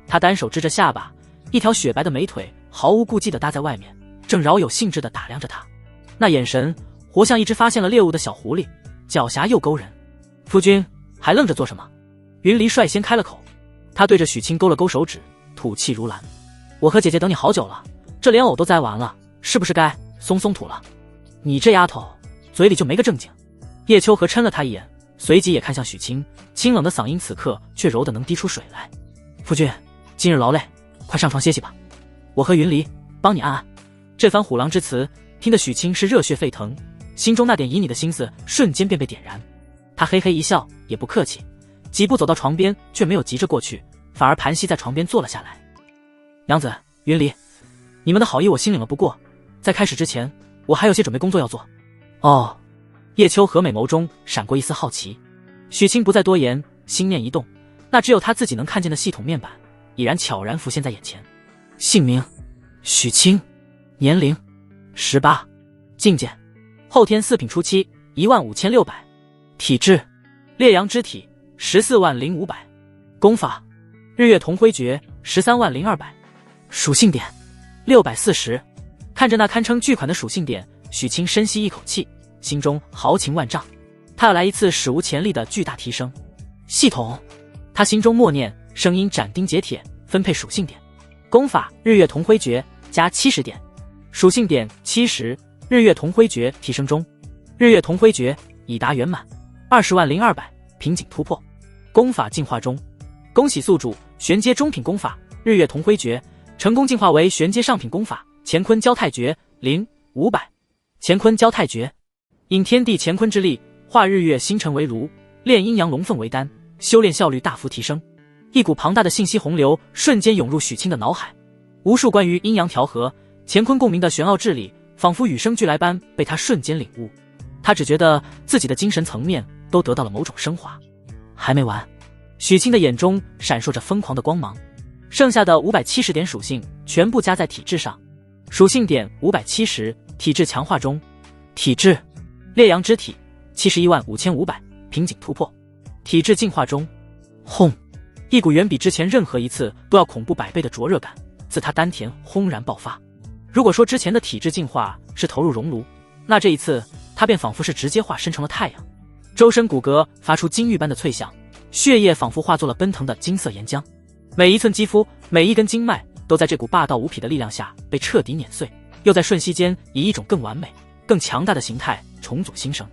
他单手支着下巴，一条雪白的美腿毫无顾忌地搭在外面，正饶有兴致地打量着他，那眼神活像一只发现了猎物的小狐狸，狡黠又勾人。夫君还愣着做什么？云离率先开了口，他对着许清勾了勾手指，吐气如兰。我和姐姐等你好久了，这莲藕都摘完了，是不是该松松土了？你这丫头嘴里就没个正经。叶秋荷嗔了他一眼，随即也看向许清，清冷的嗓音此刻却柔得能滴出水来。夫君今日劳累，快上床歇息吧，我和云离帮你按按。这番虎狼之词听得许清是热血沸腾，心中那点旖旎的心思瞬间便被点燃。他嘿嘿一笑，也不客气，几步走到床边，却没有急着过去，反而盘膝在床边坐了下来。娘子云离，你们的好意我心领了，不过在开始之前，我还有些准备工作要做。哦。叶秋荷美眸中闪过一丝好奇，许清不再多言，心念一动，那只有他自己能看见的系统面板已然悄然浮现在眼前。姓名许清，年龄18，境界后天4品初期15600，体质烈阳之体140500，功法日月同辉诀130200，属性点640。看着那堪称巨款的属性点，许清深吸一口气，心中豪情万丈。他要来一次史无前例的巨大提升。系统，他心中默念，声音斩钉截铁，分配属性点。功法日月同辉诀加70点，属性点70，日月同辉诀提升中，日月同辉诀已达圆满，200200，瓶颈突破。功法进化中，恭喜宿主玄阶中品功法日月同辉诀成功进化为玄阶上品功法乾坤交泰诀0500。乾坤交泰诀，引天地乾坤之力，化日月星辰为炉，炼阴阳龙凤为丹，修炼效率大幅提升。一股庞大的信息洪流瞬间涌入许清的脑海，无数关于阴阳调和、乾坤共鸣的玄奥智理，仿佛与生俱来般被他瞬间领悟。他只觉得自己的精神层面都得到了某种升华。还没完，许清的眼中闪烁着疯狂的光芒。剩下的570点属性全部加在体质上，属性点570，体质强化中。体质烈阳之体715500，瓶颈突破。体质进化中。轰！一股远比之前任何一次都要恐怖100倍的灼热感自他丹田轰然爆发。如果说之前的体质进化是投入熔炉，那这一次他便仿佛是直接化身成了太阳，周身骨骼发出金玉般的脆响，血液仿佛化作了奔腾的金色岩浆，每一寸肌肤，每一根经脉都在这股霸道无匹的力量下被彻底碾碎，又在瞬息间以一种更完美、更强大的形态重组新生。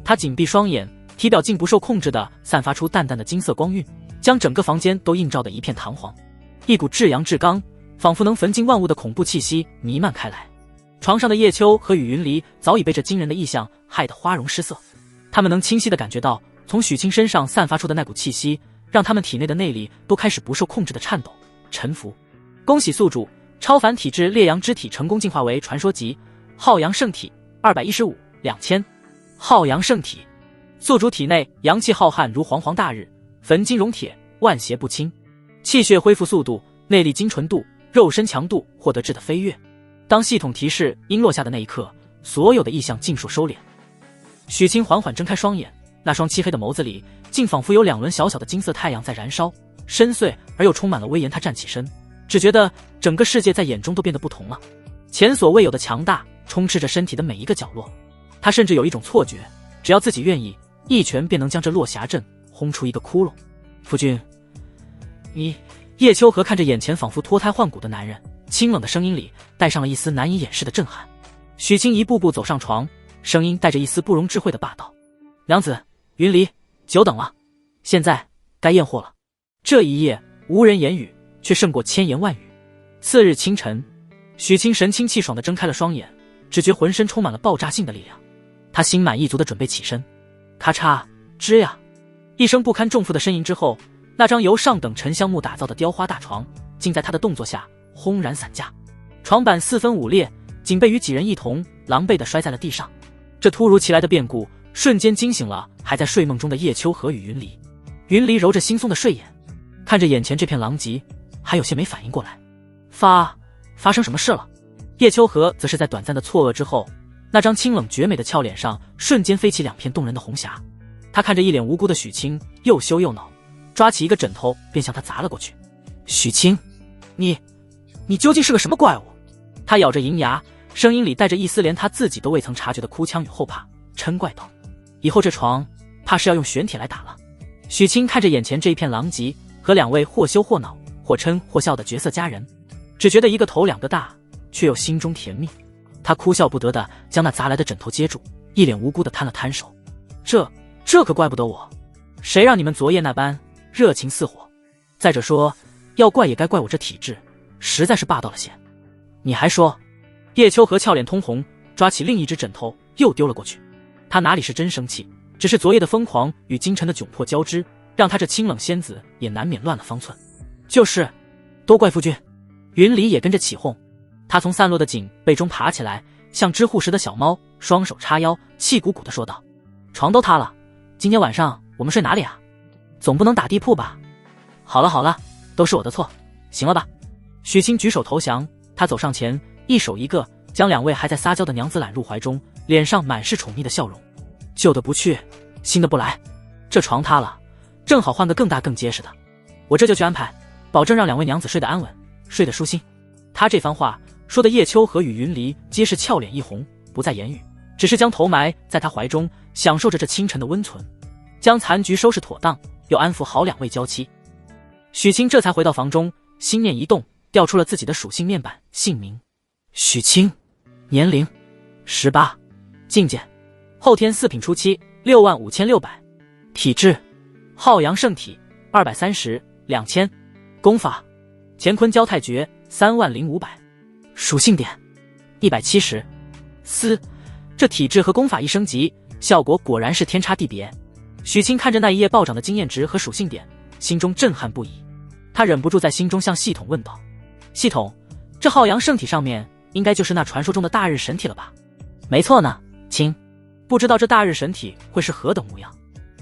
他紧闭双眼，体表竟不受控制地散发出淡淡的金色光晕，将整个房间都映照得一片弹簧。一股至阳至刚，仿佛能焚尽万物的恐怖气息弥漫开来。床上的叶秋和雨云离早已被这惊人的异象害得花容失色，他们能清晰地感觉到从许清身上散发出的那股气息，让他们体内的内力都开始不受控制的颤抖沉浮。恭喜宿主超凡体质烈阳之体成功进化为传说级浩阳圣体2152000。浩阳圣体，宿主体内阳气浩瀚如煌煌大日，焚金熔铁，万邪不侵，气血恢复速度、内力精纯度、肉身强度获得质的飞跃。当系统提示音落下的那一刻，所有的异象尽数收敛。许清缓缓睁开双眼，那双漆黑的眸子里竟仿佛有2轮小小的金色太阳在燃烧，深邃而又充满了威严。他站起身，只觉得整个世界在眼中都变得不同了，前所未有的强大充斥着身体的每一个角落。他甚至有一种错觉，只要自己愿意，一拳便能将这落霞阵轰出一个窟窿。夫君，你……叶秋荷看着眼前仿佛脱胎换骨的男人，清冷的声音里带上了一丝难以掩饰的震撼。许清一步步走上床，声音带着一丝不容置喙的霸道：“娘子，云离，久等了，现在该验货了。”这一夜无人言语，却胜过千言万语。次日清晨，许清神清气爽地睁开了双眼，只觉浑身充满了爆炸性的力量。他心满意足地准备起身，咔嚓，吱呀，一声不堪重负的呻吟之后，那张由上等沉香木打造的雕花大床，竟在他的动作下轰然散架，床板四分五裂，警备与几人一同狼狈地摔在了地上。这突如其来的变故瞬间惊醒了还在睡梦中的叶秋和与云离。云离揉着惺忪的睡眼，看着眼前这片狼藉，还有些没反应过来，发生什么事了？叶秋和则是在短暂的错愕之后，那张清冷绝美的俏脸上瞬间飞起2片动人的红霞。他看着一脸无辜的许清，又羞又恼，抓起一个枕头便向他砸了过去。许清，你究竟是个什么怪物？他咬着银牙，声音里带着一丝连他自己都未曾察觉的哭腔与后怕，嗔怪道：以后这床怕是要用玄铁来打了。许清看着眼前这一片狼藉和2位或羞或恼或嗔或笑的绝色佳人，只觉得一个头2个大，却又心中甜蜜。他哭笑不得地将那砸来的枕头接住，一脸无辜地摊了摊手。这可怪不得我，谁让你们昨夜那般热情似火？再者说，要怪也该怪我这体质实在是霸道了些。你还说？叶秋和俏脸通红，抓起另一只枕头又丢了过去。他哪里是真生气，只是昨夜的疯狂与今晨的窘迫交织，让他这清冷仙子也难免乱了方寸。就是多怪夫君。云离也跟着起哄，他从散落的锦被中爬起来，像知护时的小猫，双手叉腰，气鼓鼓地说道：床都塌了，今天晚上我们睡哪里啊？总不能打地铺吧？好了，都是我的错，行了吧？许清举手投降，他走上前，一手一个将2位还在撒娇的娘子揽入怀中，脸上满是宠溺的笑容。旧的不去，新的不来，这床塌了，正好换个更大更结实的，我这就去安排，保证让2位娘子睡得安稳，睡得舒心。他这番话说的叶秋和与云离皆是俏脸一红，不再言语，只是将头埋在他怀中，享受着这清晨的温存。将残局收拾妥当，又安抚好2位娇妻，许清这才回到房中，心念一动，调出了自己的属性面板，姓名许清，年龄18，境界后天4品初期65600，体质浩阳圣体230 2000，功法乾坤交泰诀30500，属性点170。这体质和功法一升级，效果果然是天差地别。许清看着那一夜暴涨的经验值和属性点，心中震撼不已。他忍不住在心中向系统问道：系统，这浩阳圣体上面应该就是那传说中的大日神体了吧？没错呢，亲，不知道这大日神体会是何等模样。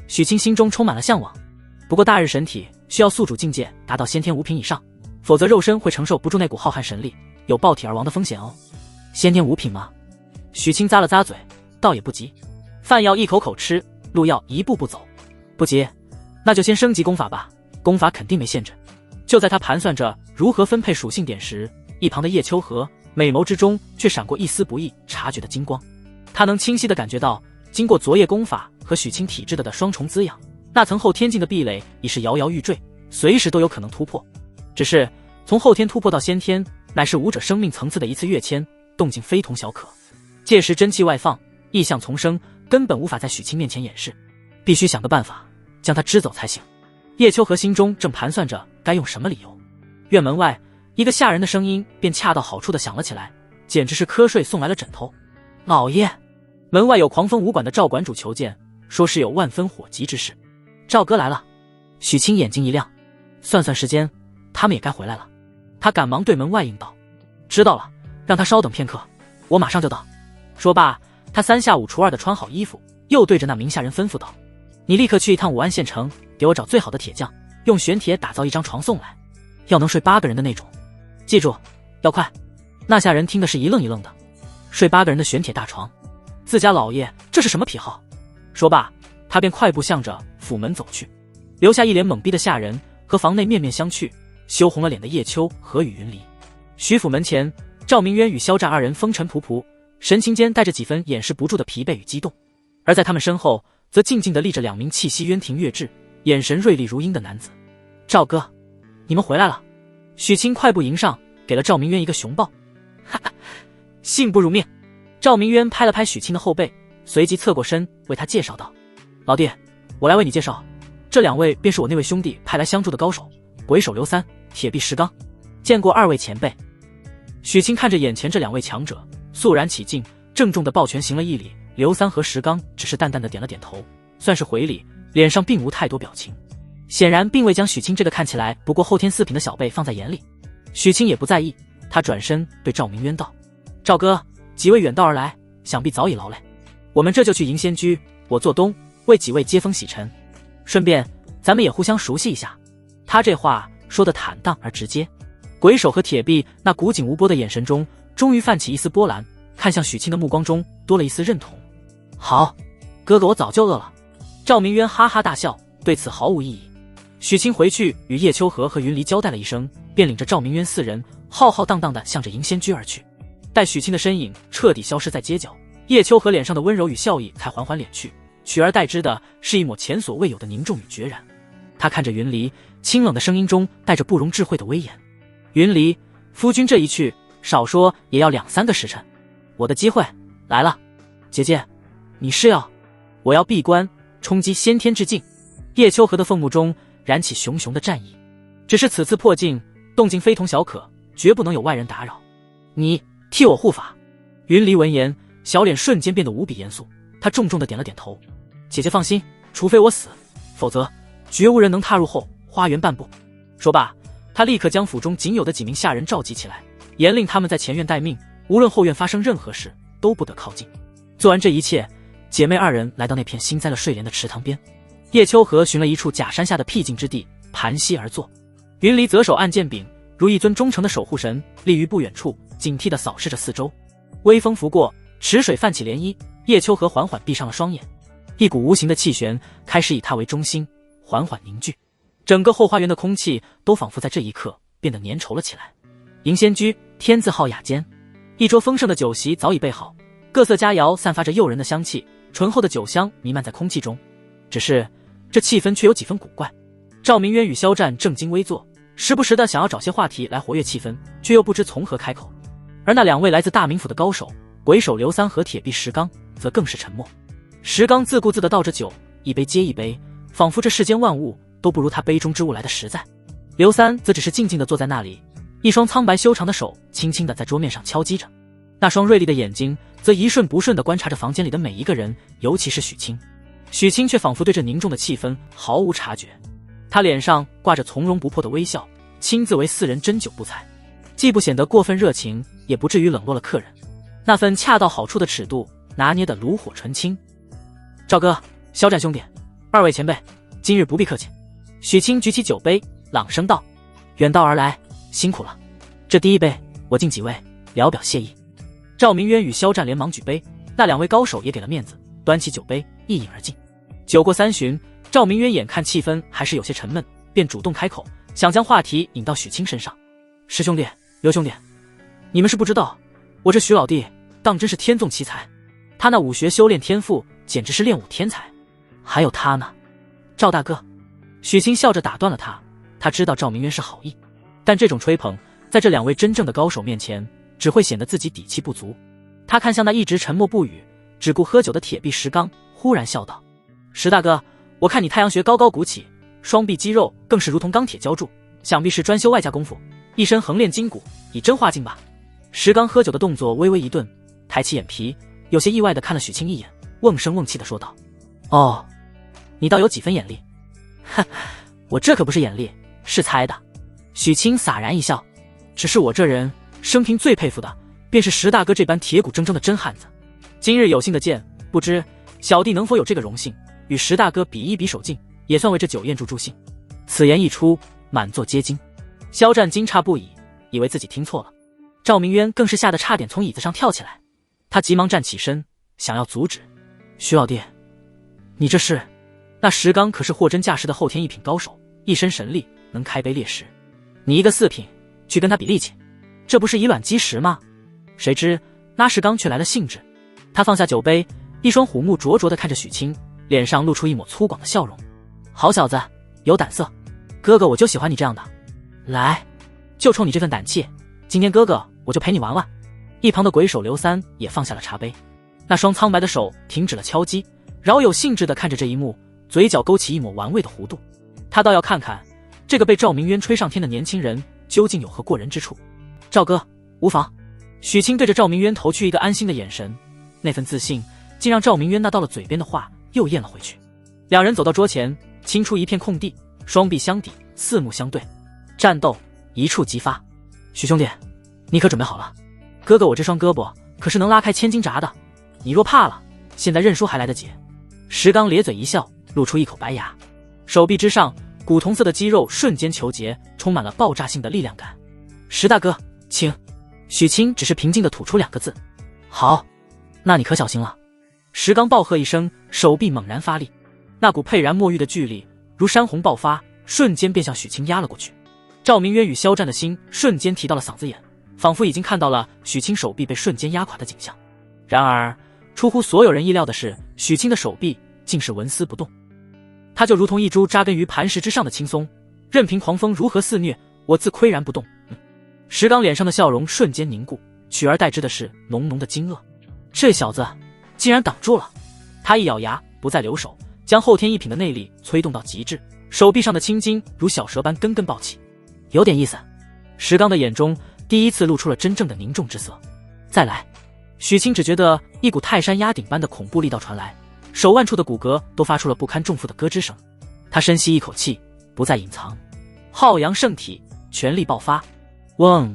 许清心中充满了向往，不过大日神体需要宿主境界达到先天5品以上，否则肉身会承受不住那股浩瀚神力，有爆体而亡的风险哦。先天5品吗？许清咂了咂嘴，倒也不急，饭要一口口吃，路要一步步走。不急，那就先升级功法吧，功法肯定没限制。就在他盘算着如何分配属性点时，一旁的叶秋和美眸之中却闪过一丝不易察觉的金光。他能清晰地感觉到，经过昨夜功法和许清体质的双重滋养，那层后天境的壁垒已是摇摇欲坠，随时都有可能突破。只是从后天突破到先天，乃是武者生命层次的一次跃迁，动静非同小可。届时真气外放，异象丛生，根本无法在许清面前掩饰，必须想个办法将他支走才行。叶秋和心中正盘算着该用什么理由，院门外一个吓人的声音便恰到好处地响了起来，简直是瞌睡送来了枕头。老爷，门外有狂风武馆的赵馆主求见，说是有万分火急之事。赵哥来了。许清眼睛一亮，算算时间，他们也该回来了。他赶忙对门外应道：知道了，让他稍等片刻，我马上就到。说罢，他3下5除2地穿好衣服，又对着那名下人吩咐道：你立刻去一趟武安县城，给我找最好的铁匠，用玄铁打造一张床送来，要能睡8个人的那种，记住要快。那下人听的是一愣一愣的，睡8个人的玄铁大床，自家老爷这是什么癖好？说罢，他便快步向着府门走去，留下一脸懵逼的下人和房内面面相觑、羞红了脸的叶秋和与云离。徐府门前，赵明渊与肖战2人风尘仆仆，神情间带着几分掩饰不住的疲惫与激动，而在他们身后则静静地立着2名气息渊庭月至、眼神锐利如鹰的男子。赵哥，你们回来了。许清快步迎上，给了赵明渊一个熊抱。哈哈，幸不辱命。赵明渊拍了拍许清的后背，随即侧过身为他介绍道：老弟，我来为你介绍，这2位便是我那位兄弟派来相助的高手，鬼手刘三、铁臂石刚，见过2位前辈。许清看着眼前这2位强者，肃然起敬，郑重地抱拳行了一礼。刘三和石刚只是淡淡的点了点头，算是回礼，脸上并无太多表情。显然并未将许清这个看起来不过后天4品的小辈放在眼里。许清也不在意，他转身对赵明渊道：“赵哥，几位远道而来，想必早已劳累，我们这就去迎仙居，我做东，为几位接风洗尘，顺便咱们也互相熟悉一下。”他这话说得坦荡而直接。鬼手和铁臂那古井无波的眼神中终于泛起一丝波澜，看向许清的目光中多了一丝认同。好，哥哥我早就饿了。赵明渊哈哈大笑，对此毫无异议。许清回去与叶秋荷和云离交代了一声，便领着赵明渊4人浩浩荡荡地向着迎仙居而去。待许清的身影彻底消失在街角，叶秋荷脸上的温柔与笑意才缓缓敛去，取而代之的是一抹前所未有的凝重与决然。他看着云离，清冷的声音中带着不容置喙的威严：“云离，夫君这一去，少说也要2、3个时辰，我的机会来了。姐姐，你是要……我要闭关冲击先天之境。”叶秋荷的凤目中燃起熊熊的战意，只是此次破境动静非同小可，绝不能有外人打扰。你替我护法。云离闻言，小脸瞬间变得无比严肃，他重重的点了点头：“姐姐放心，除非我死，否则绝无人能踏入后花园半步。”说罢，他立刻将府中仅有的几名下人召集起来，严令他们在前院待命，无论后院发生任何事，都不得靠近。做完这一切，姐妹2人来到那片幸栽了睡莲的池塘边。叶秋荷寻了一处假山下的僻静之地，盘膝而坐。云离则手按剑柄，如一尊忠诚的守护神，立于不远处，警惕地扫视着四周。微风拂过，池水泛起涟漪，叶秋荷缓缓闭上了双眼，一股无形的气旋开始以他为中心缓缓凝聚，整个后花园的空气都仿佛在这一刻变得粘稠了起来。迎仙居天字号雅间，一桌丰盛的酒席早已备好，各色佳肴散发着诱人的香气，醇厚的酒香弥漫在空气中。只是这气氛却有几分古怪。赵明渊与肖战正襟危坐，时不时的想要找些话题来活跃气氛，却又不知从何开口。而那2位来自大名府的高手，鬼手刘三和铁臂石刚，则更是沉默。石刚自顾自地倒着酒，一杯接一杯，仿佛这世间万物都不如他杯中之物来的实在。刘三则只是静静地坐在那里，一双苍白修长的手轻轻地在桌面上敲击着，那双锐利的眼睛则一瞬不瞬地观察着房间里的每一个人，尤其是许清。许清却仿佛对这凝重的气氛毫无察觉，他脸上挂着从容不迫的微笑，亲自为4人斟酒不菜，既不显得过分热情，也不至于冷落了客人，那份恰到好处的尺度拿捏得炉火纯青。赵哥，肖战兄弟，2位前辈，今日不必客气。许清举起酒杯，朗声道：“远道而来，辛苦了。这第一杯，我敬几位，聊表谢意。”赵明渊与肖战连忙举杯，那2位高手也给了面子，端起酒杯一饮而尽。酒过3巡，赵明渊眼看气氛还是有些沉闷，便主动开口，想将话题引到许清身上。师兄弟，刘兄弟，你们是不知道，我这许老弟当真是天纵奇才，他那武学修炼天赋简直是练武天才。还有他呢，赵大哥。许清笑着打断了他，他知道赵明渊是好意，但这种吹捧在这2位真正的高手面前，只会显得自己底气不足。他看向那一直沉默不语只顾喝酒的铁臂石刚，忽然笑道：“石大哥，我看你太阳穴高高鼓起，双臂肌肉更是如同钢铁浇筑，想必是专修外家功夫，一身横练筋骨，以真化境吧？”石刚喝酒的动作微微一顿，抬起眼皮，有些意外地看了许清一眼，瓮声瓮气地说道：“哦，你倒有几分眼力。”“哼，我这可不是眼力，是猜的。”许清洒然一笑：“只是我这人生平最佩服的，便是石大哥这般铁骨铮铮的真汉子。今日有幸的见，不知小弟能否有这个荣幸，与石大哥比一比手劲，也算为这酒宴助兴。”此言一出，满座皆惊。肖战惊诧不已，以为自己听错了。赵明渊更是吓得差点从椅子上跳起来，他急忙站起身，想要阻止。“徐老弟，你这是……那石刚可是货真价实的后天1品高手，一身神力，能开杯裂石。你一个4品，去跟他比力气，这不是以卵击石吗？”谁知那石刚却来了兴致，他放下酒杯，一双虎目灼灼地看着许清，脸上露出一抹粗犷的笑容：“好小子，有胆色，哥哥我就喜欢你这样的。来，就冲你这份胆气，今天哥哥我就陪你玩玩。”一旁的鬼手刘三也放下了茶杯，那双苍白的手停止了敲击，饶有兴致地看着这一幕，嘴角勾起一抹玩味的弧度。他倒要看看这个被赵明渊吹上天的年轻人究竟有何过人之处。“赵哥，无妨。”许清对着赵明渊投去一个安心的眼神，那份自信竟让赵明渊那到了嘴边的话又咽了回去。2人走到桌前，清出一片空地，双臂相抵，四目相对，战斗一触即发。许兄弟，你可准备好了？哥哥我这双胳膊可是能拉开千斤闸的，你若怕了，现在认输还来得及。石刚咧嘴一笑，露出一口白牙，手臂之上古铜色的肌肉瞬间球结，充满了爆炸性的力量感。石大哥，请。许清只是平静地吐出2个字：好。那你可小心了。石刚暴喝一声，手臂猛然发力，那股沛然莫遇的巨力如山洪爆发，瞬间便向许清压了过去。赵明渊与肖战的心瞬间提到了嗓子眼，仿佛已经看到了许清手臂被瞬间压垮的景象。然而出乎所有人意料的是，许清的手臂竟是纹丝不动，他就如同一株扎根于磐石之上的青松，任凭狂风如何肆虐，我自岿然不动。石刚脸上的笑容瞬间凝固，取而代之的是浓浓的惊愕。这小子竟然挡住了！他一咬牙，不再留手，将后天一品的内力催动到极致，手臂上的青筋如小蛇般根根暴起。有点意思。石刚的眼中第一次露出了真正的凝重之色。再来。许清只觉得一股泰山压顶般的恐怖力道传来，手腕处的骨骼都发出了不堪重负的咯吱声。他深吸一口气，不再隐藏，浩阳圣体全力爆发。嗡！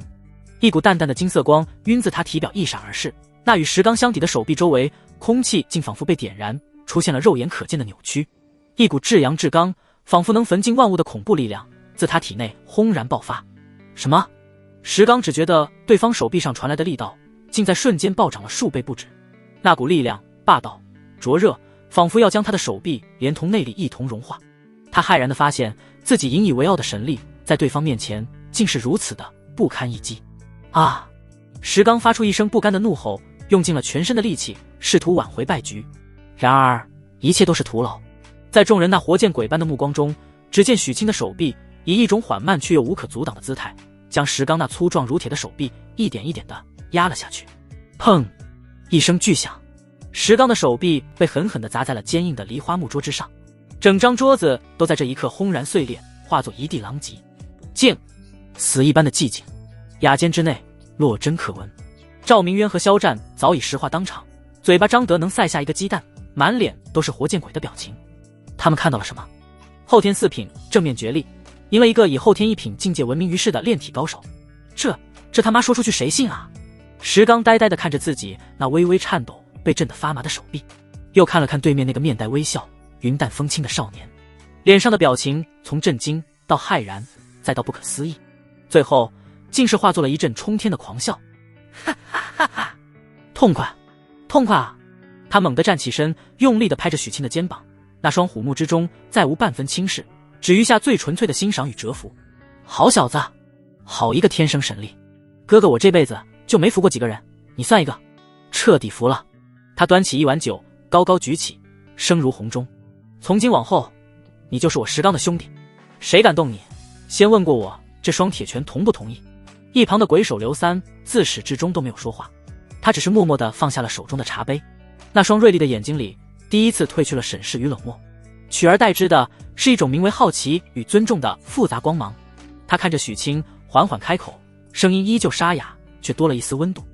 一股淡淡的金色光晕自他体表一闪而逝，那与石刚相抵的手臂周围，空气竟仿佛被点燃，出现了肉眼可见的扭曲。一股至阳至刚，仿佛能焚尽万物的恐怖力量自他体内轰然爆发。什么？石刚只觉得对方手臂上传来的力道竟在瞬间暴涨了数倍不止，那股力量霸道灼热，仿佛要将他的手臂连同内力一同融化。他骇然地发现自己引以为傲的神力在对方面前竟是如此的不堪一击。啊！石刚发出一声不甘的怒吼，用尽了全身的力气试图挽回败局。然而一切都是徒劳。在众人那活见鬼般的目光中，只见许清的手臂以一种缓慢却又无可阻挡的姿态，将石刚那粗壮如铁的手臂一点一点地压了下去。砰！一声巨响，石刚的手臂被狠狠地砸在了坚硬的梨花木桌之上，整张桌子都在这一刻轰然碎裂，化作一地狼藉。静！死一般的寂静。雅间之内落针可闻。赵明渊和肖战早已石化当场，嘴巴张得能塞下一个鸡蛋，满脸都是活见鬼的表情。他们看到了什么？后天4品正面决力，赢了一个以后天1品境界闻名于世的炼体高手。这他妈说出去谁信啊？石刚呆呆地看着自己那微微颤抖、被震得发麻的手臂，又看了看对面那个面带微笑、云淡风轻的少年，脸上的表情从震惊到骇然，再到不可思议，最后竟是化作了一阵冲天的狂笑。哈哈哈哈！痛快，痛快啊！他猛地站起身，用力地拍着许清的肩膀，那双虎目之中再无半分轻视，只余下最纯粹的欣赏与折服。好小子，好一个天生神力！哥哥我这辈子就没服过几个人，你算一个。彻底服了。他端起一碗酒，高高举起，声如洪钟。从今往后，你就是我石刚的兄弟，谁敢动你，先问过我这双铁拳同不同意？一旁的鬼手刘三自始至终都没有说话，他只是默默地放下了手中的茶杯，那双锐利的眼睛里第一次褪去了审视与冷漠，取而代之的是一种名为好奇与尊重的复杂光芒。他看着许清，缓缓开口，声音依旧沙哑，却多了一丝温度。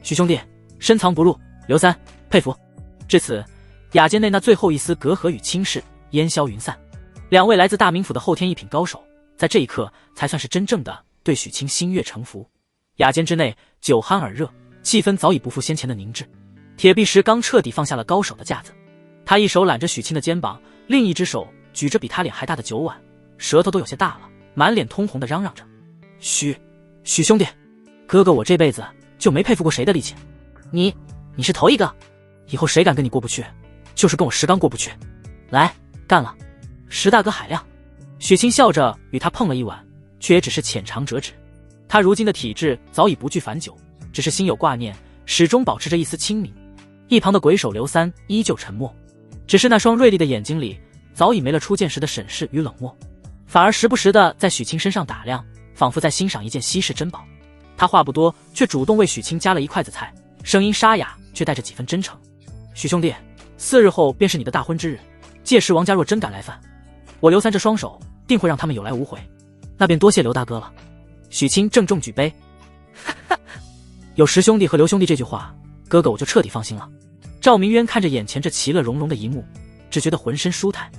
许兄弟，深藏不露，刘三佩服。至此，雅间内那最后一丝隔阂与轻视烟消云散。2位来自大名府的后天1品高手，在这一刻才算是真正的对许清心悦诚服。雅间之内酒酣耳热，气氛早已不复先前的凝滞。铁臂石刚彻底放下了高手的架子，他一手揽着许清的肩膀，另一只手举着比他脸还大的酒碗，舌头都有些大了，满脸通红的嚷嚷着：许兄弟，哥哥我这辈子就没佩服过谁的力气，你是头一个，以后谁敢跟你过不去，就是跟我石刚过不去。来，干了！石大哥海量。许清笑着与他碰了一碗，却也只是浅尝辄止。他如今的体质早已不惧樊酒，只是心有挂念，始终保持着一丝清明。一旁的鬼手刘三依旧沉默，只是那双锐利的眼睛里早已没了初见时的审视与冷漠，反而时不时的在许清身上打量，仿佛在欣赏一件稀世珍宝。他话不多，却主动为许清夹了一筷子菜，声音沙哑却带着几分真诚：许兄弟，4日后便是你的大婚之日，届时王家若真敢来犯，我刘三这双手定会让他们有来无回，那便多谢刘大哥了。许清郑重举杯，有石兄弟和刘兄弟这句话，哥哥我就彻底放心了。赵明渊看着眼前这其乐融融的一幕，只觉得浑身舒坦。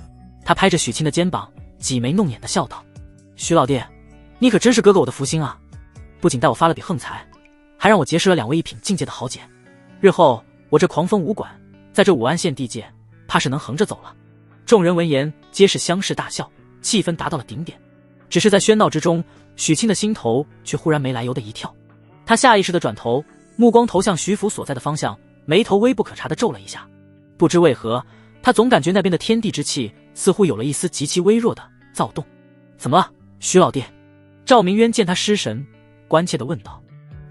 他拍着许清的肩膀，挤眉弄眼的笑道：“徐老弟，你可真是哥哥我的福星啊！不仅带我发了笔横财，还让我结识了2位1品境界的豪杰。日后我这狂风武馆在这武安县地界，怕是能横着走了。”众人闻言皆是相视大笑，气氛达到了顶点。只是在喧闹之中，许沁的心头却忽然没来由的一跳。他下意识地转头，目光投向徐府所在的方向，眉头微不可察地皱了一下。不知为何，他总感觉那边的天地之气似乎有了一丝极其微弱的躁动。怎么了，徐老弟？赵明渊见他失神，关切地问道。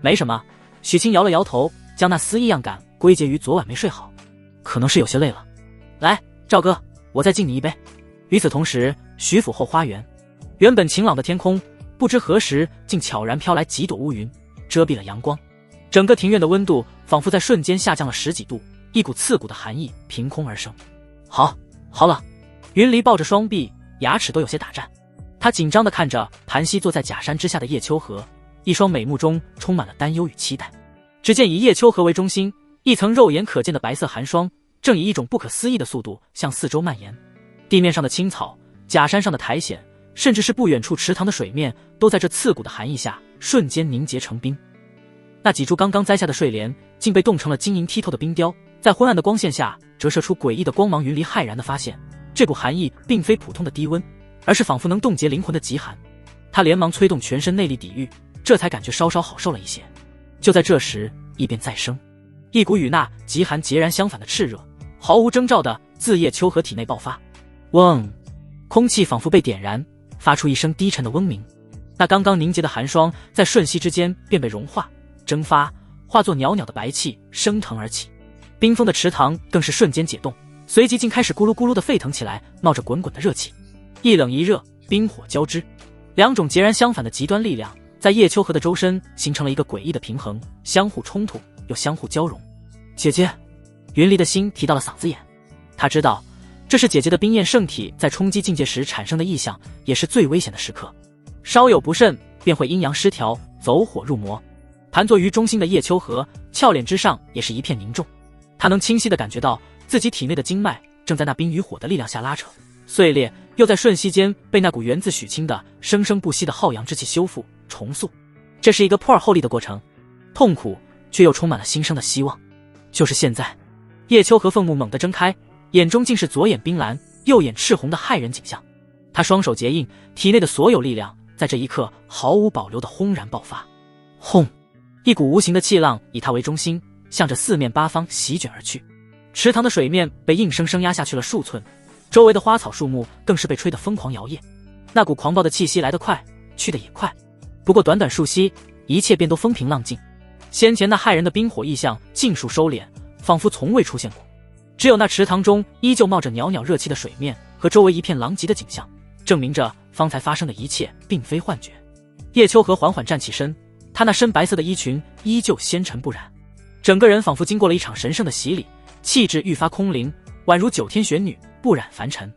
没什么。许沁摇了摇头，将那丝异样感归结于昨晚没睡好，可能是有些累了。来，赵哥，我再敬你一杯。与此同时，徐府后花园，原本晴朗的天空，不知何时竟悄然飘来几朵乌云，遮蔽了阳光。整个庭院的温度仿佛在瞬间下降了10几度，一股刺骨的寒意凭空而生。好了。云离抱着双臂，牙齿都有些打颤。他紧张地看着盘膝坐在假山之下的叶秋荷，一双美目中充满了担忧与期待。只见以叶秋荷为中心，一层肉眼可见的白色寒霜正以一种不可思议的速度向四周蔓延。地面上的青草，假山上的苔藓，甚至是不远处池塘的水面，都在这刺骨的寒意下瞬间凝结成冰。那几株刚刚栽下的睡莲竟被冻成了晶莹剔透的冰雕，在昏暗的光线下折射出诡异的光芒。云离骇然地发现，这股寒意并非普通的低温，而是仿佛能冻结灵魂的极寒。他连忙催动全身内力抵御，这才感觉稍稍好受了一些。就在这时，一边再生，一股与那极寒截然相反的炽热，毫无征兆地自叶秋荷体内爆发。嗡！空气仿佛被点燃，发出一声低沉的嗡鸣。那刚刚凝结的寒霜在瞬息之间便被融化、蒸发，化作袅袅的白气升腾而起。冰封的池塘更是瞬间解冻，随即竟开始咕噜咕噜地沸腾起来，冒着滚滚的热气。一冷一热，冰火交织，两种截然相反的极端力量在叶秋荷的周身形成了一个诡异的平衡，相互冲突又相互交融。姐姐，云离的心提到了嗓子眼。他知道这是姐姐的冰焰圣体在冲击境界时产生的异象，也是最危险的时刻，稍有不慎便会阴阳失调，走火入魔。盘坐于中心的叶秋荷俏脸之上也是一片凝重，他能清晰地感觉到自己体内的经脉正在那冰与火的力量下拉扯、碎裂，又在瞬息间被那股源自许沁的生生不息的浩洋之气修复重塑。这是一个破而后立的过程，痛苦却又充满了新生的希望。就是现在，叶秋荷凤目猛地睁开，眼中竟是左眼冰蓝右眼赤红的骇人景象。他双手结印，体内的所有力量在这一刻毫无保留地轰然爆发。轰！一股无形的气浪以他为中心，向着四面八方席卷而去。池塘的水面被硬生生压下去了数寸，周围的花草树木更是被吹得疯狂摇曳。那股狂暴的气息来得快，去得也快。不过短短数息，一切便都风平浪静。先前那骇人的冰火异象尽数收敛，仿佛从未出现过。只有那池塘中依旧冒着袅袅热气的水面和周围一片狼藉的景象，证明着方才发生的一切并非幻觉。叶秋荷缓缓站起身，她那深白色的衣裙依旧纤尘不染，整个人仿佛经过了一场神圣的洗礼，气质愈发空灵，宛如九天玄女，不染凡尘。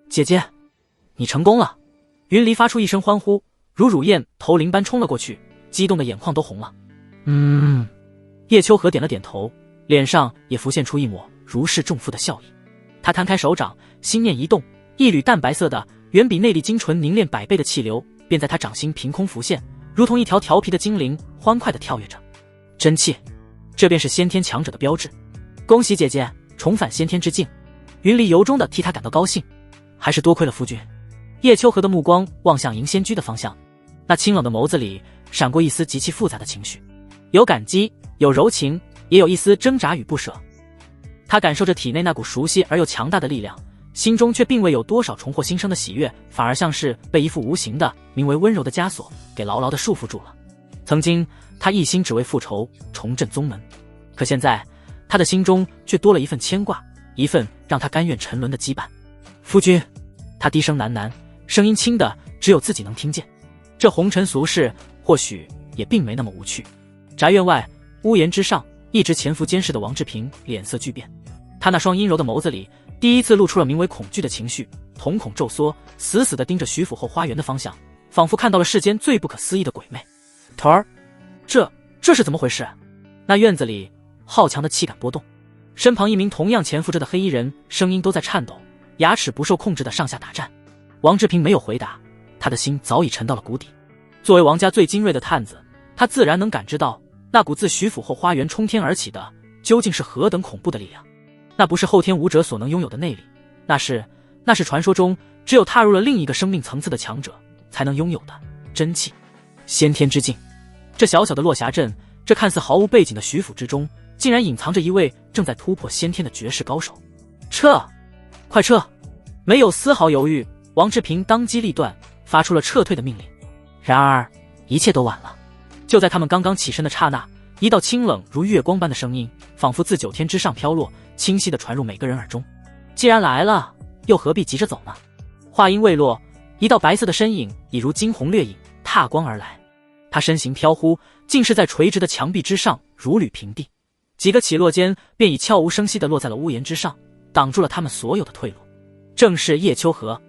姐姐，你成功了！云离发出一声欢呼，如乳燕投林般冲了过去，激动的眼眶都红了。叶秋荷点了点头，脸上也浮现出一抹如释重负的笑意。他摊开手掌，心念一动，一缕淡白色的远比内力精纯凝练100倍的气流便在他掌心凭空浮现，如同一条调皮的精灵，欢快地跳跃着。真气，这便是先天强者的标志。恭喜姐姐重返先天之境。云离由衷地替他感到高兴。还是多亏了夫君。叶秋荷的目光望向银仙居的方向，那清冷的眸子里闪过一丝极其复杂的情绪，有感激，有柔情，也有一丝挣扎与不舍。他感受着体内那股熟悉而又强大的力量，心中却并未有多少重获新生的喜悦，反而像是被一副无形的名为温柔的枷锁给牢牢地束缚住了。曾经他一心只为复仇，重振宗门，可现在他的心中却多了一份牵挂，一份让他甘愿沉沦的羁绊。夫君，他低声喃喃，声音轻的只有自己能听见。这红尘俗世或许也并没那么无趣。宅院外，屋檐之上，一直潜伏监视的王志平脸色巨变，他那双阴柔的眸子里第一次露出了名为恐惧的情绪，瞳孔骤缩，死死地盯着徐府后花园的方向，仿佛看到了世间最不可思议的鬼魅。头儿，这是怎么回事？那院子里好强的气感波动，身旁一名同样潜伏着的黑衣人声音都在颤抖，牙齿不受控制的上下打颤。王志平没有回答，他的心早已沉到了谷底。作为王家最精锐的探子，他自然能感知到那股自徐府后花园冲天而起的究竟是何等恐怖的力量。那不是后天武者所能拥有的内力，那是传说中只有踏入了另一个生命层次的强者才能拥有的真气。先天之境。这小小的落霞镇，这看似毫无背景的徐府之中，竟然隐藏着一位正在突破先天的绝世高手。撤！快撤！没有丝毫犹豫，王志平当机立断发出了撤退的命令。然而一切都晚了。就在他们刚刚起身的刹那，一道清冷如月光般的声音仿佛自9天之上飘落，清晰地传入每个人耳中。既然来了，又何必急着走呢？话音未落，一道白色的身影已如惊鸿掠影踏光而来。他身形飘忽，竟是在垂直的墙壁之上如履平地，几个起落间便已悄无声息地落在了屋檐之上，挡住了他们所有的退路。正是叶秋荷。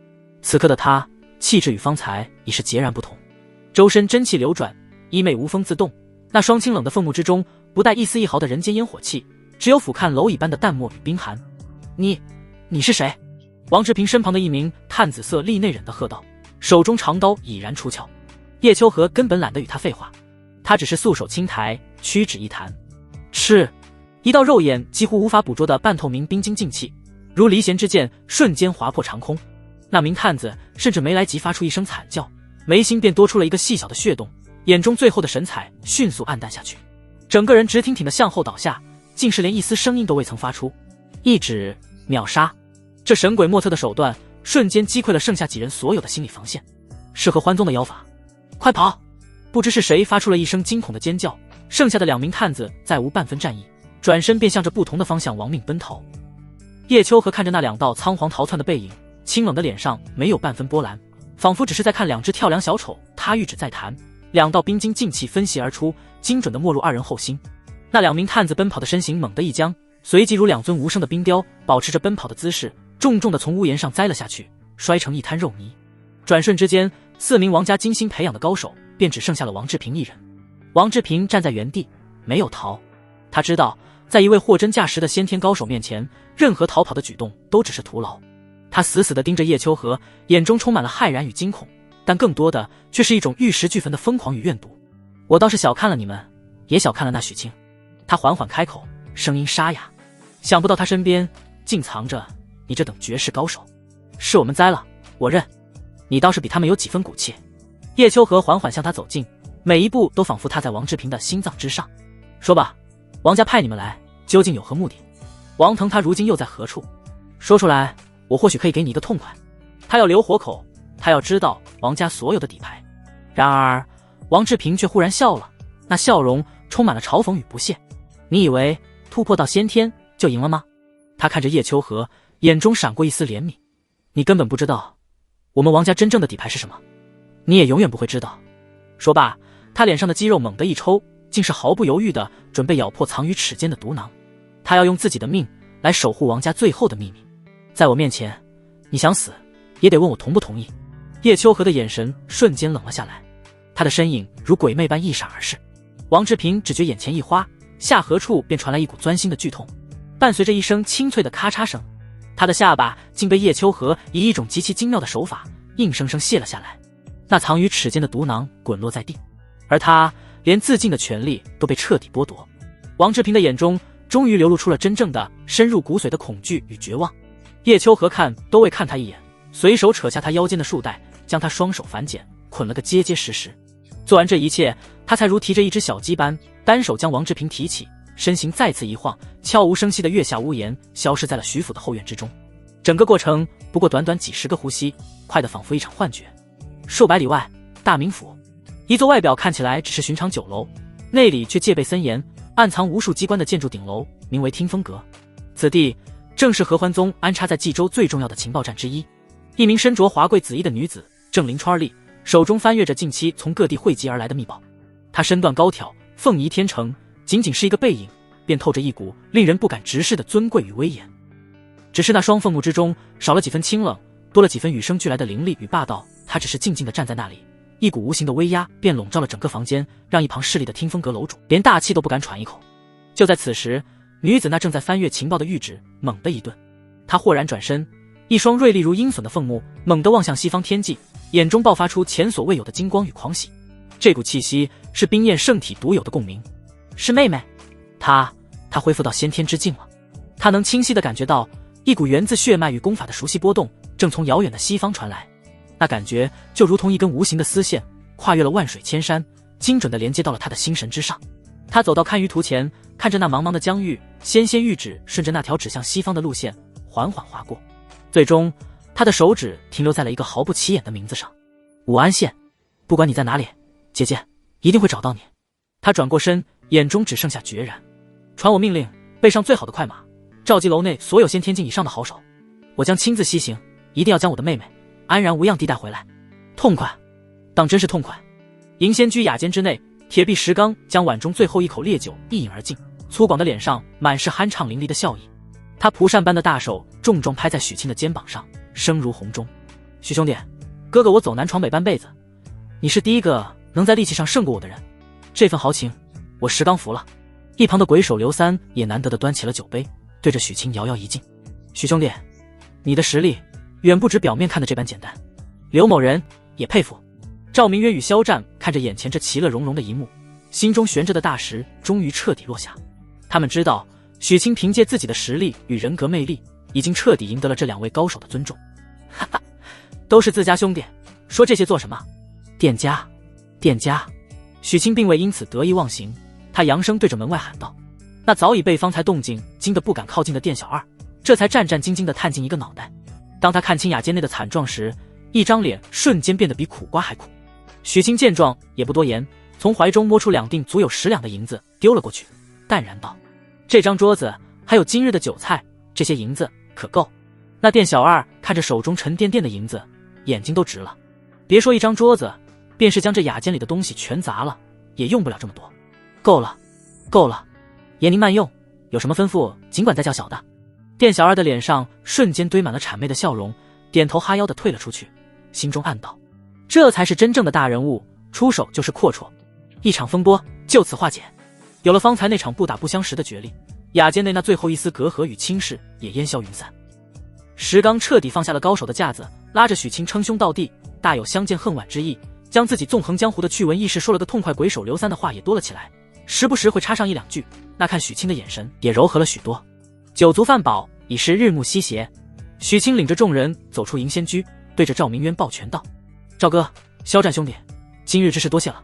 此刻的他气质与方才已是截然不同，周身真气流转，衣袂无风自动，那双清冷的凤目之中不带一丝一毫的人间烟火气，只有俯瞰蝼蚁般的淡漠与冰寒。你是谁？王志平身旁的一名炭紫色厉内忍的喝道，手中长刀已然出鞘。叶秋荷根本懒得与他废话，他只是素手轻抬，屈指一弹，是一道肉眼几乎无法捕捉的半透明冰晶劲气，如离弦之箭，瞬间划破长空。那名探子甚至没来及发出一声惨叫，眉心便多出了一个细小的血洞，眼中最后的神采迅速暗淡下去，整个人直挺挺的向后倒下，竟是连一丝声音都未曾发出。一指秒杀，这神鬼莫测的手段瞬间击溃了剩下几人所有的心理防线。是合欢宗的妖法。快跑！不知是谁发出了一声惊恐的尖叫，剩下的2名探子再无半分战意，转身便向着不同的方向亡命奔逃。叶秋荷看着那2道仓皇逃窜的背影，清冷的脸上没有半分波澜，仿佛只是在看2只跳梁小丑。他玉指再弹，2道冰晶劲气分袭而出，精准地没入2人后心。那2名探子奔跑的身形猛地一僵，随即如2尊无声的冰雕，保持着奔跑的姿势，重重地从屋檐上栽了下去，摔成一滩肉泥。转瞬之间，4名王家精心培养的高手便只剩下了王志平一人。王志平站在原地没有逃，他知道在一位货真价实的先天高手面前，任何逃跑的举动都只是徒劳。他死死地盯着叶秋荷，眼中充满了骇然与惊恐，但更多的却是一种玉石俱焚的疯狂与怨毒。我倒是小看了你们，也小看了那许清。他缓缓开口，声音沙哑，想不到他身边竟藏着你这等绝世高手，是我们栽了，我认。你倒是比他们有几分骨气。叶秋荷缓缓向他走近，每一步都仿佛踏在王志平的心脏之上。说吧，王家派你们来究竟有何目的？王腾他如今又在何处？说出来，我或许可以给你一个痛快。他要留活口，他要知道王家所有的底牌。然而王志平却忽然笑了，那笑容充满了嘲讽与不屑。你以为突破到先天就赢了吗？他看着叶秋荷，眼中闪过一丝怜悯。你根本不知道我们王家真正的底牌是什么，你也永远不会知道。说罢，他脸上的肌肉猛地一抽，竟是毫不犹豫地准备咬破藏于齿间的毒囊。他要用自己的命来守护王家最后的秘密。在我面前，你想死也得问我同不同意。叶秋荷的眼神瞬间冷了下来，他的身影如鬼魅般一闪而逝。王志平只觉眼前一花，下颌处便传来一股钻心的剧痛，伴随着一声清脆的咔嚓声，他的下巴竟被叶秋荷以一种极其精妙的手法硬生生卸了下来。那藏于齿间的毒囊滚落在地，而他连自尽的权利都被彻底剥夺。王志平的眼中终于流露出了真正的深入骨髓的恐惧与绝望。叶秋荷看都未看他一眼，随手扯下他腰间的束带，将他双手反剪，捆了个结结实实。做完这一切，他才如提着一只小鸡般，单手将王志平提起，身形再次一晃，悄无声息地跃下屋檐，消失在了徐府的后院之中。整个过程不过短短几十个呼吸，快得仿佛一场幻觉。数百里外，大名府，一座外表看起来只是寻常酒楼，内里却戒备森严，暗藏无数机关的建筑顶楼，名为听风阁。此地正是合欢宗安插在冀州最重要的情报站之一。一名身着华贵紫衣的女子正临窗而立，手中翻阅着近期从各地汇集而来的密报。她身段高挑，凤仪天成，仅仅是一个背影，便透着一股令人不敢直视的尊贵与威严。只是那双凤目之中少了几分清冷，多了几分与生俱来的凌厉与霸道。她只是静静地站在那里，一股无形的威压便笼罩了整个房间，让一旁势力的听风阁楼主连大气都不敢喘一口。就在此时，女子那正在翻阅情报的玉指猛地一顿，她豁然转身，一双锐利如鹰隼的凤目猛地望向西方天际，眼中爆发出前所未有的金光与狂喜。这股气息是冰焰圣体独有的共鸣。是妹妹，她恢复到先天之境了。她能清晰地感觉到一股源自血脉与功法的熟悉波动正从遥远的西方传来，那感觉就如同一根无形的丝线，跨越了万水千山，精准地连接到了她的心神之上。她走到看鱼图前，看着那茫茫的疆域，纤纤玉指顺着那条指向西方的路线缓缓划过，最终她的手指停留在了一个毫不起眼的名字上：武安县。不管你在哪里，姐姐一定会找到你。她转过身，眼中只剩下决然。传我命令，备上最好的快马，召集楼内所有先天境以上的好手，我将亲自西行，一定要将我的妹妹安然无恙地带回来。痛快，当真是痛快。银仙居雅间之内，铁壁石刚将碗中最后一口烈酒一饮而尽，粗犷的脸上满是酣畅淋漓的笑意。他蒲扇般的大手重重拍在许沁的肩膀上，声如洪钟：许兄弟，哥哥我走南闯北半辈子，你是第一个能在力气上胜过我的人，这份豪情我石刚服了。一旁的鬼手刘三也难得的端起了酒杯，对着许沁遥遥一敬：许兄弟，你的实力远不止表面看的这般简单，刘某人也佩服。赵明渊与肖战看着眼前这其乐融融的一幕，心中悬着的大石终于彻底落下。他们知道许沁凭借自己的实力与人格魅力，已经彻底赢得了这两位高手的尊重。哈哈，都是自家兄弟，说这些做什么？店家，店家。许沁并未因此得意忘形，他扬声对着门外喊道。那早已被方才动静惊得不敢靠近的店小二，这才战战兢兢地探进一个脑袋。当他看清雅间内的惨状时，一张脸瞬间变得比苦瓜还苦。许沁见状也不多言，从怀中摸出2锭足有10两的银子丢了过去，淡然道：这张桌子还有今日的酒菜，这些银子可够？那店小二看着手中沉甸甸的银子，眼睛都直了。别说一张桌子，便是将这雅间里的东西全砸了，也用不了这么多。够了，够了，爷您慢用，有什么吩咐尽管再叫小的。店小二的脸上瞬间堆满了谄媚的笑容，点头哈腰地退了出去，心中暗道：这才是真正的大人物，出手就是阔绰。一场风波就此化解。有了方才那场不打不相识的决力，雅间内那最后一丝隔阂与轻视也烟消云散。石刚彻底放下了高手的架子，拉着许沁称兄道弟，大有相见恨晚之意，将自己纵横江湖的趣闻轶事说了个痛快。鬼手刘三的话也多了起来，时不时会插上1两句，那看许沁的眼神也柔和了许多。酒足饭饱，已是日暮西斜。许沁领着众人走出银仙居，对着赵明渊抱拳道：赵哥，肖战兄弟，今日之事多谢了，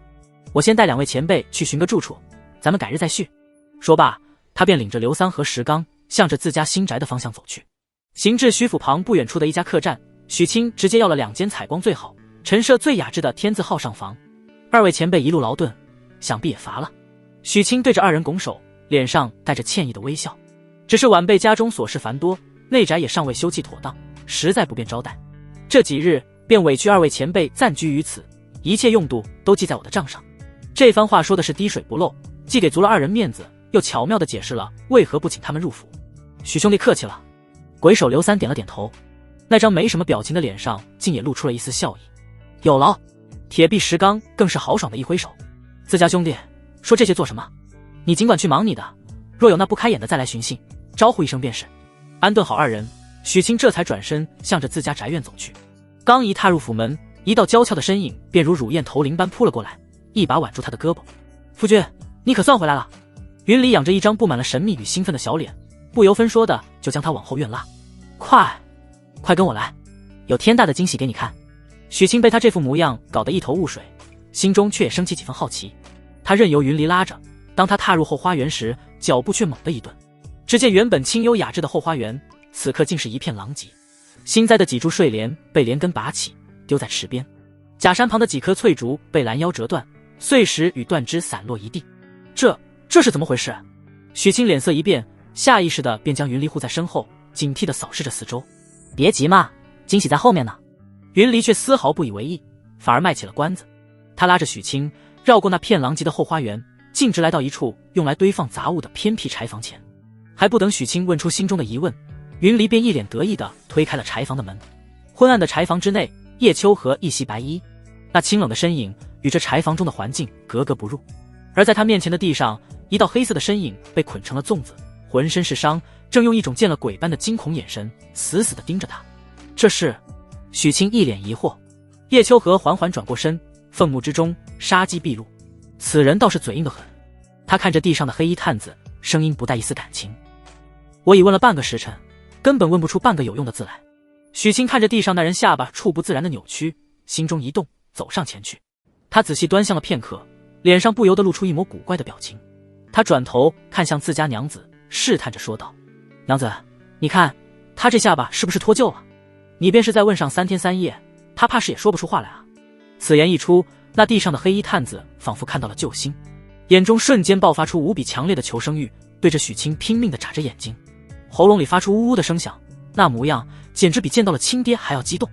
我先带2位前辈去寻个住处，咱们改日再叙。说罢，他便领着刘三和石刚向着自家新宅的方向走去。行至徐府旁不远处的一家客栈，许沁直接要了2间采光最好、陈设最雅致的天字号上房。2位前辈一路劳顿，想必也乏了。许沁对着2人拱手，脸上带着歉意的微笑。只是晚辈家中琐事繁多，内宅也尚未修葺妥当，实在不便招待。这几日便委屈2位前辈暂居于此，一切用度都记在我的账上。这番话说的是滴水不漏，既给足了2人面子，又巧妙地解释了为何不请他们入府。许兄弟客气了。鬼手刘三点了点头，那张没什么表情的脸上竟也露出了一丝笑意。有劳。铁壁石刚更是豪爽的一挥手：自家兄弟，说这些做什么？你尽管去忙你的，若有那不开眼的再来寻衅，招呼一声便是。安顿好2人，许沁这才转身向着自家宅院走去。刚一踏入府门，一道娇俏的身影便如乳燕投铃般扑了过来，一把挽住他的胳膊：夫君，你可算回来了。云里仰着一张布满了神秘与兴奋的小脸，不由分说的就将他往后院拉：快跟我来，有天大的惊喜给你看。许沁被他这副模样搞得一头雾水，心中却也升起几分好奇。他任由云离拉着，当他踏入后花园时，脚步却猛地一顿。只见原本清幽雅致的后花园，此刻竟是一片狼藉。新栽的几株睡莲被连根拔起，丢在池边；假山旁的几棵翠竹被拦腰折断，碎石与断枝散落一地。这是怎么回事？许沁脸色一变，下意识的便将云离护在身后，警惕地扫视着四周。别急嘛，惊喜在后面呢。云离却丝毫不以为意，反而卖起了关子。他拉着许沁绕过那片狼藉的后花园，径直来到一处用来堆放杂物的偏僻柴房前。还不等许沁问出心中的疑问，云离便一脸得意地推开了柴房的门。昏暗的柴房之内，叶秋荷一袭白衣，那清冷的身影与这柴房中的环境格格不入。而在他面前的地上，一道黑色的身影被捆成了粽子，浑身是伤，正用一种见了鬼般的惊恐眼神死死地盯着他。这是？许清一脸疑惑。叶秋荷缓缓转过身，凤目之中杀机毕露。此人倒是嘴硬得很。他看着地上的黑衣探子，声音不带一丝感情。我已问了半个时辰，根本问不出半个有用的字来。许清看着地上那人下巴处不自然的扭曲，心中一动，走上前去。他仔细端详了片刻，脸上不由得露出一抹古怪的表情。他转头看向自家娘子，试探着说道：娘子，你看他这下巴是不是脱臼了？你便是再问上3天3夜，他怕是也说不出话来啊。此言一出，那地上的黑衣探子仿佛看到了救星，眼中瞬间爆发出无比强烈的求生欲，对着许清拼命地眨着眼睛，喉咙里发出呜呜的声响，那模样简直比见到了亲爹还要激动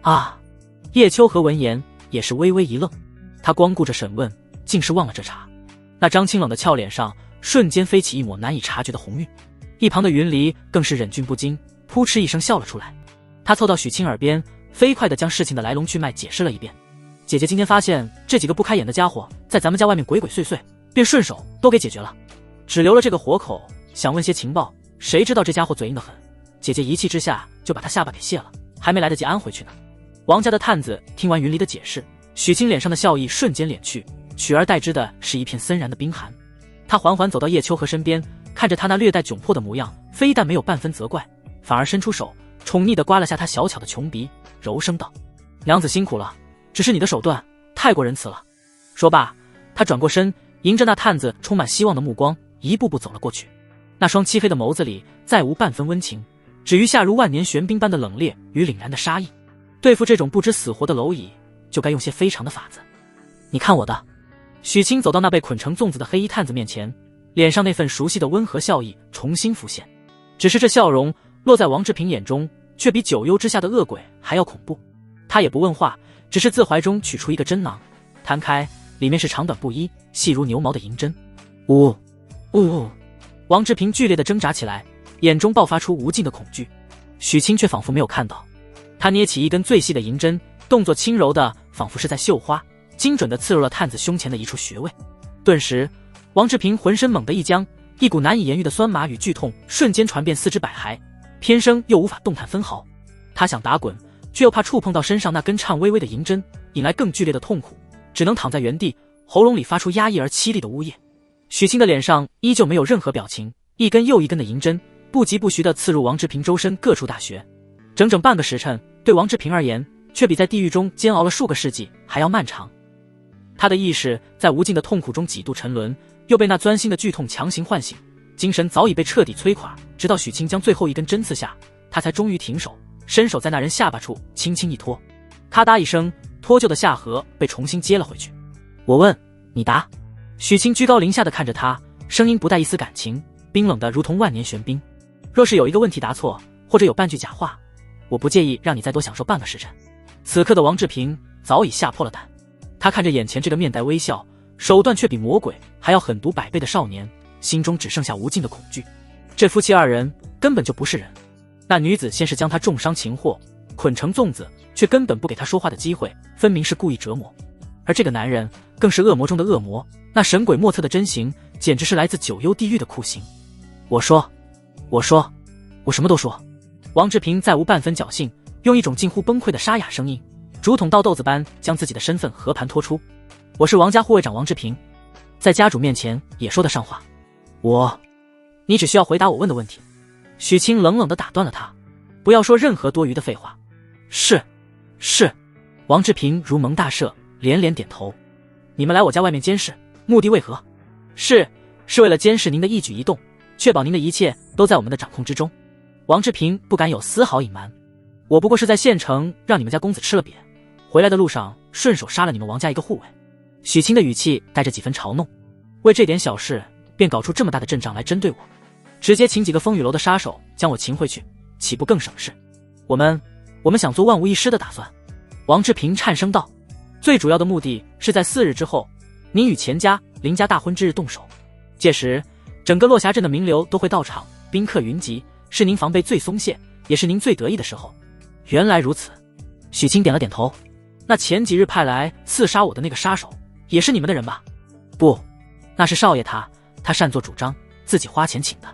啊！叶秋荷闻言也是微微一愣，他光顾着审问，竟是忘了这茬。那张清冷的俏脸上瞬间飞起一抹难以察觉的红晕，一旁的云离更是忍俊不禁，扑哧一声笑了出来。他凑到许清耳边，飞快地将事情的来龙去脉解释了一遍。姐姐今天发现这几个不开眼的家伙在咱们家外面鬼鬼祟祟，便顺手都给解决了，只留了这个活口，想问些情报，谁知道这家伙嘴硬得很，姐姐一气之下就把他下巴给卸了，还没来得及安回去呢。王家的探子听完云离的解释，许清脸上的笑意瞬间敛去，取而代之的是一片森然的冰寒。他缓缓走到叶秋荷身边，看着他那略带窘迫的模样，非但没有半分责怪，反而伸出手宠溺地刮了下他小巧的琼鼻，柔声道：娘子辛苦了，只是你的手段太过仁慈了。说罢，他转过身，迎着那探子充满希望的目光，一步步走了过去。那双漆黑的眸子里再无半分温情，只余下如万年玄冰般的冷冽与凛然的杀意。对付这种不知死活的蝼蚁，就该用些非常的法子。你看我的。许清走到那被捆成粽子的黑衣探子面前，脸上那份熟悉的温和笑意重新浮现，只是这笑容落在王志平眼中，却比九幽之下的恶鬼还要恐怖。他也不问话，只是自怀中取出一个针囊，摊开，里面是长短不一、细如牛毛的银针。呜呜！王志平剧烈地挣扎起来，眼中爆发出无尽的恐惧。许清却仿佛没有看到，他捏起一根最细的银针，动作轻柔的仿佛是在绣花，精准地刺入了探子胸前的一处穴位。顿时，王志平浑身猛地一僵，一股难以言喻的酸麻与剧痛瞬间传遍四肢百骸，偏生又无法动弹分毫。他想打滚，却又怕触碰到身上那根颤巍巍的银针，引来更剧烈的痛苦，只能躺在原地，喉咙里发出压抑而凄厉的呜咽。许清的脸上依旧没有任何表情，一根又一根的银针不疾不徐地刺入王志平周身各处大穴，整整半个时辰，对王志平而言，却比在地狱中煎熬了数个世纪还要漫长。他的意识在无尽的痛苦中几度沉沦，又被那钻心的剧痛强行唤醒，精神早已被彻底摧垮。直到许清将最后一根针刺下，他才终于停手，伸手在那人下巴处轻轻一拖，咔嗒一声，脱臼的下颌被重新接了回去。我问你答。许清居高临下地看着他，声音不带一丝感情，冰冷得如同万年玄冰。若是有一个问题答错，或者有半句假话，我不介意让你再多享受半个时辰。此刻的王志平早已吓破了胆，他看着眼前这个面带微笑，手段却比魔鬼还要狠毒100倍的少年，心中只剩下无尽的恐惧。这夫妻二人根本就不是人。那女子先是将他重伤擒获，捆成粽子，却根本不给他说话的机会，分明是故意折磨。而这个男人更是恶魔中的恶魔，那神鬼莫测的真形，简直是来自九幽地狱的酷刑。我说，我什么都说。王志平再无半分侥幸，用一种近乎崩溃的沙哑声音，竹筒倒豆子般将自己的身份和盘托出。我是王家护卫长王志平，在家主面前也说得上话。你只需要回答我问的问题。许清冷冷地打断了他，不要说任何多余的废话。是。王志平如蒙大赦，连连点头。你们来我家外面监视，目的为何？是为了监视您的一举一动，确保您的一切都在我们的掌控之中。王志平不敢有丝毫隐瞒。我不过是在县城让你们家公子吃了瘪，回来的路上顺手杀了你们王家一个护卫。许清的语气带着几分嘲弄，为这点小事便搞出这么大的阵仗来针对我，直接请几个风雨楼的杀手将我擒回去，岂不更省事？我们想做万无一失的打算。王志平颤声道，最主要的目的是在4日之后，您与钱家、林家大婚之日动手，届时整个落霞镇的名流都会到场，宾客云集，是您防备最松懈，也是您最得意的时候。原来如此。许清点了点头。那前几日派来刺杀我的那个杀手也是你们的人吧？不，那是少爷他擅作主张，自己花钱请的。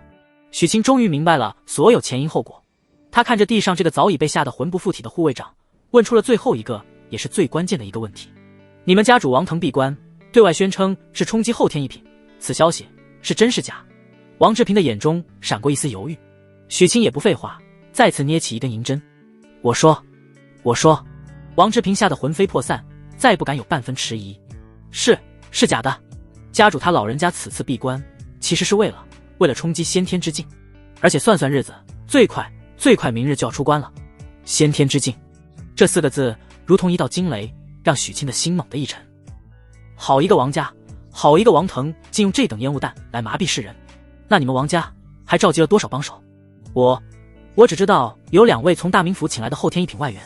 许清终于明白了所有前因后果。他看着地上这个早已被吓得魂不附体的护卫长，问出了最后一个也是最关键的一个问题：你们家主王腾闭关，对外宣称是冲击后天一品，此消息是真是假？王志平的眼中闪过一丝犹豫。许清也不废话，再次捏起一根银针。我说。王志平吓得魂飞魄散，再不敢有半分迟疑。是假的。家主他老人家此次闭关，其实是为了冲击先天之境，而且算算日子，最快明日就要出关了。先天之境，这4个字如同一道惊雷，让许清的心猛地一沉。好一个王家，好一个王腾，竟用这等烟雾弹来麻痹世人。那你们王家还召集了多少帮手？我只知道有2位从大名府请来的后天一品外援，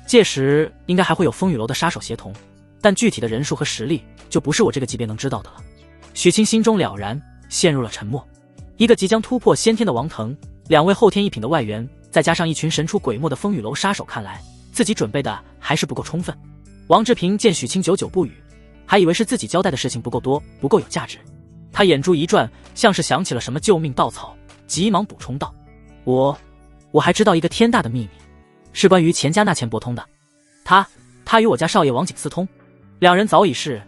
届时应该还会有风雨楼的杀手协同，但具体的人数和实力就不是我这个级别能知道的了。许清心中了然，陷入了沉默。一个即将突破先天的王腾，2位后天一品的外援，再加上一群神出鬼没的风雨楼杀手，看来自己准备的还是不够充分。王志平见许清久久不语，还以为是自己交代的事情不够多，不够有价值。他眼珠一转，像是想起了什么救命稻草，急忙补充道：我还知道一个天大的秘密，是关于钱家那钱伯通的。他与我家少爷王景私通，2人早已是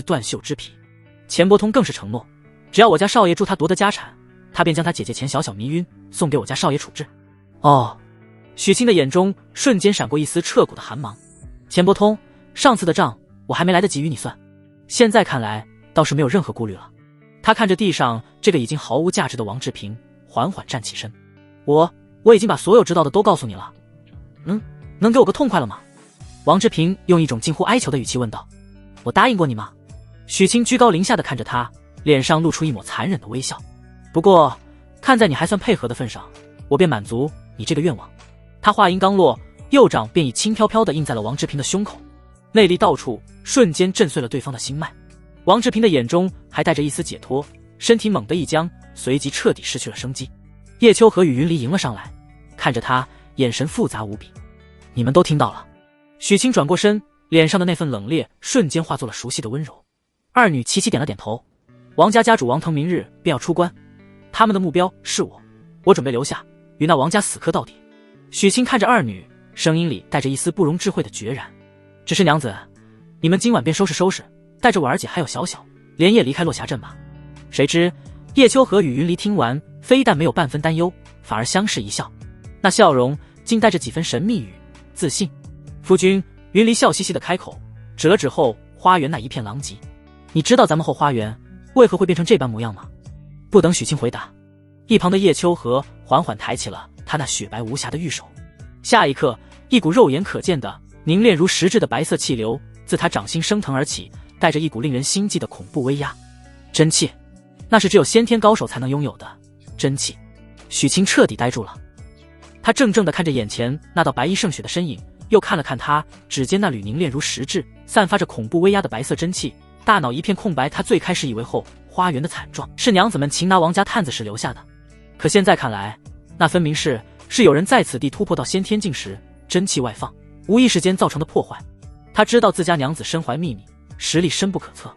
断袖之癖。钱伯通更是承诺，只要我家少爷助他夺得家产，他便将他姐姐钱小小迷晕，送给我家少爷处置。哦，许清的眼中瞬间闪过一丝彻骨的寒芒。钱伯通，上次的账我还没来得及与你算，现在看来倒是没有任何顾虑了。他看着地上这个已经毫无价值的王志平，缓缓站起身。我已经把所有知道的都告诉你了，能给我个痛快了吗？王志平用一种近乎哀求的语气问道。我答应过你吗？许清居高临下的看着他，脸上露出一抹残忍的微笑。不过看在你还算配合的份上，我便满足你这个愿望。他话音刚落，右掌便已轻飘飘地印在了王志平的胸口，内力到处，瞬间震碎了对方的心脉。王志平的眼中还带着一丝解脱，身体猛地一僵，随即彻底失去了生机。叶秋和与云离迎了上来，看着他，眼神复杂无比。你们都听到了。许清转过身，脸上的那份冷冽瞬间化作了熟悉的温柔。二女齐齐点了点头。王家家主王腾明日便要出关，他们的目标是我准备留下与那王家死磕到底。许清看着二女，声音里带着一丝不容置喙的决然。只是娘子，你们今晚便收拾，带着我二姐还有小小，连夜离开落霞镇吧。谁知叶秋和与云离听完，非但没有半分担忧，反而相视一笑，那笑容竟带着几分神秘与自信。夫君，云离笑嘻嘻的开口，指了指后花园那一片狼藉。你知道咱们后花园为何会变成这般模样吗？不等许清回答，一旁的叶秋和缓缓抬起了他那雪白无瑕的玉手，下一刻，一股肉眼可见的凝练如实质的白色气流自他掌心升腾而起，带着一股令人心悸的恐怖威压。真气，那是只有先天高手才能拥有的真气。许清彻底呆住了，他怔怔地看着眼前那道白衣胜雪的身影，又看了看他指尖那缕凝练如实质、散发着恐怖威压的白色真气，大脑一片空白。他最开始以为后花园的惨状是娘子们擒拿王家探子时留下的，可现在看来，那分明是有人在此地突破到先天境时真气外放，无意识间造成的破坏。他知道自家娘子身怀秘密，实力深不可测，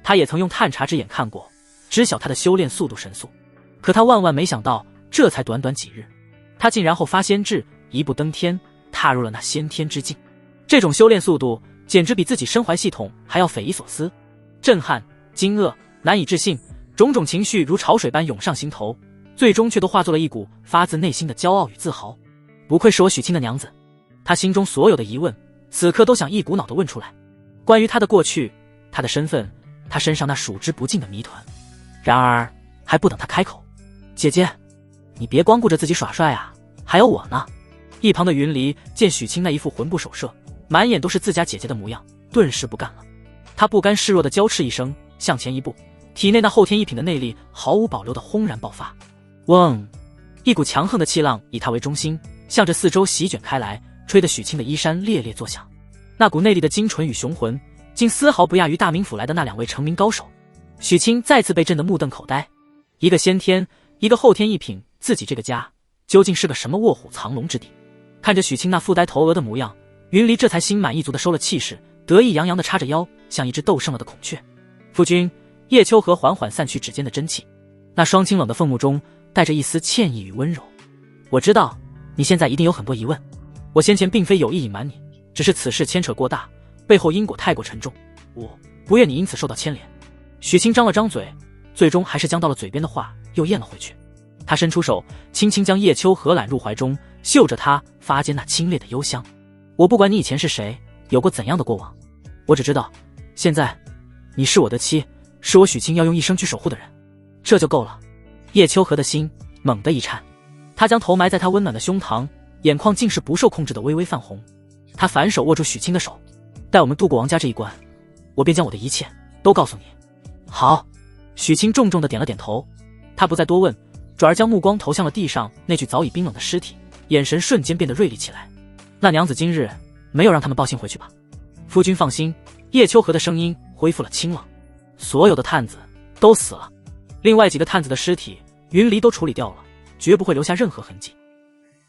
他也曾用探查之眼看过，知晓他的修炼速度神速。可他万万没想到，这才短短几日，他竟然后发先至，一步登天，踏入了那先天之境。这种修炼速度简直比自己身怀系统还要匪夷所思。震撼、惊愕、难以置信，种种情绪如潮水般涌上心头，最终却都化作了一股发自内心的骄傲与自豪。不愧是我许清的娘子，他心中所有的疑问此刻都想一股脑地问出来，关于他的过去，他的身份，他身上那数之不尽的谜团。然而还不等他开口，姐姐，你别光顾着自己耍帅啊，还有我呢。一旁的云离见许清那一副魂不守舍，满眼都是自家姐姐的模样，顿时不干了。他不甘示弱地娇斥一声，向前一步，体内那后天一品的内力毫无保留地轰然爆发。嗡，一股强横的气浪以他为中心，向着四周席卷开来，吹得许清的衣衫猎猎作响。那股内力的精纯与雄浑，竟丝毫不亚于大名府来的那2位成名高手。许清再次被震得目瞪口呆，一个先天，一个后天一品，自己这个家究竟是个什么卧虎藏龙之地？看着许清那腹呆头额的模样，云离这才心满意足地收了气势，得意洋洋地叉着腰，像一只斗胜了的孔雀。夫君，叶秋和缓缓散去指尖的真气，那双清冷的凤目中带着一丝歉意与温柔。我知道你现在一定有很多疑问。我先前并非有意隐瞒你，只是此事牵扯过大，背后因果太过沉重，我不愿你因此受到牵连。许清张了张嘴，最终还是将到了嘴边的话又咽了回去。他伸出手，轻轻将叶秋荷揽入怀中，嗅着她发间那清冽的幽香。我不管你以前是谁，有过怎样的过往，我只知道，现在你是我的妻，是我许清要用一生去守护的人，这就够了。叶秋荷的心猛地一颤，他将头埋在他温暖的胸膛，眼眶竟是不受控制的微微泛红。他反手握住许清的手，待我们渡过王家这一关，我便将我的一切都告诉你。好。许清重重地点了点头，他不再多问，转而将目光投向了地上那具早已冰冷的尸体，眼神瞬间变得锐利起来。那娘子今日没有让他们报信回去吧？夫君放心。叶秋荷的声音恢复了清冷，所有的探子都死了，另外几个探子的尸体云离都处理掉了，绝不会留下任何痕迹。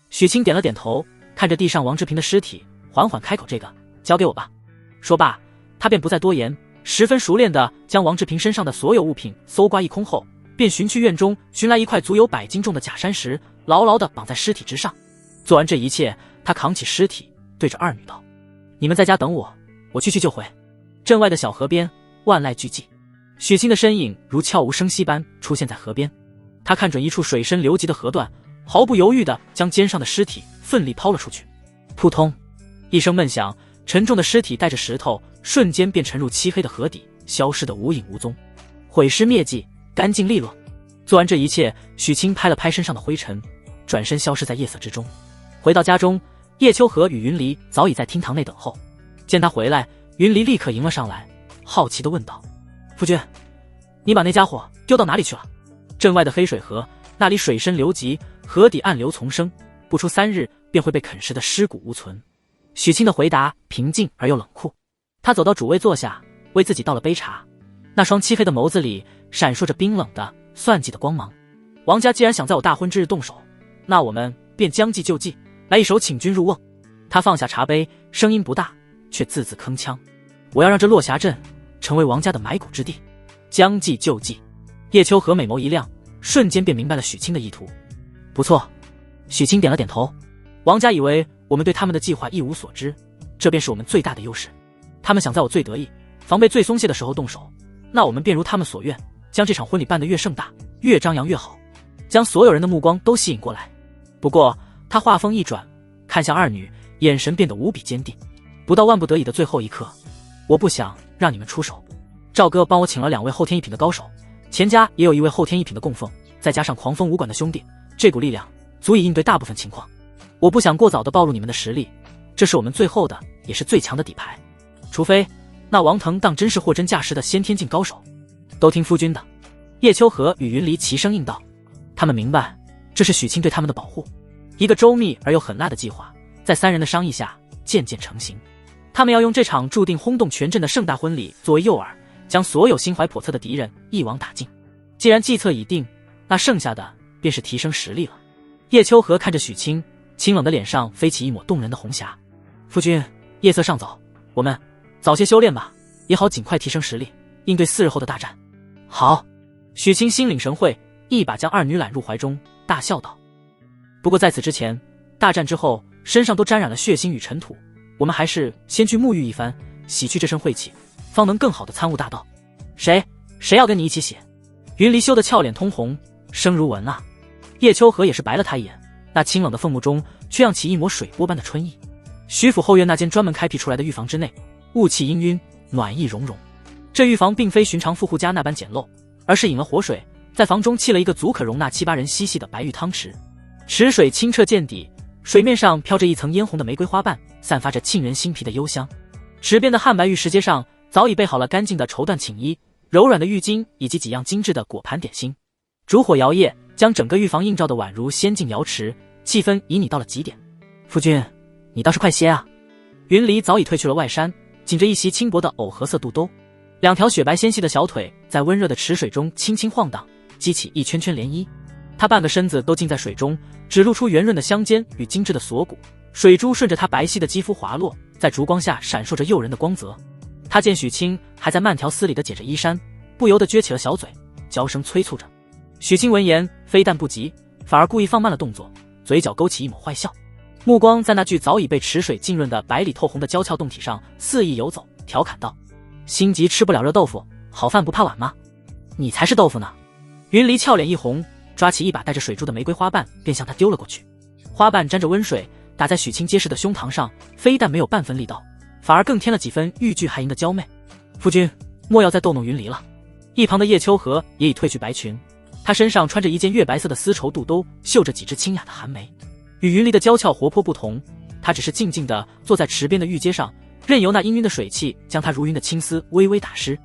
许清点了点头，看着地上王志平的尸体，缓缓开口：这个交给我吧。说罢，他便不再多言，十分熟练地将王志平身上的所有物品搜刮一空后，便寻去院中寻来一块足有100斤重的假山石，牢牢地绑在尸体之上。做完这一切，他扛起尸体，对着二女道：你们在家等我，我去就回。镇外的小河边，万籁俱寂，许清的身影如悄无声息般出现在河边。他看准一处水深流急的河段，毫不犹豫地将肩上的尸体奋力抛了出去。扑通一声闷响，沉重的尸体带着石头瞬间便沉入漆黑的河底，消失得无影无踪。毁尸灭迹，干净利落。做完这一切，许清拍了拍身上的灰尘，转身消失在夜色之中。回到家中，叶秋荷与云离早已在厅堂内等候。见他回来，云离立刻迎了上来，好奇地问道：夫君，你把那家伙丢到哪里去了？镇外的黑水河，那里水深流急，河底暗流丛生，不出3日便会被啃食的尸骨无存。许清的回答平静而又冷酷。他走到主位坐下，为自己倒了杯茶，那双漆黑的眸子里闪烁着冰冷的算计的光芒。王家既然想在我大婚之日动手，那我们便将计就计，来一手请君入瓮。他放下茶杯，声音不大，却字字铿锵：我要让这落霞镇成为王家的埋骨之地。将计就计。叶秋荷美眸一亮，瞬间便明白了许清的意图。不错。许清点了点头。王家以为我们对他们的计划一无所知，这便是我们最大的优势。他们想在我最得意、防备最松懈的时候动手，那我们便如他们所愿，将这场婚礼办得越盛大，越张扬越好，将所有人的目光都吸引过来。不过他话锋一转，看向二女，眼神变得无比坚定。不到万不得已的最后一刻，我不想让你们出手。赵哥帮我请了2位后天一品的高手，钱家也有1位后天一品的供奉，再加上狂风武馆的兄弟，这股力量足以应对大部分情况。我不想过早地暴露你们的实力，这是我们最后的也是最强的底牌。除非那王腾当真是货真价实的先天境高手。都听夫君的。叶秋荷与云离齐声应道。他们明白这是许清对他们的保护。一个周密而又狠辣的计划在3人的商议下渐渐成型。他们要用这场注定轰动全镇的盛大婚礼作为诱饵，将所有心怀叵测的敌人一网打尽。既然计策已定，那剩下的便是提升实力了。叶秋荷看着许清，清冷的脸上飞起一抹动人的红霞。夫君，夜色尚早，我们早些修炼吧，也好尽快提升实力，应对4日后的大战。好。许清心领神会，一把将二女揽入怀中，大笑道：不过在此之前，大战之后身上都沾染了血腥与尘土，我们还是先去沐浴一番，洗去这身晦气，方能更好的参悟大道。谁要跟你一起洗？云离羞得俏脸通红，声如蚊啊。叶秋荷也是白了他一眼，那清冷的凤目中却漾起一抹水波般的春意。徐府后院那间专门开辟出来的浴房之内，雾气氤氲，暖意融融。这浴房并非寻常富户家那般简陋，而是引了活水，在房中砌了一个足可容纳7、8人嬉戏的白玉汤池。池水清澈见底，水面上飘着一层嫣红的玫瑰花瓣，散发着沁人心脾的幽香。池边的汉白玉石阶上早已备好了干净的绸缎寝衣、柔软的浴巾以及几样精致的果盘点心。烛火摇曳，将整个浴房映照得宛如仙境瑶池，气氛旖旎到了极点。夫君，你倒是快些啊。云离早已褪去了外衫，紧着一袭轻薄的藕荷色肚兜，2条雪白纤细的小腿在温热的池水中轻轻晃荡，激起一圈圈涟漪。她半个身子都浸在水中，只露出圆润的香肩与精致的锁骨，水珠顺着她白皙的肌肤滑落，在烛光下闪烁着诱人的光泽。她见许清还在慢条斯理地解着衣衫，不由得撅起了小嘴，娇声催促着。许清闻言非但不急，反而故意放慢了动作，嘴角勾起一抹坏笑，目光在那具早已被池水浸润的白里透红的娇俏胴体上肆意游走，调侃道：“心急吃不了热豆腐，好饭不怕晚吗？你才是豆腐呢！”云离俏脸一红，抓起一把带着水珠的玫瑰花瓣便向他丢了过去。花瓣沾着温水，打在许清结实的胸膛上，非但没有半分力道，反而更添了几分欲拒还迎的娇媚。夫君，莫要再逗弄云离了。一旁的叶秋荷也已褪去白裙，她身上穿着一件月白色的丝绸肚兜，绣着几枝清雅的寒梅。与云离的娇俏活泼不同，她只是静静地坐在池边的玉阶上，任由那氤氲的水汽将她如云的青丝微微打湿。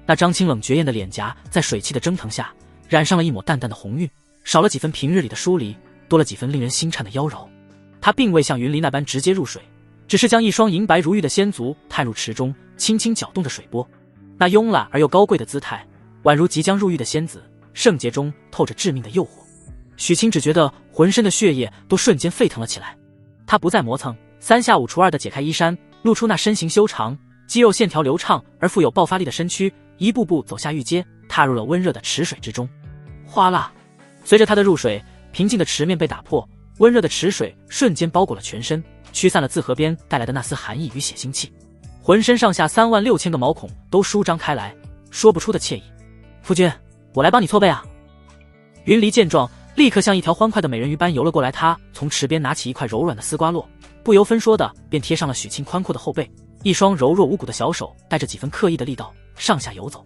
那张清冷绝艳的脸颊在水汽的蒸腾下染上了一抹淡淡的红晕，少了几分平日里的疏离，多了几分令人心颤的妖娆。她并未像云离那般直接入水，只是将一双银白如玉的仙足探入池中，轻轻搅动着水波。那慵懒而又高贵的姿态，宛如即将入狱的仙子，圣洁中透着致命的诱惑。许清只觉得浑身的血液都瞬间沸腾了起来。他不再磨蹭，三下五除二地解开衣衫，露出那身形修长、肌肉线条流畅而富有爆发力的身躯，一步步走下玉阶，踏入了温热的池水之中。哗啦！随着他的入水，平静的池面被打破，温热的池水瞬间包裹了全身，驱散了自河边带来的那丝寒意与血腥气。浑身上下36000个毛孔都舒张开来，说不出的惬意。夫君，我来帮你搓背啊！云离见状，立刻像一条欢快的美人鱼般游了过来。他从池边拿起一块柔软的丝瓜络，不由分说的便贴上了许清宽阔的后背，一双柔弱无骨的小手带着几分刻意的力道上下游走，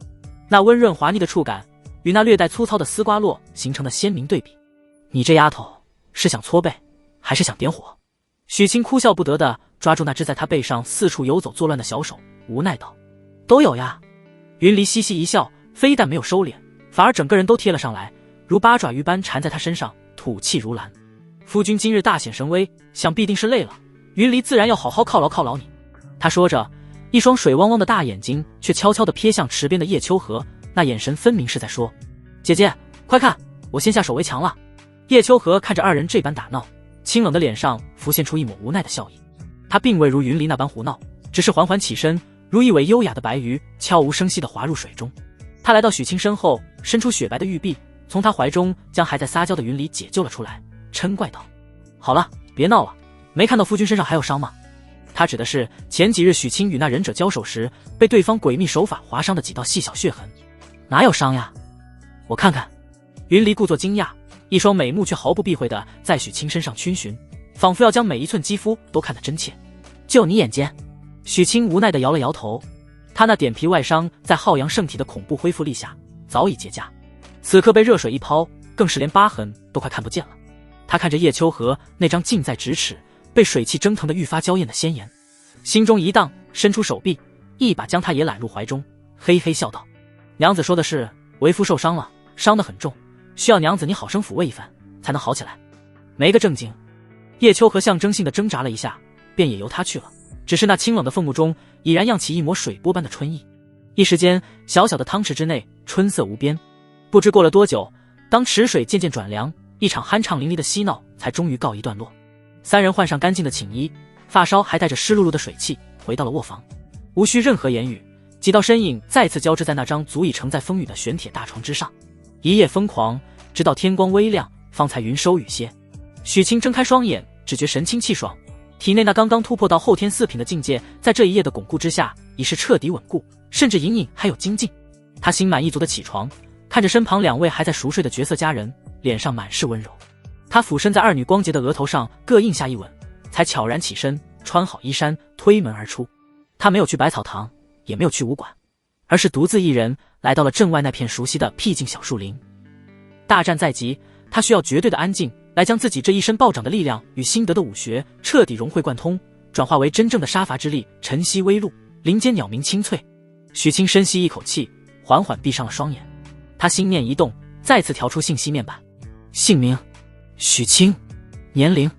那温润滑腻的触感与那略带粗糙的丝瓜络形成了鲜明对比。你这丫头是想搓背，还是想点火？许清哭笑不得的抓住那只在他背上四处游走作乱的小手，无奈道：“都有呀。”云离嘻嘻一笑，非但没有收敛，反而整个人都贴了上来，如八爪鱼般缠在他身上，吐气如兰。夫君今日大显神威，想必定是累了，云离自然要好好犒劳犒劳你。他说着，一双水汪汪的大眼睛却悄悄地瞥向池边的叶秋荷，那眼神分明是在说：“姐姐，快看，我先下手为强了。”叶秋荷看着二人这般打闹，清冷的脸上浮现出一抹无奈的笑意。他并未如云离那般胡闹，只是缓缓起身，如一尾优雅的白鱼，悄无声息地滑入水中。他来到许清身后，伸出雪白的玉臂，从他怀中将还在撒娇的云离解救了出来，嗔怪道：“好了，别闹了，没看到夫君身上还有伤吗？”他指的是前几日许清与那忍者交手时被对方诡秘手法划伤的几道细小血痕。哪有伤呀？我看看。云离故作惊讶，一双美目却毫不避讳地在许清身上逡巡，仿佛要将每一寸肌肤都看得真切。就你眼尖？许清无奈地摇了摇头。他那点皮外伤在浩洋圣体的恐怖恢复力下早已结痂，此刻被热水一抛，更是连疤痕都快看不见了。他看着叶秋荷那张近在咫尺、被水汽蒸腾的愈发娇艳的仙颜，心中一荡，伸出手臂，一把将他也揽入怀中，嘿嘿笑道：“娘子说的是，为夫受伤了，伤得很重，需要娘子你好生抚慰一番，才能好起来。没个正经。”叶秋荷象征性的挣扎了一下，便也由他去了。只是那清冷的凤目中已然漾起一抹水波般的春意。一时间，小小的汤池之内春色无边。不知过了多久，当池水渐渐转凉，一场酣畅淋漓的嬉闹才终于告一段落。三人换上干净的寝衣，发梢还带着湿漉漉的水汽，回到了卧房。无需任何言语，几道身影再次交织在那张足以承载风雨的玄铁大床之上。一夜疯狂，直到天光微亮，方才云收雨歇。许清睁开双眼，只觉神清气爽，体内那刚刚突破到后天4品的境界，在这一夜的巩固之下，已是彻底稳固，甚至隐隐还有精进。他心满意足的起床，看着身旁2位还在熟睡的绝色佳人，脸上满是温柔。他俯身在二女光洁的额头上各印下一吻，才悄然起身，穿好衣衫，推门而出。他没有去百草堂，也没有去武馆，而是独自一人来到了镇外那片熟悉的僻静小树林。大战在即，他需要绝对的安静，来将自己这一身暴涨的力量与心得的武学彻底融会贯通，转化为真正的杀伐之力，晨曦微露，林间鸟鸣清脆。许清深吸一口气，缓缓闭上了双眼。他心念一动，再次调出信息面板。姓名：许清，年龄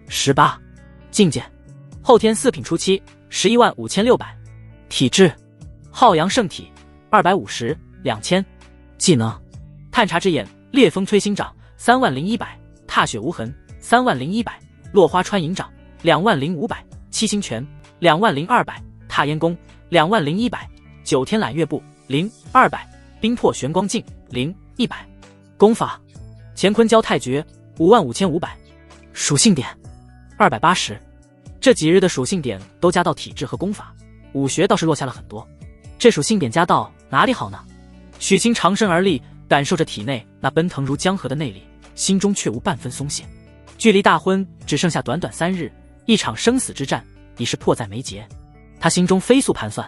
18，境界后天4品初期，115600，体质浩洋圣体250、2000，技能探查之眼，烈风摧心掌30100，踏雪无痕30100，落花穿银掌20500，七星拳20200，踏烟功20100，九天揽月步0200，冰魄玄光镜100，功法乾坤交泰诀55500，属性点280，这几日的属性点都加到体质和功法，武学倒是落下了很多。这属性点加到哪里好呢？许清长身而立，感受着体内那奔腾如江河的内力，心中却无半分松懈。距离大婚只剩下短短3日，一场生死之战已是迫在眉睫。他心中飞速盘算，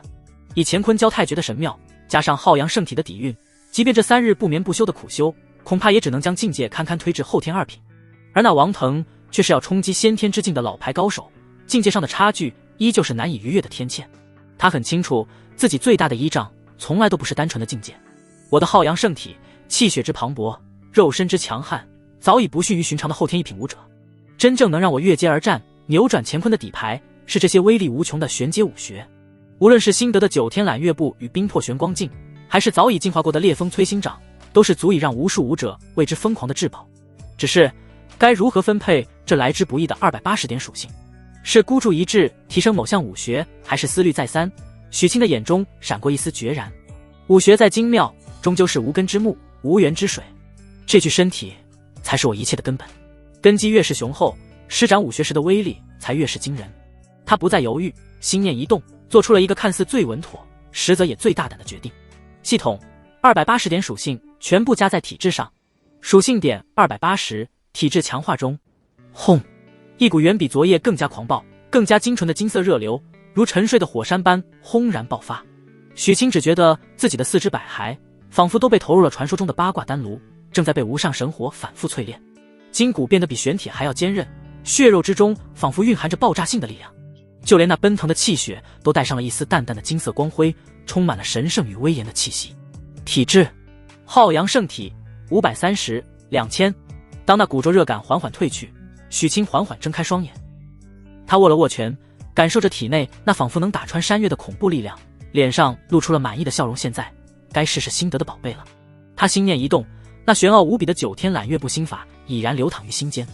以乾坤交太诀的神妙，加上浩阳圣体的底蕴，即便这3日不眠不休的苦修，恐怕也只能将境界堪堪推至后天2品。而那王腾却是要冲击先天之境的老牌高手，境界上的差距依旧是难以逾越的天堑。他很清楚自己最大的依仗从来都不是单纯的境界，我的浩阳圣体气血之磅礴，肉身之强悍，早已不逊于寻常的后天1品武者。真正能让我越阶而战，扭转乾坤的底牌，是这些威力无穷的玄阶武学。无论是新得的9天揽月步与冰魄玄光镜，还是早已进化过的烈风摧心掌，都是足以让无数武者为之疯狂的至宝。只是该如何分配这来之不易的280点属性？是孤注一掷提升某项武学，还是思虑再三？许清的眼中闪过一丝决然。武学再精妙，终究是无根之木，无源之水。这具身体才是我一切的根本。根基越是雄厚，施展武学时的威力才越是惊人。他不再犹豫，心念一动，做出了一个看似最稳妥，实则也最大胆的决定。系统280点属性全部加在体质上，属性点280，体质强化中。轰！一股远比昨夜更加狂暴、更加精纯的金色热流，如沉睡的火山般轰然爆发。许清只觉得自己的四肢百骸仿佛都被投入了传说中的八卦丹炉，正在被无上神火反复淬炼，筋骨变得比玄铁还要坚韧，血肉之中仿佛蕴含着爆炸性的力量，就连那奔腾的气血都带上了一丝淡淡的金色光辉，充满了神圣与威严的气息。体质浩阳圣体530 2000。当那古灼热感缓缓退去，许清缓缓睁开双眼，他握了握拳，感受着体内那仿佛能打穿山岳的恐怖力量，脸上露出了满意的笑容。现在该试试新得的宝贝了。他心念一动，那玄奥无比的9天揽月步心法已然流淌于心间。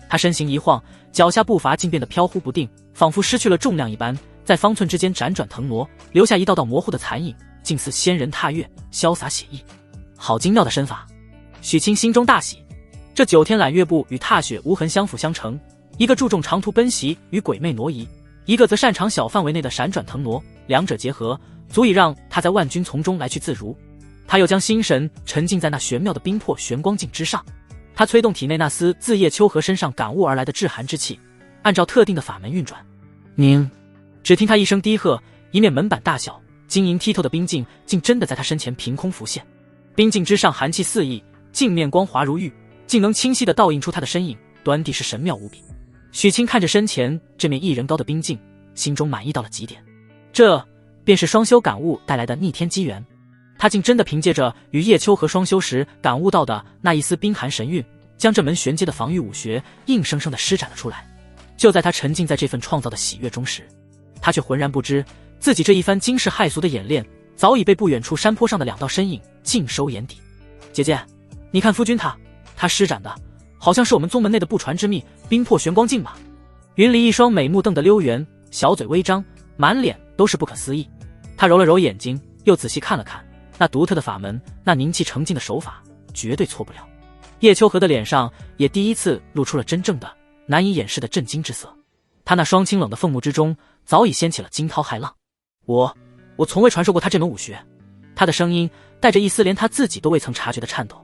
他身形一晃，脚下步伐竟变得飘忽不定，仿佛失去了重量一般，在方寸之间辗转腾挪，留下一道道模糊的残影，竟似仙人踏月，潇洒写意。好精妙的身法！许清心中大喜。这9天揽月步与踏雪无痕相辅相成，一个注重长途奔袭与鬼魅挪移，一个则擅长小范围内的闪转腾挪，两者结合，足以让他在万军丛中来去自如。他又将心神沉浸在那玄妙的冰魄玄光镜之上，他催动体内那丝自叶秋荷身上感悟而来的至寒之气，按照特定的法门运转。宁！只听他一声低喝，一面门板大小、晶莹剔透的冰镜竟真的在他身前凭空浮现。冰镜之上寒气四溢，镜面光滑如玉，竟能清晰地倒映出他的身影，端地是神妙无比。许清看着身前这面1人高的冰镜，心中满意到了极点。这便是双修感悟带来的逆天机缘。他竟真的凭借着与叶秋荷双修时感悟到的那一丝冰寒神韵，将这门玄阶的防御武学硬生生地施展了出来。就在他沉浸在这份创造的喜悦中时，他却浑然不知自己这一番惊世骇俗的演练早已被不远处山坡上的2道身影尽收眼底。姐姐，你看夫君他施展的好像是我们宗门内的不传之秘冰魄玄光镜吧？云离一双美目瞪得溜圆，小嘴微张，满脸都是不可思议。他揉了揉眼睛，又仔细看了看那独特的法门，那凝气成镜的手法，绝对错不了。叶秋荷的脸上也第一次露出了真正的难以掩饰的震惊之色，他那双清冷的凤目之中早已掀起了惊涛骇浪。我从未传授过他这门武学。他的声音带着一丝连他自己都未曾察觉的颤抖。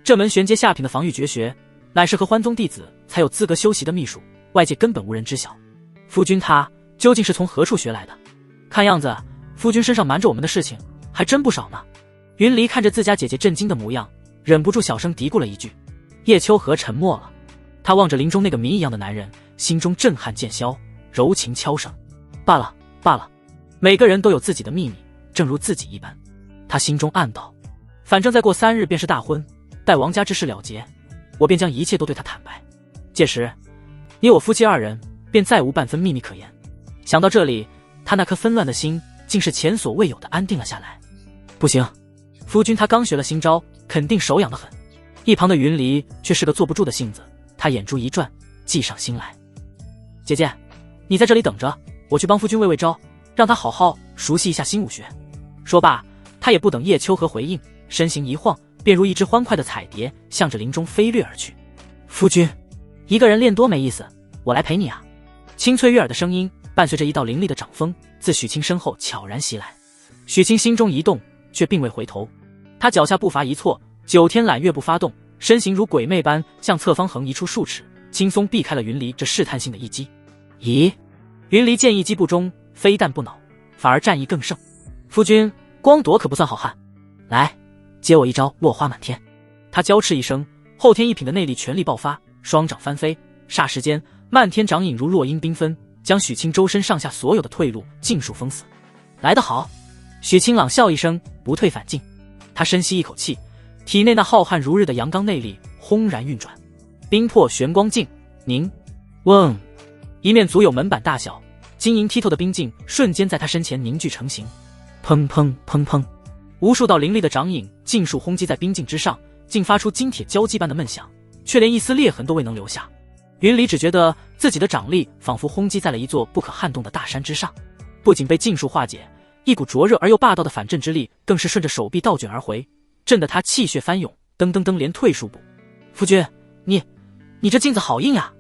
这门玄阶下品的防御绝学，乃是和欢宗弟子才有资格修习的秘术，外界根本无人知晓。夫君他究竟是从何处学来的？看样子夫君身上瞒着我们的事情还真不少呢。云离看着自家姐姐震惊的模样，忍不住小声嘀咕了一句。叶秋荷沉默了，他望着林中那个谜一样的男人，心中震撼渐消，柔情悄声。罢了，每个人都有自己的秘密，正如自己一般。他心中暗道，反正再过3日便是大婚，待王家之事了结，我便将一切都对他坦白。届时你我夫妻2人便再无半分秘密可言。想到这里，他那颗纷乱的心竟是前所未有的安定了下来。不行，夫君他刚学了新招，肯定手痒得很。一旁的云离却是个坐不住的性子，他眼珠一转，计上心来。姐姐，你在这里等着，我去帮夫君喂招，让他好好熟悉一下新武学。说罢，他也不等叶秋荷回应，身形一晃，便如一只欢快的彩蝶向着林中飞掠而去。夫君，一个人练多没意思，我来陪你啊！清脆悦耳的声音伴随着一道凌厉的掌风自许清身后悄然袭来。许清心中一动，却并未回头。他脚下步伐一错，九天揽月步发动，身形如鬼魅般向侧方横移出数尺，轻松避开了云离这试探性的一击。咦，云离见一击不中，非但不恼，反而战意更盛。夫君光躲可不算好汉，来接我一招落花满天。他娇斥一声，后天一品的内力全力爆发，双掌翻飞，霎时间漫天掌影如落英缤纷，将许清周身上下所有的退路尽数封死。来得好！许清冷笑一声，不退反进。他深吸一口气，体内那浩瀚如日的阳刚内力轰然运转，冰魄玄光镜凝嗡，一面足有门板大小，晶莹剔透的冰镜瞬间在他身前凝聚成型。砰砰砰砰，无数道凌厉的掌影尽数轰击在冰镜之上，竟发出金铁交击般的闷响，却连一丝裂痕都未能留下。云离只觉得自己的掌力仿佛轰击在了一座不可撼动的大山之上，不仅被尽数化解，一股灼热而又霸道的反震之力更是顺着手臂倒卷而回，震得他气血翻涌，噔噔噔连退数步。夫君，你这镜子好硬呀！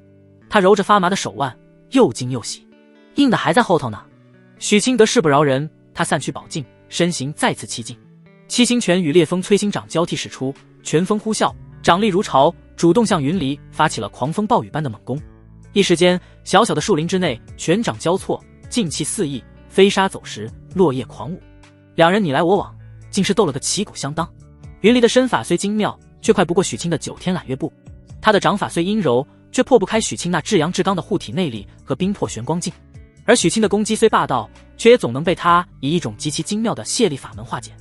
他揉着发麻的手腕，又惊又喜，硬的还在后头呢。许清得势不饶人，他散去宝镜，身形再次气劲，七星拳与烈风摧心掌交替使出，拳风呼啸，掌力如潮，主动向云离发起了狂风暴雨般的猛攻。一时间，小小的树林之内，拳掌交错，劲气四溢，飞沙走石，落叶狂舞。两人你来我往，竟是斗了个旗鼓相当。云离的身法虽精妙，却快不过许清的九天揽月步；他的掌法虽阴柔，却破不开许清那至阳至刚的护体内力和冰魄玄光镜。而许清的攻击虽霸道，却也总能被他以一种极其精妙的卸力法门化解。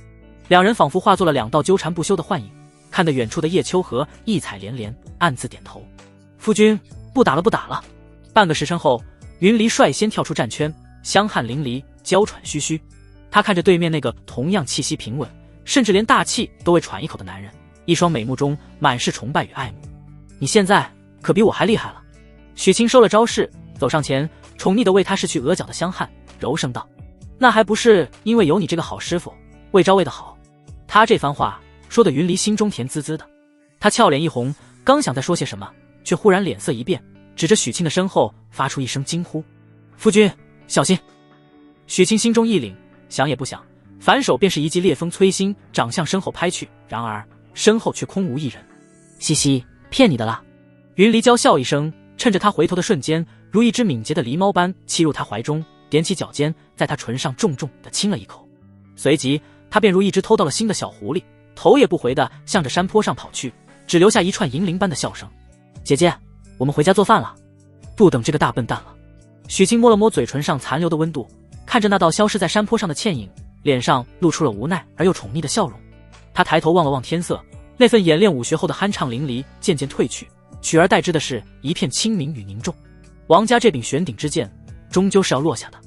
两人仿佛化作了两道纠缠不休的幻影，看得远处的叶秋荷异彩连连，暗自点头。夫君，不打了不打了。半个时辰后，云离率先跳出战圈，香汗淋漓，娇喘吁吁。他看着对面那个同样气息平稳，甚至连大气都未喘一口的男人，一双美目中满是崇拜与爱慕。你现在可比我还厉害了。许清收了招式，走上前，宠溺地为他拭去额角的香汗，柔声道：那还不是因为有你这个好师傅，魏招魏的好。他这番话说得云离心中甜滋滋的，他俏脸一红，刚想再说些什么，却忽然脸色一变，指着许清的身后发出一声惊呼：夫君小心！许清心中一凛，想也不想，反手便是一记烈风摧心掌向身后拍去，然而身后却空无一人。嘻嘻，骗你的啦！云离娇笑一声，趁着他回头的瞬间，如一只敏捷的狸猫般栖入他怀中，踮起脚尖，在他唇上重重地亲了一口。随即他便如一只偷到了心的小狐狸，头也不回地向着山坡上跑去，只留下一串银铃般的笑声。姐姐，我们回家做饭了。不等这个大笨蛋了。许清摸了摸嘴唇上残留的温度，看着那道消失在山坡上的倩影，脸上露出了无奈而又宠溺的笑容。他抬头望了望天色，那份演练武学后的酣畅淋漓渐渐褪去，取而代之的是一片清明与凝重。王家这柄悬顶之剑终究是要落下的。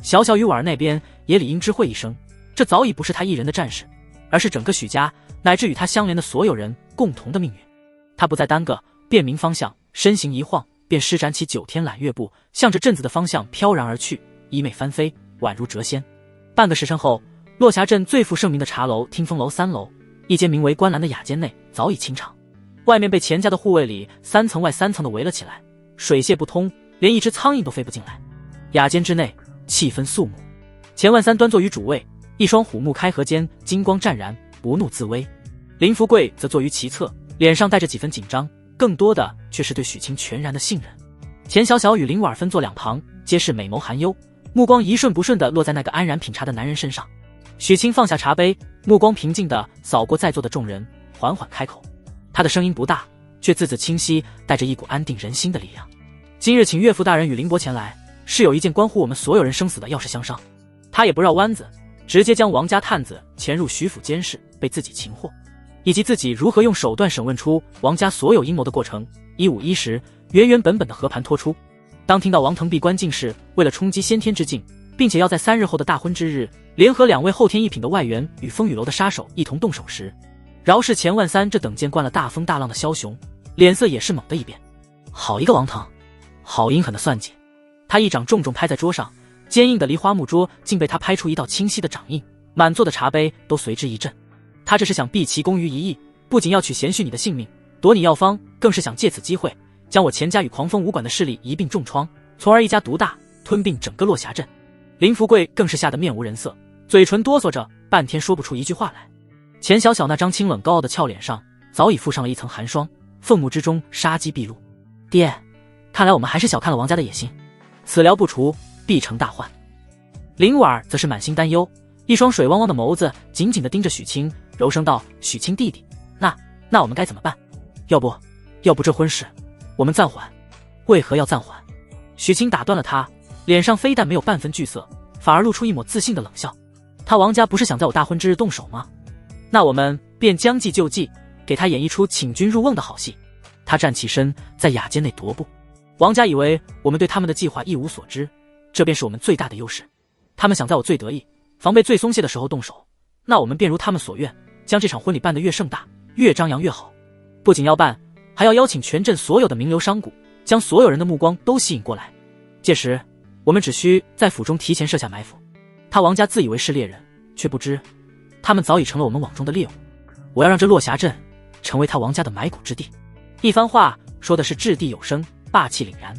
小小鱼婉儿那边也理应知会一声，这早已不是他一人的战事，而是整个许家乃至与他相连的所有人共同的命运。他不再耽搁，辨明方向，身形一晃，便施展起九天揽月步，向着镇子的方向飘然而去，衣袂翻飞，宛如谪仙。半个时辰后，落霞镇最负盛名的茶楼听风楼3楼，一间名为观澜的雅间内早已清场，外面被钱家的护卫里3层外3层的围了起来，水泄不通，连一只苍蝇都飞不进来。雅间之内气氛肃穆，钱万三端坐于主位，一双虎目开合间金光湛然，不怒自威。林福贵则坐于其侧，脸上带着几分紧张，更多的却是对许清全然的信任。钱小小与林婉分坐两旁，皆是美眸含忧，目光一瞬不瞬地落在那个安然品茶的男人身上。许清放下茶杯，目光平静地扫过在座的众人，缓缓开口。他的声音不大，却字字清晰，带着一股安定人心的力量。今日请岳父大人与凌伯前来，是有一件关乎我们所有人生死的要事相商。他也不绕弯子，直接将王家探子潜入徐府监视被自己擒获，以及自己如何用手段审问出王家所有阴谋的过程，一五一十原原本本的和盘托出。当听到王腾闭关进士为了冲击先天之境，并且要在3日后的大婚之日联合2位后天一品的外援与风雨楼的杀手一同动手时，饶是钱万三这等见惯了大风大浪的枭雄，脸色也是猛的一变。好一个王腾，好阴狠的算计！他一掌重重拍在桌上，坚硬的梨花木桌竟被他拍出一道清晰的掌印，满座的茶杯都随之一震。他这是想毕其功于一役，不仅要取贤婿你的性命，夺你药方，更是想借此机会将我钱家与狂风武馆的势力一并重创，从而一家独大，吞并整个落霞镇。林福贵更是吓得面无人色，嘴唇哆嗦着，半天说不出一句话来。钱小小那张清冷高傲的俏脸上早已附上了一层寒霜，凤目之中杀机毕露。爹，看来我们还是小看了王家的野心，此疗不除，必成大患。林婉儿则是满心担忧，一双水汪汪的眸子紧紧地盯着许清，柔声道：“许清弟弟，那我们该怎么办？要不这婚事我们暂缓。”为何要暂缓？许清打断了他，脸上非但没有半分惧色，反而露出一抹自信的冷笑。他王家不是想在我大婚之日动手吗？那我们便将计就计，给他演一出请君入瓮的好戏。他站起身，在雅间内踱步。王家以为我们对他们的计划一无所知，这便是我们最大的优势。他们想在我最得意、防备最松懈的时候动手，那我们便如他们所愿，将这场婚礼办得越盛大，越张扬越好。不仅要办，还要邀请全镇所有的名流商贾，将所有人的目光都吸引过来。届时，我们只需在府中提前设下埋伏。他王家自以为是猎人，却不知他们早已成了我们网中的猎物。我要让这落霞镇成为他王家的埋骨之地。一番话说的是掷地有声，霸气凛然。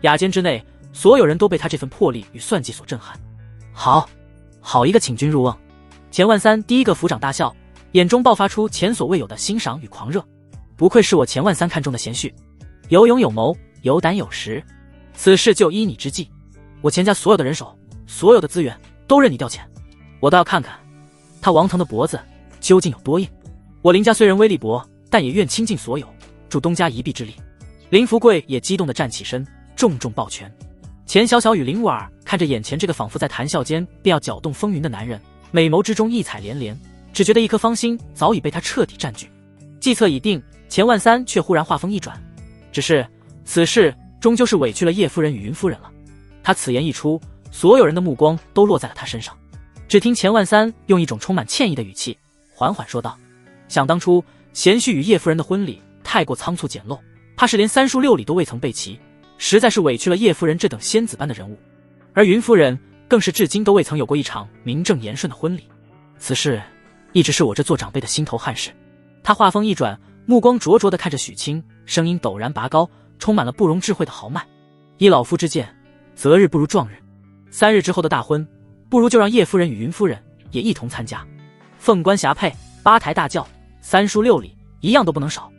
雅间之内，所有人都被他这份魄力与算计所震撼。好一个请君入瓮！钱万三第一个抚掌大笑，眼中爆发出前所未有的欣赏与狂热。不愧是我钱万三看中的贤婿，有勇有谋，有胆有识。此事就依你之计，我钱家所有的人手，所有的资源都任你调遣，我倒要看看他王腾的脖子究竟有多硬。我林家虽然威力薄，但也愿倾尽所有，助东家一臂之力。林福贵也激动地站起身，重重抱拳。钱小小与林婉儿看着眼前这个仿佛在谈笑间便要搅动风云的男人，美眸之中异彩连连，只觉得一颗芳心早已被他彻底占据。计策已定，钱万三却忽然话锋一转，只是此事终究是委屈了叶夫人与云夫人了。他此言一出，所有人的目光都落在了他身上。只听钱万三用一种充满歉意的语气缓缓说道：“想当初贤婿与叶夫人的婚礼太过仓促简陋，怕是连3书6礼都未曾备齐，实在是委屈了叶夫人这等仙子般的人物。而云夫人更是至今都未曾有过一场名正言顺的婚礼，此事一直是我这做长辈的心头憾事。”他话锋一转，目光灼灼地看着许清，声音陡然拔高，充满了不容置喙的豪迈：“依老夫之见，择日不如撞日。3日之后的大婚，不如就让叶夫人与云夫人也一同参加。凤冠霞帔，8抬大轿，3书6礼，一样都不能少。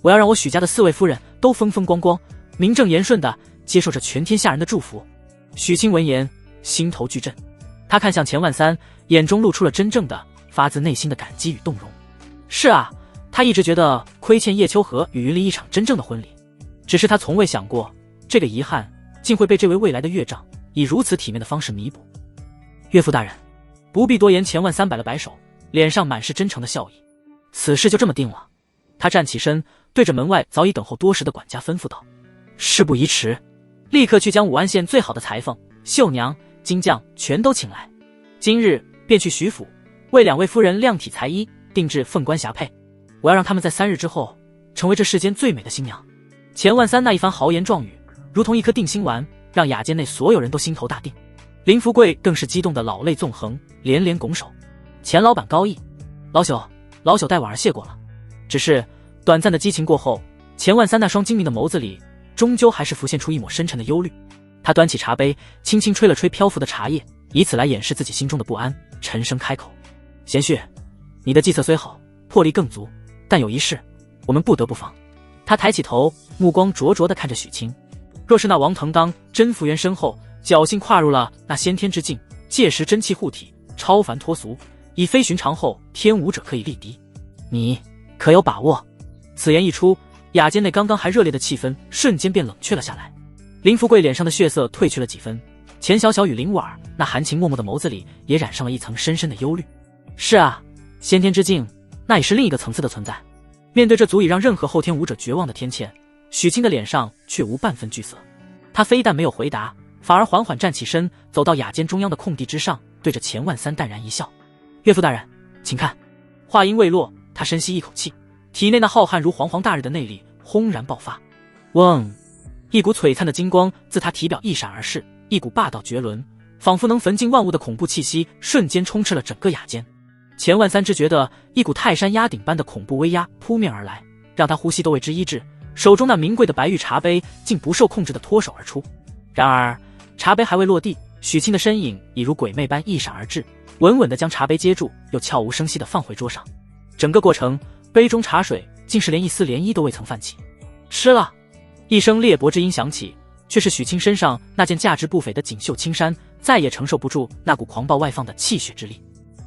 我要让我许家的4位夫人都风风光光、名正言顺地接受着全天下人的祝福。”许清闻言，心头巨震，他看向钱万三，眼中露出了真正的发自内心的感激与动容。是啊，他一直觉得亏欠叶秋荷与云离一场真正的婚礼，只是他从未想过，这个遗憾竟会被这位未来的岳丈以如此体面的方式弥补。岳父大人，不必多言。钱万三摆了摆手，脸上满是真诚的笑意。此事就这么定了。他站起身，对着门外早已等候多时的管家吩咐道：“事不宜迟，立刻去将武安县最好的裁缝、绣娘、金匠全都请来，今日便去徐府为2位夫人量体裁衣，定制凤冠霞帔。我要让他们在3日之后成为这世间最美的新娘。”钱万三那一番豪言壮语，如同一颗定心丸，让雅间内所有人都心头大定。林福贵更是激动得老泪纵横，连连拱手：“钱老板高义，老朽代婉儿谢过了。”只是短暂的激情过后，钱万三那双精明的眸子里终究还是浮现出一抹深沉的忧虑。他端起茶杯，轻轻吹了吹漂浮的茶叶，以此来掩饰自己心中的不安，沉声开口：“贤婿，你的计策虽好，魄力更足，但有一事我们不得不防。”他抬起头，目光灼灼地看着许清。若是那王腾当真福缘深厚，侥幸跨入了那先天之境，届时真气护体，超凡脱俗，已非寻常后天无者可以力敌。你可有把握？此言一出，雅间内刚刚还热烈的气氛瞬间便冷却了下来。林福贵脸上的血色褪去了几分，钱小小与林婉儿那含情脉脉的眸子里也染上了一层深深的忧虑。是啊，先天之境那也是另一个层次的存在。面对这足以让任何后天武者绝望的天堑，许清的脸上却无半分惧色。他非但没有回答，反而缓缓站起身，走到雅间中央的空地之上，对着钱万三淡然一笑：“岳父大人，请看。”话音未落，他深吸一口气，体内那浩瀚如煌煌大日的内力轰然爆发。嗡！一股璀璨的金光自他体表一闪而逝，一股霸道绝伦，仿佛能焚尽万物的恐怖气息瞬间充斥了整个雅间。钱万三只觉得一股泰山压顶般的恐怖威压扑面而来，让他呼吸都为之一滞，手中那名贵的白玉茶杯竟不受控制地脱手而出。然而茶杯还未落地，许沁的身影已如鬼魅般一闪而至，稳稳地将茶杯接住，又悄无声息地放回桌上。整个过程，杯中茶水竟是连一丝涟漪都未曾泛起。吃了！一声裂帛之音响起，却是许沁身上那件价值不菲的锦绣青衫再也承受不住那股狂暴外放的气血之力，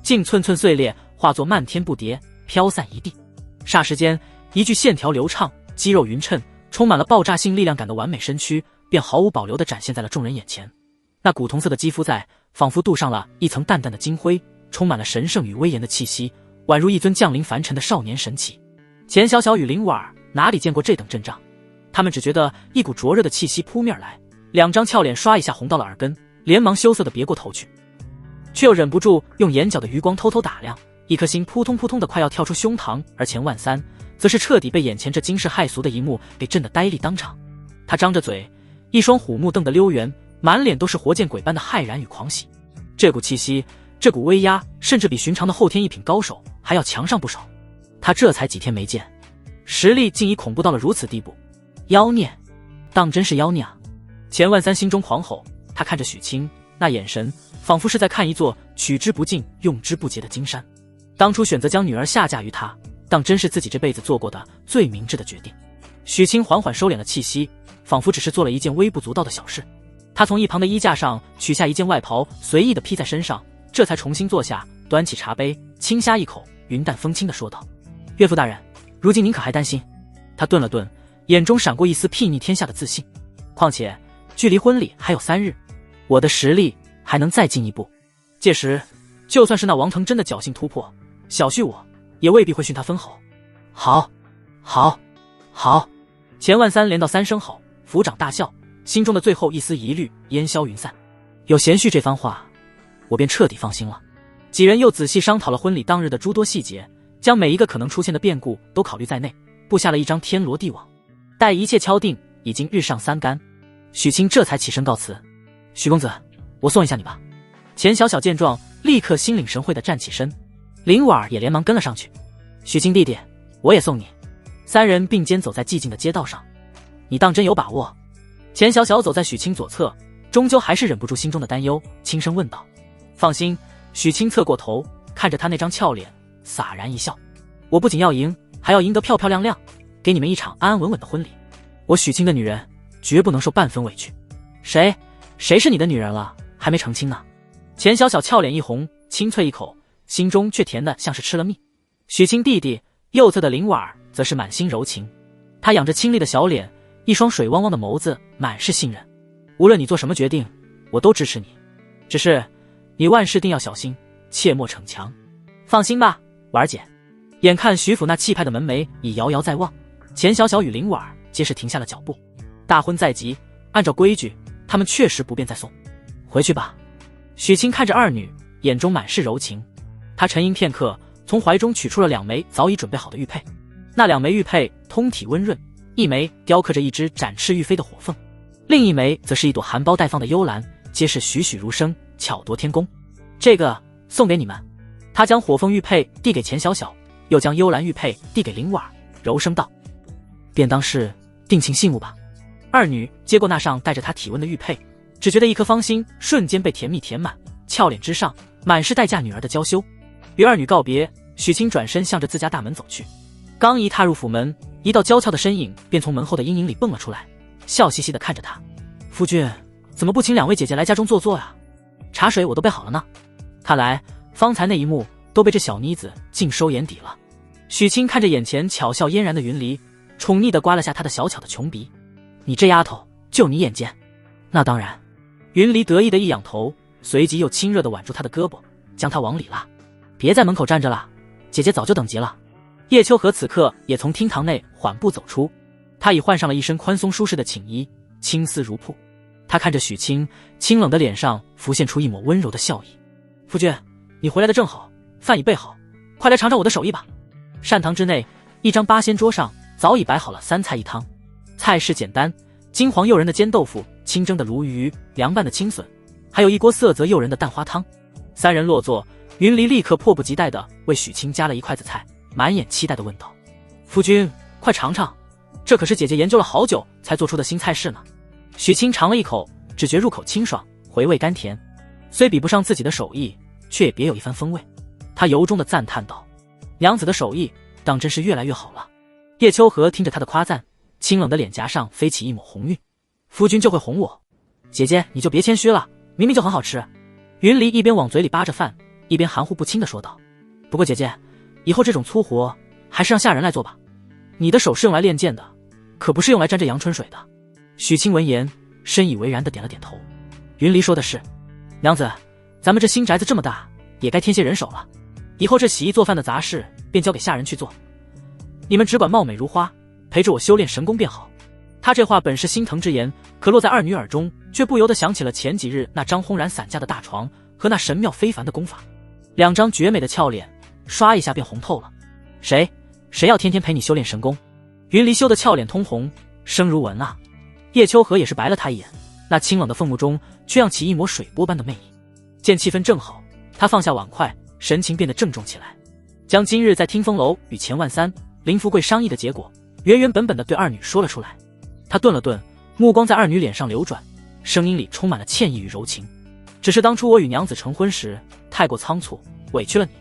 竟寸寸碎裂，化作漫天布蝶，飘散一地。霎时间，一具线条流畅、肌肉匀称、充满了爆炸性力量感的完美身躯便毫无保留地展现在了众人眼前。那古铜色的肌肤在，仿佛镀上了一层淡淡的金辉，充满了神圣与威严的气息，宛如一尊降临凡尘的少年神祇。钱小小与林婉儿哪里见过这等阵仗，他们只觉得一股灼热的气息扑面而来，两张俏脸刷一下红到了耳根，连忙羞涩地别过头去，却又忍不住用眼角的余光偷偷打量，一颗心扑通扑通的快要跳出胸膛，而钱万三则是彻底被眼前这惊世骇俗的一幕给震得呆立当场。他张着嘴，一双虎目瞪得溜圆，满脸都是活见鬼般的骇然与狂喜。这股气息，这股威压，甚至比寻常的后天一品高手还要强上不少。他这才几天没见，实力竟已恐怖到了如此地步。妖孽，当真是妖孽啊！钱万三心中狂吼，他看着许沁，那眼神仿佛是在看一座取之不尽用之不竭的金山。当初选择将女儿下嫁于他，当真是自己这辈子做过的最明智的决定。许沁缓缓收敛了气息，仿佛只是做了一件微不足道的小事。他从一旁的衣架上取下一件外袍，随意地披在身上，这才重新坐下，端起茶杯，轻呷一口，云淡风轻地说道：“岳父大人，如今您可还担心？”他顿了顿，眼中闪过一丝睥睨天下的自信。况且距离婚礼还有3日，我的实力还能再进一步。届时，就算是那王腾真的侥幸突破，小婿我也未必会训他分毫。好，好，好！钱万三连道3声好，抚掌大笑，心中的最后一丝疑虑烟消云散。有贤婿这番话，我便彻底放心了。几人又仔细商讨了婚礼当日的诸多细节，将每一个可能出现的变故都考虑在内，布下了一张天罗地网。待一切敲定，已经日上3竿，许沁这才起身告辞：“许公子，我送一下你吧。”钱小小见状，立刻心领神会地站起身，林婉儿也连忙跟了上去：“许沁弟弟，我也送你。”3人并肩走在寂静的街道上。你当真有把握？钱小小走在许沁左侧，终究还是忍不住心中的担忧，轻声问道：“放心。”许沁侧过头，看着他那张俏脸，洒然一笑：“我不仅要赢，还要赢得漂漂亮亮，给你们一场安安稳稳的婚礼。我许沁的女人，绝不能受半分委屈。”谁是你的女人了？还没成亲呢？钱小小俏脸一红，轻啐一口，心中却甜得像是吃了蜜。许沁弟弟右侧的林婉儿则是满心柔情，她仰着清丽的小脸，一双水汪汪的眸子满是信任。无论你做什么决定，我都支持你，只是你万事定要小心，切莫逞强。放心吧，婉儿姐。眼看徐府那气派的门楣已遥遥在望，钱小小与林婉儿皆是停下了脚步。大婚在即，按照规矩，他们确实不便再送。回去吧。许沁看着二女，眼中满是柔情。他沉吟片刻，从怀中取出了2枚早已准备好的玉佩。那2枚玉佩通体温润，一枚雕刻着一只展翅欲飞的火凤，另一枚则是一朵含苞待放的幽兰，皆是栩栩如生，巧夺天工。这个送给你们。他将火凤玉佩递给钱小小，又将幽兰玉佩递给林婉儿，柔声道：“便当是定情信物吧。”二女接过那上带着她体温的玉佩，只觉得一颗芳心瞬间被甜蜜填满，俏脸之上满是待嫁女儿的娇羞。与二女告别，许沁转身向着自家大门走去。刚一踏入府门，一道娇俏的身影便从门后的阴影里蹦了出来，笑嘻嘻地看着他：“夫君，怎么不请2位姐姐来家中坐坐呀？茶水我都备好了呢。”看来方才那一幕都被这小妮子尽收眼底了。许沁看着眼前巧笑嫣然的云离，宠溺地刮了下她的小巧的琼鼻：“你这丫头，就你眼尖？那当然。”云离得意的一仰头，随即又亲热地挽住她的胳膊，将她往里拉：“别在门口站着了，姐姐早就等急了。”叶秋荷此刻也从厅堂内缓步走出，她已换上了一身宽松舒适的寝衣，青丝如瀑。她看着许沁，清冷的脸上浮现出一抹温柔的笑意：“夫君，你回来的正好，饭已备好，快来尝尝我的手艺吧。”膳堂之内，一张八仙桌上早已摆好了3菜1汤，菜式简单，金黄诱人的煎豆腐，清蒸的鲈鱼，凉拌的青笋，还有一锅色泽诱人的蛋花汤。3人落座，云离立刻迫不及待地为许沁夹了一筷子菜，满眼期待地问道：“夫君，快尝尝，这可是姐姐研究了好久才做出的新菜式呢。许清尝了一口，只觉入口清爽，回味甘甜，虽比不上自己的手艺，却也别有一番风味。他由衷的赞叹道：“娘子的手艺当真是越来越好了。”叶秋荷听着他的夸赞，清冷的脸颊上飞起一抹红晕。夫君就会哄我，姐姐你就别谦虚了，明明就很好吃。云离一边往嘴里扒着饭，一边含糊不清地说道：“不过姐姐，以后这种粗活还是让下人来做吧。你的手是用来练剑的，可不是用来沾这阳春水的。”许清闻言，深以为然地点了点头。云离说的是，娘子，咱们这新宅子这么大，也该添些人手了。以后这洗衣做饭的杂事便交给下人去做，你们只管貌美如花，陪着我修炼神功便好。他这话本是心疼之言，可落在二女耳中，却不由得想起了前几日那张轰然散架的大床和那神妙非凡的功法，两张绝美的俏脸刷一下便红透了。谁要天天陪你修炼神功？云离羞得俏脸通红，声如蚊啊。叶秋荷也是白了他一眼，那清冷的凤目中却漾起一抹水波般的魅意。见气氛正好，他放下碗筷，神情变得郑重起来，将今日在听风楼与钱万三、林福贵商议的结果原原本本地对二女说了出来。他顿了顿，目光在二女脸上流转，声音里充满了歉意与柔情。只是当初我与娘子成婚时太过仓促，委屈了你，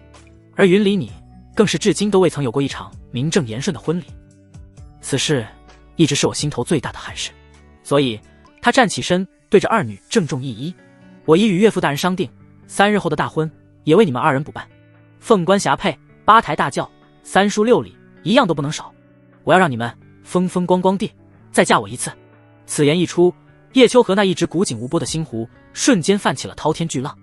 而云离你更是至今都未曾有过一场名正言顺的婚礼，此事一直是我心头最大的憾事。所以他站起身，对着二女郑重一揖：“我已与岳父大人商定，3日后的大婚也为你们二人补办，凤冠霞帔，8抬大轿，3书6礼，一样都不能少。我要让你们风风光光地再嫁我一次。”此言一出，叶秋荷那一直古井无波的心湖瞬间泛起了滔天巨浪。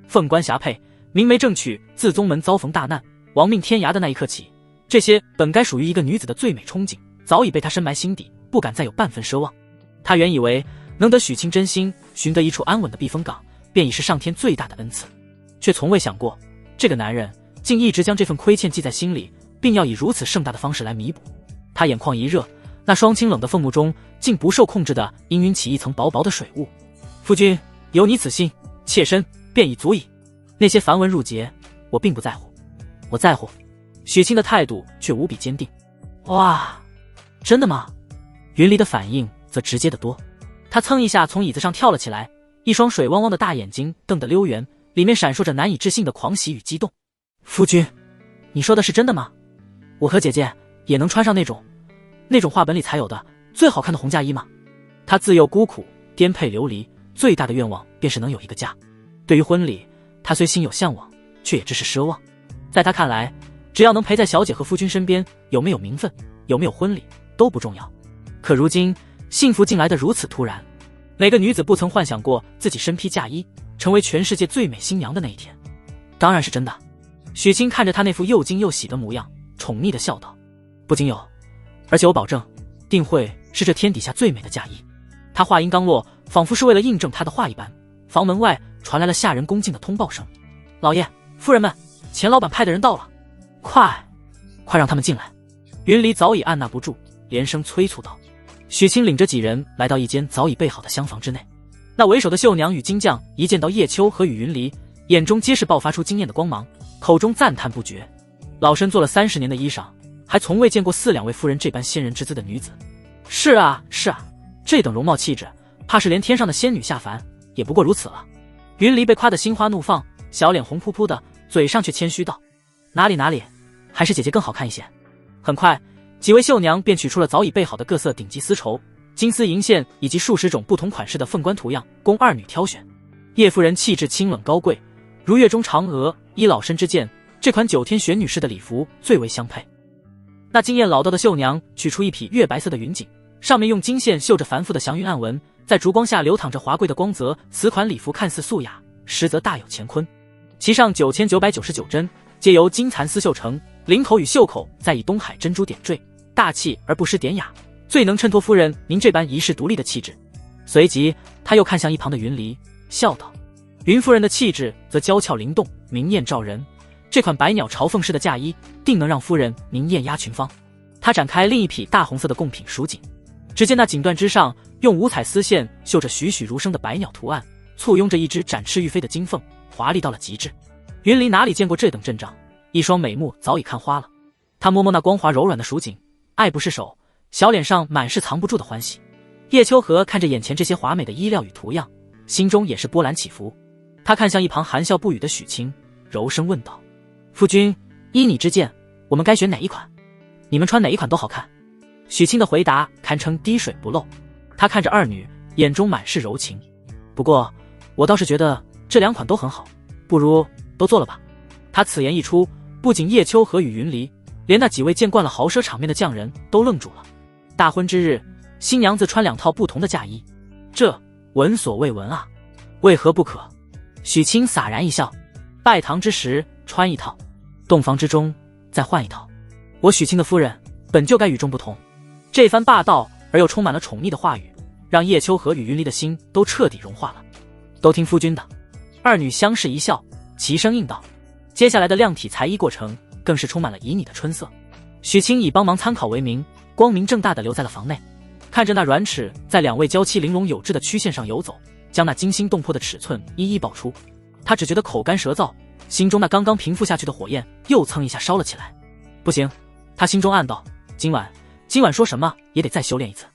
凤冠霞帔，明媒正娶，自宗门遭逢大难，亡命天涯的那一刻起，这些本该属于一个女子的最美憧憬，早已被她深埋心底，不敢再有半分奢望。他原以为能得许清真心，寻得一处安稳的避风港，便已是上天最大的恩赐，却从未想过这个男人竟一直将这份亏欠记在心里，并要以如此盛大的方式来弥补。他眼眶一热，那双清冷的凤目中竟不受控制地氤氲起一层薄薄的水雾。夫君，有你此心，妾身便已足矣。那些繁文缛节我并不在乎，我在乎。许清的态度却无比坚定。哇，真的吗？云离的反应则直接得多，他噌一下从椅子上跳了起来，一双水汪汪的大眼睛瞪得溜圆，里面闪烁着难以置信的狂喜与激动。夫君，你说的是真的吗？我和姐姐也能穿上那种画本里才有的最好看的红嫁衣吗？他自幼孤苦，颠沛流离，最大的愿望便是能有一个家。对于婚礼，他虽心有向往，却也只是奢望。在他看来，只要能陪在小姐和夫君身边，有没有名分，有没有婚礼都不重要。可如今幸福竟来得如此突然，哪个女子不曾幻想过自己身披嫁衣，成为全世界最美新娘的那一天？当然是真的。许清看着他那副又惊又喜的模样，宠溺地笑道：“不仅有，而且我保证，定会是这天底下最美的嫁衣。”他话音刚落，仿佛是为了印证他的话一般，房门外传来了下人恭敬的通报声：“老爷、夫人们，钱老板派的人到了，快让他们进来。”云离早已按捺不住，连声催促道。许清领着几人来到一间早已备好的厢房之内，那为首的绣娘与金匠一见到叶秋和与云离，眼中皆是爆发出惊艳的光芒，口中赞叹不绝。老身做了30年的衣裳，还从未见过4两位夫人这般仙人之姿的女子。是啊，这等容貌气质，怕是连天上的仙女下凡也不过如此了。云离被夸得心花怒放，小脸红扑扑的，嘴上却谦虚道：“哪里，还是姐姐更好看一些。”很快，几位绣娘便取出了早已备好的各色顶级丝绸、金丝银线以及数十种不同款式的凤冠图样，供二女挑选。叶夫人气质清冷高贵，如月中嫦娥，依老身之见，这款9天玄女式的礼服最为相配。那经验老道的绣娘取出一匹月白色的云锦，上面用金线绣着繁复的祥云暗纹，在烛光下流淌着华贵的光泽。此款礼服看似素雅，实则大有乾坤。其上9999针皆由金蚕丝绣成，领口与袖口再以东海珍珠点缀，大气而不失典雅，最能衬托夫人您这般遗世独立的气质。随即他又看向一旁的云离，笑道：“云夫人的气质则娇俏灵动，明艳照人，这款百鸟朝凤式的嫁衣定能让夫人您艳压群芳。”他展开另一匹大红色的贡品蜀锦，只见那锦缎之上用五彩丝线绣着栩栩如生的百鸟图案，簇拥着一只展翅欲飞的金凤，华丽到了极致。云离哪里见过这等阵仗，一双美目早已看花了。他摸摸那光滑柔软的蜀锦，爱不释手，小脸上满是藏不住的欢喜。叶秋荷看着眼前这些华美的衣料与图样，心中也是波澜起伏。他看向一旁含笑不语的许清，柔声问道：“夫君，依你之见，我们该选哪一款？你们穿哪一款都好看。”许清的回答堪称滴水不漏。他看着二女，眼中满是柔情。不过，我倒是觉得这2款都很好，不如都做了吧。他此言一出，不仅叶秋荷与云离，连那几位见惯了豪奢场面的匠人都愣住了。大婚之日，新娘子穿2套不同的嫁衣，这闻所未闻啊，为何不可？许清洒然一笑，拜堂之时穿一套，洞房之中再换一套。我许清的夫人本就该与众不同。这番霸道而又充满了宠溺的话语，让叶秋荷与云离的心都彻底融化了。都听夫君的。二女相视一笑，齐声应道。接下来的量体裁衣过程更是充满了旖旎的春色。许清以帮忙参考为名，光明正大地留在了房内，看着那软尺在2位娇妻玲珑有致的曲线上游走，将那惊心动魄的尺寸一一报出。他只觉得口干舌燥，心中那刚刚平复下去的火焰又蹭一下烧了起来。不行，他心中暗道，今晚说什么也得再修炼一次，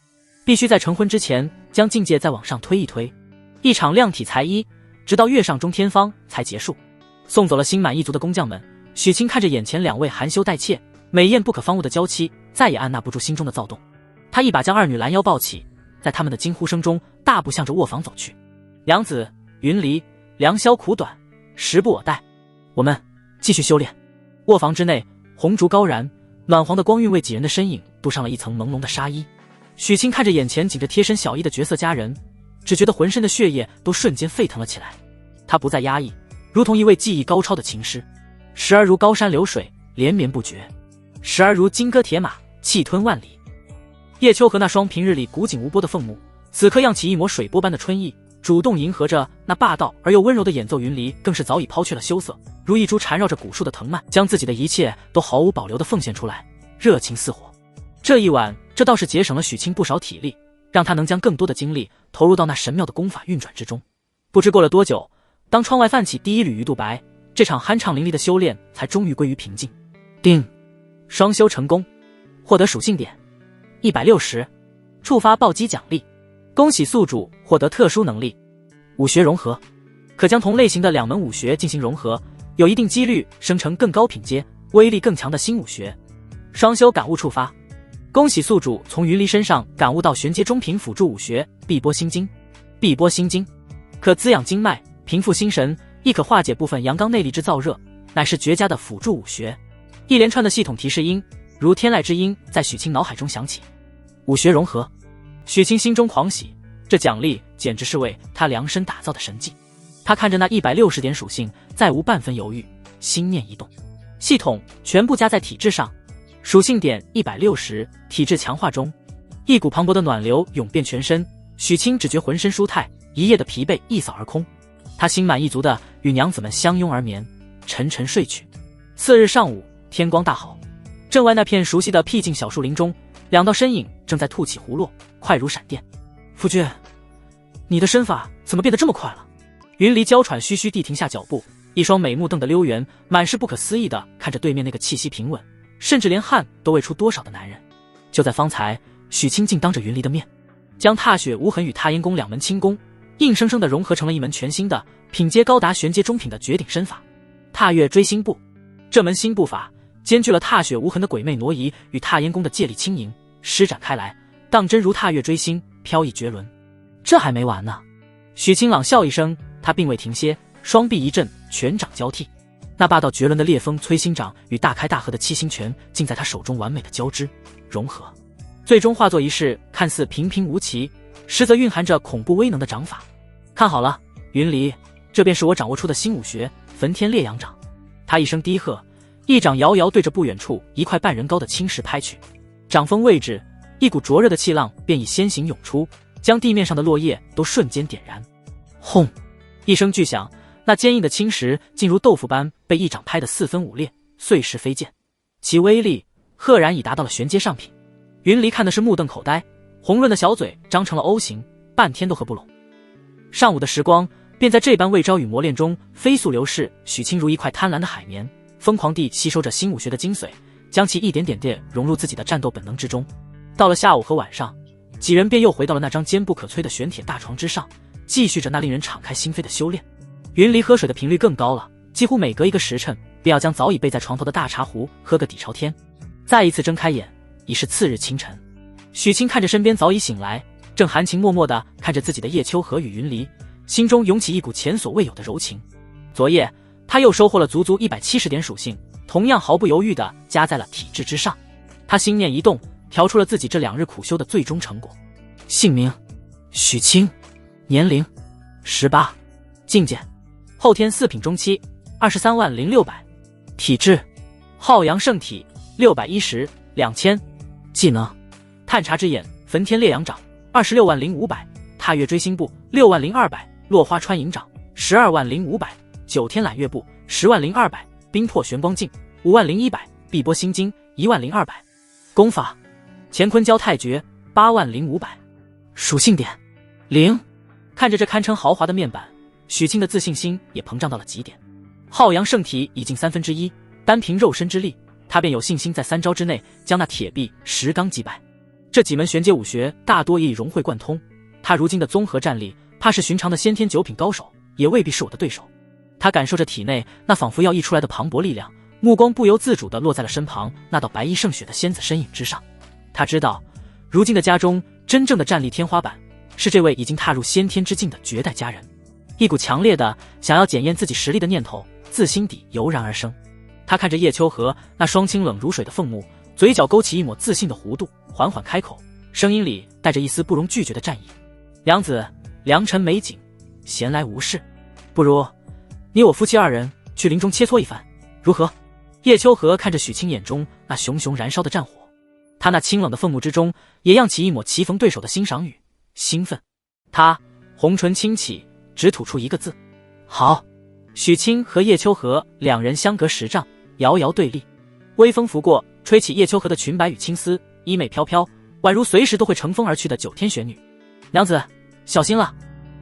必须在成婚之前将境界再往上推一推。一场量体裁衣直到月上中天方才结束。送走了心满意足的工匠们，许清看着眼前2位含羞带怯、美艳不可方物的娇妻，再也按捺不住心中的躁动。他一把将二女拦腰抱起，在他们的惊呼声中大步向着卧房走去。娘子，云离，良宵苦短，时不我待，我们继续修炼。卧房之内，红烛高燃，暖黄的光晕为几人的身影镀上了一层朦胧的纱衣。许清看着眼前紧着贴身小衣的绝色佳人，只觉得浑身的血液都瞬间沸腾了起来。他不再压抑，如同一位技艺高超的琴师，时而如高山流水连绵不绝，时而如金戈铁马气吞万里。叶秋和那双平日里古井无波的凤目，此刻漾起一抹水波般的春意，主动迎合着那霸道而又温柔的演奏。云离更是早已抛却了羞涩，如一株缠绕着古树的藤蔓，将自己的一切都毫无保留地奉献出来，热情似火。这一晚，这倒是节省了许清不少体力，让他能将更多的精力投入到那神妙的功法运转之中。不知过了多久，当窗外泛起第一缕鱼肚白，这场酣畅淋漓的修炼才终于归于平静。定，双修成功，获得属性点160，触发暴击奖励。恭喜宿主获得特殊能力武学融合，可将同类型的2门武学进行融合，有一定几率生成更高品阶、威力更强的新武学。双修感悟触发，恭喜宿主从云离身上感悟到玄阶中品辅助武学碧波心经。碧波心经可滋养经脉，平复心神，亦可化解部分阳刚内力之燥热，乃是绝佳的辅助武学。一连串的系统提示音如天籁之音在许清脑海中响起。武学融合，许清心中狂喜，这奖励简直是为他量身打造的神技。他看着那160点属性，再无半分犹豫，心念一动，系统全部加在体质上，属性点160，体质强化中。一股磅礴的暖流涌遍全身，许清只觉浑身舒泰，一夜的疲惫一扫而空。他心满意足地与娘子们相拥而眠，沉沉睡去。次日上午，天光大好，镇外那片熟悉的僻静小树林中，2道身影正在吐起胡落，快如闪电。夫君，你的身法怎么变得这么快了？云离娇喘吁吁地停下脚步，一双美目瞪得溜圆，满是不可思议地看着对面那个气息平稳，甚至连汗都未出多少的男人。就在方才，许清竟当着云离的面，将踏雪无痕与踏烟功2门轻功硬生生地融合成了一门全新的品阶高达玄阶中品的绝顶身法踏月追星步。这门新步法兼具了踏雪无痕的鬼魅挪移与踏烟功的借力轻盈，施展开来当真如踏月追星，飘逸绝伦。这还没完呢！许清朗笑一声，他并未停歇，双臂一震，拳掌交替，那霸道绝伦的烈风摧心掌与大开大合的七星拳竟在他手中完美的交织融合，最终化作一式看似平平无奇，实则蕴含着恐怖威能的掌法。看好了，云离，这便是我掌握出的新武学焚天烈阳掌。他一声低喝，一掌遥遥对着不远处1块半人高的青石拍去，掌锋位置，一股灼热的气浪便以先行涌出，将地面上的落叶都瞬间点燃。轰！一声巨响，那坚硬的青石竟如豆腐般被一掌拍得4分5裂，碎石飞溅，其威力赫然已达到了玄阶上品。云离看的是目瞪口呆，红润的小嘴张成了 O 型，半天都合不拢。上午的时光便在这般未招与磨练中飞速流逝，许清如一块贪婪的海绵，疯狂地吸收着新武学的精髓，将其一点点地融入自己的战斗本能之中。到了下午和晚上，几人便又回到了那张坚不可摧的玄铁大床之上，继续着那令人敞开心扉的修炼。云离喝水的频率更高了，几乎每隔1个时辰便要将早已备在床头的大茶壶喝个底朝天。再一次睁开眼，已是次日清晨。许清看着身边早已醒来，正含情脉脉地看着自己的叶秋荷与云离，心中涌起一股前所未有的柔情。昨夜他又收获了足足170点属性，同样毫不犹豫地加在了体质之上。他心念一动，调出了自己这2日苦修的最终成果。姓名：许清，年龄18，境界后天4品中期，230600，体质浩阳圣体610、2000，技能探查之眼、焚天烈阳掌260500，踏月追星步60200，落花穿银掌120500，九天揽月步100200，冰破玄光镜50100，碧波心经10200，功法乾坤交泰诀80500，属性点0。看着这堪称豪华的面板，许清的自信心也膨胀到了极点。浩阳圣体已近1/3，单凭肉身之力，他便有信心在3招之内将那铁壁石刚击败。这几门玄阶武学大多也已融会贯通，他如今的综合战力，怕是寻常的先天9品高手也未必是我的对手。他感受着体内那仿佛要溢出来的磅礴力量，目光不由自主地落在了身旁那道白衣胜雪的仙子身影之上。他知道，如今的家中真正的战力天花板是这位已经踏入先天之境的绝代佳人。一股强烈的想要检验自己实力的念头自心底油然而生。他看着叶秋荷那双清冷如水的凤目，嘴角勾起一抹自信的弧度，缓缓开口，声音里带着一丝不容拒绝的战意：娘子，良辰美景，闲来无事，不如你我夫妻2人去林中切磋一番，如何？叶秋荷看着许清眼中那熊熊燃烧的战火，他那清冷的凤目之中也漾起一抹棋逢对手的欣赏语，兴奋。他红唇轻启，只吐出1个字：好。许清和叶秋荷2人相隔10丈，遥遥对立。微风拂过，吹起叶秋荷的裙摆与青丝，衣袂飘飘，宛如随时都会乘风而去的9天玄女。娘子，小心了。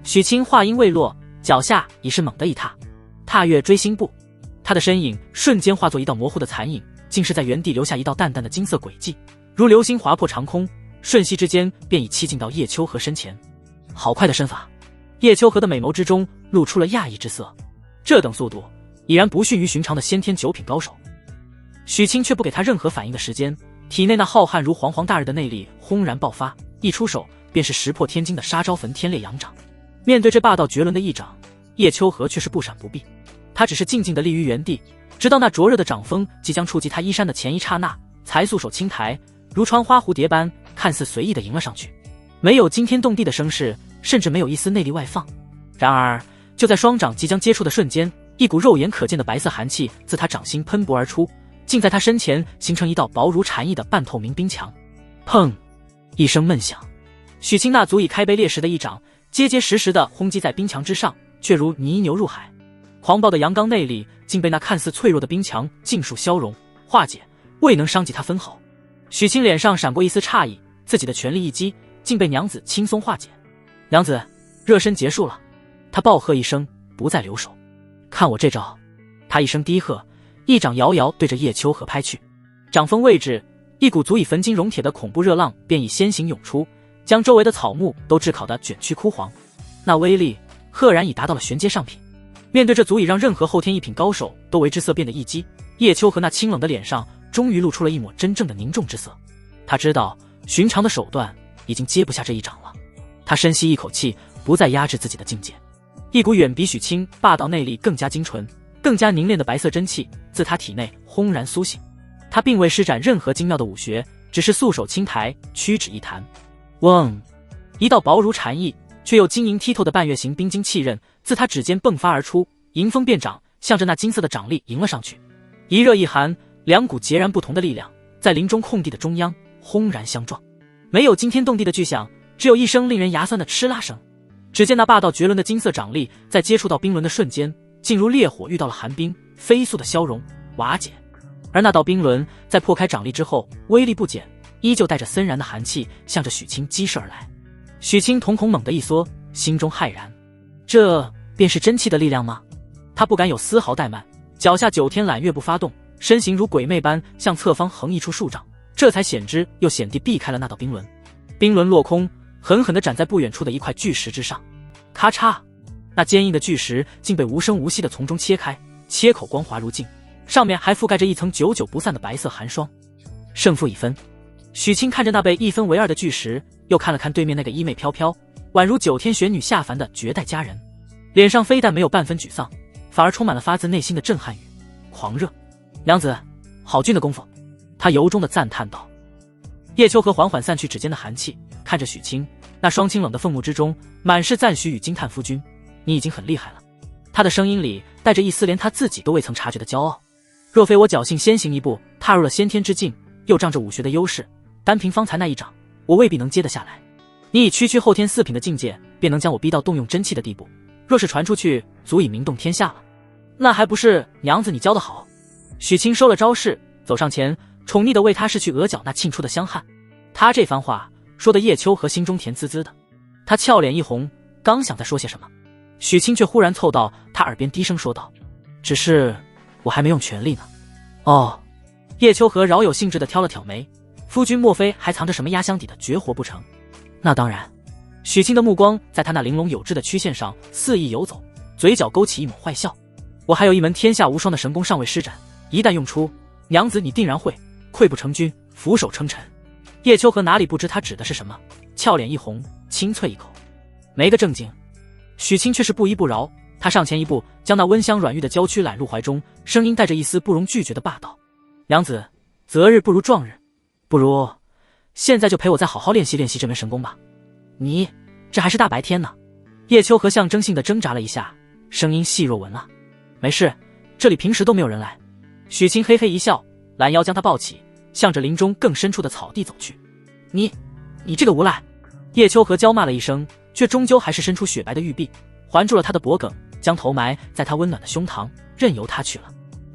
许清话音未落，脚下已是猛地一踏，踏月追星步。他的身影瞬间化作一道模糊的残影，竟是在原地留下一道淡淡的金色轨迹，如流星划破长空，瞬息之间便已栖近到叶秋荷身前。好快的身法！叶秋荷的美眸之中露出了讶异之色，这等速度已然不逊于寻常的先天9品高手。许清却不给他任何反应的时间，体内那浩瀚如煌煌大日的内力轰然爆发，一出手便是石破天惊的杀招焚天烈阳掌。面对这霸道绝伦的一掌，叶秋荷却是不闪不避，他只是静静地立于原地，直到那灼热的掌风即将触及他衣衫的前一刹那，才素手轻抬，如穿花蝴蝶般看似随意地迎了上去，没有惊天动地的声势，甚至没有一丝内力外放。然而就在双掌即将接触的瞬间，一股肉眼可见的白色寒气自他掌心喷薄而出，竟在他身前形成一道薄如蝉翼的半透明冰墙。砰一声闷响，许清那足以开碑裂石的一掌结结实实地轰击在冰墙之上，却如泥牛入海。狂暴的阳刚内力竟被那看似脆弱的冰墙尽数消融化解，未能伤及他分毫。许清脸上闪过一丝诧异，自己的全力一击竟被娘子轻松化解。娘子，热身结束了。他暴喝一声，不再留手。看我这招！他一声低喝，一掌遥遥对着叶秋荷拍去。掌锋位置，一股足以焚金熔铁的恐怖热浪便已先行涌出，将周围的草木都炙烤得卷曲枯黄。那威力赫然已达到了玄阶上品。面对这足以让任何后天1品高手都为之色变的一击，叶秋荷那清冷的脸上终于露出了一抹真正的凝重之色。他知道寻常的手段已经接不下这一掌了。他深吸一口气，不再压制自己的境界。一股远比许清霸道内力更加精纯、更加凝练的白色真气自他体内轰然苏醒。他并未施展任何精妙的武学，只是素手轻抬，屈指一弹，嗡！一道薄如蝉翼却又晶莹剔透的半月形冰晶气刃自他指尖迸发而出，迎风便掌，向着那金色的掌力迎了上去。一热一寒，两股截然不同的力量在林中空地的中央轰然相撞，没有惊天动地的巨响，只有一声令人牙酸的哧啦声。只见那霸道绝伦的金色掌力在接触到冰轮的瞬间，竟如烈火遇到了寒冰，飞速的消融瓦解。而那道冰轮在破开掌力之后，威力不减，依旧带着森然的寒气向着许清激射而来。许清瞳孔猛地一缩，心中骇然，这便是真气的力量吗？他不敢有丝毫怠慢，脚下9天揽月步发动，身形如鬼魅般向侧方横移出数丈，这才险之又险地避开了那道冰轮。冰轮落空，狠狠地斩在不远处的一块巨石之上，咔嚓，那坚硬的巨石竟被无声无息地从中切开，切口光滑如镜，上面还覆盖着一层久久不散的白色寒霜。胜负已分。许清看着那被一分为二的巨石，又看了看对面那个衣袂飘飘、宛如九天玄女下凡的绝代佳人，脸上非但没有半分沮丧，反而充满了发自内心的震撼与狂热。娘子，好俊的功夫，他由衷地赞叹道。叶秋荷缓缓散去指尖的寒气，看着许清，那双清冷的凤目之中满是赞许与惊叹。夫君，你已经很厉害了。他的声音里带着一丝连他自己都未曾察觉的骄傲。若非我侥幸先行一步踏入了先天之境，又仗着武学的优势，单凭方才那一掌，我未必能接得下来。你以区区后天4品的境界，便能将我逼到动用真气的地步，若是传出去，足以名动天下了。那还不是娘子你教得好？许清收了招式，走上前，宠溺地为他拭去额角那沁出的香汗。他这番话说的叶秋荷心中甜滋滋的，他俏脸一红，刚想再说些什么，许清却忽然凑到他耳边低声说道：只是我还没用全力呢。哦。叶秋荷饶有兴致地挑了挑眉，夫君莫非还藏着什么压箱底的绝活不成？那当然。许清的目光在他那玲珑有致的曲线上肆意游走，嘴角勾起一抹坏笑。我还有一门天下无双的神功尚未施展，一旦用出，娘子你定然会溃不成军，俯首称臣。叶秋荷哪里不知他指的是什么，俏脸一红，轻啐一口，没个正经。许清却是不依不饶，他上前一步，将那温香软玉的娇躯揽入怀中，声音带着一丝不容拒绝的霸道：娘子，择日不如撞日，不如现在就陪我再好好练习练习这门神功吧。你这还是大白天呢。叶秋荷象征性的挣扎了一下，声音细若蚊啊。没事，这里平时都没有人来。许清嘿嘿一笑，拦腰将他抱起，向着林中更深处的草地走去。你这个无赖！叶秋荷娇骂了一声，却终究还是伸出雪白的玉臂，环住了他的脖颈，将头埋在他温暖的胸膛，任由他去了。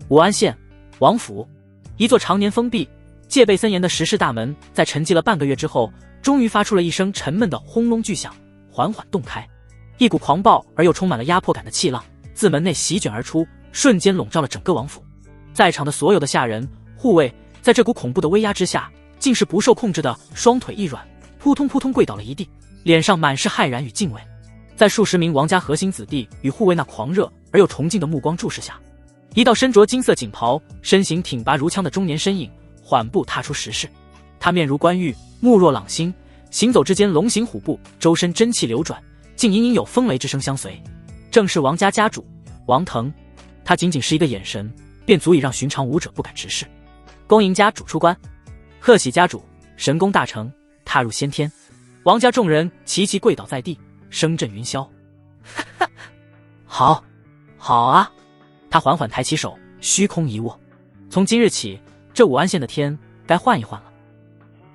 武安县王府，一座常年封闭、戒备森严的石室大门，在沉寂了半个月之后，终于发出了一声沉闷的轰隆巨响，缓缓洞开。一股狂暴而又充满了压迫感的气浪自门内席卷而出，瞬间笼罩了整个王府。在场的所有的下人、护卫，在这股恐怖的威压之下，竟是不受控制的双腿一软，扑通扑通跪倒了一地，脸上满是骇然与敬畏。在数十名王家核心子弟与护卫那狂热而又崇敬的目光注视下，一道身着金色锦袍、身形挺拔如枪的中年身影缓步踏出石室。他面如冠玉，目若朗星，行走之间龙行虎步，周身真气流转，竟隐隐有风雷之声相随。正是王家家主王腾。他仅仅是一个眼神，便足以让寻常武者不敢直视。恭迎家主出关，贺喜家主神功大成，踏入先天。王家众人齐齐跪倒在地，声震云霄。好，好啊！他缓缓抬起手，虚空一握。从今日起，这武安县的天该换一换了。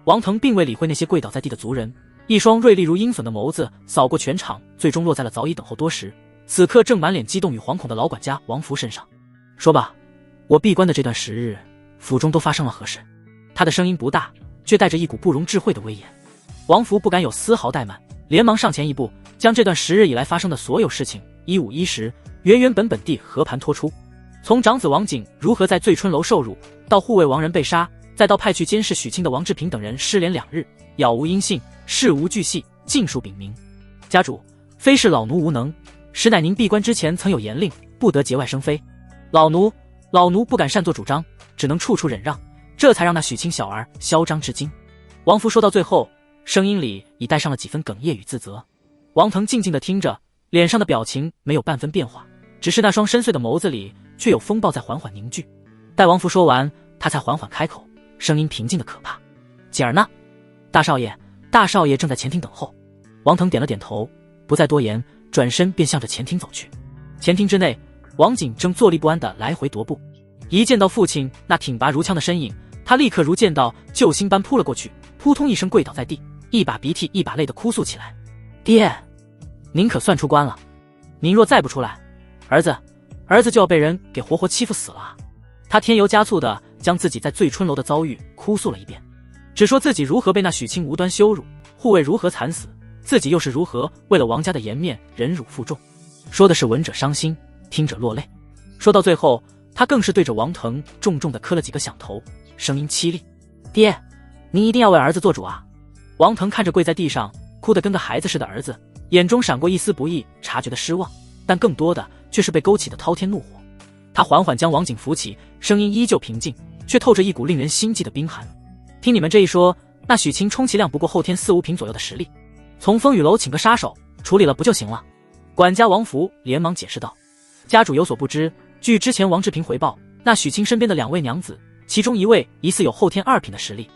王腾并未理会那些跪倒在地的族人，一双锐利如鹰隼的眸子扫过全场，最终落在了早已等候多时，此刻正满脸激动与惶恐的老管家王福身上。说吧，我闭关的这段时日，府中都发生了何事？他的声音不大，却带着一股不容置喙的威严。王福不敢有丝毫怠慢，连忙上前一步，将这段时日以来发生的所有事情一五一十、原原本本地和盘托出。从长子王景如何在醉春楼受辱，到护卫王仁被杀，再到派去监视许清的王志平等人失联2日，杳无音信，事无巨细，尽数禀明。家主，非是老奴无能，实乃您闭关之前曾有严令，不得节外生非。老奴不敢擅作主张，只能处处忍让，这才让那许清小儿嚣张至今。王福说到最后，声音里已带上了几分哽咽与自责。王腾静静地听着，脸上的表情没有半分变化，只是那双深邃的眸子里却有风暴在缓缓凝聚。待王福说完，他才缓缓开口，声音平静的可怕：锦儿呢？大少爷正在前厅等候。王腾点了点头，不再多言，转身便向着前厅走去。前厅之内，王景正坐立不安地来回踱步，一见到父亲那挺拔如枪的身影，他立刻如见到救星般扑了过去，扑通一声跪倒在地，一把鼻涕一把泪地哭诉起来：爹，您可算出关了，您若再不出来，儿子就要被人给活活欺负死了啊！他添油加醋地将自己在醉春楼的遭遇哭诉了一遍，只说自己如何被那许清无端羞辱，护卫如何惨死，自己又是如何为了王家的颜面忍辱负重，说的是闻者伤心，听者落泪。说到最后，他更是对着王腾重重地磕了几个响头，声音凄厉：爹，您一定要为儿子做主啊！王腾看着跪在地上哭得跟个孩子似的儿子，眼中闪过一丝不易察觉的失望，但更多的却是被勾起的滔天怒火。他缓缓将王景扶起，声音依旧平静，却透着一股令人心悸的冰寒。听你们这一说，那许清充其量不过后天4、5品左右的实力，从风雨楼请个杀手处理了不就行了？管家王福连忙解释道。家主有所不知，据之前王志平回报，那许清身边的2位娘子，其中1位疑似有后天2品的实力，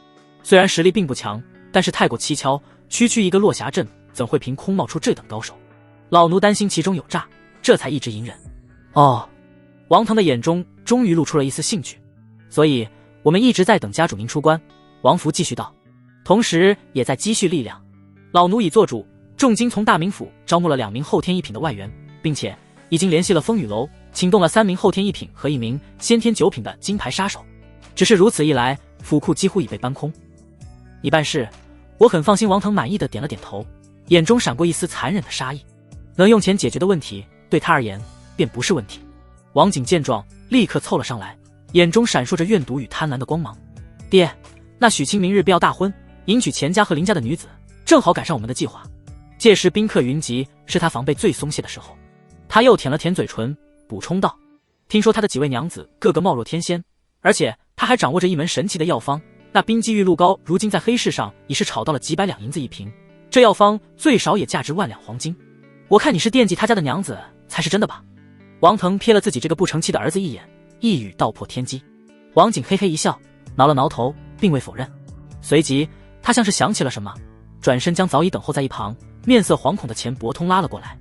虽然实力并不强，但是太过蹊跷，区区一个落霞镇怎会凭空冒出这等高手？老奴担心其中有诈，这才一直隐忍。哦，王腾的眼中终于露出了一丝兴趣，所以我们一直在等家主您出关。王福继续道，同时也在积蓄力量。老奴已做主，重金从大名府招募了2名后天1品的外援，并且已经联系了风雨楼，请动了3名后天1品和1名先天9品的金牌杀手。只是如此一来，府库几乎已被搬空。你办事，我很放心。王腾满意的点了点头，眼中闪过一丝残忍的杀意。能用钱解决的问题，对他而言便不是问题。王景见状，立刻凑了上来，眼中闪烁着怨毒与贪婪的光芒。爹，那许清明日便要大婚，迎娶钱家和林家的女子，正好赶上我们的计划。届时宾客云集，是他防备最松懈的时候。他又舔了舔嘴唇，补充道：听说他的几位娘子个个貌若天仙，而且他还掌握着一门神奇的药方，那冰肌玉露膏如今在黑市上已是炒到了几百两银子一瓶，这药方最少也价值1万两黄金。我看你是惦记他家的娘子才是真的吧？王腾瞥了自己这个不成器的儿子一眼，一语道破天机。王景嘿嘿一笑，挠了挠头，并未否认。随即他像是想起了什么，转身将早已等候在一旁面色惶恐的钱伯通拉了过来。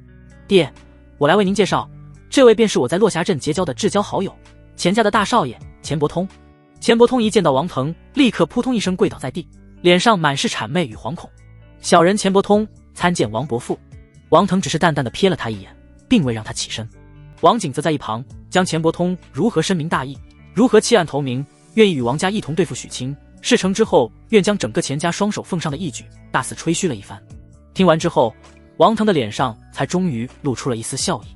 爹，我来为您介绍，这位便是我在落霞镇结交的至交好友，钱家的大少爷钱伯通。钱伯通一见到王腾，立刻扑通一声跪倒在地，脸上满是谄媚与惶恐。小人钱伯通参见王伯父。王腾只是淡淡的瞥了他一眼，并未让他起身。王景则在一旁将钱伯通如何深明大义，如何弃暗投明，愿意与王家一同对付许清，事成之后愿将整个钱家双手奉上的义举大肆吹嘘了一番。听完之后，王腾的脸上才终于露出了一丝笑意。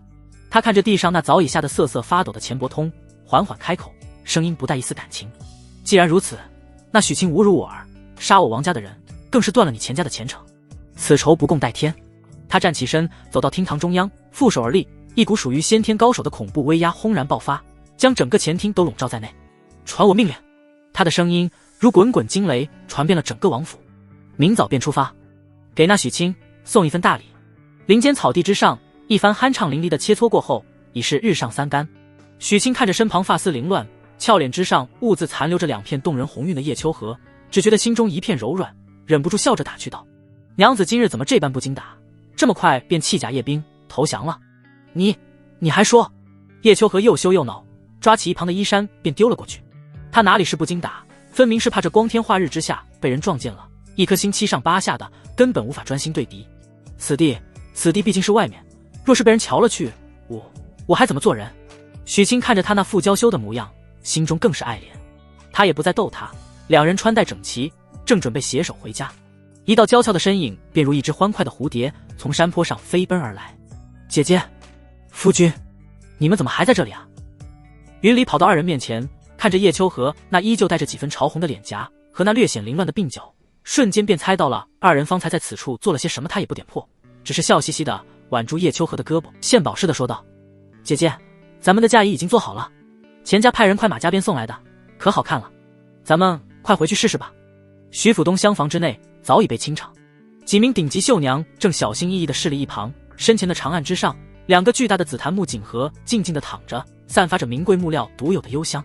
他看着地上那早已吓得瑟瑟发抖的钱伯通，缓缓开口，声音不带一丝感情。既然如此，那许清侮辱我儿，杀我王家的人，更是断了你钱家的前程，此仇不共戴天。他站起身，走到厅堂中央，负手而立，一股属于先天高手的恐怖威压轰然爆发，将整个前厅都笼罩在内。传我命令！他的声音如滚滚惊雷，传遍了整个王府。明早便出发，给那许清送一份大礼。林间草地之上，一番酣畅淋漓的切磋过后，已是日上3竿。许清看着身旁发丝凌乱，俏脸之上兀自残留着2片动人红晕的叶秋荷，只觉得心中一片柔软，忍不住笑着打趣道：娘子今日怎么这般不经打，这么快便弃甲夜兵投降了？你还说？叶秋荷又羞又恼，抓起一旁的衣衫便丢了过去。他哪里是不经打，分明是怕这光天化日之下被人撞见了，一颗心7上8下的，根本无法专心对敌。此地毕竟是外面，若是被人瞧了去，我还怎么做人？许清看着他那副娇羞的模样，心中更是爱怜。他也不再逗他，两人穿戴整齐，正准备携手回家，一道娇俏的身影便如一只欢快的蝴蝶从山坡上飞奔而来。姐姐，夫君，你们怎么还在这里啊？云离跑到2人面前，看着叶秋荷那依旧带着几分潮红的脸颊和那略显凌乱的鬓角，瞬间便猜到了2人方才在此处做了些什么。他也不点破，只是笑嘻嘻的挽住叶秋荷的胳膊，献宝似的说道：姐姐，咱们的嫁衣已经做好了，钱家派人快马加鞭送来的，可好看了，咱们快回去试试吧。徐府东厢房之内早已被清场，几名顶级绣娘正小心翼翼地侍立一旁，身前的长案之上，2个巨大的紫檀木锦盒静静地躺着，散发着名贵木料独有的幽香。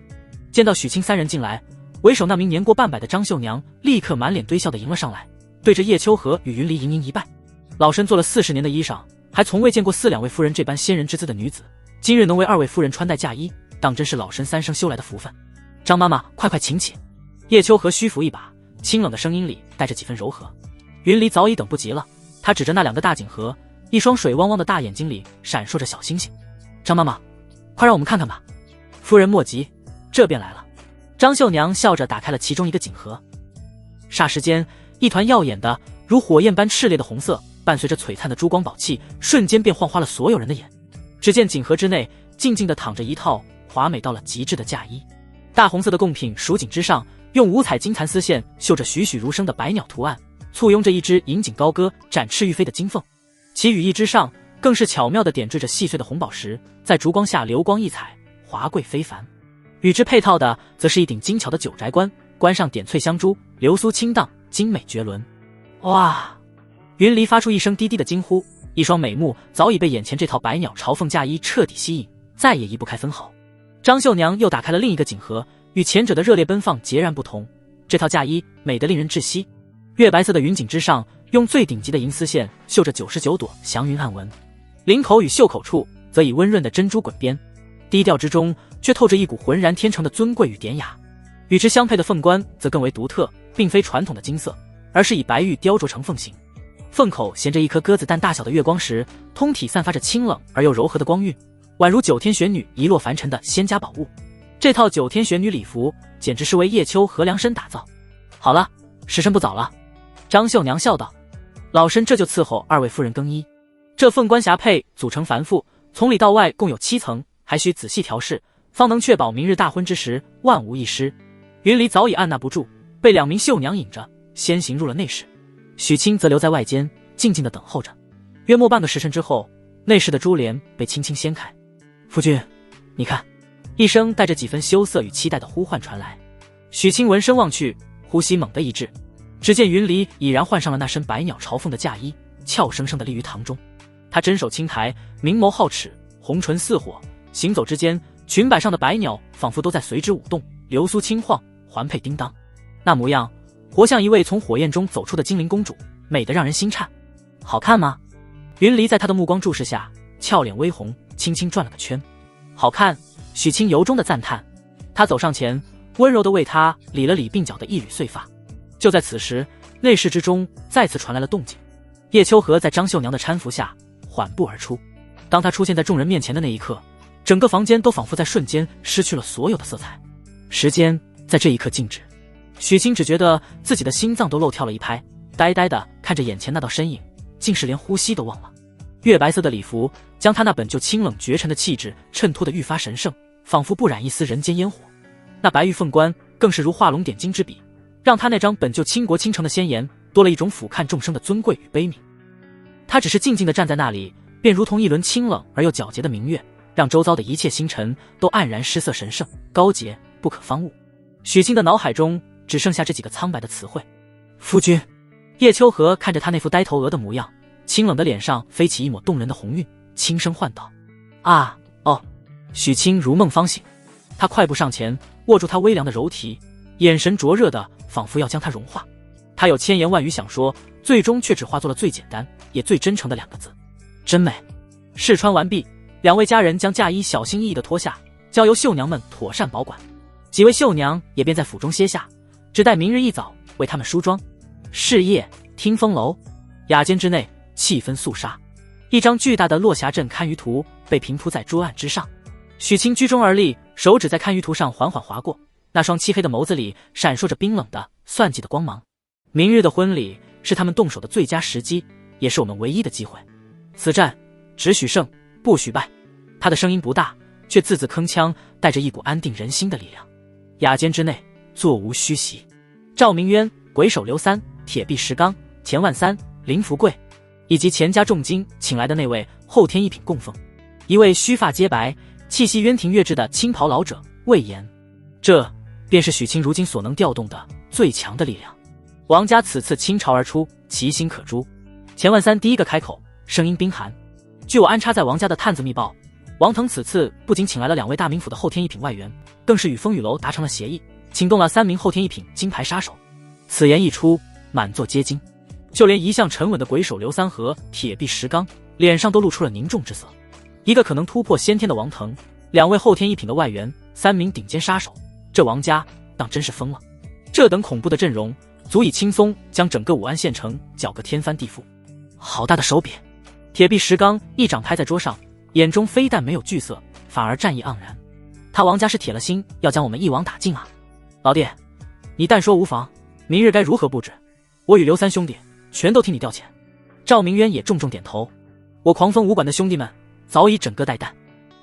见到许清3人进来，为首那名年过半百的张绣娘立刻满脸堆笑地迎了上来，对着叶秋荷与云离盈盈一拜。老身做了40年的衣裳，还从未见过4两位夫人这般仙人之姿的女子，今日能为2位夫人穿戴嫁衣，当真是老身3生修来的福分。张妈妈，快请起。叶秋荷虚扶一把，清冷的声音里带着几分柔和。云离早已等不及了，他指着那2个大锦盒，一双水汪汪的大眼睛里闪烁着小星星。张妈妈，快让我们看看吧。夫人莫急，这便来了。张绣娘笑着打开了其中一个锦盒，霎时间，一团耀眼的如火焰般炽烈的红色，伴随着璀璨的珠光宝气，瞬间便晃花了所有人的眼。只见锦盒之内静静地躺着一套华美到了极致的嫁衣，大红色的贡品蜀锦之上用五彩金蚕丝线绣着栩栩如生的百鸟图案，簇拥着一只引颈高歌、展翅欲飞的金凤。其羽翼之上更是巧妙地点缀着细碎的红宝石，在烛光下流光溢彩，华贵非凡。与之配套的则是一顶精巧的九宅冠，冠上点翠香珠，流苏倾荡，精美绝伦。哇！云离发出一声低低的惊呼，一双美目早已被眼前这套百鸟朝凤嫁衣彻底吸引，再也移不开分毫。张秀娘又打开了另一个锦盒，与前者的热烈奔放截然不同。这套嫁衣美得令人窒息，月白色的云锦之上，用最顶级的银丝线绣着99朵祥云暗纹，领口与袖口处则以温润的珍珠滚边，低调之中却透着一股浑然天成的尊贵与典雅。与之相配的凤冠则更为独特，并非传统的金色，而是以白玉雕琢成凤形。凤口衔着一颗鸽子蛋大小的月光石，通体散发着清冷而又柔和的光晕，宛如九天玄女遗落凡尘的仙家宝物。这套九天玄女礼服简直是为叶秋和量身打造。好了，时辰不早了。张秀娘笑道，老身这就伺候二位夫人更衣。这凤冠霞帔组成繁复，从里到外共有7层，还需仔细调试，方能确保明日大婚之时万无一失。云离早已按捺不住，被2名绣娘引着先行入了内室，许清则留在外间静静地等候着。约莫半个时辰之后，内室的珠帘被轻轻掀开。夫君，你看。一声带着几分羞涩与期待的呼唤传来，许清闻声望去，呼吸猛地一滞，只见云离已然换上了那身百鸟朝凤的嫁衣，俏生生地立于堂中。他真手轻抬，明眸皓齿，红唇似火，行走之间，裙摆上的百鸟仿佛都在随之舞动，流苏轻晃，环佩叮当。那模样活像一位从火焰中走出的精灵公主，美得让人心颤。好看吗？云离在他的目光注视下，俏脸微红，轻轻转了个圈。好看。许清由衷的赞叹，他走上前，温柔地为他理了理鬓角的一缕碎发。就在此时，内室之中再次传来了动静。叶秋荷在张秀娘的搀扶下缓步而出。当他出现在众人面前的那一刻，整个房间都仿佛在瞬间失去了所有的色彩。时间在这一刻静止，许清只觉得自己的心脏都漏跳了一拍，呆呆地看着眼前那道身影，竟是连呼吸都忘了。月白色的礼服将他那本就清冷绝尘的气质衬托得愈发神圣，仿佛不染一丝人间烟火。那白玉凤冠更是如画龙点睛之笔，让他那张本就倾国倾城的仙颜多了一种俯瞰众生的尊贵与悲悯。他只是静静地站在那里，便如同一轮清冷而又皎洁的明月，让周遭的一切星辰都黯然失色，神圣高洁不可方物。许清的脑海中只剩下这几个苍白的词汇：夫君。叶秋荷看着他那副呆头鹅的模样，清冷的脸上飞起一抹动人的红晕，轻声唤道：啊，哦。许清如梦方醒，他快步上前，握住他微凉的柔体，眼神灼热的仿佛要将他融化。他有千言万语想说，最终却只化作了最简单也最真诚的2个字：真美。试穿完毕，2位佳人将嫁衣小心翼翼地脱下，交由绣娘们妥善保管。几位绣娘也便在府中歇下，只待明日一早为他们梳妆。是夜听风楼雅间之内，气氛肃杀。一张巨大的落霞阵堪舆图被平铺在桌案之上。许清居中而立，手指在堪舆图上缓缓划过，那双漆黑的眸子里闪烁着冰冷的算计的光芒。明日的婚礼是他们动手的最佳时机，也是我们唯一的机会。此战只许胜不许败。他的声音不大，却字字铿锵，带着一股安定人心的力量。雅间之内座无虚席，赵明渊、鬼手刘三、铁壁石刚、钱万三、林福贵，以及钱家重金请来的那位后天一品供奉，一位须发皆白、气息渊庭月至的青袍老者魏延。这便是许清如今所能调动的最强的力量。王家此次倾巢而出，其心可诛。钱万三第一个开口，声音冰寒：据我安插在王家的探子密报，王腾此次不仅请来了2位大名府的后天一品外援，更是与风雨楼达成了协议，请动了3名后天一品金牌杀手。此言一出，满座皆惊，就连一向沉稳的鬼手刘三和铁壁石刚脸上都露出了凝重之色。一个可能突破先天的王腾，2位后天一品的外援，3名顶尖杀手，这王家当真是疯了。这等恐怖的阵容，足以轻松将整个武安县城搅个天翻地覆。好大的手笔！铁壁石刚一掌拍在桌上，眼中非但没有惧色，反而战意盎然。他王家是铁了心要将我们一网打尽啊！老弟，你但说无妨，明日该如何布置？我与刘三兄弟全都替你调遣。赵明渊也重重点头。我狂风武馆的兄弟们早已整个待旦。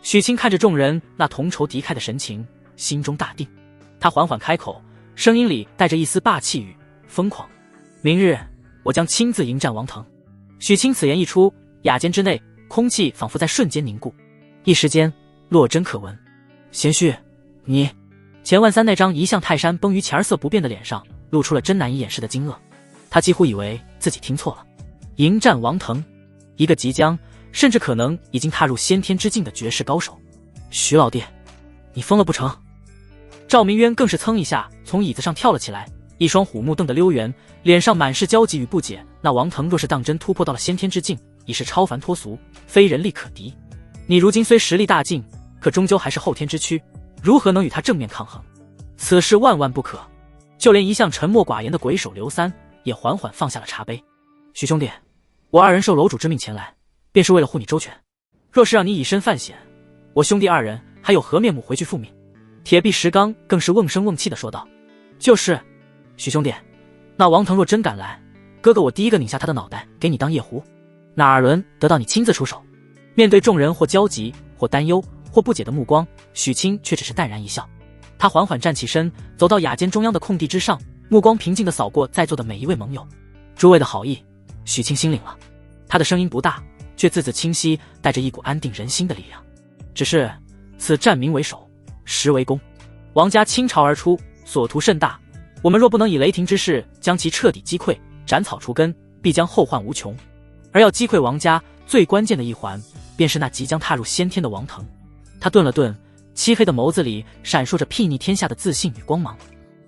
许清看着众人那同仇敌忾的神情，心中大定。他缓缓开口，声音里带着一丝霸气与疯狂。明日我将亲自迎战王腾。许清此言一出，雅间之内空气仿佛在瞬间凝固，一时间落针可闻。贤婿，你……钱万三那张一向泰山崩于前色不变的脸上露出了真难以掩饰的惊愕，他几乎以为自己听错了。迎战王腾，一个即将甚至可能已经踏入先天之境的绝世高手。徐老弟，你疯了不成？赵明渊更是噌一下从椅子上跳了起来，一双虎目瞪得溜圆，脸上满是焦急与不解。那王腾若是当真突破到了先天之境，已是超凡脱俗，非人力可敌。你如今虽实力大进，可终究还是后天之躯，如何能与他正面抗衡？此事万万不可。就连一向沉默寡言的鬼手刘三也缓缓放下了茶杯。许兄弟，我二人受楼主之命前来，便是为了护你周全。若是让你以身犯险，我兄弟二人还有何面目回去复命？铁壁石刚更是瓮声瓮气地说道。就是，许兄弟，那王腾若真敢来，哥哥我第一个拧下他的脑袋，给你当夜壶。哪儿轮得到你亲自出手？面对众人或焦急或担忧或不解的目光，许清却只是淡然一笑。他缓缓站起身，走到雅间中央的空地之上，目光平静地扫过在座的每一位盟友。诸位的好意，许清心领了。他的声音不大，却字字清晰，带着一股安定人心的力量。只是此战民为首，实为公。王家倾巢而出，所图甚大。我们若不能以雷霆之势将其彻底击溃，斩草除根，必将后患无穷。而要击溃王家，最关键的一环，便是那即将踏入先天的王腾。他顿了顿，漆黑的眸子里闪烁着睥睨天下的自信与光芒。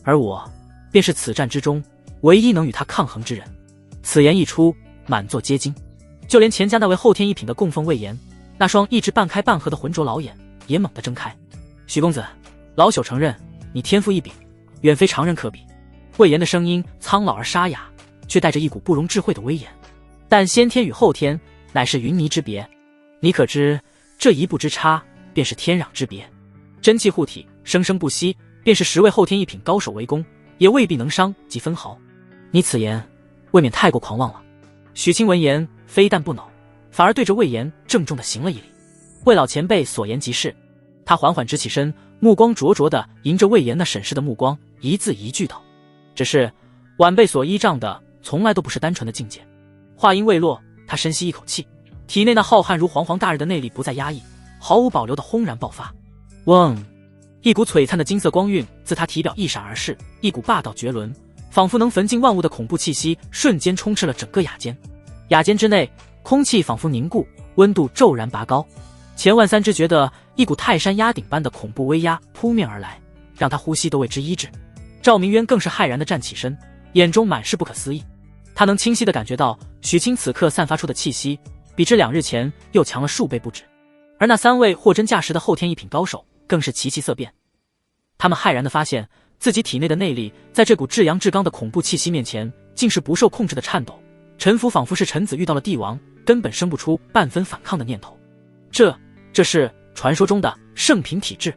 而我，便是此战之中唯一能与他抗衡之人。此言一出，满座皆惊，就连钱家那位后天一品的供奉魏延，那双一直半开半合的浑浊老眼也猛地睁开。许公子，老朽承认你天赋异禀，远非常人可比。魏延的声音苍老而沙哑，却带着一股不容置喙的威严。但先天与后天乃是云泥之别，你可知这一步之差便是天壤之别。真气护体，生生不息，便是10位后天一品高手围攻，也未必能伤及分毫。你此言未免太过狂妄了。许清闻言非但不恼，反而对着魏延郑重地行了一礼。魏老前辈所言极是。他缓缓直起身，目光灼灼地迎着魏延那审视的目光，一字一句道：只是晚辈所依仗的从来都不是单纯的境界。话音未落，他深吸一口气，体内那浩瀚如煌煌大日的内力不再压抑，毫无保留的轰然爆发。嗡！一股璀璨的金色光晕自他体表一闪而逝，一股霸道绝伦，仿佛能焚尽万物的恐怖气息瞬间充斥了整个雅间。雅间之内，空气仿佛凝固，温度骤然拔高。钱万三只觉得一股泰山压顶般的恐怖威压扑面而来，让他呼吸都为之抑制。赵明渊更是骇然地站起身，眼中满是不可思议。他能清晰地感觉到许清此刻散发出的气息，比之2日前又强了数倍不止。而那3位货真价实的后天一品高手更是其气色变。他们骇然地发现，自己体内的内力在这股至阳至刚的恐怖气息面前，竟是不受控制的颤抖，臣服仿佛是臣子遇到了帝王，根本生不出半分反抗的念头。这是传说中的圣品体质。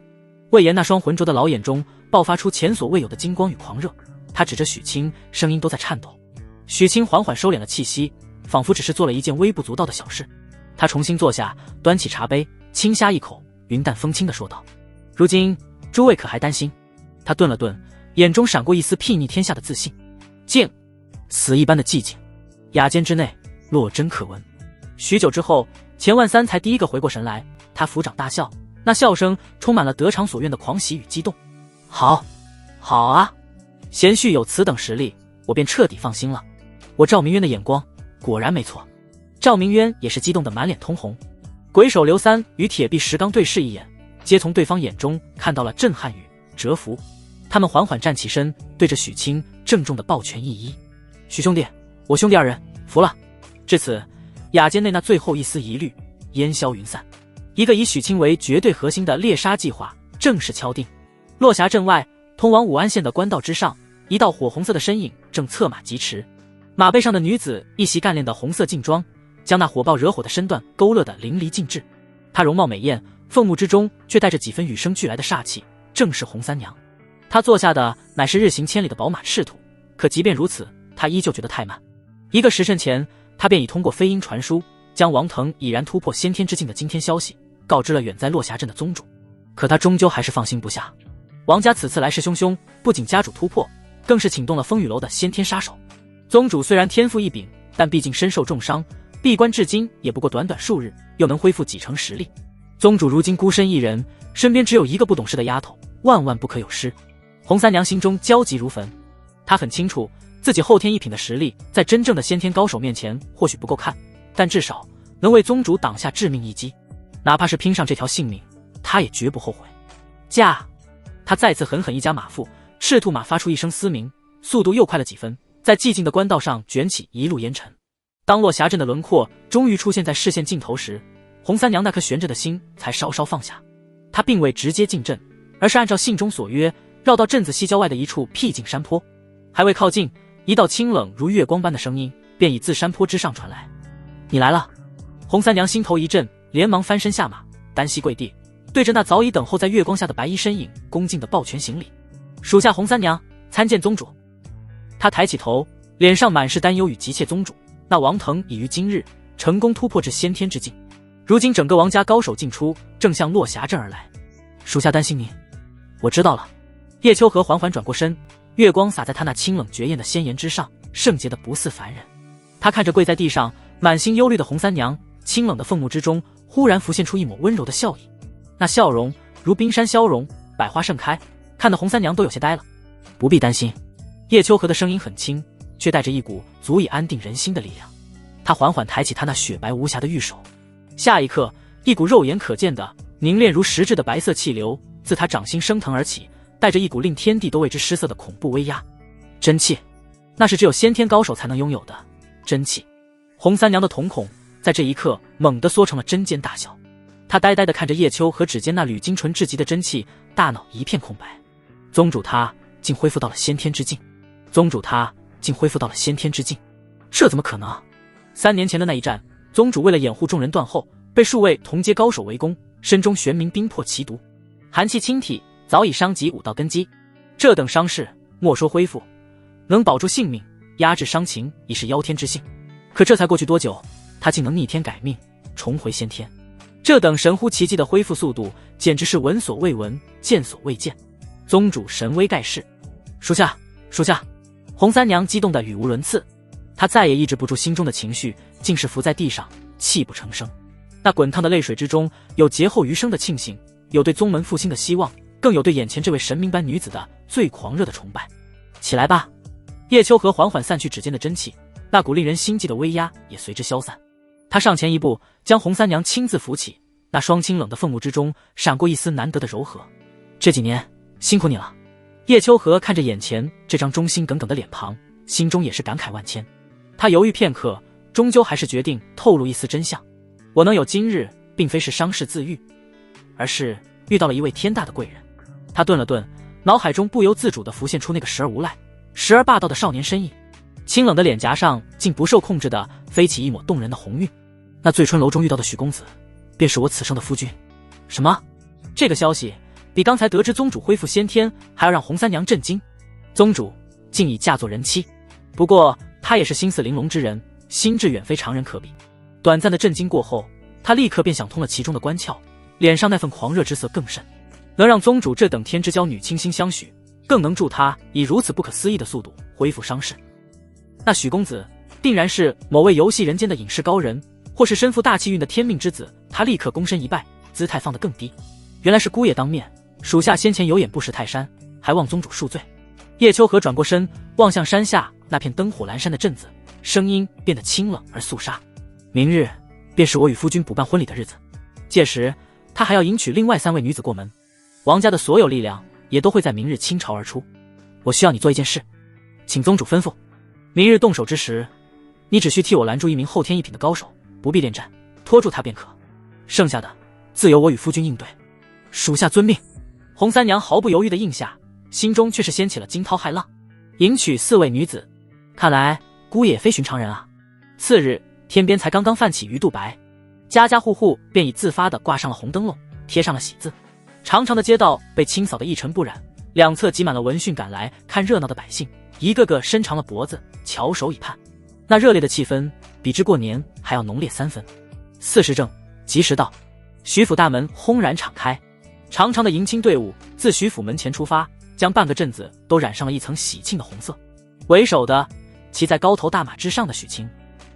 魏延那双浑浊的老眼中爆发出前所未有的金光与狂热，他指着许清，声音都在颤抖。许清缓缓收敛了气息，仿佛只是做了一件微不足道的小事。他重新坐下，端起茶杯，轻呷一口，云淡风轻地说道：如今诸位可还担心？他顿了顿，眼中闪过一丝睥睨天下的自信。静，死一般的寂静。雅间之内落针可闻。许久之后，钱万三才第一个回过神来，他抚掌大笑，那笑声充满了得偿所愿的狂喜与激动。好，好啊！贤婿有此等实力，我便彻底放心了。我赵明渊的眼光果然没错。赵明渊也是激动得满脸通红。鬼手刘三与铁壁石刚对视一眼，皆从对方眼中看到了震撼与折服。他们缓缓站起身，对着许清郑重地抱拳一揖：许兄弟，我兄弟二人服了。至此，雅间内那最后一丝疑虑烟消云散。一个以许清为绝对核心的猎杀计划正式敲定。落霞镇外，通往武安县的官道之上，一道火红色的身影正策马疾驰。马背上的女子一袭干练的红色劲装，将那火爆惹火的身段勾勒得淋漓尽致。她容貌美艳，凤目之中却带着几分与生俱来的煞气，正是红三娘。她坐下的乃是日行千里的宝马赤兔，可即便如此，她依旧觉得太慢。1个时辰前，她便已通过飞鹰传书，将王腾已然突破先天之境的惊天消息告知了远在落霞镇的宗主。可她终究还是放心不下。王家此次来势汹汹，不仅家主突破，更是请动了风雨楼的先天杀手。宗主虽然天赋异禀，但毕竟身受重伤，闭关至今也不过短短数日，又能恢复几成实力。宗主如今孤身一人，身边只有一个不懂事的丫头，万万不可有失。洪三娘心中焦急如焚，她很清楚自己后天一品的实力，在真正的先天高手面前或许不够看，但至少能为宗主挡下致命一击，哪怕是拼上这条性命，她也绝不后悔。驾！他再次狠狠一夹马腹，赤兔马发出一声嘶鸣，速度又快了几分，在寂静的官道上卷起一路烟尘。当落霞镇的轮廓终于出现在视线尽头时，洪三娘那颗悬着的心才稍稍放下。她并未直接进镇，而是按照信中所约，绕到镇子西郊外的一处僻静山坡。还未靠近，一道清冷如月光般的声音便已自山坡之上传来：“你来了。”洪三娘心头一震，连忙翻身下马，单膝跪地，对着那早已等候在月光下的白衣身影恭敬的抱拳行礼：“属下洪三娘参见宗主。”他抬起头，脸上满是担忧与急切。宗主，那王腾已于今日成功突破至先天之境，如今整个王家高手进出，正向落霞镇而来。属下担心您。我知道了。叶秋荷缓缓转过身，月光洒在他那清冷绝艳的仙颜之上，圣洁的不似凡人。他看着跪在地上满心忧虑的洪三娘，清冷的凤目之中忽然浮现出一抹温柔的笑意。那笑容如冰山消融，百花盛开，看得洪三娘都有些呆了。不必担心。叶秋荷的声音很轻，却带着一股足以安定人心的力量。他缓缓抬起他那雪白无瑕的玉手，下一刻，一股肉眼可见的凝练如实质的白色气流自他掌心升腾而起，带着一股令天地都为之失色的恐怖威压。真气，那是只有先天高手才能拥有的真气。洪三娘的瞳孔在这一刻猛地缩成了针尖大小，她呆呆地看着叶秋和指尖那缕精纯至极的真气，大脑一片空白。宗主他竟恢复到了先天之境，宗主他竟恢复到了先天之境，这怎么可能？3年前的那一战，宗主为了掩护众人断后，被数位同阶高手围攻，身中玄冥冰魄奇毒，寒气侵体，早已伤及武道根基。这等伤势，莫说恢复，能保住性命，压制伤情已是妖天之幸。可这才过去多久，他竟能逆天改命，重回先天？这等神乎其技的恢复速度，简直是闻所未闻，见所未见。宗主神威盖世！属下，属下！洪三娘激动得语无伦次，她再也抑制不住心中的情绪，竟是伏在地上泣不成声。那滚烫的泪水之中，有劫后余生的庆幸，有对宗门复兴的希望，更有对眼前这位神明般女子的最狂热的崇拜。起来吧！叶秋荷缓缓散去指尖的真气，那股令人心悸的威压也随之消散。他上前一步，将洪三娘亲自扶起，那双清冷的凤目之中闪过一丝难得的柔和。这几年辛苦你了。叶秋荷看着眼前这张忠心耿耿的脸庞，心中也是感慨万千。他犹豫片刻，终究还是决定透露一丝真相。我能有今日，并非是伤势自愈，而是遇到了一位天大的贵人。他顿了顿，脑海中不由自主地浮现出那个时而无赖，时而霸道的少年身影。清冷的脸颊上竟不受控制地飞起一抹动人的红晕。那醉春楼中遇到的许公子，便是我此生的夫君。什么？这个消息比刚才得知宗主恢复先天还要让洪三娘震惊。宗主竟已嫁作人妻，不过他也是心思玲珑之人，心智远非常人可比。短暂的震惊过后，他立刻便想通了其中的关窍，脸上那份狂热之色更甚。能让宗主这等天之娇女倾心相许，更能助他以如此不可思议的速度恢复伤势。那许公子定然是某位游戏人间的隐士高人，或是身负大气运的天命之子。他立刻躬身一拜，姿态放得更低。原来是姑爷当面，属下先前有眼不识泰山，还望宗主恕罪。叶秋荷转过身，望向山下那片灯火阑珊的镇子，声音变得清冷而肃杀。明日便是我与夫君补办婚礼的日子，届时他还要迎娶另外3位女子过门，王家的所有力量也都会在明日倾巢而出。我需要你做一件事，请宗主吩咐。明日动手之时，你只需替我拦住一名后天一品的高手，不必恋战，拖住他便可，剩下的自由我与夫君应对。属下遵命。洪三娘毫不犹豫地应下，心中却是掀起了惊涛骇浪。迎娶4位女子，看来姑爷非寻常人啊。次日天边才刚刚泛起鱼肚白，家家户户便已自发地挂上了红灯笼，贴上了喜字。长长的街道被清扫得一尘不染，两侧挤满了闻讯赶来看热闹的百姓，一个个伸长了脖子，翘首以盼。那热烈的气氛比之过年还要浓烈3分。40正，吉时到，徐府大门轰然敞开，长长的迎亲队伍自徐府门前出发，将半个镇子都染上了一层喜庆的红色。为首的骑在高头大马之上的许清，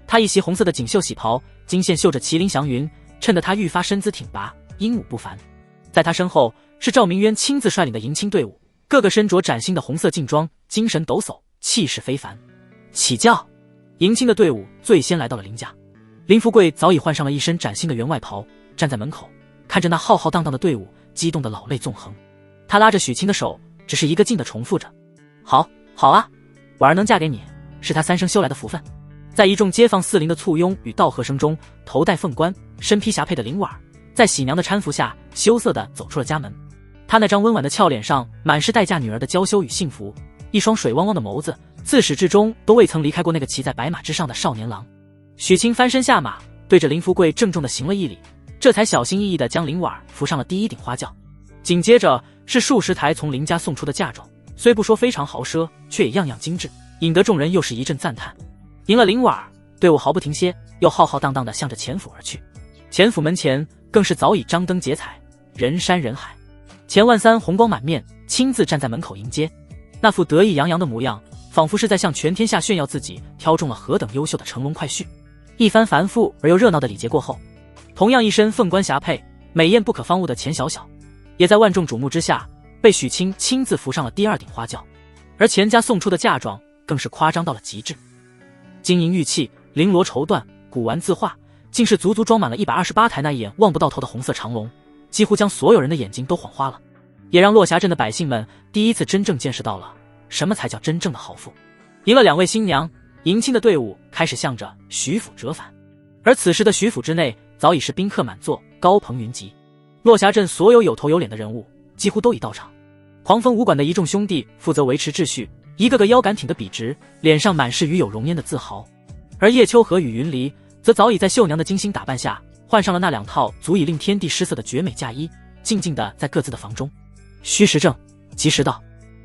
他一袭红色的锦绣喜袍，金线绣着麒麟祥云，衬得他愈发身姿挺拔，英武不凡。在他身后是赵明渊亲自率领的迎亲队伍，个个身着崭新的红色劲装，精神抖擞，气势非凡。起轿！迎亲的队伍最先来到了林家。林福贵早已换上了一身崭新的员外袍，站在门口看着那浩浩荡荡的队伍，激动的老泪纵横。他拉着许清的手，只是一个劲地重复着：好，好啊，婉儿能嫁给你，是他三生修来的福分。在一众街坊四邻的簇拥与道贺声中，头戴凤冠，身披霞帔的林婉儿在喜娘的搀扶下，羞涩地走出了家门。她那张温婉的俏脸上满是待嫁女儿的娇羞与幸福，一双水汪汪的眸子自始至终都未曾离开过那个骑在白马之上的少年郎。许清翻身下马，对着林福贵郑重地行了一礼，这才小心翼翼地将林婉儿扶上了第一顶花轿。紧接着是数十台从林家送出的嫁妆，虽不说非常豪奢，却也样样精致，引得众人又是一阵赞叹。赢了林婉儿，队伍毫不停歇，又浩浩荡荡地向着钱府而去。钱府门前更是早已张灯结彩，人山人海。钱万三红光满面，亲自站在门口迎接，那副得意洋洋的模样，仿佛是在向全天下炫耀自己挑中了何等优秀的乘龙快婿。一番繁复而又热闹的礼节过后，同样一身凤冠霞帔、美艳不可方物的钱小小，也在万众瞩目之下，被许清亲自扶上了第二顶花轿。而钱家送出的嫁妆更是夸张到了极致，金银玉器、绫罗绸缎、古玩字画，竟是足足装满了128台那一眼望不到头的红色长龙，几乎将所有人的眼睛都晃花了，也让落霞镇的百姓们第一次真正见识到了什么才叫真正的豪富。赢了两位新娘，迎亲的队伍开始向着徐府折返。而此时的徐府之内早已是宾客满座，高朋云集。落霞镇所有有头有脸的人物几乎都已到场。狂风武馆的一众兄弟负责维持秩序，一个个腰杆挺得笔直，脸上满是与有容颜的自豪。而叶秋荷与云离则早已在绣娘的精心打扮下，换上了那两套足以令天地失色的绝美嫁衣，静静地在各自的房中。虚实正，及时到。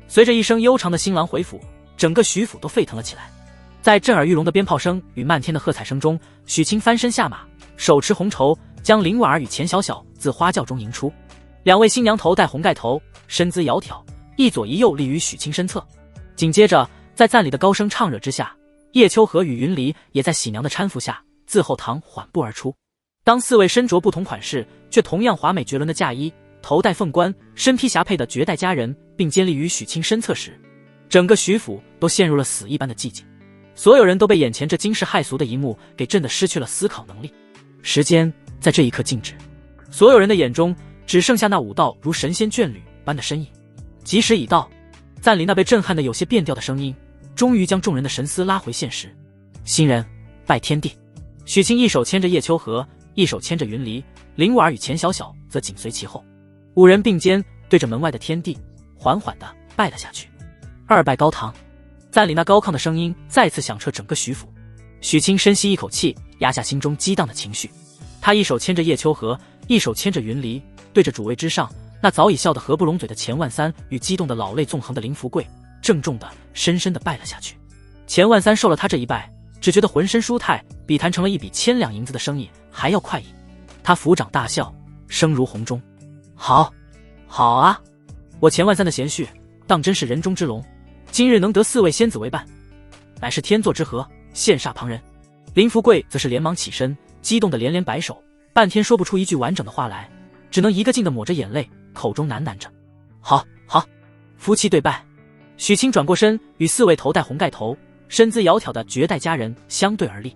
随着一声悠长的新郎回府，整个徐府都沸腾了起来。在震耳欲聋的鞭炮声与漫天的喝彩声中，许清翻身下马，手持红绸，将林婉儿与钱小小自花轿中迎出。两位新娘头戴红盖头，身姿窈窕，一左一右立于许清身侧。紧接着，在赞礼的高声唱惹之下，叶秋荷与云离也在喜娘的搀扶下自后堂缓步而出。当四位身着不同款式却同样华美绝伦的嫁衣，头戴凤冠，身披霞帔的绝代佳人并肩立于许清身侧时，整个徐府都陷入了死一般的寂静。所有人都被眼前这惊世骇俗的一幕给震得失去了思考能力。时间在这一刻静止，所有人的眼中只剩下那五道如神仙眷侣般的身影。吉时已到，赞礼那被震撼的有些变调的声音终于将众人的神思拉回现实。新人拜天地。许清一手牵着叶秋荷，一手牵着云离，林婉儿与钱小小则紧随其后，五人并肩对着门外的天地缓缓地拜了下去。二拜高堂。赞礼那高亢的声音再次响彻整个徐府。许清深吸一口气，压下心中激荡的情绪。他一手牵着叶秋荷，一手牵着云离，对着主位之上那早已笑得合不拢嘴的钱万三与激动的老泪纵横的林福贵，郑重的深深的拜了下去。钱万三受了他这一拜，只觉得浑身舒泰，比谈成了一笔1000两银子的生意还要快意。他抚掌大笑，声如洪钟：好，好啊！我钱万三的贤婿当真是人中之龙，今日能得4位仙子为伴，乃是天作之合，羡煞旁人。林福贵则是连忙起身，激动的连连摆手，半天说不出一句完整的话来，只能一个劲的抹着眼泪，口中喃喃着：好，好！夫妻对拜。许清转过身，与4位头戴红盖头、身姿窈窕的绝代佳人相对而立。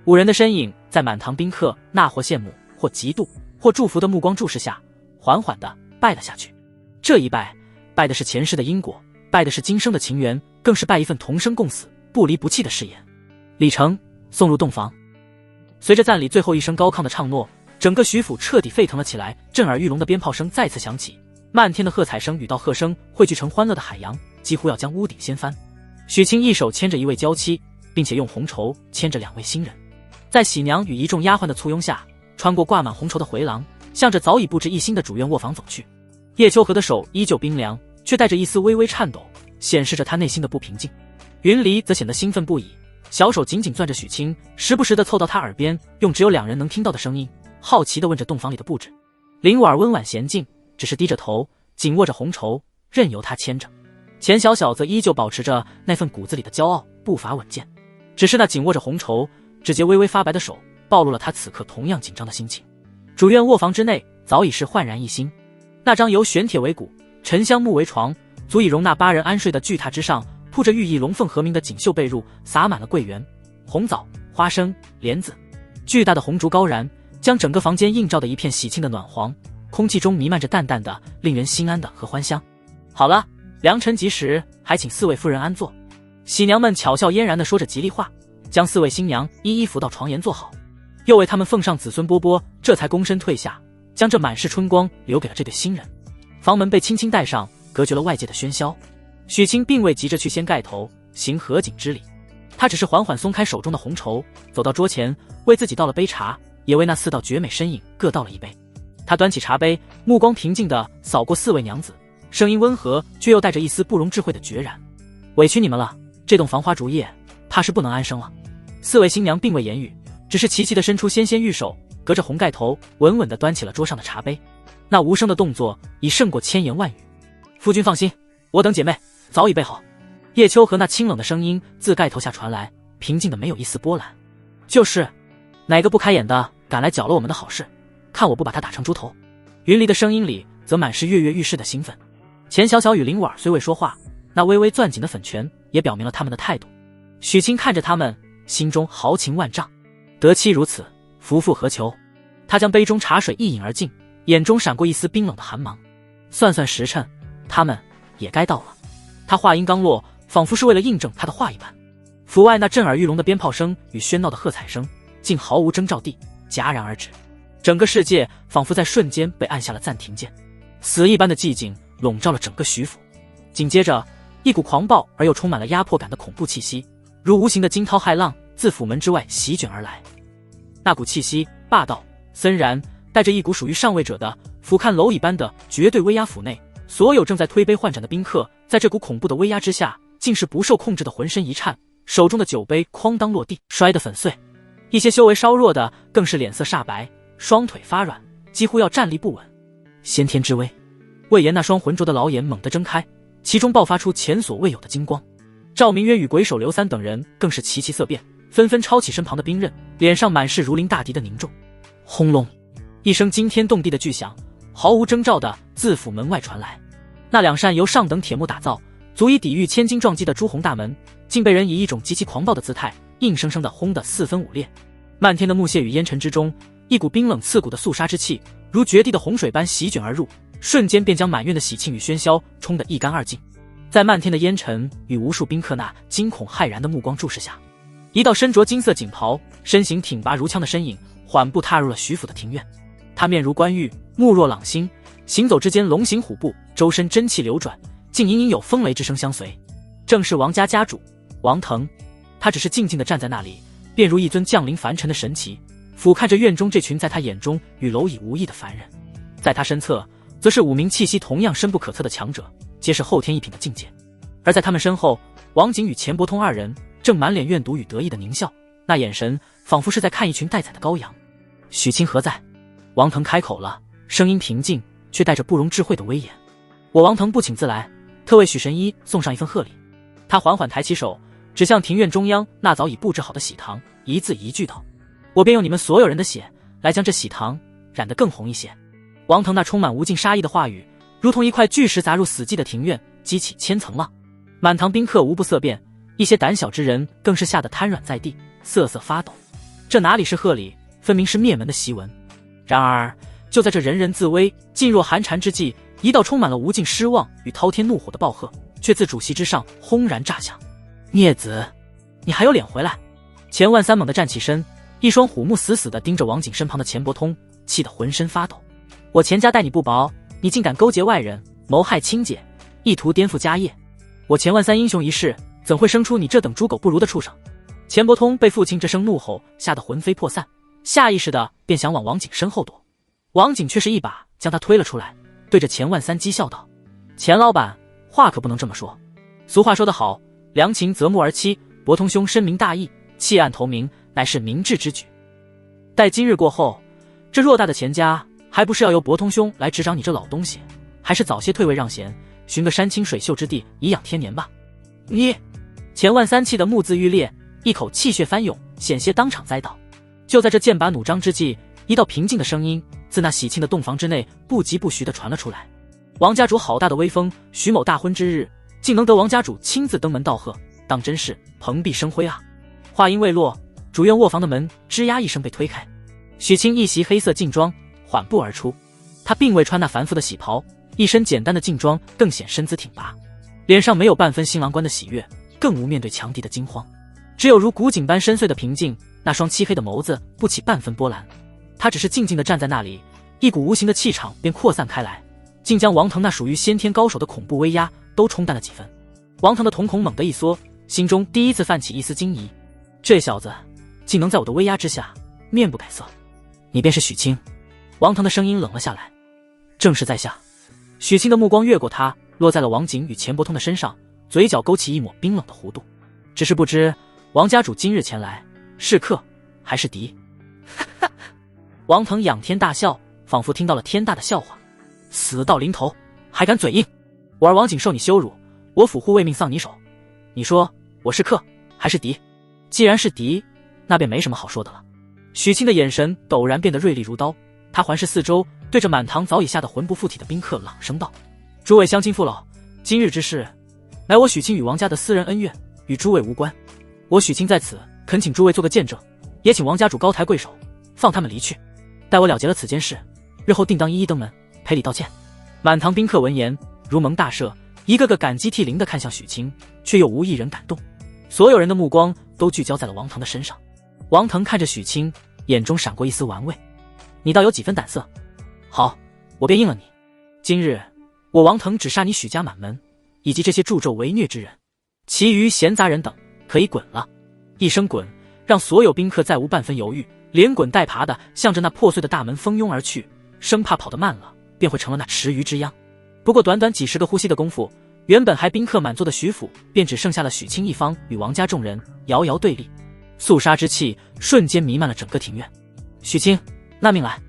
五人的身影在满堂宾客那或羡慕、或嫉妒、或祝福的目光注视下，缓缓地拜了下去。这一拜，拜的是前世的因果，拜的是今生的情缘，更是拜一份同生共死、不离不弃的誓言。礼成，送入洞房。随着赞礼最后一声高亢的唱诺，整个徐府彻底沸腾了起来，震耳欲聋的鞭炮声再次响起，漫天的喝彩声与道贺声汇聚成欢乐的海洋，几乎要将屋顶掀翻。许清一手牵着一位娇妻，并且用红绸牵着2位新人，在喜娘与一众丫鬟的簇拥下，穿过挂满红绸的回廊，向着早已布置一新的主院卧房走去。叶秋荷的手依旧冰凉，却带着一丝微微颤抖，显示着她内心的不平静。云离则显得兴奋不已，小手紧紧攥着许清，时不时地凑到她耳边，用只有2人能听到的声音，好奇地问着洞房里的布置。林婉儿温婉娴静，只是低着头，紧握着红绸，任由他牵着。钱小小则依旧保持着那份骨子里的骄傲，步伐稳健。只是那紧握着红绸、指节微微发白的手，暴露了他此刻同样紧张的心情。主院卧房之内早已是焕然一新，那张由玄铁为骨、沉香木为床，足以容纳8人安睡的巨榻之上，铺着寓意龙凤和鸣的锦绣被褥，洒满了桂圆、红枣、花生、莲子。巨大的红烛高燃，将整个房间映照的一片喜庆的暖黄，空气中弥漫着淡淡的、令人心安的合欢香。好了，良辰吉时，还请4位夫人安坐。喜娘们巧笑嫣然地说着吉利话，将4位新娘一一扶到床沿坐好，又为他们奉上子孙波波，这才躬身退下，将这满是春光留给了这对新人。房门被轻轻带上，隔绝了外界的喧嚣。许清并未急着去掀盖头行合卺之礼，他只是缓缓松开手中的红绸，走到桌前，为自己倒了杯茶，也为那4道绝美身影各倒了一杯。他端起茶杯，目光平静地扫过4位娘子，声音温和，却又带着一丝不容置喙的决然。委屈你们了，这栋防花烛夜怕是不能安生了。4位新娘并未言语，只是齐齐地伸出纤纤玉手，隔着红盖头稳稳地端起了桌上的茶杯。那无声的动作已胜过千言万语。夫君放心，我等姐妹早已备好。叶秋和那清冷的声音自盖头下传来，平静的没有一丝波澜。就是哪个不开眼的敢来搅了我们的好事，看我不把他打成猪头。云离的声音里则满是跃跃欲试的兴奋。钱小小与林婉虽未说话，那微微攥紧的粉拳也表明了他们的态度。许清看着他们，心中豪情万丈。得妻如此，夫复何求？他将杯中茶水一饮而尽，眼中闪过一丝冰冷的寒芒。算算时辰，他们也该到了。他话音刚落，仿佛是为了印证他的话一般。府外那震耳欲聋的鞭炮声与喧闹的喝彩声，竟毫无征兆地戛然而止。整个世界仿佛在瞬间被按下了暂停键，死一般的寂静笼罩了整个徐府。紧接着，一股狂暴而又充满了压迫感的恐怖气息，如无形的惊涛骇浪自府门之外席卷而来。那股气息霸道森然，带着一股属于上位者的俯瞰蝼蚁般的绝对威压。府内所有正在推杯换盏的宾客，在这股恐怖的威压之下，竟是不受控制的浑身一颤，手中的酒杯哐当落地，摔得粉碎。一些修为稍弱的更是脸色煞白，双腿发软，几乎要站立不稳。先天之威，魏延那双浑浊的老眼猛地睁开，其中爆发出前所未有的金光。赵明渊与鬼手刘三等人更是齐齐色变，纷纷抄起身旁的兵刃，脸上满是如临大敌的凝重。轰隆一声惊天动地的巨响，毫无征兆的自府门外传来。那2扇由上等铁木打造，足以抵御千斤撞击的朱红大门，竟被人以一种极其狂暴的姿态硬生生的轰得4分5裂。漫天的木屑与烟尘之中，一股冰冷刺骨的肃杀之气如绝地的洪水般席卷而入，瞬间便将满院的喜庆与喧嚣冲得一干二净。在漫天的烟尘与无数宾客那惊恐骇然的目光注视下，一道身着金色锦袍、身形挺拔如枪的身影缓步踏入了徐府的庭院。他面如冠玉，目若朗星，行走之间龙行虎步，周身真气流转，竟隐隐有风雷之声相随。正是王家家主王腾。他只是静静地站在那里，便如一尊降临凡尘的神奇，俯瞰着院中这群在他眼中与蝼蚁无异的凡人。在他身侧则是5名气息同样深不可测的强者，皆是后天一品的境界。而在他们身后，王景与钱伯通2人正满脸怨毒与得意的狞笑，那眼神仿佛是在看一群待宰的羔羊。许清何在？王腾开口了，声音平静，却带着不容置喙的威严。我王腾不请自来，特为许神医送上一份贺礼。他缓缓抬起手，指向庭院中央那早已布置好的喜堂，一字一句道：我便用你们所有人的血来将这喜堂染得更红一些。王腾那充满无尽杀意的话语，如同一块巨石砸入死寂的庭院，激起千层浪。满堂宾客无不色变，一些胆小之人更是吓得瘫软在地，瑟瑟发抖。这哪里是贺礼，分明是灭门的檄文。然而就在这人人自危、噤若寒蝉之际，一道充满了无尽失望与滔天怒火的暴喝却自主席之上轰然炸响。孽子，你还有脸回来？钱万三猛地站起身，一双虎目死死地盯着王景身旁的钱伯通，气得浑身发抖。我钱家待你不薄，你竟敢勾结外人，谋害亲姐，意图颠覆家业，我钱万三英雄一世，怎会生出你这等猪狗不如的畜生？钱伯通被父亲这声怒吼吓得魂飞魄散，下意识的便想往王景身后躲，王景却是一把将他推了出来，对着钱万三讥笑道：钱老板，话可不能这么说。俗话说得好，良禽择木而栖，伯通兄深明大义，弃暗投明，乃是明智之举。待今日过后，这偌大的钱家还不是要由伯通兄来执掌你这老东西，还是早些退位让贤，寻个山清水秀之地颐养天年吧。你！钱万三气得目眦欲裂，一口气血翻涌，险些当场栽倒。就在这剑拔弩张之际，一道平静的声音自那喜庆的洞房之内不疾不徐地传了出来。王家主好大的威风，徐某大婚之日，竟能得王家主亲自登门道贺，当真是蓬荜生辉啊！话音未落，主院卧房的门吱呀一声被推开，许清一袭黑色劲装缓步而出。她并未穿那繁复的喜袍，一身简单的劲装更显身姿挺拔，脸上没有半分新郎官的喜悦，更无面对强敌的惊慌，只有如古井般深邃的平静。那双漆黑的眸子不起半分波澜，她只是静静地站在那里，一股无形的气场便扩散开来，竟将王腾那属于先天高手的恐怖威压都冲淡了几分。王腾的瞳孔猛地一缩，心中第一次泛起一丝惊疑，这小子竟能在我的威压之下面不改色。你便是许清？王腾的声音冷了下来。正是在下。许清的目光越过他，落在了王景与钱伯通的身上，嘴角勾起一抹冰冷的弧度。只是不知王家主今日前来是客还是敌？王腾仰天大笑，仿佛听到了天大的笑话。死到临头还敢嘴硬，我儿王景受你羞辱，我府护卫命丧你手，你说我是客还是敌？既然是敌，那便没什么好说的了。许清的眼神陡然变得锐利如刀，他环视四周，对着满堂早已吓得魂不附体的宾客朗声道：诸位乡亲父老，今日之事乃我许清与王家的私人恩怨，与诸位无关。我许清在此恳请诸位做个见证，也请王家主高抬贵手，放他们离去。待我了结了此件事，日后定当一一登门赔礼道歉。满堂宾客闻言如蒙大赦，一个个感激涕零地看向许清，却又无一人敢动。所有人的目光都聚焦在了王腾的身上。王腾看着许清，眼中闪过一丝玩味。你倒有几分胆色？好，我便应了你。今日我王腾只杀你许家满门，以及这些助纣为虐之人，其余闲杂人等可以滚了。一声滚，让所有宾客再无半分犹豫，连滚带爬的向着那破碎的大门蜂拥而去，生怕跑得慢了便会成了那池鱼之殃。不过短短几十个呼吸的功夫，原本还宾客满座的许府便只剩下了许清一方与王家众人遥遥对立，肃杀之气瞬间弥漫了整个庭院。许清，纳命来！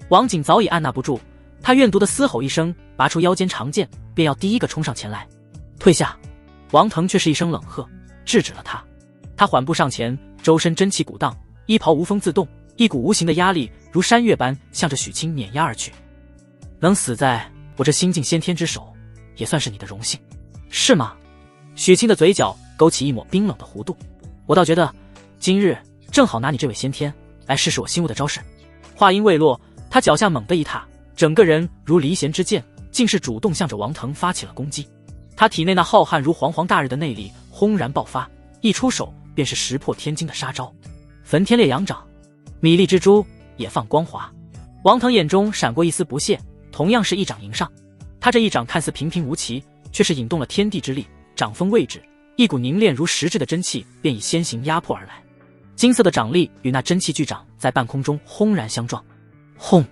王景早已按捺不住，他怨毒的嘶吼一声，拔出腰间长剑，便要第一个冲上前来。退下！王腾却是一声冷喝，制止了他。他缓步上前，周身真气鼓荡，衣袍无风自动，一股无形的压力如山岳般向着许清碾压而去。能死在我这新晋先天之手，也算是你的荣幸，是吗？许清的嘴角勾起一抹冰冷的弧度。我倒觉得今日正好拿你这位先天来试试我新物的招式。话音未落，他脚下猛地一踏，整个人如离弦之箭，竟是主动向着王腾发起了攻击。他体内那浩瀚如煌煌大日的内力轰然爆发，一出手便是石破天惊的杀招，焚天烈阳掌，米粒之珠也放光华。王腾眼中闪过一丝不屑，同样是一掌迎上。他这一掌看似平平无奇，却是引动了天地之力，掌锋位置，一股凝练如实质的真气便以先行压迫而来。金色的掌力与那真气巨掌在半空中轰然相撞，轰！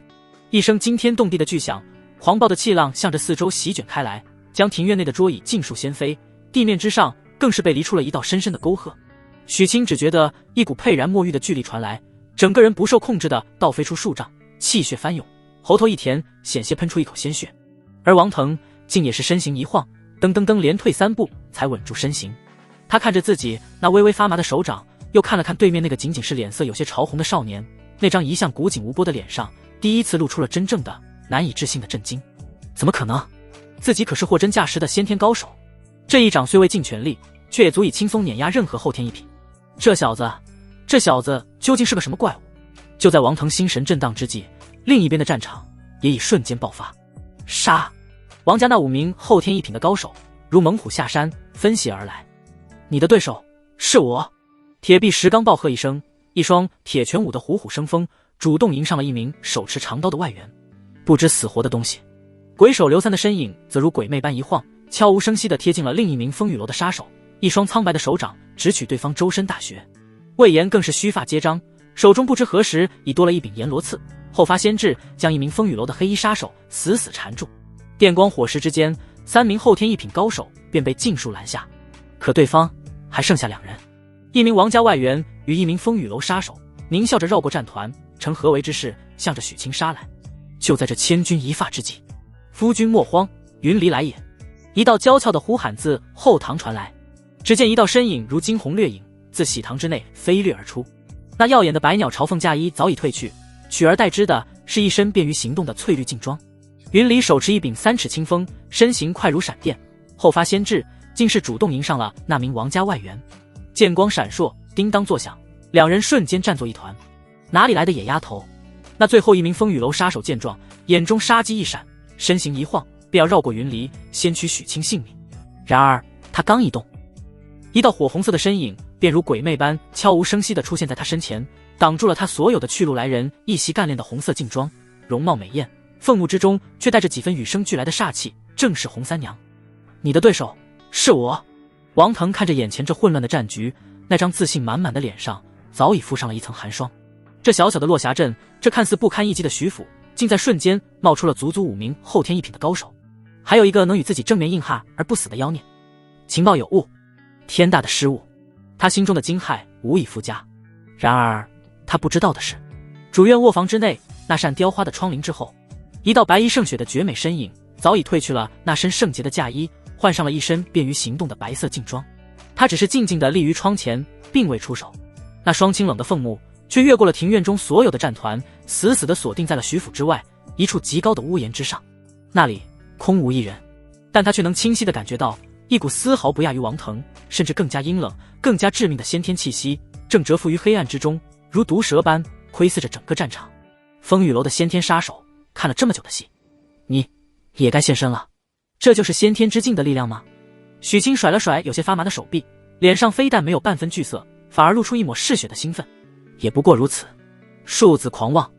一声惊天动地的巨响，狂暴的气浪向着四周席卷开来，将庭院内的桌椅尽数掀飞，地面之上更是被离出了一道深深的沟壑。许清只觉得一股沛然莫遇的巨力传来，整个人不受控制的倒飞出数丈，气血翻涌，喉头一甜，险些喷出一口鲜血。而王腾竟也是身形一晃，噔噔噔连退3步才稳住身形。他看着自己那微微发麻的手掌，又看了看对面那个仅仅是脸色有些潮红的少年，那张一向古井无波的脸上第一次露出了真正的难以置信的震惊。怎么可能？自己可是货真价实的先天高手，这一掌虽未尽全力，却也足以轻松碾压任何后天一品。这小子究竟是个什么怪物？就在王腾心神震荡之际，另一边的战场也已瞬间爆发。杀！王家那5名后天一品的高手如猛虎下山，分袭而来。你的对手是我！铁臂石刚暴喝一声，一双铁拳舞的虎虎生风，主动迎上了一名手持长刀的外援。不知死活的东西！鬼手刘三的身影则如鬼魅般一晃，悄无声息地贴近了另一名风雨楼的杀手，一双苍白的手掌直取对方周身大穴。魏延更是须发皆张，手中不知何时已多了一柄阎罗刺，后发先至，将一名风雨楼的黑衣杀手死死缠住。电光火石之间，3名后天一品高手便被尽数拦下，可对方还剩下2人，一名王家外援与一名风雨楼杀手，狞笑着绕过战团，成合围之势向着许清杀来。就在这千钧一发之际，夫君莫慌，云离来也！一道娇俏的呼喊自后堂传来，只见一道身影如惊鸿掠影，自喜堂之内飞掠而出。那耀眼的百鸟朝凤嫁衣早已褪去，取而代之的是一身便于行动的翠绿劲装。云离手持一柄3尺清风，身形快如闪电，后发先至，竟是主动迎上了那名王家外援。剑光闪烁，叮当作响，两人瞬间战作一团。哪里来的野丫头？那最后一名风雨楼杀手见状，眼中杀机一闪，身形一晃，便要绕过云离，先取许清性命。然而他刚一动，一道火红色的身影便如鬼魅般悄无声息地出现在他身前，挡住了他所有的去路来人。一袭干练的红色劲装，容貌美艳，凤目之中却带着几分与生俱来的煞气，正是红三娘。你的对手是我。王腾看着眼前这混乱的战局，那张自信满满的脸上早已敷上了一层寒霜。这小小的落霞镇，这看似不堪一击的徐府，竟在瞬间冒出了足足5名后天一品的高手，还有一个能与自己正面硬汉而不死的妖孽。情报有误，天大的失误！他心中的惊骇无以复加。然而他不知道的是，主院卧房之内那扇雕花的窗棂之后，一道白衣胜雪的绝美身影早已褪去了那身圣洁的嫁衣，换上了一身便于行动的白色劲装。他只是静静地立于窗前，并未出手。那双清冷的凤目却越过了庭院中所有的战团，死死地锁定在了徐府之外一处极高的屋檐之上。那里空无一人，但他却能清晰地感觉到一股丝毫不亚于王腾，甚至更加阴冷、更加致命的先天气息，正蛰伏于黑暗之中，如毒蛇般窥伺着整个战场。风雨楼的先天杀手看了这么久的戏，你也该现身了。这就是先天之境的力量吗？许清甩了甩有些发麻的手臂，脸上非但没有半分惧色，反而露出一抹嗜血的兴奋。也不过如此。数字狂妄！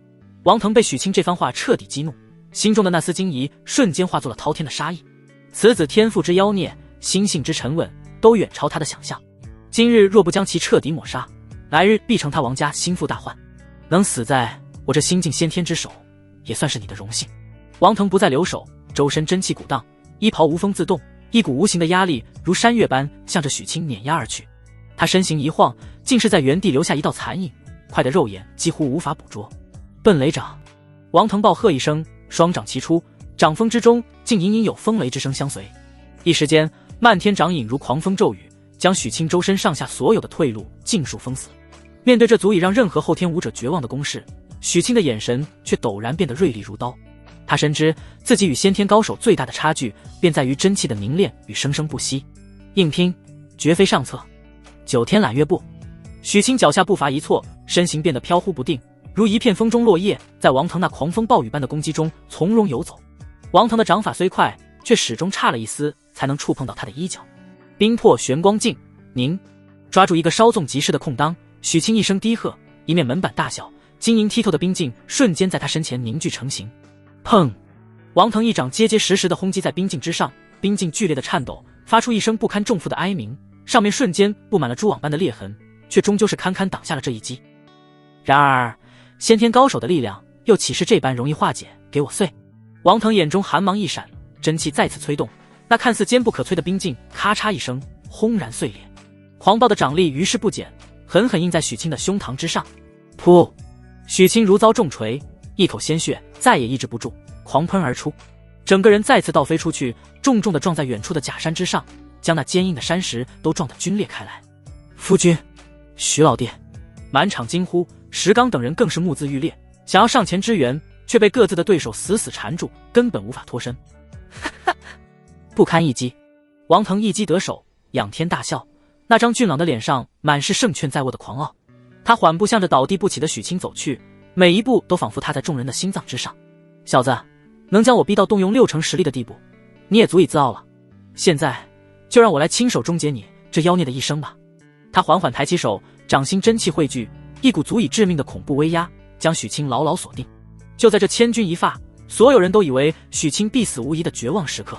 王腾被许清这番话彻底激怒，心中的那丝惊疑瞬间化作了滔天的杀意。此子天赋之妖孽，心性之沉稳，都远超他的想象。今日若不将其彻底抹杀，来日必成他王家心腹大患。能死在我这新晋先天之手，也算是你的荣幸。王腾不再留手，周身真气鼓荡，衣袍无风自动，一股无形的压力如山岳般向着许清碾压而去。他身形一晃，竟是在原地留下一道残影，快得肉眼几乎无法捕捉。笨雷掌！王腾暴喝一声，双掌齐出，掌风之中竟隐隐有风雷之声相随。一时间，漫天掌影如狂风骤雨，将许清周身上下所有的退路尽数封死。面对这足以让任何后天武者绝望的攻势，许清的眼神却陡然变得锐利如刀。他深知自己与先天高手最大的差距，便在于真气的凝练与生生不息。硬拼绝非上策。9天揽月步，许清脚下步伐一错，身形变得飘忽不定，如一片风中落叶，在王腾那狂风暴雨般的攻击中从容游走。王腾的掌法虽快，却始终差了一丝才能触碰到他的衣角。冰魄玄光镜，凝！抓住一个稍纵即逝的空当，许清一声低喝，一面门板大小、晶莹剔透的冰镜瞬间在他身前凝聚成型。砰！王腾一掌结结实实地轰击在冰镜之上，冰镜剧烈的颤抖，发出一声不堪重负的哀鸣，上面瞬间布满了蛛网般的裂痕，却终究是堪堪挡下了这一击。然而先天高手的力量又岂是这般容易化解？给我碎！王腾眼中寒芒一闪，真气再次催动，那看似坚不可摧的冰镜咔嚓一声轰然碎裂。狂暴的掌力于是不减，狠狠印在许清的胸膛之上。噗！许清如遭重锤，一口鲜血再也抑制不住，狂喷而出，整个人再次倒飞出去，重重地撞在远处的假山之上，将那坚硬的山石都撞得皲裂开来。夫君，徐老弟！满场惊呼，石刚等人更是目眦欲裂，想要上前支援，却被各自的对手死死缠住，根本无法脱身。不堪一击！王腾一击得手，仰天大笑，那张俊朗的脸上满是胜券在握的狂傲。他缓步向着倒地不起的许清走去，每一步都仿佛踏在众人的心脏之上。小子，能将我逼到动用6成实力的地步，你也足以自傲了。现在就让我来亲手终结你这妖孽的一生吧。他缓缓抬起手，掌心真气汇聚，一股足以致命的恐怖威压将许清牢牢锁定。就在这千钧一发，所有人都以为许清必死无疑的绝望时刻，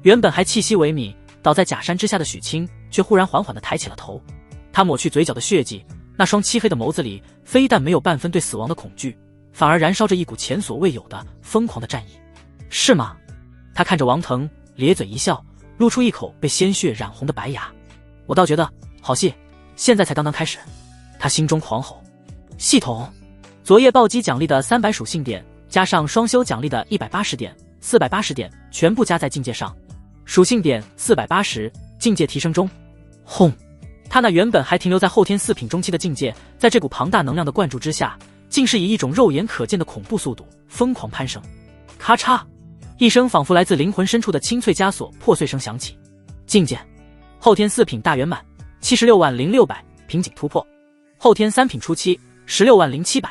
原本还气息萎靡倒在假山之下的许清却忽然缓缓地抬起了头。他抹去嘴角的血迹，那双漆黑的眸子里非但没有半分对死亡的恐惧，反而燃烧着一股前所未有的疯狂的战意。是吗？他看着王腾，咧嘴一笑，露出一口被鲜血染红的白牙。我倒觉得好戏现在才刚刚开始。他心中狂吼。系统昨夜暴击奖励的300属性点加上双修奖励的180点、480点，全部加在境界上。属性点480，境界提升中。轰！他那原本还停留在后天4品中期的境界，在这股庞大能量的灌注之下，竟是以一种肉眼可见的恐怖速度疯狂攀升。咔嚓！一声仿佛来自灵魂深处的清脆枷锁破碎声响起。境界：后天4品大圆满，760600，瓶颈突破。后天3品初期，160700。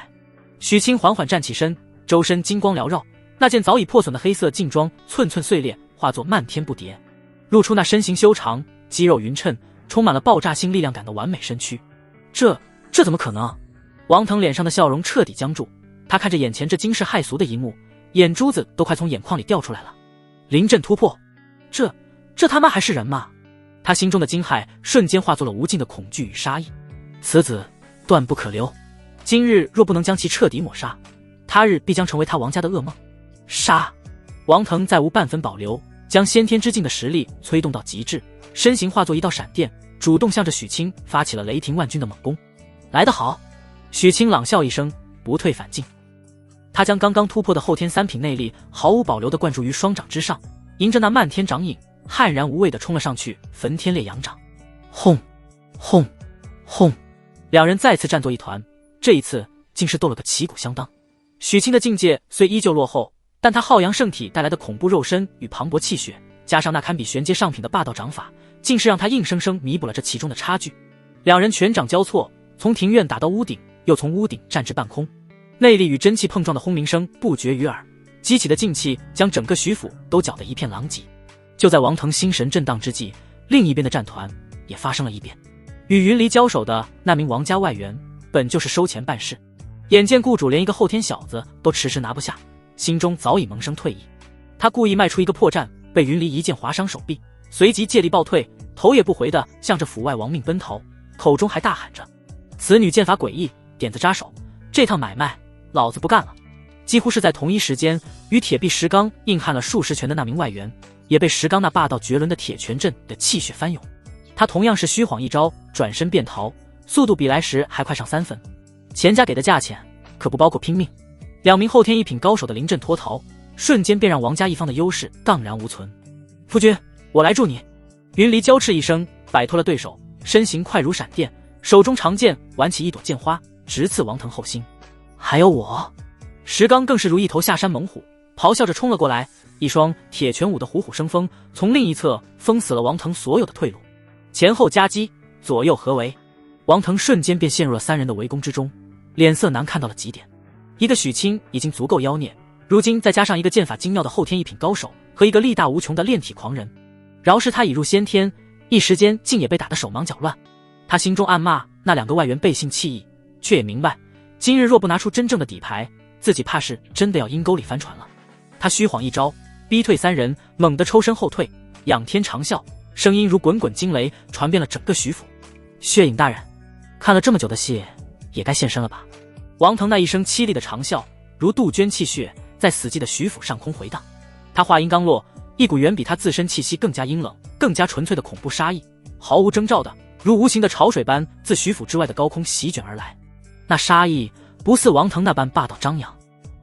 许清缓缓站起身，周身金光缭绕，那件早已破损的黑色劲装寸寸碎裂，化作漫天不迭，露出那身形修长、肌肉匀称、充满了爆炸性力量感的完美身躯。这怎么可能？王腾脸上的笑容彻底僵住，他看着眼前这惊世骇俗的一幕，眼珠子都快从眼眶里掉出来了。临阵突破，这他妈还是人吗？他心中的惊骇瞬间化作了无尽的恐惧与杀意。此子断不可留，今日若不能将其彻底抹杀，他日必将成为他王家的噩梦。杀！王腾再无半分保留，将先天之境的实力催动到极致，身形化作一道闪电，主动向着许清发起了雷霆万钧的猛攻。来得好！许清冷笑一声，不退反进。他将刚刚突破的后天3品内力毫无保留地灌注于双掌之上，迎着那漫天掌影，悍然无畏地冲了上去，焚天烈阳掌。轰！轰！轰！两人再次战作一团，这一次竟是斗了个旗鼓相当。许清的境界虽依旧落后，但他浩洋圣体带来的恐怖肉身与磅礴气血，加上那堪比玄阶上品的霸道掌法，竟是让他硬生生弥补了这其中的差距。两人拳掌交错，从庭院打到屋顶，又从屋顶战至半空，内力与真气碰撞的轰鸣声不绝于耳，激起的劲气将整个徐府都搅得一片狼藉。就在王腾心神震荡之际，另一边的战团也发生了异变。与云离交手的那名王家外援本就是收钱办事，眼见雇主连一个后天小子都迟迟拿不下，心中早已萌生退意。他故意迈出一个破绽，被云离一剑划伤手臂，随即借力暴退，头也不回地向着府外亡命奔逃，口中还大喊着：此女剑法诡异，点子扎手，这趟买卖老子不干了。几乎是在同一时间，与铁臂石刚硬汉了数十拳的那名外援也被石刚那霸道绝伦的铁拳阵的气血翻涌。他同样是虚晃一招，转身便逃，速度比来时还快上3分。钱家给的价钱可不包括拼命。两名后天1品高手的临阵脱逃，瞬间便让王家一方的优势荡然无存。夫君，我来助你。云离娇斥一声，摆脱了对手，身形快如闪电，手中长剑挽起一朵剑花，直刺王腾后心。还有我！石刚更是如一头下山猛虎，咆哮着冲了过来，一双铁拳舞的虎虎生风，从另一侧封死了王腾所有的退路。前后夹击，左右合围，王腾瞬间便陷入了3人的围攻之中，脸色难看到了极点。一个许清已经足够妖孽，如今再加上一个剑法精妙的后天1品高手和一个力大无穷的炼体狂人，饶是他已入先天，一时间竟也被打得手忙脚乱。他心中暗骂那2个外援背信弃义，却也明白今日若不拿出真正的底牌，自己怕是真的要阴沟里翻船了。他虚晃一招，逼退3人，猛地抽身后退，仰天长啸，声音如滚滚惊雷，传遍了整个徐府。血影大人，看了这么久的戏，也该现身了吧？王腾那一声凄厉的长啸，如杜鹃泣血，在死寂的徐府上空回荡。他话音刚落，一股远比他自身气息更加阴冷、更加纯粹的恐怖杀意，毫无征兆的，如无形的潮水般自徐府之外的高空席卷而来。那杀意不似王腾那般霸道张扬，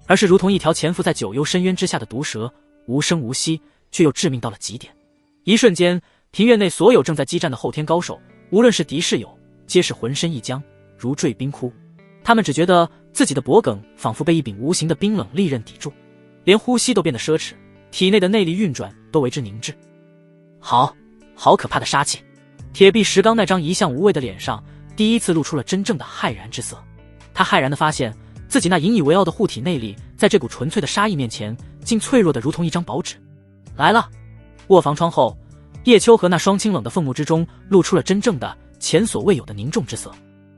而是如同一条潜伏在九幽深渊之下的毒蛇，无声无息，却又致命到了极点。一瞬间，庭院内所有正在激战的后天高手，无论是敌是友，皆是浑身一僵，如坠冰窟。他们只觉得自己的脖颈仿佛被一柄无形的冰冷利刃抵住，连呼吸都变得奢侈，体内的内力运转都为之凝滞。好可怕的杀气！铁臂石刚那张一向无畏的脸上，第一次露出了真正的骇然之色。他骇然地发现，自己那引以为傲的护体内力，在这股纯粹的杀意面前，竟脆弱得如同一张薄纸。来了！卧房窗后，叶秋和那双清冷的凤目之中，露出了真正的前所未有的凝重之色。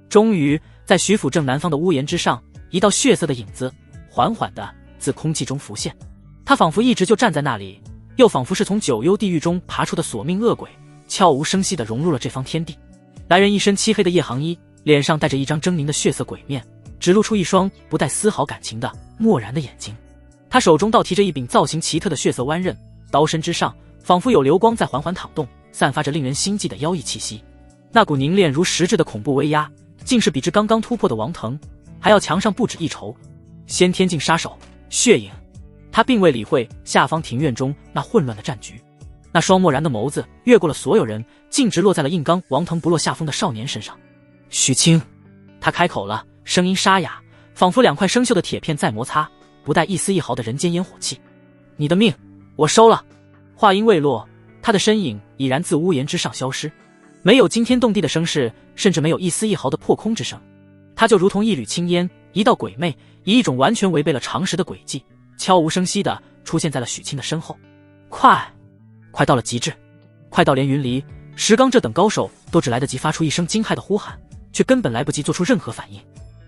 终于，在徐府正南方的屋檐之上，一道血色的影子缓缓地自空气中浮现。他仿佛一直就站在那里，又仿佛是从九幽地狱中爬出的索命恶鬼，悄无声息地融入了这方天地。来人一身漆黑的夜行衣，脸上带着一张狰狞的血色鬼面，只露出一双不带丝毫感情的漠然的眼睛。他手中倒提着一柄造型奇特的血色弯刃，刀身之上仿佛有流光在缓缓淌动，散发着令人心悸的妖异气息。那股凝练如实质的恐怖威压，竟是比之刚刚突破的王腾还要强上不止一筹。先天境杀手，血影。他并未理会下方庭院中那混乱的战局，那双漠然的眸子越过了所有人，径直落在了硬刚王腾不落下风的少年身上。许清，他开口了，声音沙哑，仿佛两块生锈的铁片在摩擦，不带一丝一毫的人间烟火气。你的命我收了。话音未落，他的身影已然自屋檐之上消失，没有惊天动地的声势，甚至没有一丝一毫的破空之声。他就如同一缕青烟，一道鬼魅，以一种完全违背了常识的轨迹，悄无声息地出现在了许清的身后。快到了极致，快到连云离、石刚这等高手都只来得及发出一声惊骇的呼喊，却根本来不及做出任何反应。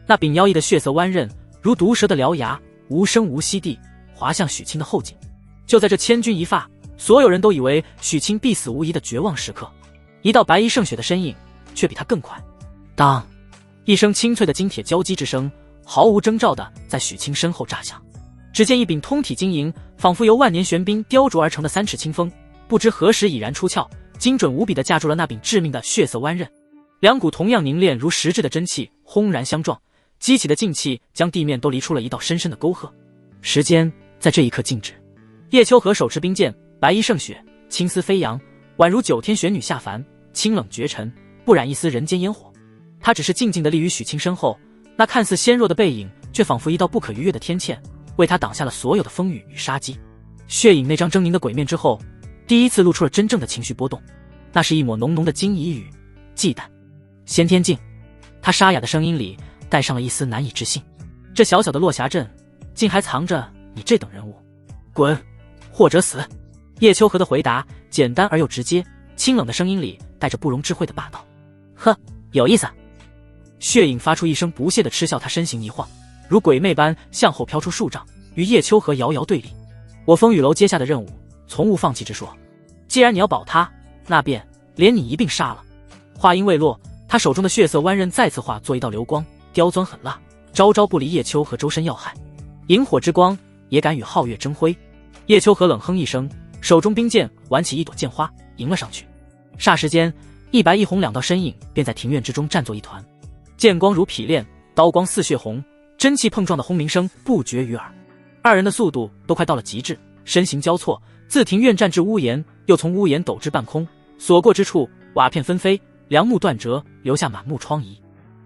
那柄妖异的血色弯刃如毒蛇的獠牙，无声无息地滑向许清的后颈。就在这千钧一发，所有人都以为许清必死无疑的绝望时刻，一道白衣胜雪的身影却比他更快。当一声清脆的金铁交击之声毫无征兆地在许清身后炸响。只见一柄通体晶莹，仿佛由万年玄冰雕琢而成的3尺清风，不知何时已然出鞘，精准无比地架住了那柄致命的血色弯刃。两股同样凝练如实质的真气轰然相撞，激起的劲气将地面都离出了一道深深的沟壑。时间在这一刻静止。叶秋荷手持冰剑，白衣胜雪，青丝飞扬，宛如9天玄女下凡，清冷绝尘，不染一丝人间烟火。他只是静静地立于许清身后，那看似纤弱的背影却仿佛一道不可逾越的天堑，为他挡下了所有的风雨与杀机。血影那张狰狞的鬼面之后，第一次露出了真正的情绪波动，那是一抹浓浓的惊疑与忌惮。先天境，他沙哑的声音里带上了一丝难以置信。这小小的落霞镇，竟还藏着你这等人物？滚，或者死！叶秋荷的回答简单而又直接，清冷的声音里带着不容置喙的霸道。呵，有意思。血影发出一声不屑的嗤笑，他身形一晃，如鬼魅般向后飘出数丈，与叶秋荷遥遥对立。我风雨楼接下的任务从无放弃之说，既然你要保他，那便连你一并杀了。话音未落，他手中的血色弯刃再次化作一道流光，刁钻狠辣，朝朝不离叶秋荷周身要害。萤火之光也敢与皓月争辉？叶秋荷冷哼一声，手中冰剑挽起一朵剑花迎了上去。霎时间，一白一红两道身影便在庭院之中战作一团，剑光如匹练，刀光似血红，真气碰撞的轰鸣声不绝于耳。二人的速度都快到了极致，身形交错，自庭院战至屋檐，又从屋檐陡至半空，所过之处瓦片纷飞，梁木断折，留下满目疮痍。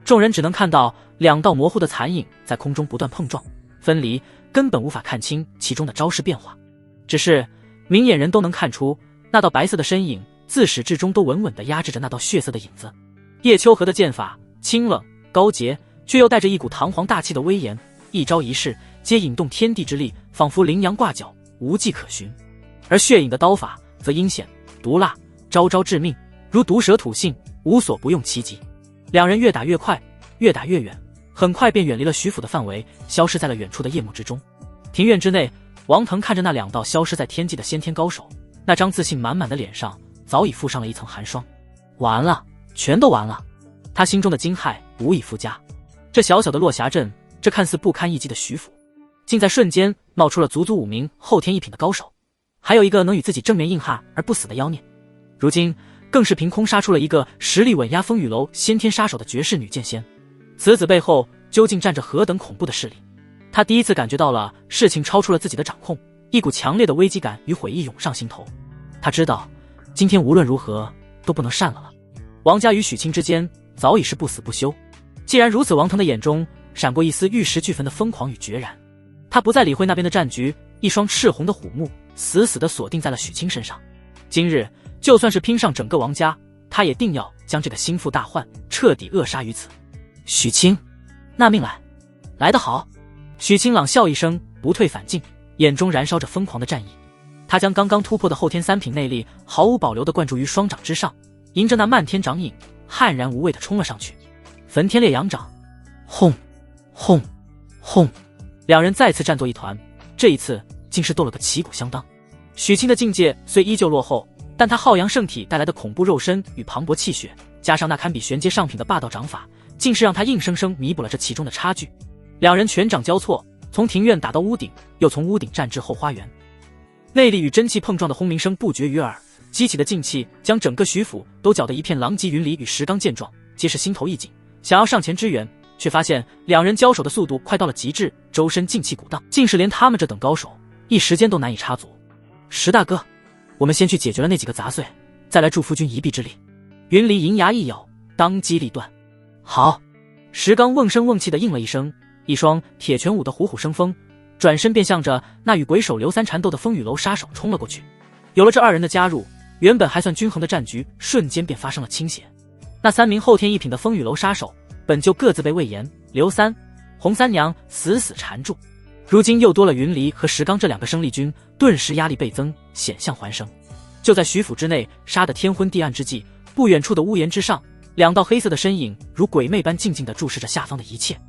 众人只能看到两道模糊的残影在空中不断碰撞分离，根本无法看清其中的招式变化。只是明眼人都能看出，那道白色的身影自始至终都稳稳地压制着那道血色的影子。叶秋荷的剑法清冷高洁，却又带着一股堂皇大气的威严，一招一式皆引动天地之力，仿佛羚羊挂角，无迹可寻。而血影的刀法则阴险毒辣，招招致命，如毒蛇吐信，无所不用其极。两人越打越快，越打越远，很快便远离了徐府的范围，消失在了远处的夜幕之中。庭院之内，王腾看着那两道消失在天际的先天高手，那张自信满满的脸上早已附上了一层寒霜。完了，全都完了。他心中的惊骇无以复加。这小小的落霞镇，这看似不堪一击的徐府，竟在瞬间冒出了足足5名后天一品的高手，还有一个能与自己正面硬汉而不死的妖孽。如今更是凭空杀出了一个实力稳压风雨楼先天杀手的绝世女剑仙。此子背后究竟站着何等恐怖的势力？他第一次感觉到了事情超出了自己的掌控，一股强烈的危机感与悔意涌上心头。他知道今天无论如何都不能善了。王家与许清之间早已是不死不休，既然如此，王腾的眼中闪过一丝玉石俱焚的疯狂与决然。他不再理会那边的战局，一双赤红的虎目死死地锁定在了许清身上。今日就算是拼上整个王家，他也定要将这个心腹大患彻底扼杀于此。许清，纳命来得好。许清冷笑一声，不退反进，眼中燃烧着疯狂的战意。他将刚刚突破的后天3品内力毫无保留地灌注于双掌之上，迎着那漫天掌影悍然无畏地冲了上去。焚天烈阳掌，轰轰轰，两人再次战作一团，这一次竟是斗了个旗鼓相当。许清的境界虽依旧落后，但他浩洋圣体带来的恐怖肉身与磅礴气血，加上那堪比玄阶上品的霸道掌法，竟是让他硬生生弥补了这其中的差距。两人拳掌交错，从庭院打到屋顶，又从屋顶战至后花园。内力与真气碰撞的轰鸣声不绝于耳，激起的劲气将整个徐府都搅得一片狼藉云离。与石刚见状，皆是心头一紧，想要上前支援，却发现两人交手的速度快到了极致，周身劲气鼓荡，竟是连他们这等高手一时间都难以插足。石大哥，我们先去解决了那几个杂碎，再来助夫君一臂之力。云离银牙一咬，当机立断。好。石刚瓮声瓮气地应了一声，一双铁拳舞的虎虎生风，转身便向着那与鬼手刘三缠斗的风雨楼杀手冲了过去。有了这二人的加入，原本还算均衡的战局瞬间便发生了倾斜。那3名后天一品的风雨楼杀手本就各自被魏延、刘三、洪三娘死死缠住，如今又多了云离和石刚这2个生力军，顿时压力倍增，险象环生。就在徐府之内杀得天昏地暗之际，不远处的屋檐之上，2道黑色的身影如鬼魅般静静地注视着下方的一切，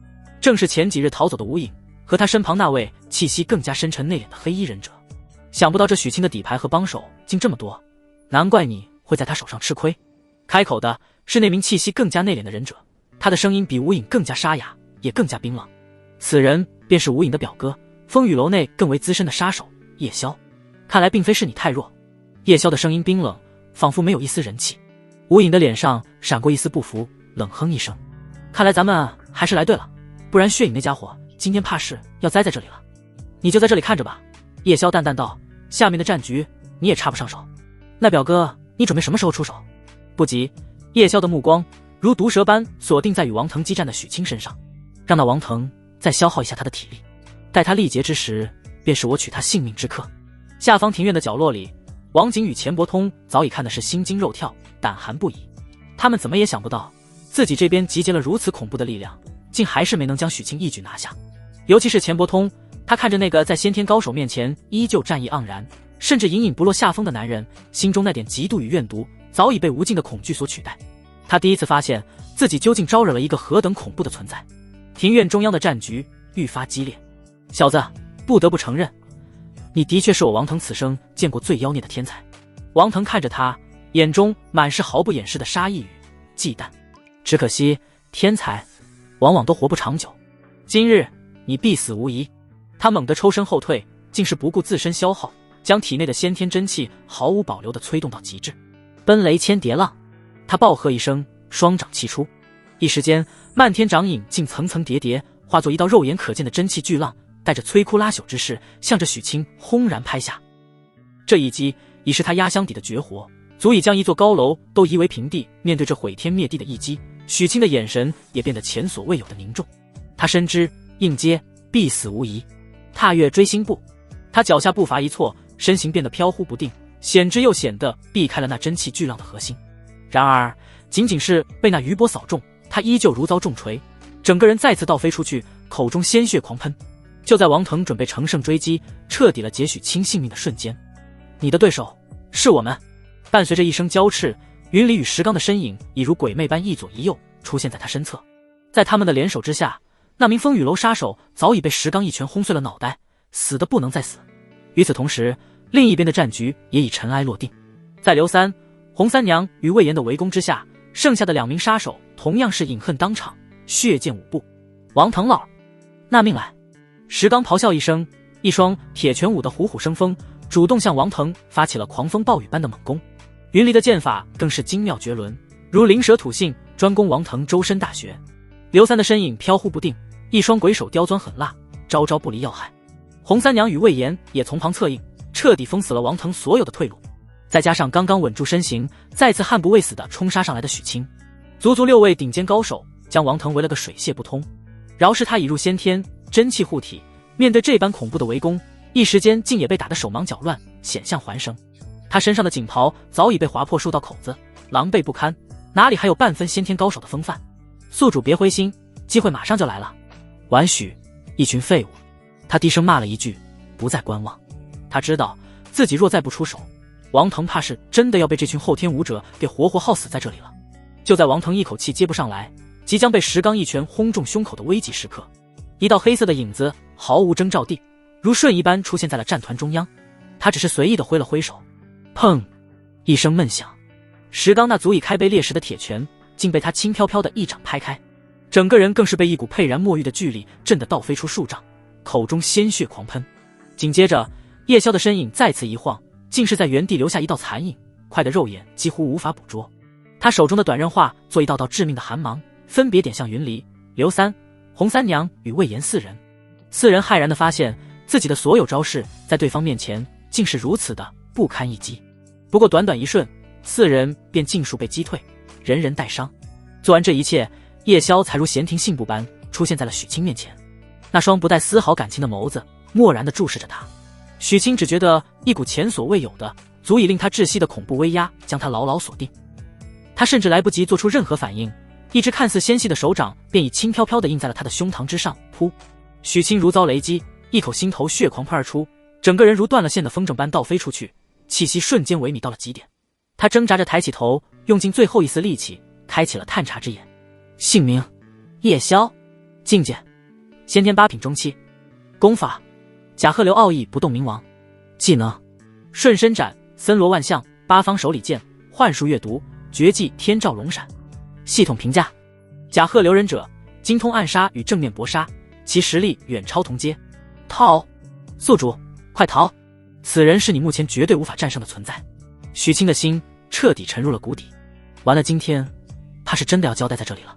正是前几日逃走的吴影和他身旁那位气息更加深沉内敛的黑衣忍者。想不到这许清的底牌和帮手竟这么多，难怪你会在他手上吃亏。开口的是那名气息更加内敛的忍者，他的声音比吴影更加沙哑，也更加冰冷。此人便是吴影的表哥，风雨楼内更为资深的杀手叶宵。看来并非是你太弱。叶宵的声音冰冷，仿佛没有一丝人气。吴影的脸上闪过一丝不服，冷哼一声：看来咱们还是来对了，不然血影那家伙今天怕是要栽在这里了。你就在这里看着吧。叶宵淡淡道：下面的战局你也插不上手。那表哥，你准备什么时候出手？不急。叶宵的目光如毒蛇般锁定在与王腾激战的许清身上，让那王腾再消耗一下他的体力，待他力竭之时，便是我取他性命之刻。下方庭院的角落里，王景与钱伯通早已看的是心惊肉跳，胆寒不已。他们怎么也想不到，自己这边集结了如此恐怖的力量，竟还是没能将许清一举拿下。尤其是钱伯通，他看着那个在先天高手面前依旧战意盎然，甚至隐隐不落下风的男人，心中那点嫉妒与怨毒早已被无尽的恐惧所取代。他第一次发现自己究竟招惹了一个何等恐怖的存在。庭院中央的战局愈发激烈。小子，不得不承认，你的确是我王腾此生见过最妖孽的天才。王腾看着他，眼中满是毫不掩饰的杀意与忌惮。只可惜天才往往都活不长久，今日你必死无疑。他猛地抽身后退，竟是不顾自身消耗，将体内的先天真气毫无保留地催动到极致。奔雷千叠浪，他暴喝一声，双掌气出，一时间漫天掌影竟层层叠叠，化作一道肉眼可见的真气巨浪，带着摧枯拉朽之势，向着许清轰然拍下。这一击已是他压箱底的绝活，足以将一座高楼都夷为平地。面对这毁天灭地的一击，许清的眼神也变得前所未有的凝重。他深知应接必死无疑，踏跃追星步，他脚下步伐一错，身形变得飘忽不定，显之又显得避开了那真气巨浪的核心。然而仅仅是被那余波扫中，他依旧如遭重锤，整个人再次倒飞出去，口中鲜血狂喷。就在王腾准备乘胜追击，彻底了结许清性命的瞬间，你的对手是我们。伴随着一声娇斥，云里与石刚的身影已如鬼魅般一左一右出现在他身侧。在他们的联手之下，那名风雨楼杀手早已被石刚一拳轰碎了脑袋，死得不能再死。与此同时，另一边的战局也已尘埃落定。在刘三、洪三娘与魏延的围攻之下，剩下的2名杀手同样是饮恨当场，血溅舞步。王腾老，纳命来！石刚咆哮一声，一双铁拳舞的虎虎生风，主动向王腾发起了狂风暴雨般的猛攻。云离的剑法更是精妙绝伦，如灵蛇吐信，专攻王腾周身大穴。刘三的身影飘忽不定，一双鬼手刁钻狠辣，招招不离要害。洪三娘与魏延也从旁策应，彻底封死了王腾所有的退路。再加上刚刚稳住身形，再次悍不畏死地冲杀上来的许清，足足6位顶尖高手将王腾围了个水泄不通。饶是他已入先天真气护体，面对这般恐怖的围攻，一时间竟也被打得手忙脚乱，险象环生。他身上的锦袍早已被划破数道口子，狼狈不堪，哪里还有半分先天高手的风范？宿主别灰心，机会马上就来了。晚许，一群废物！他低声骂了一句，不再观望。他知道自己若再不出手，王腾怕是真的要被这群后天武者给活活耗死在这里了。就在王腾一口气接不上来，即将被石刚一拳轰中胸口的危急时刻，一道黑色的影子毫无征兆地如瞬移般出现在了战团中央。他只是随意的挥了挥手，砰一声闷响，石刚那足以开碑裂石的铁拳竟被他轻飘飘的一掌拍开，整个人更是被一股沛然墨玉的巨力震得倒飞出数丈，口中鲜血狂喷。紧接着叶宵的身影再次一晃，竟是在原地留下一道残影，快得肉眼几乎无法捕捉。他手中的短刃化作一道道致命的寒芒，分别点向云离、刘三、洪三娘与魏延4人。四人骇然地发现自己的所有招式在对方面前竟是如此的不堪一击。不过短短一瞬，四人便尽数被击退，人人带伤。做完这一切，叶萧才如闲庭信步般出现在了许清面前，那双不带丝毫感情的眸子漠然地注视着他。许清只觉得一股前所未有的、足以令他窒息的恐怖威压将他牢牢锁定。他甚至来不及做出任何反应，一只看似纤细的手掌便已轻飘飘地印在了他的胸膛之上。噗！许清如遭雷击，一口心头血狂喷而出，整个人如断了线的风筝般倒飞出去，气息瞬间萎靡到了极点。他挣扎着抬起头，用尽最后一丝力气开启了探查之眼。姓名：叶萧，境界：先天8品中期，功法：甲贺流奥义不动明王，技能：瞬身斩、森罗万象、八方手里剑、幻术阅读、绝技天照龙闪。系统评价：甲贺流忍者，精通暗杀与正面搏杀，其实力远超同阶。逃！宿主，快逃！此人是你目前绝对无法战胜的存在。许清的心彻底沉入了谷底。完了，今天他是真的要交代在这里了。